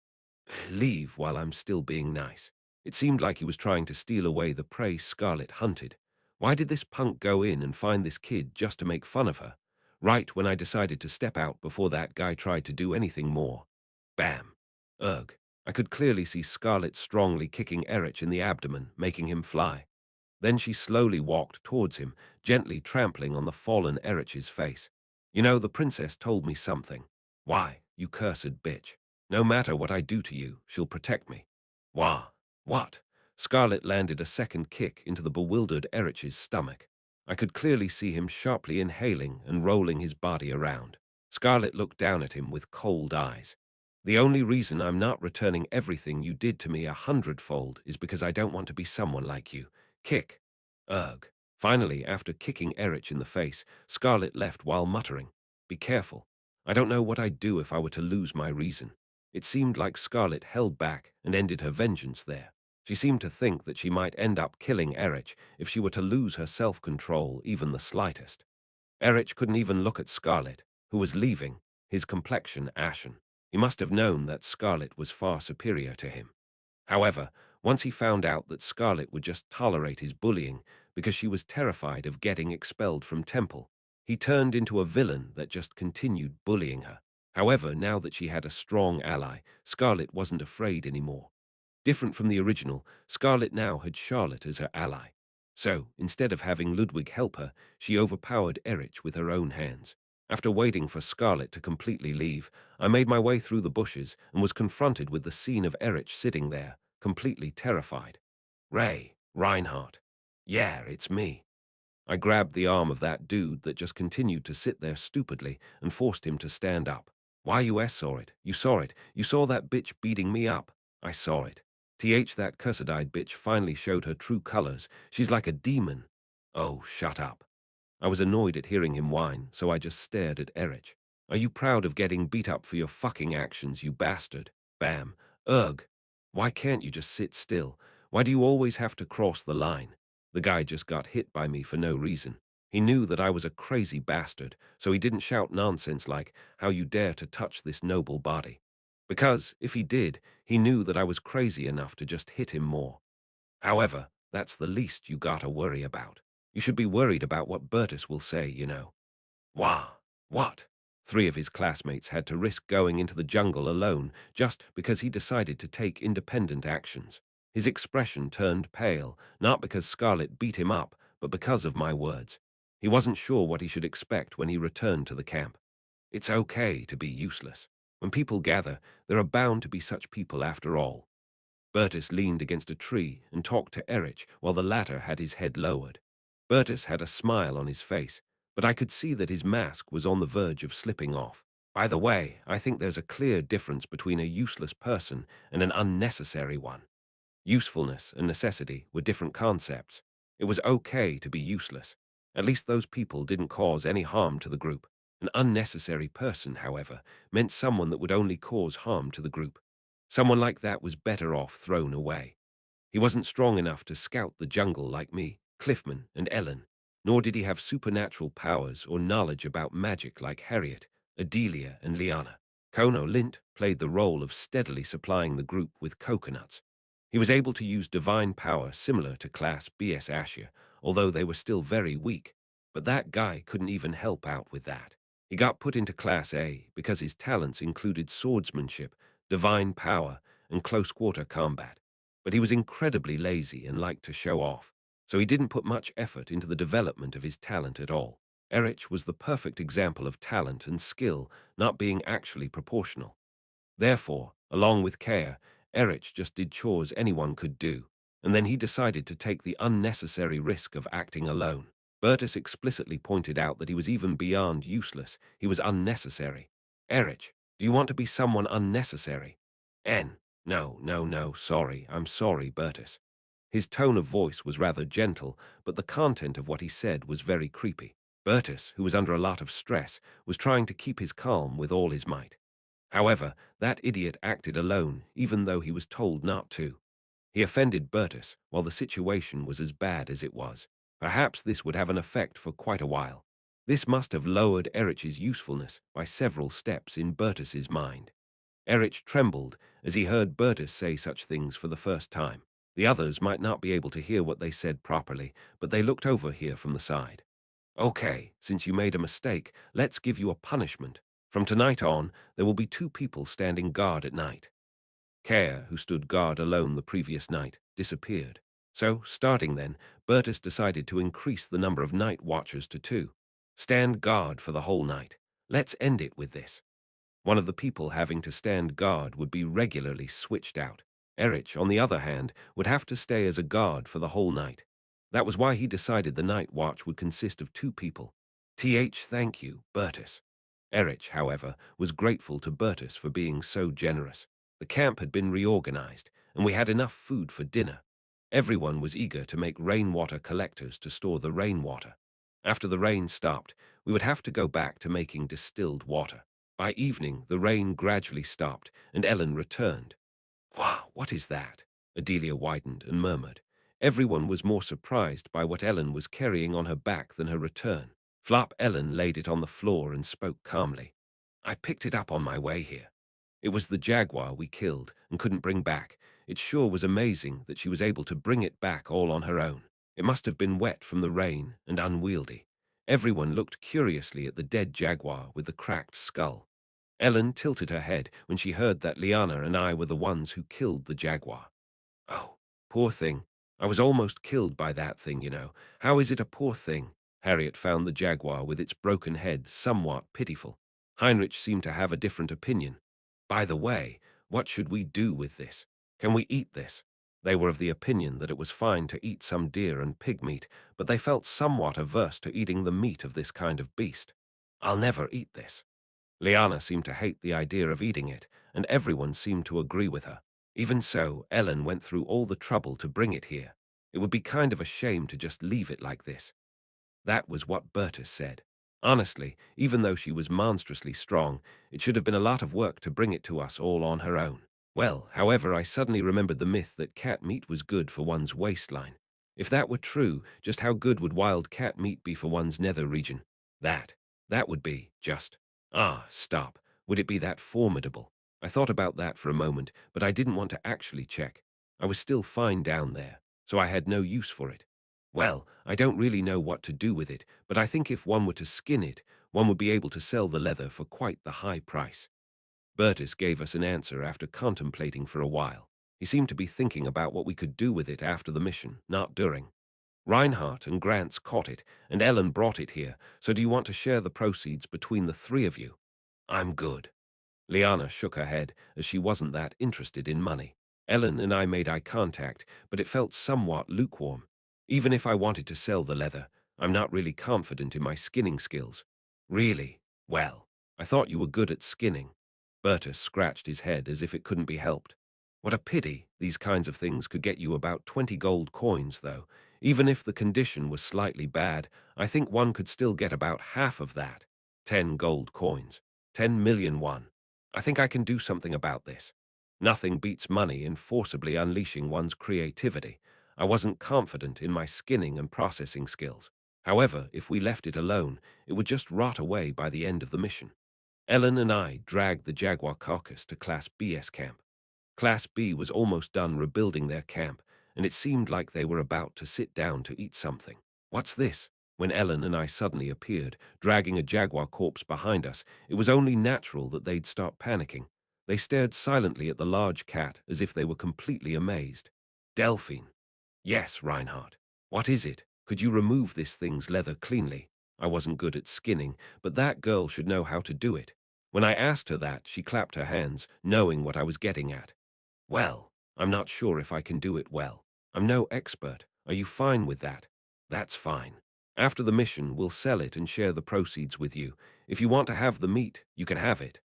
Leave while I'm still being nice." It seemed like he was trying to steal away the prey Scarlet hunted. Why did this punk go in and find this kid just to make fun of her? Right when I decided to step out before that guy tried to do anything more. Bam. Ugh. I could clearly see Scarlet strongly kicking Erich in the abdomen, making him fly. Then she slowly walked towards him, gently trampling on the fallen Erich's face. "You know, the princess told me something." "Why, you cursed bitch. No matter what I do to you, she'll protect me." "Wah. What?" Scarlet landed a second kick into the bewildered Erich's stomach. I could clearly see him sharply inhaling and rolling his body around. Scarlet looked down at him with cold eyes. "The only reason I'm not returning everything you did to me 100-fold is because I don't want to be someone like you. Kick." Ugh. Finally, after kicking Erich in the face, Scarlet left while muttering, "Be careful. I don't know what I'd do if I were to lose my reason." It seemed like Scarlet held back and ended her vengeance there. She seemed to think that she might end up killing Erich if she were to lose her self-control even the slightest. Erich couldn't even look at Scarlet, who was leaving, his complexion ashen. He must have known that Scarlet was far superior to him. However, once he found out that Scarlet would just tolerate his bullying because she was terrified of getting expelled from Temple, he turned into a villain that just continued bullying her. However, now that she had a strong ally, Scarlet wasn't afraid anymore. Different from the original, Scarlet now had Charlotte as her ally. So, instead of having Ludwig help her, she overpowered Erich with her own hands. After waiting for Scarlet to completely leave, I made my way through the bushes and was confronted with the scene of Erich sitting there, completely terrified. Ray, Reinhardt. Yeah, it's me. I grabbed the arm of that dude that just continued to sit there stupidly and forced him to stand up. YUS saw it. You saw it. You saw that bitch beating me up. I saw it. That cursed-eyed bitch finally showed her true colors. She's like a demon. Oh, shut up. I was annoyed at hearing him whine, so I just stared at Erich. Are you proud of getting beat up for your fucking actions, you bastard? Bam. Ugh. Why can't you just sit still? Why do you always have to cross the line? The guy just got hit by me for no reason. He knew that I was a crazy bastard, so he didn't shout nonsense like, how you dare to touch this noble body. Because, if he did, he knew that I was crazy enough to just hit him more. However, that's the least you gotta worry about. You should be worried about what Bertus will say, you know. Wah! What? Three of his classmates had to risk going into the jungle alone just because he decided to take independent actions. His expression turned pale, not because Scarlet beat him up, but because of my words. He wasn't sure what he should expect when he returned to the camp. It's okay to be useless. When people gather, there are bound to be such people after all. Bertus leaned against a tree and talked to Erich while the latter had his head lowered. Bertus had a smile on his face, but I could see that his mask was on the verge of slipping off. By the way, I think there's a clear difference between a useless person and an unnecessary one. Usefulness and necessity were different concepts. It was okay to be useless. At least those people didn't cause any harm to the group. An unnecessary person, however, meant someone that would only cause harm to the group. Someone like that was better off thrown away. He wasn't strong enough to scout the jungle like me, Cliffman, and Ellen, nor did he have supernatural powers or knowledge about magic like Harriet, Adelia, and Liana. Kono Lint played the role of steadily supplying the group with coconuts. He was able to use divine power similar to Class BS Asher, although they were still very weak, but that guy couldn't even help out with that. He got put into Class A because his talents included swordsmanship, divine power, and close-quarter combat. But he was incredibly lazy and liked to show off, so he didn't put much effort into the development of his talent at all. Erich was the perfect example of talent and skill not being actually proportional. Therefore, along with Kea, Erich just did chores anyone could do, and then he decided to take the unnecessary risk of acting alone. Bertus explicitly pointed out that he was even beyond useless, he was unnecessary. Erich, do you want to be someone unnecessary? N. No, no, no, sorry, I'm sorry, Bertus. His tone of voice was rather gentle, but the content of what he said was very creepy. Bertus, who was under a lot of stress, was trying to keep his calm with all his might. However, that idiot acted alone, even though he was told not to. He offended Bertus, while the situation was as bad as it was. Perhaps this would have an effect for quite a while. This must have lowered Erich's usefulness by several steps in Bertus's mind. Erich trembled as he heard Bertus say such things for the first time. The others might not be able to hear what they said properly, but they looked over here from the side. Okay, since you made a mistake, let's give you a punishment. From tonight on, there will be two people standing guard at night. Kea, who stood guard alone the previous night, disappeared. So, starting then, Bertus decided to increase the number of night watchers to two. Stand guard for the whole night. Let's end it with this. One of the people having to stand guard would be regularly switched out. Erich, on the other hand, would have to stay as a guard for the whole night. That was why he decided the night watch would consist of two people. Thank you, Bertus. Erich, however, was grateful to Bertus for being so generous. The camp had been reorganized, and we had enough food for dinner. Everyone was eager to make rainwater collectors to store the rainwater. After the rain stopped, we would have to go back to making distilled water. By evening, the rain gradually stopped, and Ellen returned. Wow, what is that? Adelia widened and murmured. Everyone was more surprised by what Ellen was carrying on her back than her return. Flop Ellen laid it on the floor and spoke calmly. I picked it up on my way here. It was the jaguar we killed and couldn't bring back. It sure was amazing that she was able to bring it back all on her own. It must have been wet from the rain and unwieldy. Everyone looked curiously at the dead jaguar with the cracked skull. Ellen tilted her head when she heard that Liana and I were the ones who killed the jaguar. Oh, poor thing. I was almost killed by that thing, you know. How is it a poor thing? Harriet found the jaguar with its broken head somewhat pitiful. Heinrich seemed to have a different opinion. By the way, what should we do with this? Can we eat this? They were of the opinion that it was fine to eat some deer and pig meat, but they felt somewhat averse to eating the meat of this kind of beast. I'll never eat this. Liana seemed to hate the idea of eating it, and everyone seemed to agree with her. Even so, Ellen went through all the trouble to bring it here. It would be kind of a shame to just leave it like this. That was what Bertus said. Honestly, even though she was monstrously strong, it should have been a lot of work to bring it to us all on her own. Well, however, I suddenly remembered the myth that cat meat was good for one's waistline. If that were true, just how good would wild cat meat be for one's nether region? That would be just... Ah, stop. Would it be that formidable? I thought about that for a moment, but I didn't want to actually check. I was still fine down there, so I had no use for it. Well, I don't really know what to do with it, but I think if one were to skin it, one would be able to sell the leather for quite the high price. Bertus gave us an answer after contemplating for a while. He seemed to be thinking about what we could do with it after the mission, not during. Reinhardt and Grants caught it, and Ellen brought it here, so do you want to share the proceeds between the three of you? I'm good. Liana shook her head, as she wasn't that interested in money. Ellen and I made eye contact, but it felt somewhat lukewarm. Even if I wanted to sell the leather, I'm not really confident in my skinning skills. Really? Well, I thought you were good at skinning. Bertus scratched his head as if it couldn't be helped. What a pity these kinds of things could get you about 20 gold coins, though. Even if the condition was slightly bad, I think one could still get about half of that. 10 gold coins. 10 million. I think I can do something about this. Nothing beats money in forcibly unleashing one's creativity. I wasn't confident in my skinning and processing skills. However, if we left it alone, it would just rot away by the end of the mission. Ellen and I dragged the jaguar carcass to Class B's camp. Class B was almost done rebuilding their camp, and it seemed like they were about to sit down to eat something. What's this? When Ellen and I suddenly appeared, dragging a jaguar corpse behind us, it was only natural that they'd start panicking. They stared silently at the large cat as if they were completely amazed. Delphine. Yes, Reinhardt. What is it? Could you remove this thing's leather cleanly? I wasn't good at skinning, but that girl should know how to do it. When I asked her that, she clapped her hands, knowing what I was getting at. Well, I'm not sure if I can do it well. I'm no expert. Are you fine with that? That's fine. After the mission, we'll sell it and share the proceeds with you. If you want to have the meat, you can have it.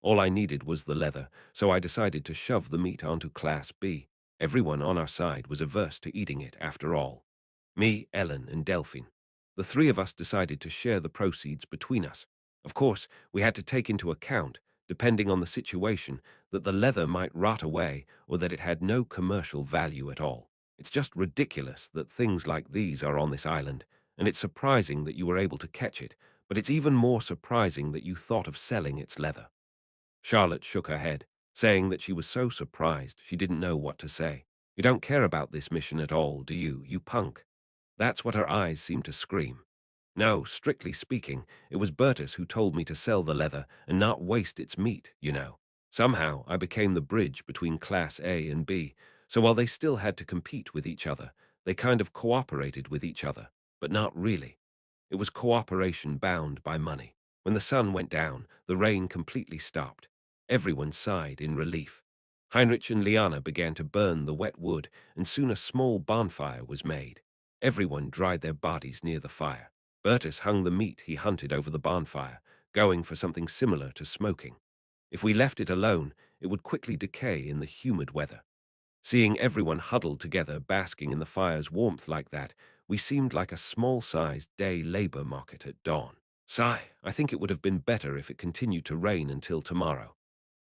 All I needed was the leather, so I decided to shove the meat onto Class B. Everyone on our side was averse to eating it after all. Me, Ellen, and Delphine. The three of us decided to share the proceeds between us. Of course, we had to take into account, depending on the situation, that the leather might rot away or that it had no commercial value at all. It's just ridiculous that things like these are on this island, and it's surprising that you were able to catch it, but it's even more surprising that you thought of selling its leather. Charlotte shook her head, saying that she was so surprised she didn't know what to say. You don't care about this mission at all, do you, you punk? That's what her eyes seemed to scream. No, strictly speaking, it was Bertus who told me to sell the leather and not waste its meat, you know. Somehow, I became the bridge between Class A and B, so while they still had to compete with each other, they kind of cooperated with each other, but not really. It was cooperation bound by money. When the sun went down, the rain completely stopped. Everyone sighed in relief. Heinrich and Liana began to burn the wet wood, and soon a small bonfire was made. Everyone dried their bodies near the fire. Bertus hung the meat he hunted over the bonfire, going for something similar to smoking. If we left it alone, it would quickly decay in the humid weather. Seeing everyone huddled together basking in the fire's warmth like that, we seemed like a small-sized day labor market at dawn. Sigh, I think it would have been better if it continued to rain until tomorrow.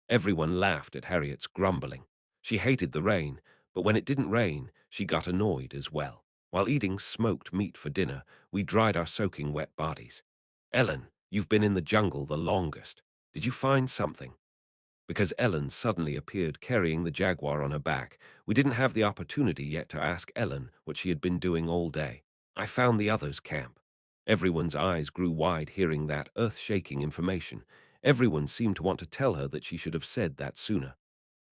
Everyone laughed at Harriet's grumbling. She hated the rain, but when it didn't rain, she got annoyed as well. While eating smoked meat for dinner, we dried our soaking wet bodies. Ellen, you've been in the jungle the longest. Did you find something? Because Ellen suddenly appeared carrying the jaguar on her back, we didn't have the opportunity yet to ask Ellen what she had been doing all day. I found the others' camp. Everyone's eyes grew wide hearing that earth-shaking information. Everyone seemed to want to tell her that she should have said that sooner.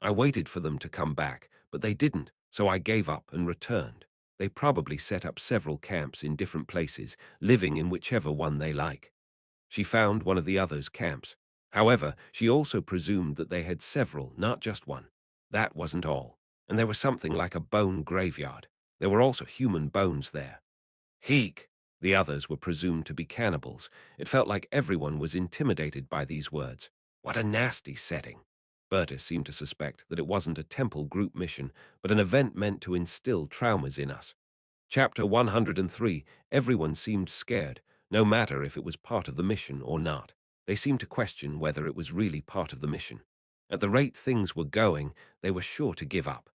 I waited for them to come back, but they didn't, so I gave up and returned. They probably set up several camps in different places, living in whichever one they like. She found one of the others' camps. However, she also presumed that they had several, not just one. That wasn't all. And there was something like a bone graveyard. There were also human bones there. Heek! The others were presumed to be cannibals. It felt like everyone was intimidated by these words. What a nasty setting. Bertus seemed to suspect that it wasn't a temple group mission, but an event meant to instill traumas in us. Chapter 103, everyone seemed scared, no matter if it was part of the mission or not. They seemed to question whether it was really part of the mission. At the rate things were going, they were sure to give up.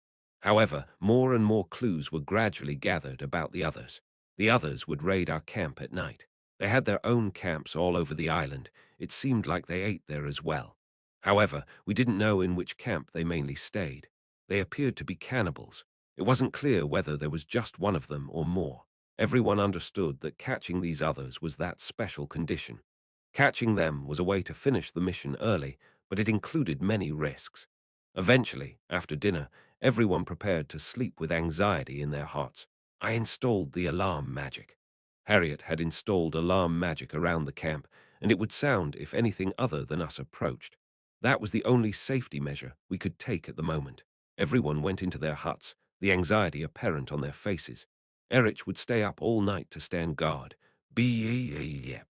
However, more and more clues were gradually gathered about the others. The others would raid our camp at night. They had their own camps all over the island. It seemed like they ate there as well. However, we didn't know in which camp they mainly stayed. They appeared to be cannibals. It wasn't clear whether there was just one of them or more. Everyone understood that catching these others was that special condition. Catching them was a way to finish the mission early, but it included many risks. Eventually, after dinner, everyone prepared to sleep with anxiety in their hearts. I installed the alarm magic. Harriet had installed alarm magic around the camp, and it would sound if anything other than us approached. That was the only safety measure we could take at the moment. Everyone went into their huts, the anxiety apparent on their faces. Erich would stay up all night to stand guard. Yep.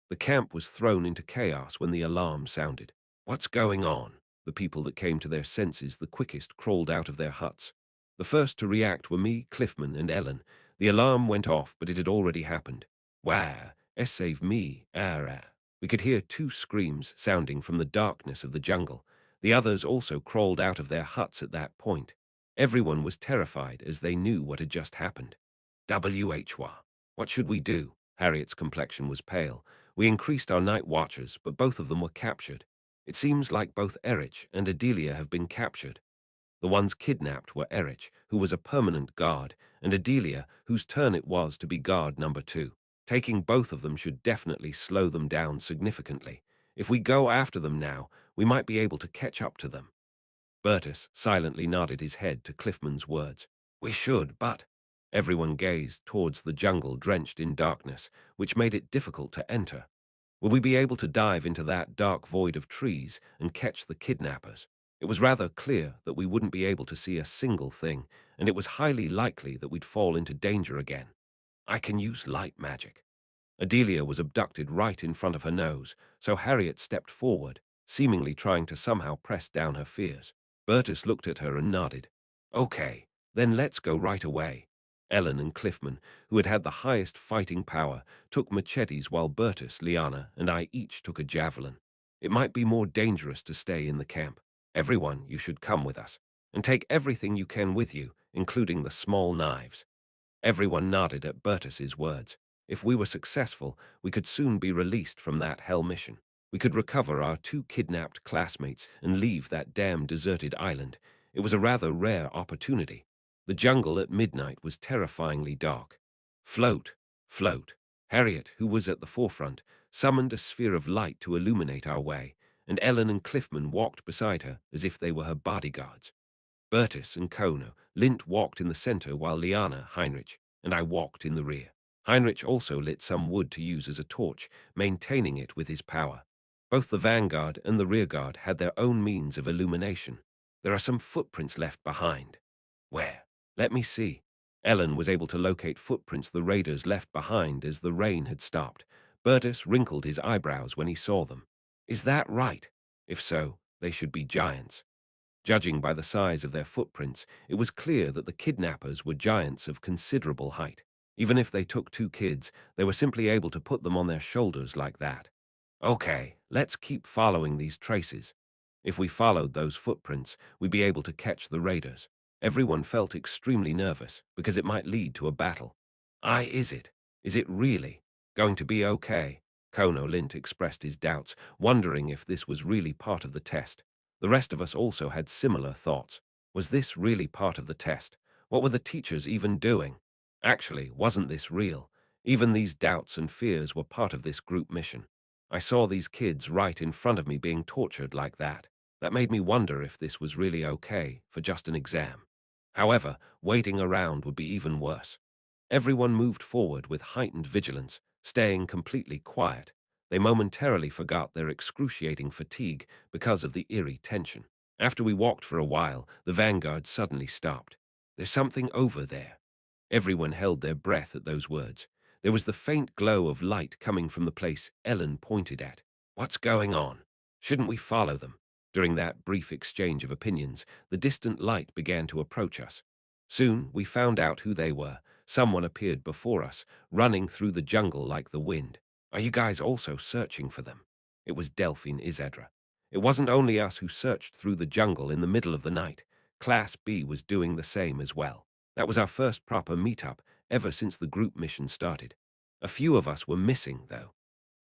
The camp was thrown into chaos when the alarm sounded. What's going on? The people that came to their senses the quickest crawled out of their huts. The first to react were me, Cliffman, and Ellen. The alarm went off, but it had already happened. Wah, save me, ah. We could hear two screams sounding from the darkness of the jungle. The others also crawled out of their huts at that point. Everyone was terrified as they knew what had just happened. WHWA. What should we do? Harriet's complexion was pale. We increased our night watchers, but both of them were captured. It seems like both Erich and Adelia have been captured. The ones kidnapped were Erich, who was a permanent guard, and Adelia, whose turn it was to be guard number 2. Taking both of them should definitely slow them down significantly. If we go after them now, we might be able to catch up to them. Bertus silently nodded his head to Cliffman's words. We should, but... Everyone gazed towards the jungle drenched in darkness, which made it difficult to enter. Will we be able to dive into that dark void of trees and catch the kidnappers? It was rather clear that we wouldn't be able to see a single thing, and it was highly likely that we'd fall into danger again. I can use light magic. Adelia was abducted right in front of her nose, so Harriet stepped forward, seemingly trying to somehow press down her fears. Bertus looked at her and nodded. Okay, then let's go right away. Ellen and Cliffman, who had had the highest fighting power, took machetes while Bertus, Liana, and I each took a javelin. It might be more dangerous to stay in the camp. Everyone, you should come with us, and take everything you can with you, including the small knives. Everyone nodded at Bertus's words. If we were successful, we could soon be released from that hell mission. We could recover our 2 kidnapped classmates and leave that damn deserted island. It was a rather rare opportunity. The jungle at midnight was terrifyingly dark. Float, float. Harriet, who was at the forefront, summoned a sphere of light to illuminate our way, and Ellen and Cliffman walked beside her as if they were her bodyguards. Bertus and Kono, Lint walked in the center while Liana, Heinrich, and I walked in the rear. Heinrich also lit some wood to use as a torch, maintaining it with his power. Both the vanguard and the rearguard had their own means of illumination. There are some footprints left behind. Where? Let me see. Ellen was able to locate footprints the raiders left behind as the rain had stopped. Bertus wrinkled his eyebrows when he saw them. Is that right? If so, they should be giants. Judging by the size of their footprints, it was clear that the kidnappers were giants of considerable height. Even if they took 2 kids, they were simply able to put them on their shoulders like that. Okay, let's keep following these traces. If we followed those footprints, we'd be able to catch the raiders. Everyone felt extremely nervous because it might lead to a battle. Is it? Is it really going to be okay? Kono Lint expressed his doubts, wondering if this was really part of the test. The rest of us also had similar thoughts. Was this really part of the test? What were the teachers even doing? Actually, wasn't this real? Even these doubts and fears were part of this group mission. I saw these kids right in front of me being tortured like that. That made me wonder if this was really okay for just an exam. However, waiting around would be even worse. Everyone moved forward with heightened vigilance, staying completely quiet. They momentarily forgot their excruciating fatigue because of the eerie tension. After we walked for a while, the vanguard suddenly stopped. "There's something over there." Everyone held their breath at those words. There was the faint glow of light coming from the place Ellen pointed at. "What's going on? Shouldn't we follow them?" During that brief exchange of opinions, the distant light began to approach us. Soon we found out who they were. Someone appeared before us, running through the jungle like the wind. "Are you guys also searching for them?" It was Delphine Izedra. It wasn't only us who searched through the jungle in the middle of the night. Class B was doing the same as well. That was our first proper meetup ever since the group mission started. A few of us were missing, though.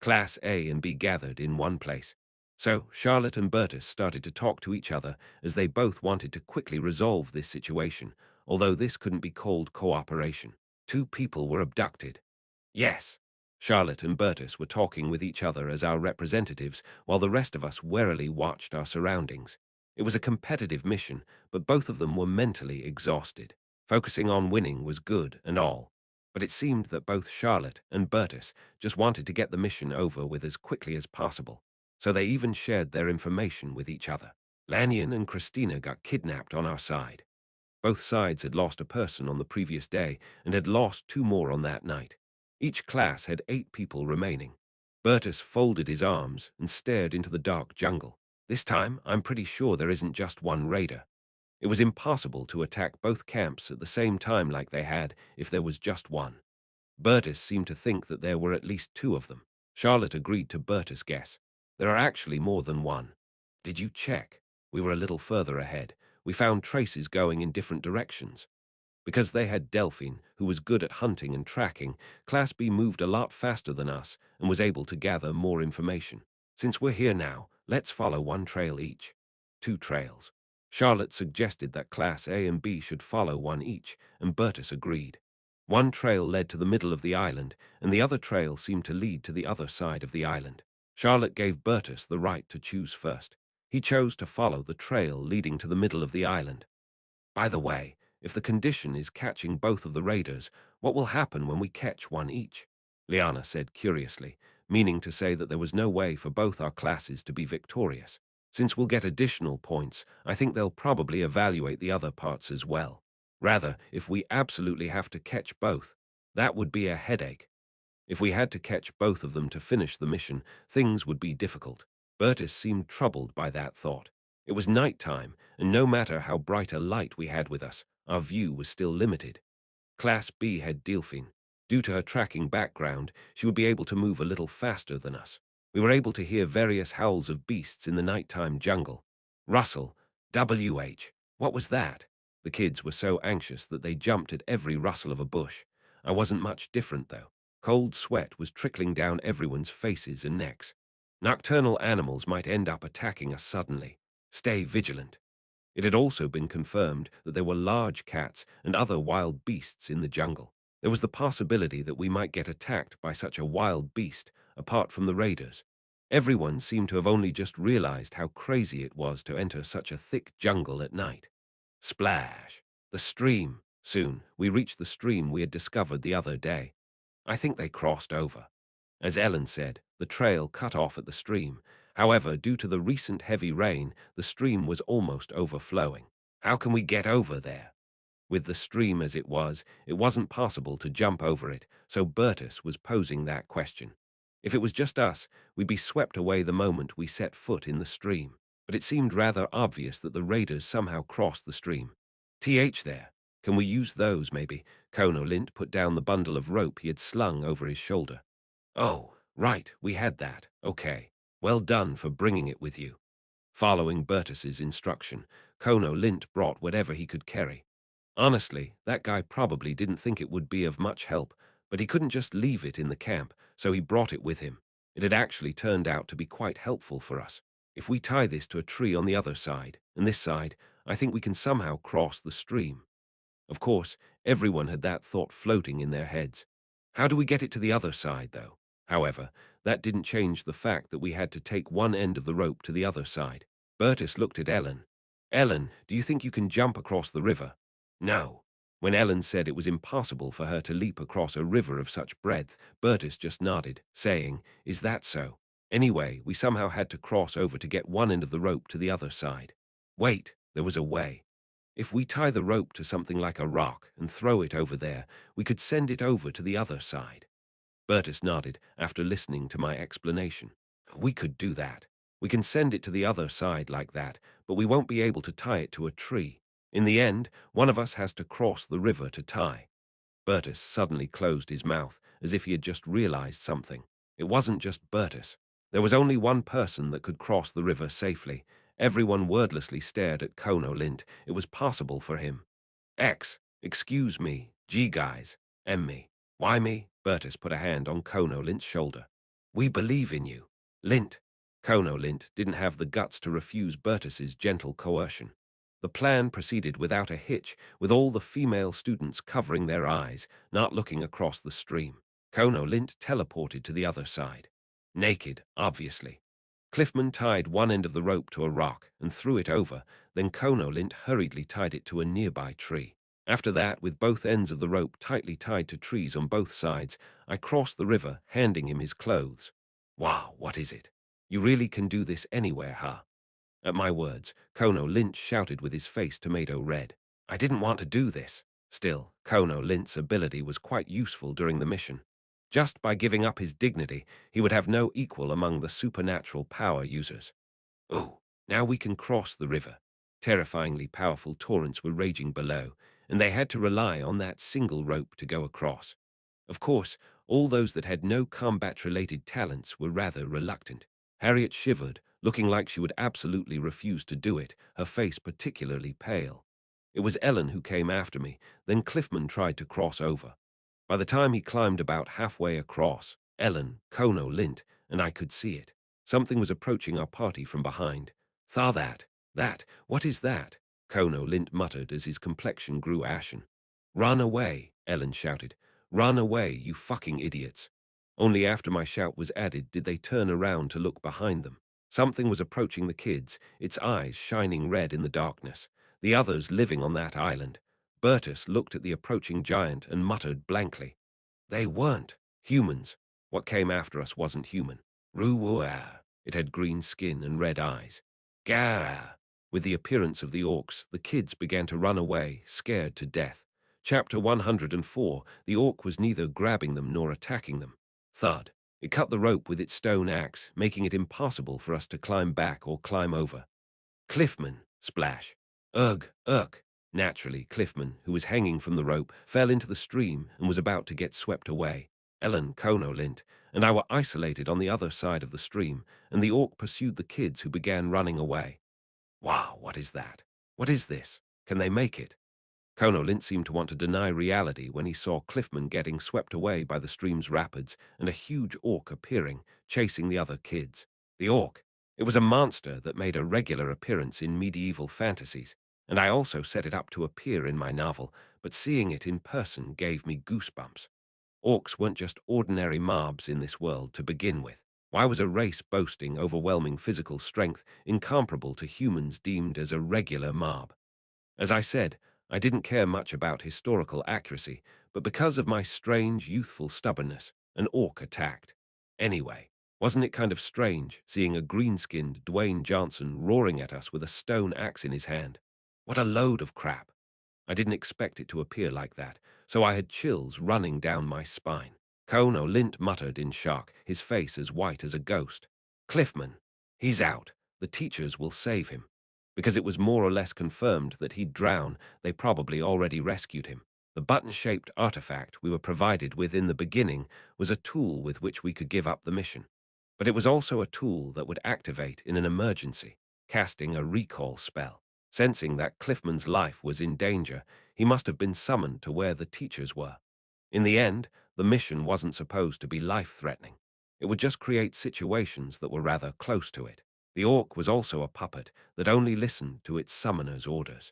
Class A and B gathered in one place. So Charlotte and Bertus started to talk to each other as they both wanted to quickly resolve this situation, although this couldn't be called cooperation. Two people were abducted. Yes. Charlotte and Bertus were talking with each other as our representatives, while the rest of us warily watched our surroundings. It was a competitive mission, but both of them were mentally exhausted. Focusing on winning was good and all, but it seemed that both Charlotte and Bertus just wanted to get the mission over with as quickly as possible, so they even shared their information with each other. Lanyon and Christina got kidnapped on our side. Both sides had lost a person on the previous day and had lost two more on that night. Each class had 8 people remaining. Bertus folded his arms and stared into the dark jungle. "This time, I'm pretty sure there isn't just one raider." It was impossible to attack both camps at the same time like they had if there was just one. Bertus seemed to think that there were at least 2 of them. Charlotte agreed to Bertus' guess. "There are actually more than one." "Did you check?" We were a little further ahead. We found traces going in different directions. Because they had Delphine, who was good at hunting and tracking, Class B moved a lot faster than us and was able to gather more information. "Since we're here now, let's follow one trail each." 2 trails. Charlotte suggested that Class A and B should follow one each, and Bertus agreed. One trail led to the middle of the island, and the other trail seemed to lead to the other side of the island. Charlotte gave Bertus the right to choose first. He chose to follow the trail leading to the middle of the island. "By the way, if the condition is catching both of the raiders, what will happen when we catch one each?" Liana said curiously, meaning to say that there was no way for both our classes to be victorious. "Since we'll get additional points, I think they'll probably evaluate the other parts as well. Rather, if we absolutely have to catch both, that would be a headache. If we had to catch both of them to finish the mission, things would be difficult." Bertus seemed troubled by that thought. It was night time, and no matter how bright a light we had with us, our view was still limited. Class B had Delphine. Due to her tracking background, she would be able to move a little faster than us. We were able to hear various howls of beasts in the nighttime jungle. Rustle, WH. What was that? The kids were so anxious that they jumped at every rustle of a bush. I wasn't much different, though. Cold sweat was trickling down everyone's faces and necks. Nocturnal animals might end up attacking us suddenly. Stay vigilant. It had also been confirmed that there were large cats and other wild beasts in the jungle. There was the possibility that we might get attacked by such a wild beast, apart from the raiders. Everyone seemed to have only just realized how crazy it was to enter such a thick jungle at night. Splash! The stream. Soon, we reached the stream we had discovered the other day. I think they crossed over. As Ellen said, the trail cut off at the stream. However, due to the recent heavy rain, the stream was almost overflowing. How can we get over there? With the stream as it wasn't possible to jump over it, so Bertus was posing that question. If it was just us, we'd be swept away the moment we set foot in the stream. But it seemed rather obvious that the raiders somehow crossed the stream. There. Can we use those, maybe? Kono Lint put down the bundle of rope he had slung over his shoulder. "Oh, right, we had that. Okay. Well done for bringing it with you." Following Bertus's instruction, Kono Lint brought whatever he could carry. Honestly, that guy probably didn't think it would be of much help, but he couldn't just leave it in the camp, so he brought it with him. It had actually turned out to be quite helpful for us. If we tie this to a tree on the other side, and this side, I think we can somehow cross the stream. Of course, everyone had that thought floating in their heads. How do we get it to the other side, though? However, that didn't change the fact that we had to take one end of the rope to the other side. Bertus looked at Ellen. Ellen, do you think you can jump across the river? No. When Ellen said it was impossible for her to leap across a river of such breadth, Bertus just nodded, saying, Is that so? Anyway, we somehow had to cross over to get one end of the rope to the other side. Wait, there was a way. If we tie the rope to something like a rock and throw it over there, we could send it over to the other side. Bertus nodded after listening to my explanation. We could do that. We can send it to the other side like that, but we won't be able to tie it to a tree. In the end, one of us has to cross the river to tie. Bertus suddenly closed his mouth, as if he had just realized something. It wasn't just Bertus. There was only one person that could cross the river safely. Everyone wordlessly stared at Kono Lint. It was possible for him. Excuse me, guys, me. Why me? Bertus put a hand on Kono Lint's shoulder. We believe in you. Lint. Kono Lint didn't have the guts to refuse Bertus's gentle coercion. The plan proceeded without a hitch, with all the female students covering their eyes, not looking across the stream. Kono Lint teleported to the other side. Naked, obviously. Cliffman tied one end of the rope to a rock and threw it over, then Kono Lint hurriedly tied it to a nearby tree. After that, with both ends of the rope tightly tied to trees on both sides, I crossed the river, handing him his clothes. Wow, what is it? You really can do this anywhere, huh? At my words, Kono Lint shouted with his face tomato red. I didn't want to do this. Still, Kono Lint's ability was quite useful during the mission. Just by giving up his dignity, he would have no equal among the supernatural power users. Oh, now we can cross the river. Terrifyingly powerful torrents were raging below, and they had to rely on that single rope to go across. Of course, all those that had no combat-related talents were rather reluctant. Harriet shivered, looking like she would absolutely refuse to do it, her face particularly pale. It was Ellen who came after me, then Cliffman tried to cross over. By the time he climbed about halfway across, Ellen, Kono Lint, and I could see it. Something was approaching our party from behind. What is that? Kono Lint muttered as his complexion grew ashen. Run away, Ellen shouted. Run away, you fucking idiots. Only after my shout was added did they turn around to look behind them. Something was approaching the kids, its eyes shining red in the darkness. The others living on that island. Bertus looked at the approaching giant and muttered blankly. They weren't humans. What came after us wasn't human. Ruwaa. It had green skin and red eyes. Gara. With the appearance of the orcs, the kids began to run away, scared to death. Chapter 104, the orc was neither grabbing them nor attacking them. Thud. It cut the rope with its stone axe, making it impossible for us to climb back or climb over. Cliffman. Splash. Ugh. Naturally, Cliffman, who was hanging from the rope, fell into the stream and was about to get swept away. Ellen, Kono Lint, and I were isolated on the other side of the stream, and the orc pursued the kids who began running away. Wow, what is that? What is this? Can they make it? Kono Lint seemed to want to deny reality when he saw Cliffman getting swept away by the stream's rapids and a huge orc appearing, chasing the other kids. The orc. It was a monster that made a regular appearance in medieval fantasies, and I also set it up to appear in my novel, but seeing it in person gave me goosebumps. Orcs weren't just ordinary mobs in this world to begin with. Why was a race boasting overwhelming physical strength incomparable to humans deemed as a regular mob? As I said, I didn't care much about historical accuracy, but because of my strange, youthful stubbornness, an orc attacked. Anyway, wasn't it kind of strange seeing a green-skinned Dwayne Johnson roaring at us with a stone axe in his hand? What a load of crap! I didn't expect it to appear like that, so I had chills running down my spine. Kono Lint muttered in shock, his face as white as a ghost. Cliffman, he's out. The teachers will save him. Because it was more or less confirmed that he'd drown, they probably already rescued him. The button-shaped artifact we were provided with in the beginning was a tool with which we could give up the mission. But it was also a tool that would activate in an emergency, casting a recall spell. Sensing that Cliffman's life was in danger, he must have been summoned to where the teachers were. In the end, the mission wasn't supposed to be life-threatening. It would just create situations that were rather close to it. The orc was also a puppet that only listened to its summoner's orders.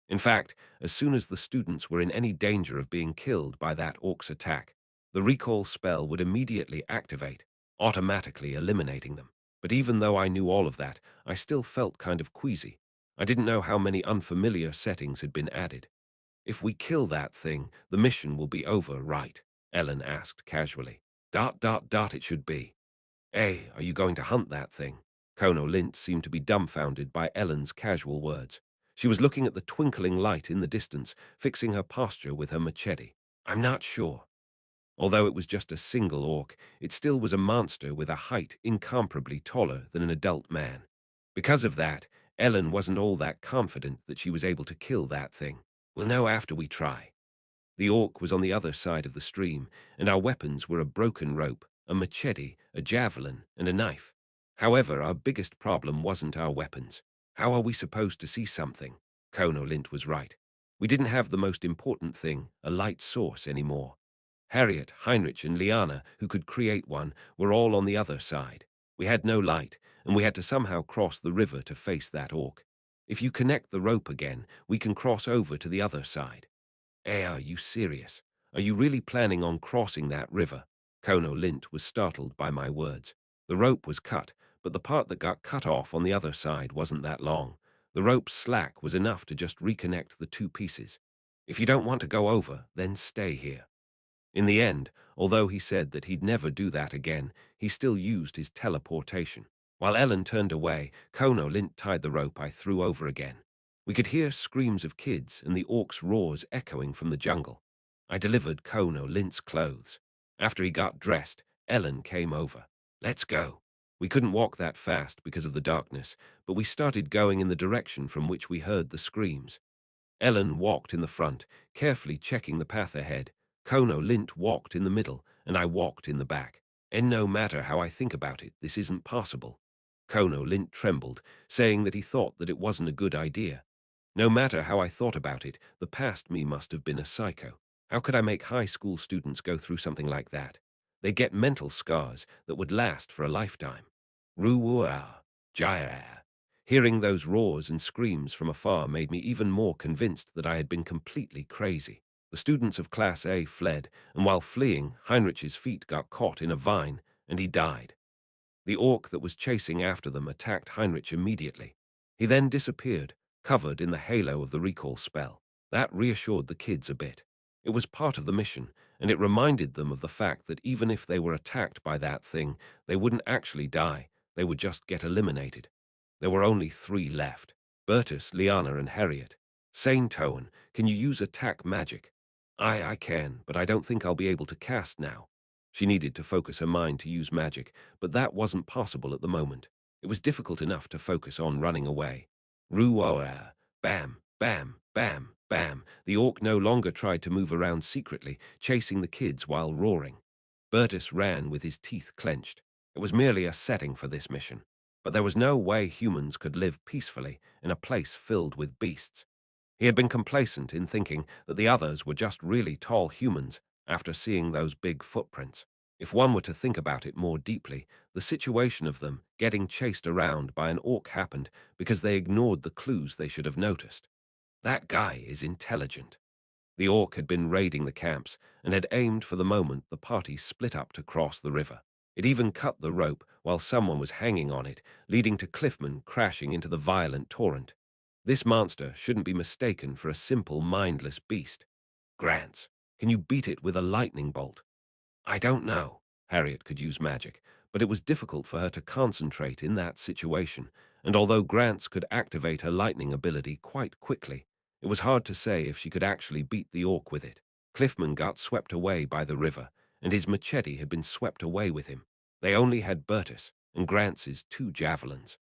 In fact, as soon as the students were in any danger of being killed by that orc's attack, the recall spell would immediately activate, automatically eliminating them. But even though I knew all of that, I still felt kind of queasy. I didn't know how many unfamiliar settings had been added. If we kill that thing, the mission will be over, right? Ellen asked casually. It should be. Hey, are you going to hunt that thing? Kono Lint seemed to be dumbfounded by Ellen's casual words. She was looking at the twinkling light in the distance, fixing her posture with her machete. I'm not sure. Although it was just a single orc, it still was a monster with a height incomparably taller than an adult man. Because of that, Ellen wasn't all that confident that she was able to kill that thing. We'll know after we try. The orc was on the other side of the stream, and our weapons were a broken rope, a machete, a javelin, and a knife. However, our biggest problem wasn't our weapons. How are we supposed to see something? Kono Lint was right. We didn't have the most important thing, a light source, anymore. Harriet, Heinrich, and Liana, who could create one, were all on the other side. We had no light, and we had to somehow cross the river to face that orc. If you connect the rope again, we can cross over to the other side. Are you serious? Are you really planning on crossing that river? Kono Lint was startled by my words. The rope was cut, but the part that got cut off on the other side wasn't that long. The rope's slack was enough to just reconnect the two pieces. If you don't want to go over, then stay here. In the end, although he said that he'd never do that again, he still used his teleportation. While Ellen turned away, Kono Lint tied the rope I threw over again. We could hear screams of kids and the orc's roars echoing from the jungle. I delivered Kono Lint's clothes. After he got dressed, Ellen came over. Let's go. We couldn't walk that fast because of the darkness, but we started going in the direction from which we heard the screams. Ellen walked in the front, carefully checking the path ahead. Kono Lint walked in the middle, and I walked in the back. And no matter how I think about it, this isn't possible. Kono Lint trembled, saying that he thought that it wasn't a good idea. No matter how I thought about it, the past me must have been a psycho. How could I make high school students go through something like that? They get mental scars that would last for a lifetime. Ruwa, Jaira. Hearing those roars and screams from afar made me even more convinced that I had been completely crazy. The students of Class A fled, and while fleeing, Heinrich's feet got caught in a vine, and he died. The orc that was chasing after them attacked Heinrich immediately. He then disappeared, covered in the halo of the recall spell. That reassured the kids a bit. It was part of the mission, and it reminded them of the fact that even if they were attacked by that thing, they wouldn't actually die, they would just get eliminated. There were only 3 left: Bertus, Liana, and Harriet. Sane Toan, can you use attack magic? I can, but I don't think I'll be able to cast now. She needed to focus her mind to use magic, but that wasn't possible at the moment. It was difficult enough to focus on running away. Ruoa, bam, bam, bam, bam. The orc no longer tried to move around secretly, chasing the kids while roaring. Bertus ran with his teeth clenched. It was merely a setting for this mission. But there was no way humans could live peacefully in a place filled with beasts. He had been complacent in thinking that the others were just really tall humans after seeing those big footprints. If one were to think about it more deeply, the situation of them getting chased around by an orc happened because they ignored the clues they should have noticed. That guy is intelligent. The orc had been raiding the camps and had aimed for the moment the party split up to cross the river. It even cut the rope while someone was hanging on it, leading to Cliffman crashing into the violent torrent. This monster shouldn't be mistaken for a simple, mindless beast. Grants, can you beat it with a lightning bolt? I don't know. Harriet could use magic, but it was difficult for her to concentrate in that situation, and although Grants could activate her lightning ability quite quickly, it was hard to say if she could actually beat the orc with it. Cliffman got swept away by the river, and his machete had been swept away with him. They only had Bertus and Grants's 2 javelins.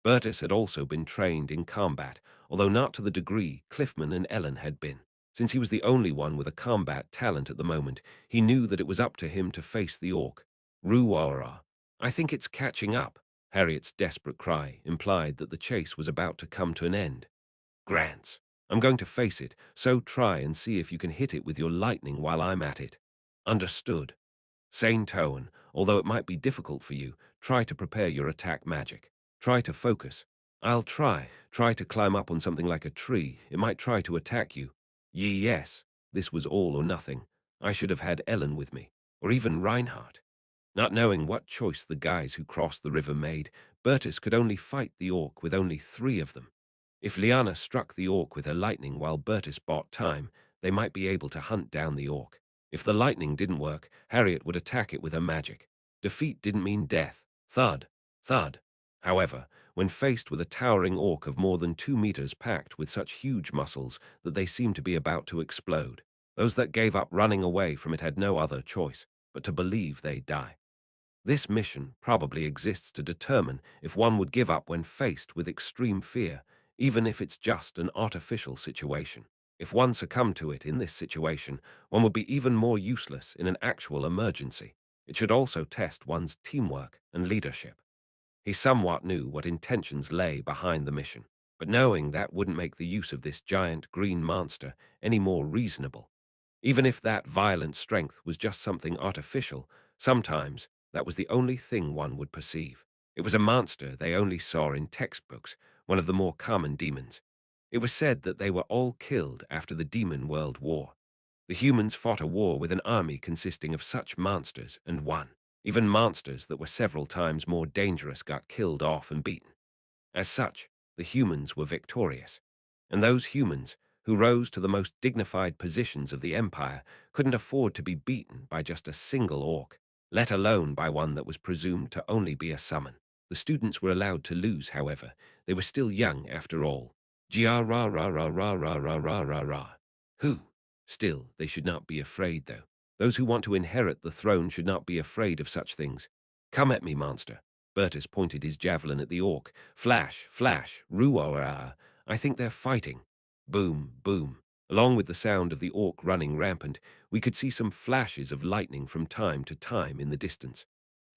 Bertus had also been trained in combat, although not to the degree Cliffman and Ellen had been. Since he was the only one with a combat talent at the moment, he knew that it was up to him to face the orc. Ruara. I think it's catching up. Harriet's desperate cry implied that the chase was about to come to an end. Grants. I'm going to face it, so try and see if you can hit it with your lightning while I'm at it. Understood. Sane tone, although it might be difficult for you, try to prepare your attack magic. Try to focus. I'll try. Try to climb up on something like a tree. It might try to attack you. Yes. This was all or nothing. I should have had Ellen with me. Or even Reinhardt. Not knowing what choice the guys who crossed the river made, Bertus could only fight the orc with only 3 of them. If Liana struck the orc with her lightning while Bertus bought time, they might be able to hunt down the orc. If the lightning didn't work, Harriet would attack it with her magic. Defeat didn't mean death. Thud. Thud. However, when faced with a towering orc of more than 2 meters packed with such huge muscles that they seemed to be about to explode, those that gave up running away from it had no other choice but to believe they'd die. This mission probably exists to determine if one would give up when faced with extreme fear, even if it's just an artificial situation. If one succumbed to it in this situation, one would be even more useless in an actual emergency. It should also test one's teamwork and leadership. He somewhat knew what intentions lay behind the mission, but knowing that wouldn't make the use of this giant green monster any more reasonable. Even if that violent strength was just something artificial, sometimes that was the only thing one would perceive. It was a monster they only saw in textbooks, one of the more common demons. It was said that they were all killed after the Demon World War. The humans fought a war with an army consisting of such monsters and won. Even monsters that were several times more dangerous got killed off and beaten. As such, the humans were victorious. And those humans, who rose to the most dignified positions of the Empire, couldn't afford to be beaten by just a single orc, let alone by one that was presumed to only be a summon. The students were allowed to lose, however. They were still young, after all. Gra-ra-ra-ra-ra-ra-ra-ra-ra-ra. Who? Still, they should not be afraid, though. Those who want to inherit the throne should not be afraid of such things. Come at me, monster. Bertus pointed his javelin at the orc. Flash, flash, ruah. I think they're fighting. Boom, boom. Along with the sound of the orc running rampant, we could see some flashes of lightning from time to time in the distance.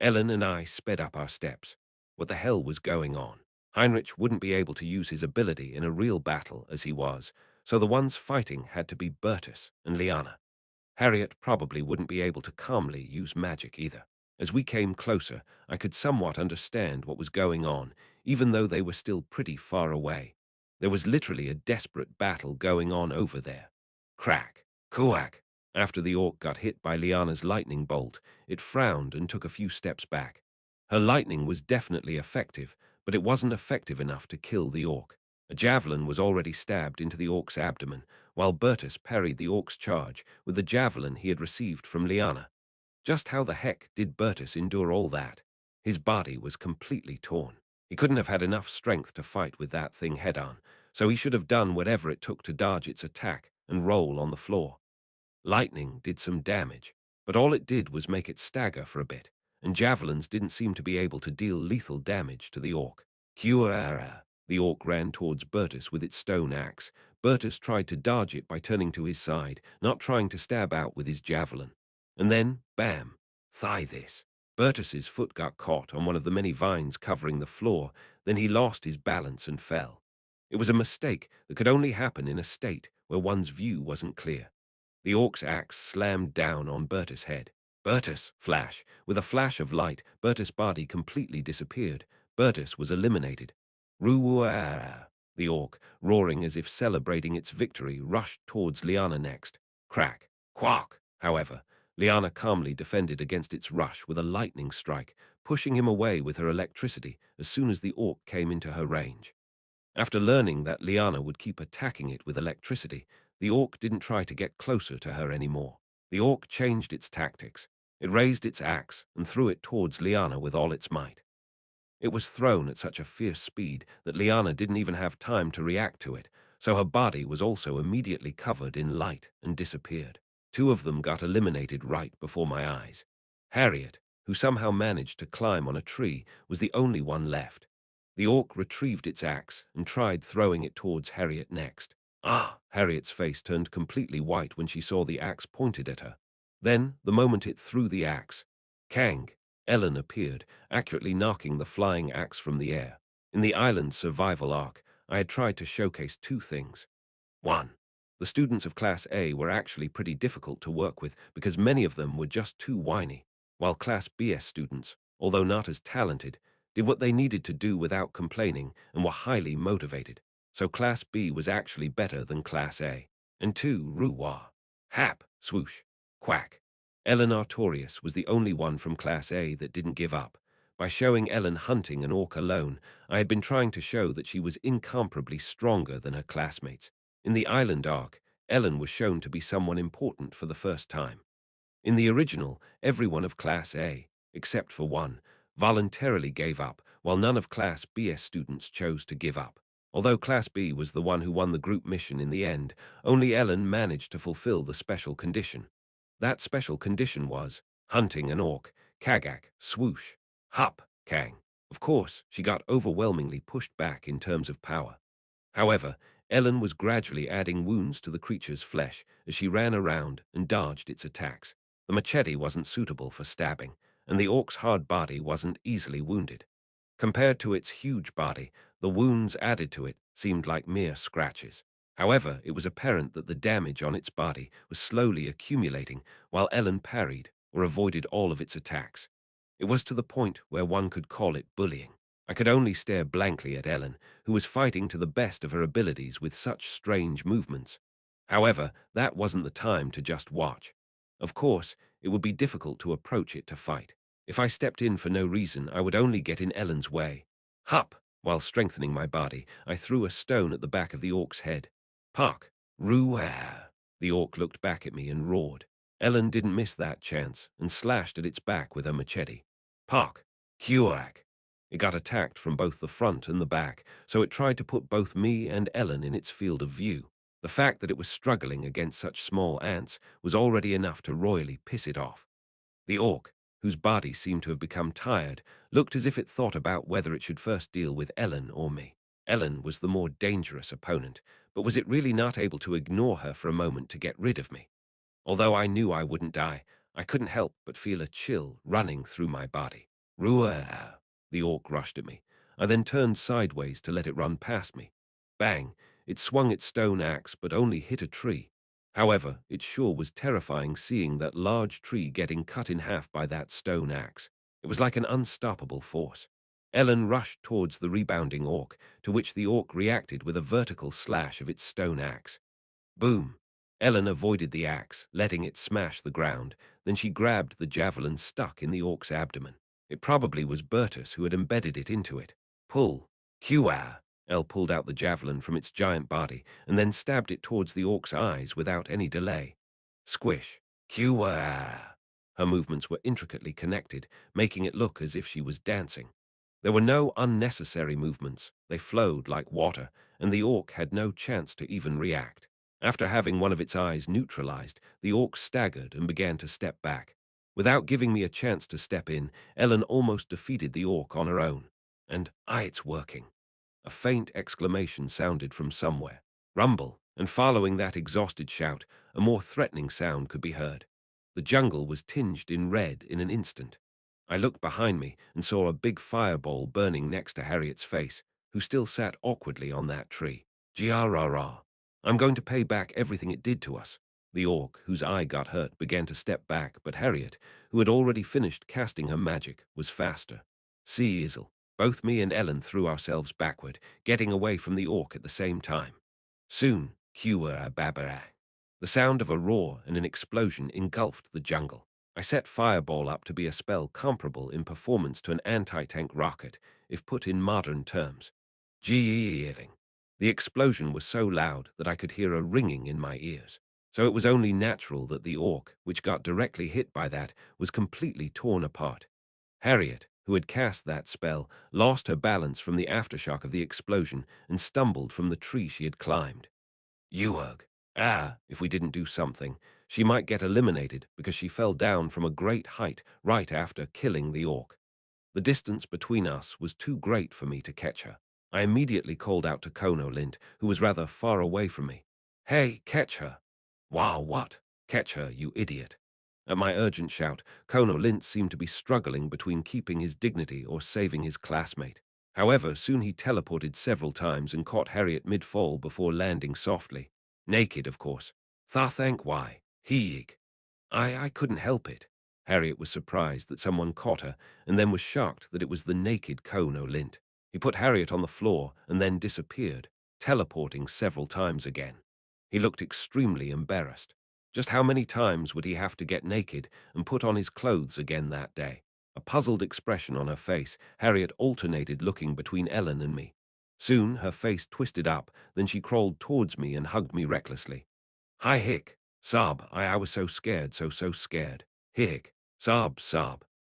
Ellen and I sped up our steps. What the hell was going on? Heinrich wouldn't be able to use his ability in a real battle as he was, so the ones fighting had to be Bertus and Liana. Harriet probably wouldn't be able to calmly use magic either. As we came closer, I could somewhat understand what was going on, even though they were still pretty far away. There was literally a desperate battle going on over there. Crack. Kuak. After the orc got hit by Liana's lightning bolt, it frowned and took a few steps back. Her lightning was definitely effective, but it wasn't effective enough to kill the orc. A javelin was already stabbed into the orc's abdomen, while Bertus parried the orc's charge with the javelin he had received from Liana. Just how the heck did Bertus endure all that? His body was completely torn. He couldn't have had enough strength to fight with that thing head-on, so he should have done whatever it took to dodge its attack and roll on the floor. Lightning did some damage, but all it did was make it stagger for a bit, and javelins didn't seem to be able to deal lethal damage to the orc. Kiora! The orc ran towards Bertus with its stone axe. Bertus tried to dodge it by turning to his side, not trying to stab out with his javelin. And then, bam! Thigh this. Bertus's foot got caught on one of the many vines covering the floor, then he lost his balance and fell. It was a mistake that could only happen in a state where one's view wasn't clear. The orc's axe slammed down on Bertus' head. Bertus! Flash! With a flash of light, Bertus' body completely disappeared. Bertus was eliminated. Ruah! The orc, roaring as if celebrating its victory, rushed towards Liana next. Crack! Quack! However, Liana calmly defended against its rush with a lightning strike, pushing him away with her electricity as soon as the orc came into her range. After learning that Liana would keep attacking it with electricity, the orc didn't try to get closer to her anymore. The orc changed its tactics. It raised its axe and threw it towards Liana with all its might. It was thrown at such a fierce speed that Liana didn't even have time to react to it, so her body was also immediately covered in light and disappeared. 2 of them got eliminated right before my eyes. Harriet, who somehow managed to climb on a tree, was the only one left. The orc retrieved its axe and tried throwing it towards Harriet next. Ah! Harriet's face turned completely white when she saw the axe pointed at her. Then, the moment it threw the axe, Kang! Ellen appeared, accurately knocking the flying axe from the air. In the island's survival arc, I had tried to showcase two things. One, the students of Class A were actually pretty difficult to work with because many of them were just too whiny, while Class BS students, although not as talented, did what they needed to do without complaining and were highly motivated. So Class B was actually better than Class A. And two, roo-wah, hap, swoosh, quack. Ellen Artorius was the only one from Class A that didn't give up. By showing Ellen hunting an orc alone, I had been trying to show that she was incomparably stronger than her classmates. In the island arc, Ellen was shown to be someone important for the first time. In the original, everyone of Class A, except for one, voluntarily gave up, while none of Class B's students chose to give up. Although Class B was the one who won the group mission in the end, only Ellen managed to fulfill the special condition. That special condition was hunting an orc, kagak, swoosh, hup, kang. Of course, she got overwhelmingly pushed back in terms of power. However, Ellen was gradually adding wounds to the creature's flesh as she ran around and dodged its attacks. The machete wasn't suitable for stabbing, and the orc's hard body wasn't easily wounded. Compared to its huge body, the wounds added to it seemed like mere scratches. However, it was apparent that the damage on its body was slowly accumulating while Ellen parried or avoided all of its attacks. It was to the point where one could call it bullying. I could only stare blankly at Ellen, who was fighting to the best of her abilities with such strange movements. However, that wasn't the time to just watch. Of course, it would be difficult to approach it to fight. If I stepped in for no reason, I would only get in Ellen's way. Hup! While strengthening my body, I threw a stone at the back of the orc's head. Park! Roo-ah! The orc looked back at me and roared. Ellen didn't miss that chance and slashed at its back with her machete. Park! Kurak! It got attacked from both the front and the back, so it tried to put both me and Ellen in its field of view. The fact that it was struggling against such small ants was already enough to royally piss it off. The orc, whose body seemed to have become tired, looked as if it thought about whether it should first deal with Ellen or me. Ellen was the more dangerous opponent, but was it really not able to ignore her for a moment to get rid of me? Although I knew I wouldn't die, I couldn't help but feel a chill running through my body. Ruah! The orc rushed at me. I then turned sideways to let it run past me. Bang! It swung its stone axe but only hit a tree. However, it sure was terrifying seeing that large tree getting cut in half by that stone axe. It was like an unstoppable force. Ellen rushed towards the rebounding orc, to which the orc reacted with a vertical slash of its stone axe. Boom! Ellen avoided the axe, letting it smash the ground. Then she grabbed the javelin stuck in the orc's abdomen. It probably was Bertus who had embedded it into it. Pull! Kua! Elle pulled out the javelin from its giant body and then stabbed it towards the orc's eyes without any delay. Squish! Kua! Her movements were intricately connected, making it look as if she was dancing. There were no unnecessary movements. They flowed like water, and the orc had no chance to even react. After having one of its eyes neutralized, the orc staggered and began to step back. Without giving me a chance to step in, Ellen almost defeated the orc on her own. And, it's working. A faint exclamation sounded from somewhere. Rumble, and following that exhausted shout, a more threatening sound could be heard. The jungle was tinged in red in an instant. I looked behind me and saw a big fireball burning next to Harriet's face, who still sat awkwardly on that tree. Grrrr. I'm going to pay back everything it did to us. The orc, whose eye got hurt, began to step back, but Harriet, who had already finished casting her magic, was faster. See, Izzle. Both me and Ellen threw ourselves backward, getting away from the orc at the same time. Soon, Babara. The sound of a roar and an explosion engulfed the jungle. I set Fireball up to be a spell comparable in performance to an anti-tank rocket, if put in modern terms. Gee-ing. The explosion was so loud that I could hear a ringing in my ears. So it was only natural that the orc, which got directly hit by that, was completely torn apart. Harriet, who had cast that spell, lost her balance from the aftershock of the explosion and stumbled from the tree she had climbed. Uug. If we didn't do something, she might get eliminated because she fell down from a great height right after killing the orc. The distance between us was too great for me to catch her. I immediately called out to Kono Lint, who was rather far away from me. Hey, catch her. Wow, what? Catch her, you idiot. At my urgent shout, Kono Lint seemed to be struggling between keeping his dignity or saving his classmate. However, soon he teleported several times and caught Harriet mid-fall before landing softly. Naked, of course. Thank why. He. I couldn't help it. Harriet was surprised that someone caught her, and then was shocked that it was the naked Kono Lint. He put Harriet on the floor and then disappeared, teleporting several times again. He looked extremely embarrassed. Just how many times would he have to get naked and put on his clothes again that day? A puzzled expression on her face, Harriet alternated looking between Ellen and me. Soon her face twisted up, then she crawled towards me and hugged me recklessly. Hi hick. Sob. I was so scared, so scared. Hick. Sob.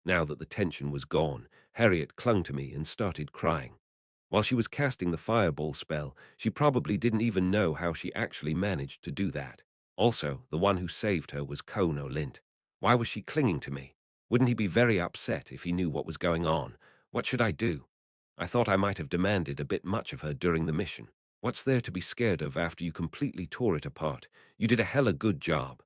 Now that the tension was gone, Harriet clung to me and started crying. While she was casting the fireball spell, she probably didn't even know how she actually managed to do that. Also, the one who saved her was Kono Lint. Why was she clinging to me? Wouldn't he be very upset if he knew what was going on? What should I do? I thought I might have demanded a bit much of her during the mission. What's there to be scared of after you completely tore it apart? You did a hella good job.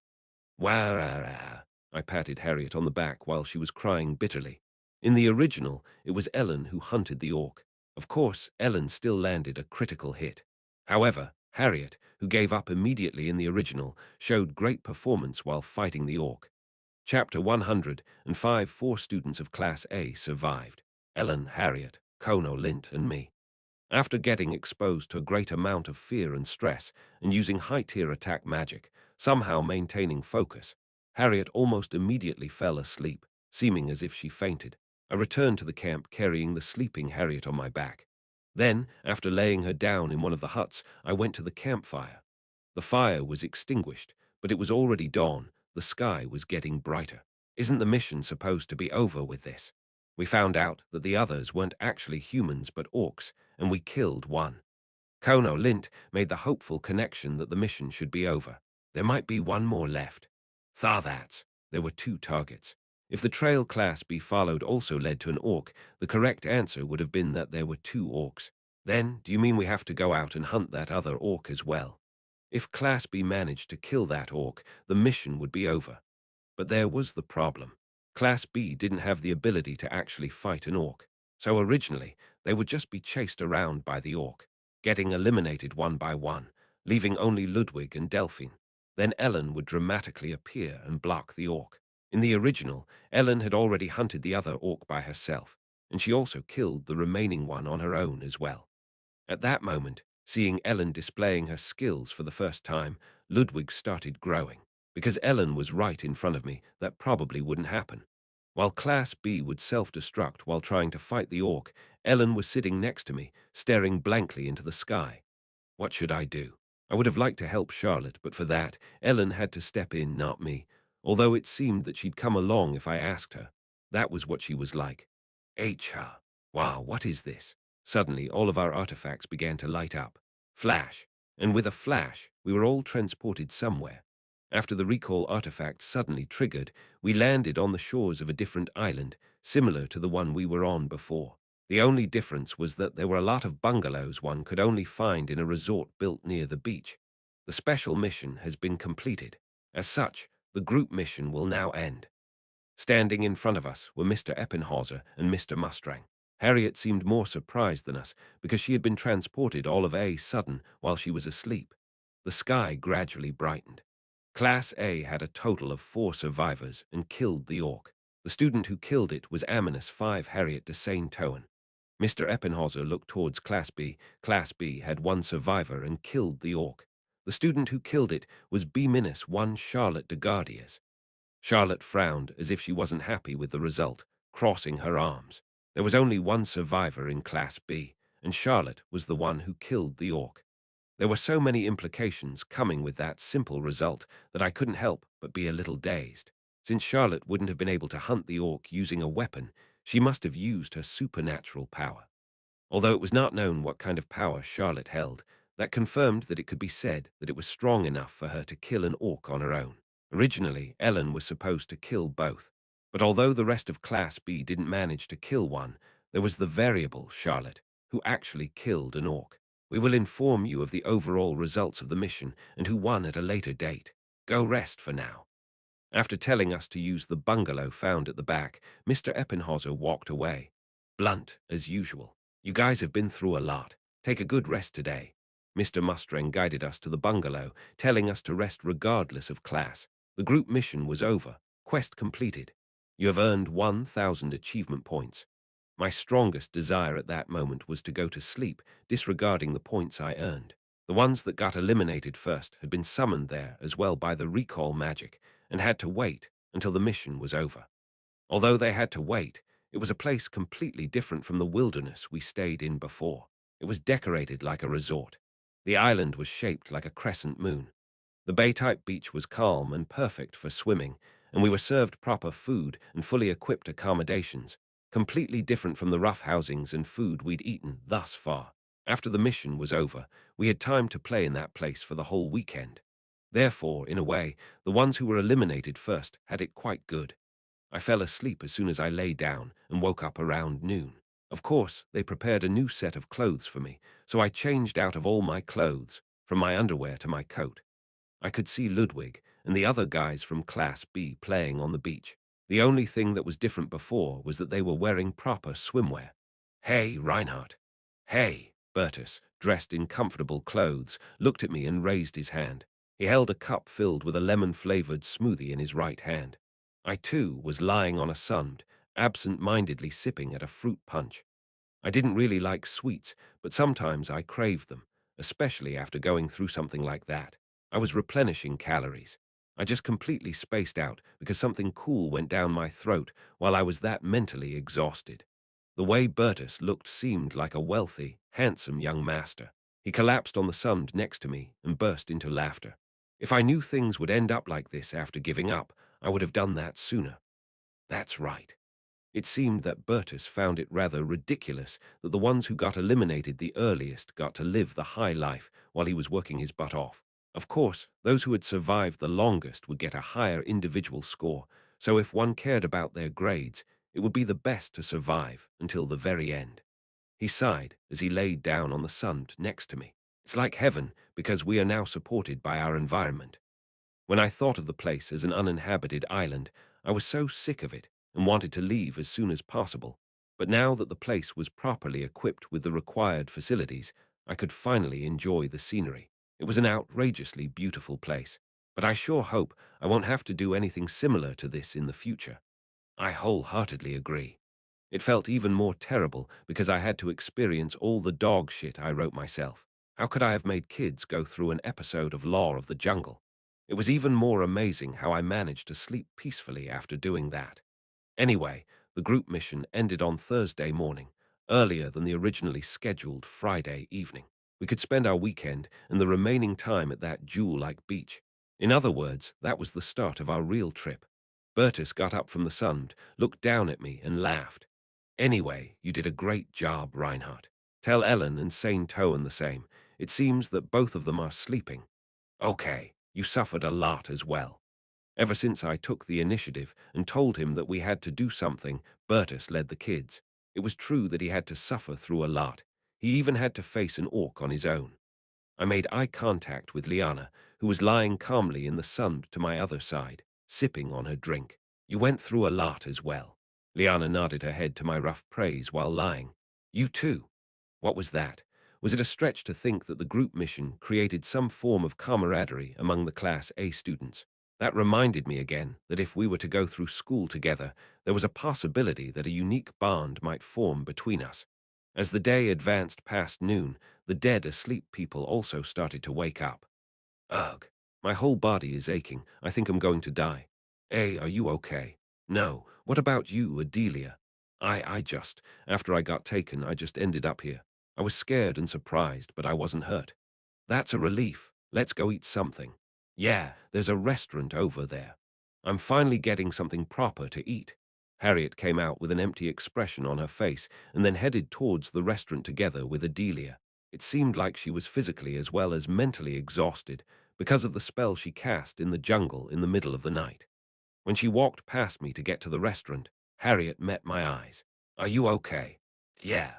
Wah. I patted Harriet on the back while she was crying bitterly. In the original, it was Ellen who hunted the orc. Of course, Ellen still landed a critical hit. However, Harriet, who gave up immediately in the original, showed great performance while fighting the orc. Chapter 105. 4 students of Class A survived. Ellen, Harriet, Kono Lint, and me. After getting exposed to a great amount of fear and stress, and using high-tier attack magic, somehow maintaining focus, Harriet almost immediately fell asleep, seeming as if she fainted. I returned to the camp carrying the sleeping Harriet on my back. Then, after laying her down in one of the huts, I went to the campfire. The fire was extinguished, but it was already dawn. The sky was getting brighter. Isn't the mission supposed to be over with this? We found out that the others weren't actually humans but orcs, and we killed one. Kono Lint made the hopeful connection that the mission should be over. There might be one more left. That's. There were 2 targets. If the trail Class B followed also led to an orc, the correct answer would have been that there were 2 orcs. Then, do you mean we have to go out and hunt that other orc as well? If Class B managed to kill that orc, the mission would be over. But there was the problem. Class B didn't have the ability to actually fight an orc. So originally, they would just be chased around by the orc, getting eliminated one by one, leaving only Ludwig and Delphine. Then Ellen would dramatically appear and block the orc. In the original, Ellen had already hunted the other orc by herself, and she also killed the remaining one on her own as well. At that moment, seeing Ellen displaying her skills for the first time, Ludwig started growing. Because Ellen was right in front of me, that probably wouldn't happen. While Class B would self-destruct while trying to fight the orc, Ellen was sitting next to me, staring blankly into the sky. What should I do? I would have liked to help Charlotte, but for that, Ellen had to step in, not me. Although it seemed that she'd come along if I asked her. That was what she was like. HR. Wow, what is this? Suddenly, all of our artifacts began to light up. Flash. And with a flash, we were all transported somewhere. After the recall artifact suddenly triggered, we landed on the shores of a different island, similar to the one we were on before. The only difference was that there were a lot of bungalows one could only find in a resort built near the beach. The special mission has been completed. As such, the group mission will now end. Standing in front of us were Mr. Eppenhauser and Mr. Mustang. Harriet seemed more surprised than us because she had been transported all of a sudden while she was asleep. The sky gradually brightened. Class A had a total of 4 survivors and killed the orc. The student who killed it was Aminus 5 Harriet de Saint-Towan. Mr. Eppenhauser looked towards Class B. Class B had 1 survivor and killed the orc. The student who killed it was B-1 Charlotte de Gardiers. Charlotte frowned as if she wasn't happy with the result, crossing her arms. There was only 1 survivor in Class B, and Charlotte was the one who killed the orc. There were so many implications coming with that simple result that I couldn't help but be a little dazed. Since Charlotte wouldn't have been able to hunt the orc using a weapon, she must have used her supernatural power. Although it was not known what kind of power Charlotte held, that confirmed that it could be said that it was strong enough for her to kill an orc on her own. Originally, Ellen was supposed to kill both, but although the rest of Class B didn't manage to kill one, there was the variable Charlotte, who actually killed an orc. We will inform you of the overall results of the mission and who won at a later date. Go rest for now. After telling us to use the bungalow found at the back, Mr. Eppenhauser walked away, blunt as usual. You guys have been through a lot. Take a good rest today. Mr. Mustang guided us to the bungalow, telling us to rest regardless of class. The group mission was over. Quest completed. You have earned 1,000 achievement points. My strongest desire at that moment was to go to sleep, disregarding the points I earned. The ones that got eliminated first had been summoned there as well by the recall magic and had to wait until the mission was over. Although they had to wait, it was a place completely different from the wilderness we stayed in before. It was decorated like a resort. The island was shaped like a crescent moon. The bay-type beach was calm and perfect for swimming, and we were served proper food and fully equipped accommodations, completely different from the rough housings and food we'd eaten thus far. After the mission was over, we had time to play in that place for the whole weekend. Therefore, in a way, the ones who were eliminated first had it quite good. I fell asleep as soon as I lay down and woke up around noon. Of course, they prepared a new set of clothes for me, so I changed out of all my clothes, from my underwear to my coat. I could see Ludwig and the other guys from Class B playing on the beach. The only thing that was different before was that they were wearing proper swimwear. Hey, Reinhardt. Hey, Bertus, dressed in comfortable clothes, looked at me and raised his hand. He held a cup filled with a lemon-flavored smoothie in his right hand. I, too, was lying on a sund, absent-mindedly sipping at a fruit punch. I didn't really like sweets, but sometimes I craved them, especially after going through something like that. I was replenishing calories. I just completely spaced out because something cool went down my throat while I was that mentally exhausted. The way Bertus looked seemed like a wealthy, handsome young master. He collapsed on the sund next to me and burst into laughter. If I knew things would end up like this after giving up, I would have done that sooner. That's right. It seemed that Bertus found it rather ridiculous that the ones who got eliminated the earliest got to live the high life while he was working his butt off. Of course, those who had survived the longest would get a higher individual score, so if one cared about their grades, it would be the best to survive until the very end. He sighed as he laid down on the sund next to me. It's like heaven because we are now supported by our environment. When I thought of the place as an uninhabited island, I was so sick of it and wanted to leave as soon as possible. But now that the place was properly equipped with the required facilities, I could finally enjoy the scenery. It was an outrageously beautiful place, but I sure hope I won't have to do anything similar to this in the future. I wholeheartedly agree. It felt even more terrible because I had to experience all the dog shit I wrote myself. How could I have made kids go through an episode of Law of the Jungle? It was even more amazing how I managed to sleep peacefully after doing that. Anyway, the group mission ended on Thursday morning, earlier than the originally scheduled Friday evening. We could spend our weekend and the remaining time at that jewel-like beach. In other words, that was the start of our real trip. Bertus got up from the sund, looked down at me, and laughed. Anyway, you did a great job, Reinhardt. Tell Ellen and Saint Toan the same. It seems that both of them are sleeping. Okay, you suffered a lot as well. Ever since I took the initiative and told him that we had to do something, Bertus led the kids. It was true that he had to suffer through a lot. He even had to face an orc on his own. I made eye contact with Liana, who was lying calmly in the sun to my other side, sipping on her drink. You went through a lot as well. Liana nodded her head to my rough praise while lying. You too. What was that? Was it a stretch to think that the group mission created some form of camaraderie among the Class A students? That reminded me again that if we were to go through school together, there was a possibility that a unique bond might form between us. As the day advanced past noon, the dead asleep people also started to wake up. Ugh, my whole body is aching. I think I'm going to die. Hey, are you okay? No. What about you, Adelia? After I got taken, I just ended up here. I was scared and surprised, but I wasn't hurt. That's a relief. Let's go eat something. Yeah, there's a restaurant over there. I'm finally getting something proper to eat. Harriet came out with an empty expression on her face and then headed towards the restaurant together with Adelia. It seemed like she was physically as well as mentally exhausted because of the spell she cast in the jungle in the middle of the night. When she walked past me to get to the restaurant, Harriet met my eyes. Are you okay? Yeah.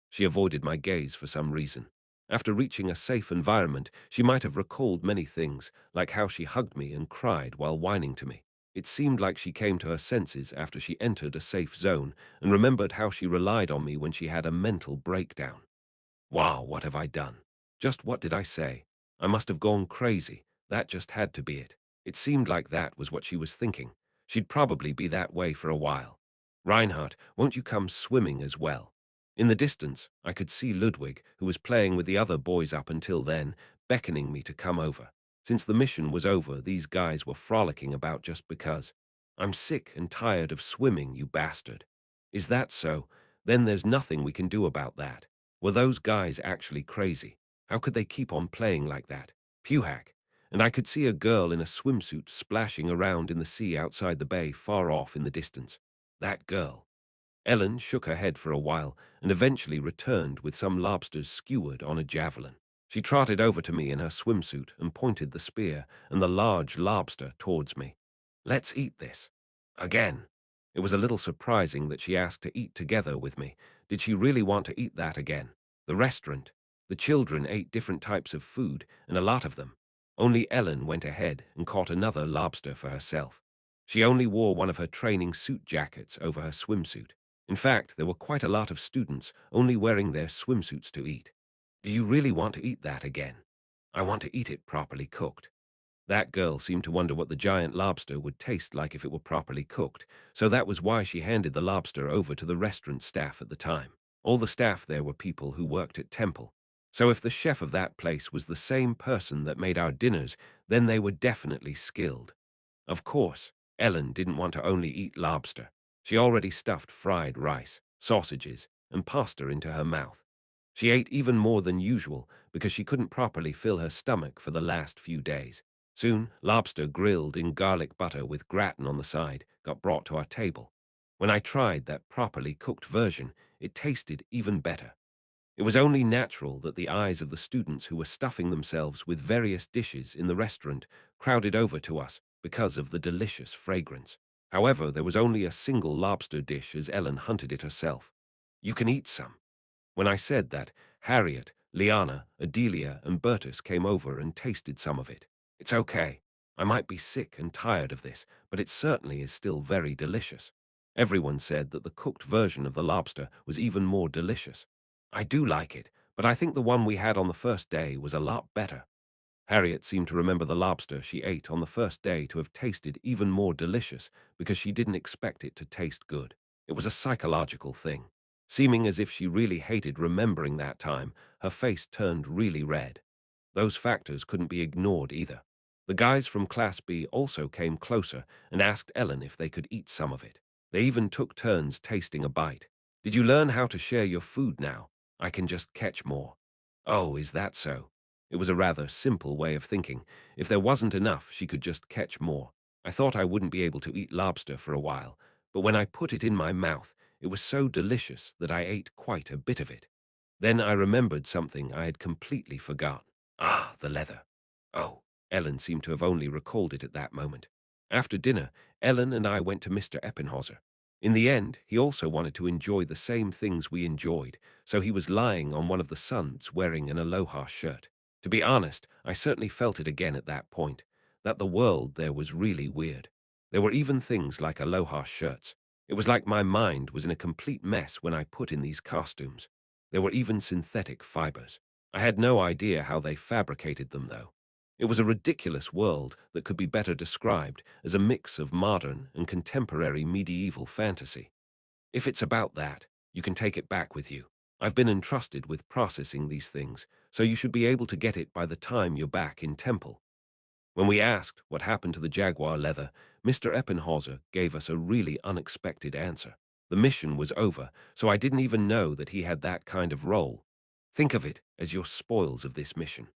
She avoided my gaze for some reason. After reaching a safe environment, she might have recalled many things, like how she hugged me and cried while whining to me. It seemed like she came to her senses after she entered a safe zone and remembered how she relied on me when she had a mental breakdown. Wow, what have I done? Just what did I say? I must have gone crazy. That just had to be it. It seemed like that was what she was thinking. She'd probably be that way for a while. Reinhardt, won't you come swimming as well? In the distance, I could see Ludwig, who was playing with the other boys up until then, beckoning me to come over. Since the mission was over, these guys were frolicking about just because. I'm sick and tired of swimming, you bastard. Is that so? Then there's nothing we can do about that. Were those guys actually crazy? How could they keep on playing like that? Pewhack. And I could see a girl in a swimsuit splashing around in the sea outside the bay far off in the distance. That girl. Ellen shook her head for a while and eventually returned with some lobsters skewered on a javelin. She trotted over to me in her swimsuit and pointed the spear and the large lobster towards me. Let's eat this. Again. It was a little surprising that she asked to eat together with me. Did she really want to eat that again? The restaurant. The children ate different types of food, and a lot of them. Only Ellen went ahead and caught another lobster for herself. She only wore one of her training suit jackets over her swimsuit. In fact, there were quite a lot of students only wearing their swimsuits to eat. Do you really want to eat that again? I want to eat it properly cooked. That girl seemed to wonder what the giant lobster would taste like if it were properly cooked, so that was why she handed the lobster over to the restaurant staff at the time. All the staff there were people who worked at Temple. So if the chef of that place was the same person that made our dinners, then they were definitely skilled. Of course, Ellen didn't want to only eat lobster. She already stuffed fried rice, sausages, and pasta into her mouth. She ate even more than usual because she couldn't properly fill her stomach for the last few days. Soon, lobster grilled in garlic butter with gratin on the side got brought to our table. When I tried that properly cooked version, it tasted even better. It was only natural that the eyes of the students who were stuffing themselves with various dishes in the restaurant crowded over to us because of the delicious fragrance. However, there was only a single lobster dish as Ellen hunted it herself. You can eat some. When I said that, Harriet, Liana, Adelia, and Bertus came over and tasted some of it. It's okay. I might be sick and tired of this, but it certainly is still very delicious. Everyone said that the cooked version of the lobster was even more delicious. I do like it, but I think the one we had on the first day was a lot better. Harriet seemed to remember the lobster she ate on the first day to have tasted even more delicious because she didn't expect it to taste good. It was a psychological thing. Seeming as if she really hated remembering that time, her face turned really red. Those factors couldn't be ignored either. The guys from Class B also came closer and asked Ellen if they could eat some of it. They even took turns tasting a bite. Did you learn how to share your food now? I can just catch more. Oh, is that so? It was a rather simple way of thinking. If there wasn't enough, she could just catch more. I thought I wouldn't be able to eat lobster for a while, but when I put it in my mouth, it was so delicious that I ate quite a bit of it. Then I remembered something I had completely forgotten. Ah, the leather. Oh, Ellen seemed to have only recalled it at that moment. After dinner, Ellen and I went to Mr. Eppenhauser. In the end, he also wanted to enjoy the same things we enjoyed, so he was lying on one of the suds wearing an aloha shirt. To be honest, I certainly felt it again at that point, that the world there was really weird. There were even things like aloha shirts. It was like my mind was in a complete mess when I put in these costumes. There were even synthetic fibers. I had no idea how they fabricated them, though. It was a ridiculous world that could be better described as a mix of modern and contemporary medieval fantasy. If it's about that, you can take it back with you. I've been entrusted with processing these things, so you should be able to get it by the time you're back in Temple. When we asked what happened to the jaguar leather, Mr. Eppenhauser gave us a really unexpected answer. The mission was over, so I didn't even know that he had that kind of role. Think of it as your spoils of this mission.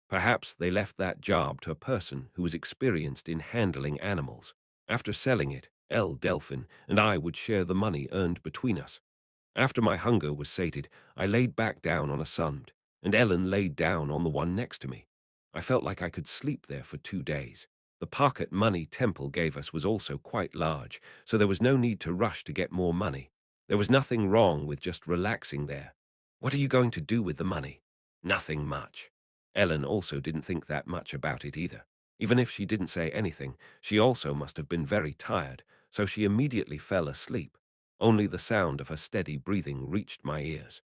Perhaps they left that job to a person who was experienced in handling animals. After selling it, L. Delphin and I would share the money earned between us. After my hunger was sated, I laid back down on a sund, and Ellen laid down on the one next to me. I felt like I could sleep there for 2 days. The pocket money Temple gave us was also quite large, so there was no need to rush to get more money. There was nothing wrong with just relaxing there. What are you going to do with the money? Nothing much. Ellen also didn't think that much about it either. Even if she didn't say anything, she also must have been very tired, so she immediately fell asleep. Only the sound of her steady breathing reached my ears.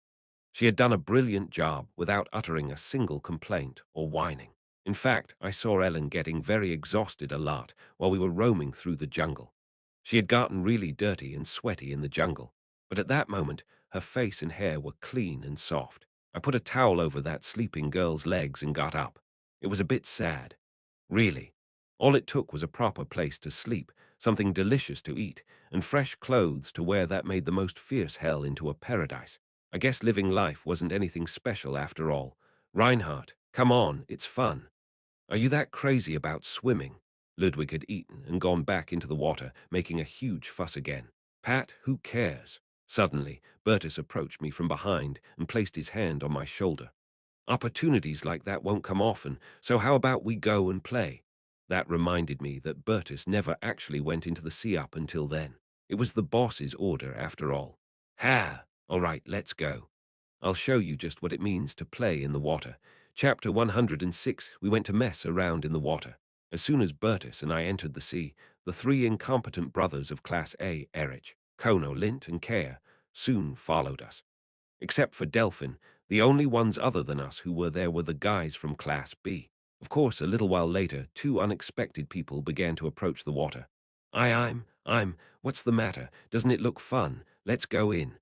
She had done a brilliant job without uttering a single complaint or whining. In fact, I saw Ellen getting very exhausted a lot while we were roaming through the jungle. She had gotten really dirty and sweaty in the jungle, but at that moment, her face and hair were clean and soft. I put a towel over that sleeping girl's legs and got up. It was a bit sad. Really. All it took was a proper place to sleep, something delicious to eat, and fresh clothes to wear that made the most fierce hell into a paradise. I guess living life wasn't anything special after all. Reinhardt, come on, it's fun. Are you that crazy about swimming? Ludwig had eaten and gone back into the water, making a huge fuss again. Pat, who cares? Suddenly, Bertus approached me from behind and placed his hand on my shoulder. Opportunities like that won't come often, so how about we go and play? That reminded me that Bertus never actually went into the sea up until then. It was the boss's order, after all. Ha! All right, let's go. I'll show you just what it means to play in the water. Chapter 106, we went to mess around in the water. As soon as Bertus and I entered the sea, the three incompetent brothers of Class A, Erich, Kono, Lint, and Kea, soon followed us. Except for Delphin, the only ones other than us who were there were the guys from Class B. Of course, a little while later, two unexpected people began to approach the water. What's the matter? Doesn't it look fun? Let's go in.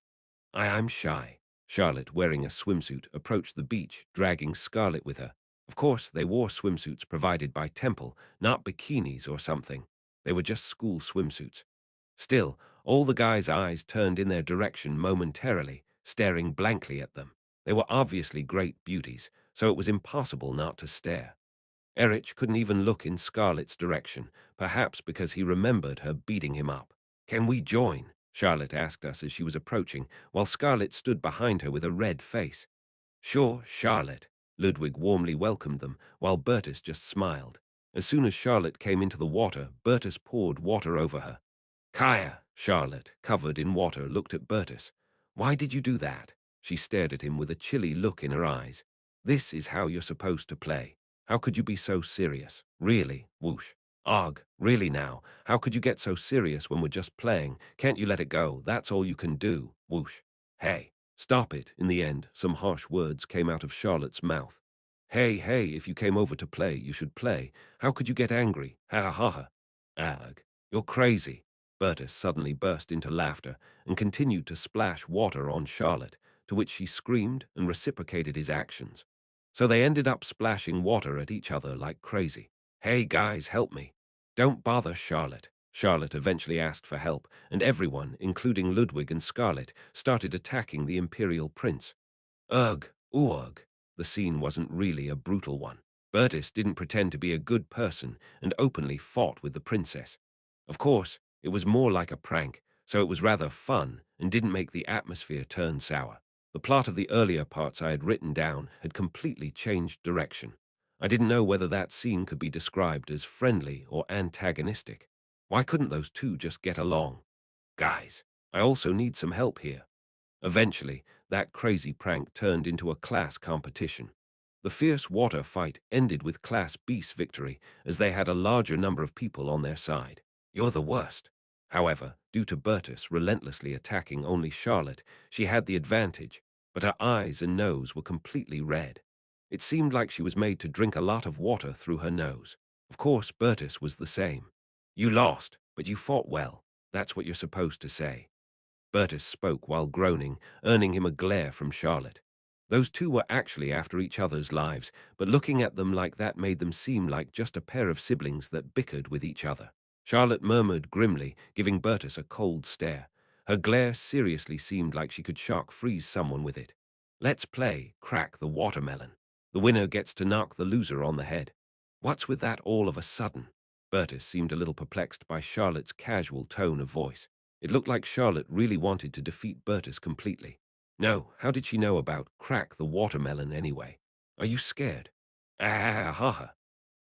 I'm shy. Charlotte, wearing a swimsuit, approached the beach, dragging Scarlet with her. Of course, they wore swimsuits provided by Temple, not bikinis or something. They were just school swimsuits. Still, all the guys' eyes turned in their direction momentarily, staring blankly at them. They were obviously great beauties, so it was impossible not to stare. Erich couldn't even look in Scarlet's direction, perhaps because he remembered her beating him up. Can we join? Charlotte asked us as she was approaching, while Scarlet stood behind her with a red face. Sure, Charlotte. Ludwig warmly welcomed them, while Bertus just smiled. As soon as Charlotte came into the water, Bertus poured water over her. Kaya, Charlotte, covered in water, looked at Bertus. Why did you do that? She stared at him with a chilly look in her eyes. This is how you're supposed to play. How could you be so serious? Really? Whoosh. Og, really now? How could you get so serious when we're just playing? Can't you let it go? That's all you can do. Whoosh. Hey, stop it. In the end, some harsh words came out of Charlotte's mouth. Hey, if you came over to play, you should play. How could you get angry? Ha ha ha. Ag, you're crazy. Bertus suddenly burst into laughter and continued to splash water on Charlotte, to which she screamed and reciprocated his actions. So they ended up splashing water at each other like crazy. Hey guys, help me. Don't bother Charlotte. Charlotte eventually asked for help, and everyone, including Ludwig and Scarlet, started attacking the Imperial Prince. Ugh, ugh. The scene wasn't really a brutal one. Bertus didn't pretend to be a good person and openly fought with the princess. Of course, it was more like a prank, so it was rather fun and didn't make the atmosphere turn sour. The plot of the earlier parts I had written down had completely changed direction. I didn't know whether that scene could be described as friendly or antagonistic. Why couldn't those two just get along? Guys, I also need some help here. Eventually, that crazy prank turned into a class competition. The fierce water fight ended with Class B's victory, as they had a larger number of people on their side. You're the worst. However, due to Bertus relentlessly attacking only Charlotte, she had the advantage, but her eyes and nose were completely red. It seemed like she was made to drink a lot of water through her nose. Of course, Bertus was the same. You lost, but you fought well. That's what you're supposed to say. Bertus spoke while groaning, earning him a glare from Charlotte. Those two were actually after each other's lives, but looking at them like that made them seem like just a pair of siblings that bickered with each other. Charlotte murmured grimly, giving Bertus a cold stare. Her glare seriously seemed like she could shark freeze someone with it. Let's play, crack the watermelon. The winner gets to knock the loser on the head. What's with that all of a sudden? Bertus seemed a little perplexed by Charlotte's casual tone of voice. It looked like Charlotte really wanted to defeat Bertus completely. No, how did she know about crack the watermelon anyway? Are you scared? Ah, ha, ha.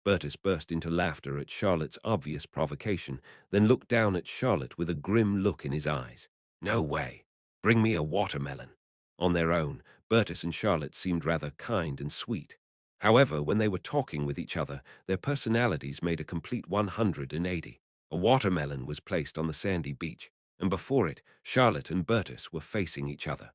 Bertus burst into laughter at Charlotte's obvious provocation, then looked down at Charlotte with a grim look in his eyes. No way. Bring me a watermelon. On their own, Bertus and Charlotte seemed rather kind and sweet. However, when they were talking with each other, their personalities made a complete 180. A watermelon was placed on the sandy beach, and before it, Charlotte and Bertus were facing each other.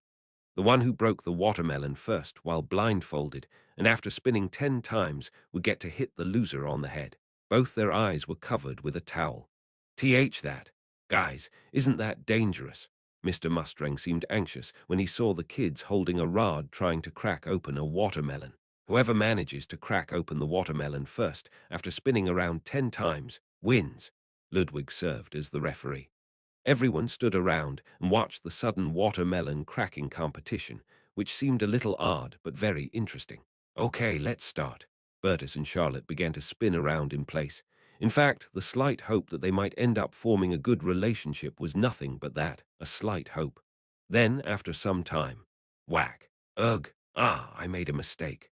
The one who broke the watermelon first while blindfolded and after spinning 10 times would get to hit the loser on the head. Both their eyes were covered with a towel. That. Guys, isn't that dangerous? Mr. Mustang seemed anxious when he saw the kids holding a rod trying to crack open a watermelon. Whoever manages to crack open the watermelon first after spinning around 10 times wins. Ludwig served as the referee. Everyone stood around and watched the sudden watermelon cracking competition, which seemed a little odd but very interesting. Okay, let's start. Bertus and Charlotte began to spin around in place. In fact, the slight hope that they might end up forming a good relationship was nothing but that, a slight hope. Then, after some time, whack. Ugh. I made a mistake.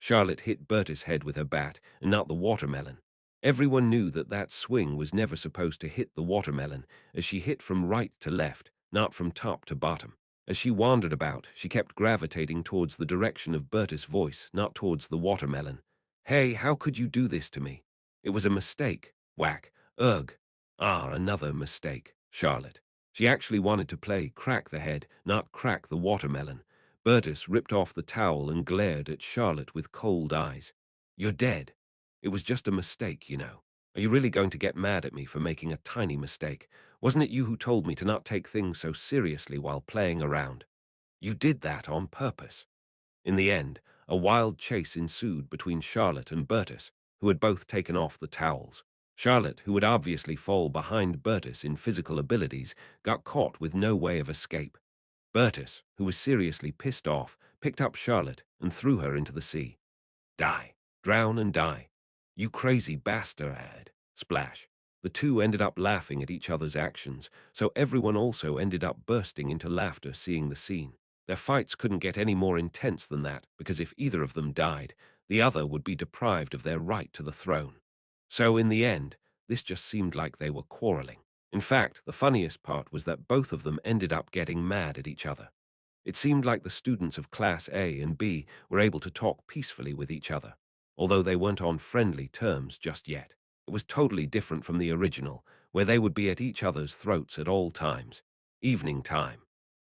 Charlotte hit Bertus' head with her bat and not the watermelon. Everyone knew that that swing was never supposed to hit the watermelon, as she hit from right to left, not from top to bottom. As she wandered about, she kept gravitating towards the direction of Bertus' voice, not towards the watermelon. Hey, how could you do this to me? It was a mistake. Whack. Ugh. Another mistake. Charlotte. She actually wanted to play crack the head, not crack the watermelon. Bertus ripped off the towel and glared at Charlotte with cold eyes. You're dead. It was just a mistake, you know. Are you really going to get mad at me for making a tiny mistake? Wasn't it you who told me to not take things so seriously while playing around? You did that on purpose. In the end, a wild chase ensued between Charlotte and Bertus, who had both taken off the towels. Charlotte, who would obviously fall behind Bertus in physical abilities, got caught with no way of escape. Bertus, who was seriously pissed off, picked up Charlotte and threw her into the sea. Die. Drown and die. You crazy bastard. Splash. The two ended up laughing at each other's actions, so everyone also ended up bursting into laughter seeing the scene. Their fights couldn't get any more intense than that, because if either of them died, the other would be deprived of their right to the throne. So in the end, this just seemed like they were quarreling. In fact, the funniest part was that both of them ended up getting mad at each other. It seemed like the students of Class A and B were able to talk peacefully with each other, although they weren't on friendly terms just yet. It was totally different from the original, where they would be at each other's throats at all times. Evening time.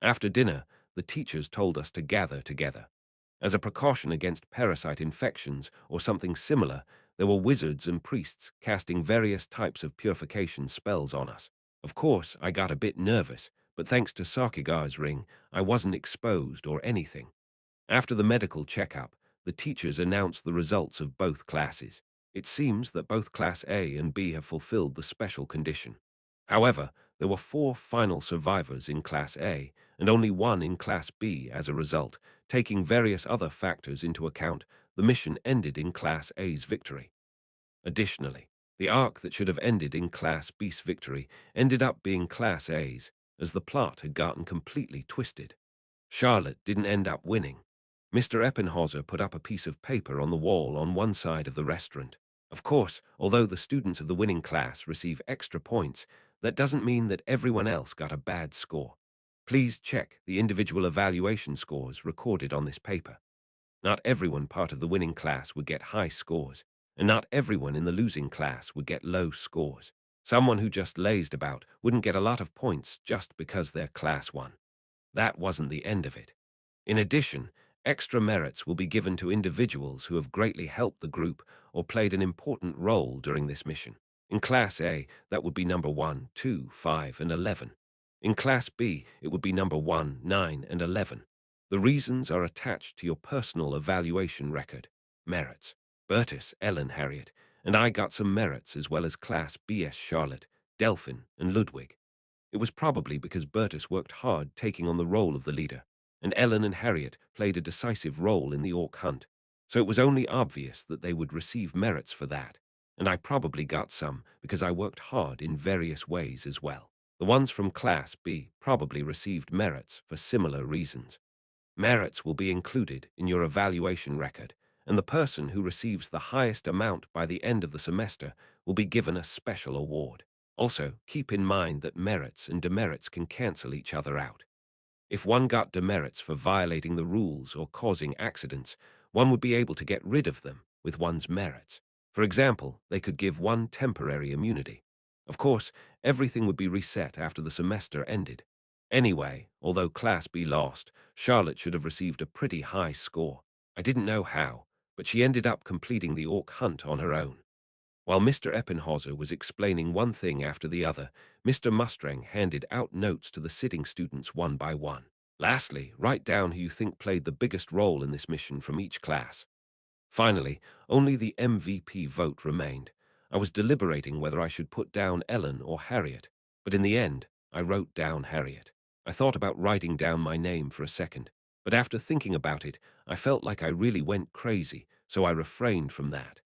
After dinner, the teachers told us to gather together. As a precaution against parasite infections or something similar, there were wizards and priests casting various types of purification spells on us. Of course, I got a bit nervous, but thanks to Sakigar's ring, I wasn't exposed or anything. After the medical checkup, the teachers announced the results of both classes. It seems that both Class A and B have fulfilled the special condition. However, there were 4 final survivors in Class A and only 1 in Class B as a result. Taking various other factors into account, the mission ended in Class A's victory. Additionally, the arc that should have ended in Class B's victory ended up being Class A's, as the plot had gotten completely twisted. Charlotte didn't end up winning. Mr. Eppenhauser put up a piece of paper on the wall on one side of the restaurant. Of course, although the students of the winning class receive extra points, that doesn't mean that everyone else got a bad score. Please check the individual evaluation scores recorded on this paper. Not everyone part of the winning class would get high scores, and not everyone in the losing class would get low scores. Someone who just lazed about wouldn't get a lot of points just because their class won. That wasn't the end of it. In addition, extra merits will be given to individuals who have greatly helped the group or played an important role during this mission. In Class A, that would be number 1, 2, 5, and 11. In Class B, it would be number 1, 9, and 11. The reasons are attached to your personal evaluation record. Merits. Bertus, Ellen, Harriet, and I got some merits as well as Class BS Charlotte, Delphin, and Ludwig. It was probably because Bertus worked hard taking on the role of the leader, and Ellen and Harriet played a decisive role in the orc hunt, so it was only obvious that they would receive merits for that, and I probably got some because I worked hard in various ways as well. The ones from Class B probably received merits for similar reasons. Merits will be included in your evaluation record, and the person who receives the highest amount by the end of the semester will be given a special award. Also, keep in mind that merits and demerits can cancel each other out. If one got demerits for violating the rules or causing accidents, one would be able to get rid of them with one's merits. For example, they could give one temporary immunity. Of course, everything would be reset after the semester ended. Anyway, although Class B lost, Charlotte should have received a pretty high score. I didn't know how, but she ended up completing the orc hunt on her own. While Mr. Eppenhauser was explaining one thing after the other, Mr. Mustang handed out notes to the sitting students one by one. Lastly, write down who you think played the biggest role in this mission from each class. Finally, only the MVP vote remained. I was deliberating whether I should put down Ellen or Harriet, but in the end, I wrote down Harriet. I thought about writing down my name for a second, but after thinking about it, I felt like I really went crazy, so I refrained from that.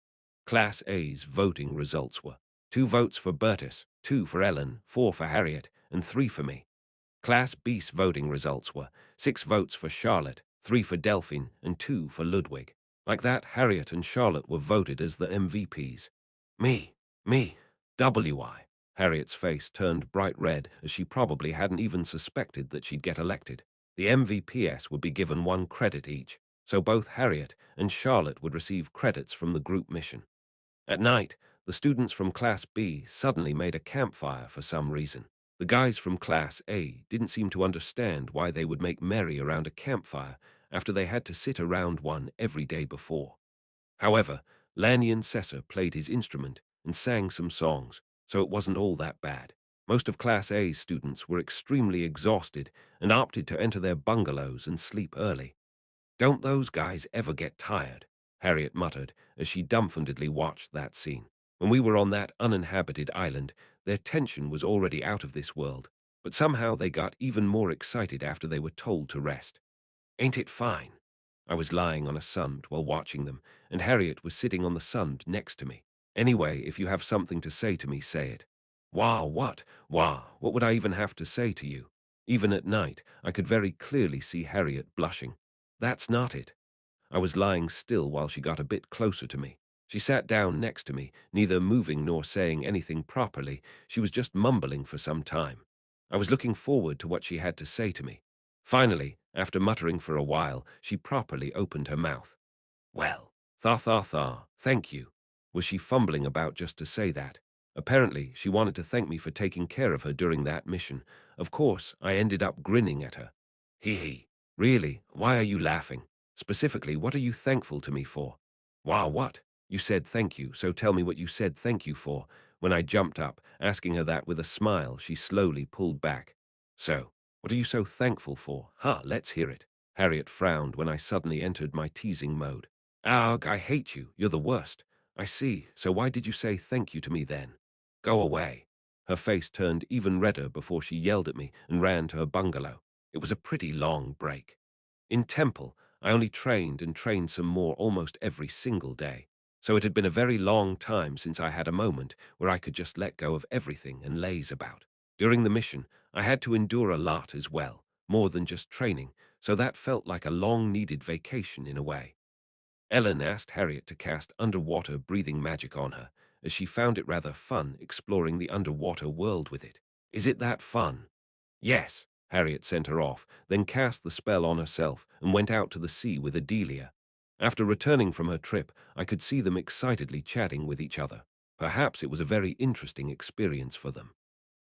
Class A's voting results were 2 votes for Bertus, 2 for Ellen, 4 for Harriet, and 3 for me. Class B's voting results were 6 votes for Charlotte, 3 for Delphine, and 2 for Ludwig. Like that, Harriet and Charlotte were voted as the MVPs. Me, W.I. Harriet's face turned bright red as she probably hadn't even suspected that she'd get elected. The MVPs would be given 1 credit each, so both Harriet and Charlotte would receive credits from the group mission. At night, the students from Class B suddenly made a campfire for some reason. The guys from Class A didn't seem to understand why they would make merry around a campfire after they had to sit around one every day before. However, Lanyon Sessa played his instrument and sang some songs, so it wasn't all that bad. Most of Class A's students were extremely exhausted and opted to enter their bungalows and sleep early. "Don't those guys ever get tired?" Harriet muttered as she dumbfoundedly watched that scene. When we were on that uninhabited island, their tension was already out of this world, but somehow they got even more excited after they were told to rest. "Ain't it fine?" I was lying on a sund while watching them, and Harriet was sitting on the sund next to me. "Anyway, if you have something to say to me, say it." "Wah, what? Wah, what would I even have to say to you?" Even at night, I could very clearly see Harriet blushing. "That's not it." I was lying still while she got a bit closer to me. She sat down next to me, neither moving nor saying anything properly. She was just mumbling for some time. I was looking forward to what she had to say to me. Finally, after muttering for a while, she properly opened her mouth. "Well, thank you." Was she fumbling about just to say that? Apparently, she wanted to thank me for taking care of her during that mission. Of course, I ended up grinning at her. "Hee hee. Really? Why are you laughing? Specifically, what are you thankful to me for?" "Wow, what? You said thank you, so tell me what you said thank you for." When I jumped up, asking her that with a smile, she slowly pulled back. "So, what are you so thankful for? Let's hear it." Harriet frowned when I suddenly entered my teasing mode. "Ugh, I hate you. You're the worst." "I see. So why did you say thank you to me then?" "Go away." Her face turned even redder before she yelled at me and ran to her bungalow. It was a pretty long break. In Temple, I only trained and trained some more almost every single day, so it had been a very long time since I had a moment where I could just let go of everything and laze about. During the mission, I had to endure a lot as well, more than just training, so that felt like a long-needed vacation in a way. Ellen asked Harriet to cast underwater breathing magic on her, as she found it rather fun exploring the underwater world with it. "Is it that fun?" "Yes." Harriet sent her off, then cast the spell on herself and went out to the sea with Adelia. After returning from her trip, I could see them excitedly chatting with each other. Perhaps it was a very interesting experience for them.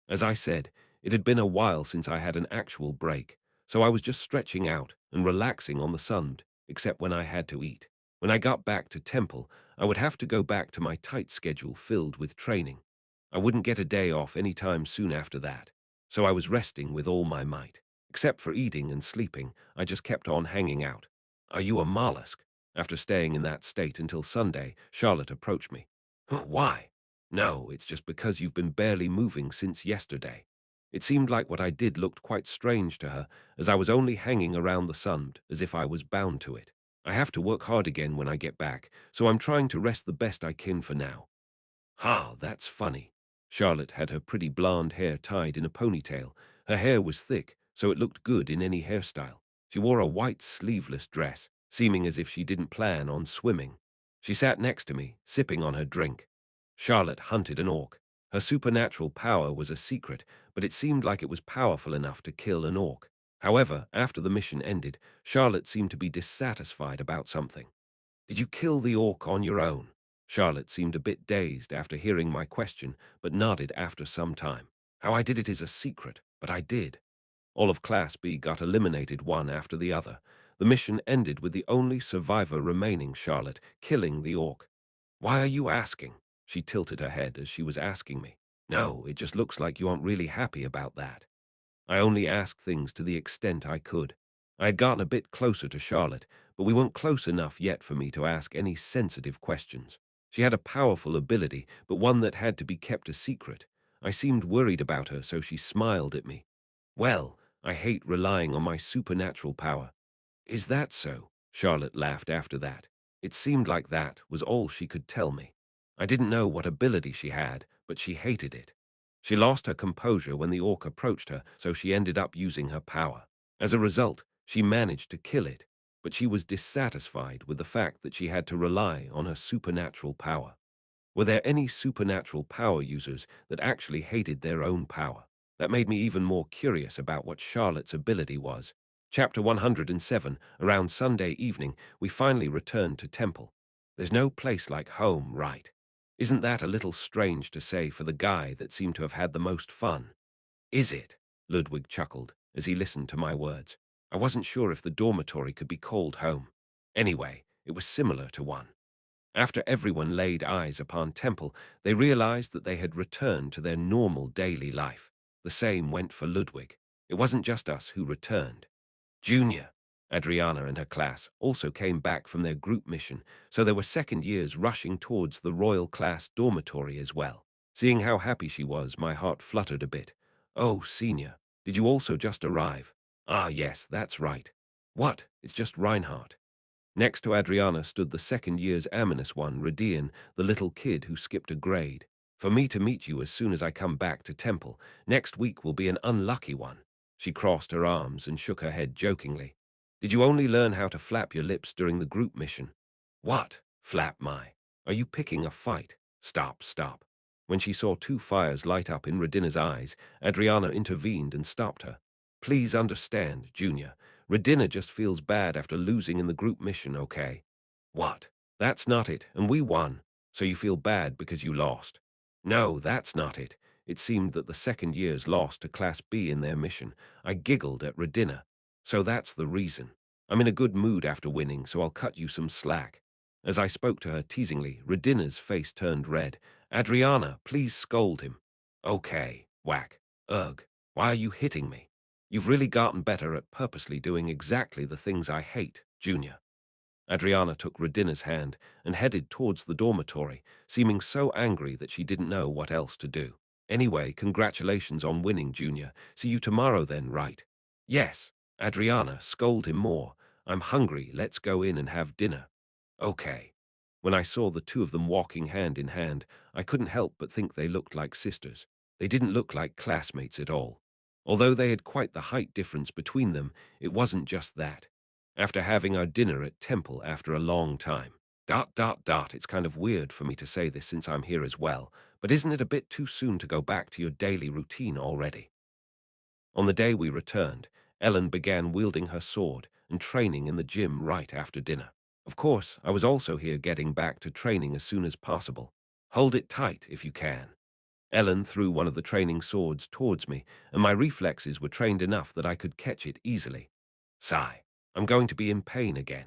As I said, it had been a while since I had an actual break, so I was just stretching out and relaxing on the sand, except when I had to eat. When I got back to Temple, I would have to go back to my tight schedule filled with training. I wouldn't get a day off any time soon after that, so I was resting with all my might. Except for eating and sleeping, I just kept on hanging out. "Are you a mollusk?" After staying in that state until Sunday, Charlotte approached me. "Huh, why?" "No, it's just because you've been barely moving since yesterday." It seemed like what I did looked quite strange to her, as I was only hanging around the sun as if I was bound to it. "I have to work hard again when I get back, so I'm trying to rest the best I can for now." That's funny." Charlotte had her pretty blonde hair tied in a ponytail. Her hair was thick, so it looked good in any hairstyle. She wore a white sleeveless dress, seeming as if she didn't plan on swimming. She sat next to me, sipping on her drink. Charlotte hunted an orc. Her supernatural power was a secret, but it seemed like it was powerful enough to kill an orc. However, after the mission ended, Charlotte seemed to be dissatisfied about something. Did you kill the orc on your own? Charlotte seemed a bit dazed after hearing my question, but nodded after some time. How I did it is a secret, but I did. All of Class B got eliminated one after the other. The mission ended with the only survivor remaining, Charlotte, killing the orc. Why are you asking? She tilted her head as she was asking me. No, it just looks like you aren't really happy about that. I only asked things to the extent I could. I had gotten a bit closer to Charlotte, but we weren't close enough yet for me to ask any sensitive questions. She had a powerful ability, but one that had to be kept a secret. I seemed worried about her, so she smiled at me. Well, I hate relying on my supernatural power. Is that so? Charlotte laughed after that. It seemed like that was all she could tell me. I didn't know what ability she had, but she hated it. She lost her composure when the orc approached her, so she ended up using her power. As a result, she managed to kill it, but she was dissatisfied with the fact that she had to rely on her supernatural power. Were there any supernatural power users that actually hated their own power? That made me even more curious about what Charlotte's ability was. Chapter 107, around Sunday evening, we finally returned to Temple. There's no place like home, right? Isn't that a little strange to say for the guy that seemed to have had the most fun? Is it? Ludwig chuckled as he listened to my words. I wasn't sure if the dormitory could be called home. Anyway, it was similar to one. After everyone laid eyes upon Temple, they realized that they had returned to their normal daily life. The same went for Ludwig. It wasn't just us who returned. Junior, Adriana and her class, also came back from their group mission, so there were second years rushing towards the Royal Class dormitory as well. Seeing how happy she was, my heart fluttered a bit. Oh, Senior, did you also just arrive? Ah, yes, that's right. What? It's just Reinhardt. Next to Adriana stood the second year's ominous one, Radian, the little kid who skipped a grade. For me to meet you as soon as I come back to Temple, next week will be an unlucky one. She crossed her arms and shook her head jokingly. Did you only learn how to flap your lips during the group mission? What? Flap my? Are you picking a fight? Stop, stop. When she saw two fires light up in Radina's eyes, Adriana intervened and stopped her. Please understand, Junior. Radina just feels bad after losing in the group mission, okay? What? That's not it, and we won. So you feel bad because you lost. No, that's not it. It seemed that the second years lost to Class B in their mission. I giggled at Radina. So that's the reason. I'm in a good mood after winning, so I'll cut you some slack. As I spoke to her teasingly, Radina's face turned red. Adriana, please scold him. Okay, whack. Ugh, why are you hitting me? You've really gotten better at purposely doing exactly the things I hate, Junior. Adriana took Radina's hand and headed towards the dormitory, seeming so angry that she didn't know what else to do. Anyway, congratulations on winning, Junior. See you tomorrow then, right? Yes. Adriana, scold him more. I'm hungry. Let's go in and have dinner. Okay. When I saw the two of them walking hand in hand, I couldn't help but think they looked like sisters. They didn't look like classmates at all. Although they had quite the height difference between them, it wasn't just that. After having our dinner at Temple after a long time. It's kind of weird for me to say this since I'm here as well, but isn't it a bit too soon to go back to your daily routine already? On the day we returned, Ellen began wielding her sword and training in the gym right after dinner. Of course, I was also here getting back to training as soon as possible. Hold it tight if you can. Ellen threw one of the training swords towards me, and my reflexes were trained enough that I could catch it easily. Sigh. I'm going to be in pain again.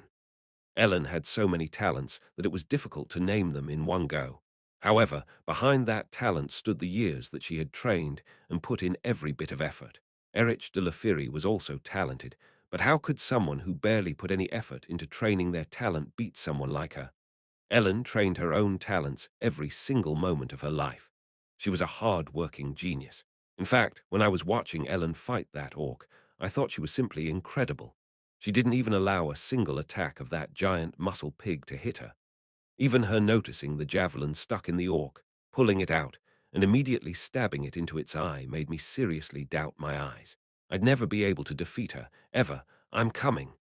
Ellen had so many talents that it was difficult to name them in one go. However, behind that talent stood the years that she had trained and put in every bit of effort. Erich de la Furie was also talented, but how could someone who barely put any effort into training their talent beat someone like her? Ellen trained her own talents every single moment of her life. She was a hard-working genius. In fact, when I was watching Ellen fight that orc, I thought she was simply incredible. She didn't even allow a single attack of that giant muscle pig to hit her. Even her noticing the javelin stuck in the orc, pulling it out, and immediately stabbing it into its eye made me seriously doubt my eyes. I'd never be able to defeat her, ever. I'm coming.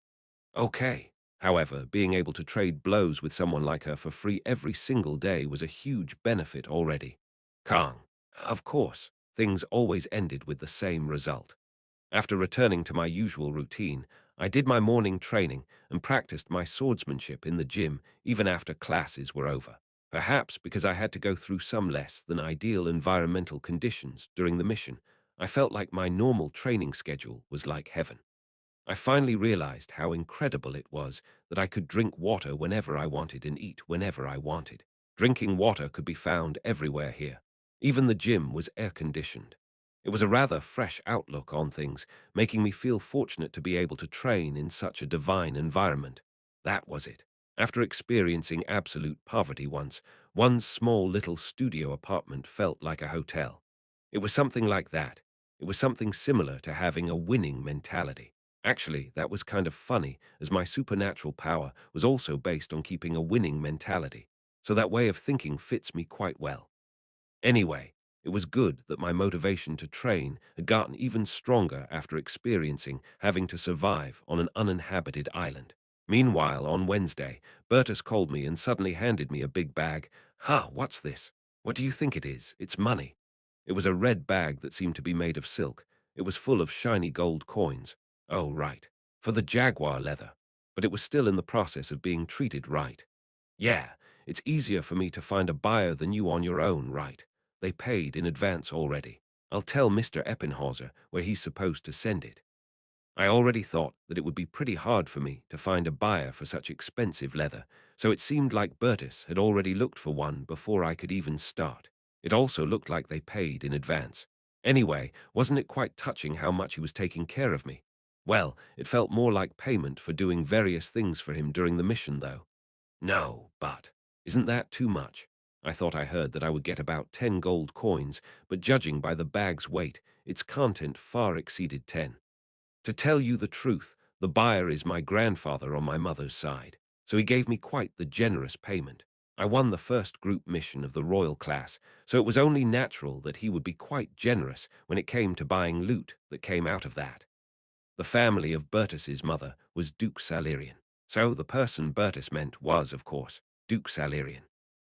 Okay. However, being able to trade blows with someone like her for free every single day was a huge benefit already. Kang. Of course, things always ended with the same result. After returning to my usual routine, I did my morning training and practiced my swordsmanship in the gym even after classes were over. Perhaps because I had to go through some less than ideal environmental conditions during the mission, I felt like my normal training schedule was like heaven. I finally realized how incredible it was that I could drink water whenever I wanted and eat whenever I wanted. Drinking water could be found everywhere here. Even the gym was air-conditioned. It was a rather fresh outlook on things, making me feel fortunate to be able to train in such a divine environment. That was it. After experiencing absolute poverty once, one's small little studio apartment felt like a hotel. It was something like that. It was something similar to having a winning mentality. Actually, that was kind of funny, as my supernatural power was also based on keeping a winning mentality, so that way of thinking fits me quite well. Anyway, it was good that my motivation to train had gotten even stronger after experiencing having to survive on an uninhabited island. Meanwhile, on Wednesday, Bertus called me and suddenly handed me a big bag. "Ha, what's this? What do you think it is? It's money." It was a red bag that seemed to be made of silk. It was full of shiny gold coins. Oh, right. For the jaguar leather. But it was still in the process of being treated right. Yeah, it's easier for me to find a buyer than you on your own, right? They paid in advance already. I'll tell Mr. Eppinhauser where he's supposed to send it. I already thought that it would be pretty hard for me to find a buyer for such expensive leather, so it seemed like Bertus had already looked for one before I could even start. It also looked like they paid in advance. Anyway, wasn't it quite touching how much he was taking care of me? Well, it felt more like payment for doing various things for him during the mission, though. No, but isn't that too much? I thought I heard that I would get about 10 gold coins, but judging by the bag's weight, its content far exceeded 10. To tell you the truth, the buyer is my grandfather on my mother's side, so he gave me quite the generous payment. I won the first group mission of the royal class, so it was only natural that he would be quite generous when it came to buying loot that came out of that. The family of Bertus's mother was Duke Salerian, so the person Bertus meant was, of course, Duke Salerian.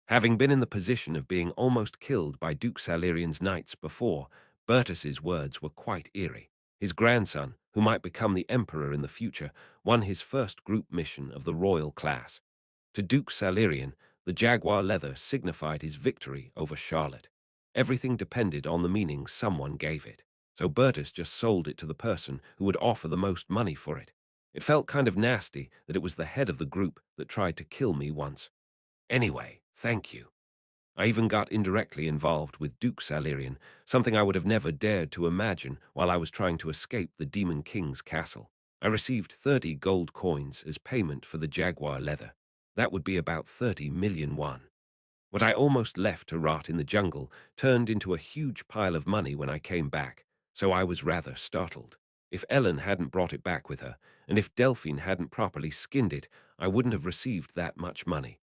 Having been in the position of being almost killed by Duke Salerian's knights before, Bertus's words were quite eerie. His grandson, who might become the emperor in the future, won his first group mission of the royal class. To Duke Salerian, the jaguar leather signified his victory over Charlotte. Everything depended on the meaning someone gave it, so Bertus just sold it to the person who would offer the most money for it. It felt kind of nasty that it was the head of the group that tried to kill me once. Anyway, thank you. I even got indirectly involved with Duke Salerian, something I would have never dared to imagine while I was trying to escape the Demon King's castle. I received 30 gold coins as payment for the jaguar leather. That would be about 30 million won. What I almost left to rot in the jungle turned into a huge pile of money when I came back, so I was rather startled. If Ellen hadn't brought it back with her, and if Delphine hadn't properly skinned it, I wouldn't have received that much money.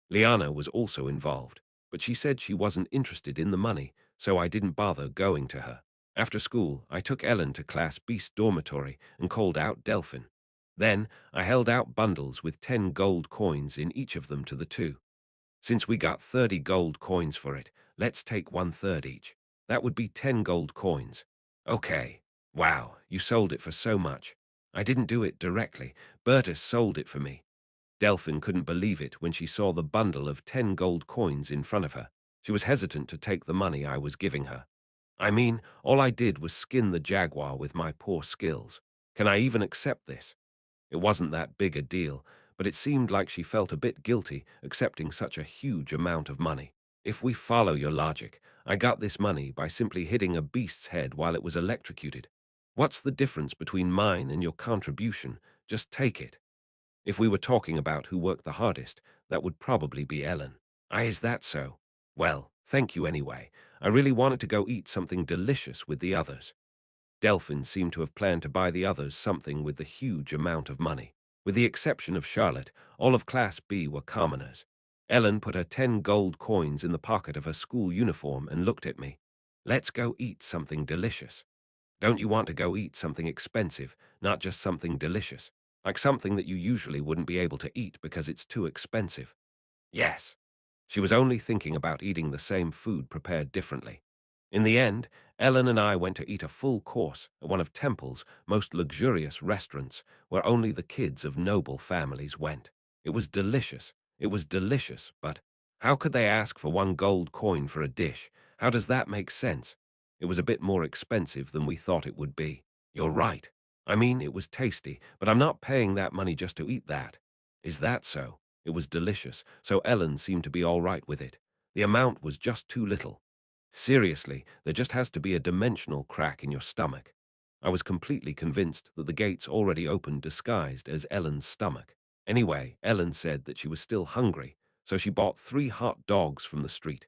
Liana was also involved, but she said she wasn't interested in the money, so I didn't bother going to her. After school, I took Ellen to Class B's dormitory and called out Delphine. Then, I held out bundles with 10 gold coins in each of them to the two. Since we got 30 gold coins for it, let's take 1/3 each. That would be 10 gold coins. Okay. Wow, you sold it for so much. I didn't do it directly. Bertus sold it for me. Delphine couldn't believe it when she saw the bundle of 10 gold coins in front of her. She was hesitant to take the money I was giving her. I mean, all I did was skin the jaguar with my poor skills. Can I even accept this? It wasn't that big a deal, but it seemed like she felt a bit guilty accepting such a huge amount of money. If we follow your logic, I got this money by simply hitting a beast's head while it was electrocuted. What's the difference between mine and your contribution? Just take it. If we were talking about who worked the hardest, that would probably be Ellen. Is that so? Well, thank you anyway. I really wanted to go eat something delicious with the others. Delphine seemed to have planned to buy the others something with the huge amount of money. With the exception of Charlotte, all of Class B were commoners. Ellen put her 10 gold coins in the pocket of her school uniform and looked at me. Let's go eat something delicious. Don't you want to go eat something expensive, not just something delicious? Like something that you usually wouldn't be able to eat because it's too expensive. Yes. She was only thinking about eating the same food prepared differently. In the end, Ellen and I went to eat a full course at one of Temple's most luxurious restaurants, where only the kids of noble families went. It was delicious. It was delicious, but how could they ask for 1 gold coin for a dish? How does that make sense? It was a bit more expensive than we thought it would be. You're right. I mean, it was tasty, but I'm not paying that money just to eat that. Is that so? It was delicious, so Ellen seemed to be all right with it. The amount was just too little. Seriously, there just has to be a dimensional crack in your stomach. I was completely convinced that the gates already opened disguised as Ellen's stomach. Anyway, Ellen said that she was still hungry, so she bought 3 hot dogs from the street.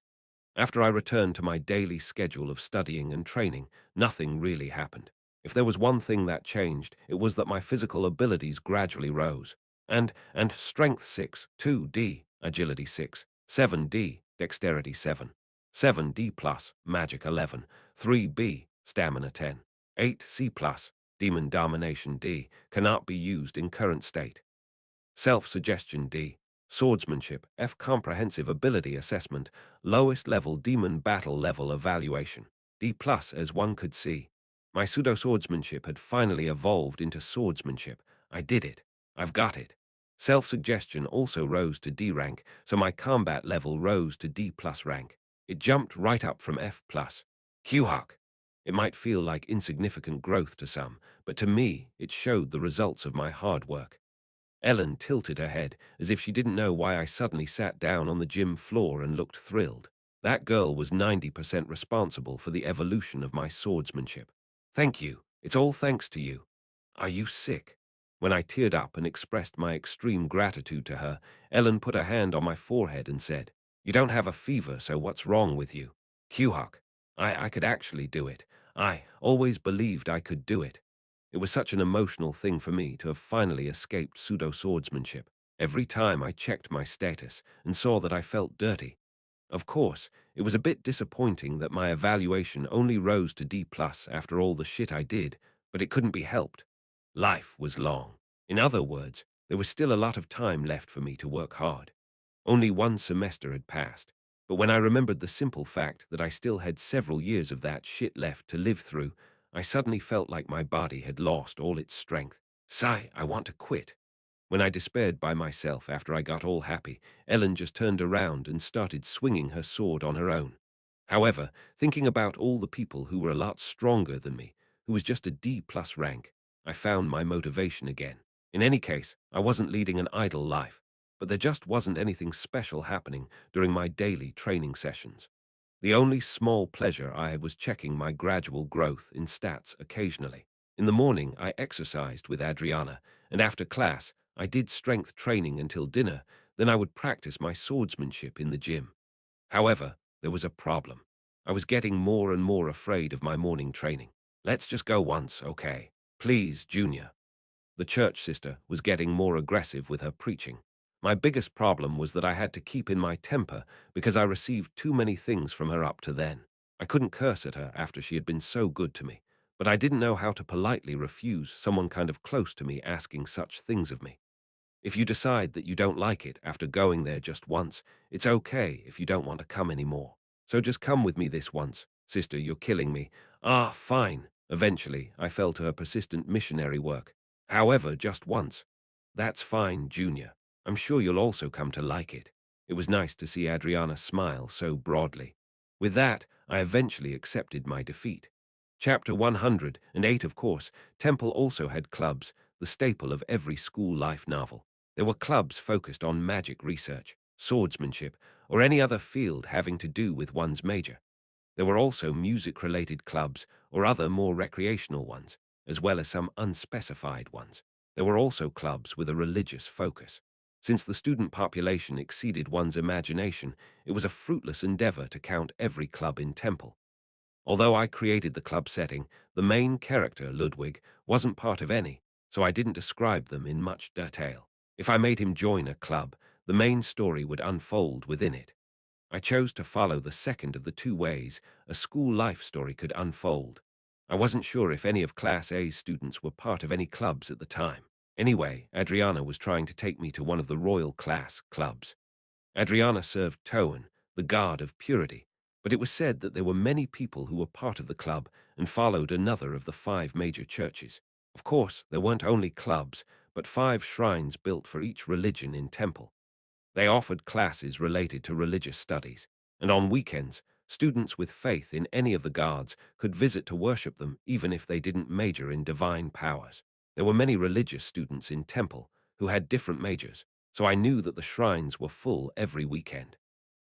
After I returned to my daily schedule of studying and training, nothing really happened. If there was one thing that changed, it was that my physical abilities gradually rose. And strength 6, 2D, agility 6, 7D, dexterity 7, 7D plus, magic 11, 3B, stamina 10, 8C plus, demon domination D, cannot be used in current state. Self-suggestion D. Swordsmanship F. Comprehensive ability assessment. Lowest level demon battle level evaluation. D+, as one could see. My pseudo-swordsmanship had finally evolved into swordsmanship. I did it. I've got it. Self-suggestion also rose to D rank, so my combat level rose to D+ rank. It jumped right up from F+. Q-Hawk. It might feel like insignificant growth to some, but to me, it showed the results of my hard work. Ellen tilted her head, as if she didn't know why I suddenly sat down on the gym floor and looked thrilled. That girl was 90% responsible for the evolution of my swordsmanship. Thank you. It's all thanks to you. Are you sick? When I teared up and expressed my extreme gratitude to her, Ellen put a hand on my forehead and said, "You don't have a fever, so what's wrong with you?" Q-Hawk. I could actually do it. I always believed I could do it. It was such an emotional thing for me to have finally escaped pseudo-swordsmanship. Every time I checked my status and saw that I felt dirty. Of course, it was a bit disappointing that my evaluation only rose to D+ after all the shit I did, but it couldn't be helped. Life was long. In other words, there was still a lot of time left for me to work hard. Only 1 semester had passed, but when I remembered the simple fact that I still had several years of that shit left to live through, I suddenly felt like my body had lost all its strength. Sigh, I want to quit. When I despaired by myself after I got all happy, Ellen just turned around and started swinging her sword on her own. However, thinking about all the people who were a lot stronger than me, who was just a D+ rank, I found my motivation again. In any case, I wasn't leading an idle life, but there just wasn't anything special happening during my daily training sessions. The only small pleasure I had was checking my gradual growth in stats occasionally. In the morning, I exercised with Adriana, and after class, I did strength training until dinner, then I would practice my swordsmanship in the gym. However, there was a problem. I was getting more and more afraid of my morning training. Let's just go once, okay? Please, Junior. The church sister was getting more aggressive with her preaching. My biggest problem was that I had to keep in my temper because I received too many things from her up to then. I couldn't curse at her after she had been so good to me, but I didn't know how to politely refuse someone kind of close to me asking such things of me. If you decide that you don't like it after going there just once, it's okay if you don't want to come anymore. So just come with me this once. Sister, you're killing me. Ah, fine. Eventually, I fell to her persistent missionary work. However, just once. That's fine, Junior. I'm sure you'll also come to like it. It was nice to see Adriana smile so broadly. With that, I eventually accepted my defeat. Chapter 108, of course, Temple also had clubs, the staple of every school life novel. There were clubs focused on magic research, swordsmanship, or any other field having to do with one's major. There were also music-related clubs or other more recreational ones, as well as some unspecified ones. There were also clubs with a religious focus. Since the student population exceeded one's imagination, it was a fruitless endeavor to count every club in Temple. Although I created the club setting, the main character, Ludwig, wasn't part of any, so I didn't describe them in much detail. If I made him join a club, the main story would unfold within it. I chose to follow the second of the 2 ways a school life story could unfold. I wasn't sure if any of Class A's students were part of any clubs at the time. Anyway, Adriana was trying to take me to one of the royal class clubs. Adriana served Toan, the god of purity, but it was said that there were many people who were part of the club and followed another of the 5 major churches. Of course, there weren't only clubs, but 5 shrines built for each religion in temple. They offered classes related to religious studies, and on weekends, students with faith in any of the gods could visit to worship them even if they didn't major in divine powers. There were many religious students in temple who had different majors, so I knew that the shrines were full every weekend.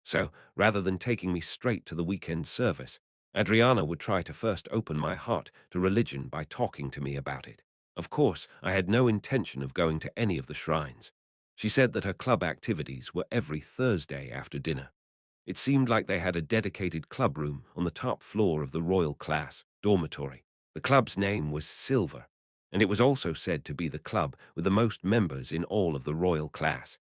So, rather than taking me straight to the weekend service, Adriana would try to first open my heart to religion by talking to me about it. Of course, I had no intention of going to any of the shrines. She said that her club activities were every Thursday after dinner. It seemed like they had a dedicated club room on the top floor of the royal class dormitory. The club's name was Silver, and it was also said to be the club with the most members in all of the royal class.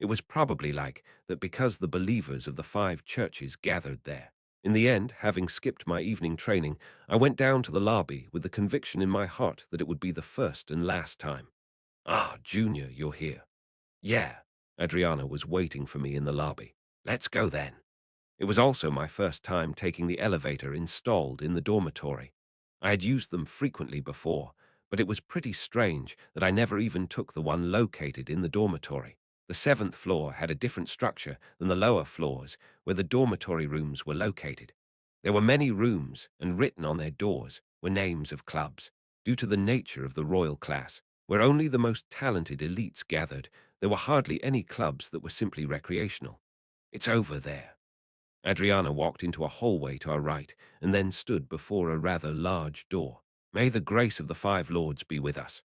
It was probably like that because the believers of the 5 churches gathered there. In the end, having skipped my evening training, I went down to the lobby with the conviction in my heart that it would be the first and last time. Ah, Junior, you're here. Yeah, Adriana was waiting for me in the lobby. Let's go then. It was also my first time taking the elevator installed in the dormitory. I had used them frequently before, but it was pretty strange that I never even took the one located in the dormitory. The 7th floor had a different structure than the lower floors where the dormitory rooms were located. There were many rooms, and written on their doors were names of clubs. Due to the nature of the royal class, where only the most talented elites gathered, there were hardly any clubs that were simply recreational. It's over there. Adriana walked into a hallway to our right and then stood before a rather large door. May the grace of the 5 lords be with us.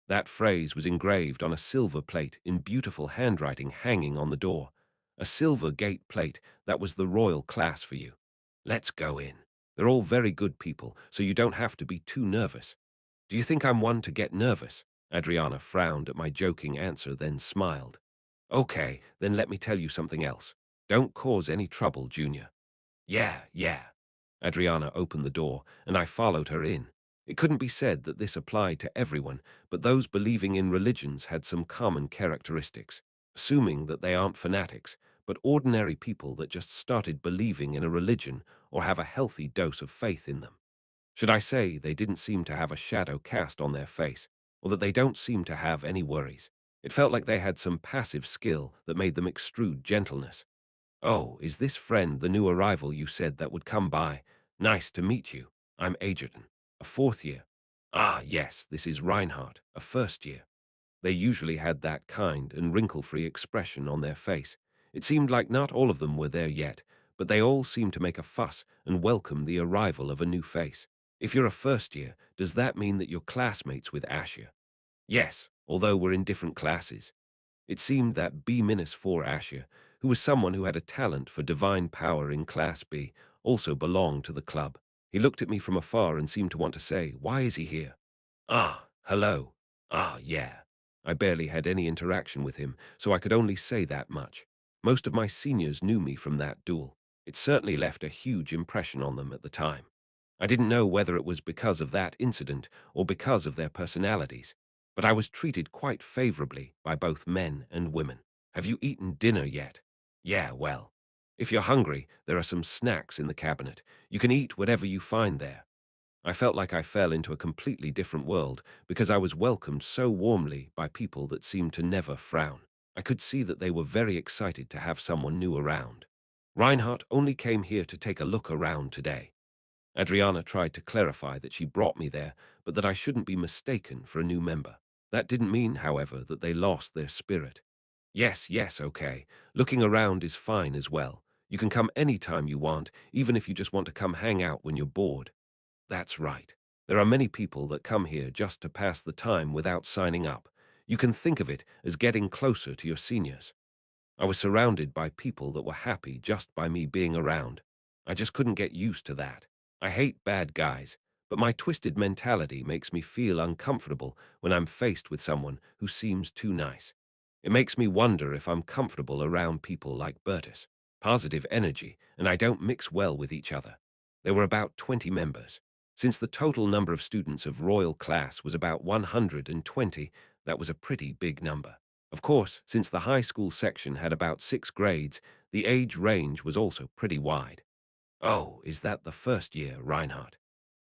That phrase was engraved on a silver plate in beautiful handwriting hanging on the door. A silver gate plate that was the royal class for you. Let's go in. They're all very good people, so you don't have to be too nervous. Do you think I'm one to get nervous? Adriana frowned at my joking answer, then smiled. Okay, then let me tell you something else. Don't cause any trouble, Junior. Yeah. Adriana opened the door, and I followed her in. It couldn't be said that this applied to everyone, but those believing in religions had some common characteristics, assuming that they aren't fanatics, but ordinary people that just started believing in a religion or have a healthy dose of faith in them. Should I say they didn't seem to have a shadow cast on their face, or that they don't seem to have any worries? It felt like they had some passive skill that made them extrude gentleness. Oh, is this friend the new arrival you said that would come by? Nice to meet you. I'm Adrian, a 4th year. Ah, yes, this is Reinhardt, a 1st year. They usually had that kind and wrinkle-free expression on their face. It seemed like not all of them were there yet, but they all seemed to make a fuss and welcome the arrival of a new face. If you're a 1st year, does that mean that you're classmates with Asher? Yes, although we're in different classes. It seemed that B-4 Asher, who was someone who had a talent for divine power in Class B, also belonged to the club. He looked at me from afar and seemed to want to say, "Why is he here?" Ah, hello. Ah, yeah. I barely had any interaction with him, so I could only say that much. Most of my seniors knew me from that duel. It certainly left a huge impression on them at the time. I didn't know whether it was because of that incident or because of their personalities, but I was treated quite favorably by both men and women. Have you eaten dinner yet? Yeah, well, if you're hungry, there are some snacks in the cabinet. You can eat whatever you find there. I felt like I fell into a completely different world because I was welcomed so warmly by people that seemed to never frown. I could see that they were very excited to have someone new around. Reinhardt only came here to take a look around today. Adriana tried to clarify that she brought me there, but that I shouldn't be mistaken for a new member. That didn't mean, however, that they lost their spirit. Yes, okay. Looking around is fine as well. You can come any time you want, even if you just want to come hang out when you're bored. That's right. There are many people that come here just to pass the time without signing up. You can think of it as getting closer to your seniors. I was surrounded by people that were happy just by me being around. I just couldn't get used to that. I hate bad guys, but my twisted mentality makes me feel uncomfortable when I'm faced with someone who seems too nice. It makes me wonder if I'm comfortable around people like Bertus. Positive energy, and I don't mix well with each other. There were about 20 members. Since the total number of students of Royal Class was about 120, that was a pretty big number. Of course, since the high school section had about 6 grades, the age range was also pretty wide. Oh, is that the first year, Reinhardt?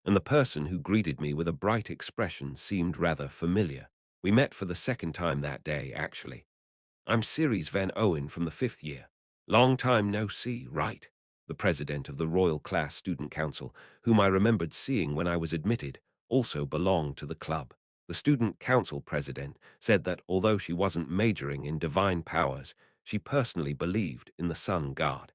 And the person who greeted me with a bright expression seemed rather familiar. We met for the second time that day, actually. I'm Ceres Van Owen from the fifth year. Long time no see, right? The president of the Royal Class Student Council, whom I remembered seeing when I was admitted, also belonged to the club. The student council president said that although she wasn't majoring in divine powers, she personally believed in the sun god.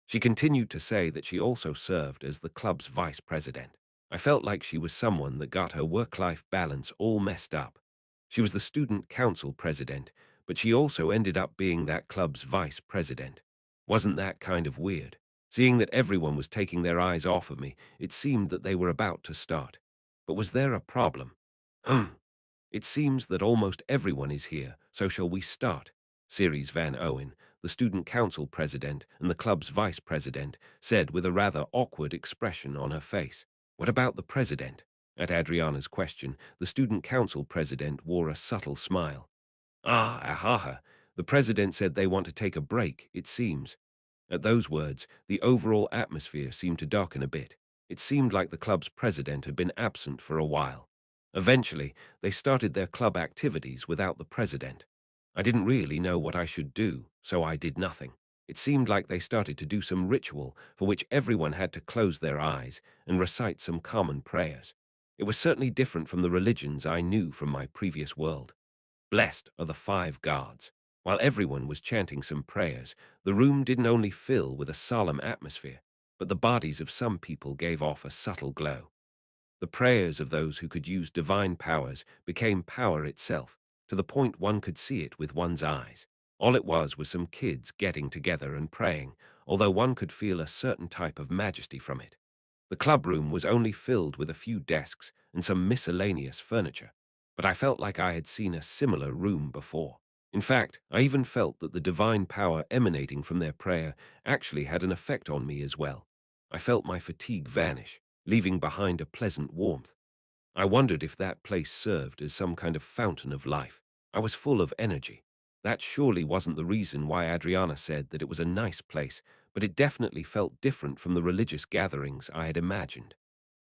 She continued to say that she also served as the club's vice president. I felt like she was someone that got her work-life balance all messed up. She was the student council president, but she also ended up being that club's vice president. Wasn't that kind of weird? Seeing that everyone was taking their eyes off of me, it seemed that they were about to start. But was there a problem? It seems that almost everyone is here, so shall we start? Ceres Van Owen, the student council president and the club's vice president, said with a rather awkward expression on her face. What about the president? At Adriana's question, the student council president wore a subtle smile. Ah, ahaha. The president said they want to take a break, it seems. At those words, the overall atmosphere seemed to darken a bit. It seemed like the club's president had been absent for a while. Eventually, they started their club activities without the president. I didn't really know what I should do, so I did nothing. It seemed like they started to do some ritual for which everyone had to close their eyes and recite some common prayers. It was certainly different from the religions I knew from my previous world. Blessed are the five gods. While everyone was chanting some prayers, the room didn't only fill with a solemn atmosphere, but the bodies of some people gave off a subtle glow. The prayers of those who could use divine powers became power itself, to the point one could see it with one's eyes. All it was some kids getting together and praying, although one could feel a certain type of majesty from it. The club room was only filled with a few desks and some miscellaneous furniture, but I felt like I had seen a similar room before. In fact, I even felt that the divine power emanating from their prayer actually had an effect on me as well. I felt my fatigue vanish, leaving behind a pleasant warmth. I wondered if that place served as some kind of fountain of life. I was full of energy. That surely wasn't the reason why Adriana said that it was a nice place, but it definitely felt different from the religious gatherings I had imagined.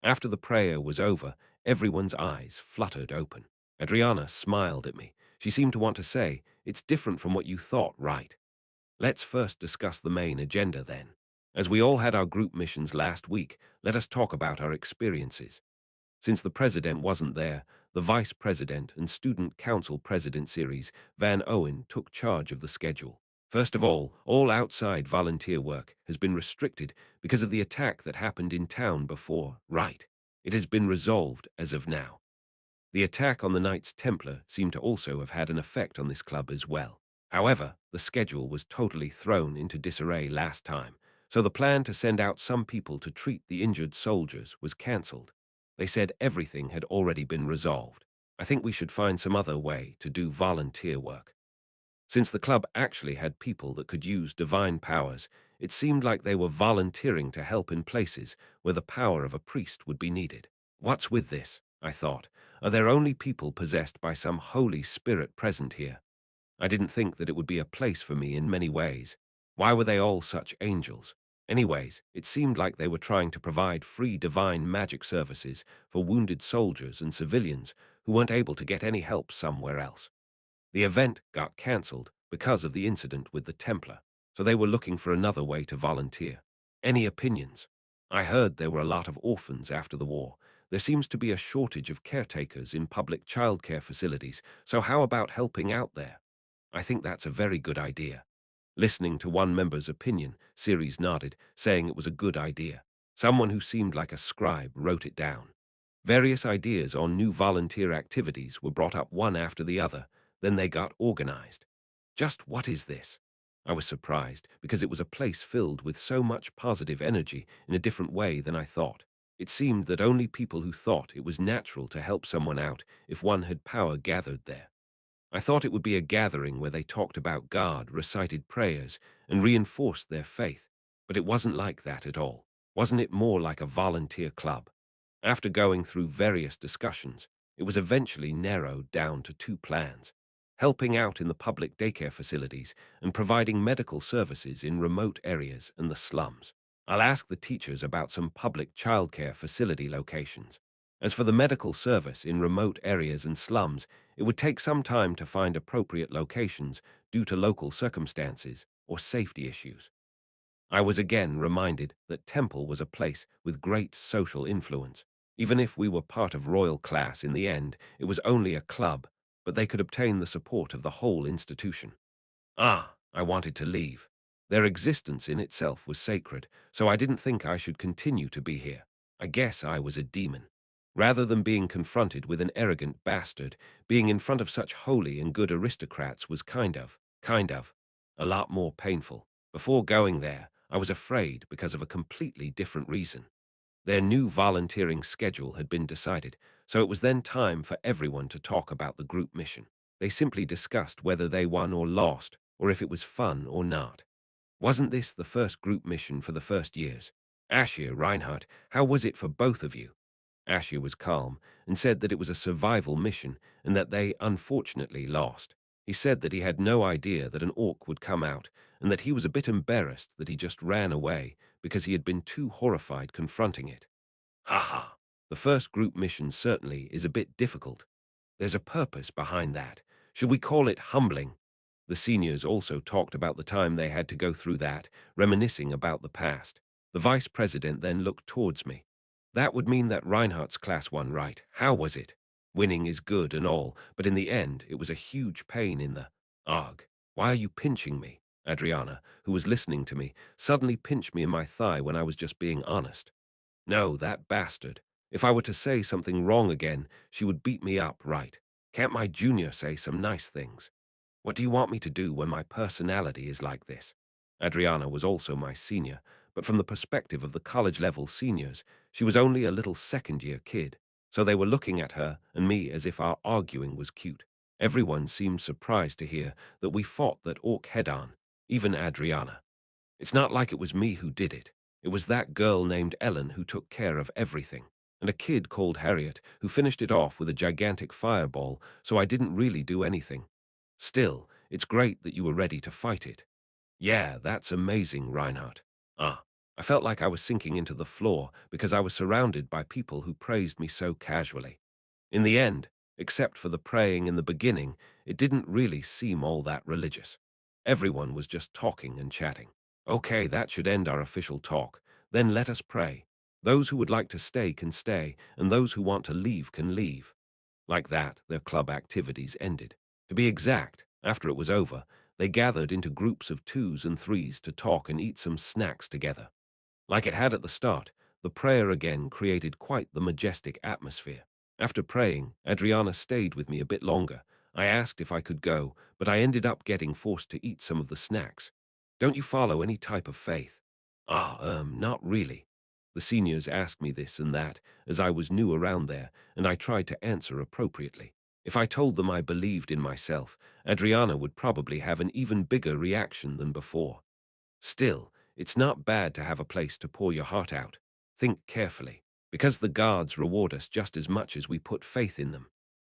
After the prayer was over, everyone's eyes fluttered open. Adriana smiled at me. She seemed to want to say, "It's different from what you thought, right?" Let's first discuss the main agenda then. As we all had our group missions last week, let us talk about our experiences. Since the president wasn't there, the vice president and student council president Ceres Van Owen took charge of the schedule. First of all outside volunteer work has been restricted because of the attack that happened in town before, right? It has been resolved as of now. The attack on the Knights Templar seemed to also have had an effect on this club as well. However, the schedule was totally thrown into disarray last time, so the plan to send out some people to treat the injured soldiers was cancelled. They said everything had already been resolved. I think we should find some other way to do volunteer work. Since the club actually had people that could use divine powers, it seemed like they were volunteering to help in places where the power of a priest would be needed. What's with this? I thought. Are there only people possessed by some holy spirit present here? I didn't think that it would be a place for me in many ways. Why were they all such angels? Anyways, it seemed like they were trying to provide free divine magic services for wounded soldiers and civilians who weren't able to get any help somewhere else. The event got cancelled because of the incident with the Templar, so they were looking for another way to volunteer. Any opinions? I heard there were a lot of orphans after the war. There seems to be a shortage of caretakers in public childcare facilities, so how about helping out there? I think that's a very good idea. Listening to one member's opinion, Ceres nodded, saying it was a good idea. Someone who seemed like a scribe wrote it down. Various ideas on new volunteer activities were brought up one after the other, then they got organized. Just what is this? I was surprised because it was a place filled with so much positive energy in a different way than I thought. It seemed that only people who thought it was natural to help someone out if one had power gathered there. I thought it would be a gathering where they talked about God, recited prayers, and reinforced their faith, but it wasn't like that at all. Wasn't it more like a volunteer club? After going through various discussions, it was eventually narrowed down to two plans: helping out in the public daycare facilities and providing medical services in remote areas and the slums. I'll ask the teachers about some public childcare facility locations. As for the medical service in remote areas and slums, it would take some time to find appropriate locations due to local circumstances or safety issues. I was again reminded that Temple was a place with great social influence. Even if we were part of royal class in the end, it was only a club, but they could obtain the support of the whole institution. I wanted to leave. Their existence in itself was sacred, so I didn't think I should continue to be here. I guess I was a demon. Rather than being confronted with an arrogant bastard, being in front of such holy and good aristocrats was a lot more painful. Before going there, I was afraid because of a completely different reason. Their new volunteering schedule had been decided, so it was then time for everyone to talk about the group mission. They simply discussed whether they won or lost, or if it was fun or not. Wasn't this the first group mission for the first years? Ashia, Reinhardt, how was it for both of you? Ashia was calm and said that it was a survival mission and that they unfortunately lost. He said that he had no idea that an orc would come out and that he was a bit embarrassed that he just ran away because he had been too horrified confronting it. Haha, the first group mission certainly is a bit difficult. There's a purpose behind that. Should we call it humbling? The seniors also talked about the time they had to go through that, reminiscing about the past. The vice president then looked towards me. That would mean that Reinhardt's class won, right? How was it? Winning is good and all, but in the end, it was a huge pain in the... Arg, why are you pinching me? Adriana, who was listening to me, suddenly pinched me in my thigh when I was just being honest. No, that bastard. If I were to say something wrong again, she would beat me up, right? Can't my junior say some nice things? What do you want me to do when my personality is like this? Adriana was also my senior, but from the perspective of the college-level seniors, she was only a little second-year kid, so they were looking at her and me as if our arguing was cute. Everyone seemed surprised to hear that we fought that orc head-on, even Adriana. It's not like it was me who did it. It was that girl named Ellen who took care of everything, and a kid called Harriet who finished it off with a gigantic fireball, so I didn't really do anything. Still, it's great that you were ready to fight it. Yeah, that's amazing, Reinhardt. I felt like I was sinking into the floor because I was surrounded by people who praised me so casually. In the end, except for the praying in the beginning, it didn't really seem all that religious. Everyone was just talking and chatting. Okay, that should end our official talk. Then let us pray. Those who would like to stay can stay, and those who want to leave can leave. Like that, their club activities ended. To be exact, after it was over, they gathered into groups of twos and threes to talk and eat some snacks together. Like it had at the start, the prayer again created quite the majestic atmosphere. After praying, Adriana stayed with me a bit longer. I asked if I could go, but I ended up getting forced to eat some of the snacks. Don't you follow any type of faith? Not really. The seniors asked me this and that, as I was new around there, and I tried to answer appropriately. If I told them I believed in myself, Adriana would probably have an even bigger reaction than before. Still, it's not bad to have a place to pour your heart out. Think carefully, because the gods reward us just as much as we put faith in them.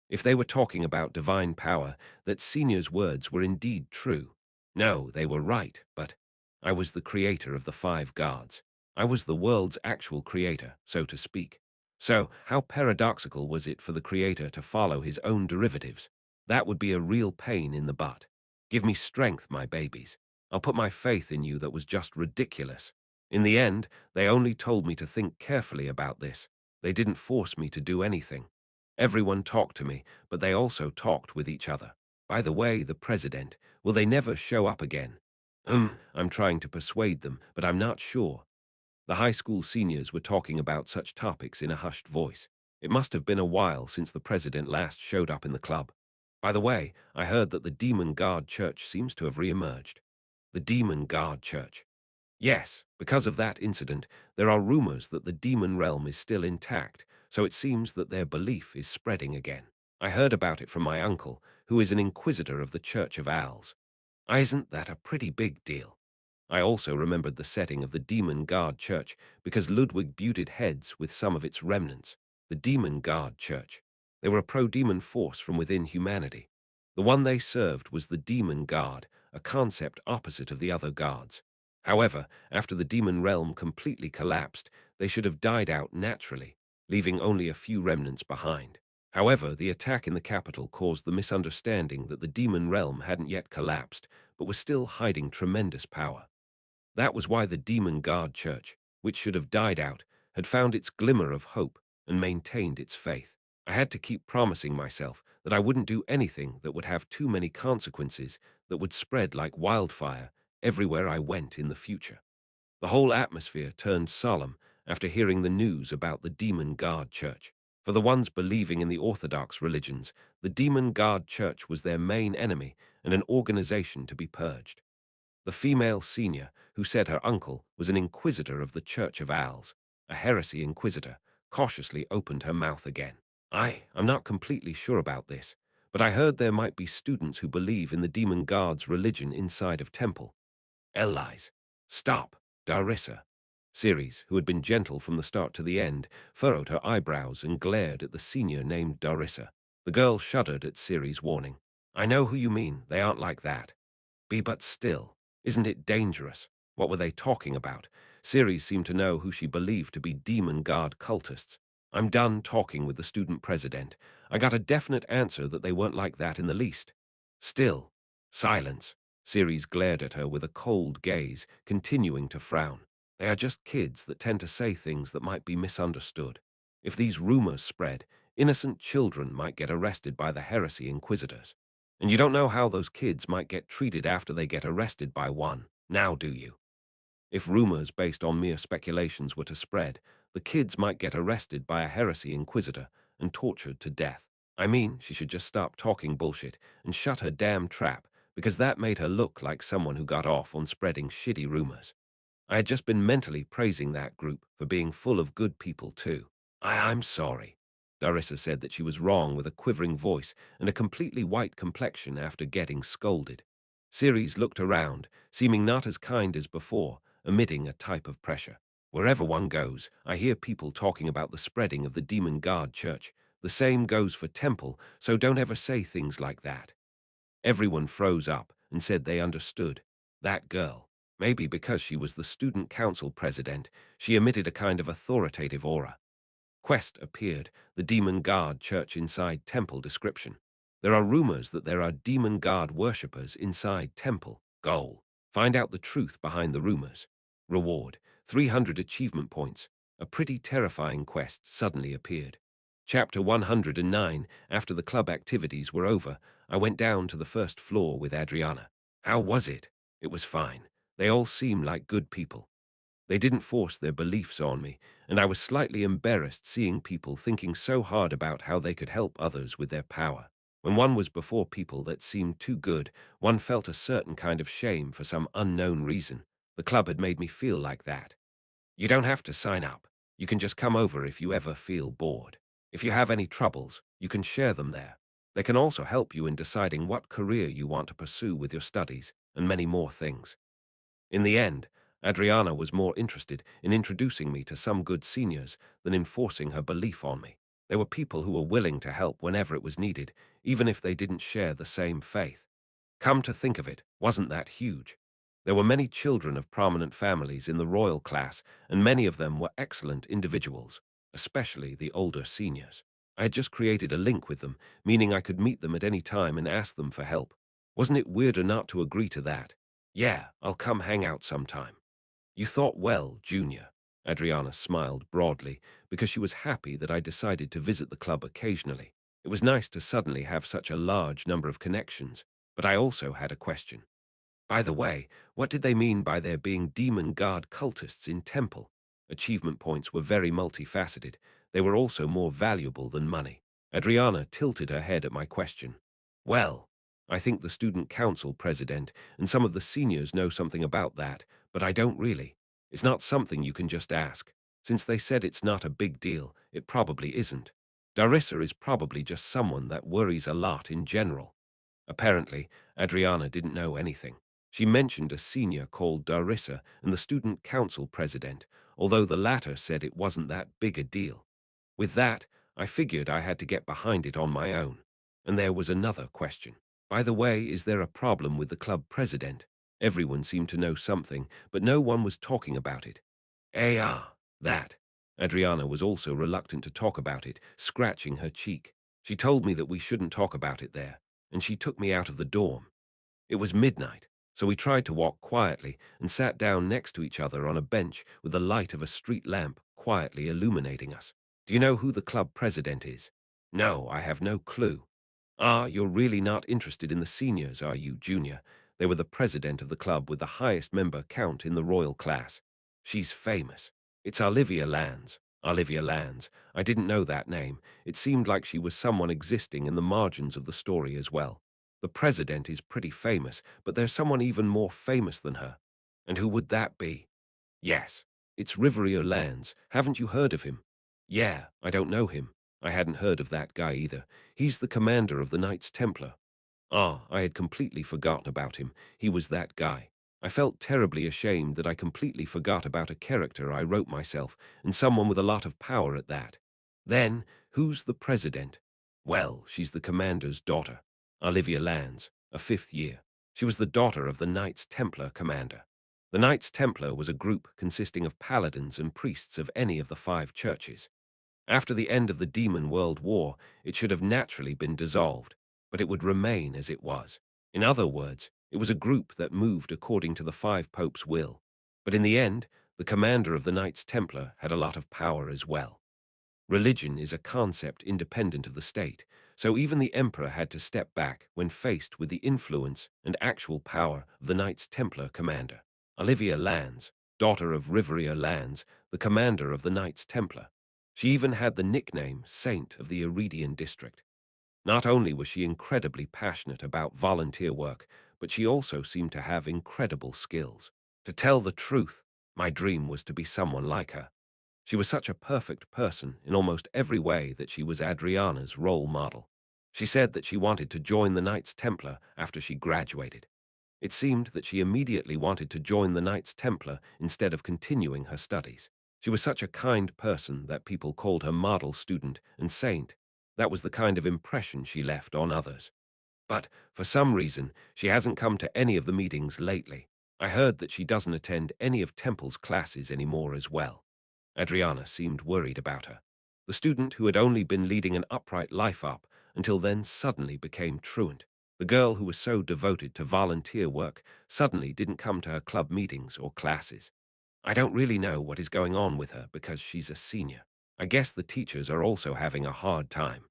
If they were talking about divine power, that senior's words were indeed true. No, they were right, but I was the creator of the five gods. I was the world's actual creator, so to speak. So, how paradoxical was it for the creator to follow his own derivatives? That would be a real pain in the butt. Give me strength, my babies. I'll put my faith in you that was just ridiculous. In the end, they only told me to think carefully about this. They didn't force me to do anything. Everyone talked to me, but they also talked with each other. By the way, the president, will they never show up again? I'm trying to persuade them, but I'm not sure. The high school seniors were talking about such topics in a hushed voice. It must have been a while since the president last showed up in the club. By the way, I heard that the Demon Guard Church seems to have re-emerged. The Demon Guard Church. Yes, because of that incident, there are rumors that the demon realm is still intact, so it seems that their belief is spreading again. I heard about it from my uncle, who is an inquisitor of the Church of Owls. Isn't that a pretty big deal? I also remembered the setting of the Demon Guard Church because Ludwig butted heads with some of its remnants. The Demon Guard Church. They were a pro-demon force from within humanity. The one they served was the Demon Guard, a concept opposite of the other guards. However, after the demon realm completely collapsed, they should have died out naturally, leaving only a few remnants behind. However, the attack in the capital caused the misunderstanding that the demon realm hadn't yet collapsed, but was still hiding tremendous power. That was why the demon guard church, which should have died out, had found its glimmer of hope and maintained its faith. I had to keep promising myself that I wouldn't do anything that would have too many consequences that would spread like wildfire everywhere I went in the future. The whole atmosphere turned solemn after hearing the news about the Demon Guard Church. For the ones believing in the Orthodox religions, the Demon Guard Church was their main enemy and an organization to be purged. The female senior, who said her uncle was an inquisitor of the Church of Owls, a heresy inquisitor, cautiously opened her mouth again. I'm not completely sure about this, but I heard there might be students who believe in the Demon Guard's religion inside of Temple. Eli's. Stop, Darissa. Ceres, who had been gentle from the start to the end, furrowed her eyebrows and glared at the senior named Darissa. The girl shuddered at Ceres' warning. I know who you mean, they aren't like that. Be but still. Isn't it dangerous? What were they talking about? Ceres seemed to know who she believed to be Demon Guard cultists. I'm done talking with the student president. I got a definite answer that they weren't like that in the least. Still, silence. Ceres glared at her with a cold gaze, continuing to frown. They are just kids that tend to say things that might be misunderstood. If these rumors spread, innocent children might get arrested by the heresy inquisitors. And you don't know how those kids might get treated after they get arrested by one, now do you? If rumors based on mere speculations were to spread, the kids might get arrested by a heresy inquisitor and tortured to death. I mean, she should just stop talking bullshit and shut her damn trap, because that made her look like someone who got off on spreading shitty rumors. I had just been mentally praising that group for being full of good people too. I'm sorry. Darissa said that she was wrong with a quivering voice and a completely white complexion after getting scolded. Ceres looked around, seeming not as kind as before, emitting a type of pressure. Wherever one goes, I hear people talking about the spreading of the Demon Guard Church. The same goes for Temple, so don't ever say things like that. Everyone froze up and said they understood. That girl, maybe because she was the student council president, she emitted a kind of authoritative aura. Quest appeared, the Demon Guard Church inside Temple description. There are rumors that there are Demon Guard worshippers inside Temple. Goal: find out the truth behind the rumors. Reward: 300 achievement points. A pretty terrifying quest suddenly appeared. Chapter 109. After the club activities were over, I went down to the first floor with Adriana. How was it? It was fine. They all seemed like good people. They didn't force their beliefs on me, and I was slightly embarrassed seeing people thinking so hard about how they could help others with their power. When one was before people that seemed too good, one felt a certain kind of shame for some unknown reason. The club had made me feel like that. You don't have to sign up. You can just come over if you ever feel bored. If you have any troubles, you can share them there. They can also help you in deciding what career you want to pursue with your studies, and many more things. In the end, Adriana was more interested in introducing me to some good seniors than in forcing her belief on me. There were people who were willing to help whenever it was needed, even if they didn't share the same faith. Come to think of it, wasn't that huge? There were many children of prominent families in the royal class, and many of them were excellent individuals, especially the older seniors. I had just created a link with them, meaning I could meet them at any time and ask them for help. Wasn't it weirder not to agree to that? Yeah, I'll come hang out sometime. You thought well, Junior. Adriana smiled broadly because she was happy that I decided to visit the club occasionally. It was nice to suddenly have such a large number of connections, but I also had a question. By the way, what did they mean by there being Demon Guard cultists in Temple? Achievement points were very multifaceted. They were also more valuable than money. Adriana tilted her head at my question. Well, I think the student council president and some of the seniors know something about that, but I don't really. It's not something you can just ask. Since they said it's not a big deal, it probably isn't. Darissa is probably just someone that worries a lot in general. Apparently, Adriana didn't know anything. She mentioned a senior called Darissa and the student council president, although the latter said it wasn't that big a deal. With that, I figured I had to get behind it on my own. And there was another question. By the way, is there a problem with the club president? Everyone seemed to know something, but no one was talking about it. That. Adriana was also reluctant to talk about it, scratching her cheek. She told me that we shouldn't talk about it there, and she took me out of the dorm. It was midnight, so we tried to walk quietly and sat down next to each other on a bench with the light of a street lamp quietly illuminating us. Do you know who the club president is? No, I have no clue. Ah, you're really not interested in the seniors, are you, Junior? They were the president of the club with the highest member count in the royal class. She's famous. It's Olivia Lands. Olivia Lands. I didn't know that name. It seemed like she was someone existing in the margins of the story as well. The president is pretty famous, but there's someone even more famous than her. And who would that be? Yes, it's Riverio Lands. Haven't you heard of him? Yeah, I don't know him. I hadn't heard of that guy either. He's the commander of the Knights Templar. Ah, I had completely forgotten about him. He was that guy. I felt terribly ashamed that I completely forgot about a character I wrote myself, and someone with a lot of power at that. Then, who's the president? Well, she's the commander's daughter, Olivia Lands, a fifth year. She was the daughter of the Knights Templar commander. The Knights Templar was a group consisting of paladins and priests of any of the 5 churches. After the end of the Demon World War, it should have naturally been dissolved, but it would remain as it was. In other words, it was a group that moved according to the 5 popes' will. But in the end, the commander of the Knights Templar had a lot of power as well. Religion is a concept independent of the state, so even the emperor had to step back when faced with the influence and actual power of the Knights Templar commander. Olivia Lands, daughter of Riverio Lands, the commander of the Knights Templar. She even had the nickname Saint of the Iridian district. Not only was she incredibly passionate about volunteer work, but she also seemed to have incredible skills. To tell the truth, my dream was to be someone like her. She was such a perfect person in almost every way that she was Adriana's role model. She said that she wanted to join the Knights Templar after she graduated. It seemed that she immediately wanted to join the Knights Templar instead of continuing her studies. She was such a kind person that people called her model student and saint. That was the kind of impression she left on others. But, for some reason, she hasn't come to any of the meetings lately. I heard that she doesn't attend any of Temple's classes anymore as well. Adriana seemed worried about her. The student who had only been leading an upright life up until then suddenly became truant. The girl who was so devoted to volunteer work suddenly didn't come to her club meetings or classes. I don't really know what is going on with her because she's a senior. I guess the teachers are also having a hard time.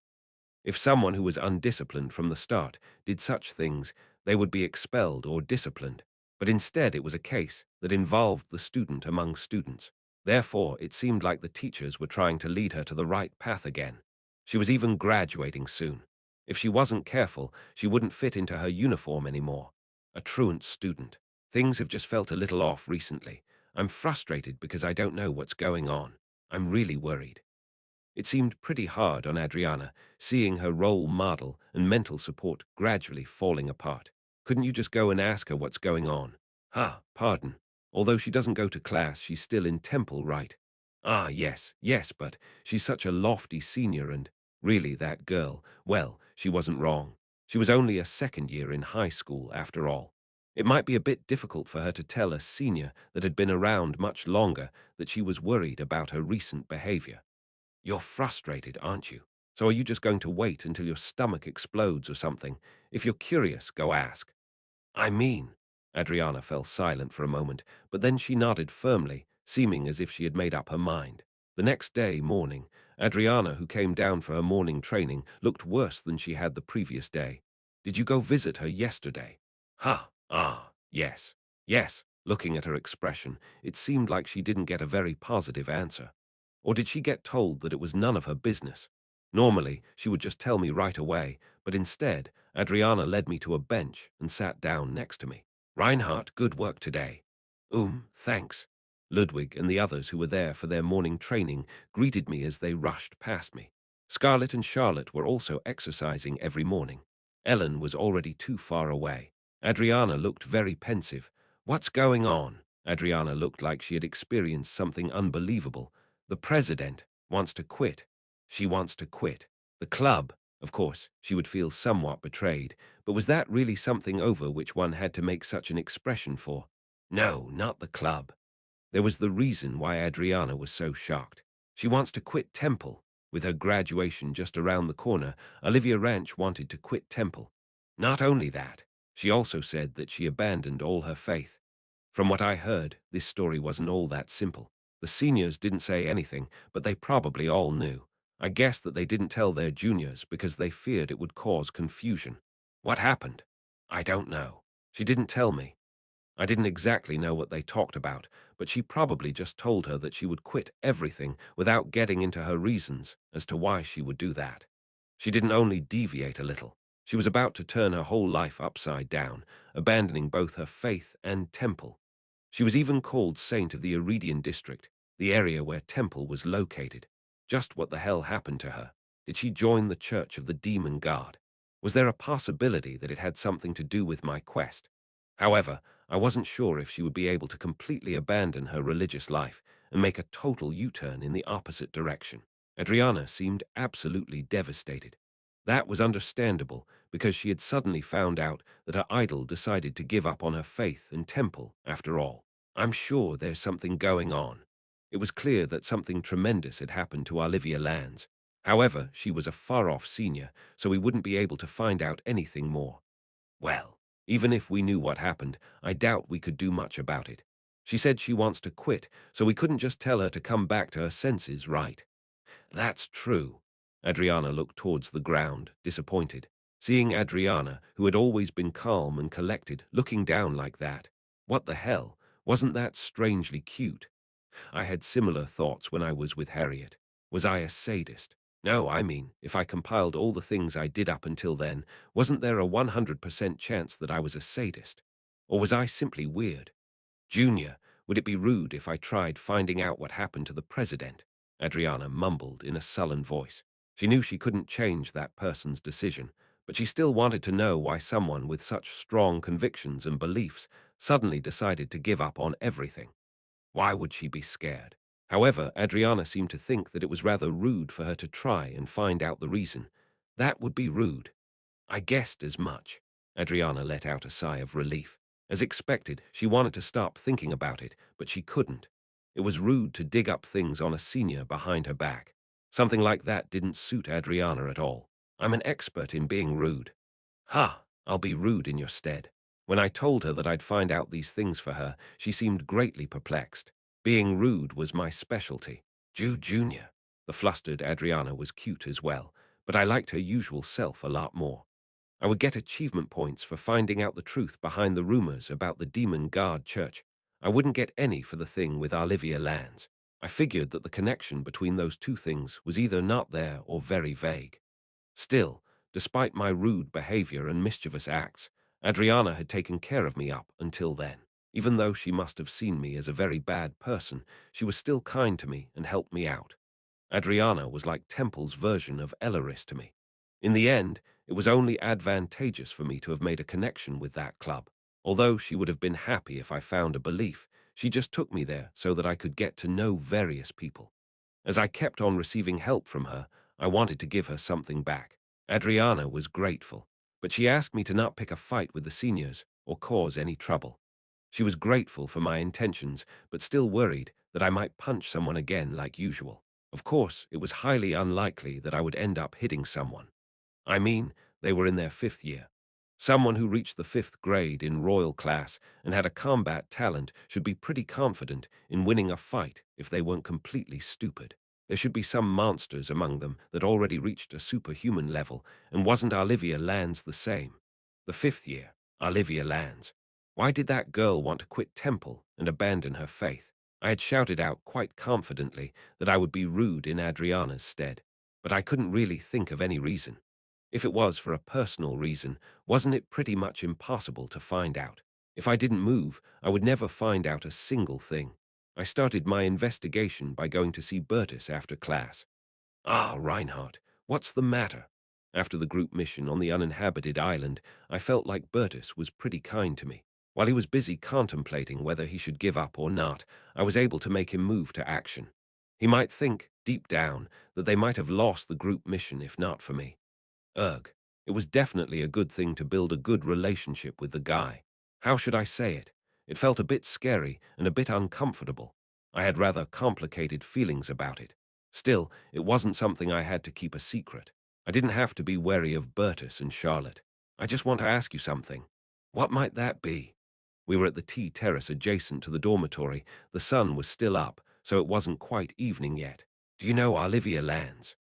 If someone who was undisciplined from the start did such things, they would be expelled or disciplined. But instead it was a case that involved the student among students. Therefore, it seemed like the teachers were trying to lead her to the right path again. She was even graduating soon. If she wasn't careful, she wouldn't fit into her uniform anymore. A truant student. Things have just felt a little off recently. I'm frustrated because I don't know what's going on. I'm really worried. It seemed pretty hard on Adriana, seeing her role model and mental support gradually falling apart. Couldn't you just go and ask her what's going on? Pardon. Although she doesn't go to class, she's still in Temple, right? Ah, yes, but she's such a lofty senior and, really, that girl, well, she wasn't wrong. She was only a second year in high school, after all. It might be a bit difficult for her to tell a senior that had been around much longer that she was worried about her recent behavior. You're frustrated, aren't you? So are you just going to wait until your stomach explodes or something? If you're curious, go ask. I mean, Adriana fell silent for a moment, but then she nodded firmly, seeming as if she had made up her mind. The next day morning, Adriana, who came down for her morning training, looked worse than she had the previous day. Did you go visit her yesterday? Yes. Yes. Looking at her expression, it seemed like she didn't get a very positive answer. Or did she get told that it was none of her business? Normally, she would just tell me right away, but instead, Adriana led me to a bench and sat down next to me. Reinhardt, good work today. Thanks. Ludwig and the others who were there for their morning training greeted me as they rushed past me. Scarlett and Charlotte were also exercising every morning. Ellen was already too far away. Adriana looked very pensive. What's going on? Adriana looked like she had experienced something unbelievable. The president wants to quit. She wants to quit. The club. Of course, she would feel somewhat betrayed, but was that really something over which one had to make such an expression for? No, not the club. There was the reason why Adriana was so shocked. She wants to quit Temple. With her graduation just around the corner, Olivia Ranch wanted to quit Temple. Not only that, she also said that she abandoned all her faith. From what I heard, this story wasn't all that simple. The seniors didn't say anything, but they probably all knew. I guess that they didn't tell their juniors because they feared it would cause confusion. What happened? I don't know. She didn't tell me. I didn't exactly know what they talked about, but she probably just told her that she would quit everything without getting into her reasons as to why she would do that. She didn't only deviate a little. She was about to turn her whole life upside down, abandoning both her faith and Temple. She was even called Saint of the Iridian district, the area where Temple was located. Just what the hell happened to her? Did she join the Church of the Demon God? Was there a possibility that it had something to do with my quest? However, I wasn't sure if she would be able to completely abandon her religious life and make a total U-turn in the opposite direction. Adriana seemed absolutely devastated. That was understandable because she had suddenly found out that her idol decided to give up on her faith and Temple after all. I'm sure there's something going on. It was clear that something tremendous had happened to Olivia Lands. However, she was a far-off senior, so we wouldn't be able to find out anything more. Well, even if we knew what happened, I doubt we could do much about it. She said she wants to quit, so we couldn't just tell her to come back to her senses, right? That's true. Adriana looked towards the ground, disappointed. Seeing Adriana, who had always been calm and collected, looking down like that. What the hell? Wasn't that strangely cute? I had similar thoughts when I was with Harriet. Was I a sadist? No, I mean, if I compiled all the things I did up until then, wasn't there a 100% chance that I was a sadist? Or was I simply weird? Junior, would it be rude if I tried finding out what happened to the president? Adriana mumbled in a sullen voice. She knew she couldn't change that person's decision, but she still wanted to know why someone with such strong convictions and beliefs suddenly decided to give up on everything. Why would she be scared? However, Adriana seemed to think that it was rather rude for her to try and find out the reason. That would be rude. I guessed as much. Adriana let out a sigh of relief. As expected, she wanted to stop thinking about it, but she couldn't. It was rude to dig up things on a senior behind her back. Something like that didn't suit Adriana at all. I'm an expert in being rude. Ha! I'll be rude in your stead. When I told her that I'd find out these things for her, she seemed greatly perplexed. Being rude was my specialty. Junior. The flustered Adriana was cute as well, but I liked her usual self a lot more. I would get achievement points for finding out the truth behind the rumors about the Demon Guard Church. I wouldn't get any for the thing with Olivia Lands. I figured that the connection between those two things was either not there or very vague. Still, despite my rude behavior and mischievous acts, Adriana had taken care of me up until then. Even though she must have seen me as a very bad person, she was still kind to me and helped me out. Adriana was like Temple's version of Elaris to me. In the end, it was only advantageous for me to have made a connection with that club. Although she would have been happy if I found a belief, she just took me there so that I could get to know various people. As I kept on receiving help from her, I wanted to give her something back. Adriana was grateful, but she asked me to not pick a fight with the seniors or cause any trouble. She was grateful for my intentions, but still worried that I might punch someone again like usual. Of course, it was highly unlikely that I would end up hitting someone. I mean, they were in their 5th year. Someone who reached the 5th grade in Royal class and had a combat talent should be pretty confident in winning a fight if they weren't completely stupid. There should be some monsters among them that already reached a superhuman level, and wasn't Olivia Lands the same? The 5th year, Olivia Lands. Why did that girl want to quit Temple and abandon her faith? I had shouted out quite confidently that I would be rude in Adriana's stead, but I couldn't really think of any reason. If it was for a personal reason, wasn't it pretty much impossible to find out? If I didn't move, I would never find out a single thing. I started my investigation by going to see Bertus after class. Ah, Reinhardt, what's the matter? After the group mission on the uninhabited island, I felt like Bertus was pretty kind to me. While he was busy contemplating whether he should give up or not, I was able to make him move to action. He might think, deep down, that they might have lost the group mission if not for me. Ugh. It was definitely a good thing to build a good relationship with the guy. How should I say it? It felt a bit scary and a bit uncomfortable. I had rather complicated feelings about it. Still, it wasn't something I had to keep a secret. I didn't have to be wary of Bertus and Charlotte. I just want to ask you something. What might that be? We were at the tea terrace adjacent to the dormitory. The sun was still up, so it wasn't quite evening yet. Do you know Olivia Lands?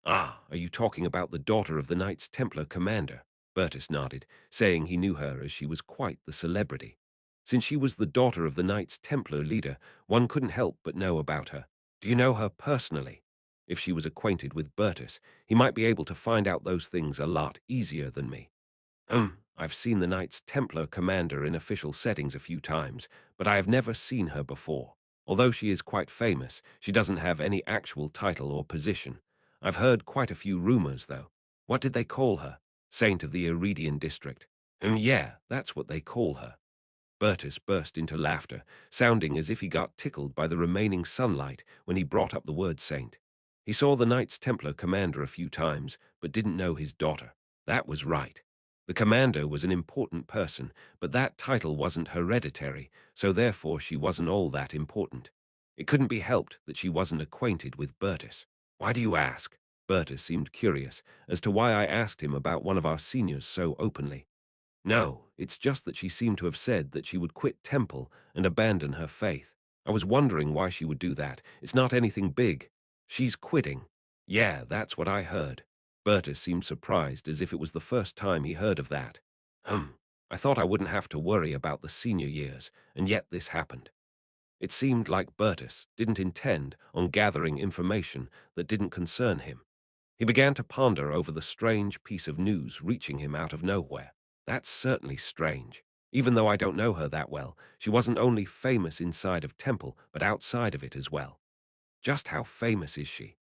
Ah, are you talking about the daughter of the Knights Templar commander? Bertus nodded, saying he knew her as she was quite the celebrity. Since she was the daughter of the Knights Templar leader, one couldn't help but know about her. Do you know her personally? If she was acquainted with Bertus, he might be able to find out those things a lot easier than me. I've seen the Knights Templar commander in official settings a few times, but I have never seen her before. Although she is quite famous, she doesn't have any actual title or position. I've heard quite a few rumors, though. What did they call her? Saint of the Iridian district. Yeah, that's what they call her. Bertus burst into laughter, sounding as if he got tickled by the remaining sunlight when he brought up the word saint. He saw the Knights Templar commander a few times, but didn't know his daughter. That was right. The commander was an important person, but that title wasn't hereditary, so therefore she wasn't all that important. It couldn't be helped that she wasn't acquainted with Bertus. Why do you ask? Bertus seemed curious as to why I asked him about one of our seniors so openly. No, it's just that she seemed to have said that she would quit Temple and abandon her faith. I was wondering why she would do that. It's not anything big. She's quitting. Yeah, that's what I heard. Bertus seemed surprised as if it was the first time he heard of that. I thought I wouldn't have to worry about the senior years, and yet this happened. It seemed like Bertus didn't intend on gathering information that didn't concern him. He began to ponder over the strange piece of news reaching him out of nowhere. That's certainly strange. Even though I don't know her that well, she wasn't only famous inside of Temple, but outside of it as well. Just how famous is she?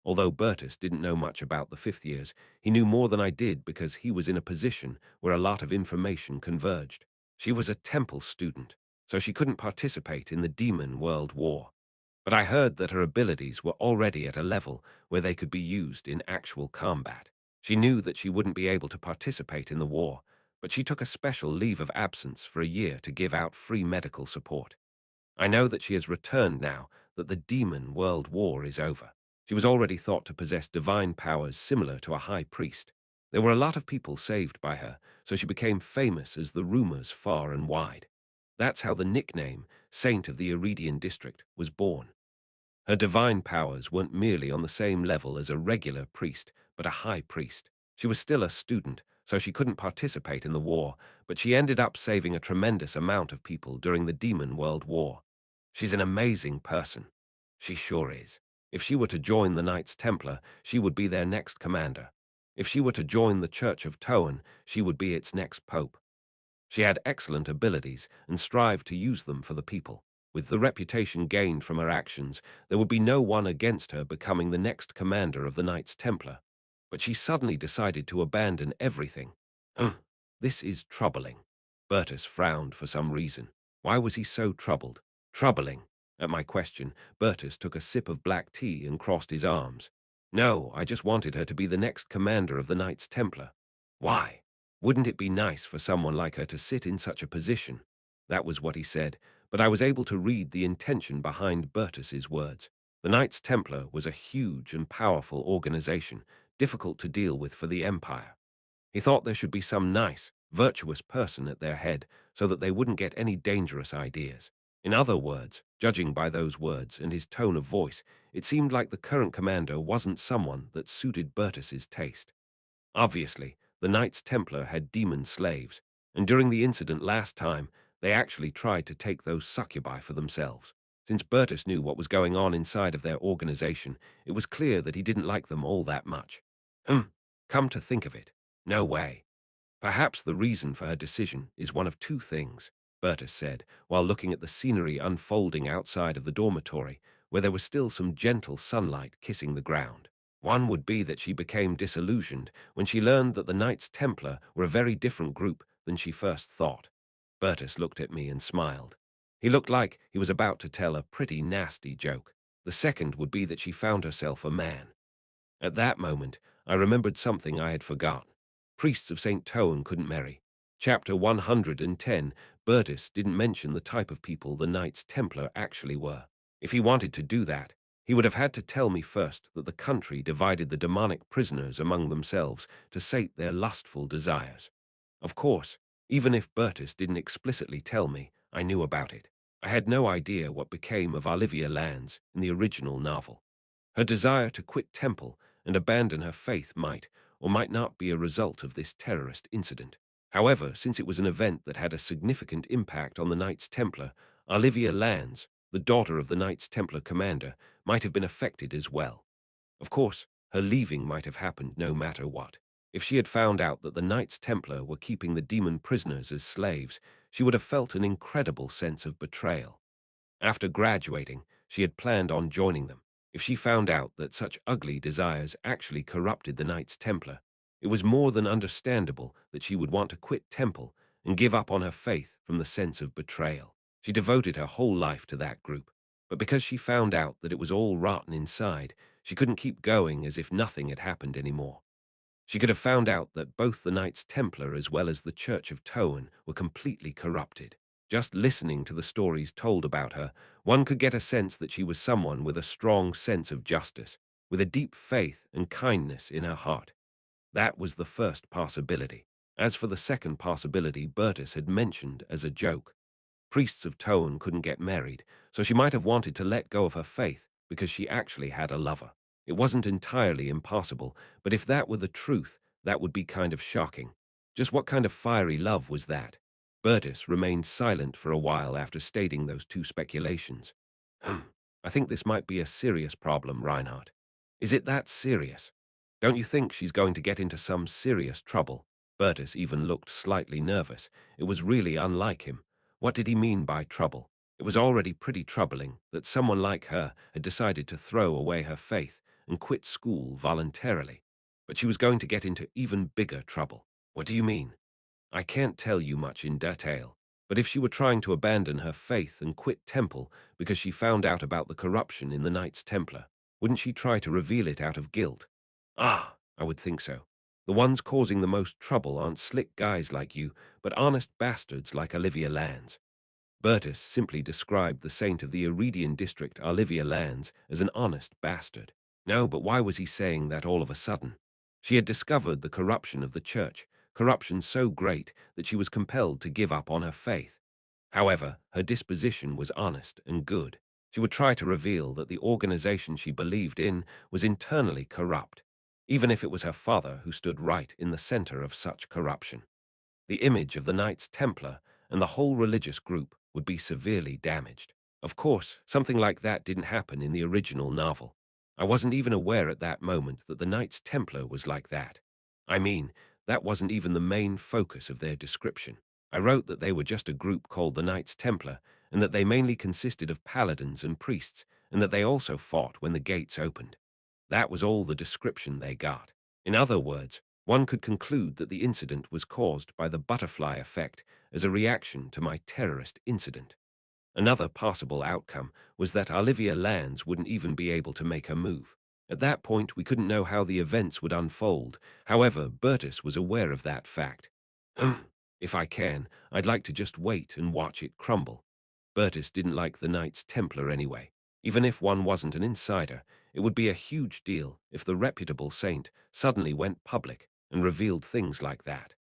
Although Bertus didn't know much about the fifth years, he knew more than I did because he was in a position where a lot of information converged. She was a Temple student, so she couldn't participate in the Demon World War. But I heard that her abilities were already at a level where they could be used in actual combat. She knew that she wouldn't be able to participate in the war, but she took a special leave of absence for a year to give out free medical support. I know that she has returned now that the Demon World War is over. She was already thought to possess divine powers similar to a high priest. There were a lot of people saved by her, so she became famous as the rumors far and wide. That's how the nickname Saint of the Iridian District was born. Her divine powers weren't merely on the same level as a regular priest, but a high priest. She was still a student, so she couldn't participate in the war, but she ended up saving a tremendous amount of people during the Demon World War. She's an amazing person. She sure is. If she were to join the Knights Templar, she would be their next commander. If she were to join the Church of Toan, she would be its next pope. She had excellent abilities and strived to use them for the people. With the reputation gained from her actions, there would be no one against her becoming the next commander of the Knights Templar. But she suddenly decided to abandon everything. Huh, this is troubling. Bertus frowned for some reason. Why was he so troubled? Troubling. At my question, Bertus took a sip of black tea and crossed his arms. No, I just wanted her to be the next commander of the Knights Templar. Why? Wouldn't it be nice for someone like her to sit in such a position? That was what he said, but I was able to read the intention behind Bertus's words. The Knights Templar was a huge and powerful organization, difficult to deal with for the Empire. He thought there should be some nice, virtuous person at their head so that they wouldn't get any dangerous ideas. In other words, judging by those words and his tone of voice, it seemed like the current commander wasn't someone that suited Bertus's taste. Obviously, the Knights Templar had demon slaves, and during the incident last time, they actually tried to take those succubi for themselves. Since Bertus knew what was going on inside of their organization, it was clear that he didn't like them all that much. Hmm, come to think of it, no way. Perhaps the reason for her decision is one of two things, Bertus said, while looking at the scenery unfolding outside of the dormitory, where there was still some gentle sunlight kissing the ground. One would be that she became disillusioned when she learned that the Knights Templar were a very different group than she first thought. Bertus looked at me and smiled. He looked like he was about to tell a pretty nasty joke. The second would be that she found herself a man. At that moment, I remembered something I had forgotten. Priests of St. Toan couldn't marry. Chapter 110, Bertus didn't mention the type of people the Knights Templar actually were. If he wanted to do that, he would have had to tell me first that the country divided the demonic prisoners among themselves to sate their lustful desires. Of course, even if Bertus didn't explicitly tell me, I knew about it. I had no idea what became of Olivia Lands in the original novel. Her desire to quit Temple and abandon her faith might or might not be a result of this terrorist incident. However, since it was an event that had a significant impact on the Knights Templar, Olivia Lands, the daughter of the Knights Templar commander, might have been affected as well. Of course, her leaving might have happened no matter what. If she had found out that the Knights Templar were keeping the demon prisoners as slaves, she would have felt an incredible sense of betrayal. After graduating, she had planned on joining them. If she found out that such ugly desires actually corrupted the Knights Templar, it was more than understandable that she would want to quit Temple and give up on her faith from the sense of betrayal. She devoted her whole life to that group, but because she found out that it was all rotten inside, she couldn't keep going as if nothing had happened anymore. She could have found out that both the Knights Templar as well as the Church of Toan were completely corrupted. Just listening to the stories told about her, one could get a sense that she was someone with a strong sense of justice, with a deep faith and kindness in her heart. That was the first possibility. As for the second possibility Bertus had mentioned as a joke, priests of Toan couldn't get married, so she might have wanted to let go of her faith because she actually had a lover. It wasn't entirely impossible, but if that were the truth, that would be kind of shocking. Just what kind of fiery love was that? Bertus remained silent for a while after stating those two speculations. I think this might be a serious problem, Reinhardt. Is it that serious? Don't you think she's going to get into some serious trouble? Bertus even looked slightly nervous. It was really unlike him. What did he mean by trouble? It was already pretty troubling that someone like her had decided to throw away her faith and quit school voluntarily. But she was going to get into even bigger trouble. What do you mean? I can't tell you much in detail, but if she were trying to abandon her faith and quit Temple because she found out about the corruption in the Knights Templar, wouldn't she try to reveal it out of guilt? Ah, I would think so. The ones causing the most trouble aren't slick guys like you, but honest bastards like Olivia Lands. Bertus simply described the saint of the Iridian district, Olivia Lands, as an honest bastard. No, but why was he saying that all of a sudden? She had discovered the corruption of the church, corruption so great that she was compelled to give up on her faith. However, her disposition was honest and good. She would try to reveal that the organization she believed in was internally corrupt, even if it was her father who stood right in the center of such corruption. The image of the Knights Templar and the whole religious group would be severely damaged. Of course, something like that didn't happen in the original novel. I wasn't even aware at that moment that the Knights Templar was like that. I mean, that wasn't even the main focus of their description. I wrote that they were just a group called the Knights Templar, and that they mainly consisted of paladins and priests, and that they also fought when the gates opened. That was all the description they got. In other words, one could conclude that the incident was caused by the butterfly effect as a reaction to my terrorist incident. Another possible outcome was that Olivia Lands wouldn't even be able to make her move. At that point, we couldn't know how the events would unfold. However, Bertus was aware of that fact. If I can, I'd like to just wait and watch it crumble. Bertus didn't like the Knights Templar anyway. Even if one wasn't an insider, it would be a huge deal if the reputable saint suddenly went public and revealed things like that.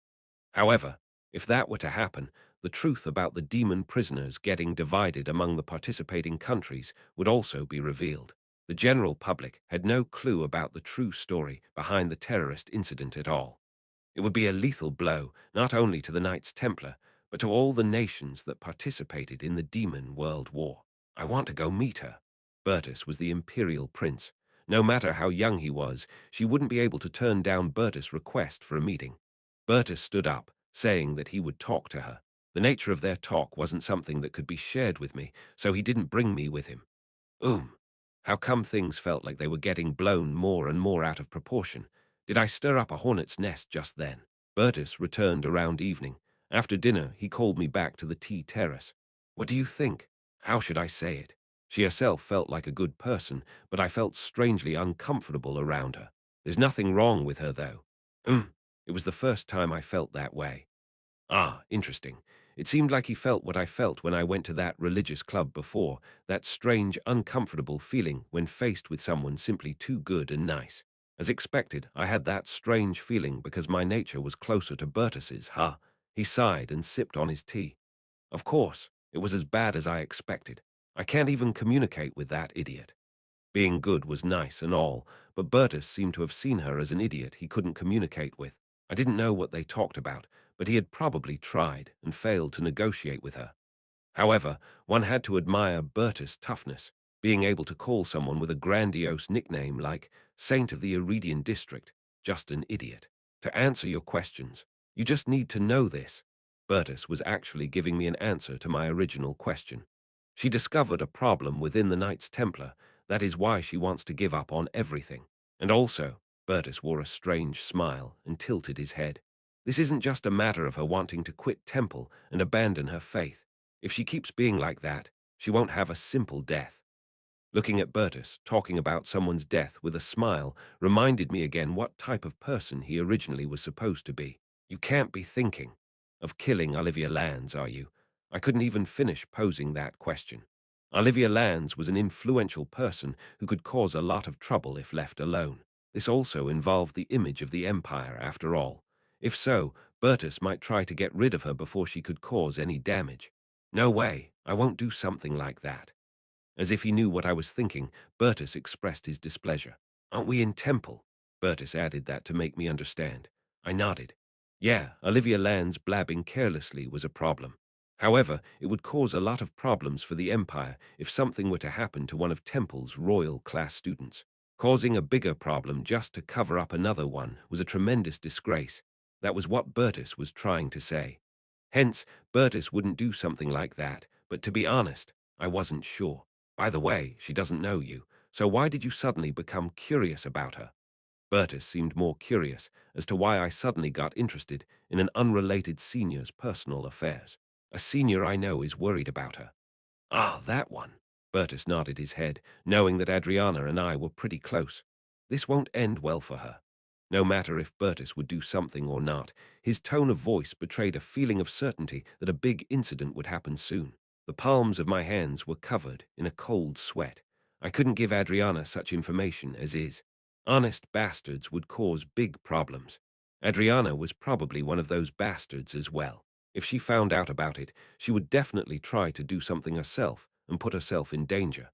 However, if that were to happen, the truth about the demon prisoners getting divided among the participating countries would also be revealed. The general public had no clue about the true story behind the terrorist incident at all. It would be a lethal blow not only to the Knights Templar, but to all the nations that participated in the Demon World War. I want to go meet her. Bertus was the imperial prince. No matter how young he was, she wouldn't be able to turn down Bertus' request for a meeting. Bertus stood up, saying that he would talk to her. The nature of their talk wasn't something that could be shared with me, so he didn't bring me with him. How come things felt like they were getting blown more and more out of proportion? Did I stir up a hornet's nest just then? Bertus returned around evening. After dinner, he called me back to the tea terrace. What do you think? How should I say it? She herself felt like a good person, but I felt strangely uncomfortable around her. There's nothing wrong with her, though. It was the first time I felt that way. Ah, interesting. It seemed like he felt what I felt when I went to that religious club before, that strange, uncomfortable feeling when faced with someone simply too good and nice. As expected, I had that strange feeling because my nature was closer to Bertus's, huh? He sighed and sipped on his tea. Of course, it was as bad as I expected. I can't even communicate with that idiot. Being good was nice and all, but Bertus seemed to have seen her as an idiot he couldn't communicate with. I didn't know what they talked about, but he had probably tried and failed to negotiate with her. However, one had to admire Bertus' toughness, being able to call someone with a grandiose nickname like Saint of the Iridian District just an idiot. To answer your questions, you just need to know this. Bertus was actually giving me an answer to my original question. She discovered a problem within the Knights Templar. That is why she wants to give up on everything. And also, Bertus wore a strange smile and tilted his head. This isn't just a matter of her wanting to quit Temple and abandon her faith. If she keeps being like that, she won't have a simple death. Looking at Bertus, talking about someone's death with a smile, reminded me again what type of person he originally was supposed to be. You can't be thinking of killing Olivia Lands, are you? I couldn't even finish posing that question. Olivia Lands was an influential person who could cause a lot of trouble if left alone. This also involved the image of the Empire, after all. If so, Bertus might try to get rid of her before she could cause any damage. No way, I won't do something like that. As if he knew what I was thinking, Bertus expressed his displeasure. Aren't we in Temple? Bertus added that to make me understand. I nodded. Yeah, Olivia Land's blabbing carelessly was a problem. However, it would cause a lot of problems for the Empire if something were to happen to one of Temple's royal class students. Causing a bigger problem just to cover up another one was a tremendous disgrace. That was what Bertus was trying to say. Hence, Bertus wouldn't do something like that, but to be honest, I wasn't sure. By the way, she doesn't know you, so why did you suddenly become curious about her? Bertus seemed more curious as to why I suddenly got interested in an unrelated senior's personal affairs. A senior I know is worried about her. Ah, that one. Bertus nodded his head, knowing that Adriana and I were pretty close. This won't end well for her. No matter if Bertus would do something or not, his tone of voice betrayed a feeling of certainty that a big incident would happen soon. The palms of my hands were covered in a cold sweat. I couldn't give Adriana such information as is. Honest bastards would cause big problems. Adriana was probably one of those bastards as well. If she found out about it, she would definitely try to do something herself and put herself in danger.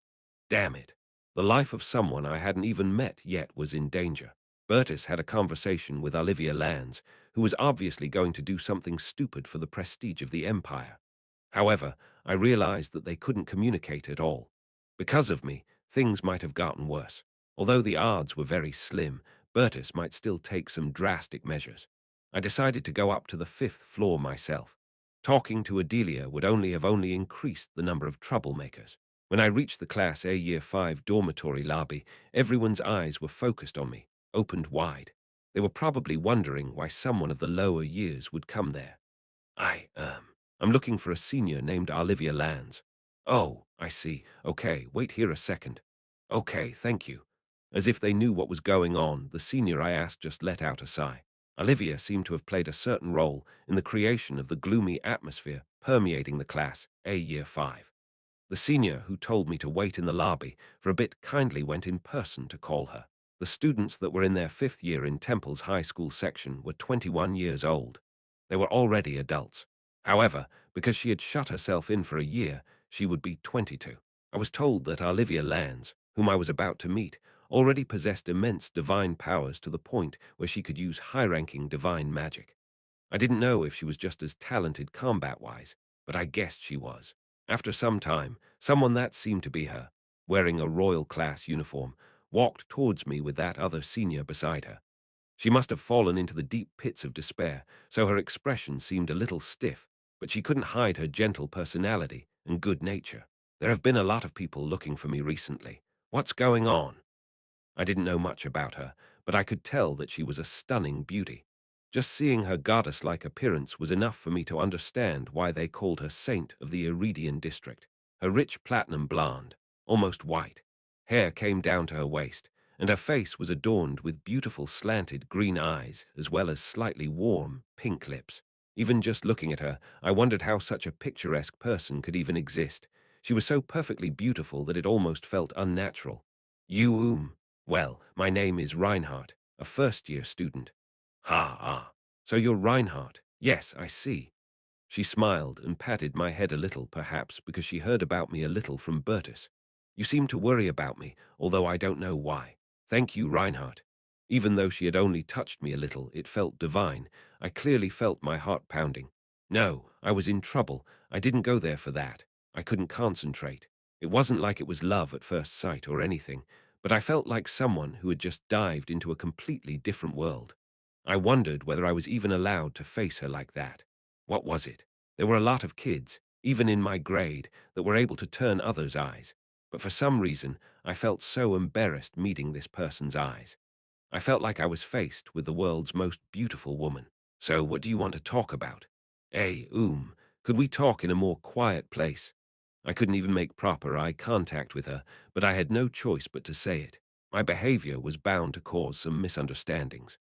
Damn it. The life of someone I hadn't even met yet was in danger. Bertus had a conversation with Olivia Lands, who was obviously going to do something stupid for the prestige of the Empire. However, I realized that they couldn't communicate at all. Because of me, things might have gotten worse. Although the odds were very slim, Bertus might still take some drastic measures. I decided to go up to the 5th floor myself. Talking to Adelia would only increased the number of troublemakers. When I reached the Class A Year 5 dormitory lobby, everyone's eyes were focused on me, opened wide. They were probably wondering why someone of the lower years would come there. I'm looking for a senior named Olivia Lands. Oh, I see. Okay, wait here a second. Okay, thank you. As if they knew what was going on, the senior I asked just let out a sigh. Olivia seemed to have played a certain role in the creation of the gloomy atmosphere permeating the Class A Year 5. The senior who told me to wait in the lobby for a bit kindly went in person to call her. The students that were in their 5th year in Temple's high school section were 21 years old. They were already adults. However, because she had shut herself in for a year, she would be 22. I was told that Olivia Lands, whom I was about to meet, already possessed immense divine powers to the point where she could use high-ranking divine magic. I didn't know if she was just as talented combat-wise, but I guessed she was. After some time, someone that seemed to be her, wearing a royal class uniform, walked towards me with that other senior beside her. She must have fallen into the deep pits of despair, so her expression seemed a little stiff, but she couldn't hide her gentle personality and good nature. There have been a lot of people looking for me recently. What's going on? I didn't know much about her, but I could tell that she was a stunning beauty. Just seeing her goddess-like appearance was enough for me to understand why they called her Saint of the Iridian District. Her rich platinum blonde, almost white, hair came down to her waist, and her face was adorned with beautiful slanted green eyes as well as slightly warm pink lips. Even just looking at her, I wondered how such a picturesque person could even exist. She was so perfectly beautiful that it almost felt unnatural. You, well, my name is Reinhardt, a first-year student. Ha, ah. So you're Reinhardt. Yes, I see. She smiled and patted my head a little, perhaps because she heard about me a little from Bertus. You seem to worry about me, although I don't know why. Thank you, Reinhardt. Even though she had only touched me a little, it felt divine. I clearly felt my heart pounding. No, I was in trouble. I didn't go there for that. I couldn't concentrate. It wasn't like it was love at first sight or anything, but I felt like someone who had just dived into a completely different world. I wondered whether I was even allowed to face her like that. What was it? There were a lot of kids, even in my grade, that were able to turn others' eyes. But for some reason, I felt so embarrassed meeting this person's eyes. I felt like I was faced with the world's most beautiful woman. So what do you want to talk about? Hey, could we talk in a more quiet place? I couldn't even make proper eye contact with her, but I had no choice but to say it. My behavior was bound to cause some misunderstandings.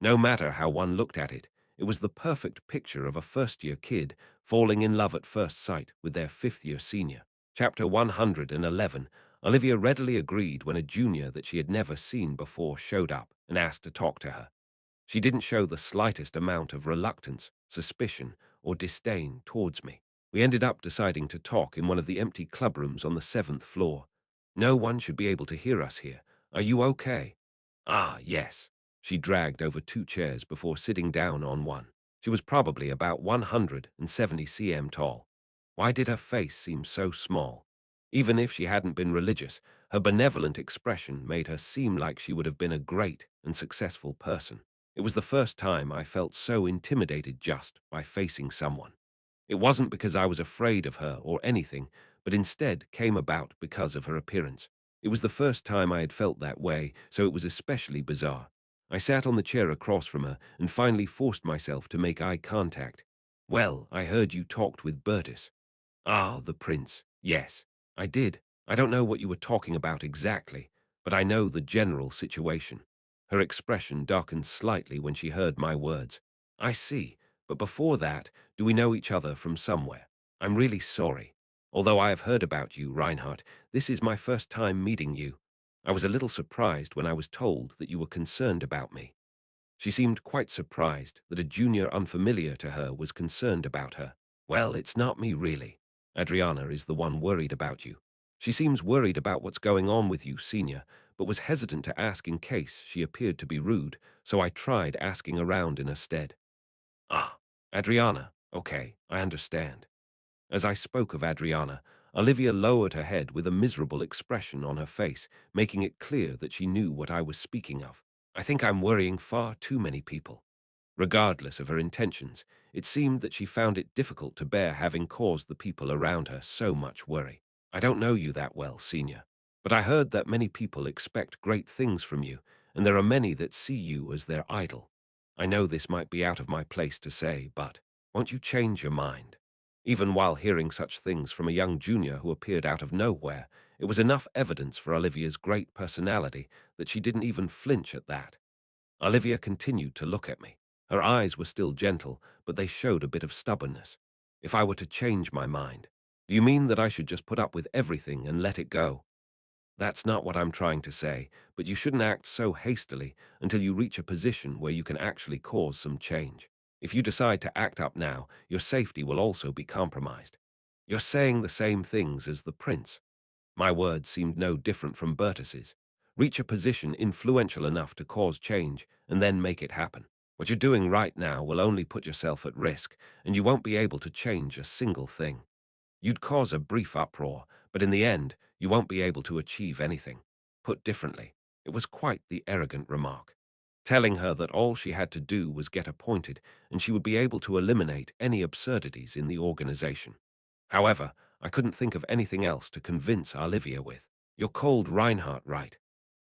No matter how one looked at it, it was the perfect picture of a first-year kid falling in love at first sight with their fifth-year senior. Chapter 111. Olivia readily agreed when a junior that she had never seen before showed up and asked to talk to her. She didn't show the slightest amount of reluctance, suspicion, or disdain towards me. We ended up deciding to talk in one of the empty clubrooms on the 7th floor. No one should be able to hear us here. Are you okay? Ah, yes. She dragged over 2 chairs before sitting down on one. She was probably about 170 cm tall. Why did her face seem so small? Even if she hadn't been religious, her benevolent expression made her seem like she would have been a great and successful person. It was the first time I felt so intimidated just by facing someone. It wasn't because I was afraid of her or anything, but instead came about because of her appearance. It was the first time I had felt that way, so it was especially bizarre. I sat on the chair across from her and finally forced myself to make eye contact. Well, I heard you talked with Bertus. Ah, the prince. Yes, I did. I don't know what you were talking about exactly, but I know the general situation. Her expression darkened slightly when she heard my words. I see, but before that, do we know each other from somewhere? I'm really sorry. Although I have heard about you, Reinhardt, this is my first time meeting you. I was a little surprised when I was told that you were concerned about me. She seemed quite surprised that a junior unfamiliar to her was concerned about her. Well, it's not me really. Adriana is the one worried about you. She seems worried about what's going on with you, senior, but was hesitant to ask in case she appeared to be rude, so I tried asking around in her stead. Ah, Adriana. Okay, I understand. As I spoke of Adriana, Olivia lowered her head with a miserable expression on her face, making it clear that she knew what I was speaking of. I think I'm worrying far too many people. Regardless of her intentions, it seemed that she found it difficult to bear having caused the people around her so much worry. I don't know you that well, senior, but I heard that many people expect great things from you, and there are many that see you as their idol. I know this might be out of my place to say, but won't you change your mind? Even while hearing such things from a young junior who appeared out of nowhere, it was enough evidence for Olivia's great personality that she didn't even flinch at that. Olivia continued to look at me. Her eyes were still gentle, but they showed a bit of stubbornness. If I were to change my mind, do you mean that I should just put up with everything and let it go? That's not what I'm trying to say, but you shouldn't act so hastily until you reach a position where you can actually cause some change. If you decide to act up now, your safety will also be compromised. You're saying the same things as the prince. My words seemed no different from Bertus's. Reach a position influential enough to cause change, and then make it happen. What you're doing right now will only put yourself at risk, and you won't be able to change a single thing. You'd cause a brief uproar, but in the end, you won't be able to achieve anything. Put differently, it was quite the arrogant remark, telling her that all she had to do was get appointed, and she would be able to eliminate any absurdities in the organization. However, I couldn't think of anything else to convince Olivia with. You're called Reinhardt, right?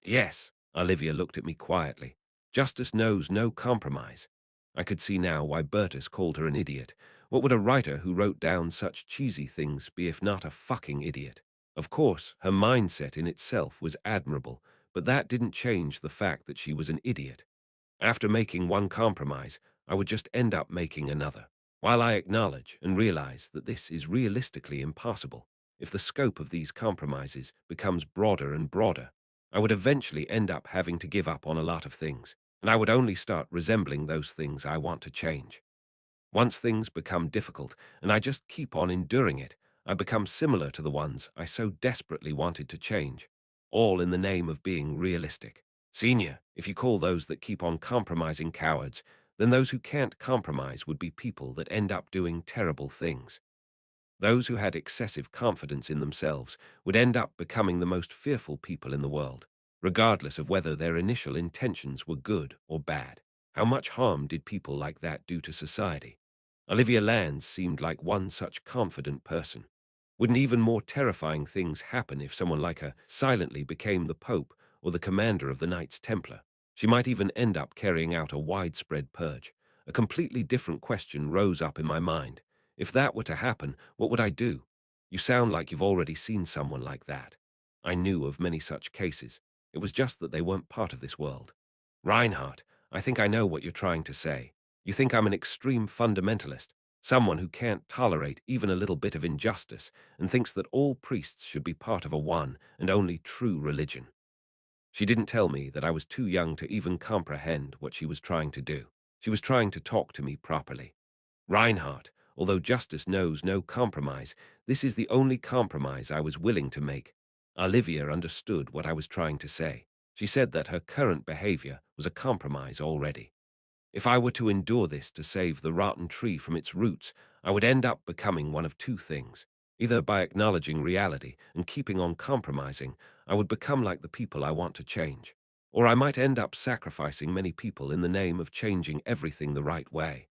Yes. Olivia looked at me quietly. Justice knows no compromise. I could see now why Bertus called her an idiot. What would a writer who wrote down such cheesy things be if not a fucking idiot? Of course, her mindset in itself was admirable, but that didn't change the fact that she was an idiot. After making one compromise, I would just end up making another. While I acknowledge and realize that this is realistically impossible, if the scope of these compromises becomes broader and broader, I would eventually end up having to give up on a lot of things, and I would only start resembling those things I want to change. Once things become difficult and I just keep on enduring it, I become similar to the ones I so desperately wanted to change, all in the name of being realistic. Senior, if you call those that keep on compromising cowards, then those who can't compromise would be people that end up doing terrible things. Those who had excessive confidence in themselves would end up becoming the most fearful people in the world, regardless of whether their initial intentions were good or bad. How much harm did people like that do to society? Olivia Lands seemed like one such confident person. Wouldn't even more terrifying things happen if someone like her silently became the Pope or the commander of the Knights Templar? She might even end up carrying out a widespread purge. A completely different question rose up in my mind. If that were to happen, what would I do? You sound like you've already seen someone like that. I knew of many such cases. It was just that they weren't part of this world. Reinhardt, I think I know what you're trying to say. You think I'm an extreme fundamentalist, someone who can't tolerate even a little bit of injustice and thinks that all priests should be part of a one and only true religion. She didn't tell me that I was too young to even comprehend what she was trying to do. She was trying to talk to me properly. Reinhardt, although justice knows no compromise, this is the only compromise I was willing to make. Olivia understood what I was trying to say. She said that her current behavior was a compromise already. If I were to endure this to save the rotten tree from its roots, I would end up becoming one of two things. Either by acknowledging reality and keeping on compromising, I would become like the people I want to change. Or I might end up sacrificing many people in the name of changing everything the right way.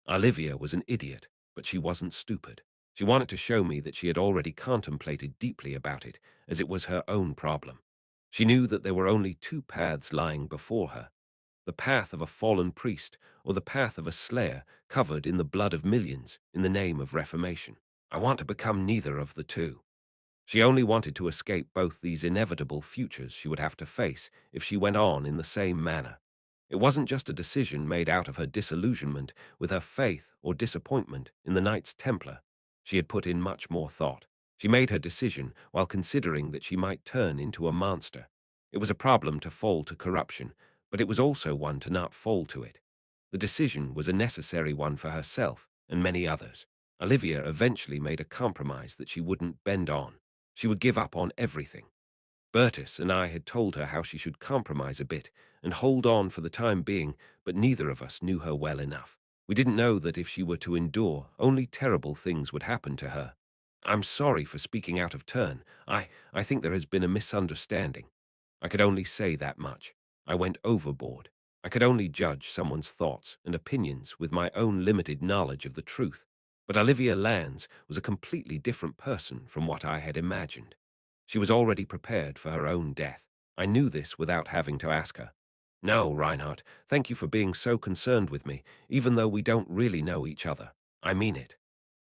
Olivia was an idiot, but she wasn't stupid. She wanted to show me that she had already contemplated deeply about it, as it was her own problem. She knew that there were only two paths lying before her: the path of a fallen priest or the path of a slayer covered in the blood of millions in the name of reformation. I want to become neither of the two. She only wanted to escape both these inevitable futures she would have to face if she went on in the same manner. It wasn't just a decision made out of her disillusionment with her faith or disappointment in the Knights Templar. She had put in much more thought. She made her decision while considering that she might turn into a monster. It was a problem to fall to corruption, but it was also one to not fall to it. The decision was a necessary one for herself and many others. Olivia eventually made a compromise that she wouldn't bend on. She would give up on everything. Bertus and I had told her how she should compromise a bit and hold on for the time being, but neither of us knew her well enough. We didn't know that if she were to endure, only terrible things would happen to her. I'm sorry for speaking out of turn. I think there has been a misunderstanding. I could only say that much. I went overboard. I could only judge someone's thoughts and opinions with my own limited knowledge of the truth. But Olivia Lands was a completely different person from what I had imagined. She was already prepared for her own death. I knew this without having to ask her. No, Reinhardt, thank you for being so concerned with me, even though we don't really know each other. I mean it.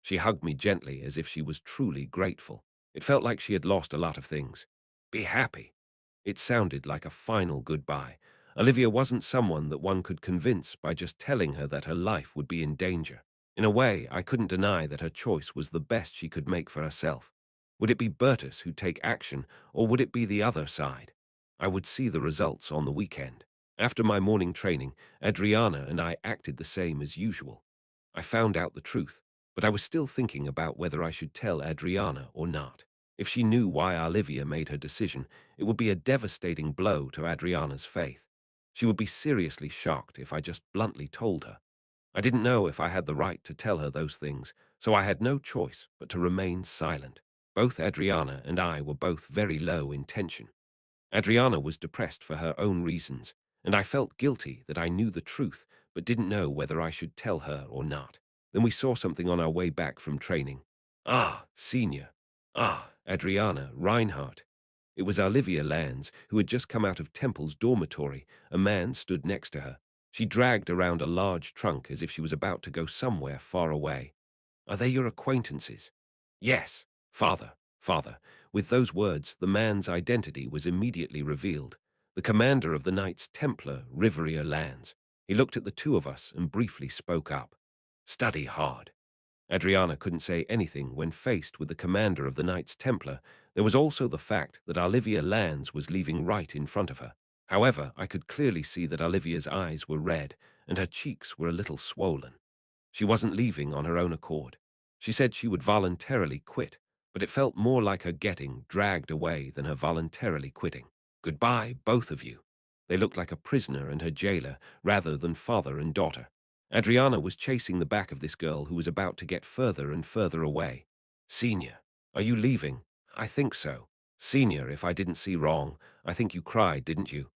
She hugged me gently as if she was truly grateful. It felt like she had lost a lot of things. Be happy. It sounded like a final goodbye. Olivia wasn't someone that one could convince by just telling her that her life would be in danger. In a way, I couldn't deny that her choice was the best she could make for herself. Would it be Bertus who'd take action, or would it be the other side? I would see the results on the weekend. After my morning training, Adriana and I acted the same as usual. I found out the truth, but I was still thinking about whether I should tell Adriana or not. If she knew why Olivia made her decision, it would be a devastating blow to Adriana's faith. She would be seriously shocked if I just bluntly told her. I didn't know if I had the right to tell her those things, so I had no choice but to remain silent. Both Adriana and I were both very low in tension. Adriana was depressed for her own reasons, and I felt guilty that I knew the truth but didn't know whether I should tell her or not. Then we saw something on our way back from training. Ah, Senior. Ah, Adriana, Reinhardt. It was Olivia Lands, who had just come out of Temple's dormitory. A man stood next to her. She dragged around a large trunk as if she was about to go somewhere far away. Are they your acquaintances? Yes, father. Father, with those words, the man's identity was immediately revealed. The commander of the Knights Templar, Riveria Lands. He looked at the two of us and briefly spoke up. Study hard. Adriana couldn't say anything when faced with the commander of the Knights Templar. There was also the fact that Olivia Lands was leaving right in front of her. However, I could clearly see that Olivia's eyes were red and her cheeks were a little swollen. She wasn't leaving on her own accord. She said she would voluntarily quit, but it felt more like her getting dragged away than her voluntarily quitting. Goodbye, both of you. They looked like a prisoner and her jailer rather than father and daughter. Adriana was chasing the back of this girl who was about to get further and further away. Senior, are you leaving? I think so. Senior, if I didn't see wrong, I think you cried, didn't you?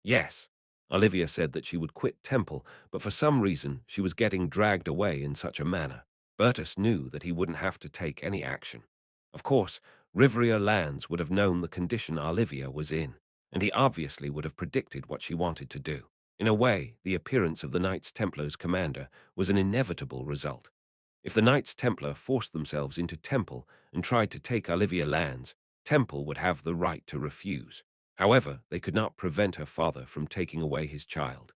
Yes. Olivia said that she would quit Temple, but for some reason she was getting dragged away in such a manner. Bertus knew that he wouldn't have to take any action. Of course, Riveria Lands would have known the condition Olivia was in, and he obviously would have predicted what she wanted to do. In a way, the appearance of the Knights Templar's commander was an inevitable result. If the Knights Templar forced themselves into Temple and tried to take Olivia Lands, Temple would have the right to refuse. However, they could not prevent her father from taking away his child.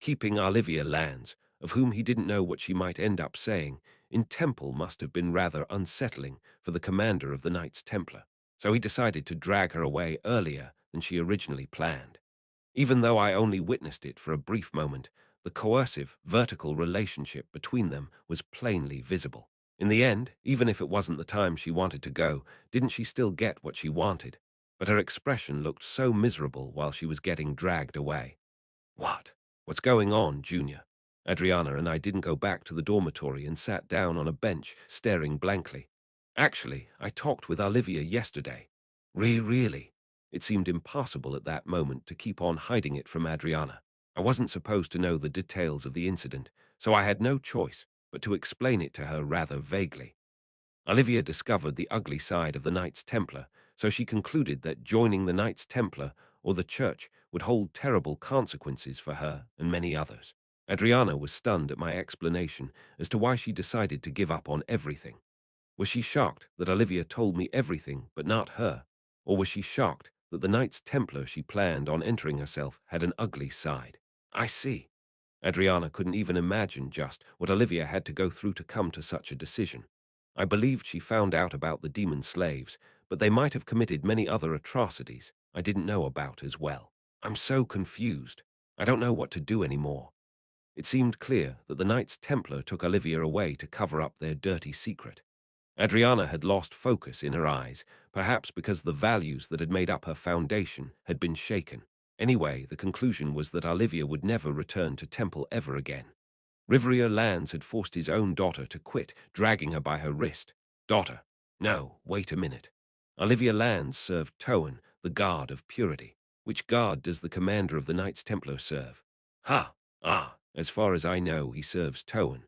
Keeping Olivia Lands, of whom he didn't know what she might end up saying, in Temple must have been rather unsettling for the commander of the Knights Templar, so he decided to drag her away earlier than she originally planned. Even though I only witnessed it for a brief moment, the coercive, vertical relationship between them was plainly visible. In the end, even if it wasn't the time she wanted to go, didn't she still get what she wanted? But her expression looked so miserable while she was getting dragged away. What? What's going on, Junior? Adriana and I didn't go back to the dormitory and sat down on a bench, staring blankly. Actually, I talked with Olivia yesterday. Really? It seemed impossible at that moment to keep on hiding it from Adriana. I wasn't supposed to know the details of the incident, so I had no choice but to explain it to her rather vaguely. Olivia discovered the ugly side of the Knights Templar, so she concluded that joining the Knights Templar or the Church would hold terrible consequences for her and many others. Adriana was stunned at my explanation as to why she decided to give up on everything. Was she shocked that Olivia told me everything but not her? Or was she shocked that the Knights Templar she planned on entering herself had an ugly side? I see. Adriana couldn't even imagine just what Olivia had to go through to come to such a decision. I believed she found out about the demon slaves, but they might have committed many other atrocities I didn't know about as well. I'm so confused. I don't know what to do anymore. It seemed clear that the Knights Templar took Olivia away to cover up their dirty secret. Adriana had lost focus in her eyes, perhaps because the values that had made up her foundation had been shaken. Anyway, the conclusion was that Olivia would never return to Temple ever again. Riveria Lands had forced his own daughter to quit, dragging her by her wrist. Daughter. No, wait a minute. Olivia Lands served Towan, the guard of purity. Which guard does the commander of the Knights Templar serve? As far as I know, he serves Towan.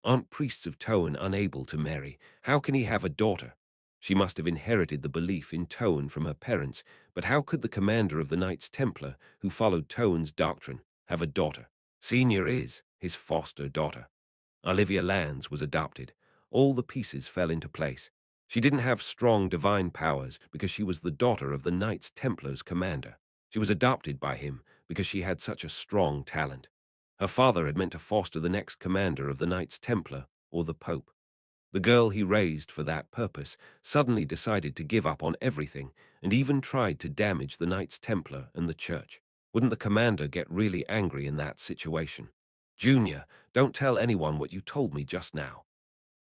Aren't priests of Towan unable to marry? How can he have a daughter? She must have inherited the belief in Towan from her parents, but how could the commander of the Knights Templar, who followed Towan's doctrine, have a daughter? Senior is his foster daughter. Olivia Lands was adopted. All the pieces fell into place. She didn't have strong divine powers because she was the daughter of the Knights Templar's commander. She was adopted by him because she had such a strong talent. Her father had meant to foster the next commander of the Knights Templar, or the Pope. The girl he raised for that purpose suddenly decided to give up on everything and even tried to damage the Knights Templar and the Church. Wouldn't the commander get really angry in that situation? Junior, don't tell anyone what you told me just now.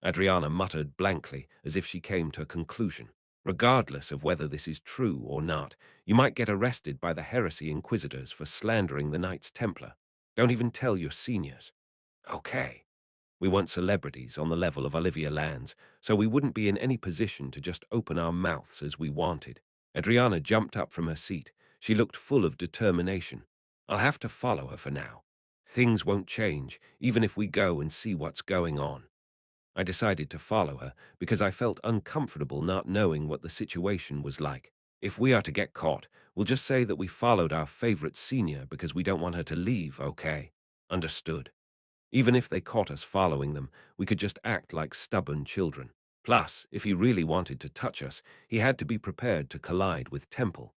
Adriana muttered blankly as if she came to a conclusion. Regardless of whether this is true or not, you might get arrested by the heresy inquisitors for slandering the Knights Templar. Don't even tell your seniors. Okay. We weren't celebrities on the level of Olivia Lands, so we wouldn't be in any position to just open our mouths as we wanted. Adriana jumped up from her seat. She looked full of determination. I'll have to follow her for now. Things won't change, even if we go and see what's going on. I decided to follow her because I felt uncomfortable not knowing what the situation was like. If we are to get caught, we'll just say that we followed our favorite senior because we don't want her to leave, okay? Understood. Even if they caught us following them, we could just act like stubborn children. Plus, if he really wanted to touch us, he had to be prepared to collide with Temple.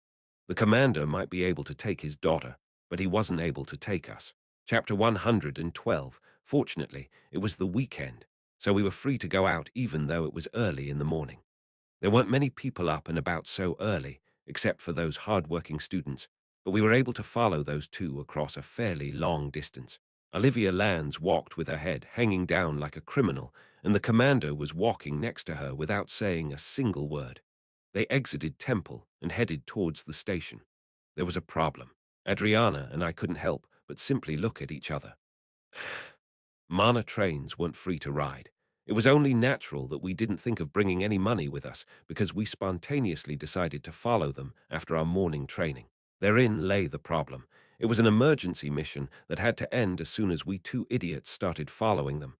The commander might be able to take his daughter, but he wasn't able to take us. Chapter 112. Fortunately, it was the weekend, so we were free to go out even though it was early in the morning. There weren't many people up and about so early, except for those hard-working students, but we were able to follow those two across a fairly long distance. Olivia Lands walked with her head hanging down like a criminal, and the commander was walking next to her without saying a single word. They exited Temple and headed towards the station. There was a problem. Adriana and I couldn't help but simply look at each other. Mana trains weren't free to ride. It was only natural that we didn't think of bringing any money with us because we spontaneously decided to follow them after our morning training. Therein lay the problem. It was an emergency mission that had to end as soon as we two idiots started following them.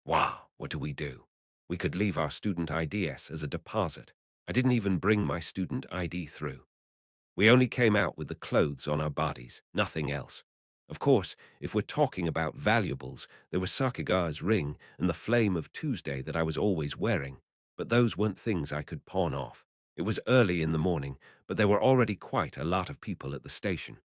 Wow, what do we do? We could leave our student IDs as a deposit. I didn't even bring my student ID through. We only came out with the clothes on our bodies, nothing else. Of course, if we're talking about valuables, there was Sakiga's ring and the flame of Tuesday that I was always wearing, but those weren't things I could pawn off. It was early in the morning, but there were already quite a lot of people at the station.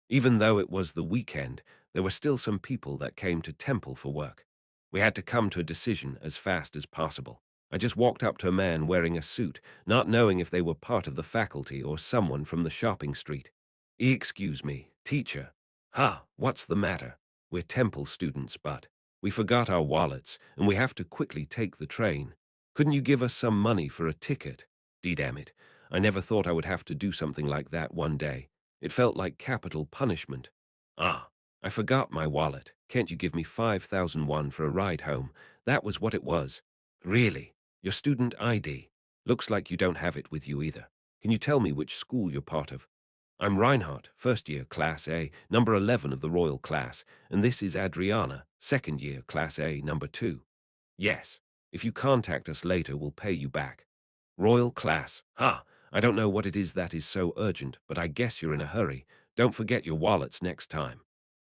Even though it was the weekend, there were still some people that came to Temple for work. We had to come to a decision as fast as possible. I just walked up to a man wearing a suit, not knowing if they were part of the faculty or someone from the shopping street. Excuse me, teacher. Ha, what's the matter? We're Temple students, but we forgot our wallets, and we have to quickly take the train. Couldn't you give us some money for a ticket? Damn it. I never thought I would have to do something like that one day. It felt like capital punishment. Ah, I forgot my wallet. Can't you give me 5,001 for a ride home? That was what it was. Really? Your student ID. Looks like you don't have it with you either. Can you tell me which school you're part of? I'm Reinhardt, first year, Class A, number 11 of the Royal Class, and this is Adriana, second year, Class A, number 2. Yes. If you contact us later, we'll pay you back. Royal Class. Ha! I don't know what it is that is so urgent, but I guess you're in a hurry. Don't forget your wallets next time.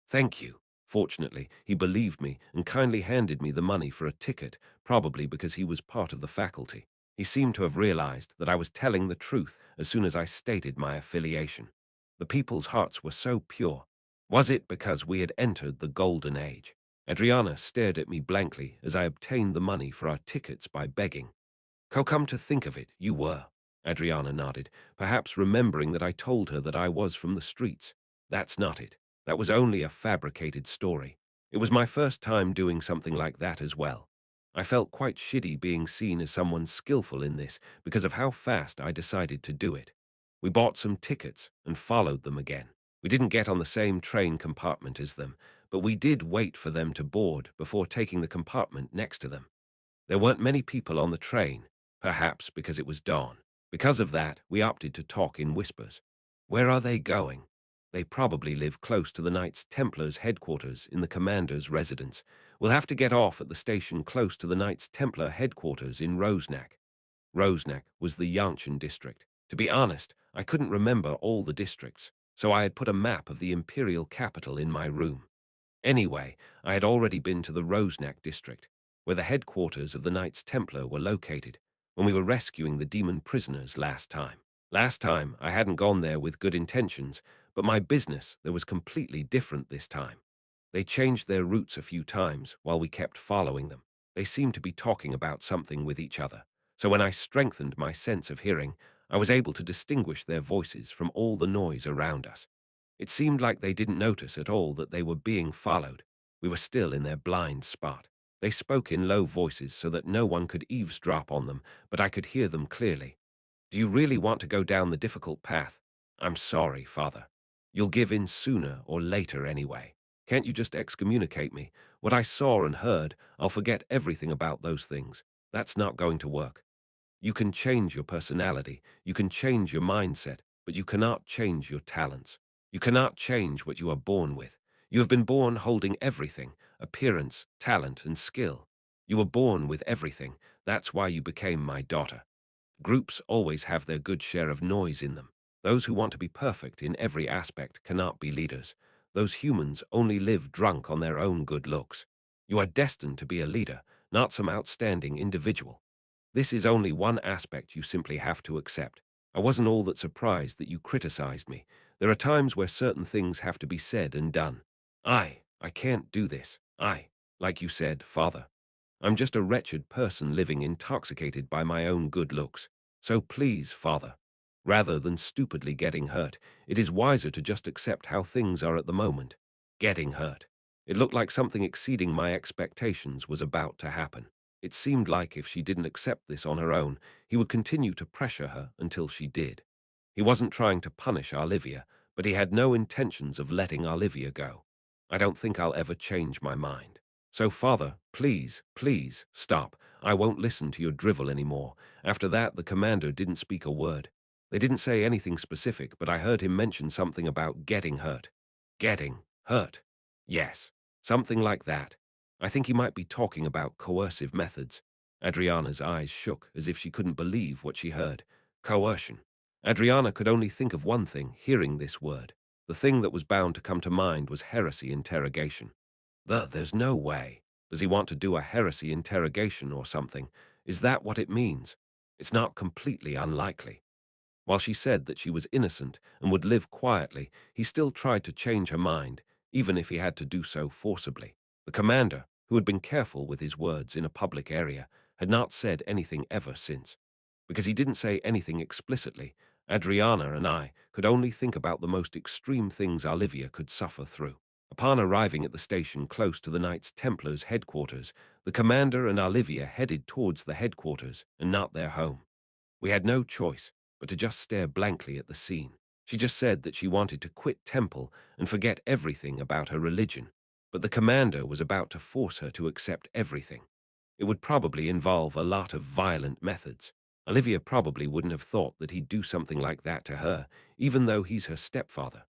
Thank you. Fortunately, he believed me and kindly handed me the money for a ticket, probably because he was part of the faculty. He seemed to have realized that I was telling the truth as soon as I stated my affiliation. The people's hearts were so pure. Was it because we had entered the golden age? Adriana stared at me blankly as I obtained the money for our tickets by begging. Come to think of it, you were. Adriana nodded, perhaps remembering that I told her that I was from the streets. That's not it. That was only a fabricated story. It was my first time doing something like that as well. I felt quite shitty being seen as someone skillful in this because of how fast I decided to do it. We bought some tickets and followed them again. We didn't get on the same train compartment as them, but we did wait for them to board before taking the compartment next to them. There weren't many people on the train, perhaps because it was dawn. Because of that, we opted to talk in whispers. Where are they going? They probably live close to the Knights Templars' headquarters in the commander's residence. We'll have to get off at the station close to the Knights Templar headquarters in Rosenack. Rosenack was the Yanshan district. To be honest, I couldn't remember all the districts, so I had put a map of the imperial capital in my room. Anyway, I had already been to the Rosenack district, where the headquarters of the Knights Templar were located, when we were rescuing the demon prisoners last time. Last time, I hadn't gone there with good intentions, but my business there was completely different this time. They changed their routes a few times while we kept following them. They seemed to be talking about something with each other, so when I strengthened my sense of hearing, I was able to distinguish their voices from all the noise around us. It seemed like they didn't notice at all that they were being followed. We were still in their blind spot. They spoke in low voices so that no one could eavesdrop on them, but I could hear them clearly. Do you really want to go down the difficult path? I'm sorry, Father. You'll give in sooner or later anyway. Can't you just excommunicate me? What I saw and heard, I'll forget everything about those things. That's not going to work. You can change your personality, you can change your mindset, but you cannot change your talents. You cannot change what you are born with. You have been born holding everything, appearance, talent, and skill. You were born with everything. That's why you became my daughter. Groups always have their good share of noise in them. Those who want to be perfect in every aspect cannot be leaders. Those humans only live drunk on their own good looks. You are destined to be a leader, not some outstanding individual. This is only one aspect you simply have to accept. I wasn't all that surprised that you criticized me. There are times where certain things have to be said and done. I can't do this. Like you said, Father, I'm just a wretched person living intoxicated by my own good looks. So please, Father, rather than stupidly getting hurt, it is wiser to just accept how things are at the moment. Getting hurt. It looked like something exceeding my expectations was about to happen. It seemed like if she didn't accept this on her own, he would continue to pressure her until she did. He wasn't trying to punish Olivia, but he had no intentions of letting Olivia go. I don't think I'll ever change my mind. So, Father, please, please, stop. I won't listen to your drivel anymore. After that, the commander didn't speak a word. They didn't say anything specific, but I heard him mention something about getting hurt. Getting hurt? Yes, something like that. I think he might be talking about coercive methods. Adriana's eyes shook as if she couldn't believe what she heard. Coercion. Adriana could only think of one thing, hearing this word. The thing that was bound to come to mind was heresy interrogation. There's no way. Does he want to do a heresy interrogation or something? Is that what it means? It's not completely unlikely. While she said that she was innocent and would live quietly, he still tried to change her mind, even if he had to do so forcibly. The commander, who had been careful with his words in a public area, had not said anything ever since. Because he didn't say anything explicitly, Adriana and I could only think about the most extreme things Olivia could suffer through. Upon arriving at the station close to the Knights Templars' headquarters, the commander and Olivia headed towards the headquarters and not their home. We had no choice but to just stare blankly at the scene. She just said that she wanted to quit Temple and forget everything about her religion, but the commander was about to force her to accept everything. It would probably involve a lot of violent methods. Olivia probably wouldn't have thought that he'd do something like that to her, even though he's her stepfather.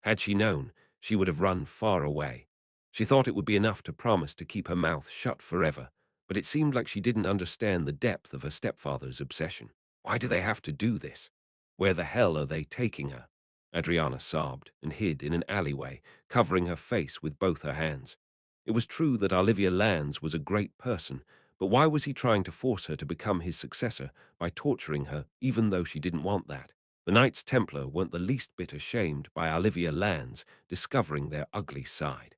Had she known, she would have run far away. She thought it would be enough to promise to keep her mouth shut forever, but it seemed like she didn't understand the depth of her stepfather's obsession. Why do they have to do this? Where the hell are they taking her? Adriana sobbed and hid in an alleyway, covering her face with both her hands. It was true that Olivia Lands was a great person, but why was he trying to force her to become his successor by torturing her even though she didn't want that? The Knights Templar weren't the least bit ashamed by Olivia Lands discovering their ugly side.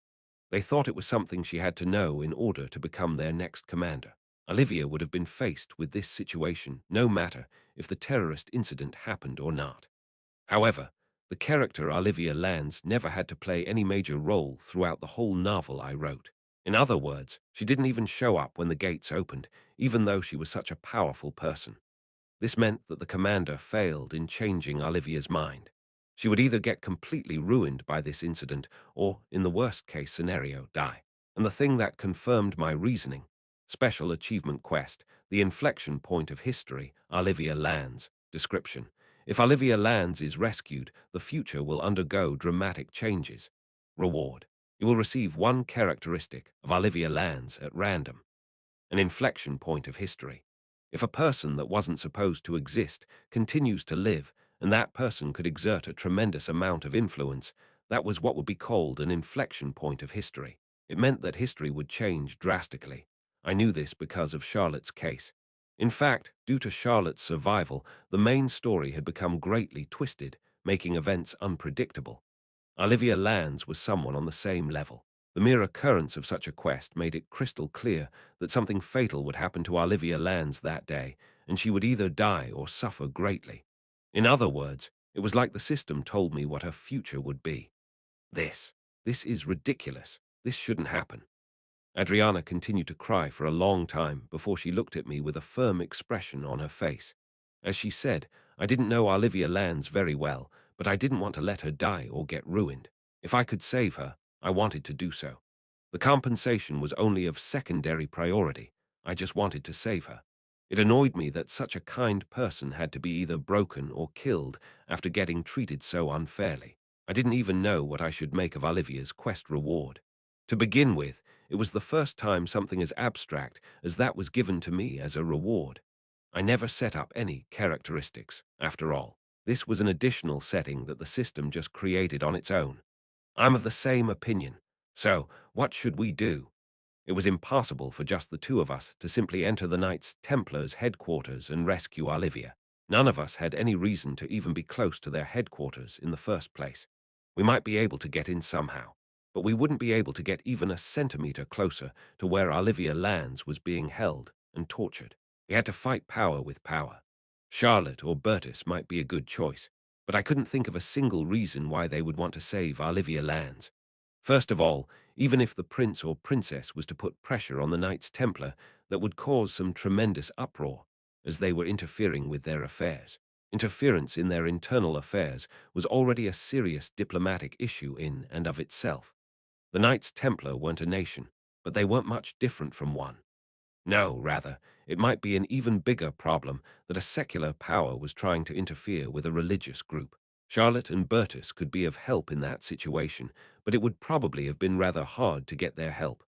They thought it was something she had to know in order to become their next commander. Olivia would have been faced with this situation no matter if the terrorist incident happened or not. However, the character Olivia Lands never had to play any major role throughout the whole novel I wrote. In other words, she didn't even show up when the gates opened, even though she was such a powerful person. This meant that the commander failed in changing Olivia's mind. She would either get completely ruined by this incident or, in the worst-case scenario, die. And the thing that confirmed my reasoning, Special Achievement Quest, the inflection point of history, Olivia Lands. Description. If Olivia Lands is rescued, the future will undergo dramatic changes. Reward. You will receive one characteristic of Olivia Lands at random. An inflection point of history. If a person that wasn't supposed to exist continues to live, and that person could exert a tremendous amount of influence, that was what would be called an inflection point of history. It meant that history would change drastically. I knew this because of Charlotte's case. In fact, due to Charlotte's survival, the main story had become greatly twisted, making events unpredictable. Olivia Lands was someone on the same level. The mere occurrence of such a quest made it crystal clear that something fatal would happen to Olivia Lands that day, and she would either die or suffer greatly. In other words, it was like the system told me what her future would be. This, this is ridiculous. This shouldn't happen. Adriana continued to cry for a long time before she looked at me with a firm expression on her face. As she said, I didn't know Olivia Lands very well, but I didn't want to let her die or get ruined. If I could save her, I wanted to do so. The compensation was only of secondary priority. I just wanted to save her. It annoyed me that such a kind person had to be either broken or killed after getting treated so unfairly. I didn't even know what I should make of Olivia's quest reward. To begin with, it was the first time something as abstract as that was given to me as a reward. I never set up any characteristics, after all. This was an additional setting that the system just created on its own. I'm of the same opinion. So, what should we do? It was impossible for just the two of us to simply enter the Knights Templars' headquarters and rescue Olivia. None of us had any reason to even be close to their headquarters in the first place. We might be able to get in somehow, but we wouldn't be able to get even a centimeter closer to where Olivia Lands was being held and tortured. We had to fight power with power. Charlotte or Bertus might be a good choice, but I couldn't think of a single reason why they would want to save Olivia Lands. First of all, even if the prince or princess was to put pressure on the Knights Templar, that would cause some tremendous uproar, as they were interfering with their affairs. Interference in their internal affairs was already a serious diplomatic issue in and of itself. The Knights Templar weren't a nation, but they weren't much different from one. No, rather, it might be an even bigger problem that a secular power was trying to interfere with a religious group. Charlotte and Bertus could be of help in that situation, but it would probably have been rather hard to get their help.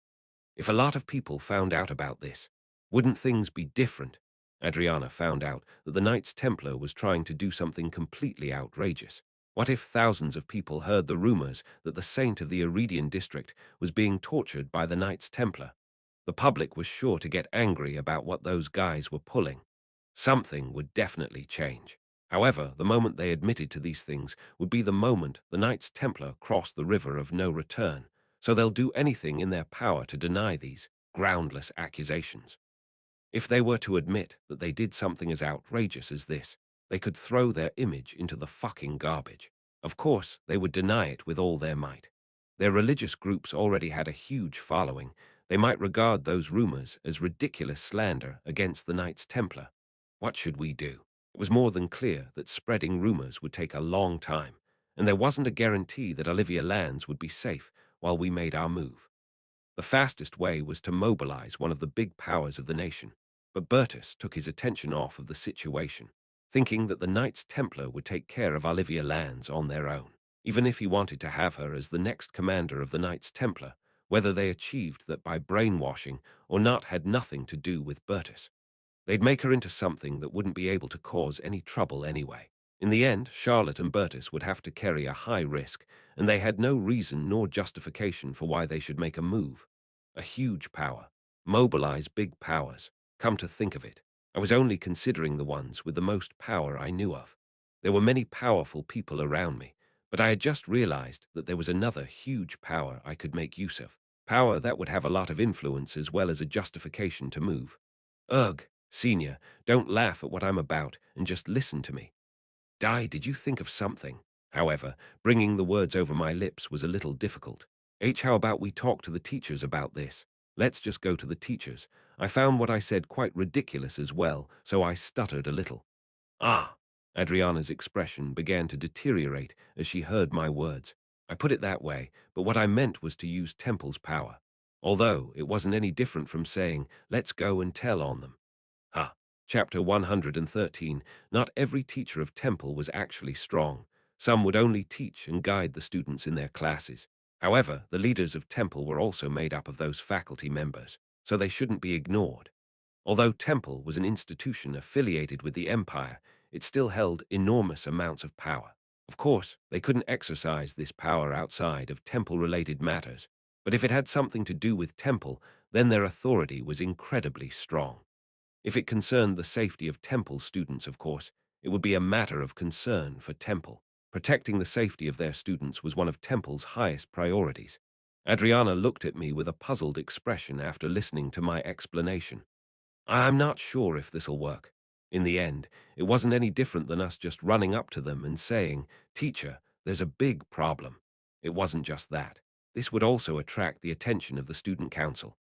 If a lot of people found out about this, wouldn't things be different? Adriana found out that the Knights Templar was trying to do something completely outrageous. What if thousands of people heard the rumors that the saint of the Iridian district was being tortured by the Knights Templar? The public was sure to get angry about what those guys were pulling. Something would definitely change. However, the moment they admitted to these things would be the moment the Knights Templar crossed the river of no return, so they'll do anything in their power to deny these groundless accusations. If they were to admit that they did something as outrageous as this, they could throw their image into the fucking garbage. Of course, they would deny it with all their might. Their religious groups already had a huge following. They might regard those rumors as ridiculous slander against the Knights Templar. What should we do? It was more than clear that spreading rumors would take a long time, and there wasn't a guarantee that Olivia Lands would be safe while we made our move. The fastest way was to mobilize one of the big powers of the nation, but Bertus took his attention off of the situation, thinking that the Knights Templar would take care of Olivia Lands on their own, even if he wanted to have her as the next commander of the Knights Templar. Whether they achieved that by brainwashing or not had nothing to do with Bertus. They'd make her into something that wouldn't be able to cause any trouble anyway. In the end, Charlotte and Bertus would have to carry a high risk, and they had no reason nor justification for why they should make a move. A huge power. Mobilize big powers. Come to think of it, I was only considering the ones with the most power I knew of. There were many powerful people around me, but I had just realized that there was another huge power I could make use of. Power that would have a lot of influence as well as a justification to move. Ugh, Senior, don't laugh at what I'm about and just listen to me. Did you think of something? However, bringing the words over my lips was a little difficult. How about we talk to the teachers about this? Let's just go to the teachers. I found what I said quite ridiculous as well, so I stuttered a little. Ah! Adriana's expression began to deteriorate as she heard my words. I put it that way, but what I meant was to use Temple's power. Although it wasn't any different from saying, let's go and tell on them. Ha! Chapter 113. Not every teacher of Temple was actually strong. Some would only teach and guide the students in their classes. However, the leaders of Temple were also made up of those faculty members, so they shouldn't be ignored. Although Temple was an institution affiliated with the Empire, it still held enormous amounts of power. Of course, they couldn't exercise this power outside of Temple-related matters, but if it had something to do with Temple, then their authority was incredibly strong. If it concerned the safety of Temple students, of course, it would be a matter of concern for Temple. Protecting the safety of their students was one of Temple's highest priorities. Adriana looked at me with a puzzled expression after listening to my explanation. I'm not sure if this'll work. In the end, it wasn't any different than us just running up to them and saying, Teacher, there's a big problem. It wasn't just that. This would also attract the attention of the student council.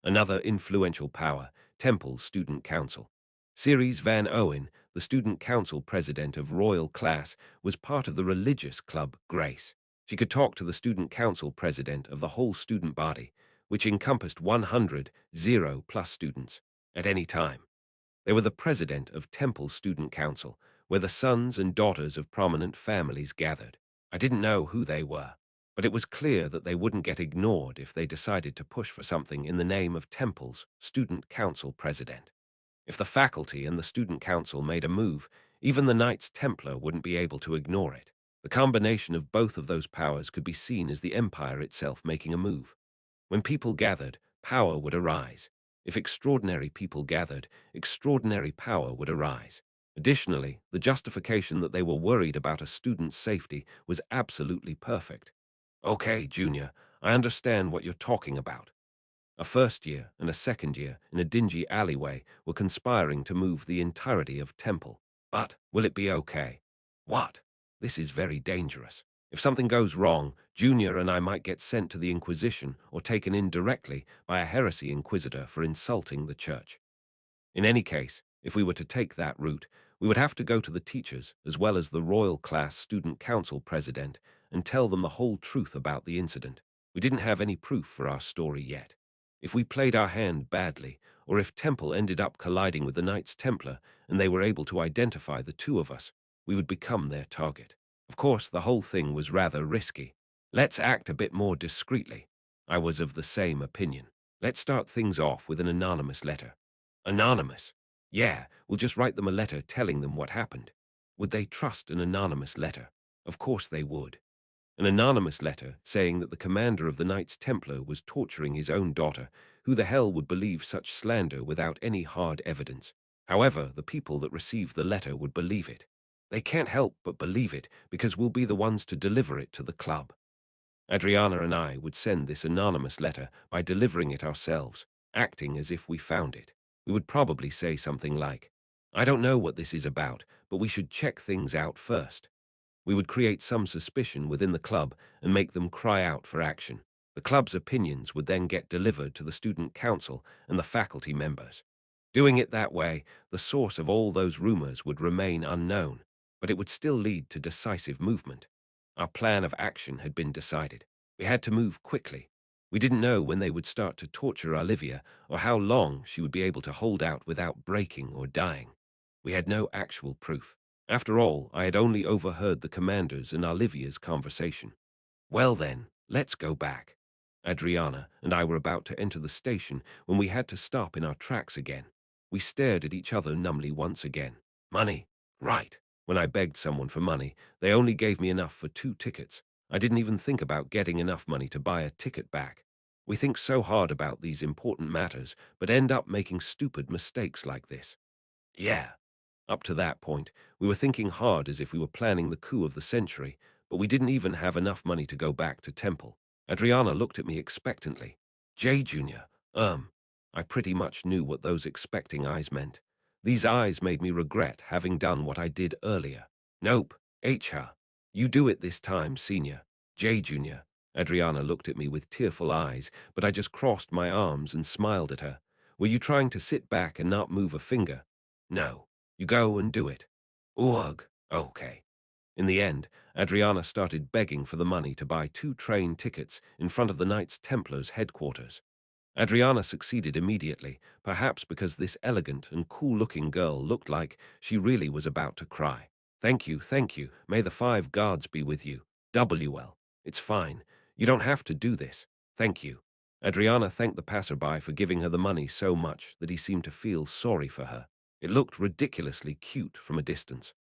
Another influential power, Temple's Student Council. Ceres Van Owen, the student council president of Royal Class, was part of the religious club Grace. She could talk to the student council president of the whole student body, which encompassed 100, 0+ students, at any time. They were the president of Temple's Student Council, where the sons and daughters of prominent families gathered. I didn't know who they were, but it was clear that they wouldn't get ignored if they decided to push for something in the name of Temple's Student Council president. If the faculty and the Student Council made a move, even the Knights Templar wouldn't be able to ignore it. The combination of both of those powers could be seen as the Empire itself making a move. When people gathered, power would arise. If extraordinary people gathered, extraordinary power would arise. Additionally, the justification that they were worried about a student's safety was absolutely perfect. Okay, Junior, I understand what you're talking about. A first year and a second year in a dingy alleyway were conspiring to move the entirety of Temple. But will it be okay? What? This is very dangerous. If something goes wrong, Junior and I might get sent to the Inquisition or taken in directly by a heresy inquisitor for insulting the church. In any case, if we were to take that route, we would have to go to the teachers, as well as the Royal Class Student Council president, and tell them the whole truth about the incident. We didn't have any proof for our story yet. If we played our hand badly, or if Temple ended up colliding with the Knights Templar and they were able to identify the two of us, we would become their target. Of course, the whole thing was rather risky. Let's act a bit more discreetly. I was of the same opinion. Let's start things off with an anonymous letter. Anonymous? Yeah, we'll just write them a letter telling them what happened. Would they trust an anonymous letter? Of course they would. An anonymous letter saying that the commander of the Knights Templar was torturing his own daughter. Who the hell would believe such slander without any hard evidence? However, the people that receive the letter would believe it. They can't help but believe it because we'll be the ones to deliver it to the club. Adriana and I would send this anonymous letter by delivering it ourselves, acting as if we found it. We would probably say something like, "I don't know what this is about, but we should check things out first." We would create some suspicion within the club and make them cry out for action. The club's opinions would then get delivered to the student council and the faculty members. Doing it that way, the source of all those rumors would remain unknown, but it would still lead to decisive movement. Our plan of action had been decided. We had to move quickly. We didn't know when they would start to torture Olivia or how long she would be able to hold out without breaking or dying. We had no actual proof. After all, I had only overheard the commanders and Olivia's conversation. Well then, let's go back. Adriana and I were about to enter the station when we had to stop in our tracks again. We stared at each other numbly once again. Money? Right. When I begged someone for money, they only gave me enough for 2 tickets. I didn't even think about getting enough money to buy a ticket back. We think so hard about these important matters, but end up making stupid mistakes like this. Yeah. Up to that point, we were thinking hard as if we were planning the coup of the century, but we didn't even have enough money to go back to Temple. Adriana looked at me expectantly. Jay Jr., I pretty much knew what those expecting eyes meant. These eyes made me regret having done what I did earlier. Nope, HR. You do it this time, Senior. Jay Jr. Adriana looked at me with tearful eyes, but I just crossed my arms and smiled at her. Were you trying to sit back and not move a finger? No. You go and do it. Ugh. Okay. In the end, Adriana started begging for the money to buy 2 train tickets in front of the Knights Templars' headquarters. Adriana succeeded immediately, perhaps because this elegant and cool-looking girl looked like she really was about to cry. Thank you, thank you. May the 5 gods be with you. WL. It's fine. You don't have to do this. Thank you. Adriana thanked the passerby for giving her the money so much that he seemed to feel sorry for her. It looked ridiculously cute from a distance.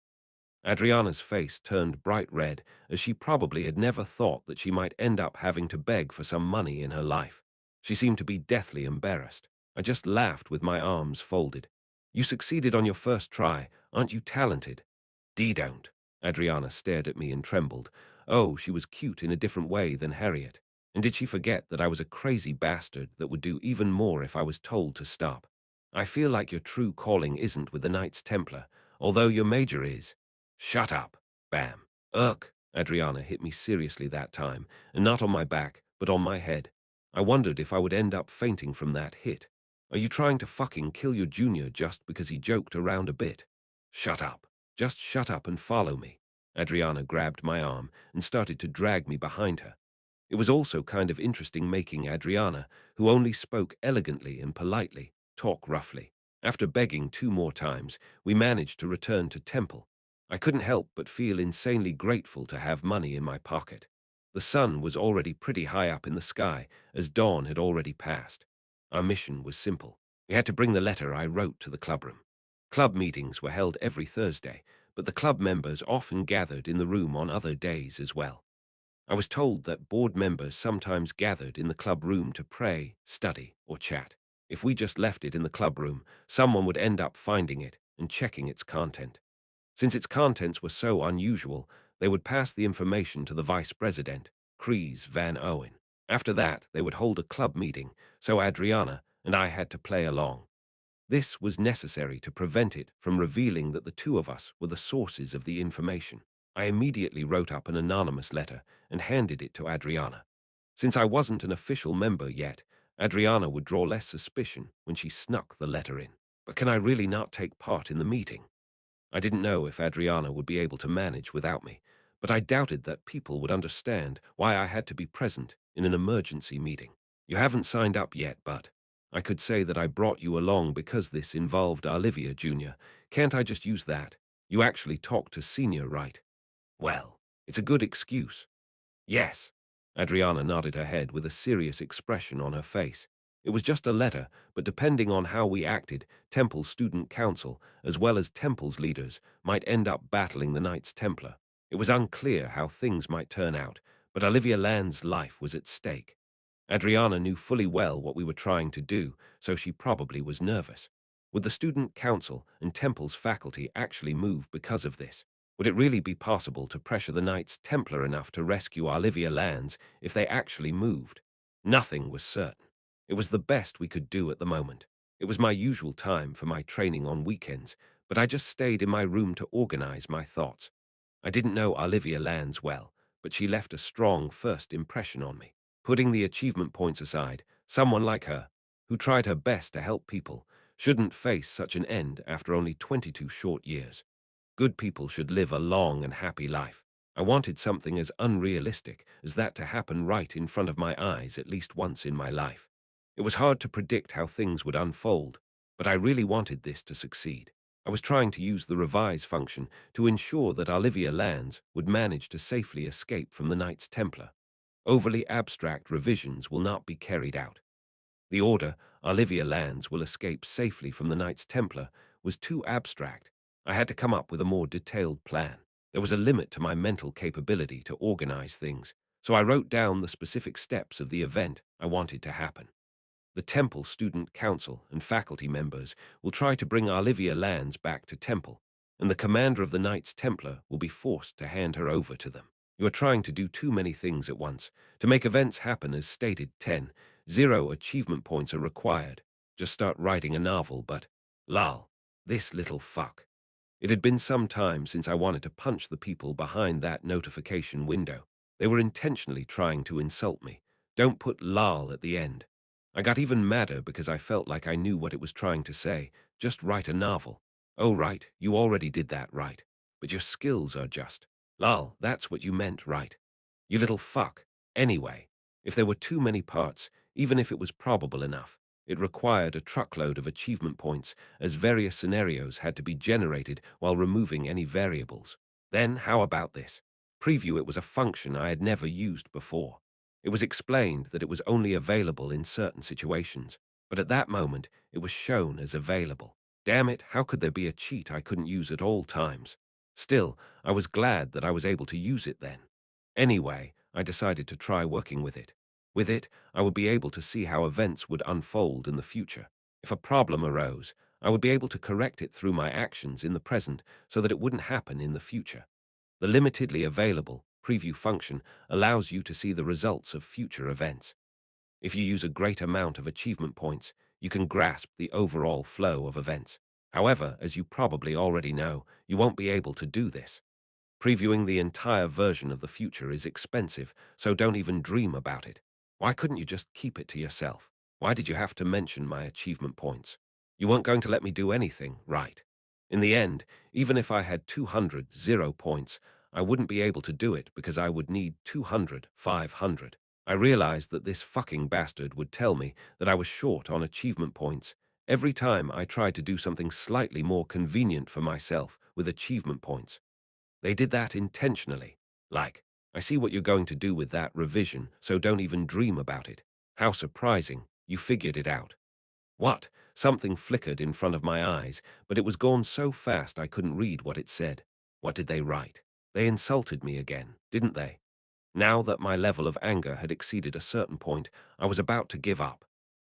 Adriana's face turned bright red, as she probably had never thought that she might end up having to beg for some money in her life. She seemed to be deathly embarrassed. I just laughed with my arms folded. You succeeded on your first try. Aren't you talented? Don't. Adriana stared at me and trembled. Oh, she was cute in a different way than Harriet. And did she forget that I was a crazy bastard that would do even more if I was told to stop? I feel like your true calling isn't with the Knights Templar, although your major is. Shut up. Bam. Ugh. Adriana hit me seriously that time, and not on my back, but on my head. I wondered if I would end up fainting from that hit. Are you trying to fucking kill your junior just because he joked around a bit? Shut up. Just shut up and follow me. Adriana grabbed my arm and started to drag me behind her. It was also kind of interesting making Adriana, who only spoke elegantly and politely, talk roughly. After begging 2 more times, we managed to return to Temple. I couldn't help but feel insanely grateful to have money in my pocket. The sun was already pretty high up in the sky, as dawn had already passed. Our mission was simple. We had to bring the letter I wrote to the clubroom. Club meetings were held every Thursday, but the club members often gathered in the room on other days as well. I was told that board members sometimes gathered in the club room to pray, study, or chat. If we just left it in the club room, someone would end up finding it and checking its content. Since its contents were so unusual, they would pass the information to the vice president, Krees Van Owen. After that, they would hold a club meeting, so Adriana and I had to play along. This was necessary to prevent it from revealing that the two of us were the sources of the information. I immediately wrote up an anonymous letter and handed it to Adriana. Since I wasn't an official member yet, Adriana would draw less suspicion when she snuck the letter in. But can I really not take part in the meeting? I didn't know if Adriana would be able to manage without me, but I doubted that people would understand why I had to be present in an emergency meeting. You haven't signed up yet, but I could say that I brought you along because this involved Olivia Jr. Can't I just use that? You actually talked to Senior, right? Well, it's a good excuse. Yes. Adriana nodded her head with a serious expression on her face. It was just a letter, but depending on how we acted, Temple's student council, as well as Temple's leaders, might end up battling the Knights Templar. It was unclear how things might turn out, but Olivia Land's life was at stake. Adriana knew fully well what we were trying to do, so she probably was nervous. Would the student council and Temple's faculty actually move because of this? Would it really be possible to pressure the Knights Templar enough to rescue Olivia Lands if they actually moved? Nothing was certain. It was the best we could do at the moment. It was my usual time for my training on weekends, but I just stayed in my room to organize my thoughts. I didn't know Olivia Lands well, but she left a strong first impression on me. Putting the achievement points aside, someone like her, who tried her best to help people, shouldn't face such an end after only 22 short years. Good people should live a long and happy life. I wanted something as unrealistic as that to happen right in front of my eyes at least once in my life. It was hard to predict how things would unfold, but I really wanted this to succeed. I was trying to use the revise function to ensure that Olivia Lands would manage to safely escape from the Knights Templar. Overly abstract revisions will not be carried out. The order, Olivia Lands will escape safely from the Knights Templar, was too abstract. I had to come up with a more detailed plan. There was a limit to my mental capability to organize things, so I wrote down the specific steps of the event I wanted to happen. The Temple Student Council and faculty members will try to bring Olivia Lands back to Temple, and the commander of the Knights Templar will be forced to hand her over to them. You are trying to do too many things at once. To make events happen as stated, 0 achievement points are required. Just start writing a novel, but, lol, this little fuck. It had been some time since I wanted to punch the people behind that notification window. They were intentionally trying to insult me. Don't put lol at the end. I got even madder because I felt like I knew what it was trying to say. Just write a novel. Oh, right, you already did that, right? But your skills are just. Lol, that's what you meant, right? You little fuck. Anyway, if there were too many parts, even if it was probable enough, it required a truckload of achievement points, as various scenarios had to be generated while removing any variables. Then, how about this? Preview it was a function I had never used before. It was explained that it was only available in certain situations, but at that moment it was shown as available. Damn it, how could there be a cheat I couldn't use at all times? Still, I was glad that I was able to use it then. Anyway, I decided to try working with it. With it, I would be able to see how events would unfold in the future. If a problem arose, I would be able to correct it through my actions in the present so that it wouldn't happen in the future. The limitedly available preview function allows you to see the results of future events. If you use a great amount of achievement points, you can grasp the overall flow of events. However, as you probably already know, you won't be able to do this. Previewing the entire version of the future is expensive, so don't even dream about it. Why couldn't you just keep it to yourself? Why did you have to mention my achievement points? You weren't going to let me do anything, right? In the end, even if I had 200 points, I wouldn't be able to do it because I would need 200 500. I realized that this fucking bastard would tell me that I was short on achievement points every time I tried to do something slightly more convenient for myself with achievement points. They did that intentionally. Like, I see what you're going to do with that revision, so don't even dream about it. How surprising, you figured it out. What? Something flickered in front of my eyes, but it was gone so fast I couldn't read what it said. What did they write? They insulted me again, didn't they? Now that my level of anger had exceeded a certain point, I was about to give up.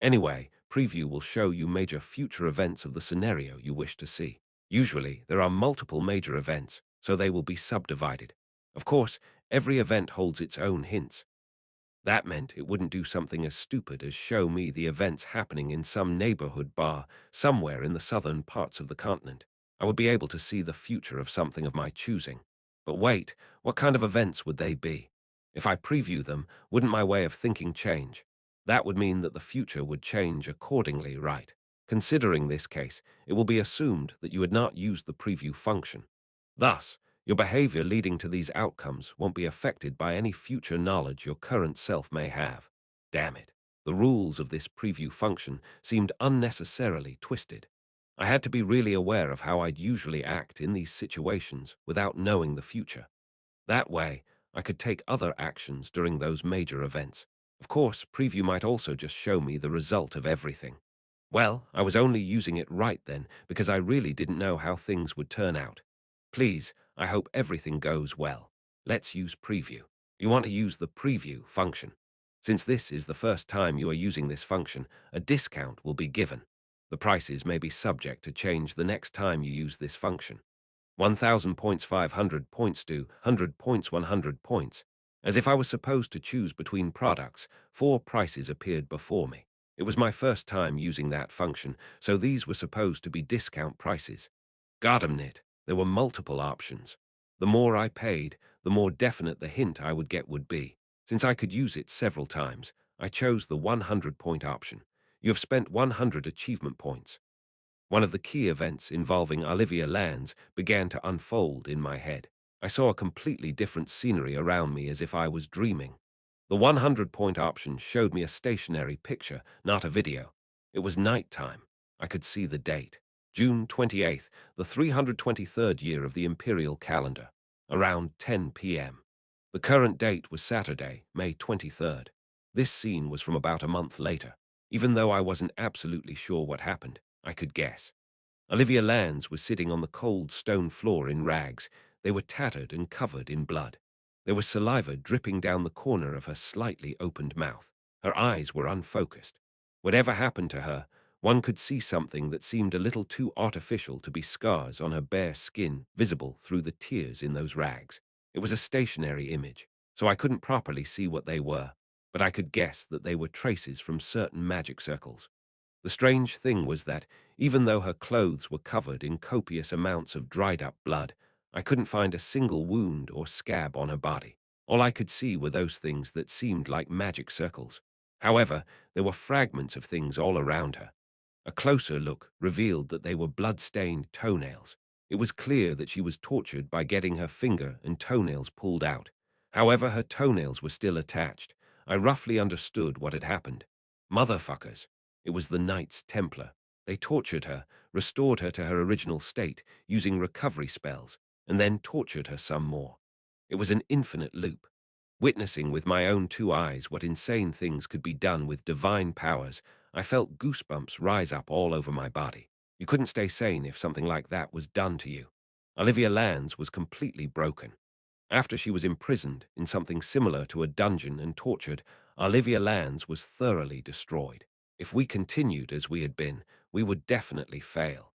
Anyway, preview will show you major future events of the scenario you wish to see. Usually, there are multiple major events, so they will be subdivided. Of course, every event holds its own hints. That meant it wouldn't do something as stupid as show me the events happening in some neighborhood bar somewhere in the southern parts of the continent. I would be able to see the future of something of my choosing. But wait, what kind of events would they be? If I preview them, wouldn't my way of thinking change? That would mean that the future would change accordingly, right? Considering this case, it will be assumed that you had not used the preview function. Thus, your behavior leading to these outcomes won't be affected by any future knowledge your current self may have. Damn it. The rules of this preview function seemed unnecessarily twisted. I had to be really aware of how I'd usually act in these situations without knowing the future. That way, I could take other actions during those major events. Of course, preview might also just show me the result of everything. Well, I was only using it right then because I really didn't know how things would turn out. Please, I hope everything goes well. Let's use preview. You want to use the preview function. Since this is the first time you are using this function, a discount will be given. The prices may be subject to change the next time you use this function. 1,000 points, 500 points to 100 points, 100 points. As if I was supposed to choose between products, 4 prices appeared before me. It was my first time using that function, so these were supposed to be discount prices. Goddammit, there were multiple options. The more I paid, the more definite the hint I would get would be. Since I could use it several times, I chose the 100-point option. You have spent 100 achievement points. One of the key events involving Olivia Lands began to unfold in my head. I saw a completely different scenery around me as if I was dreaming. The 100-point option showed me a stationary picture, not a video. It was nighttime. I could see the date. June 28th, the 323rd year of the imperial calendar, around 10 p.m. The current date was Saturday, May 23rd. This scene was from about a month later. Even though I wasn't absolutely sure what happened, I could guess. Olivia Lands was sitting on the cold stone floor in rags. They were tattered and covered in blood. There was saliva dripping down the corner of her slightly opened mouth. Her eyes were unfocused. Whatever happened to her, one could see something that seemed a little too artificial to be scars on her bare skin visible through the tears in those rags. It was a stationary image, so I couldn't properly see what they were, but I could guess that they were traces from certain magic circles. The strange thing was that, even though her clothes were covered in copious amounts of dried-up blood, I couldn't find a single wound or scab on her body. All I could see were those things that seemed like magic circles. However, there were fragments of things all around her. A closer look revealed that they were blood-stained toenails. It was clear that she was tortured by getting her finger and toenails pulled out. However, her toenails were still attached. I roughly understood what had happened. Motherfuckers. It was the Knights Templar. They tortured her, restored her to her original state using recovery spells, and then tortured her some more. It was an infinite loop. Witnessing with my own 2 eyes what insane things could be done with divine powers, I felt goosebumps rise up all over my body. You couldn't stay sane if something like that was done to you. Olivia Lands was completely broken. After she was imprisoned in something similar to a dungeon and tortured, Olivia Lands was thoroughly destroyed. If we continued as we had been, we would definitely fail.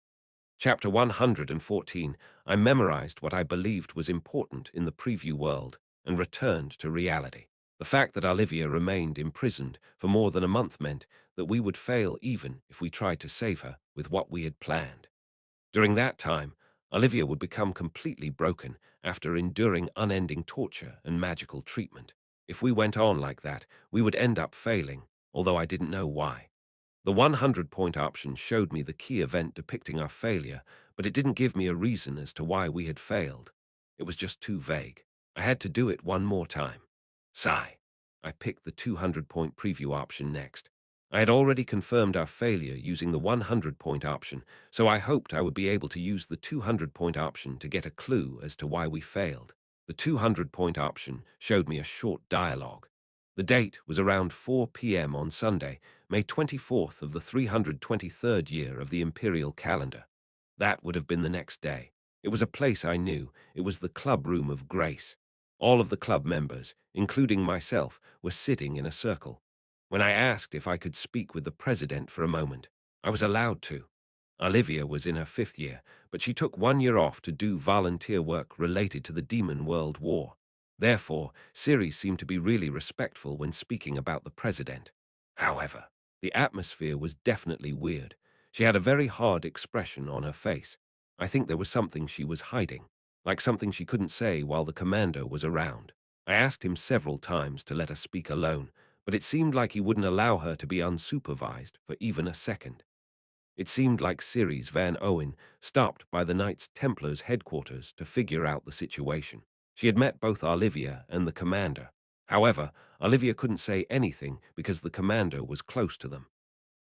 Chapter 114, I memorized what I believed was important in the preview world and returned to reality. The fact that Olivia remained imprisoned for more than a month meant that we would fail even if we tried to save her with what we had planned. During that time, Olivia would become completely broken after enduring unending torture and magical treatment. If we went on like that, we would end up failing, although I didn't know why. The 100-point option showed me the key event depicting our failure, but it didn't give me a reason as to why we had failed. It was just too vague. I had to do it one more time. Sigh. I picked the 200-point preview option next. I had already confirmed our failure using the 100-point option, so I hoped I would be able to use the 200-point option to get a clue as to why we failed. The 200-point option showed me a short dialogue. The date was around 4 p.m. on Sunday, May 24th of the 323rd year of the imperial calendar. That would have been the next day. It was a place I knew. It was the Club Room of Grace. All of the club members, including myself, were sitting in a circle. When I asked if I could speak with the president for a moment, I was allowed to. Olivia was in her 5th year, but she took 1 year off to do volunteer work related to the Demon World War. Therefore, Siri seemed to be really respectful when speaking about the president. However, the atmosphere was definitely weird. She had a very hard expression on her face. I think there was something she was hiding, like something she couldn't say while the commander was around. I asked him several times to let her speak alone, but it seemed like he wouldn't allow her to be unsupervised for even a second. It seemed like Ceres Van Owen stopped by the Knights Templars headquarters to figure out the situation. She had met both Olivia and the commander. However, Olivia couldn't say anything because the commander was close to them.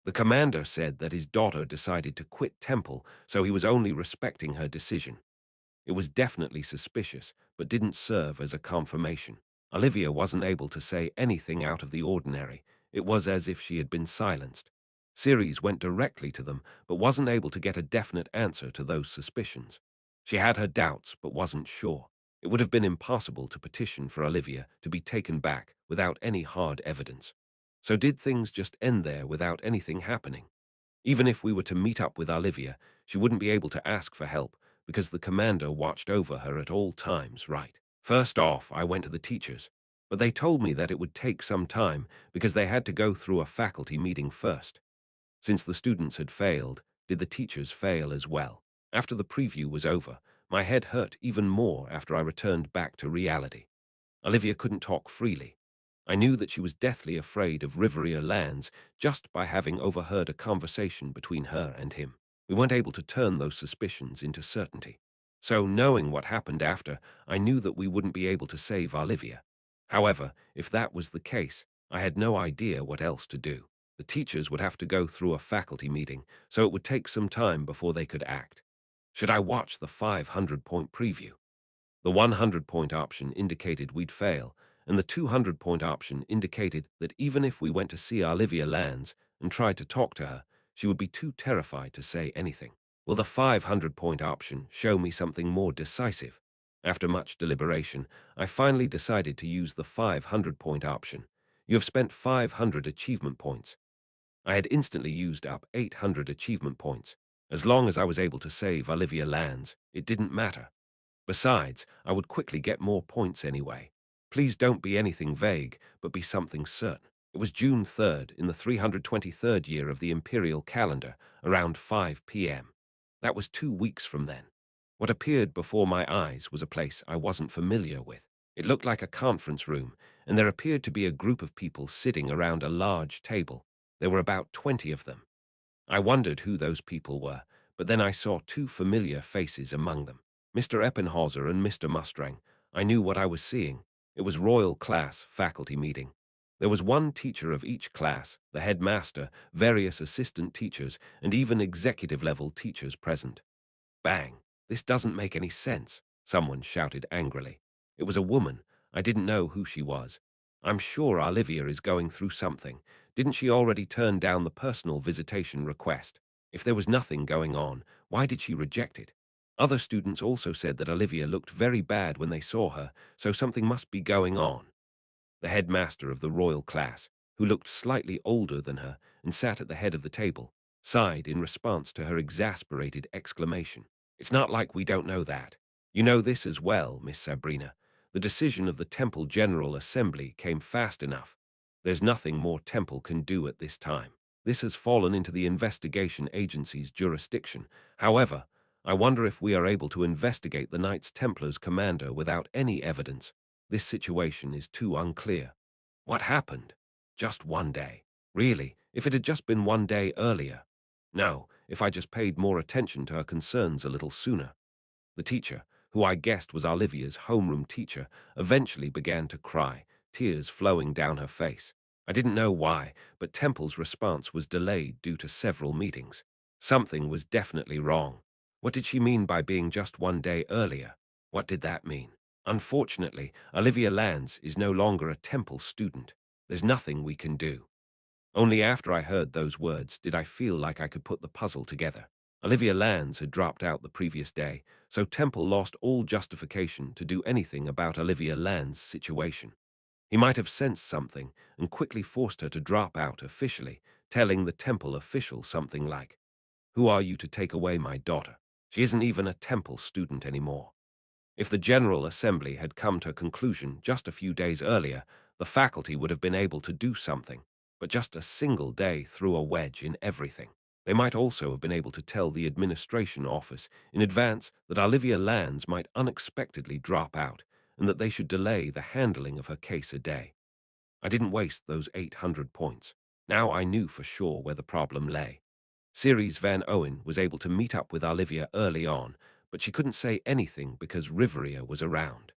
The commander said that his daughter decided to quit Temple, so he was only respecting her decision. It was definitely suspicious, but didn't serve as a confirmation. Olivia wasn't able to say anything out of the ordinary. It was as if she had been silenced. Ceres went directly to them, but wasn't able to get a definite answer to those suspicions. She had her doubts, but wasn't sure. It would have been impossible to petition for Olivia to be taken back without any hard evidence. So did things just end there without anything happening? Even if we were to meet up with Olivia, she wouldn't be able to ask for help because the commander watched over her at all times, right? First off, I went to the teachers, but they told me that it would take some time because they had to go through a faculty meeting first. Since the students had failed, did the teachers fail as well? After the preview was over, my head hurt even more after I returned back to reality. Olivia couldn't talk freely. I knew that she was deathly afraid of Riviera lands just by having overheard a conversation between her and him. We weren't able to turn those suspicions into certainty. So, knowing what happened after, I knew that we wouldn't be able to save Olivia. However, if that was the case, I had no idea what else to do. The teachers would have to go through a faculty meeting, so it would take some time before they could act. Should I watch the 500-point preview? The 100-point option indicated we'd fail, and the 200-point option indicated that even if we went to see Olivia Lands and tried to talk to her, she would be too terrified to say anything. Will the 500-point option show me something more decisive? After much deliberation, I finally decided to use the 500-point option. You have spent 500 achievement points. I had instantly used up 800 achievement points. As long as I was able to save Olivia Lands, it didn't matter. Besides, I would quickly get more points anyway. Please don't be anything vague, but be something certain. It was June 3rd in the 323rd year of the imperial calendar, around 5 p.m. That was 2 weeks from then. What appeared before my eyes was a place I wasn't familiar with. It looked like a conference room, and there appeared to be a group of people sitting around a large table. There were about 20 of them. I wondered who those people were, but then I saw 2 familiar faces among them. Mr. Eppenhauser and Mr. Mustang. I knew what I was seeing. It was Royal Class faculty meeting. There was one teacher of each class, the headmaster, various assistant teachers, and even executive-level teachers present. Bang! This doesn't make any sense, someone shouted angrily. It was a woman. I didn't know who she was. I'm sure Olivia is going through something. Didn't she already turn down the personal visitation request? If there was nothing going on, why did she reject it? Other students also said that Olivia looked very bad when they saw her, so something must be going on. The headmaster of the royal class, who looked slightly older than her and sat at the head of the table, sighed in response to her exasperated exclamation. It's not like we don't know that. You know this as well, Miss Sabrina. The decision of the Temple General Assembly came fast enough. There's nothing more Temple can do at this time. This has fallen into the investigation agency's jurisdiction. However, I wonder if we are able to investigate the Knights Templar's commander without any evidence. This situation is too unclear. What happened? Just 1 day. Really, if it had just been 1 day earlier. No, if I just paid more attention to her concerns a little sooner. The teacher, who I guessed was Olivia's homeroom teacher, eventually began to cry, tears flowing down her face. I didn't know why, but Temple's response was delayed due to several meetings. Something was definitely wrong. What did she mean by being just 1 day earlier? What did that mean? Unfortunately, Olivia Lands is no longer a Temple student. There's nothing we can do. Only after I heard those words did I feel like I could put the puzzle together. Olivia Lands had dropped out the previous day, so Temple lost all justification to do anything about Olivia Land's situation. He might have sensed something and quickly forced her to drop out officially, telling the Temple official something like, "Who are you to take away my daughter? She isn't even a Temple student anymore." If the General Assembly had come to a conclusion just a few days earlier, the faculty would have been able to do something, but just a single day threw a wedge in everything. They might also have been able to tell the administration office in advance that Olivia Lands might unexpectedly drop out and that they should delay the handling of her case a day. I didn't waste those 800 points. Now I knew for sure where the problem lay. Ceres Van Owen was able to meet up with Olivia early on, but she couldn't say anything because Riveria was around.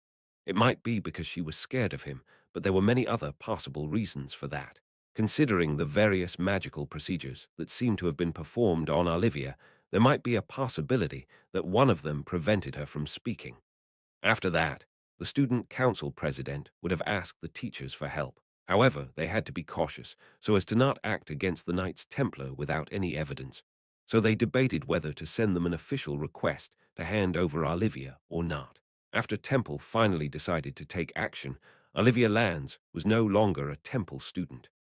It might be because she was scared of him, but there were many other possible reasons for that. Considering the various magical procedures that seemed to have been performed on Olivia, there might be a possibility that one of them prevented her from speaking. After that, the student council president would have asked the teachers for help. However, they had to be cautious so as to not act against the Knights Templar without any evidence. So they debated whether to send them an official request to hand over Olivia or not. After Temple finally decided to take action, Olivia Lands was no longer a Temple student.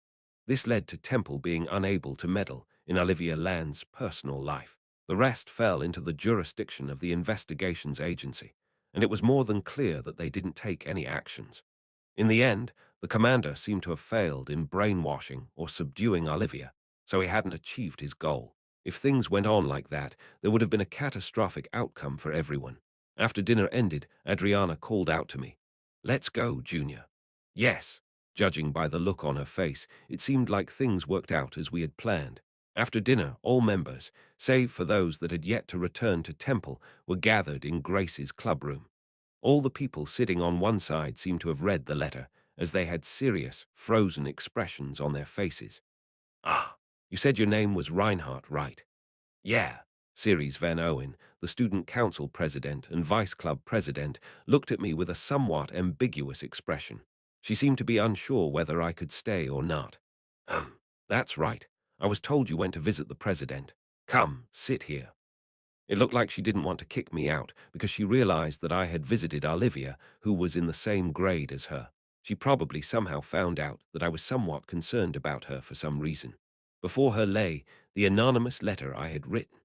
This led to Temple being unable to meddle in Olivia Land's personal life. The rest fell into the jurisdiction of the investigations agency, and it was more than clear that they didn't take any actions. In the end, the commander seemed to have failed in brainwashing or subduing Olivia, so he hadn't achieved his goal. If things went on like that, there would have been a catastrophic outcome for everyone. After dinner ended, Adriana called out to me, "Let's go, Junior." Yes. Judging by the look on her face, it seemed like things worked out as we had planned. After dinner, all members, save for those that had yet to return to Temple, were gathered in Grace's clubroom. All the people sitting on one side seemed to have read the letter, as they had serious, frozen expressions on their faces. "Ah, you said your name was Reinhardt, right?" "Yeah." Ceres Van Owen, the student council president and vice club president, looked at me with a somewhat ambiguous expression. She seemed to be unsure whether I could stay or not. That's right. I was told you went to visit the president. Come, sit here." It looked like she didn't want to kick me out because she realized that I had visited Olivia, who was in the same grade as her. She probably somehow found out that I was somewhat concerned about her for some reason. Before her lay the anonymous letter I had written.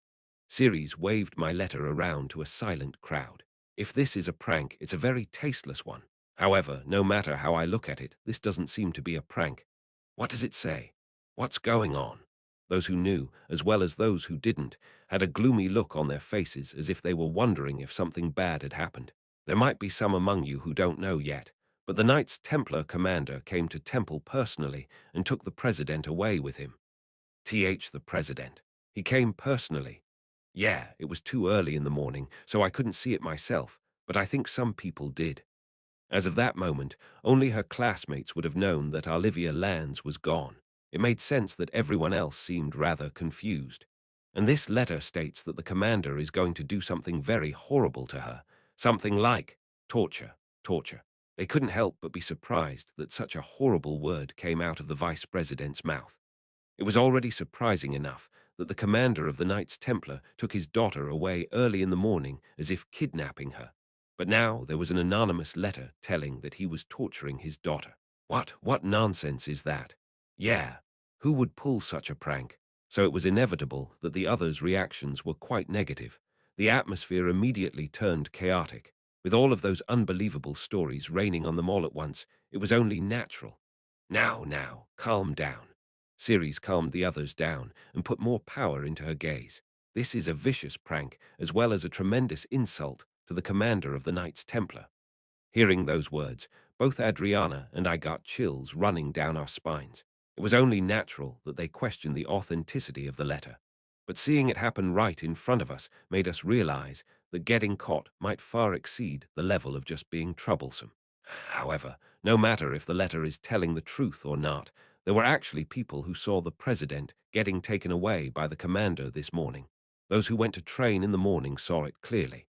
Ceres waved my letter around to a silent crowd. If this is a prank, it's a very tasteless one. However, no matter how I look at it, this doesn't seem to be a prank. What does it say? What's going on? Those who knew, as well as those who didn't, had a gloomy look on their faces as if they were wondering if something bad had happened. There might be some among you who don't know yet, but the Knights Templar commander came to Temple personally and took the president away with him. The president. He came personally. Yeah, it was too early in the morning, so I couldn't see it myself, but I think some people did. As of that moment, only her classmates would have known that Olivia Lands was gone. It made sense that everyone else seemed rather confused. And this letter states that the commander is going to do something very horrible to her, something like torture, torture. They couldn't help but be surprised that such a horrible word came out of the vice president's mouth. It was already surprising enough that the commander of the Knights Templar took his daughter away early in the morning as if kidnapping her. But now there was an anonymous letter telling that he was torturing his daughter. What nonsense is that? Yeah, who would pull such a prank? So it was inevitable that the others' reactions were quite negative. The atmosphere immediately turned chaotic. With all of those unbelievable stories raining on them all at once, it was only natural. Now, calm down. Ceres calmed the others down and put more power into her gaze. This is a vicious prank, as well as a tremendous insult to the commander of the Knights Templar. Hearing those words, both Adriana and I got chills running down our spines. It was only natural that they questioned the authenticity of the letter. But seeing it happen right in front of us made us realize that getting caught might far exceed the level of just being troublesome. However, no matter if the letter is telling the truth or not, there were actually people who saw the president getting taken away by the commander this morning. Those who went to train in the morning saw it clearly.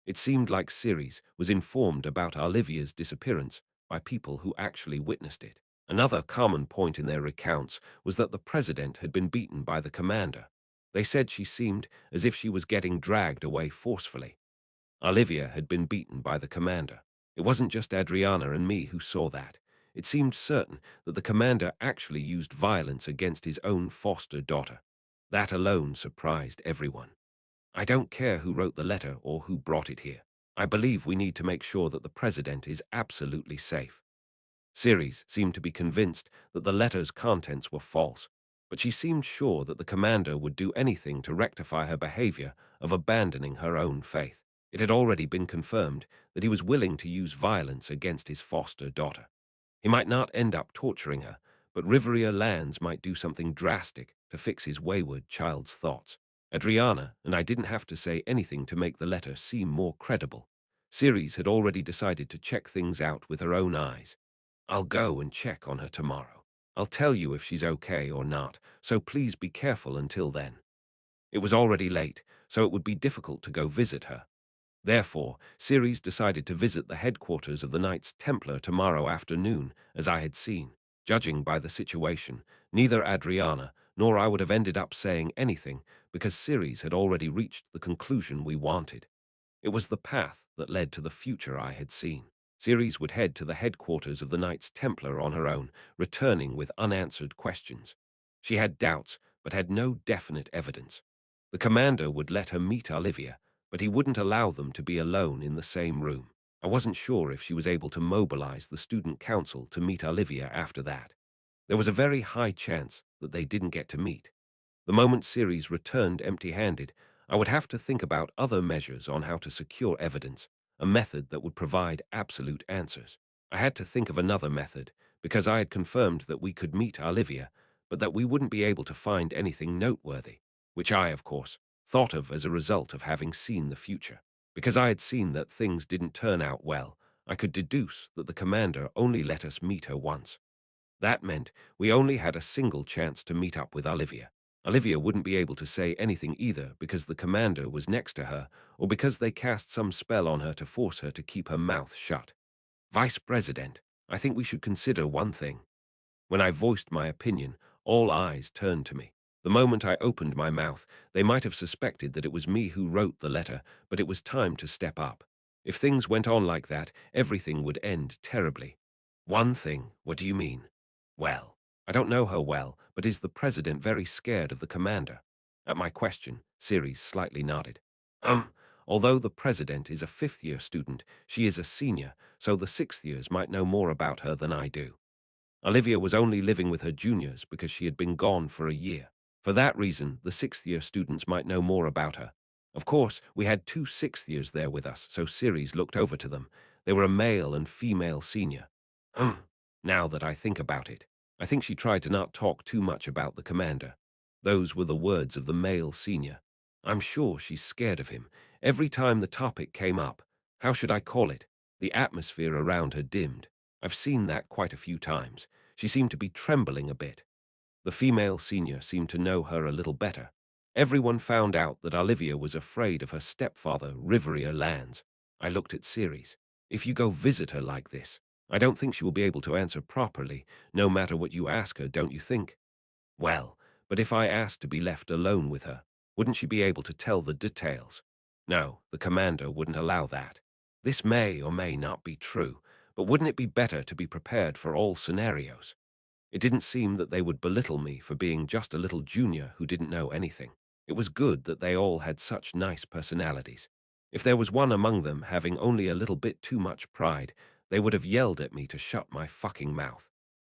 It seemed like Ceres was informed about Olivia's disappearance by people who actually witnessed it. Another common point in their recounts was that the president had been beaten by the commander. They said she seemed as if she was getting dragged away forcefully. Olivia had been beaten by the commander. It wasn't just Adriana and me who saw that. It seemed certain that the commander actually used violence against his own foster daughter. That alone surprised everyone. I don't care who wrote the letter or who brought it here. I believe we need to make sure that the president is absolutely safe. Ceres seemed to be convinced that the letter's contents were false, but she seemed sure that the commander would do anything to rectify her behavior of abandoning her own faith. It had already been confirmed that he was willing to use violence against his foster daughter. He might not end up torturing her, but Riveria Lands might do something drastic to fix his wayward child's thoughts. Adriana and I didn't have to say anything to make the letter seem more credible. Ceres had already decided to check things out with her own eyes. I'll go and check on her tomorrow. I'll tell you if she's okay or not, so please be careful until then. It was already late, so it would be difficult to go visit her. Therefore, Ceres decided to visit the headquarters of the Knights Templar tomorrow afternoon, as I had seen. Judging by the situation, neither Adriana nor I would have ended up saying anything because Ceres had already reached the conclusion we wanted. It was the path that led to the future I had seen. Ceres would head to the headquarters of the Knights Templar on her own, returning with unanswered questions. She had doubts, but had no definite evidence. The commander would let her meet Olivia, but he wouldn't allow them to be alone in the same room. I wasn't sure if she was able to mobilize the student council to meet Olivia after that. There was a very high chance that they didn't get to meet. The moment Ceres returned empty-handed, I would have to think about other measures on how to secure evidence, a method that would provide absolute answers. I had to think of another method, because I had confirmed that we could meet Olivia, but that we wouldn't be able to find anything noteworthy, which I, of course, thought of as a result of having seen the future. Because I had seen that things didn't turn out well, I could deduce that the commander only let us meet her once. That meant we only had a single chance to meet up with Olivia. Olivia wouldn't be able to say anything either because the commander was next to her or because they cast some spell on her to force her to keep her mouth shut. Vice President, I think we should consider one thing. When I voiced my opinion, all eyes turned to me. The moment I opened my mouth, they might have suspected that it was me who wrote the letter, but it was time to step up. If things went on like that, everything would end terribly. One thing, what do you mean? Well, I don't know her well, but is the president very scared of the commander? At my question, Ceres slightly nodded. Although the president is a fifth-year student, she is a senior, so the sixth years might know more about her than I do. Olivia was only living with her juniors because she had been gone for a year. For that reason, the sixth-year students might know more about her. Of course, we had two sixth-years there with us, so Ceres looked over to them. They were a male and female senior. Now that I think about it, I think she tried to not talk too much about the commander. Those were the words of the male senior. I'm sure she's scared of him. Every time the topic came up, how should I call it? The atmosphere around her dimmed. I've seen that quite a few times. She seemed to be trembling a bit. The female senior seemed to know her a little better. Everyone found out that Olivia was afraid of her stepfather, Riveria Lands. I looked at Ceres. If you go visit her like this, I don't think she will be able to answer properly, no matter what you ask her, don't you think? Well, but if I asked to be left alone with her, wouldn't she be able to tell the details? No, the commander wouldn't allow that. This may or may not be true, but wouldn't it be better to be prepared for all scenarios? It didn't seem that they would belittle me for being just a little junior who didn't know anything. It was good that they all had such nice personalities. If there was one among them having only a little bit too much pride, they would have yelled at me to shut my fucking mouth.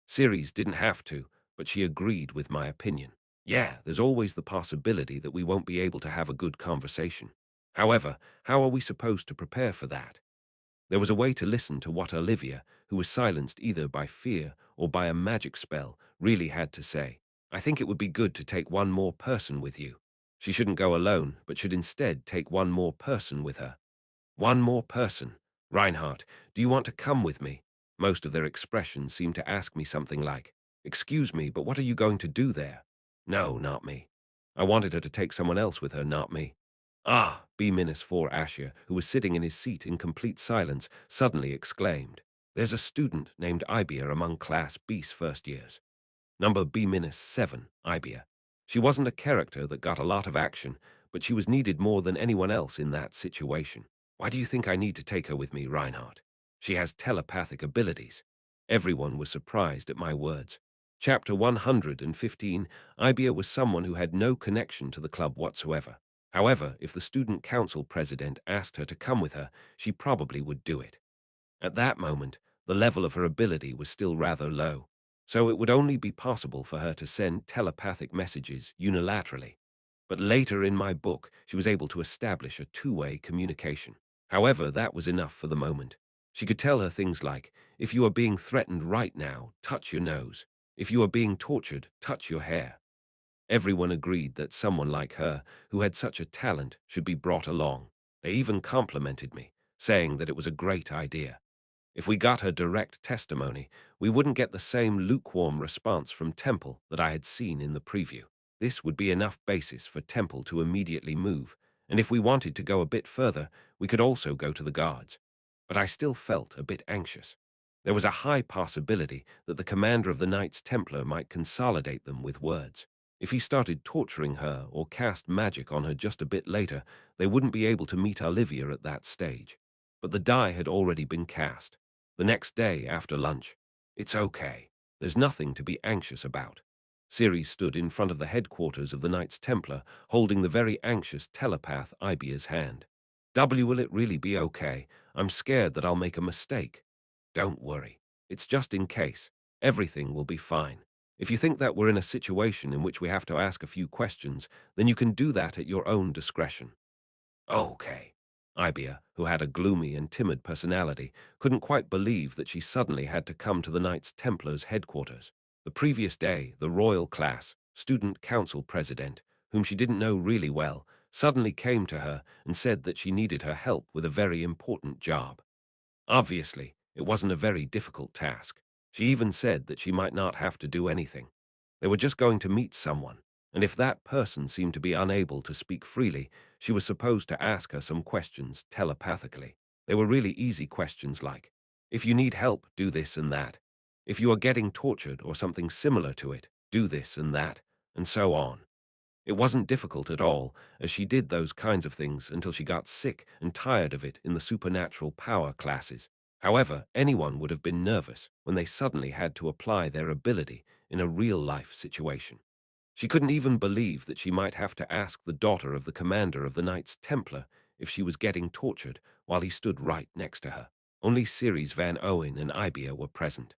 Ceres didn't have to, but she agreed with my opinion. Yeah, there's always the possibility that we won't be able to have a good conversation. However, how are we supposed to prepare for that? There was a way to listen to what Olivia, who was silenced either by fear or by a magic spell, really had to say. I think it would be good to take one more person with you. She shouldn't go alone, but should instead take one more person with her. One more person. Reinhardt, do you want to come with me? Most of their expressions seemed to ask me something like, excuse me, but what are you going to do there? No, not me. I wanted her to take someone else with her, not me. Ah, B-4 Asher, who was sitting in his seat in complete silence, suddenly exclaimed, there's a student named Ibia among Class B's first years. Number B-7, Ibia. She wasn't a character that got a lot of action, but she was needed more than anyone else in that situation. Why do you think I need to take her with me, Reinhardt? She has telepathic abilities. Everyone was surprised at my words. Chapter 115, Ibia was someone who had no connection to the club whatsoever. However, if the student council president asked her to come with her, she probably would do it. At that moment, the level of her ability was still rather low, so it would only be possible for her to send telepathic messages unilaterally. But later in my book, she was able to establish a two-way communication. However, that was enough for the moment. She could tell her things like, if you are being threatened right now, touch your nose. If you are being tortured, touch your hair. Everyone agreed that someone like her, who had such a talent, should be brought along. They even complimented me, saying that it was a great idea. If we got her direct testimony, we wouldn't get the same lukewarm response from Temple that I had seen in the preview. This would be enough basis for Temple to immediately move, and if we wanted to go a bit further, we could also go to the guards. But I still felt a bit anxious. There was a high possibility that the commander of the Knights Templar might consolidate them with words. If he started torturing her or cast magic on her just a bit later, they wouldn't be able to meet Olivia at that stage. But the die had already been cast. The next day after lunch, it's okay. There's nothing to be anxious about. Ceres stood in front of the headquarters of the Knights Templar, holding the very anxious telepath Ibia's hand. Will it really be okay? I'm scared that I'll make a mistake. Don't worry. It's just in case. Everything will be fine. If you think that we're in a situation in which we have to ask a few questions, then you can do that at your own discretion. Okay. Ibia, who had a gloomy and timid personality, couldn't quite believe that she suddenly had to come to the Knights Templars' headquarters. The previous day, the royal class, student council president, whom she didn't know really well, suddenly came to her and said that she needed her help with a very important job. Obviously, it wasn't a very difficult task. She even said that she might not have to do anything. They were just going to meet someone, and if that person seemed to be unable to speak freely, she was supposed to ask her some questions telepathically. They were really easy questions like, if you need help, do this and that. If you are getting tortured or something similar to it, do this and so on. It wasn't difficult at all, as she did those kinds of things until she got sick and tired of it in the supernatural power classes. However, anyone would have been nervous when they suddenly had to apply their ability in a real-life situation. She couldn't even believe that she might have to ask the daughter of the commander of the Knights Templar if she was getting tortured while he stood right next to her. Only Ceres Van Owen and Ibia were present.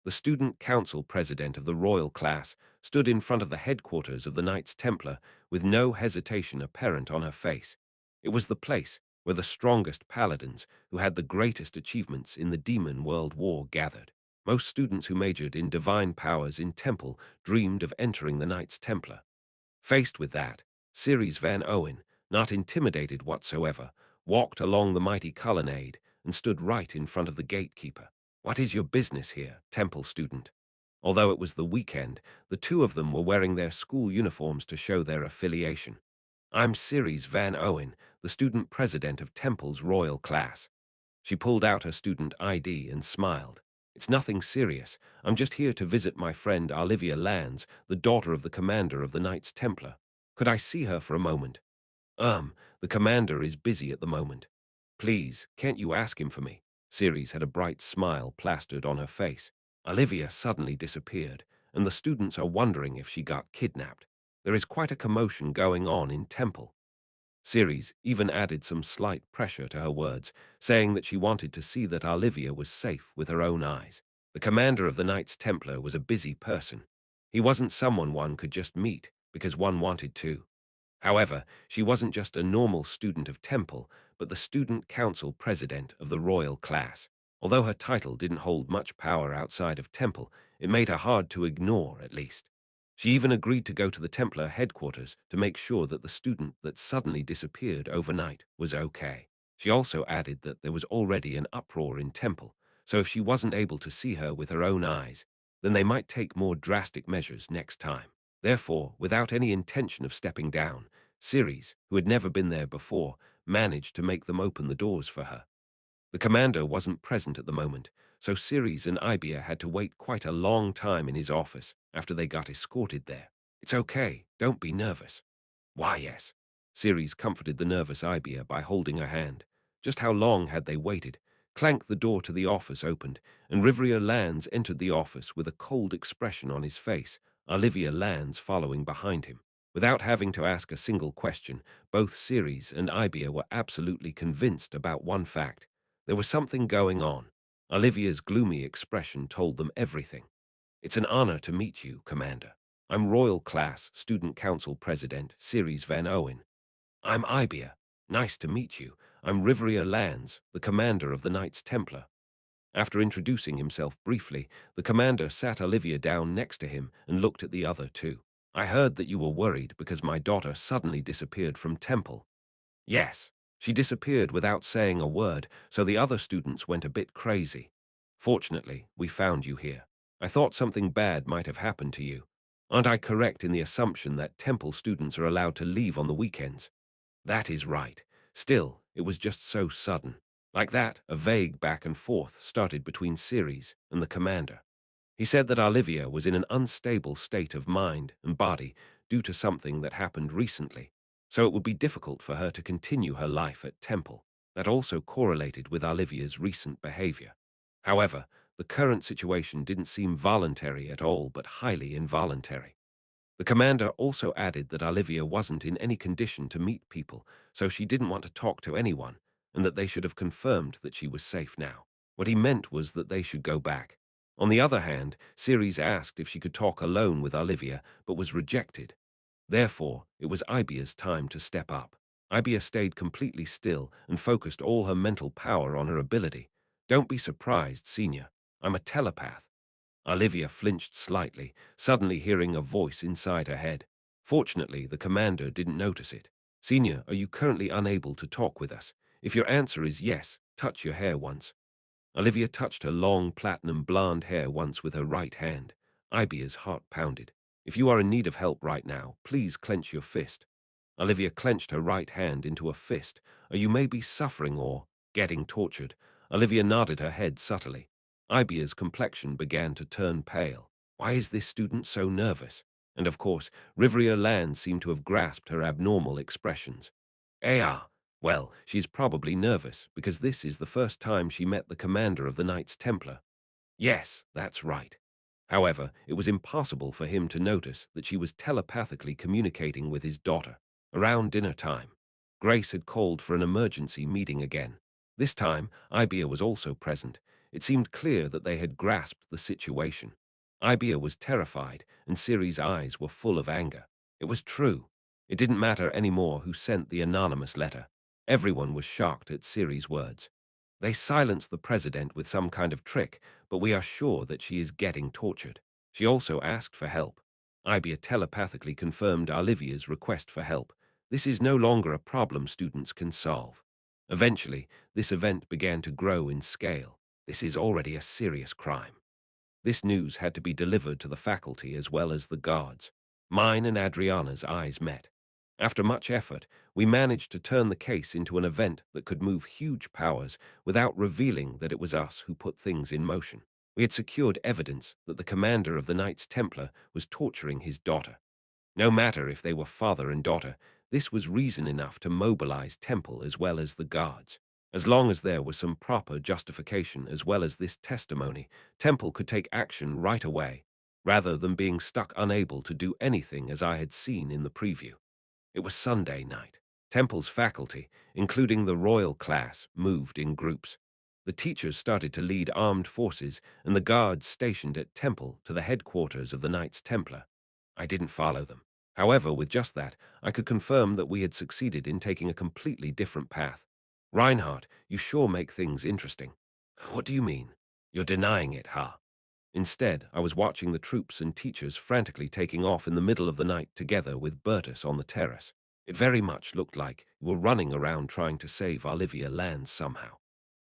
The student council president of the royal class stood in front of the headquarters of the Knights Templar with no hesitation apparent on her face. It was the place where the strongest paladins who had the greatest achievements in the Demon World War gathered. Most students who majored in divine powers in Temple dreamed of entering the Knights Templar. Faced with that, Ceres Van Owen, not intimidated whatsoever, walked along the mighty colonnade and stood right in front of the gatekeeper. What is your business here, Temple student? Although it was the weekend, the two of them were wearing their school uniforms to show their affiliation. I'm Ceres Van Owen, the student president of Temple's royal class. She pulled out her student ID and smiled. It's nothing serious. I'm just here to visit my friend Olivia Lands, the daughter of the commander of the Knights Templar. Could I see her for a moment? The commander is busy at the moment. Please, can't you ask him for me? Ceres had a bright smile plastered on her face. Olivia suddenly disappeared, and the students are wondering if she got kidnapped. There is quite a commotion going on in Temple. Ceres even added some slight pressure to her words, saying that she wanted to see that Olivia was safe with her own eyes. The commander of the Knights Templar was a busy person. He wasn't someone one could just meet because one wanted to. However, she wasn't just a normal student of Temple, but the student council president of the royal class. Although her title didn't hold much power outside of Temple, it made her hard to ignore, at least. She even agreed to go to the Templar headquarters to make sure that the student that suddenly disappeared overnight was okay. She also added that there was already an uproar in Temple, so if she wasn't able to see her with her own eyes, then they might take more drastic measures next time. Therefore, without any intention of stepping down, Ceres, who had never been there before, managed to make them open the doors for her. The commander wasn't present at the moment, so Ceres and Ibia had to wait quite a long time in his office after they got escorted there. It's okay. Don't be nervous. Why, yes. Ceres comforted the nervous Ibea by holding her hand. Just how long had they waited? Clank the door to the office opened, and Rivria Lands entered the office with a cold expression on his face, Olivia Lands following behind him. Without having to ask a single question, both Ceres and Ibea were absolutely convinced about one fact. There was something going on. Olivia's gloomy expression told them everything. It's an honor to meet you, Commander. I'm Royal Class Student Council President Ceres Van Owen. I'm Ibea. Nice to meet you. I'm Rivria Lands, the commander of the Knights Templar. After introducing himself briefly, the commander sat Olivia down next to him and looked at the other two. I heard that you were worried because my daughter suddenly disappeared from Temple. Yes, she disappeared without saying a word, so the other students went a bit crazy. Fortunately, we found you here. I thought something bad might have happened to you. Aren't I correct in the assumption that Temple students are allowed to leave on the weekends? That is right. Still, it was just so sudden. Like that, a vague back and forth started between Ceres and the commander. He said that Olivia was in an unstable state of mind and body due to something that happened recently, so it would be difficult for her to continue her life at Temple. That also correlated with Olivia's recent behavior. However, the current situation didn't seem voluntary at all, but highly involuntary. The commander also added that Olivia wasn't in any condition to meet people, so she didn't want to talk to anyone, and that they should have confirmed that she was safe now. What he meant was that they should go back. On the other hand, Ceres asked if she could talk alone with Olivia, but was rejected. Therefore, it was Ibia's time to step up. Ibia stayed completely still and focused all her mental power on her ability. Don't be surprised, Senior. I'm a telepath. Olivia flinched slightly, suddenly hearing a voice inside her head. Fortunately, the commander didn't notice it. Senior, are you currently unable to talk with us? If your answer is yes, touch your hair once. Olivia touched her long, platinum blonde hair once with her right hand. Ibia's heart pounded. If you are in need of help right now, please clench your fist. Olivia clenched her right hand into a fist. Are you maybe suffering or getting tortured? Olivia nodded her head subtly. Ibia's complexion began to turn pale. Why is this student so nervous? And of course, Rivria Land seemed to have grasped her abnormal expressions. Ah, well, she's probably nervous because this is the first time she met the commander of the Knights Templar. Yes, that's right. However, it was impossible for him to notice that she was telepathically communicating with his daughter. Around dinner time, Grace had called for an emergency meeting again. This time, Ibea was also present. It seemed clear that they had grasped the situation. Ibea was terrified, and Ceres' eyes were full of anger. It was true. It didn't matter anymore who sent the anonymous letter. Everyone was shocked at Ceres' words. They silenced the president with some kind of trick, but we are sure that she is getting tortured. She also asked for help. Ibea telepathically confirmed Olivia's request for help. This is no longer a problem students can solve. Eventually, this event began to grow in scale. This is already a serious crime. This news had to be delivered to the faculty as well as the guards. Mine and Adriana's eyes met. After much effort, we managed to turn the case into an event that could move huge powers without revealing that it was us who put things in motion. We had secured evidence that the commander of the Knights Templar was torturing his daughter. No matter if they were father and daughter, this was reason enough to mobilize Temple as well as the guards. As long as there was some proper justification as well as this testimony, Temple could take action right away, rather than being stuck unable to do anything as I had seen in the preview. It was Sunday night. Temple's faculty, including the royal class, moved in groups. The teachers started to lead armed forces and the guards stationed at Temple to the headquarters of the Knights Templar. I didn't follow them. However, with just that, I could confirm that we had succeeded in taking a completely different path. Reinhardt, you sure make things interesting. What do you mean? You're denying it, huh? Instead, I was watching the troops and teachers frantically taking off in the middle of the night together with Bertus on the terrace. It very much looked like we were running around trying to save Olivia Lands somehow.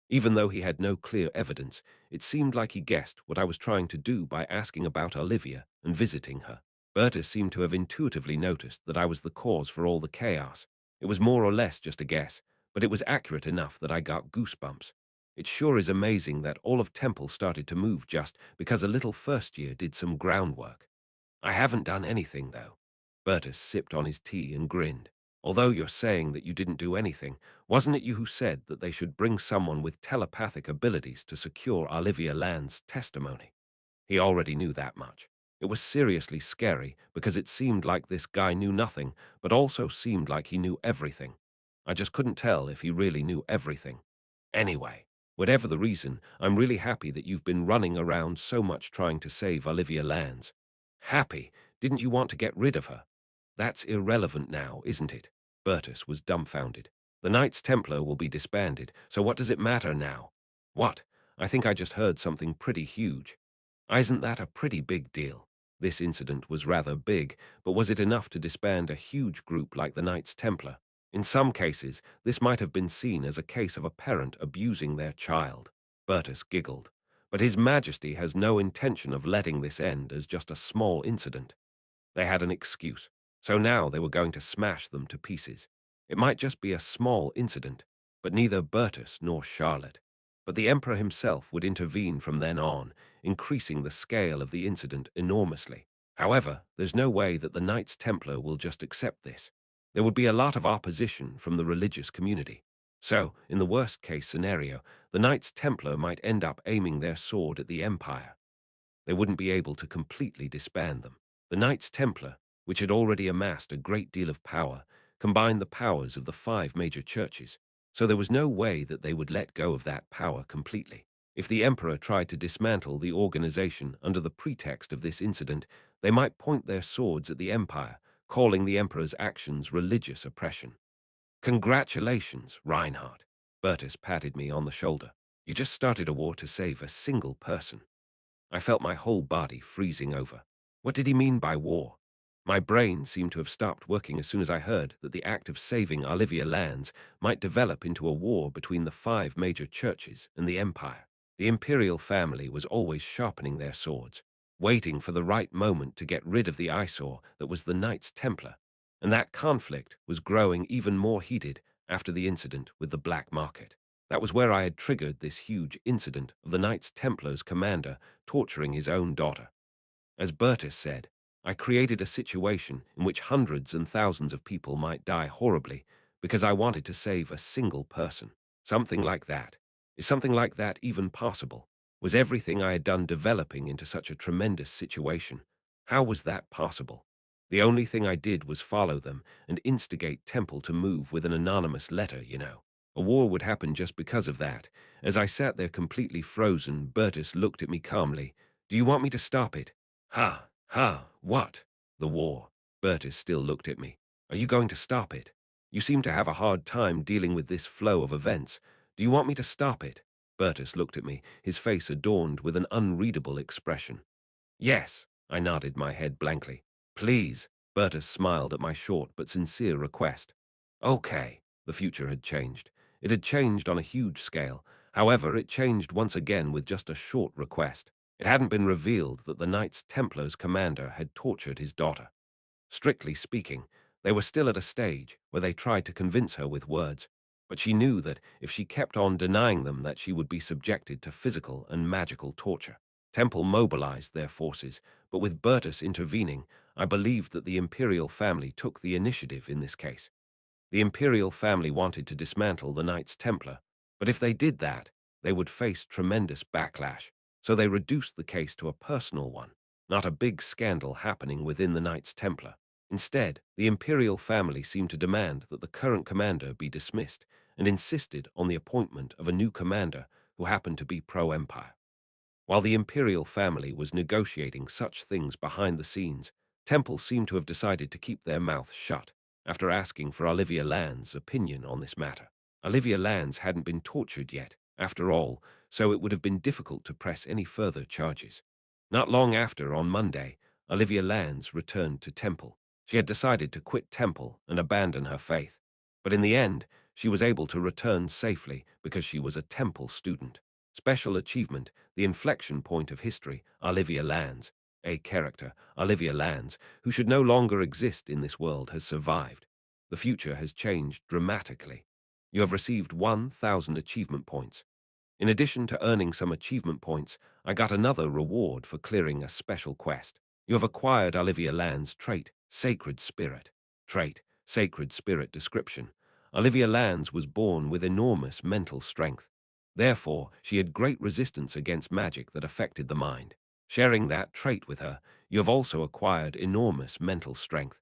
Even though he had no clear evidence, it seemed like he guessed what I was trying to do by asking about Olivia and visiting her. Bertus seemed to have intuitively noticed that I was the cause for all the chaos. It was more or less just a guess, but it was accurate enough that I got goosebumps. It sure is amazing that all of Temple started to move just because a little first year did some groundwork. I haven't done anything, though. Bertus sipped on his tea and grinned. Although you're saying that you didn't do anything, wasn't it you who said that they should bring someone with telepathic abilities to secure Olivia Land's testimony? He already knew that much. It was seriously scary because it seemed like this guy knew nothing, but also seemed like he knew everything. I just couldn't tell if he really knew everything. Anyway, whatever the reason, I'm really happy that you've been running around so much trying to save Olivia Lands. Happy? Didn't you want to get rid of her? That's irrelevant now, isn't it? Bertus was dumbfounded. The Knights Templar will be disbanded, so what does it matter now? What? I think I just heard something pretty huge. Isn't that a pretty big deal? This incident was rather big, but was it enough to disband a huge group like the Knights Templar? In some cases, this might have been seen as a case of a parent abusing their child. Bertus giggled. But His Majesty has no intention of letting this end as just a small incident. They had an excuse, so now they were going to smash them to pieces. It might just be a small incident, but neither Bertus nor Charlotte. But the Emperor himself would intervene from then on, increasing the scale of the incident enormously. However, there's no way that the Knights Templar will just accept this. There would be a lot of opposition from the religious community. So, in the worst-case scenario, the Knights Templar might end up aiming their sword at the Empire. They wouldn't be able to completely disband them. The Knights Templar, which had already amassed a great deal of power, combined the powers of the 5 major churches, so there was no way that they would let go of that power completely. If the Emperor tried to dismantle the organization under the pretext of this incident, they might point their swords at the Empire, calling the Emperor's actions religious oppression. Congratulations, Reinhardt. Bertus patted me on the shoulder. You just started a war to save a single person. I felt my whole body freezing over. What did he mean by war? My brain seemed to have stopped working as soon as I heard that the act of saving Olivia Lands might develop into a war between the 5 major churches and the Empire. The imperial family was always sharpening their swords, waiting for the right moment to get rid of the eyesore that was the Knights Templar, and that conflict was growing even more heated after the incident with the black market. That was where I had triggered this huge incident of the Knights Templar's commander torturing his own daughter. As Bertus said, I created a situation in which hundreds and thousands of people might die horribly because I wanted to save a single person. Something like that. Is something like that even possible? Was everything I had done developing into such a tremendous situation? How was that possible? The only thing I did was follow them and instigate Temple to move with an anonymous letter, you know. A war would happen just because of that. As I sat there completely frozen, Bertus looked at me calmly. Do you want me to stop it? Ha, ha, what? The war. Bertus still looked at me. Are you going to stop it? You seem to have a hard time dealing with this flow of events. Do you want me to stop it? Bertus looked at me, his face adorned with an unreadable expression. Yes, I nodded my head blankly. Please. Bertus smiled at my short but sincere request. Okay. The future had changed. It had changed on a huge scale. However, it changed once again with just a short request. It hadn't been revealed that the Knights Templar's commander had tortured his daughter. Strictly speaking, they were still at a stage where they tried to convince her with words, but she knew that if she kept on denying them that she would be subjected to physical and magical torture. Temple mobilized their forces, but with Bertus intervening, I believed that the imperial family took the initiative in this case. The imperial family wanted to dismantle the Knights Templar, but if they did that, they would face tremendous backlash, so they reduced the case to a personal one, not a big scandal happening within the Knights Templar. Instead, the imperial family seemed to demand that the current commander be dismissed and insisted on the appointment of a new commander who happened to be pro-empire. While the imperial family was negotiating such things behind the scenes, Temple seemed to have decided to keep their mouth shut after asking for Olivia Land's opinion on this matter. Olivia Lands hadn't been tortured yet, after all, so it would have been difficult to press any further charges. Not long after, on Monday, Olivia Lands returned to Temple. She had decided to quit Temple and abandon her faith, but in the end, she was able to return safely because she was a Temple student. Special achievement, the inflection point of history, Olivia Lands, a character, Olivia Lands, who should no longer exist in this world, has survived. The future has changed dramatically. You have received 1,000 achievement points. In addition to earning some achievement points, I got another reward for clearing a special quest. You have acquired Olivia Land's trait, Sacred Spirit. Trait, Sacred Spirit description. Olivia Lands was born with enormous mental strength. Therefore, she had great resistance against magic that affected the mind. Sharing that trait with her, you have also acquired enormous mental strength.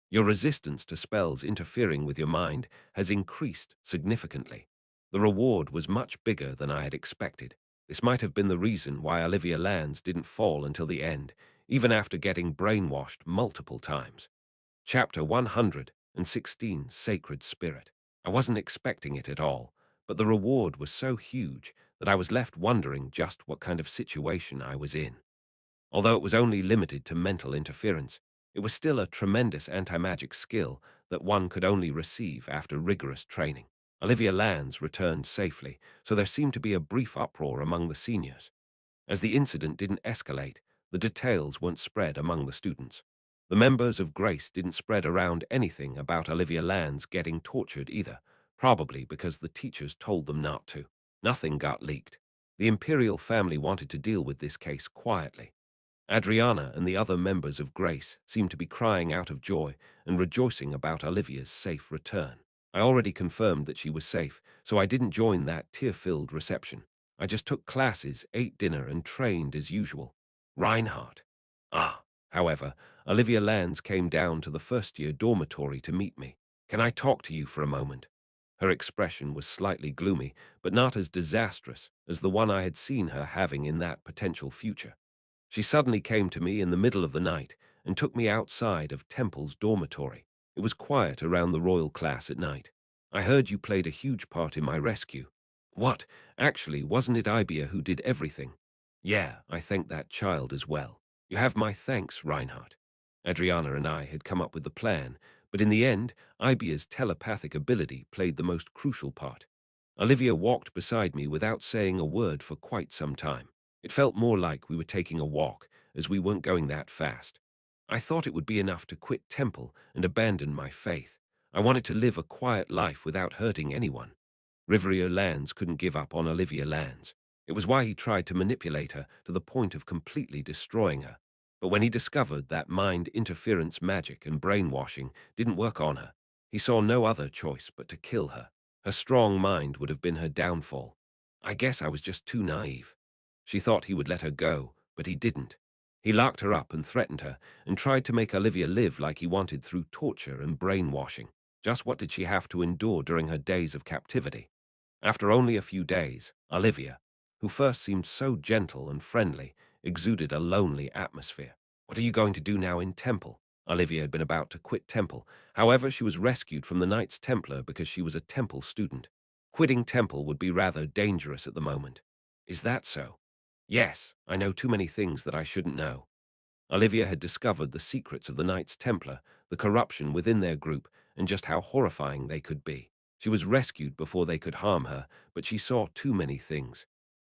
Your resistance to spells interfering with your mind has increased significantly. The reward was much bigger than I had expected. This might have been the reason why Olivia Lands didn't fall until the end, even after getting brainwashed multiple times. Chapter 116, Sacred Spirit. I wasn't expecting it at all, but the reward was so huge that I was left wondering just what kind of situation I was in. Although it was only limited to mental interference, it was still a tremendous anti-magic skill that one could only receive after rigorous training. Olivia Lands returned safely, so there seemed to be a brief uproar among the seniors. As the incident didn't escalate, the details weren't spread among the students. The members of Grace didn't spread around anything about Olivia Lands getting tortured either, probably because the teachers told them not to. Nothing got leaked. The Imperial family wanted to deal with this case quietly. Adriana and the other members of Grace seemed to be crying out of joy and rejoicing about Olivia's safe return. I already confirmed that she was safe, so I didn't join that tear-filled reception. I just took classes, ate dinner, and trained as usual. Reinhardt. However, Olivia Lands came down to the first-year dormitory to meet me. Can I talk to you for a moment? Her expression was slightly gloomy, but not as disastrous as the one I had seen her having in that potential future. She suddenly came to me in the middle of the night and took me outside of Temple's dormitory. It was quiet around the royal class at night. I heard you played a huge part in my rescue. What? Actually, wasn't it Ibia who did everything? Yeah, I thank that child as well. You have my thanks, Reinhardt. Adriana and I had come up with the plan, but in the end, Ibia's telepathic ability played the most crucial part. Olivia walked beside me without saying a word for quite some time. It felt more like we were taking a walk, as we weren't going that fast. I thought it would be enough to quit Temple and abandon my faith. I wanted to live a quiet life without hurting anyone. Riveria Lands couldn't give up on Olivia Lands. It was why he tried to manipulate her to the point of completely destroying her. But when he discovered that mind interference magic and brainwashing didn't work on her, he saw no other choice but to kill her. Her strong mind would have been her downfall. I guess I was just too naive. She thought he would let her go, but he didn't. He locked her up and threatened her, and tried to make Olivia live like he wanted through torture and brainwashing. Just what did she have to endure during her days of captivity? After only a few days, Olivia, who first seemed so gentle and friendly, exuded a lonely atmosphere. What are you going to do now in Temple? Olivia had been about to quit Temple. However, she was rescued from the Knights Templar because she was a Temple student. Quitting Temple would be rather dangerous at the moment. Is that so? Yes, I know too many things that I shouldn't know. Olivia had discovered the secrets of the Knights Templar, the corruption within their group, and just how horrifying they could be. She was rescued before they could harm her, but she saw too many things.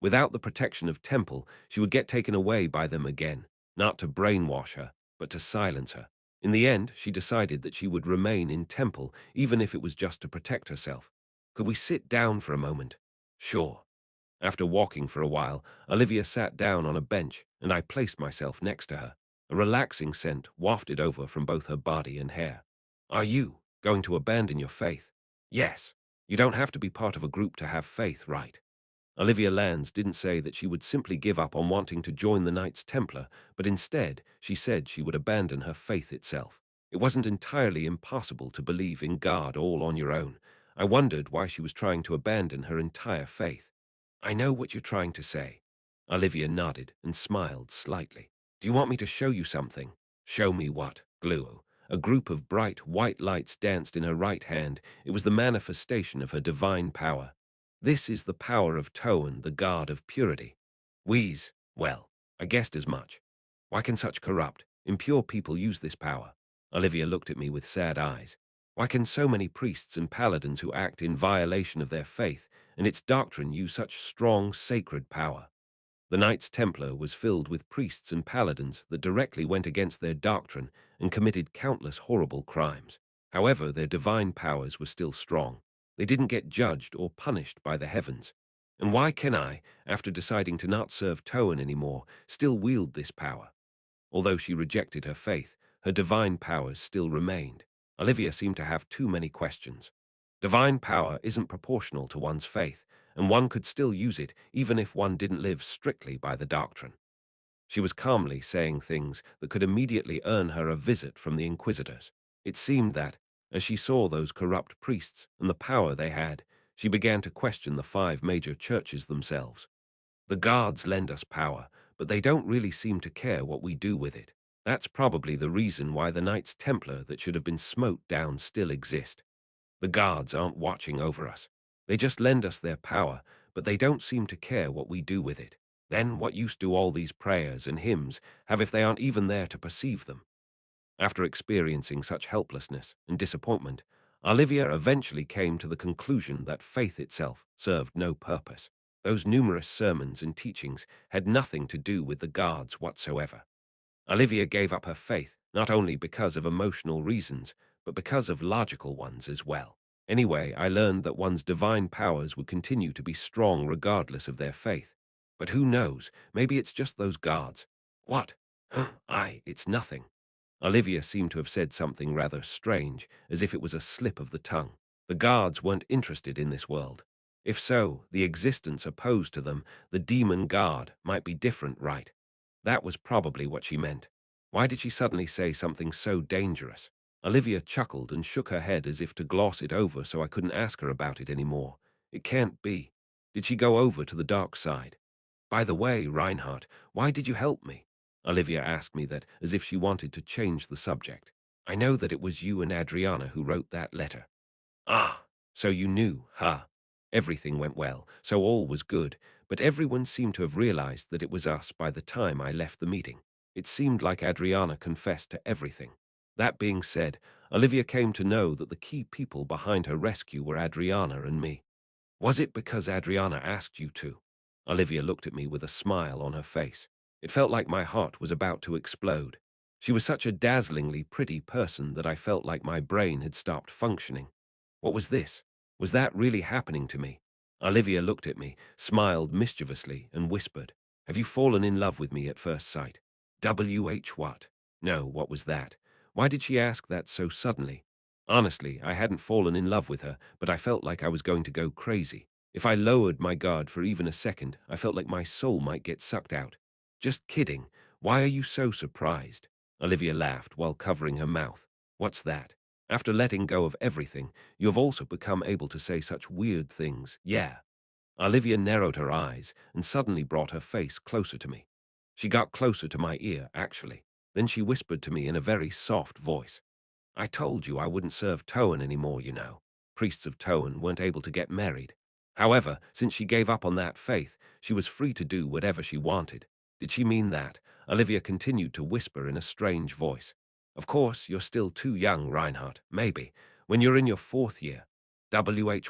Without the protection of Temple, she would get taken away by them again, not to brainwash her, but to silence her. In the end, she decided that she would remain in Temple, even if it was just to protect herself. Could we sit down for a moment? Sure. After walking for a while, Olivia sat down on a bench, and I placed myself next to her. A relaxing scent wafted over from both her body and hair. Are you going to abandon your faith? Yes. You don't have to be part of a group to have faith, right? Olivia Lands didn't say that she would simply give up on wanting to join the Knights Templar, but instead she said she would abandon her faith itself. It wasn't entirely impossible to believe in God all on your own. I wondered why she was trying to abandon her entire faith. I know what you're trying to say. Olivia nodded and smiled slightly. Do you want me to show you something? Show me what? Glue. A group of bright white lights danced in her right hand. It was the manifestation of her divine power. This is the power of Toan, the god of purity. Wheeze. Well, I guessed as much. Why can such corrupt, impure people use this power? Olivia looked at me with sad eyes. Why can so many priests and paladins who act in violation of their faith and its doctrine use such strong, sacred power? The Knights Templar was filled with priests and paladins that directly went against their doctrine and committed countless horrible crimes. However, their divine powers were still strong. They didn't get judged or punished by the heavens. And why can I, after deciding to not serve Toan anymore, still wield this power? Although she rejected her faith, her divine powers still remained. Olivia seemed to have too many questions. Divine power isn't proportional to one's faith, and one could still use it even if one didn't live strictly by the doctrine. She was calmly saying things that could immediately earn her a visit from the inquisitors. It seemed that, as she saw those corrupt priests and the power they had, she began to question the 5 major churches themselves. The gods lend us power, but they don't really seem to care what we do with it. That's probably the reason why the Knights Templar that should have been smote down still exist. The gods aren't watching over us. They just lend us their power, but they don't seem to care what we do with it. Then what use do all these prayers and hymns have if they aren't even there to perceive them? After experiencing such helplessness and disappointment, Olivia eventually came to the conclusion that faith itself served no purpose. Those numerous sermons and teachings had nothing to do with the gods whatsoever. Olivia gave up her faith not only because of emotional reasons, but because of logical ones as well. Anyway, I learned that one's divine powers would continue to be strong regardless of their faith. But who knows, maybe it's just those gods. What? It's nothing. Olivia seemed to have said something rather strange, as if it was a slip of the tongue. The guards weren't interested in this world. If so, the existence opposed to them, the demon guard, might be different, right? That was probably what she meant. Why did she suddenly say something so dangerous? Olivia chuckled and shook her head as if to gloss it over so I couldn't ask her about it anymore. It can't be. Did she go over to the dark side? By the way, Reinhardt, why did you help me? Olivia asked me that as if she wanted to change the subject. I know that it was you and Adriana who wrote that letter. Ah, so you knew, huh? Everything went well, so all was good, but everyone seemed to have realized that it was us by the time I left the meeting. It seemed like Adriana confessed to everything. That being said, Olivia came to know that the key people behind her rescue were Adriana and me. Was it because Adriana asked you to? Olivia looked at me with a smile on her face. It felt like my heart was about to explode. She was such a dazzlingly pretty person that I felt like my brain had stopped functioning. What was this? Was that really happening to me? Olivia looked at me, smiled mischievously, and whispered, "Have you fallen in love with me at first sight?" What? No, what was that? Why did she ask that so suddenly? Honestly, I hadn't fallen in love with her, but I felt like I was going to go crazy. If I lowered my guard for even a second, I felt like my soul might get sucked out. Just kidding. Why are you so surprised? Olivia laughed while covering her mouth. What's that? After letting go of everything, you have also become able to say such weird things. Yeah. Olivia narrowed her eyes and suddenly brought her face closer to me. She got closer to my ear, actually. Then she whispered to me in a very soft voice. I told you I wouldn't serve Toan anymore, you know. Priests of Toan weren't able to get married. However, since she gave up on that faith, she was free to do whatever she wanted. Did she mean that? Olivia continued to whisper in a strange voice. Of course, you're still too young, Reinhardt. Maybe. When you're in your 4th year.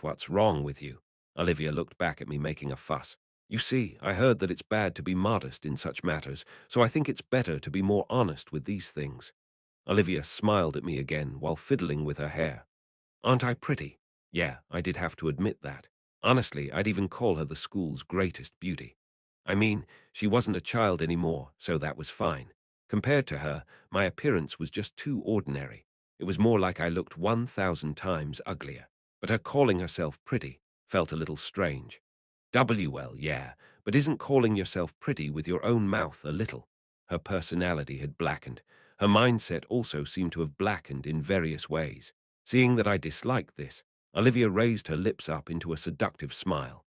What's wrong with you? Olivia looked back at me making a fuss. You see, I heard that it's bad to be modest in such matters, so I think it's better to be more honest with these things. Olivia smiled at me again while fiddling with her hair. Aren't I pretty? Yeah, I did have to admit that. Honestly, I'd even call her the school's greatest beauty. I mean, she wasn't a child anymore, so that was fine. Compared to her, my appearance was just too ordinary. It was more like I looked 1,000 times uglier. But her calling herself pretty felt a little strange. Yeah, but isn't calling yourself pretty with your own mouth a little? Her personality had blackened. Her mindset also seemed to have blackened in various ways. Seeing that I disliked this, Olivia raised her lips up into a seductive smile.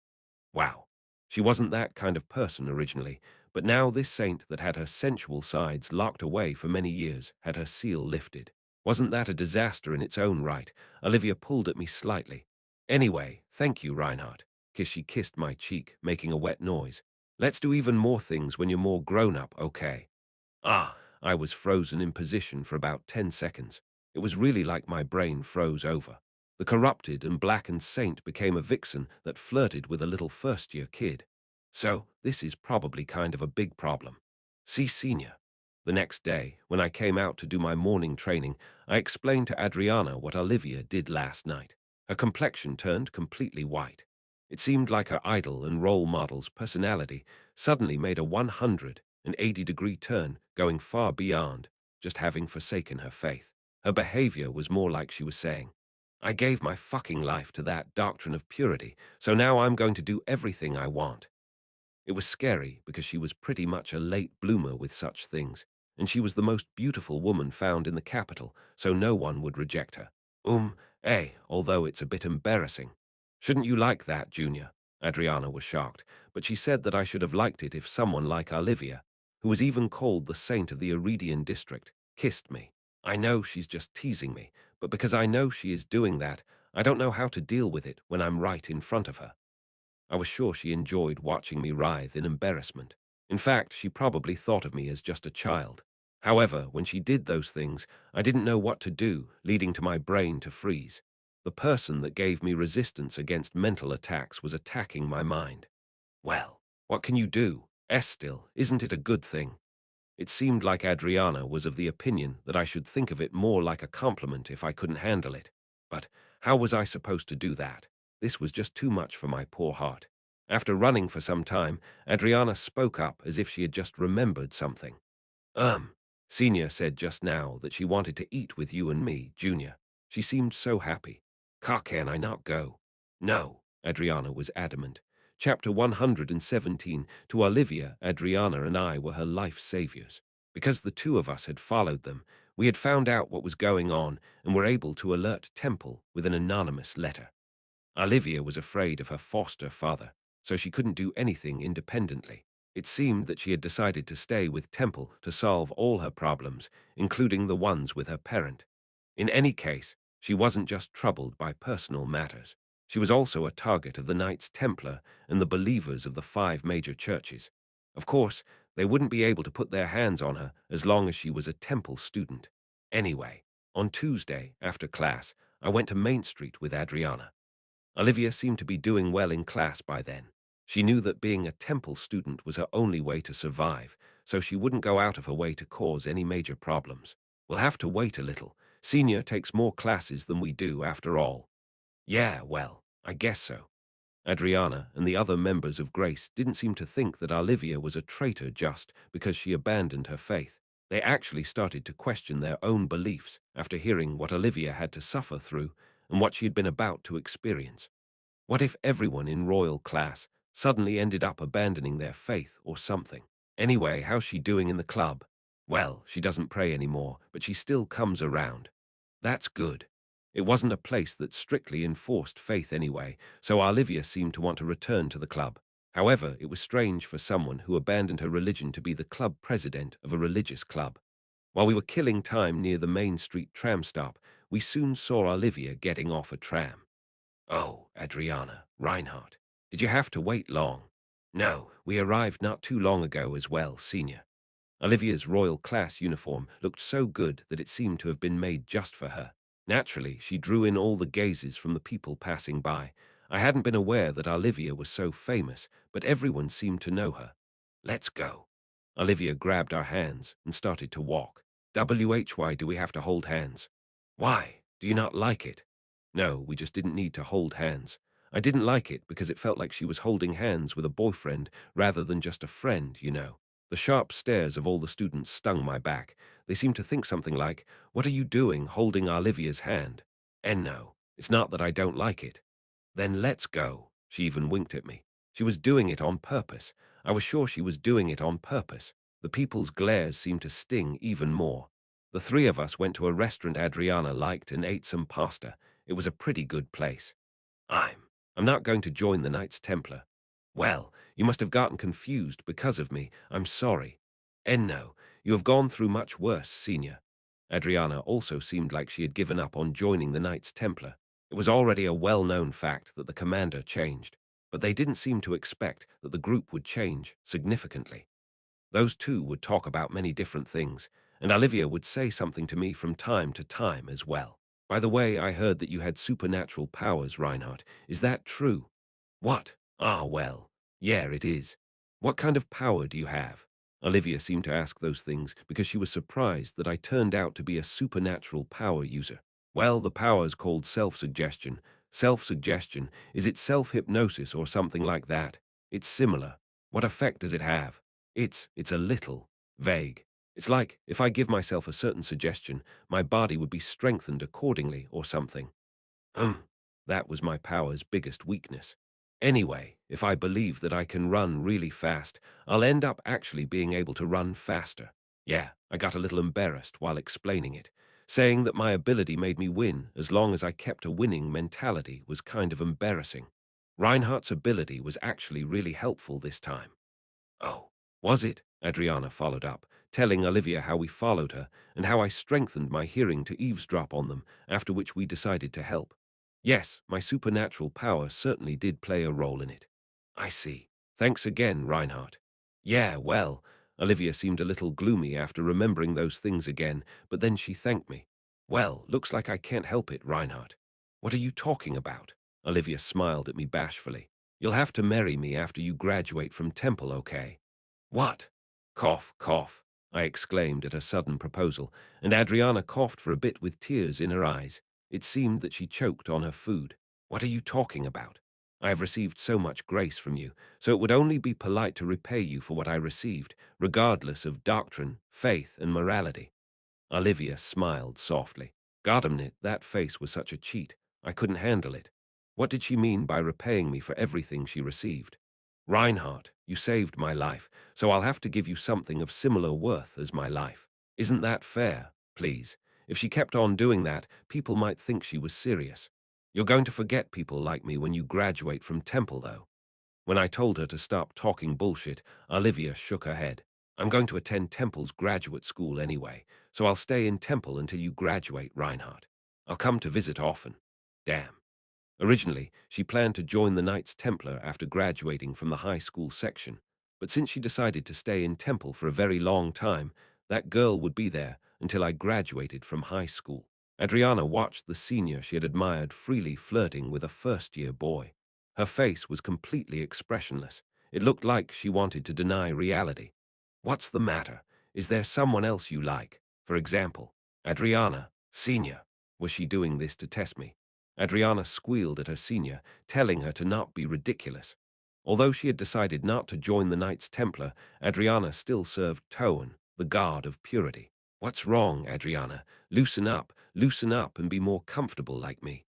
Wow. She wasn't that kind of person originally, but now this saint that had her sensual sides locked away for many years had her seal lifted. Wasn't that a disaster in its own right? Olivia pulled at me slightly. Anyway, thank you, Reinhardt. She kissed my cheek, making a wet noise. Let's do even more things when you're more grown up, okay? I was frozen in position for about 10 seconds. It was really like my brain froze over. The corrupted and blackened saint became a vixen that flirted with a little first-year kid. So, this is probably kind of a big problem. See, Senior. The next day, when I came out to do my morning training, I explained to Adriana what Olivia did last night. Her complexion turned completely white. It seemed like her idol and role model's personality suddenly made a 180 an 80-degree turn, going far beyond just having forsaken her faith. Her behavior was more like she was saying, I gave my fucking life to that doctrine of purity, so now I'm going to do everything I want. It was scary because she was pretty much a late bloomer with such things, and she was the most beautiful woman found in the capital, so no one would reject her. Although it's a bit embarrassing. Shouldn't you like that, Junior? Adriana was shocked, but she said that I should have liked it if someone like Olivia, who was even called the saint of the Iridian district, kissed me. I know she's just teasing me, but because I know she is doing that, I don't know how to deal with it when I'm right in front of her. I was sure she enjoyed watching me writhe in embarrassment. In fact, she probably thought of me as just a child. However, when she did those things, I didn't know what to do, leading to my brain to freeze. The person that gave me resistance against mental attacks was attacking my mind. Well, what can you do? Still, isn't it a good thing? It seemed like Adriana was of the opinion that I should think of it more like a compliment if I couldn't handle it. But how was I supposed to do that? This was just too much for my poor heart. After running for some time, Adriana spoke up as if she had just remembered something. Um, Senior said just now that she wanted to eat with you and me, Junior. She seemed so happy. Can I not go? No, Adriana was adamant. Chapter 117, to Olivia, Adriana and I were her life saviors. Because the two of us had followed them, we had found out what was going on and were able to alert Temple with an anonymous letter. Olivia was afraid of her foster father, so she couldn't do anything independently. It seemed that she had decided to stay with Temple to solve all her problems, including the ones with her parent. In any case, she wasn't just troubled by personal matters. She was also a target of the Knights Templar and the believers of the 5 major churches. Of course, they wouldn't be able to put their hands on her as long as she was a Temple student. Anyway, on Tuesday, after class, I went to Main Street with Adriana. Olivia seemed to be doing well in class by then. She knew that being a Temple student was her only way to survive, so she wouldn't go out of her way to cause any major problems. We'll have to wait a little. Senior takes more classes than we do, after all. Yeah, well, I guess so. Adriana and the other members of Grace didn't seem to think that Olivia was a traitor just because she abandoned her faith. They actually started to question their own beliefs after hearing what Olivia had to suffer through and what she had been about to experience. What if everyone in royal class suddenly ended up abandoning their faith or something? Anyway, how's she doing in the club? Well, she doesn't pray anymore, but she still comes around. That's good. It wasn't a place that strictly enforced faith anyway, so Olivia seemed to want to return to the club. However, it was strange for someone who abandoned her religion to be the club president of a religious club. While we were killing time near the Main Street tram stop, we soon saw Olivia getting off a tram. Oh, Adriana, Reinhardt, did you have to wait long? No, we arrived not too long ago as well, Senior. Olivia's royal class uniform looked so good that it seemed to have been made just for her. Naturally, she drew in all the gazes from the people passing by. I hadn't been aware that Olivia was so famous, but everyone seemed to know her. Let's go. Olivia grabbed our hands and started to walk. Why do we have to hold hands? Why? Do you not like it? No, we just didn't need to hold hands. I didn't like it because it felt like she was holding hands with a boyfriend rather than just a friend, you know. The sharp stares of all the students stung my back. They seemed to think something like, what are you doing holding Olivia's hand? And no, it's not that I don't like it. Then let's go. She even winked at me. She was doing it on purpose. I was sure she was doing it on purpose. The people's glares seemed to sting even more. The 3 of us went to a restaurant Adriana liked and ate some pasta. It was a pretty good place. I'm not going to join the Knights Templar. Well, you must have gotten confused because of me. I'm sorry. And no, you have gone through much worse, Senior. Adriana also seemed like she had given up on joining the Knights Templar. It was already a well-known fact that the commander changed, but they didn't seem to expect that the group would change significantly. Those two would talk about many different things, and Olivia would say something to me from time to time as well. By the way, I heard that you had supernatural powers, Reinhardt. Is that true? What? Ah, well, yeah, it is. What kind of power do you have? Olivia seemed to ask those things because she was surprised that I turned out to be a supernatural power user. Well, the power's called self-suggestion. Self-suggestion, is it self-hypnosis or something like that? It's similar. What effect does it have? It's a little vague. It's like if I give myself a certain suggestion, my body would be strengthened accordingly or something. Hmm, that was my power's biggest weakness. Anyway, if I believe that I can run really fast, I'll end up actually being able to run faster. Yeah, I got a little embarrassed while explaining it. Saying that my ability made me win as long as I kept a winning mentality was kind of embarrassing. Reinhardt's ability was actually really helpful this time. Oh, was it? Adriana followed up, telling Olivia how we followed her and how I strengthened my hearing to eavesdrop on them, after which we decided to help. Yes, my supernatural power certainly did play a role in it. I see. Thanks again, Reinhardt. Yeah, well, Olivia seemed a little gloomy after remembering those things again, but then she thanked me. Well, looks like I can't help it, Reinhardt. What are you talking about? Olivia smiled at me bashfully. You'll have to marry me after you graduate from Temple, okay? What? Cough, cough, I exclaimed at her sudden proposal, and Adriana coughed for a bit with tears in her eyes. It seemed that she choked on her food. What are you talking about? I have received so much grace from you, so it would only be polite to repay you for what I received, regardless of doctrine, faith, and morality. Olivia smiled softly. Goddammit, that face was such a cheat. I couldn't handle it. What did she mean by repaying me for everything she received? Reinhardt, you saved my life, so I'll have to give you something of similar worth as my life. Isn't that fair, please? If she kept on doing that, people might think she was serious. You're going to forget people like me when you graduate from Temple, though. When I told her to stop talking bullshit, Olivia shook her head. I'm going to attend Temple's graduate school anyway, so I'll stay in Temple until you graduate, Reinhardt. I'll come to visit often. Damn. Originally, she planned to join the Knights Templar after graduating from the high school section, but since she decided to stay in Temple for a very long time, that girl would be there until I graduated from high school. Adriana watched the senior she had admired freely flirting with a first-year boy. Her face was completely expressionless. It looked like she wanted to deny reality. What's the matter? Is there someone else you like? For example, Adriana, senior. Was she doing this to test me? Adriana squealed at her senior, telling her to not be ridiculous. Although she had decided not to join the Knights Templar, Adriana still served Toan, the god of purity. What's wrong, Adriana? Loosen up and be more comfortable like me.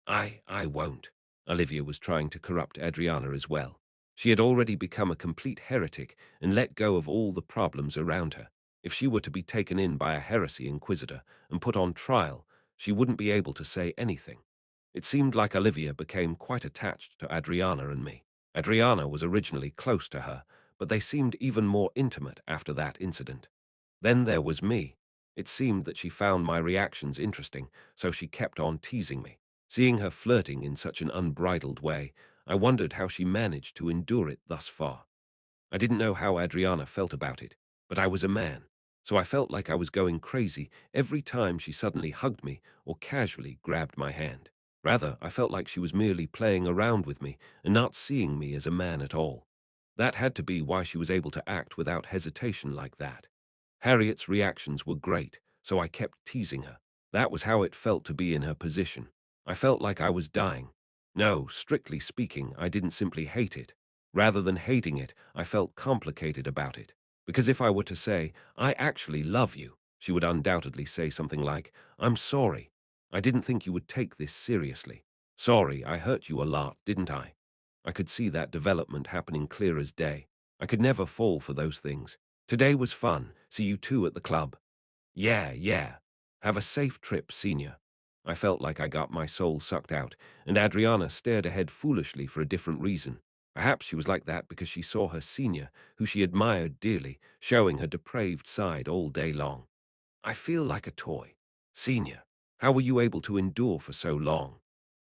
I won't. Olivia was trying to corrupt Adriana as well. She had already become a complete heretic and let go of all the problems around her. If she were to be taken in by a heresy inquisitor and put on trial, she wouldn't be able to say anything. It seemed like Olivia became quite attached to Adriana and me. Adriana was originally close to her, but they seemed even more intimate after that incident. Then there was me. It seemed that she found my reactions interesting, so she kept on teasing me. Seeing her flirting in such an unbridled way, I wondered how she managed to endure it thus far. I didn't know how Adriana felt about it, but I was a man, so I felt like I was going crazy every time she suddenly hugged me or casually grabbed my hand. Rather, I felt like she was merely playing around with me and not seeing me as a man at all. That had to be why she was able to act without hesitation like that. Harriet's reactions were great, so I kept teasing her. That was how it felt to be in her position. I felt like I was dying. No, strictly speaking, I didn't simply hate it. Rather than hating it, I felt complicated about it. Because if I were to say, I actually love you, she would undoubtedly say something like, I'm sorry. I didn't think you would take this seriously. Sorry, I hurt you a lot, didn't I? I could see that development happening clear as day. I could never fall for those things. Today was fun. See you two at the club. Yeah, yeah. Have a safe trip, senior. I felt like I got my soul sucked out, and Adriana stared ahead foolishly for a different reason. Perhaps she was like that because she saw her senior, who she admired dearly, showing her depraved side all day long. I feel like a toy. Senior, how were you able to endure for so long?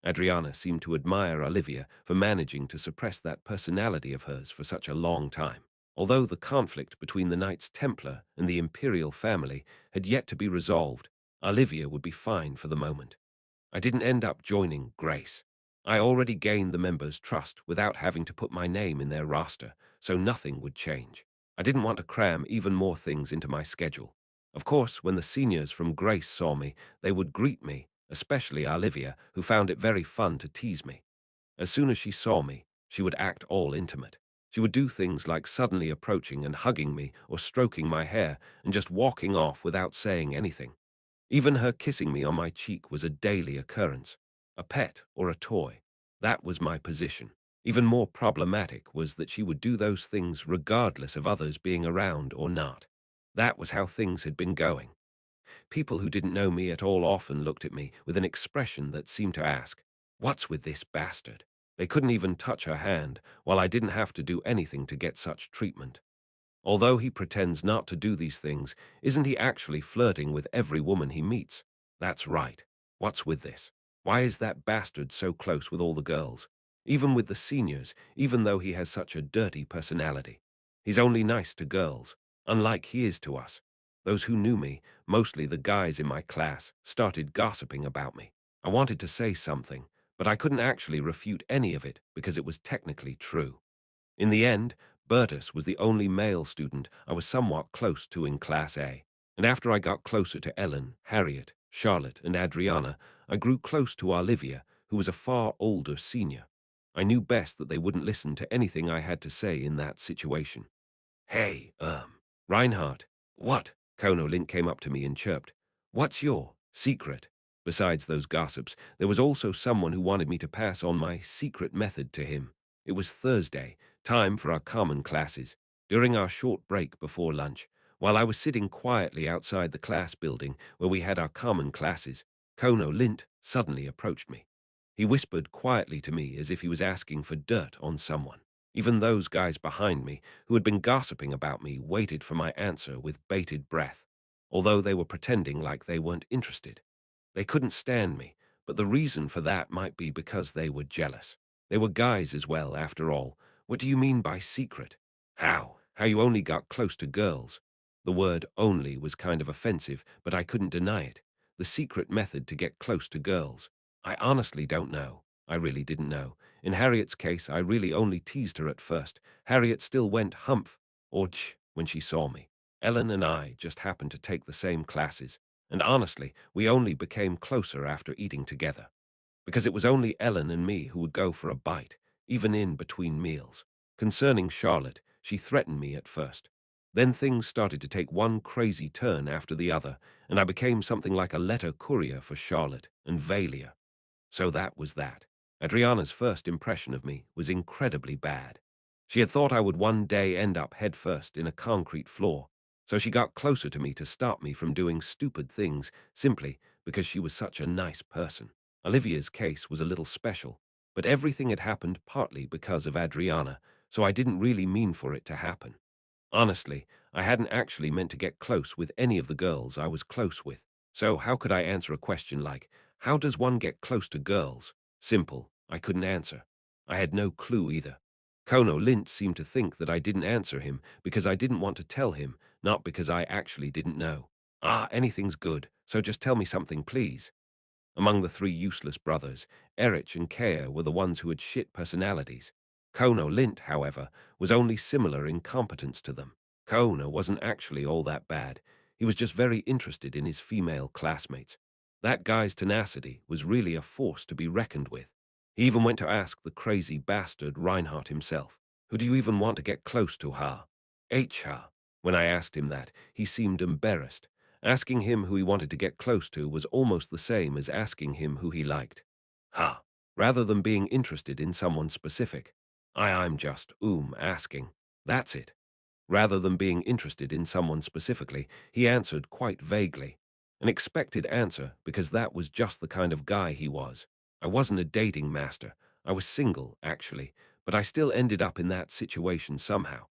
Adriana seemed to admire Olivia for managing to suppress that personality of hers for such a long time. Although the conflict between the Knights Templar and the Imperial family had yet to be resolved, Olivia would be fine for the moment. I didn't end up joining Grace. I already gained the members' trust without having to put my name in their roster, so nothing would change. I didn't want to cram even more things into my schedule. Of course, when the seniors from Grace saw me, they would greet me, especially Olivia, who found it very fun to tease me. As soon as she saw me, she would act all intimate. She would do things like suddenly approaching and hugging me or stroking my hair and just walking off without saying anything. Even her kissing me on my cheek was a daily occurrence. A pet or a toy. That was my position. Even more problematic was that she would do those things regardless of others being around or not. That was how things had been going. People who didn't know me at all often looked at me with an expression that seemed to ask, "What's with this bastard?" They couldn't even touch her hand, while I didn't have to do anything to get such treatment. Although he pretends not to do these things, isn't he actually flirting with every woman he meets? That's right. What's with this? Why is that bastard so close with all the girls? Even with the seniors, even though he has such a dirty personality. He's only nice to girls, unlike he is to us. Those who knew me, mostly the guys in my class, started gossiping about me. I wanted to say something, but I couldn't actually refute any of it because it was technically true. In the end, Bertus was the only male student I was somewhat close to in Class A, and after I got closer to Ellen, Harriet, Charlotte, and Adriana, I grew close to Olivia, who was a far older senior. I knew best that they wouldn't listen to anything I had to say in that situation. "Hey, Reinhardt." "What?" Kono Lint came up to me and chirped. "What's your secret?" Besides those gossips, there was also someone who wanted me to pass on my secret method to him. It was Thursday, time for our common classes. During our short break before lunch, while I was sitting quietly outside the class building where we had our common classes, Kono Lint suddenly approached me. He whispered quietly to me as if he was asking for dirt on someone. Even those guys behind me, who had been gossiping about me, waited for my answer with bated breath, although they were pretending like they weren't interested. They couldn't stand me, but the reason for that might be because they were jealous. They were guys as well, after all. What do you mean by secret? How? How you only got close to girls? The word only was kind of offensive, but I couldn't deny it. The secret method to get close to girls. I honestly don't know. I really didn't know. In Harriet's case, I really only teased her at first. Harriet still went humph or ch when she saw me. Ellen and I just happened to take the same classes, and honestly, we only became closer after eating together. Because it was only Ellen and me who would go for a bite, even in between meals. Concerning Charlotte, she threatened me at first. Then things started to take one crazy turn after the other, and I became something like a letter courier for Charlotte and Valia. So that was that. Adriana's first impression of me was incredibly bad. She had thought I would one day end up headfirst in a concrete floor, so she got closer to me to stop me from doing stupid things simply because she was such a nice person. Olivia's case was a little special, but everything had happened partly because of Adriana, so I didn't really mean for it to happen. Honestly, I hadn't actually meant to get close with any of the girls I was close with. So how could I answer a question like, how does one get close to girls? Simple, I couldn't answer. I had no clue either. Kono Lint seemed to think that I didn't answer him because I didn't want to tell him, not because I actually didn't know. "Ah, anything's good, so just tell me something, please." Among the three useless brothers, Erich and Kea were the ones who had shit personalities. Kono Lint, however, was only similar in competence to them. Kono wasn't actually all that bad. He was just very interested in his female classmates. That guy's tenacity was really a force to be reckoned with. He even went to ask the crazy bastard Reinhardt himself, "Who do you even want to get close to, Ha?" "Ha." When I asked him that, he seemed embarrassed. Asking him who he wanted to get close to was almost the same as asking him who he liked. Ha! Rather than being interested in someone specific. I'm just, asking. That's it. Rather than being interested in someone specifically, he answered quite vaguely. An expected answer, because that was just the kind of guy he was. I wasn't a dating master. I was single, actually, but I still ended up in that situation somehow.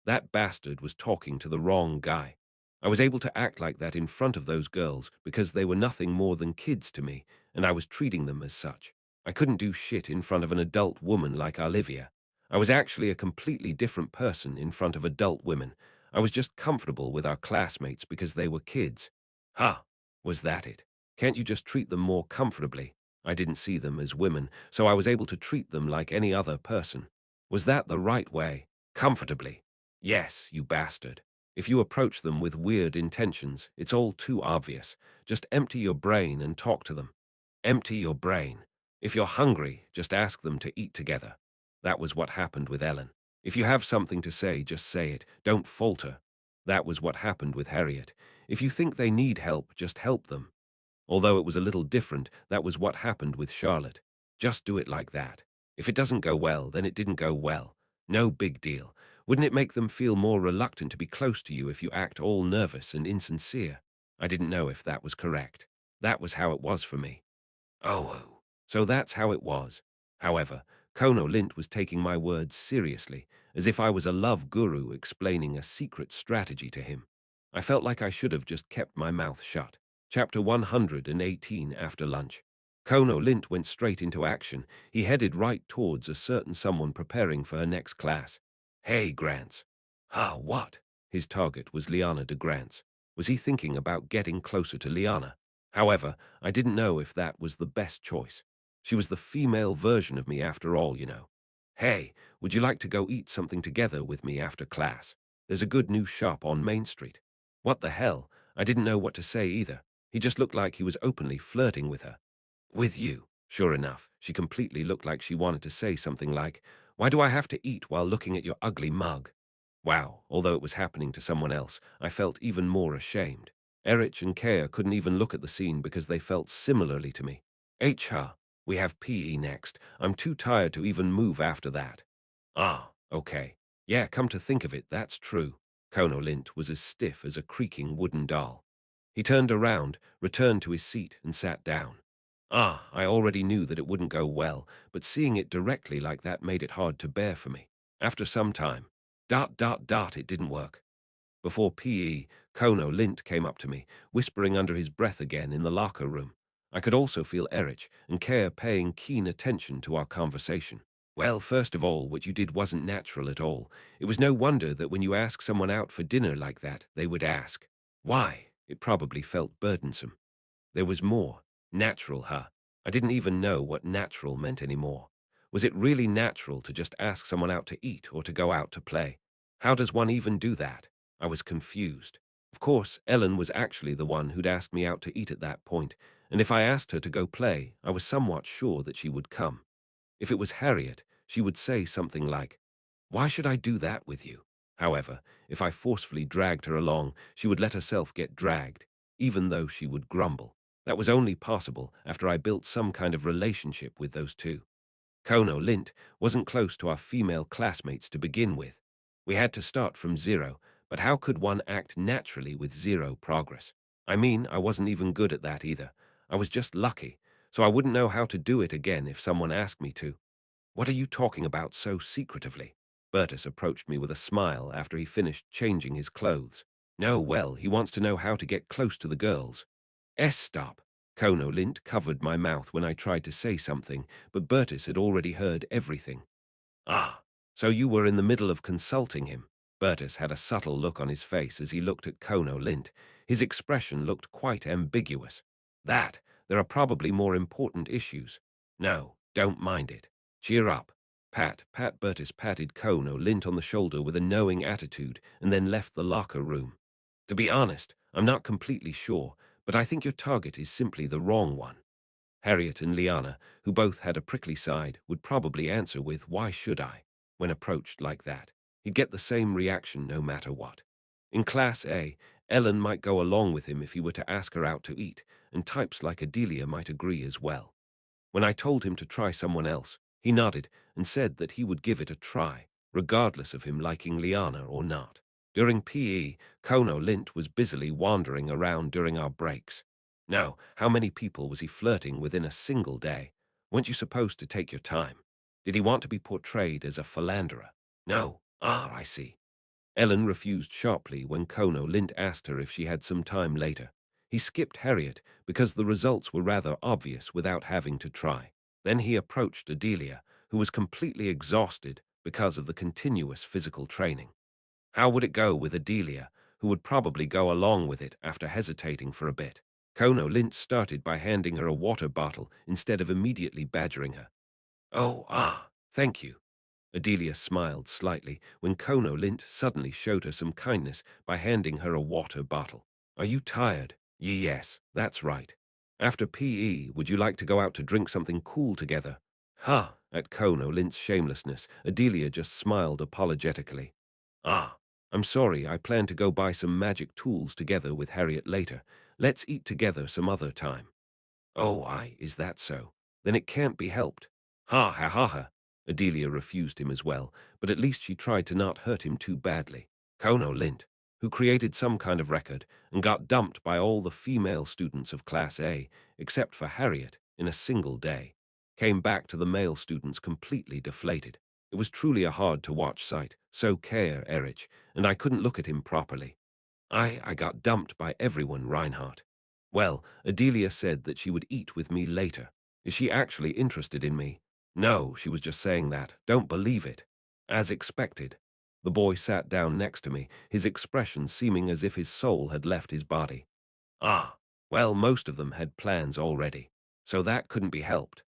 That bastard was talking to the wrong guy. I was able to act like that in front of those girls because they were nothing more than kids to me, and I was treating them as such. I couldn't do shit in front of an adult woman like Olivia. I was actually a completely different person in front of adult women. I was just comfortable with our classmates because they were kids. Ha! Was that it? Can't you just treat them more comfortably? I didn't see them as women, so I was able to treat them like any other person. Was that the right way? Comfortably? Yes, you bastard. If you approach them with weird intentions, it's all too obvious. Just empty your brain and talk to them. Empty your brain. If you're hungry, just ask them to eat together. That was what happened with Ellen. If you have something to say, just say it. Don't falter. That was what happened with Harriet. If you think they need help, just help them. Although it was a little different, that was what happened with Charlotte. Just do it like that. If it doesn't go well, then it didn't go well. No big deal. Wouldn't it make them feel more reluctant to be close to you if you act all nervous and insincere? I didn't know if that was correct. That was how it was for me. Oh, so that's how it was. However, Kono Lint was taking my words seriously, as if I was a love guru explaining a secret strategy to him. I felt like I should have just kept my mouth shut. Chapter 118 after lunch. Kono Lint went straight into action. He headed right towards a certain someone preparing for her next class. Hey, Grants. What? His target was Liana de Grants. Was he thinking about getting closer to Liana? However, I didn't know if that was the best choice. She was the female version of me after all, you know. Hey, would you like to go eat something together with me after class? There's a good new shop on Main Street. What the hell? I didn't know what to say either. He just looked like he was openly flirting with her. With you. Sure enough, she completely looked like she wanted to say something like, "Why do I have to eat while looking at your ugly mug?" Wow, although it was happening to someone else, I felt even more ashamed. Erich and Kea couldn't even look at the scene because they felt similarly to me. HR, we have PE next. I'm too tired to even move after that. Okay. Yeah, come to think of it, that's true. Kono Lint was as stiff as a creaking wooden doll. He turned around, returned to his seat, and sat down. I already knew that it wouldn't go well, but seeing it directly like that made it hard to bear for me. After some time, it didn't work. Before PE, Kono Lint came up to me, whispering under his breath again in the locker room. I could also feel Erich and Kea paying keen attention to our conversation. Well, first of all, what you did wasn't natural at all. It was no wonder that when you ask someone out for dinner like that, they would ask, why? It probably felt burdensome. There was more. Natural, huh? I didn't even know what natural meant anymore. Was it really natural to just ask someone out to eat or to go out to play? How does one even do that? I was confused. Of course, Ellen was actually the one who'd asked me out to eat at that point, and if I asked her to go play, I was somewhat sure that she would come. If it was Harriet, she would say something like, "Why should I do that with you?" However, if I forcefully dragged her along, she would let herself get dragged, even though she would grumble. That was only possible after I built some kind of relationship with those two. Kono Lint wasn't close to our female classmates to begin with. We had to start from zero, but how could one act naturally with zero progress? I mean, I wasn't even good at that either. I was just lucky, so I wouldn't know how to do it again if someone asked me to. What are you talking about so secretively? Bertus approached me with a smile after he finished changing his clothes. No, well, he wants to know how to get close to the girls. Stop. Kono Lint covered my mouth when I tried to say something, but Bertus had already heard everything. Ah, so you were in the middle of consulting him. Bertus had a subtle look on his face as he looked at Kono Lint. His expression looked quite ambiguous. There are probably more important issues. No, don't mind it. Cheer up. Pat Bertus patted Kono Lint on the shoulder with a knowing attitude and then left the locker room. To be honest, I'm not completely sure, but I think your target is simply the wrong one. Harriet and Liana, who both had a prickly side, would probably answer with, "Why should I?" When approached like that. He'd get the same reaction no matter what. In Class A, Ellen might go along with him if he were to ask her out to eat, and types like Adelia might agree as well. When I told him to try someone else, he nodded and said that he would give it a try, regardless of him liking Liana or not. During PE, Kono Lint was busily wandering around during our breaks. No, how many people was he flirting within a single day? Weren't you supposed to take your time? Did he want to be portrayed as a philanderer? No. I see. Ellen refused sharply when Kono Lint asked her if she had some time later. He skipped Harriet because the results were rather obvious without having to try. Then he approached Adelia, who was completely exhausted because of the continuous physical training. How would it go with Adelia, who would probably go along with it after hesitating for a bit? Kono Lint started by handing her a water bottle instead of immediately badgering her. Thank you. Adelia smiled slightly when Kono Lint suddenly showed her some kindness by handing her a water bottle. Are you tired? Yes, that's right. After PE, would you like to go out to drink something cool together? At Kono Lint's shamelessness, Adelia just smiled apologetically. Ah, I'm sorry, I plan to go buy some magic tools together with Harriet later. Let's eat together some other time. Oh, is that so? Then it can't be helped. Ha ha ha ha. Adelia refused him as well, but at least she tried to not hurt him too badly. Kono Lint, who created some kind of record and got dumped by all the female students of Class A, except for Harriet, in a single day, came back to the male students completely deflated. It was truly a hard-to-watch sight, so care Erich, and I couldn't look at him properly. I got dumped by everyone, Reinhardt. Well, Adelia said that she would eat with me later. Is she actually interested in me? No, she was just saying that. Don't believe it. As expected. The boy sat down next to me, his expression seeming as if his soul had left his body. Ah, well, most of them had plans already, so that couldn't be helped.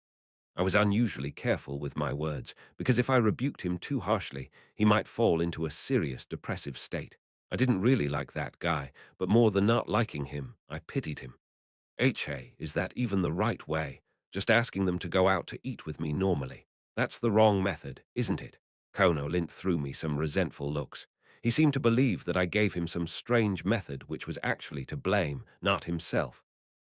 I was unusually careful with my words, because if I rebuked him too harshly, he might fall into a serious depressive state. I didn't really like that guy, but more than not liking him, I pitied him. Hey, is that even the right way? Just asking them to go out to eat with me normally. That's the wrong method, isn't it? Kono Lint threw me some resentful looks. He seemed to believe that I gave him some strange method which was actually to blame, not himself.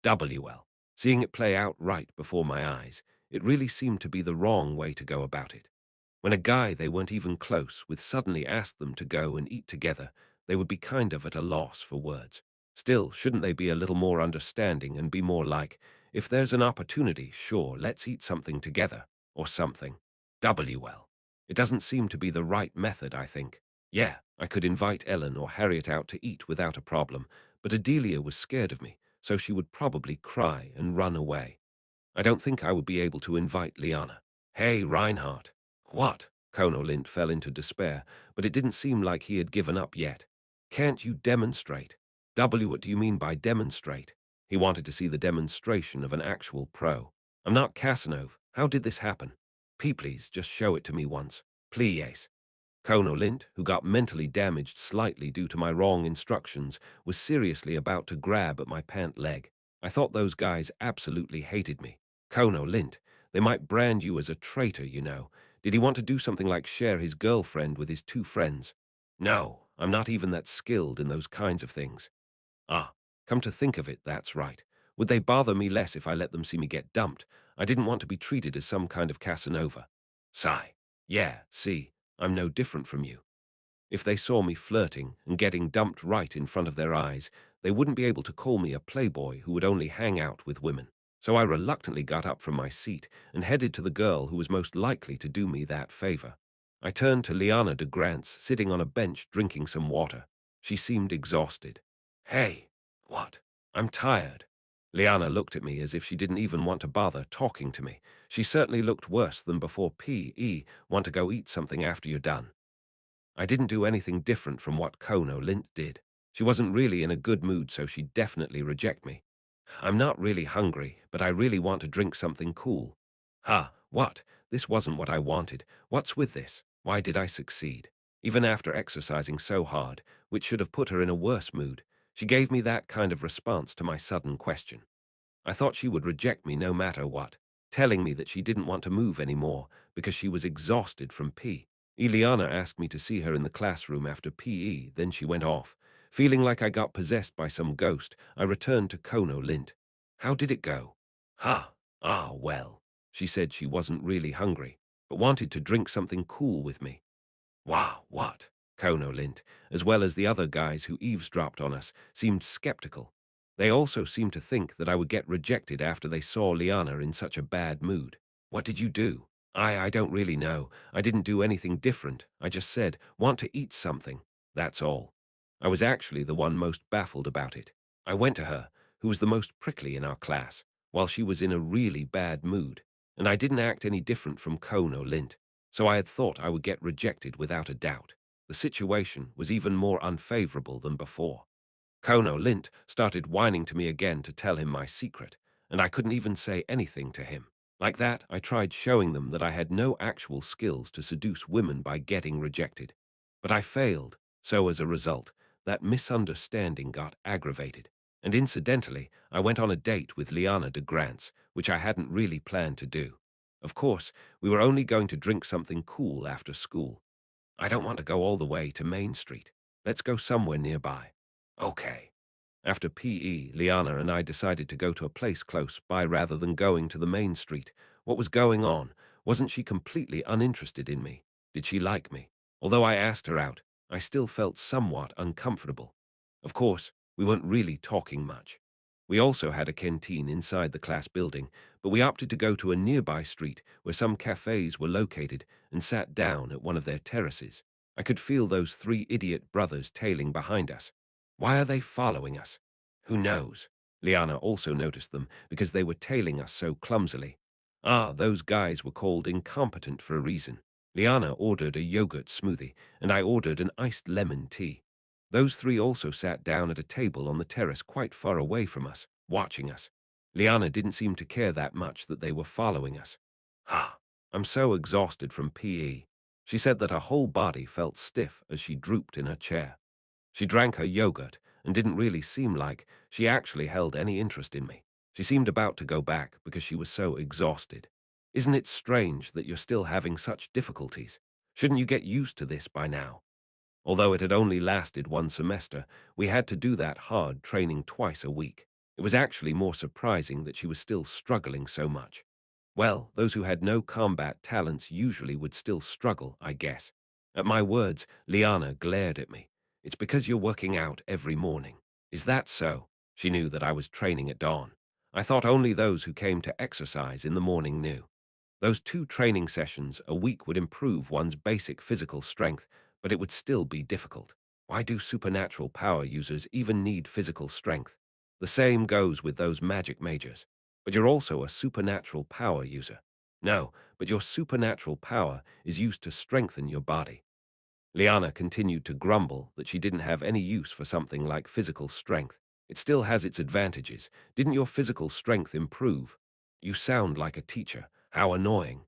WL. Seeing it play out right before my eyes, it really seemed to be the wrong way to go about it. When a guy they weren't even close with suddenly asked them to go and eat together, they would be kind of at a loss for words. Still, shouldn't they be a little more understanding and be more like, if there's an opportunity, sure, let's eat something together, or something. WL. It doesn't seem to be the right method, I think. Yeah, I could invite Ellen or Harriet out to eat without a problem, but Adelia was scared of me, so she would probably cry and run away. I don't think I would be able to invite Liana. Hey, Reinhardt. What? Kono Lint fell into despair, but it didn't seem like he had given up yet. Can't you demonstrate? What do you mean by demonstrate? He wanted to see the demonstration of an actual pro. I'm not Casanova. How did this happen? Please, just show it to me once. Please. Kono Lint, who got mentally damaged slightly due to my wrong instructions, was seriously about to grab at my pant leg. I thought those guys absolutely hated me. Kono Lint, they might brand you as a traitor, you know. Did he want to do something like share his girlfriend with his two friends? No, I'm not even that skilled in those kinds of things. Ah, come to think of it, that's right. Would they bother me less if I let them see me get dumped? I didn't want to be treated as some kind of Casanova. Sigh. Yeah, see, I'm no different from you. If they saw me flirting and getting dumped right in front of their eyes, they wouldn't be able to call me a playboy who would only hang out with women. So I reluctantly got up from my seat and headed to the girl who was most likely to do me that favor. I turned to Liana de Grants, sitting on a bench drinking some water. She seemed exhausted. Hey, what? I'm tired. Liana looked at me as if she didn't even want to bother talking to me. She certainly looked worse than before. Want to go eat something after you're done? I didn't do anything different from what Kono Lint did. She wasn't really in a good mood, so she'd definitely reject me. I'm not really hungry, but I really want to drink something cool. What? This wasn't what I wanted. What's with this? Why did I succeed? Even after exercising so hard, which should have put her in a worse mood, she gave me that kind of response to my sudden question. I thought she would reject me no matter what, telling me that she didn't want to move anymore because she was exhausted from P. Ileana asked me to see her in the classroom after PE, then she went off. Feeling like I got possessed by some ghost, I returned to Kono Lint. How did it go? Well. She said she wasn't really hungry, but wanted to drink something cool with me. Wow, what? Kono Lint, as well as the other guys who eavesdropped on us, seemed skeptical. They also seemed to think that I would get rejected after they saw Liana in such a bad mood. What did you do? I don't really know. I didn't do anything different. I just said, want to eat something. That's all. I was actually the one most baffled about it. I went to her, who was the most prickly in our class, while she was in a really bad mood, and I didn't act any different from Kono Lint, so I had thought I would get rejected without a doubt. The situation was even more unfavorable than before. Kono Lint started whining to me again to tell him my secret, and I couldn't even say anything to him. Like that, I tried showing them that I had no actual skills to seduce women by getting rejected. But I failed, so as a result, that misunderstanding got aggravated. And incidentally, I went on a date with Liana de Grants, which I hadn't really planned to do. Of course, we were only going to drink something cool after school. I don't want to go all the way to Main Street. Let's go somewhere nearby. Okay. After PE, Liana and I decided to go to a place close by rather than going to the main street. What was going on? Wasn't she completely uninterested in me? Did she like me? Although I asked her out, I still felt somewhat uncomfortable. Of course, we weren't really talking much. We also had a canteen inside the class building, but we opted to go to a nearby street where some cafes were located and sat down at one of their terraces. I could feel those three idiot brothers tailing behind us. Why are they following us? Who knows? Liana also noticed them because they were tailing us so clumsily. Ah, those guys were called incompetent for a reason. Liana ordered a yogurt smoothie, and I ordered an iced lemon tea. Those three also sat down at a table on the terrace quite far away from us, watching us. Liana didn't seem to care that much that they were following us. Ah, I'm so exhausted from PE. She said that her whole body felt stiff as she drooped in her chair. She drank her yogurt and didn't really seem like she actually held any interest in me. She seemed about to go back because she was so exhausted. Isn't it strange that you're still having such difficulties? Shouldn't you get used to this by now? Although it had only lasted one semester, we had to do that hard training twice a week. It was actually more surprising that she was still struggling so much. Well, those who had no combat talents usually would still struggle, I guess. At my words, Liana glared at me. It's because you're working out every morning. Is that so? She knew that I was training at dawn. I thought only those who came to exercise in the morning knew. Those 2 training sessions a week would improve one's basic physical strength, but it would still be difficult. Why do supernatural power users even need physical strength? The same goes with those magic mages. But you're also a supernatural power user. No, but your supernatural power is used to strengthen your body. Liana continued to grumble that she didn't have any use for something like physical strength. It still has its advantages. Didn't your physical strength improve? You sound like a teacher. How annoying.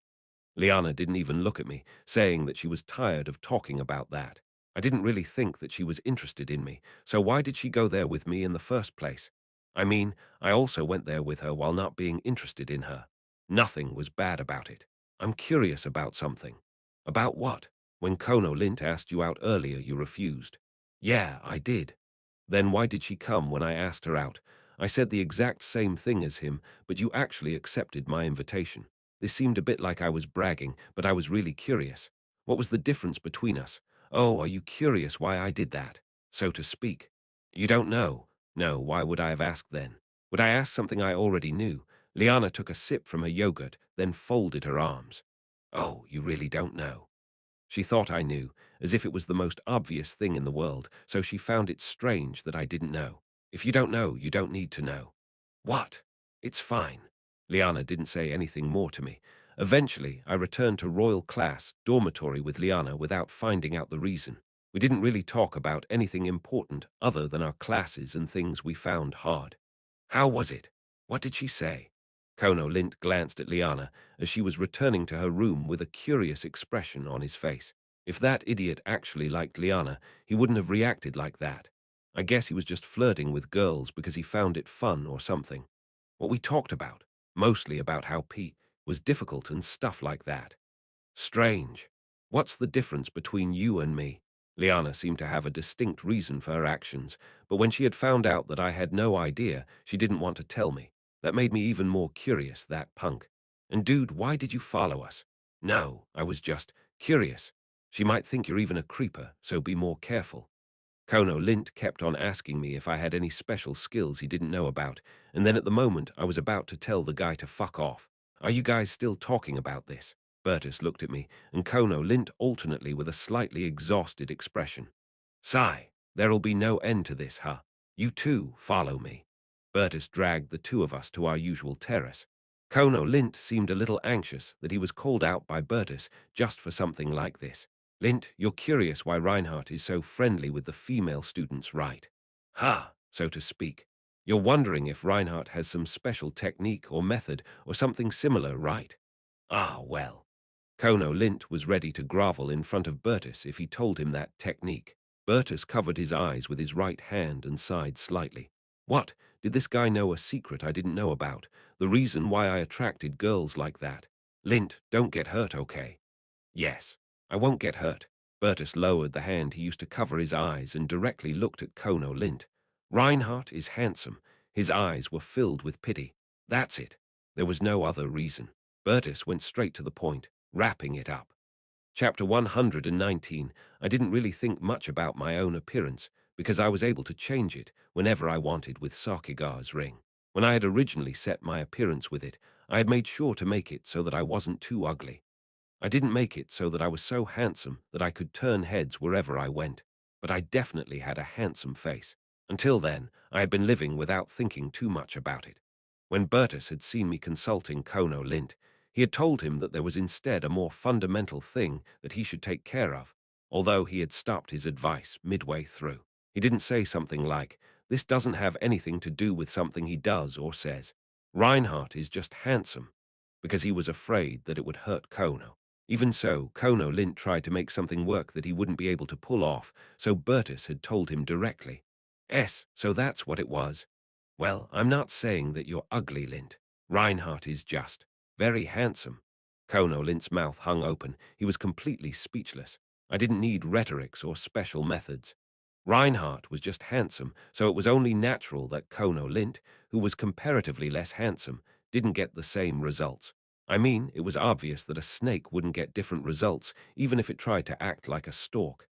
Liana didn't even look at me, saying that she was tired of talking about that. I didn't really think that she was interested in me, so why did she go there with me in the first place? I mean, I also went there with her while not being interested in her. Nothing was bad about it. I'm curious about something. About what? When Kono Lint asked you out earlier, you refused. Yeah, I did. Then why did she come when I asked her out? I said the exact same thing as him, but you actually accepted my invitation. This seemed a bit like I was bragging, but I was really curious. What was the difference between us? Oh, are you curious why I did that? So to speak. You don't know. No, why would I have asked then? Would I ask something I already knew? Liana took a sip from her yogurt, then folded her arms. Oh, you really don't know. She thought I knew, as if it was the most obvious thing in the world, so she found it strange that I didn't know. If you don't know, you don't need to know. What? It's fine. Liana didn't say anything more to me. Eventually, I returned to Royal Class dormitory with Liana without finding out the reason. We didn't really talk about anything important other than our classes and things we found hard. How was it? What did she say? Kono Lint glanced at Liana as she was returning to her room with a curious expression on his face. If that idiot actually liked Liana, he wouldn't have reacted like that. I guess he was just flirting with girls because he found it fun or something. What we talked about, mostly about how P was difficult and stuff like that. Strange. What's the difference between you and me? Liana seemed to have a distinct reason for her actions, but when she had found out that I had no idea, she didn't want to tell me. That made me even more curious, that punk. And dude, why did you follow us? No, I was just curious. She might think you're even a creeper, so be more careful. Kono Lint kept on asking me if I had any special skills he didn't know about, and then at the moment I was about to tell the guy to fuck off. Are you guys still talking about this? Bertus looked at me, and Kono Lint alternately with a slightly exhausted expression. Sigh, there'll be no end to this, huh? You too, follow me. Bertus dragged the two of us to our usual terrace. Kono Lint seemed a little anxious that he was called out by Bertus just for something like this. Lint, you're curious why Reinhardt is so friendly with the female students, right? Ha, so to speak. You're wondering if Reinhardt has some special technique or method or something similar, right? Ah, well. Kono Lint was ready to grovel in front of Bertus if he told him that technique. Bertus covered his eyes with his right hand and sighed slightly. What? Did this guy know a secret I didn't know about? The reason why I attracted girls like that? Lint, don't get hurt, okay? Yes, I won't get hurt. Bertus lowered the hand he used to cover his eyes and directly looked at Kono Lint. Reinhardt is handsome. His eyes were filled with pity. That's it. There was no other reason. Bertus went straight to the point, wrapping it up. Chapter 119. I didn't really think much about my own appearance, because I was able to change it whenever I wanted with Sakigar's ring. When I had originally set my appearance with it, I had made sure to make it so that I wasn't too ugly. I didn't make it so that I was so handsome that I could turn heads wherever I went, but I definitely had a handsome face. Until then, I had been living without thinking too much about it. When Bertus had seen me consulting Kono Lint, he had told him that there was instead a more fundamental thing that he should take care of, although he had stopped his advice midway through. He didn't say something like, "This doesn't have anything to do with something he does or says. Reinhardt is just handsome," because he was afraid that it would hurt Kono. Even so, Kono Lint tried to make something work that he wouldn't be able to pull off, so Bertus had told him directly. So that's what it was. Well, I'm not saying that you're ugly, Lint. Reinhardt is just very handsome. Kono Lint's mouth hung open. He was completely speechless. I didn't need rhetorics or special methods. Reinhardt was just handsome, so it was only natural that Kono Lint, who was comparatively less handsome, didn't get the same results. I mean, it was obvious that a snake wouldn't get different results, even if it tried to act like a stork.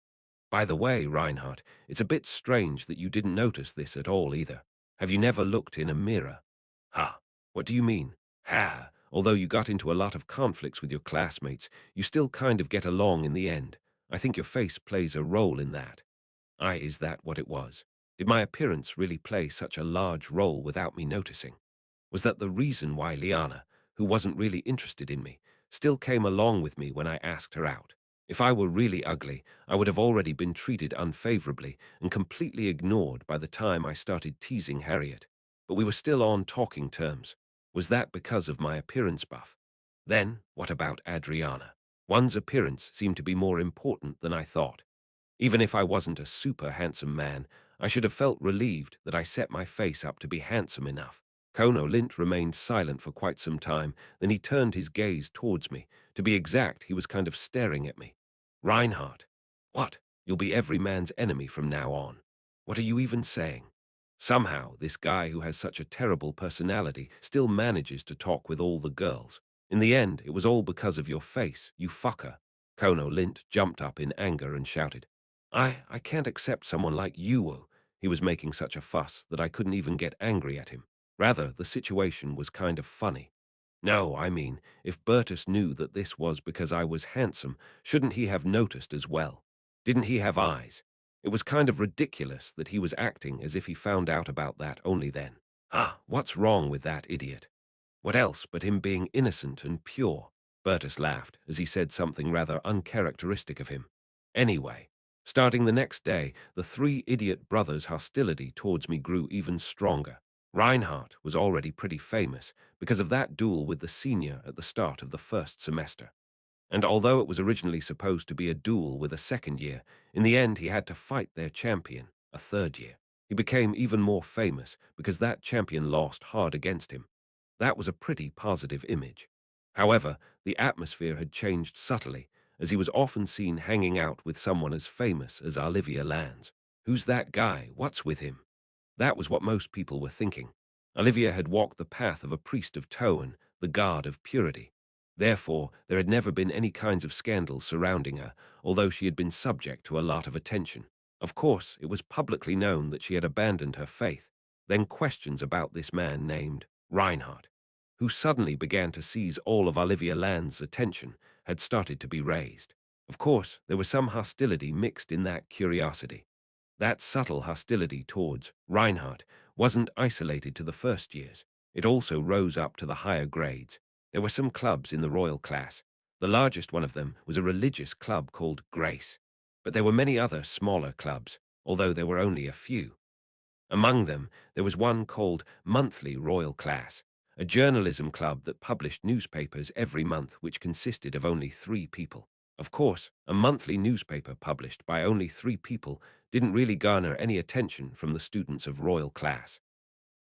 By the way, Reinhardt, it's a bit strange that you didn't notice this at all either. Have you never looked in a mirror? Ha! What do you mean? Ha! Although you got into a lot of conflicts with your classmates, you still kind of get along in the end. I think your face plays a role in that. Is that what it was? Did my appearance really play such a large role without me noticing? Was that the reason why Liana, who wasn't really interested in me, still came along with me when I asked her out? If I were really ugly, I would have already been treated unfavorably and completely ignored by the time I started teasing Harriet. But we were still on talking terms. Was that because of my appearance buff? Then, what about Adriana? One's appearance seemed to be more important than I thought. Even if I wasn't a super handsome man, I should have felt relieved that I set my face up to be handsome enough. Kono Lint remained silent for quite some time, then he turned his gaze towards me. To be exact, he was kind of staring at me. Reinhardt. What? You'll be every man's enemy from now on. What are you even saying? Somehow, this guy who has such a terrible personality still manages to talk with all the girls. In the end, it was all because of your face, you fucker. Kono Lint jumped up in anger and shouted, I can't accept someone like you. He was making such a fuss that I couldn't even get angry at him. Rather, the situation was kind of funny. No, I mean, if Bertus knew that this was because I was handsome, shouldn't he have noticed as well? Didn't he have eyes? It was kind of ridiculous that he was acting as if he found out about that only then. What's wrong with that idiot? What else but him being innocent and pure? Bertus laughed as he said something rather uncharacteristic of him. Anyway, starting the next day, the three idiot brothers' hostility towards me grew even stronger. Reinhardt was already pretty famous because of that duel with the senior at the start of the first semester. And although it was originally supposed to be a duel with a second year, in the end he had to fight their champion, a third year. He became even more famous because that champion lost hard against him. That was a pretty positive image. However, the atmosphere had changed subtly, as he was often seen hanging out with someone as famous as Olivia Lands. Who's that guy? What's with him? That was what most people were thinking. Olivia had walked the path of a priest of Toan, the god of purity. Therefore, there had never been any kinds of scandals surrounding her, although she had been subject to a lot of attention. Of course, it was publicly known that she had abandoned her faith. Then questions about this man named Reinhardt, who suddenly began to seize all of Olivia Land's attention, had started to be raised. Of course, there was some hostility mixed in that curiosity. That subtle hostility towards Reinhardt wasn't isolated to the first years. It also rose up to the higher grades. There were some clubs in the royal class. The largest one of them was a religious club called Grace. But there were many other smaller clubs, although there were only a few. Among them, there was one called Monthly Royal Class, a journalism club that published newspapers every month which consisted of only 3 people. Of course, a monthly newspaper published by only 3 people didn't really garner any attention from the students of royal class.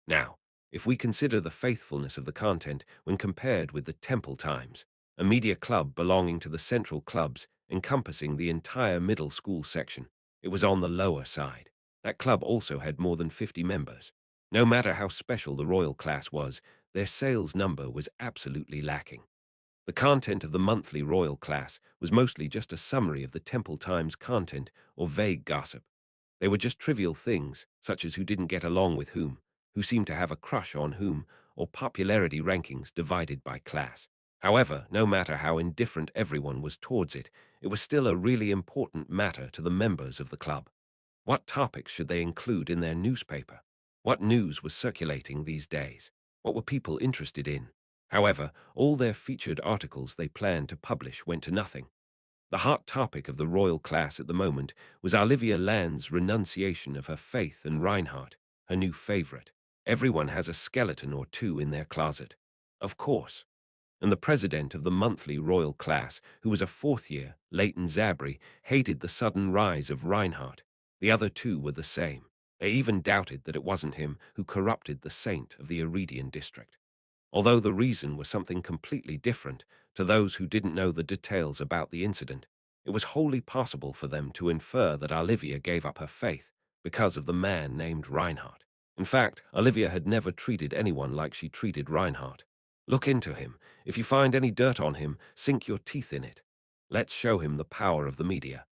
Now, if we consider the faithfulness of the content when compared with the temple times, a media club belonging to the central clubs, encompassing the entire middle school section. It was on the lower side. That club also had more than 50 members. No matter how special the royal class was, their sales number was absolutely lacking. The content of the monthly royal class was mostly just a summary of the Temple Times content or vague gossip. They were just trivial things, such as who didn't get along with whom, who seemed to have a crush on whom, or popularity rankings divided by class. However, no matter how indifferent everyone was towards it, it was still a really important matter to the members of the club. What topics should they include in their newspaper? What news was circulating these days? What were people interested in? However, all their featured articles they planned to publish went to nothing. The hot topic of the royal class at the moment was Olivia Land's renunciation of her faith in Reinhardt, her new favorite. Everyone has a skeleton or two in their closet. Of course. And the president of the monthly royal class, who was a fourth-year, Leighton Zabri, hated the sudden rise of Reinhardt. The other two were the same. They even doubted that it wasn't him who corrupted the saint of the Iridian district. Although the reason was something completely different to those who didn't know the details about the incident, it was wholly possible for them to infer that Olivia gave up her faith because of the man named Reinhardt. In fact, Olivia had never treated anyone like she treated Reinhardt. Look into him. If you find any dirt on him, sink your teeth in it. Let's show him the power of the media.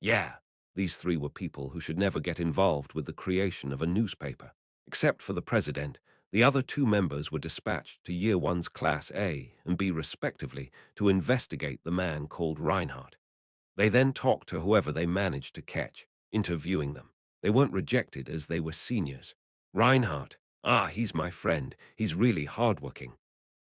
Yeah, these three were people who should never get involved with the creation of a newspaper. Except for the president, the other two members were dispatched to Year One's Class A and B respectively to investigate the man called Reinhardt. They then talked to whoever they managed to catch, interviewing them. They weren't rejected as they were seniors. Reinhardt, he's my friend. He's really hardworking.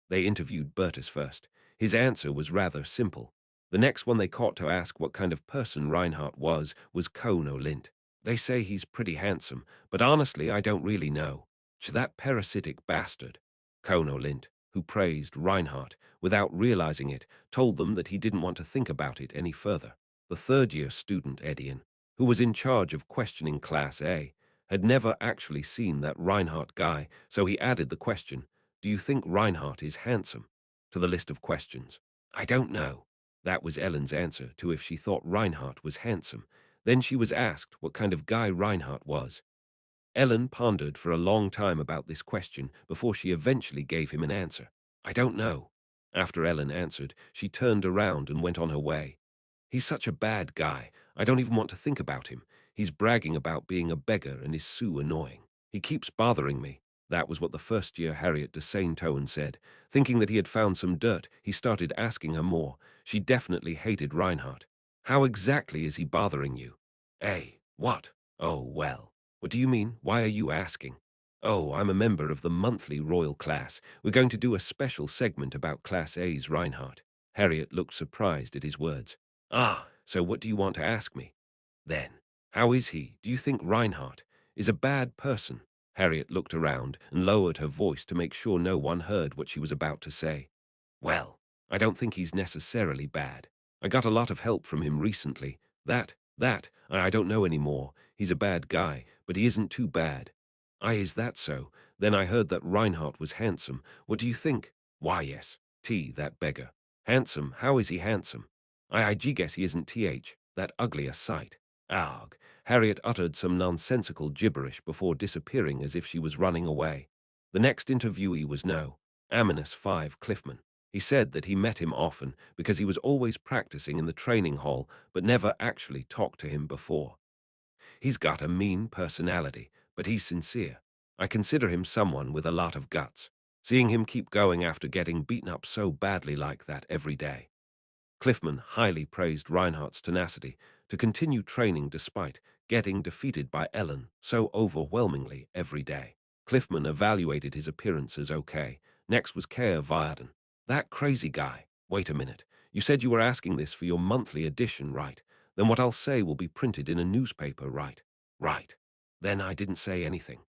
They interviewed Bertus first. His answer was rather simple. The next one they caught to ask what kind of person Reinhardt was Kono Lint. They say he's pretty handsome, but honestly I don't really know. That parasitic bastard. Kono Lint, who praised Reinhardt, without realizing it, told them that he didn't want to think about it any further. The third-year student, Edian, who was in charge of questioning Class A, had never actually seen that Reinhardt guy, so he added the question, "Do you think Reinhardt is handsome?" to the list of questions. "I don't know." That was Ellen's answer to if she thought Reinhardt was handsome. Then she was asked what kind of guy Reinhardt was. Ellen pondered for a long time about this question before she eventually gave him an answer. "I don't know." After Ellen answered, she turned around and went on her way. "He's such a bad guy. I don't even want to think about him. He's bragging about being a beggar and is so annoying. He keeps bothering me." That was what the first-year Harriet de Saint-Ouen said. Thinking that he had found some dirt, he started asking her more. She definitely hated Reinhardt. "How exactly is he bothering you?" What? Oh, well. What do you mean? Why are you asking?" "Oh, I'm a member of the monthly royal class. We're going to do a special segment about Class A's Reinhardt." Harriet looked surprised at his words. So what do you want to ask me?" "Then, how is he? Do you think Reinhardt is a bad person?" Harriet looked around and lowered her voice to make sure no one heard what she was about to say. "Well, I don't think he's necessarily bad. I got a lot of help from him recently. I don't know anymore. He's a bad guy, but he isn't too bad." Is that so? Then I heard that Reinhardt was handsome. What do you think?" "Why, yes. That beggar. Handsome? How is he handsome?" I guess he isn't that ugly a sight." Arg. Harriet uttered some nonsensical gibberish before disappearing as if she was running away. The next interviewee was Aminus 5 Cliffman. He said that he met him often because he was always practicing in the training hall but never actually talked to him before. "He's got a mean personality, but he's sincere. I consider him someone with a lot of guts. Seeing him keep going after getting beaten up so badly like that every day." Cliffman highly praised Reinhardt's tenacity to continue training despite getting defeated by Ellen so overwhelmingly every day. Cliffman evaluated his appearance as okay. Next was Kerr Varden. "That crazy guy. Wait a minute. You said you were asking this for your monthly edition, right? Then what I'll say will be printed in a newspaper, right?" "Right." Then I didn't say anything.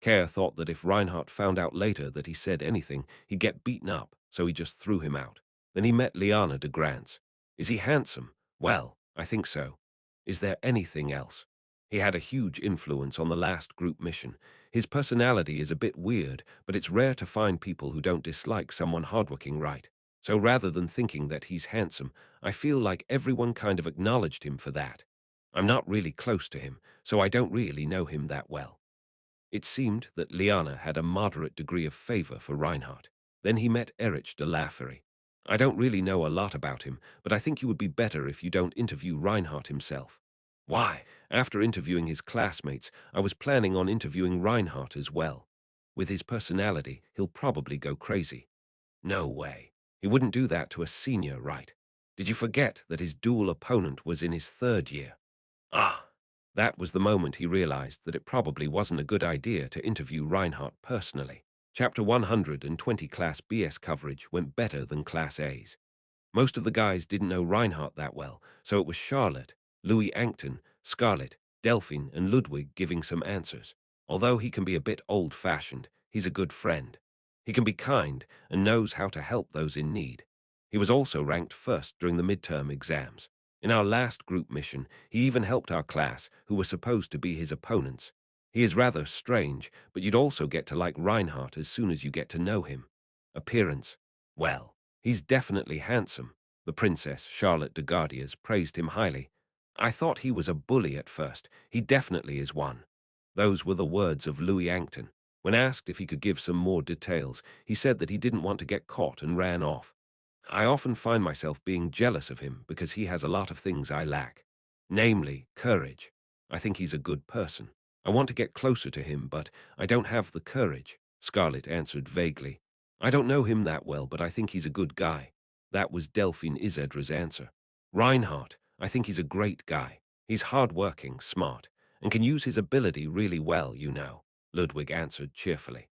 Kerr thought that if Reinhardt found out later that he said anything, he'd get beaten up, so he just threw him out. Then he met Liana de Grants. "Is he handsome?" "Well, I think so." "Is there anything else?" "He had a huge influence on the last group mission. His personality is a bit weird, but it's rare to find people who don't dislike someone hardworking, right? So rather than thinking that he's handsome, I feel like everyone kind of acknowledged him for that. I'm not really close to him, so I don't really know him that well. It seemed that Liana had a moderate degree of favor for Reinhardt. Then he met Erich de Laffery. I don't really know a lot about him, but I think you would be better if you don't interview Reinhardt himself. Why? After interviewing his classmates, I was planning on interviewing Reinhardt as well. With his personality, he'll probably go crazy. No way. He wouldn't do that to a senior, right? Did you forget that his dual opponent was in his third year? Ah, that was the moment he realized that it probably wasn't a good idea to interview Reinhardt personally. Chapter 120 Class BS coverage went better than Class A's. Most of the guys didn't know Reinhardt that well, so it was Charlotte, Louis Ankton, Scarlett, Delphine, and Ludwig giving some answers. Although he can be a bit old-fashioned, he's a good friend. He can be kind and knows how to help those in need. He was also ranked first during the midterm exams. In our last group mission, he even helped our class, who were supposed to be his opponents. He is rather strange, but you'd also get to like Reinhardt as soon as you get to know him. Appearance. Well, he's definitely handsome. The Princess, Charlotte de Gardiers, praised him highly. I thought he was a bully at first. He definitely is one. Those were the words of Louis Ankton. When asked if he could give some more details, he said that he didn't want to get caught and ran off. I often find myself being jealous of him because he has a lot of things I lack. Namely, courage. I think he's a good person. I want to get closer to him, but I don't have the courage, Scarlett answered vaguely. I don't know him that well, but I think he's a good guy. That was Delphine Izedra's answer. Reinhardt, I think he's a great guy. He's hard-working, smart, and can use his ability really well, you know, Ludwig answered cheerfully.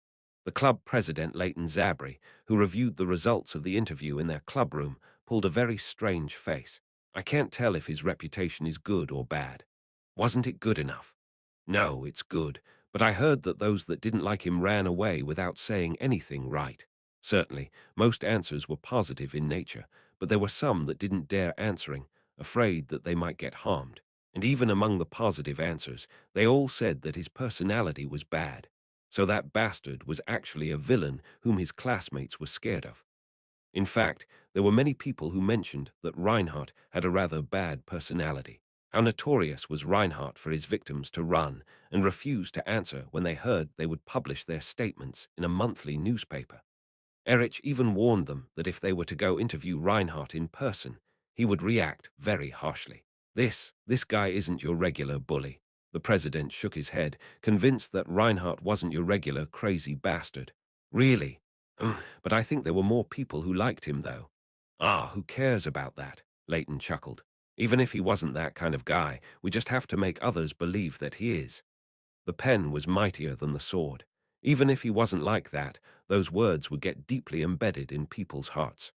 The club president, Leighton Zabry, who reviewed the results of the interview in their club room, pulled a very strange face. I can't tell if his reputation is good or bad. Wasn't it good enough? No, it's good, but I heard that those that didn't like him ran away without saying anything right. Certainly, most answers were positive in nature, but there were some that didn't dare answering, afraid that they might get harmed. And even among the positive answers, they all said that his personality was bad. So that bastard was actually a villain whom his classmates were scared of. In fact, there were many people who mentioned that Reinhardt had a rather bad personality. How notorious was Reinhardt for his victims to run and refuse to answer when they heard they would publish their statements in a monthly newspaper. Erich even warned them that if they were to go interview Reinhardt in person, he would react very harshly. This guy isn't your regular bully. The president shook his head, convinced that Reinhardt wasn't your regular crazy bastard. Really? But I think there were more people who liked him, though. Ah, who cares about that? Leighton chuckled. Even if he wasn't that kind of guy, we just have to make others believe that he is. The pen was mightier than the sword. Even if he wasn't like that, those words would get deeply embedded in people's hearts.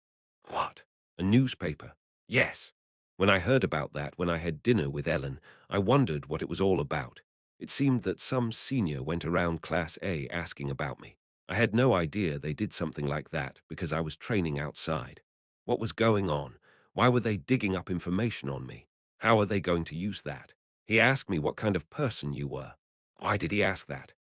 What? A newspaper? Yes. When I heard about that when I had dinner with Ellen, I wondered what it was all about. It seemed that some senior went around Class A asking about me. I had no idea they did something like that because I was training outside. What was going on? Why were they digging up information on me? How are they going to use that? He asked me what kind of person you were. Why did he ask that?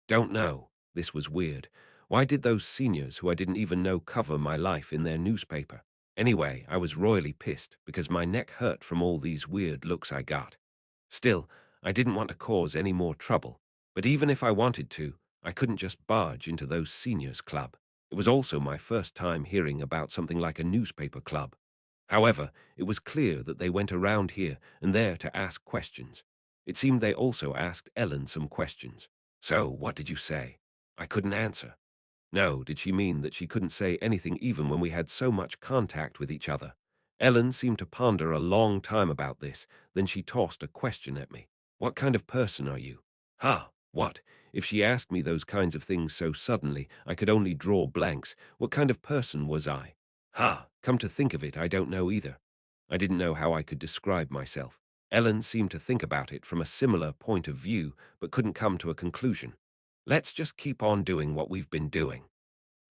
Don't know. This was weird. Why did those seniors who I didn't even know cover my life in their newspaper? Anyway, I was royally pissed because my neck hurt from all these weird looks I got. Still, I didn't want to cause any more trouble. But even if I wanted to, I couldn't just barge into those seniors' club. It was also my first time hearing about something like a newspaper club. However, it was clear that they went around here and there to ask questions. It seemed they also asked Ellen some questions. So, what did you say? I couldn't answer. No, did she mean that she couldn't say anything even when we had so much contact with each other? Ellen seemed to ponder a long time about this, then she tossed a question at me. What kind of person are you? Ha, what? If she asked me those kinds of things so suddenly, I could only draw blanks. What kind of person was I? Ha, come to think of it, I don't know either. I didn't know how I could describe myself. Ellen seemed to think about it from a similar point of view, but couldn't come to a conclusion. Let's just keep on doing what we've been doing.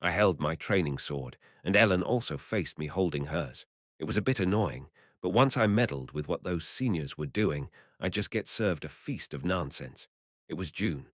I held my training sword, and Ellen also faced me holding hers. It was a bit annoying, but once I meddled with what those seniors were doing, I'd just get served a feast of nonsense. It was June.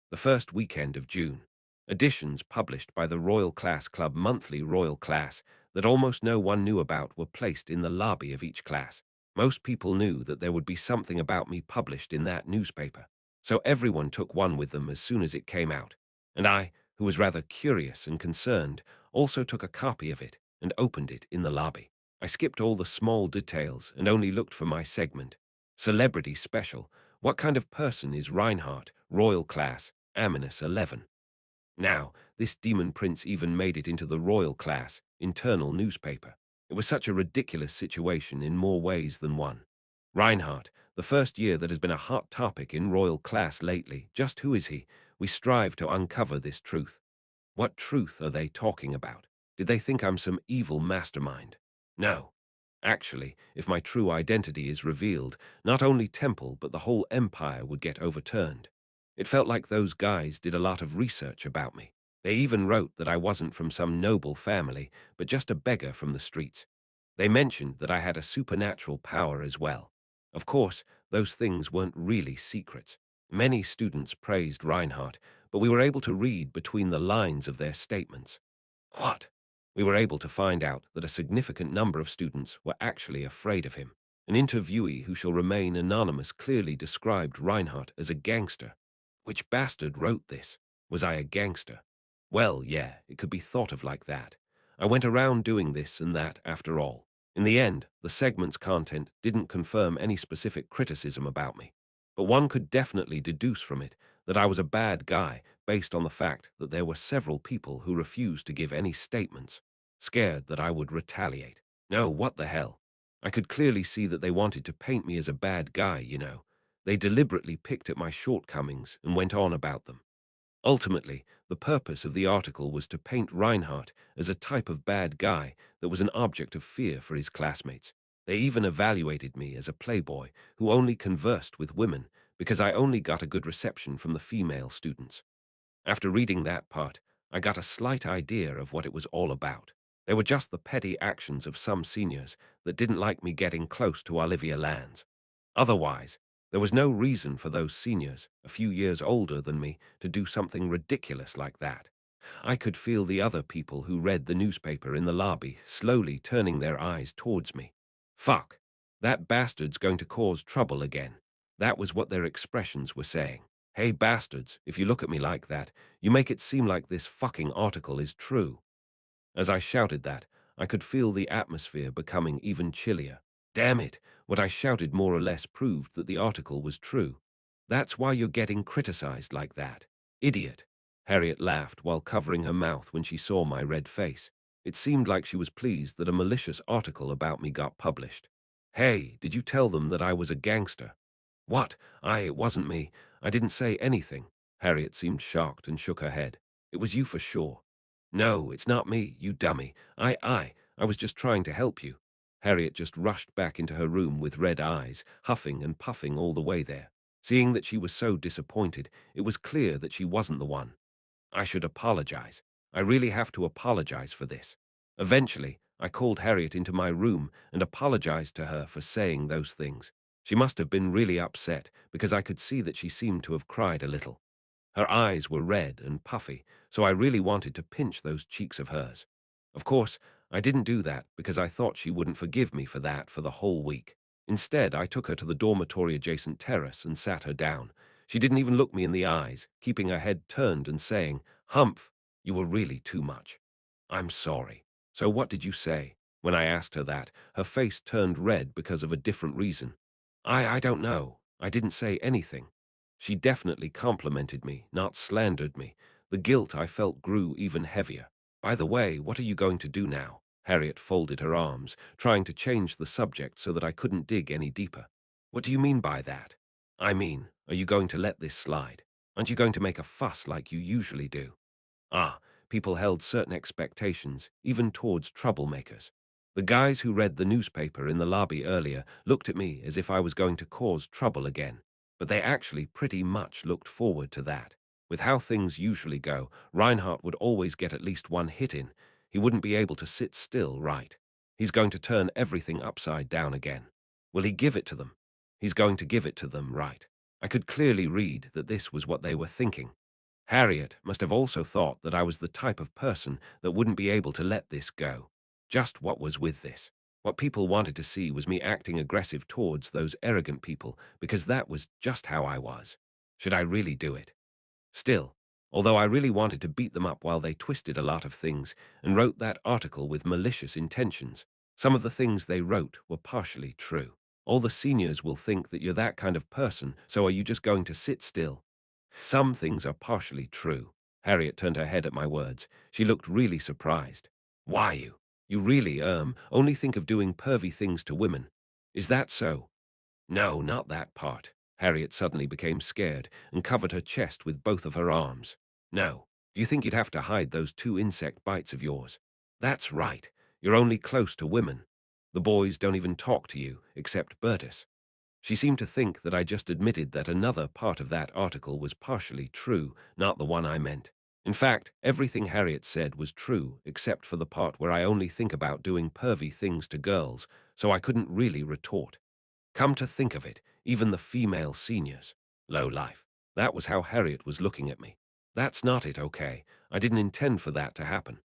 The first weekend of June. Editions published by the Royal Class Club Monthly Royal Class. that almost no one knew about were placed in the lobby of each class. Most people knew that there would be something about me published in that newspaper, so everyone took one with them as soon as it came out. And I, who was rather curious and concerned, also took a copy of it and opened it in the lobby. I skipped all the small details and only looked for my segment. Celebrity Special. What kind of person is Reinhardt, Royal Class, Aminus 11? Now, this demon prince even made it into the Royal Class, internal newspaper. It was such a ridiculous situation in more ways than one. Reinhardt, the first year that has been a hot topic in Royal Class lately. Just who is he? We strive to uncover this truth. What truth are they talking about? Did they think I'm some evil mastermind? No. Actually, if my true identity is revealed, not only Temple but the whole empire would get overturned. It felt like those guys did a lot of research about me. They even wrote that I wasn't from some noble family, but just a beggar from the streets. They mentioned that I had a supernatural power as well. Of course, those things weren't really secrets. Many students praised Reinhardt, but we were able to read between the lines of their statements. What? We were able to find out that a significant number of students were actually afraid of him. An interviewee who shall remain anonymous clearly described Reinhardt as a gangster. Which bastard wrote this? Was I a gangster? Well, yeah, it could be thought of like that. I went around doing this and that after all. In the end, the segment's content didn't confirm any specific criticism about me. But one could definitely deduce from it that I was a bad guy based on the fact that there were several people who refused to give any statements, scared that I would retaliate. No, what the hell? I could clearly see that they wanted to paint me as a bad guy, you know. They deliberately picked at my shortcomings and went on about them. Ultimately, the purpose of the article was to paint Reinhardt as a type of bad guy that was an object of fear for his classmates. They even evaluated me as a playboy who only conversed with women because I only got a good reception from the female students. After reading that part, I got a slight idea of what it was all about. They were just the petty actions of some seniors that didn't like me getting close to Olivia Lands. Otherwise, there was no reason for those seniors, a few years older than me, to do something ridiculous like that. I could feel the other people who read the newspaper in the lobby slowly turning their eyes towards me. Fuck, that bastard's going to cause trouble again. That was what their expressions were saying. Hey bastards, if you look at me like that, you make it seem like this fucking article is true. As I shouted that, I could feel the atmosphere becoming even chillier. Damn it, what I shouted more or less proved that the article was true. That's why you're getting criticized like that. Idiot. Harriet laughed while covering her mouth when she saw my red face. It seemed like she was pleased that a malicious article about me got published. Hey, did you tell them that I was a gangster? What? It wasn't me. I didn't say anything. Harriet seemed shocked and shook her head. It was you for sure. No, it's not me, you dummy. I was just trying to help you. Harriet just rushed back into her room with red eyes, huffing and puffing all the way there. Seeing that she was so disappointed, it was clear that she wasn't the one. I should apologize. I really have to apologize for this. Eventually, I called Harriet into my room and apologized to her for saying those things. She must have been really upset because I could see that she seemed to have cried a little. Her eyes were red and puffy, so I really wanted to pinch those cheeks of hers. Of course, I didn't do that because I thought she wouldn't forgive me for that for the whole week. Instead, I took her to the dormitory-adjacent terrace and sat her down. She didn't even look me in the eyes, keeping her head turned and saying, "Humph, you were really too much." I'm sorry. So what did you say? When I asked her that, her face turned red because of a different reason. I don't know. I didn't say anything. She definitely complimented me, not slandered me. The guilt I felt grew even heavier. By the way, what are you going to do now? Harriet folded her arms, trying to change the subject so that I couldn't dig any deeper. What do you mean by that? I mean, are you going to let this slide? Aren't you going to make a fuss like you usually do? Ah, people held certain expectations, even towards troublemakers. The guys who read the newspaper in the lobby earlier looked at me as if I was going to cause trouble again, but they actually pretty much looked forward to that. With how things usually go, Reinhardt would always get at least one hit in. He wouldn't be able to sit still, right? He's going to turn everything upside down again. Will he give it to them? He's going to give it to them, right? I could clearly read that this was what they were thinking. Harriet must have also thought that I was the type of person that wouldn't be able to let this go. Just what was with this? What people wanted to see was me acting aggressive towards those arrogant people because that was just how I was. Should I really do it? Still, although I really wanted to beat them up while they twisted a lot of things and wrote that article with malicious intentions, some of the things they wrote were partially true. All the seniors will think that you're that kind of person, so are you just going to sit still? Some things are partially true. Harriet turned her head at my words. She looked really surprised. Why you? You really, only think of doing pervy things to women. Is that so? No, not that part. Harriet suddenly became scared and covered her chest with both of her arms. No. Do you think you'd have to hide those 2 insect bites of yours? That's right. You're only close to women. The boys don't even talk to you, except Bertus. She seemed to think that I just admitted that another part of that article was partially true, not the one I meant. In fact, everything Harriet said was true, except for the part where I only think about doing pervy things to girls, so I couldn't really retort. Come to think of it, even the female seniors. Low life. That was how Harriet was looking at me. That's not it, okay? I didn't intend for that to happen.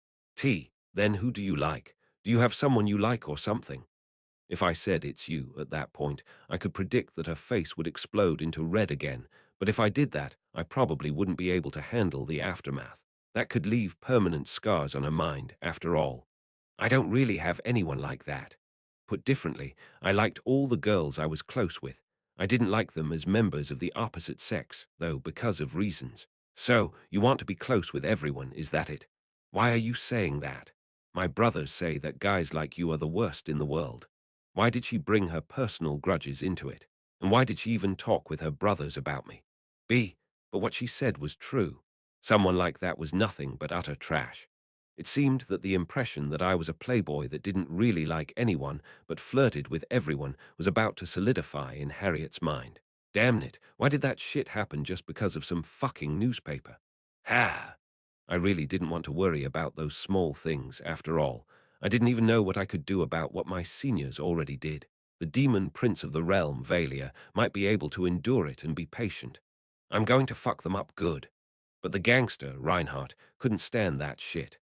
Then who do you like? Do you have someone you like or something? If I said it's you at that point, I could predict that her face would explode into red again, but if I did that, I probably wouldn't be able to handle the aftermath. That could leave permanent scars on her mind, after all. I don't really have anyone like that. Put differently, I liked all the girls I was close with. I didn't like them as members of the opposite sex, though, because of reasons. So, you want to be close with everyone, is that it? Why are you saying that? My brothers say that guys like you are the worst in the world. Why did she bring her personal grudges into it? And why did she even talk with her brothers about me? But what she said was true. Someone like that was nothing but utter trash. It seemed that the impression that I was a playboy that didn't really like anyone but flirted with everyone was about to solidify in Harriet's mind. Damn it, why did that shit happen just because of some fucking newspaper? Ha! I really didn't want to worry about those small things, after all. I didn't even know what I could do about what my seniors already did. The demon prince of the realm, Valia, might be able to endure it and be patient. I'm going to fuck them up good. But the gangster, Reinhardt, couldn't stand that shit.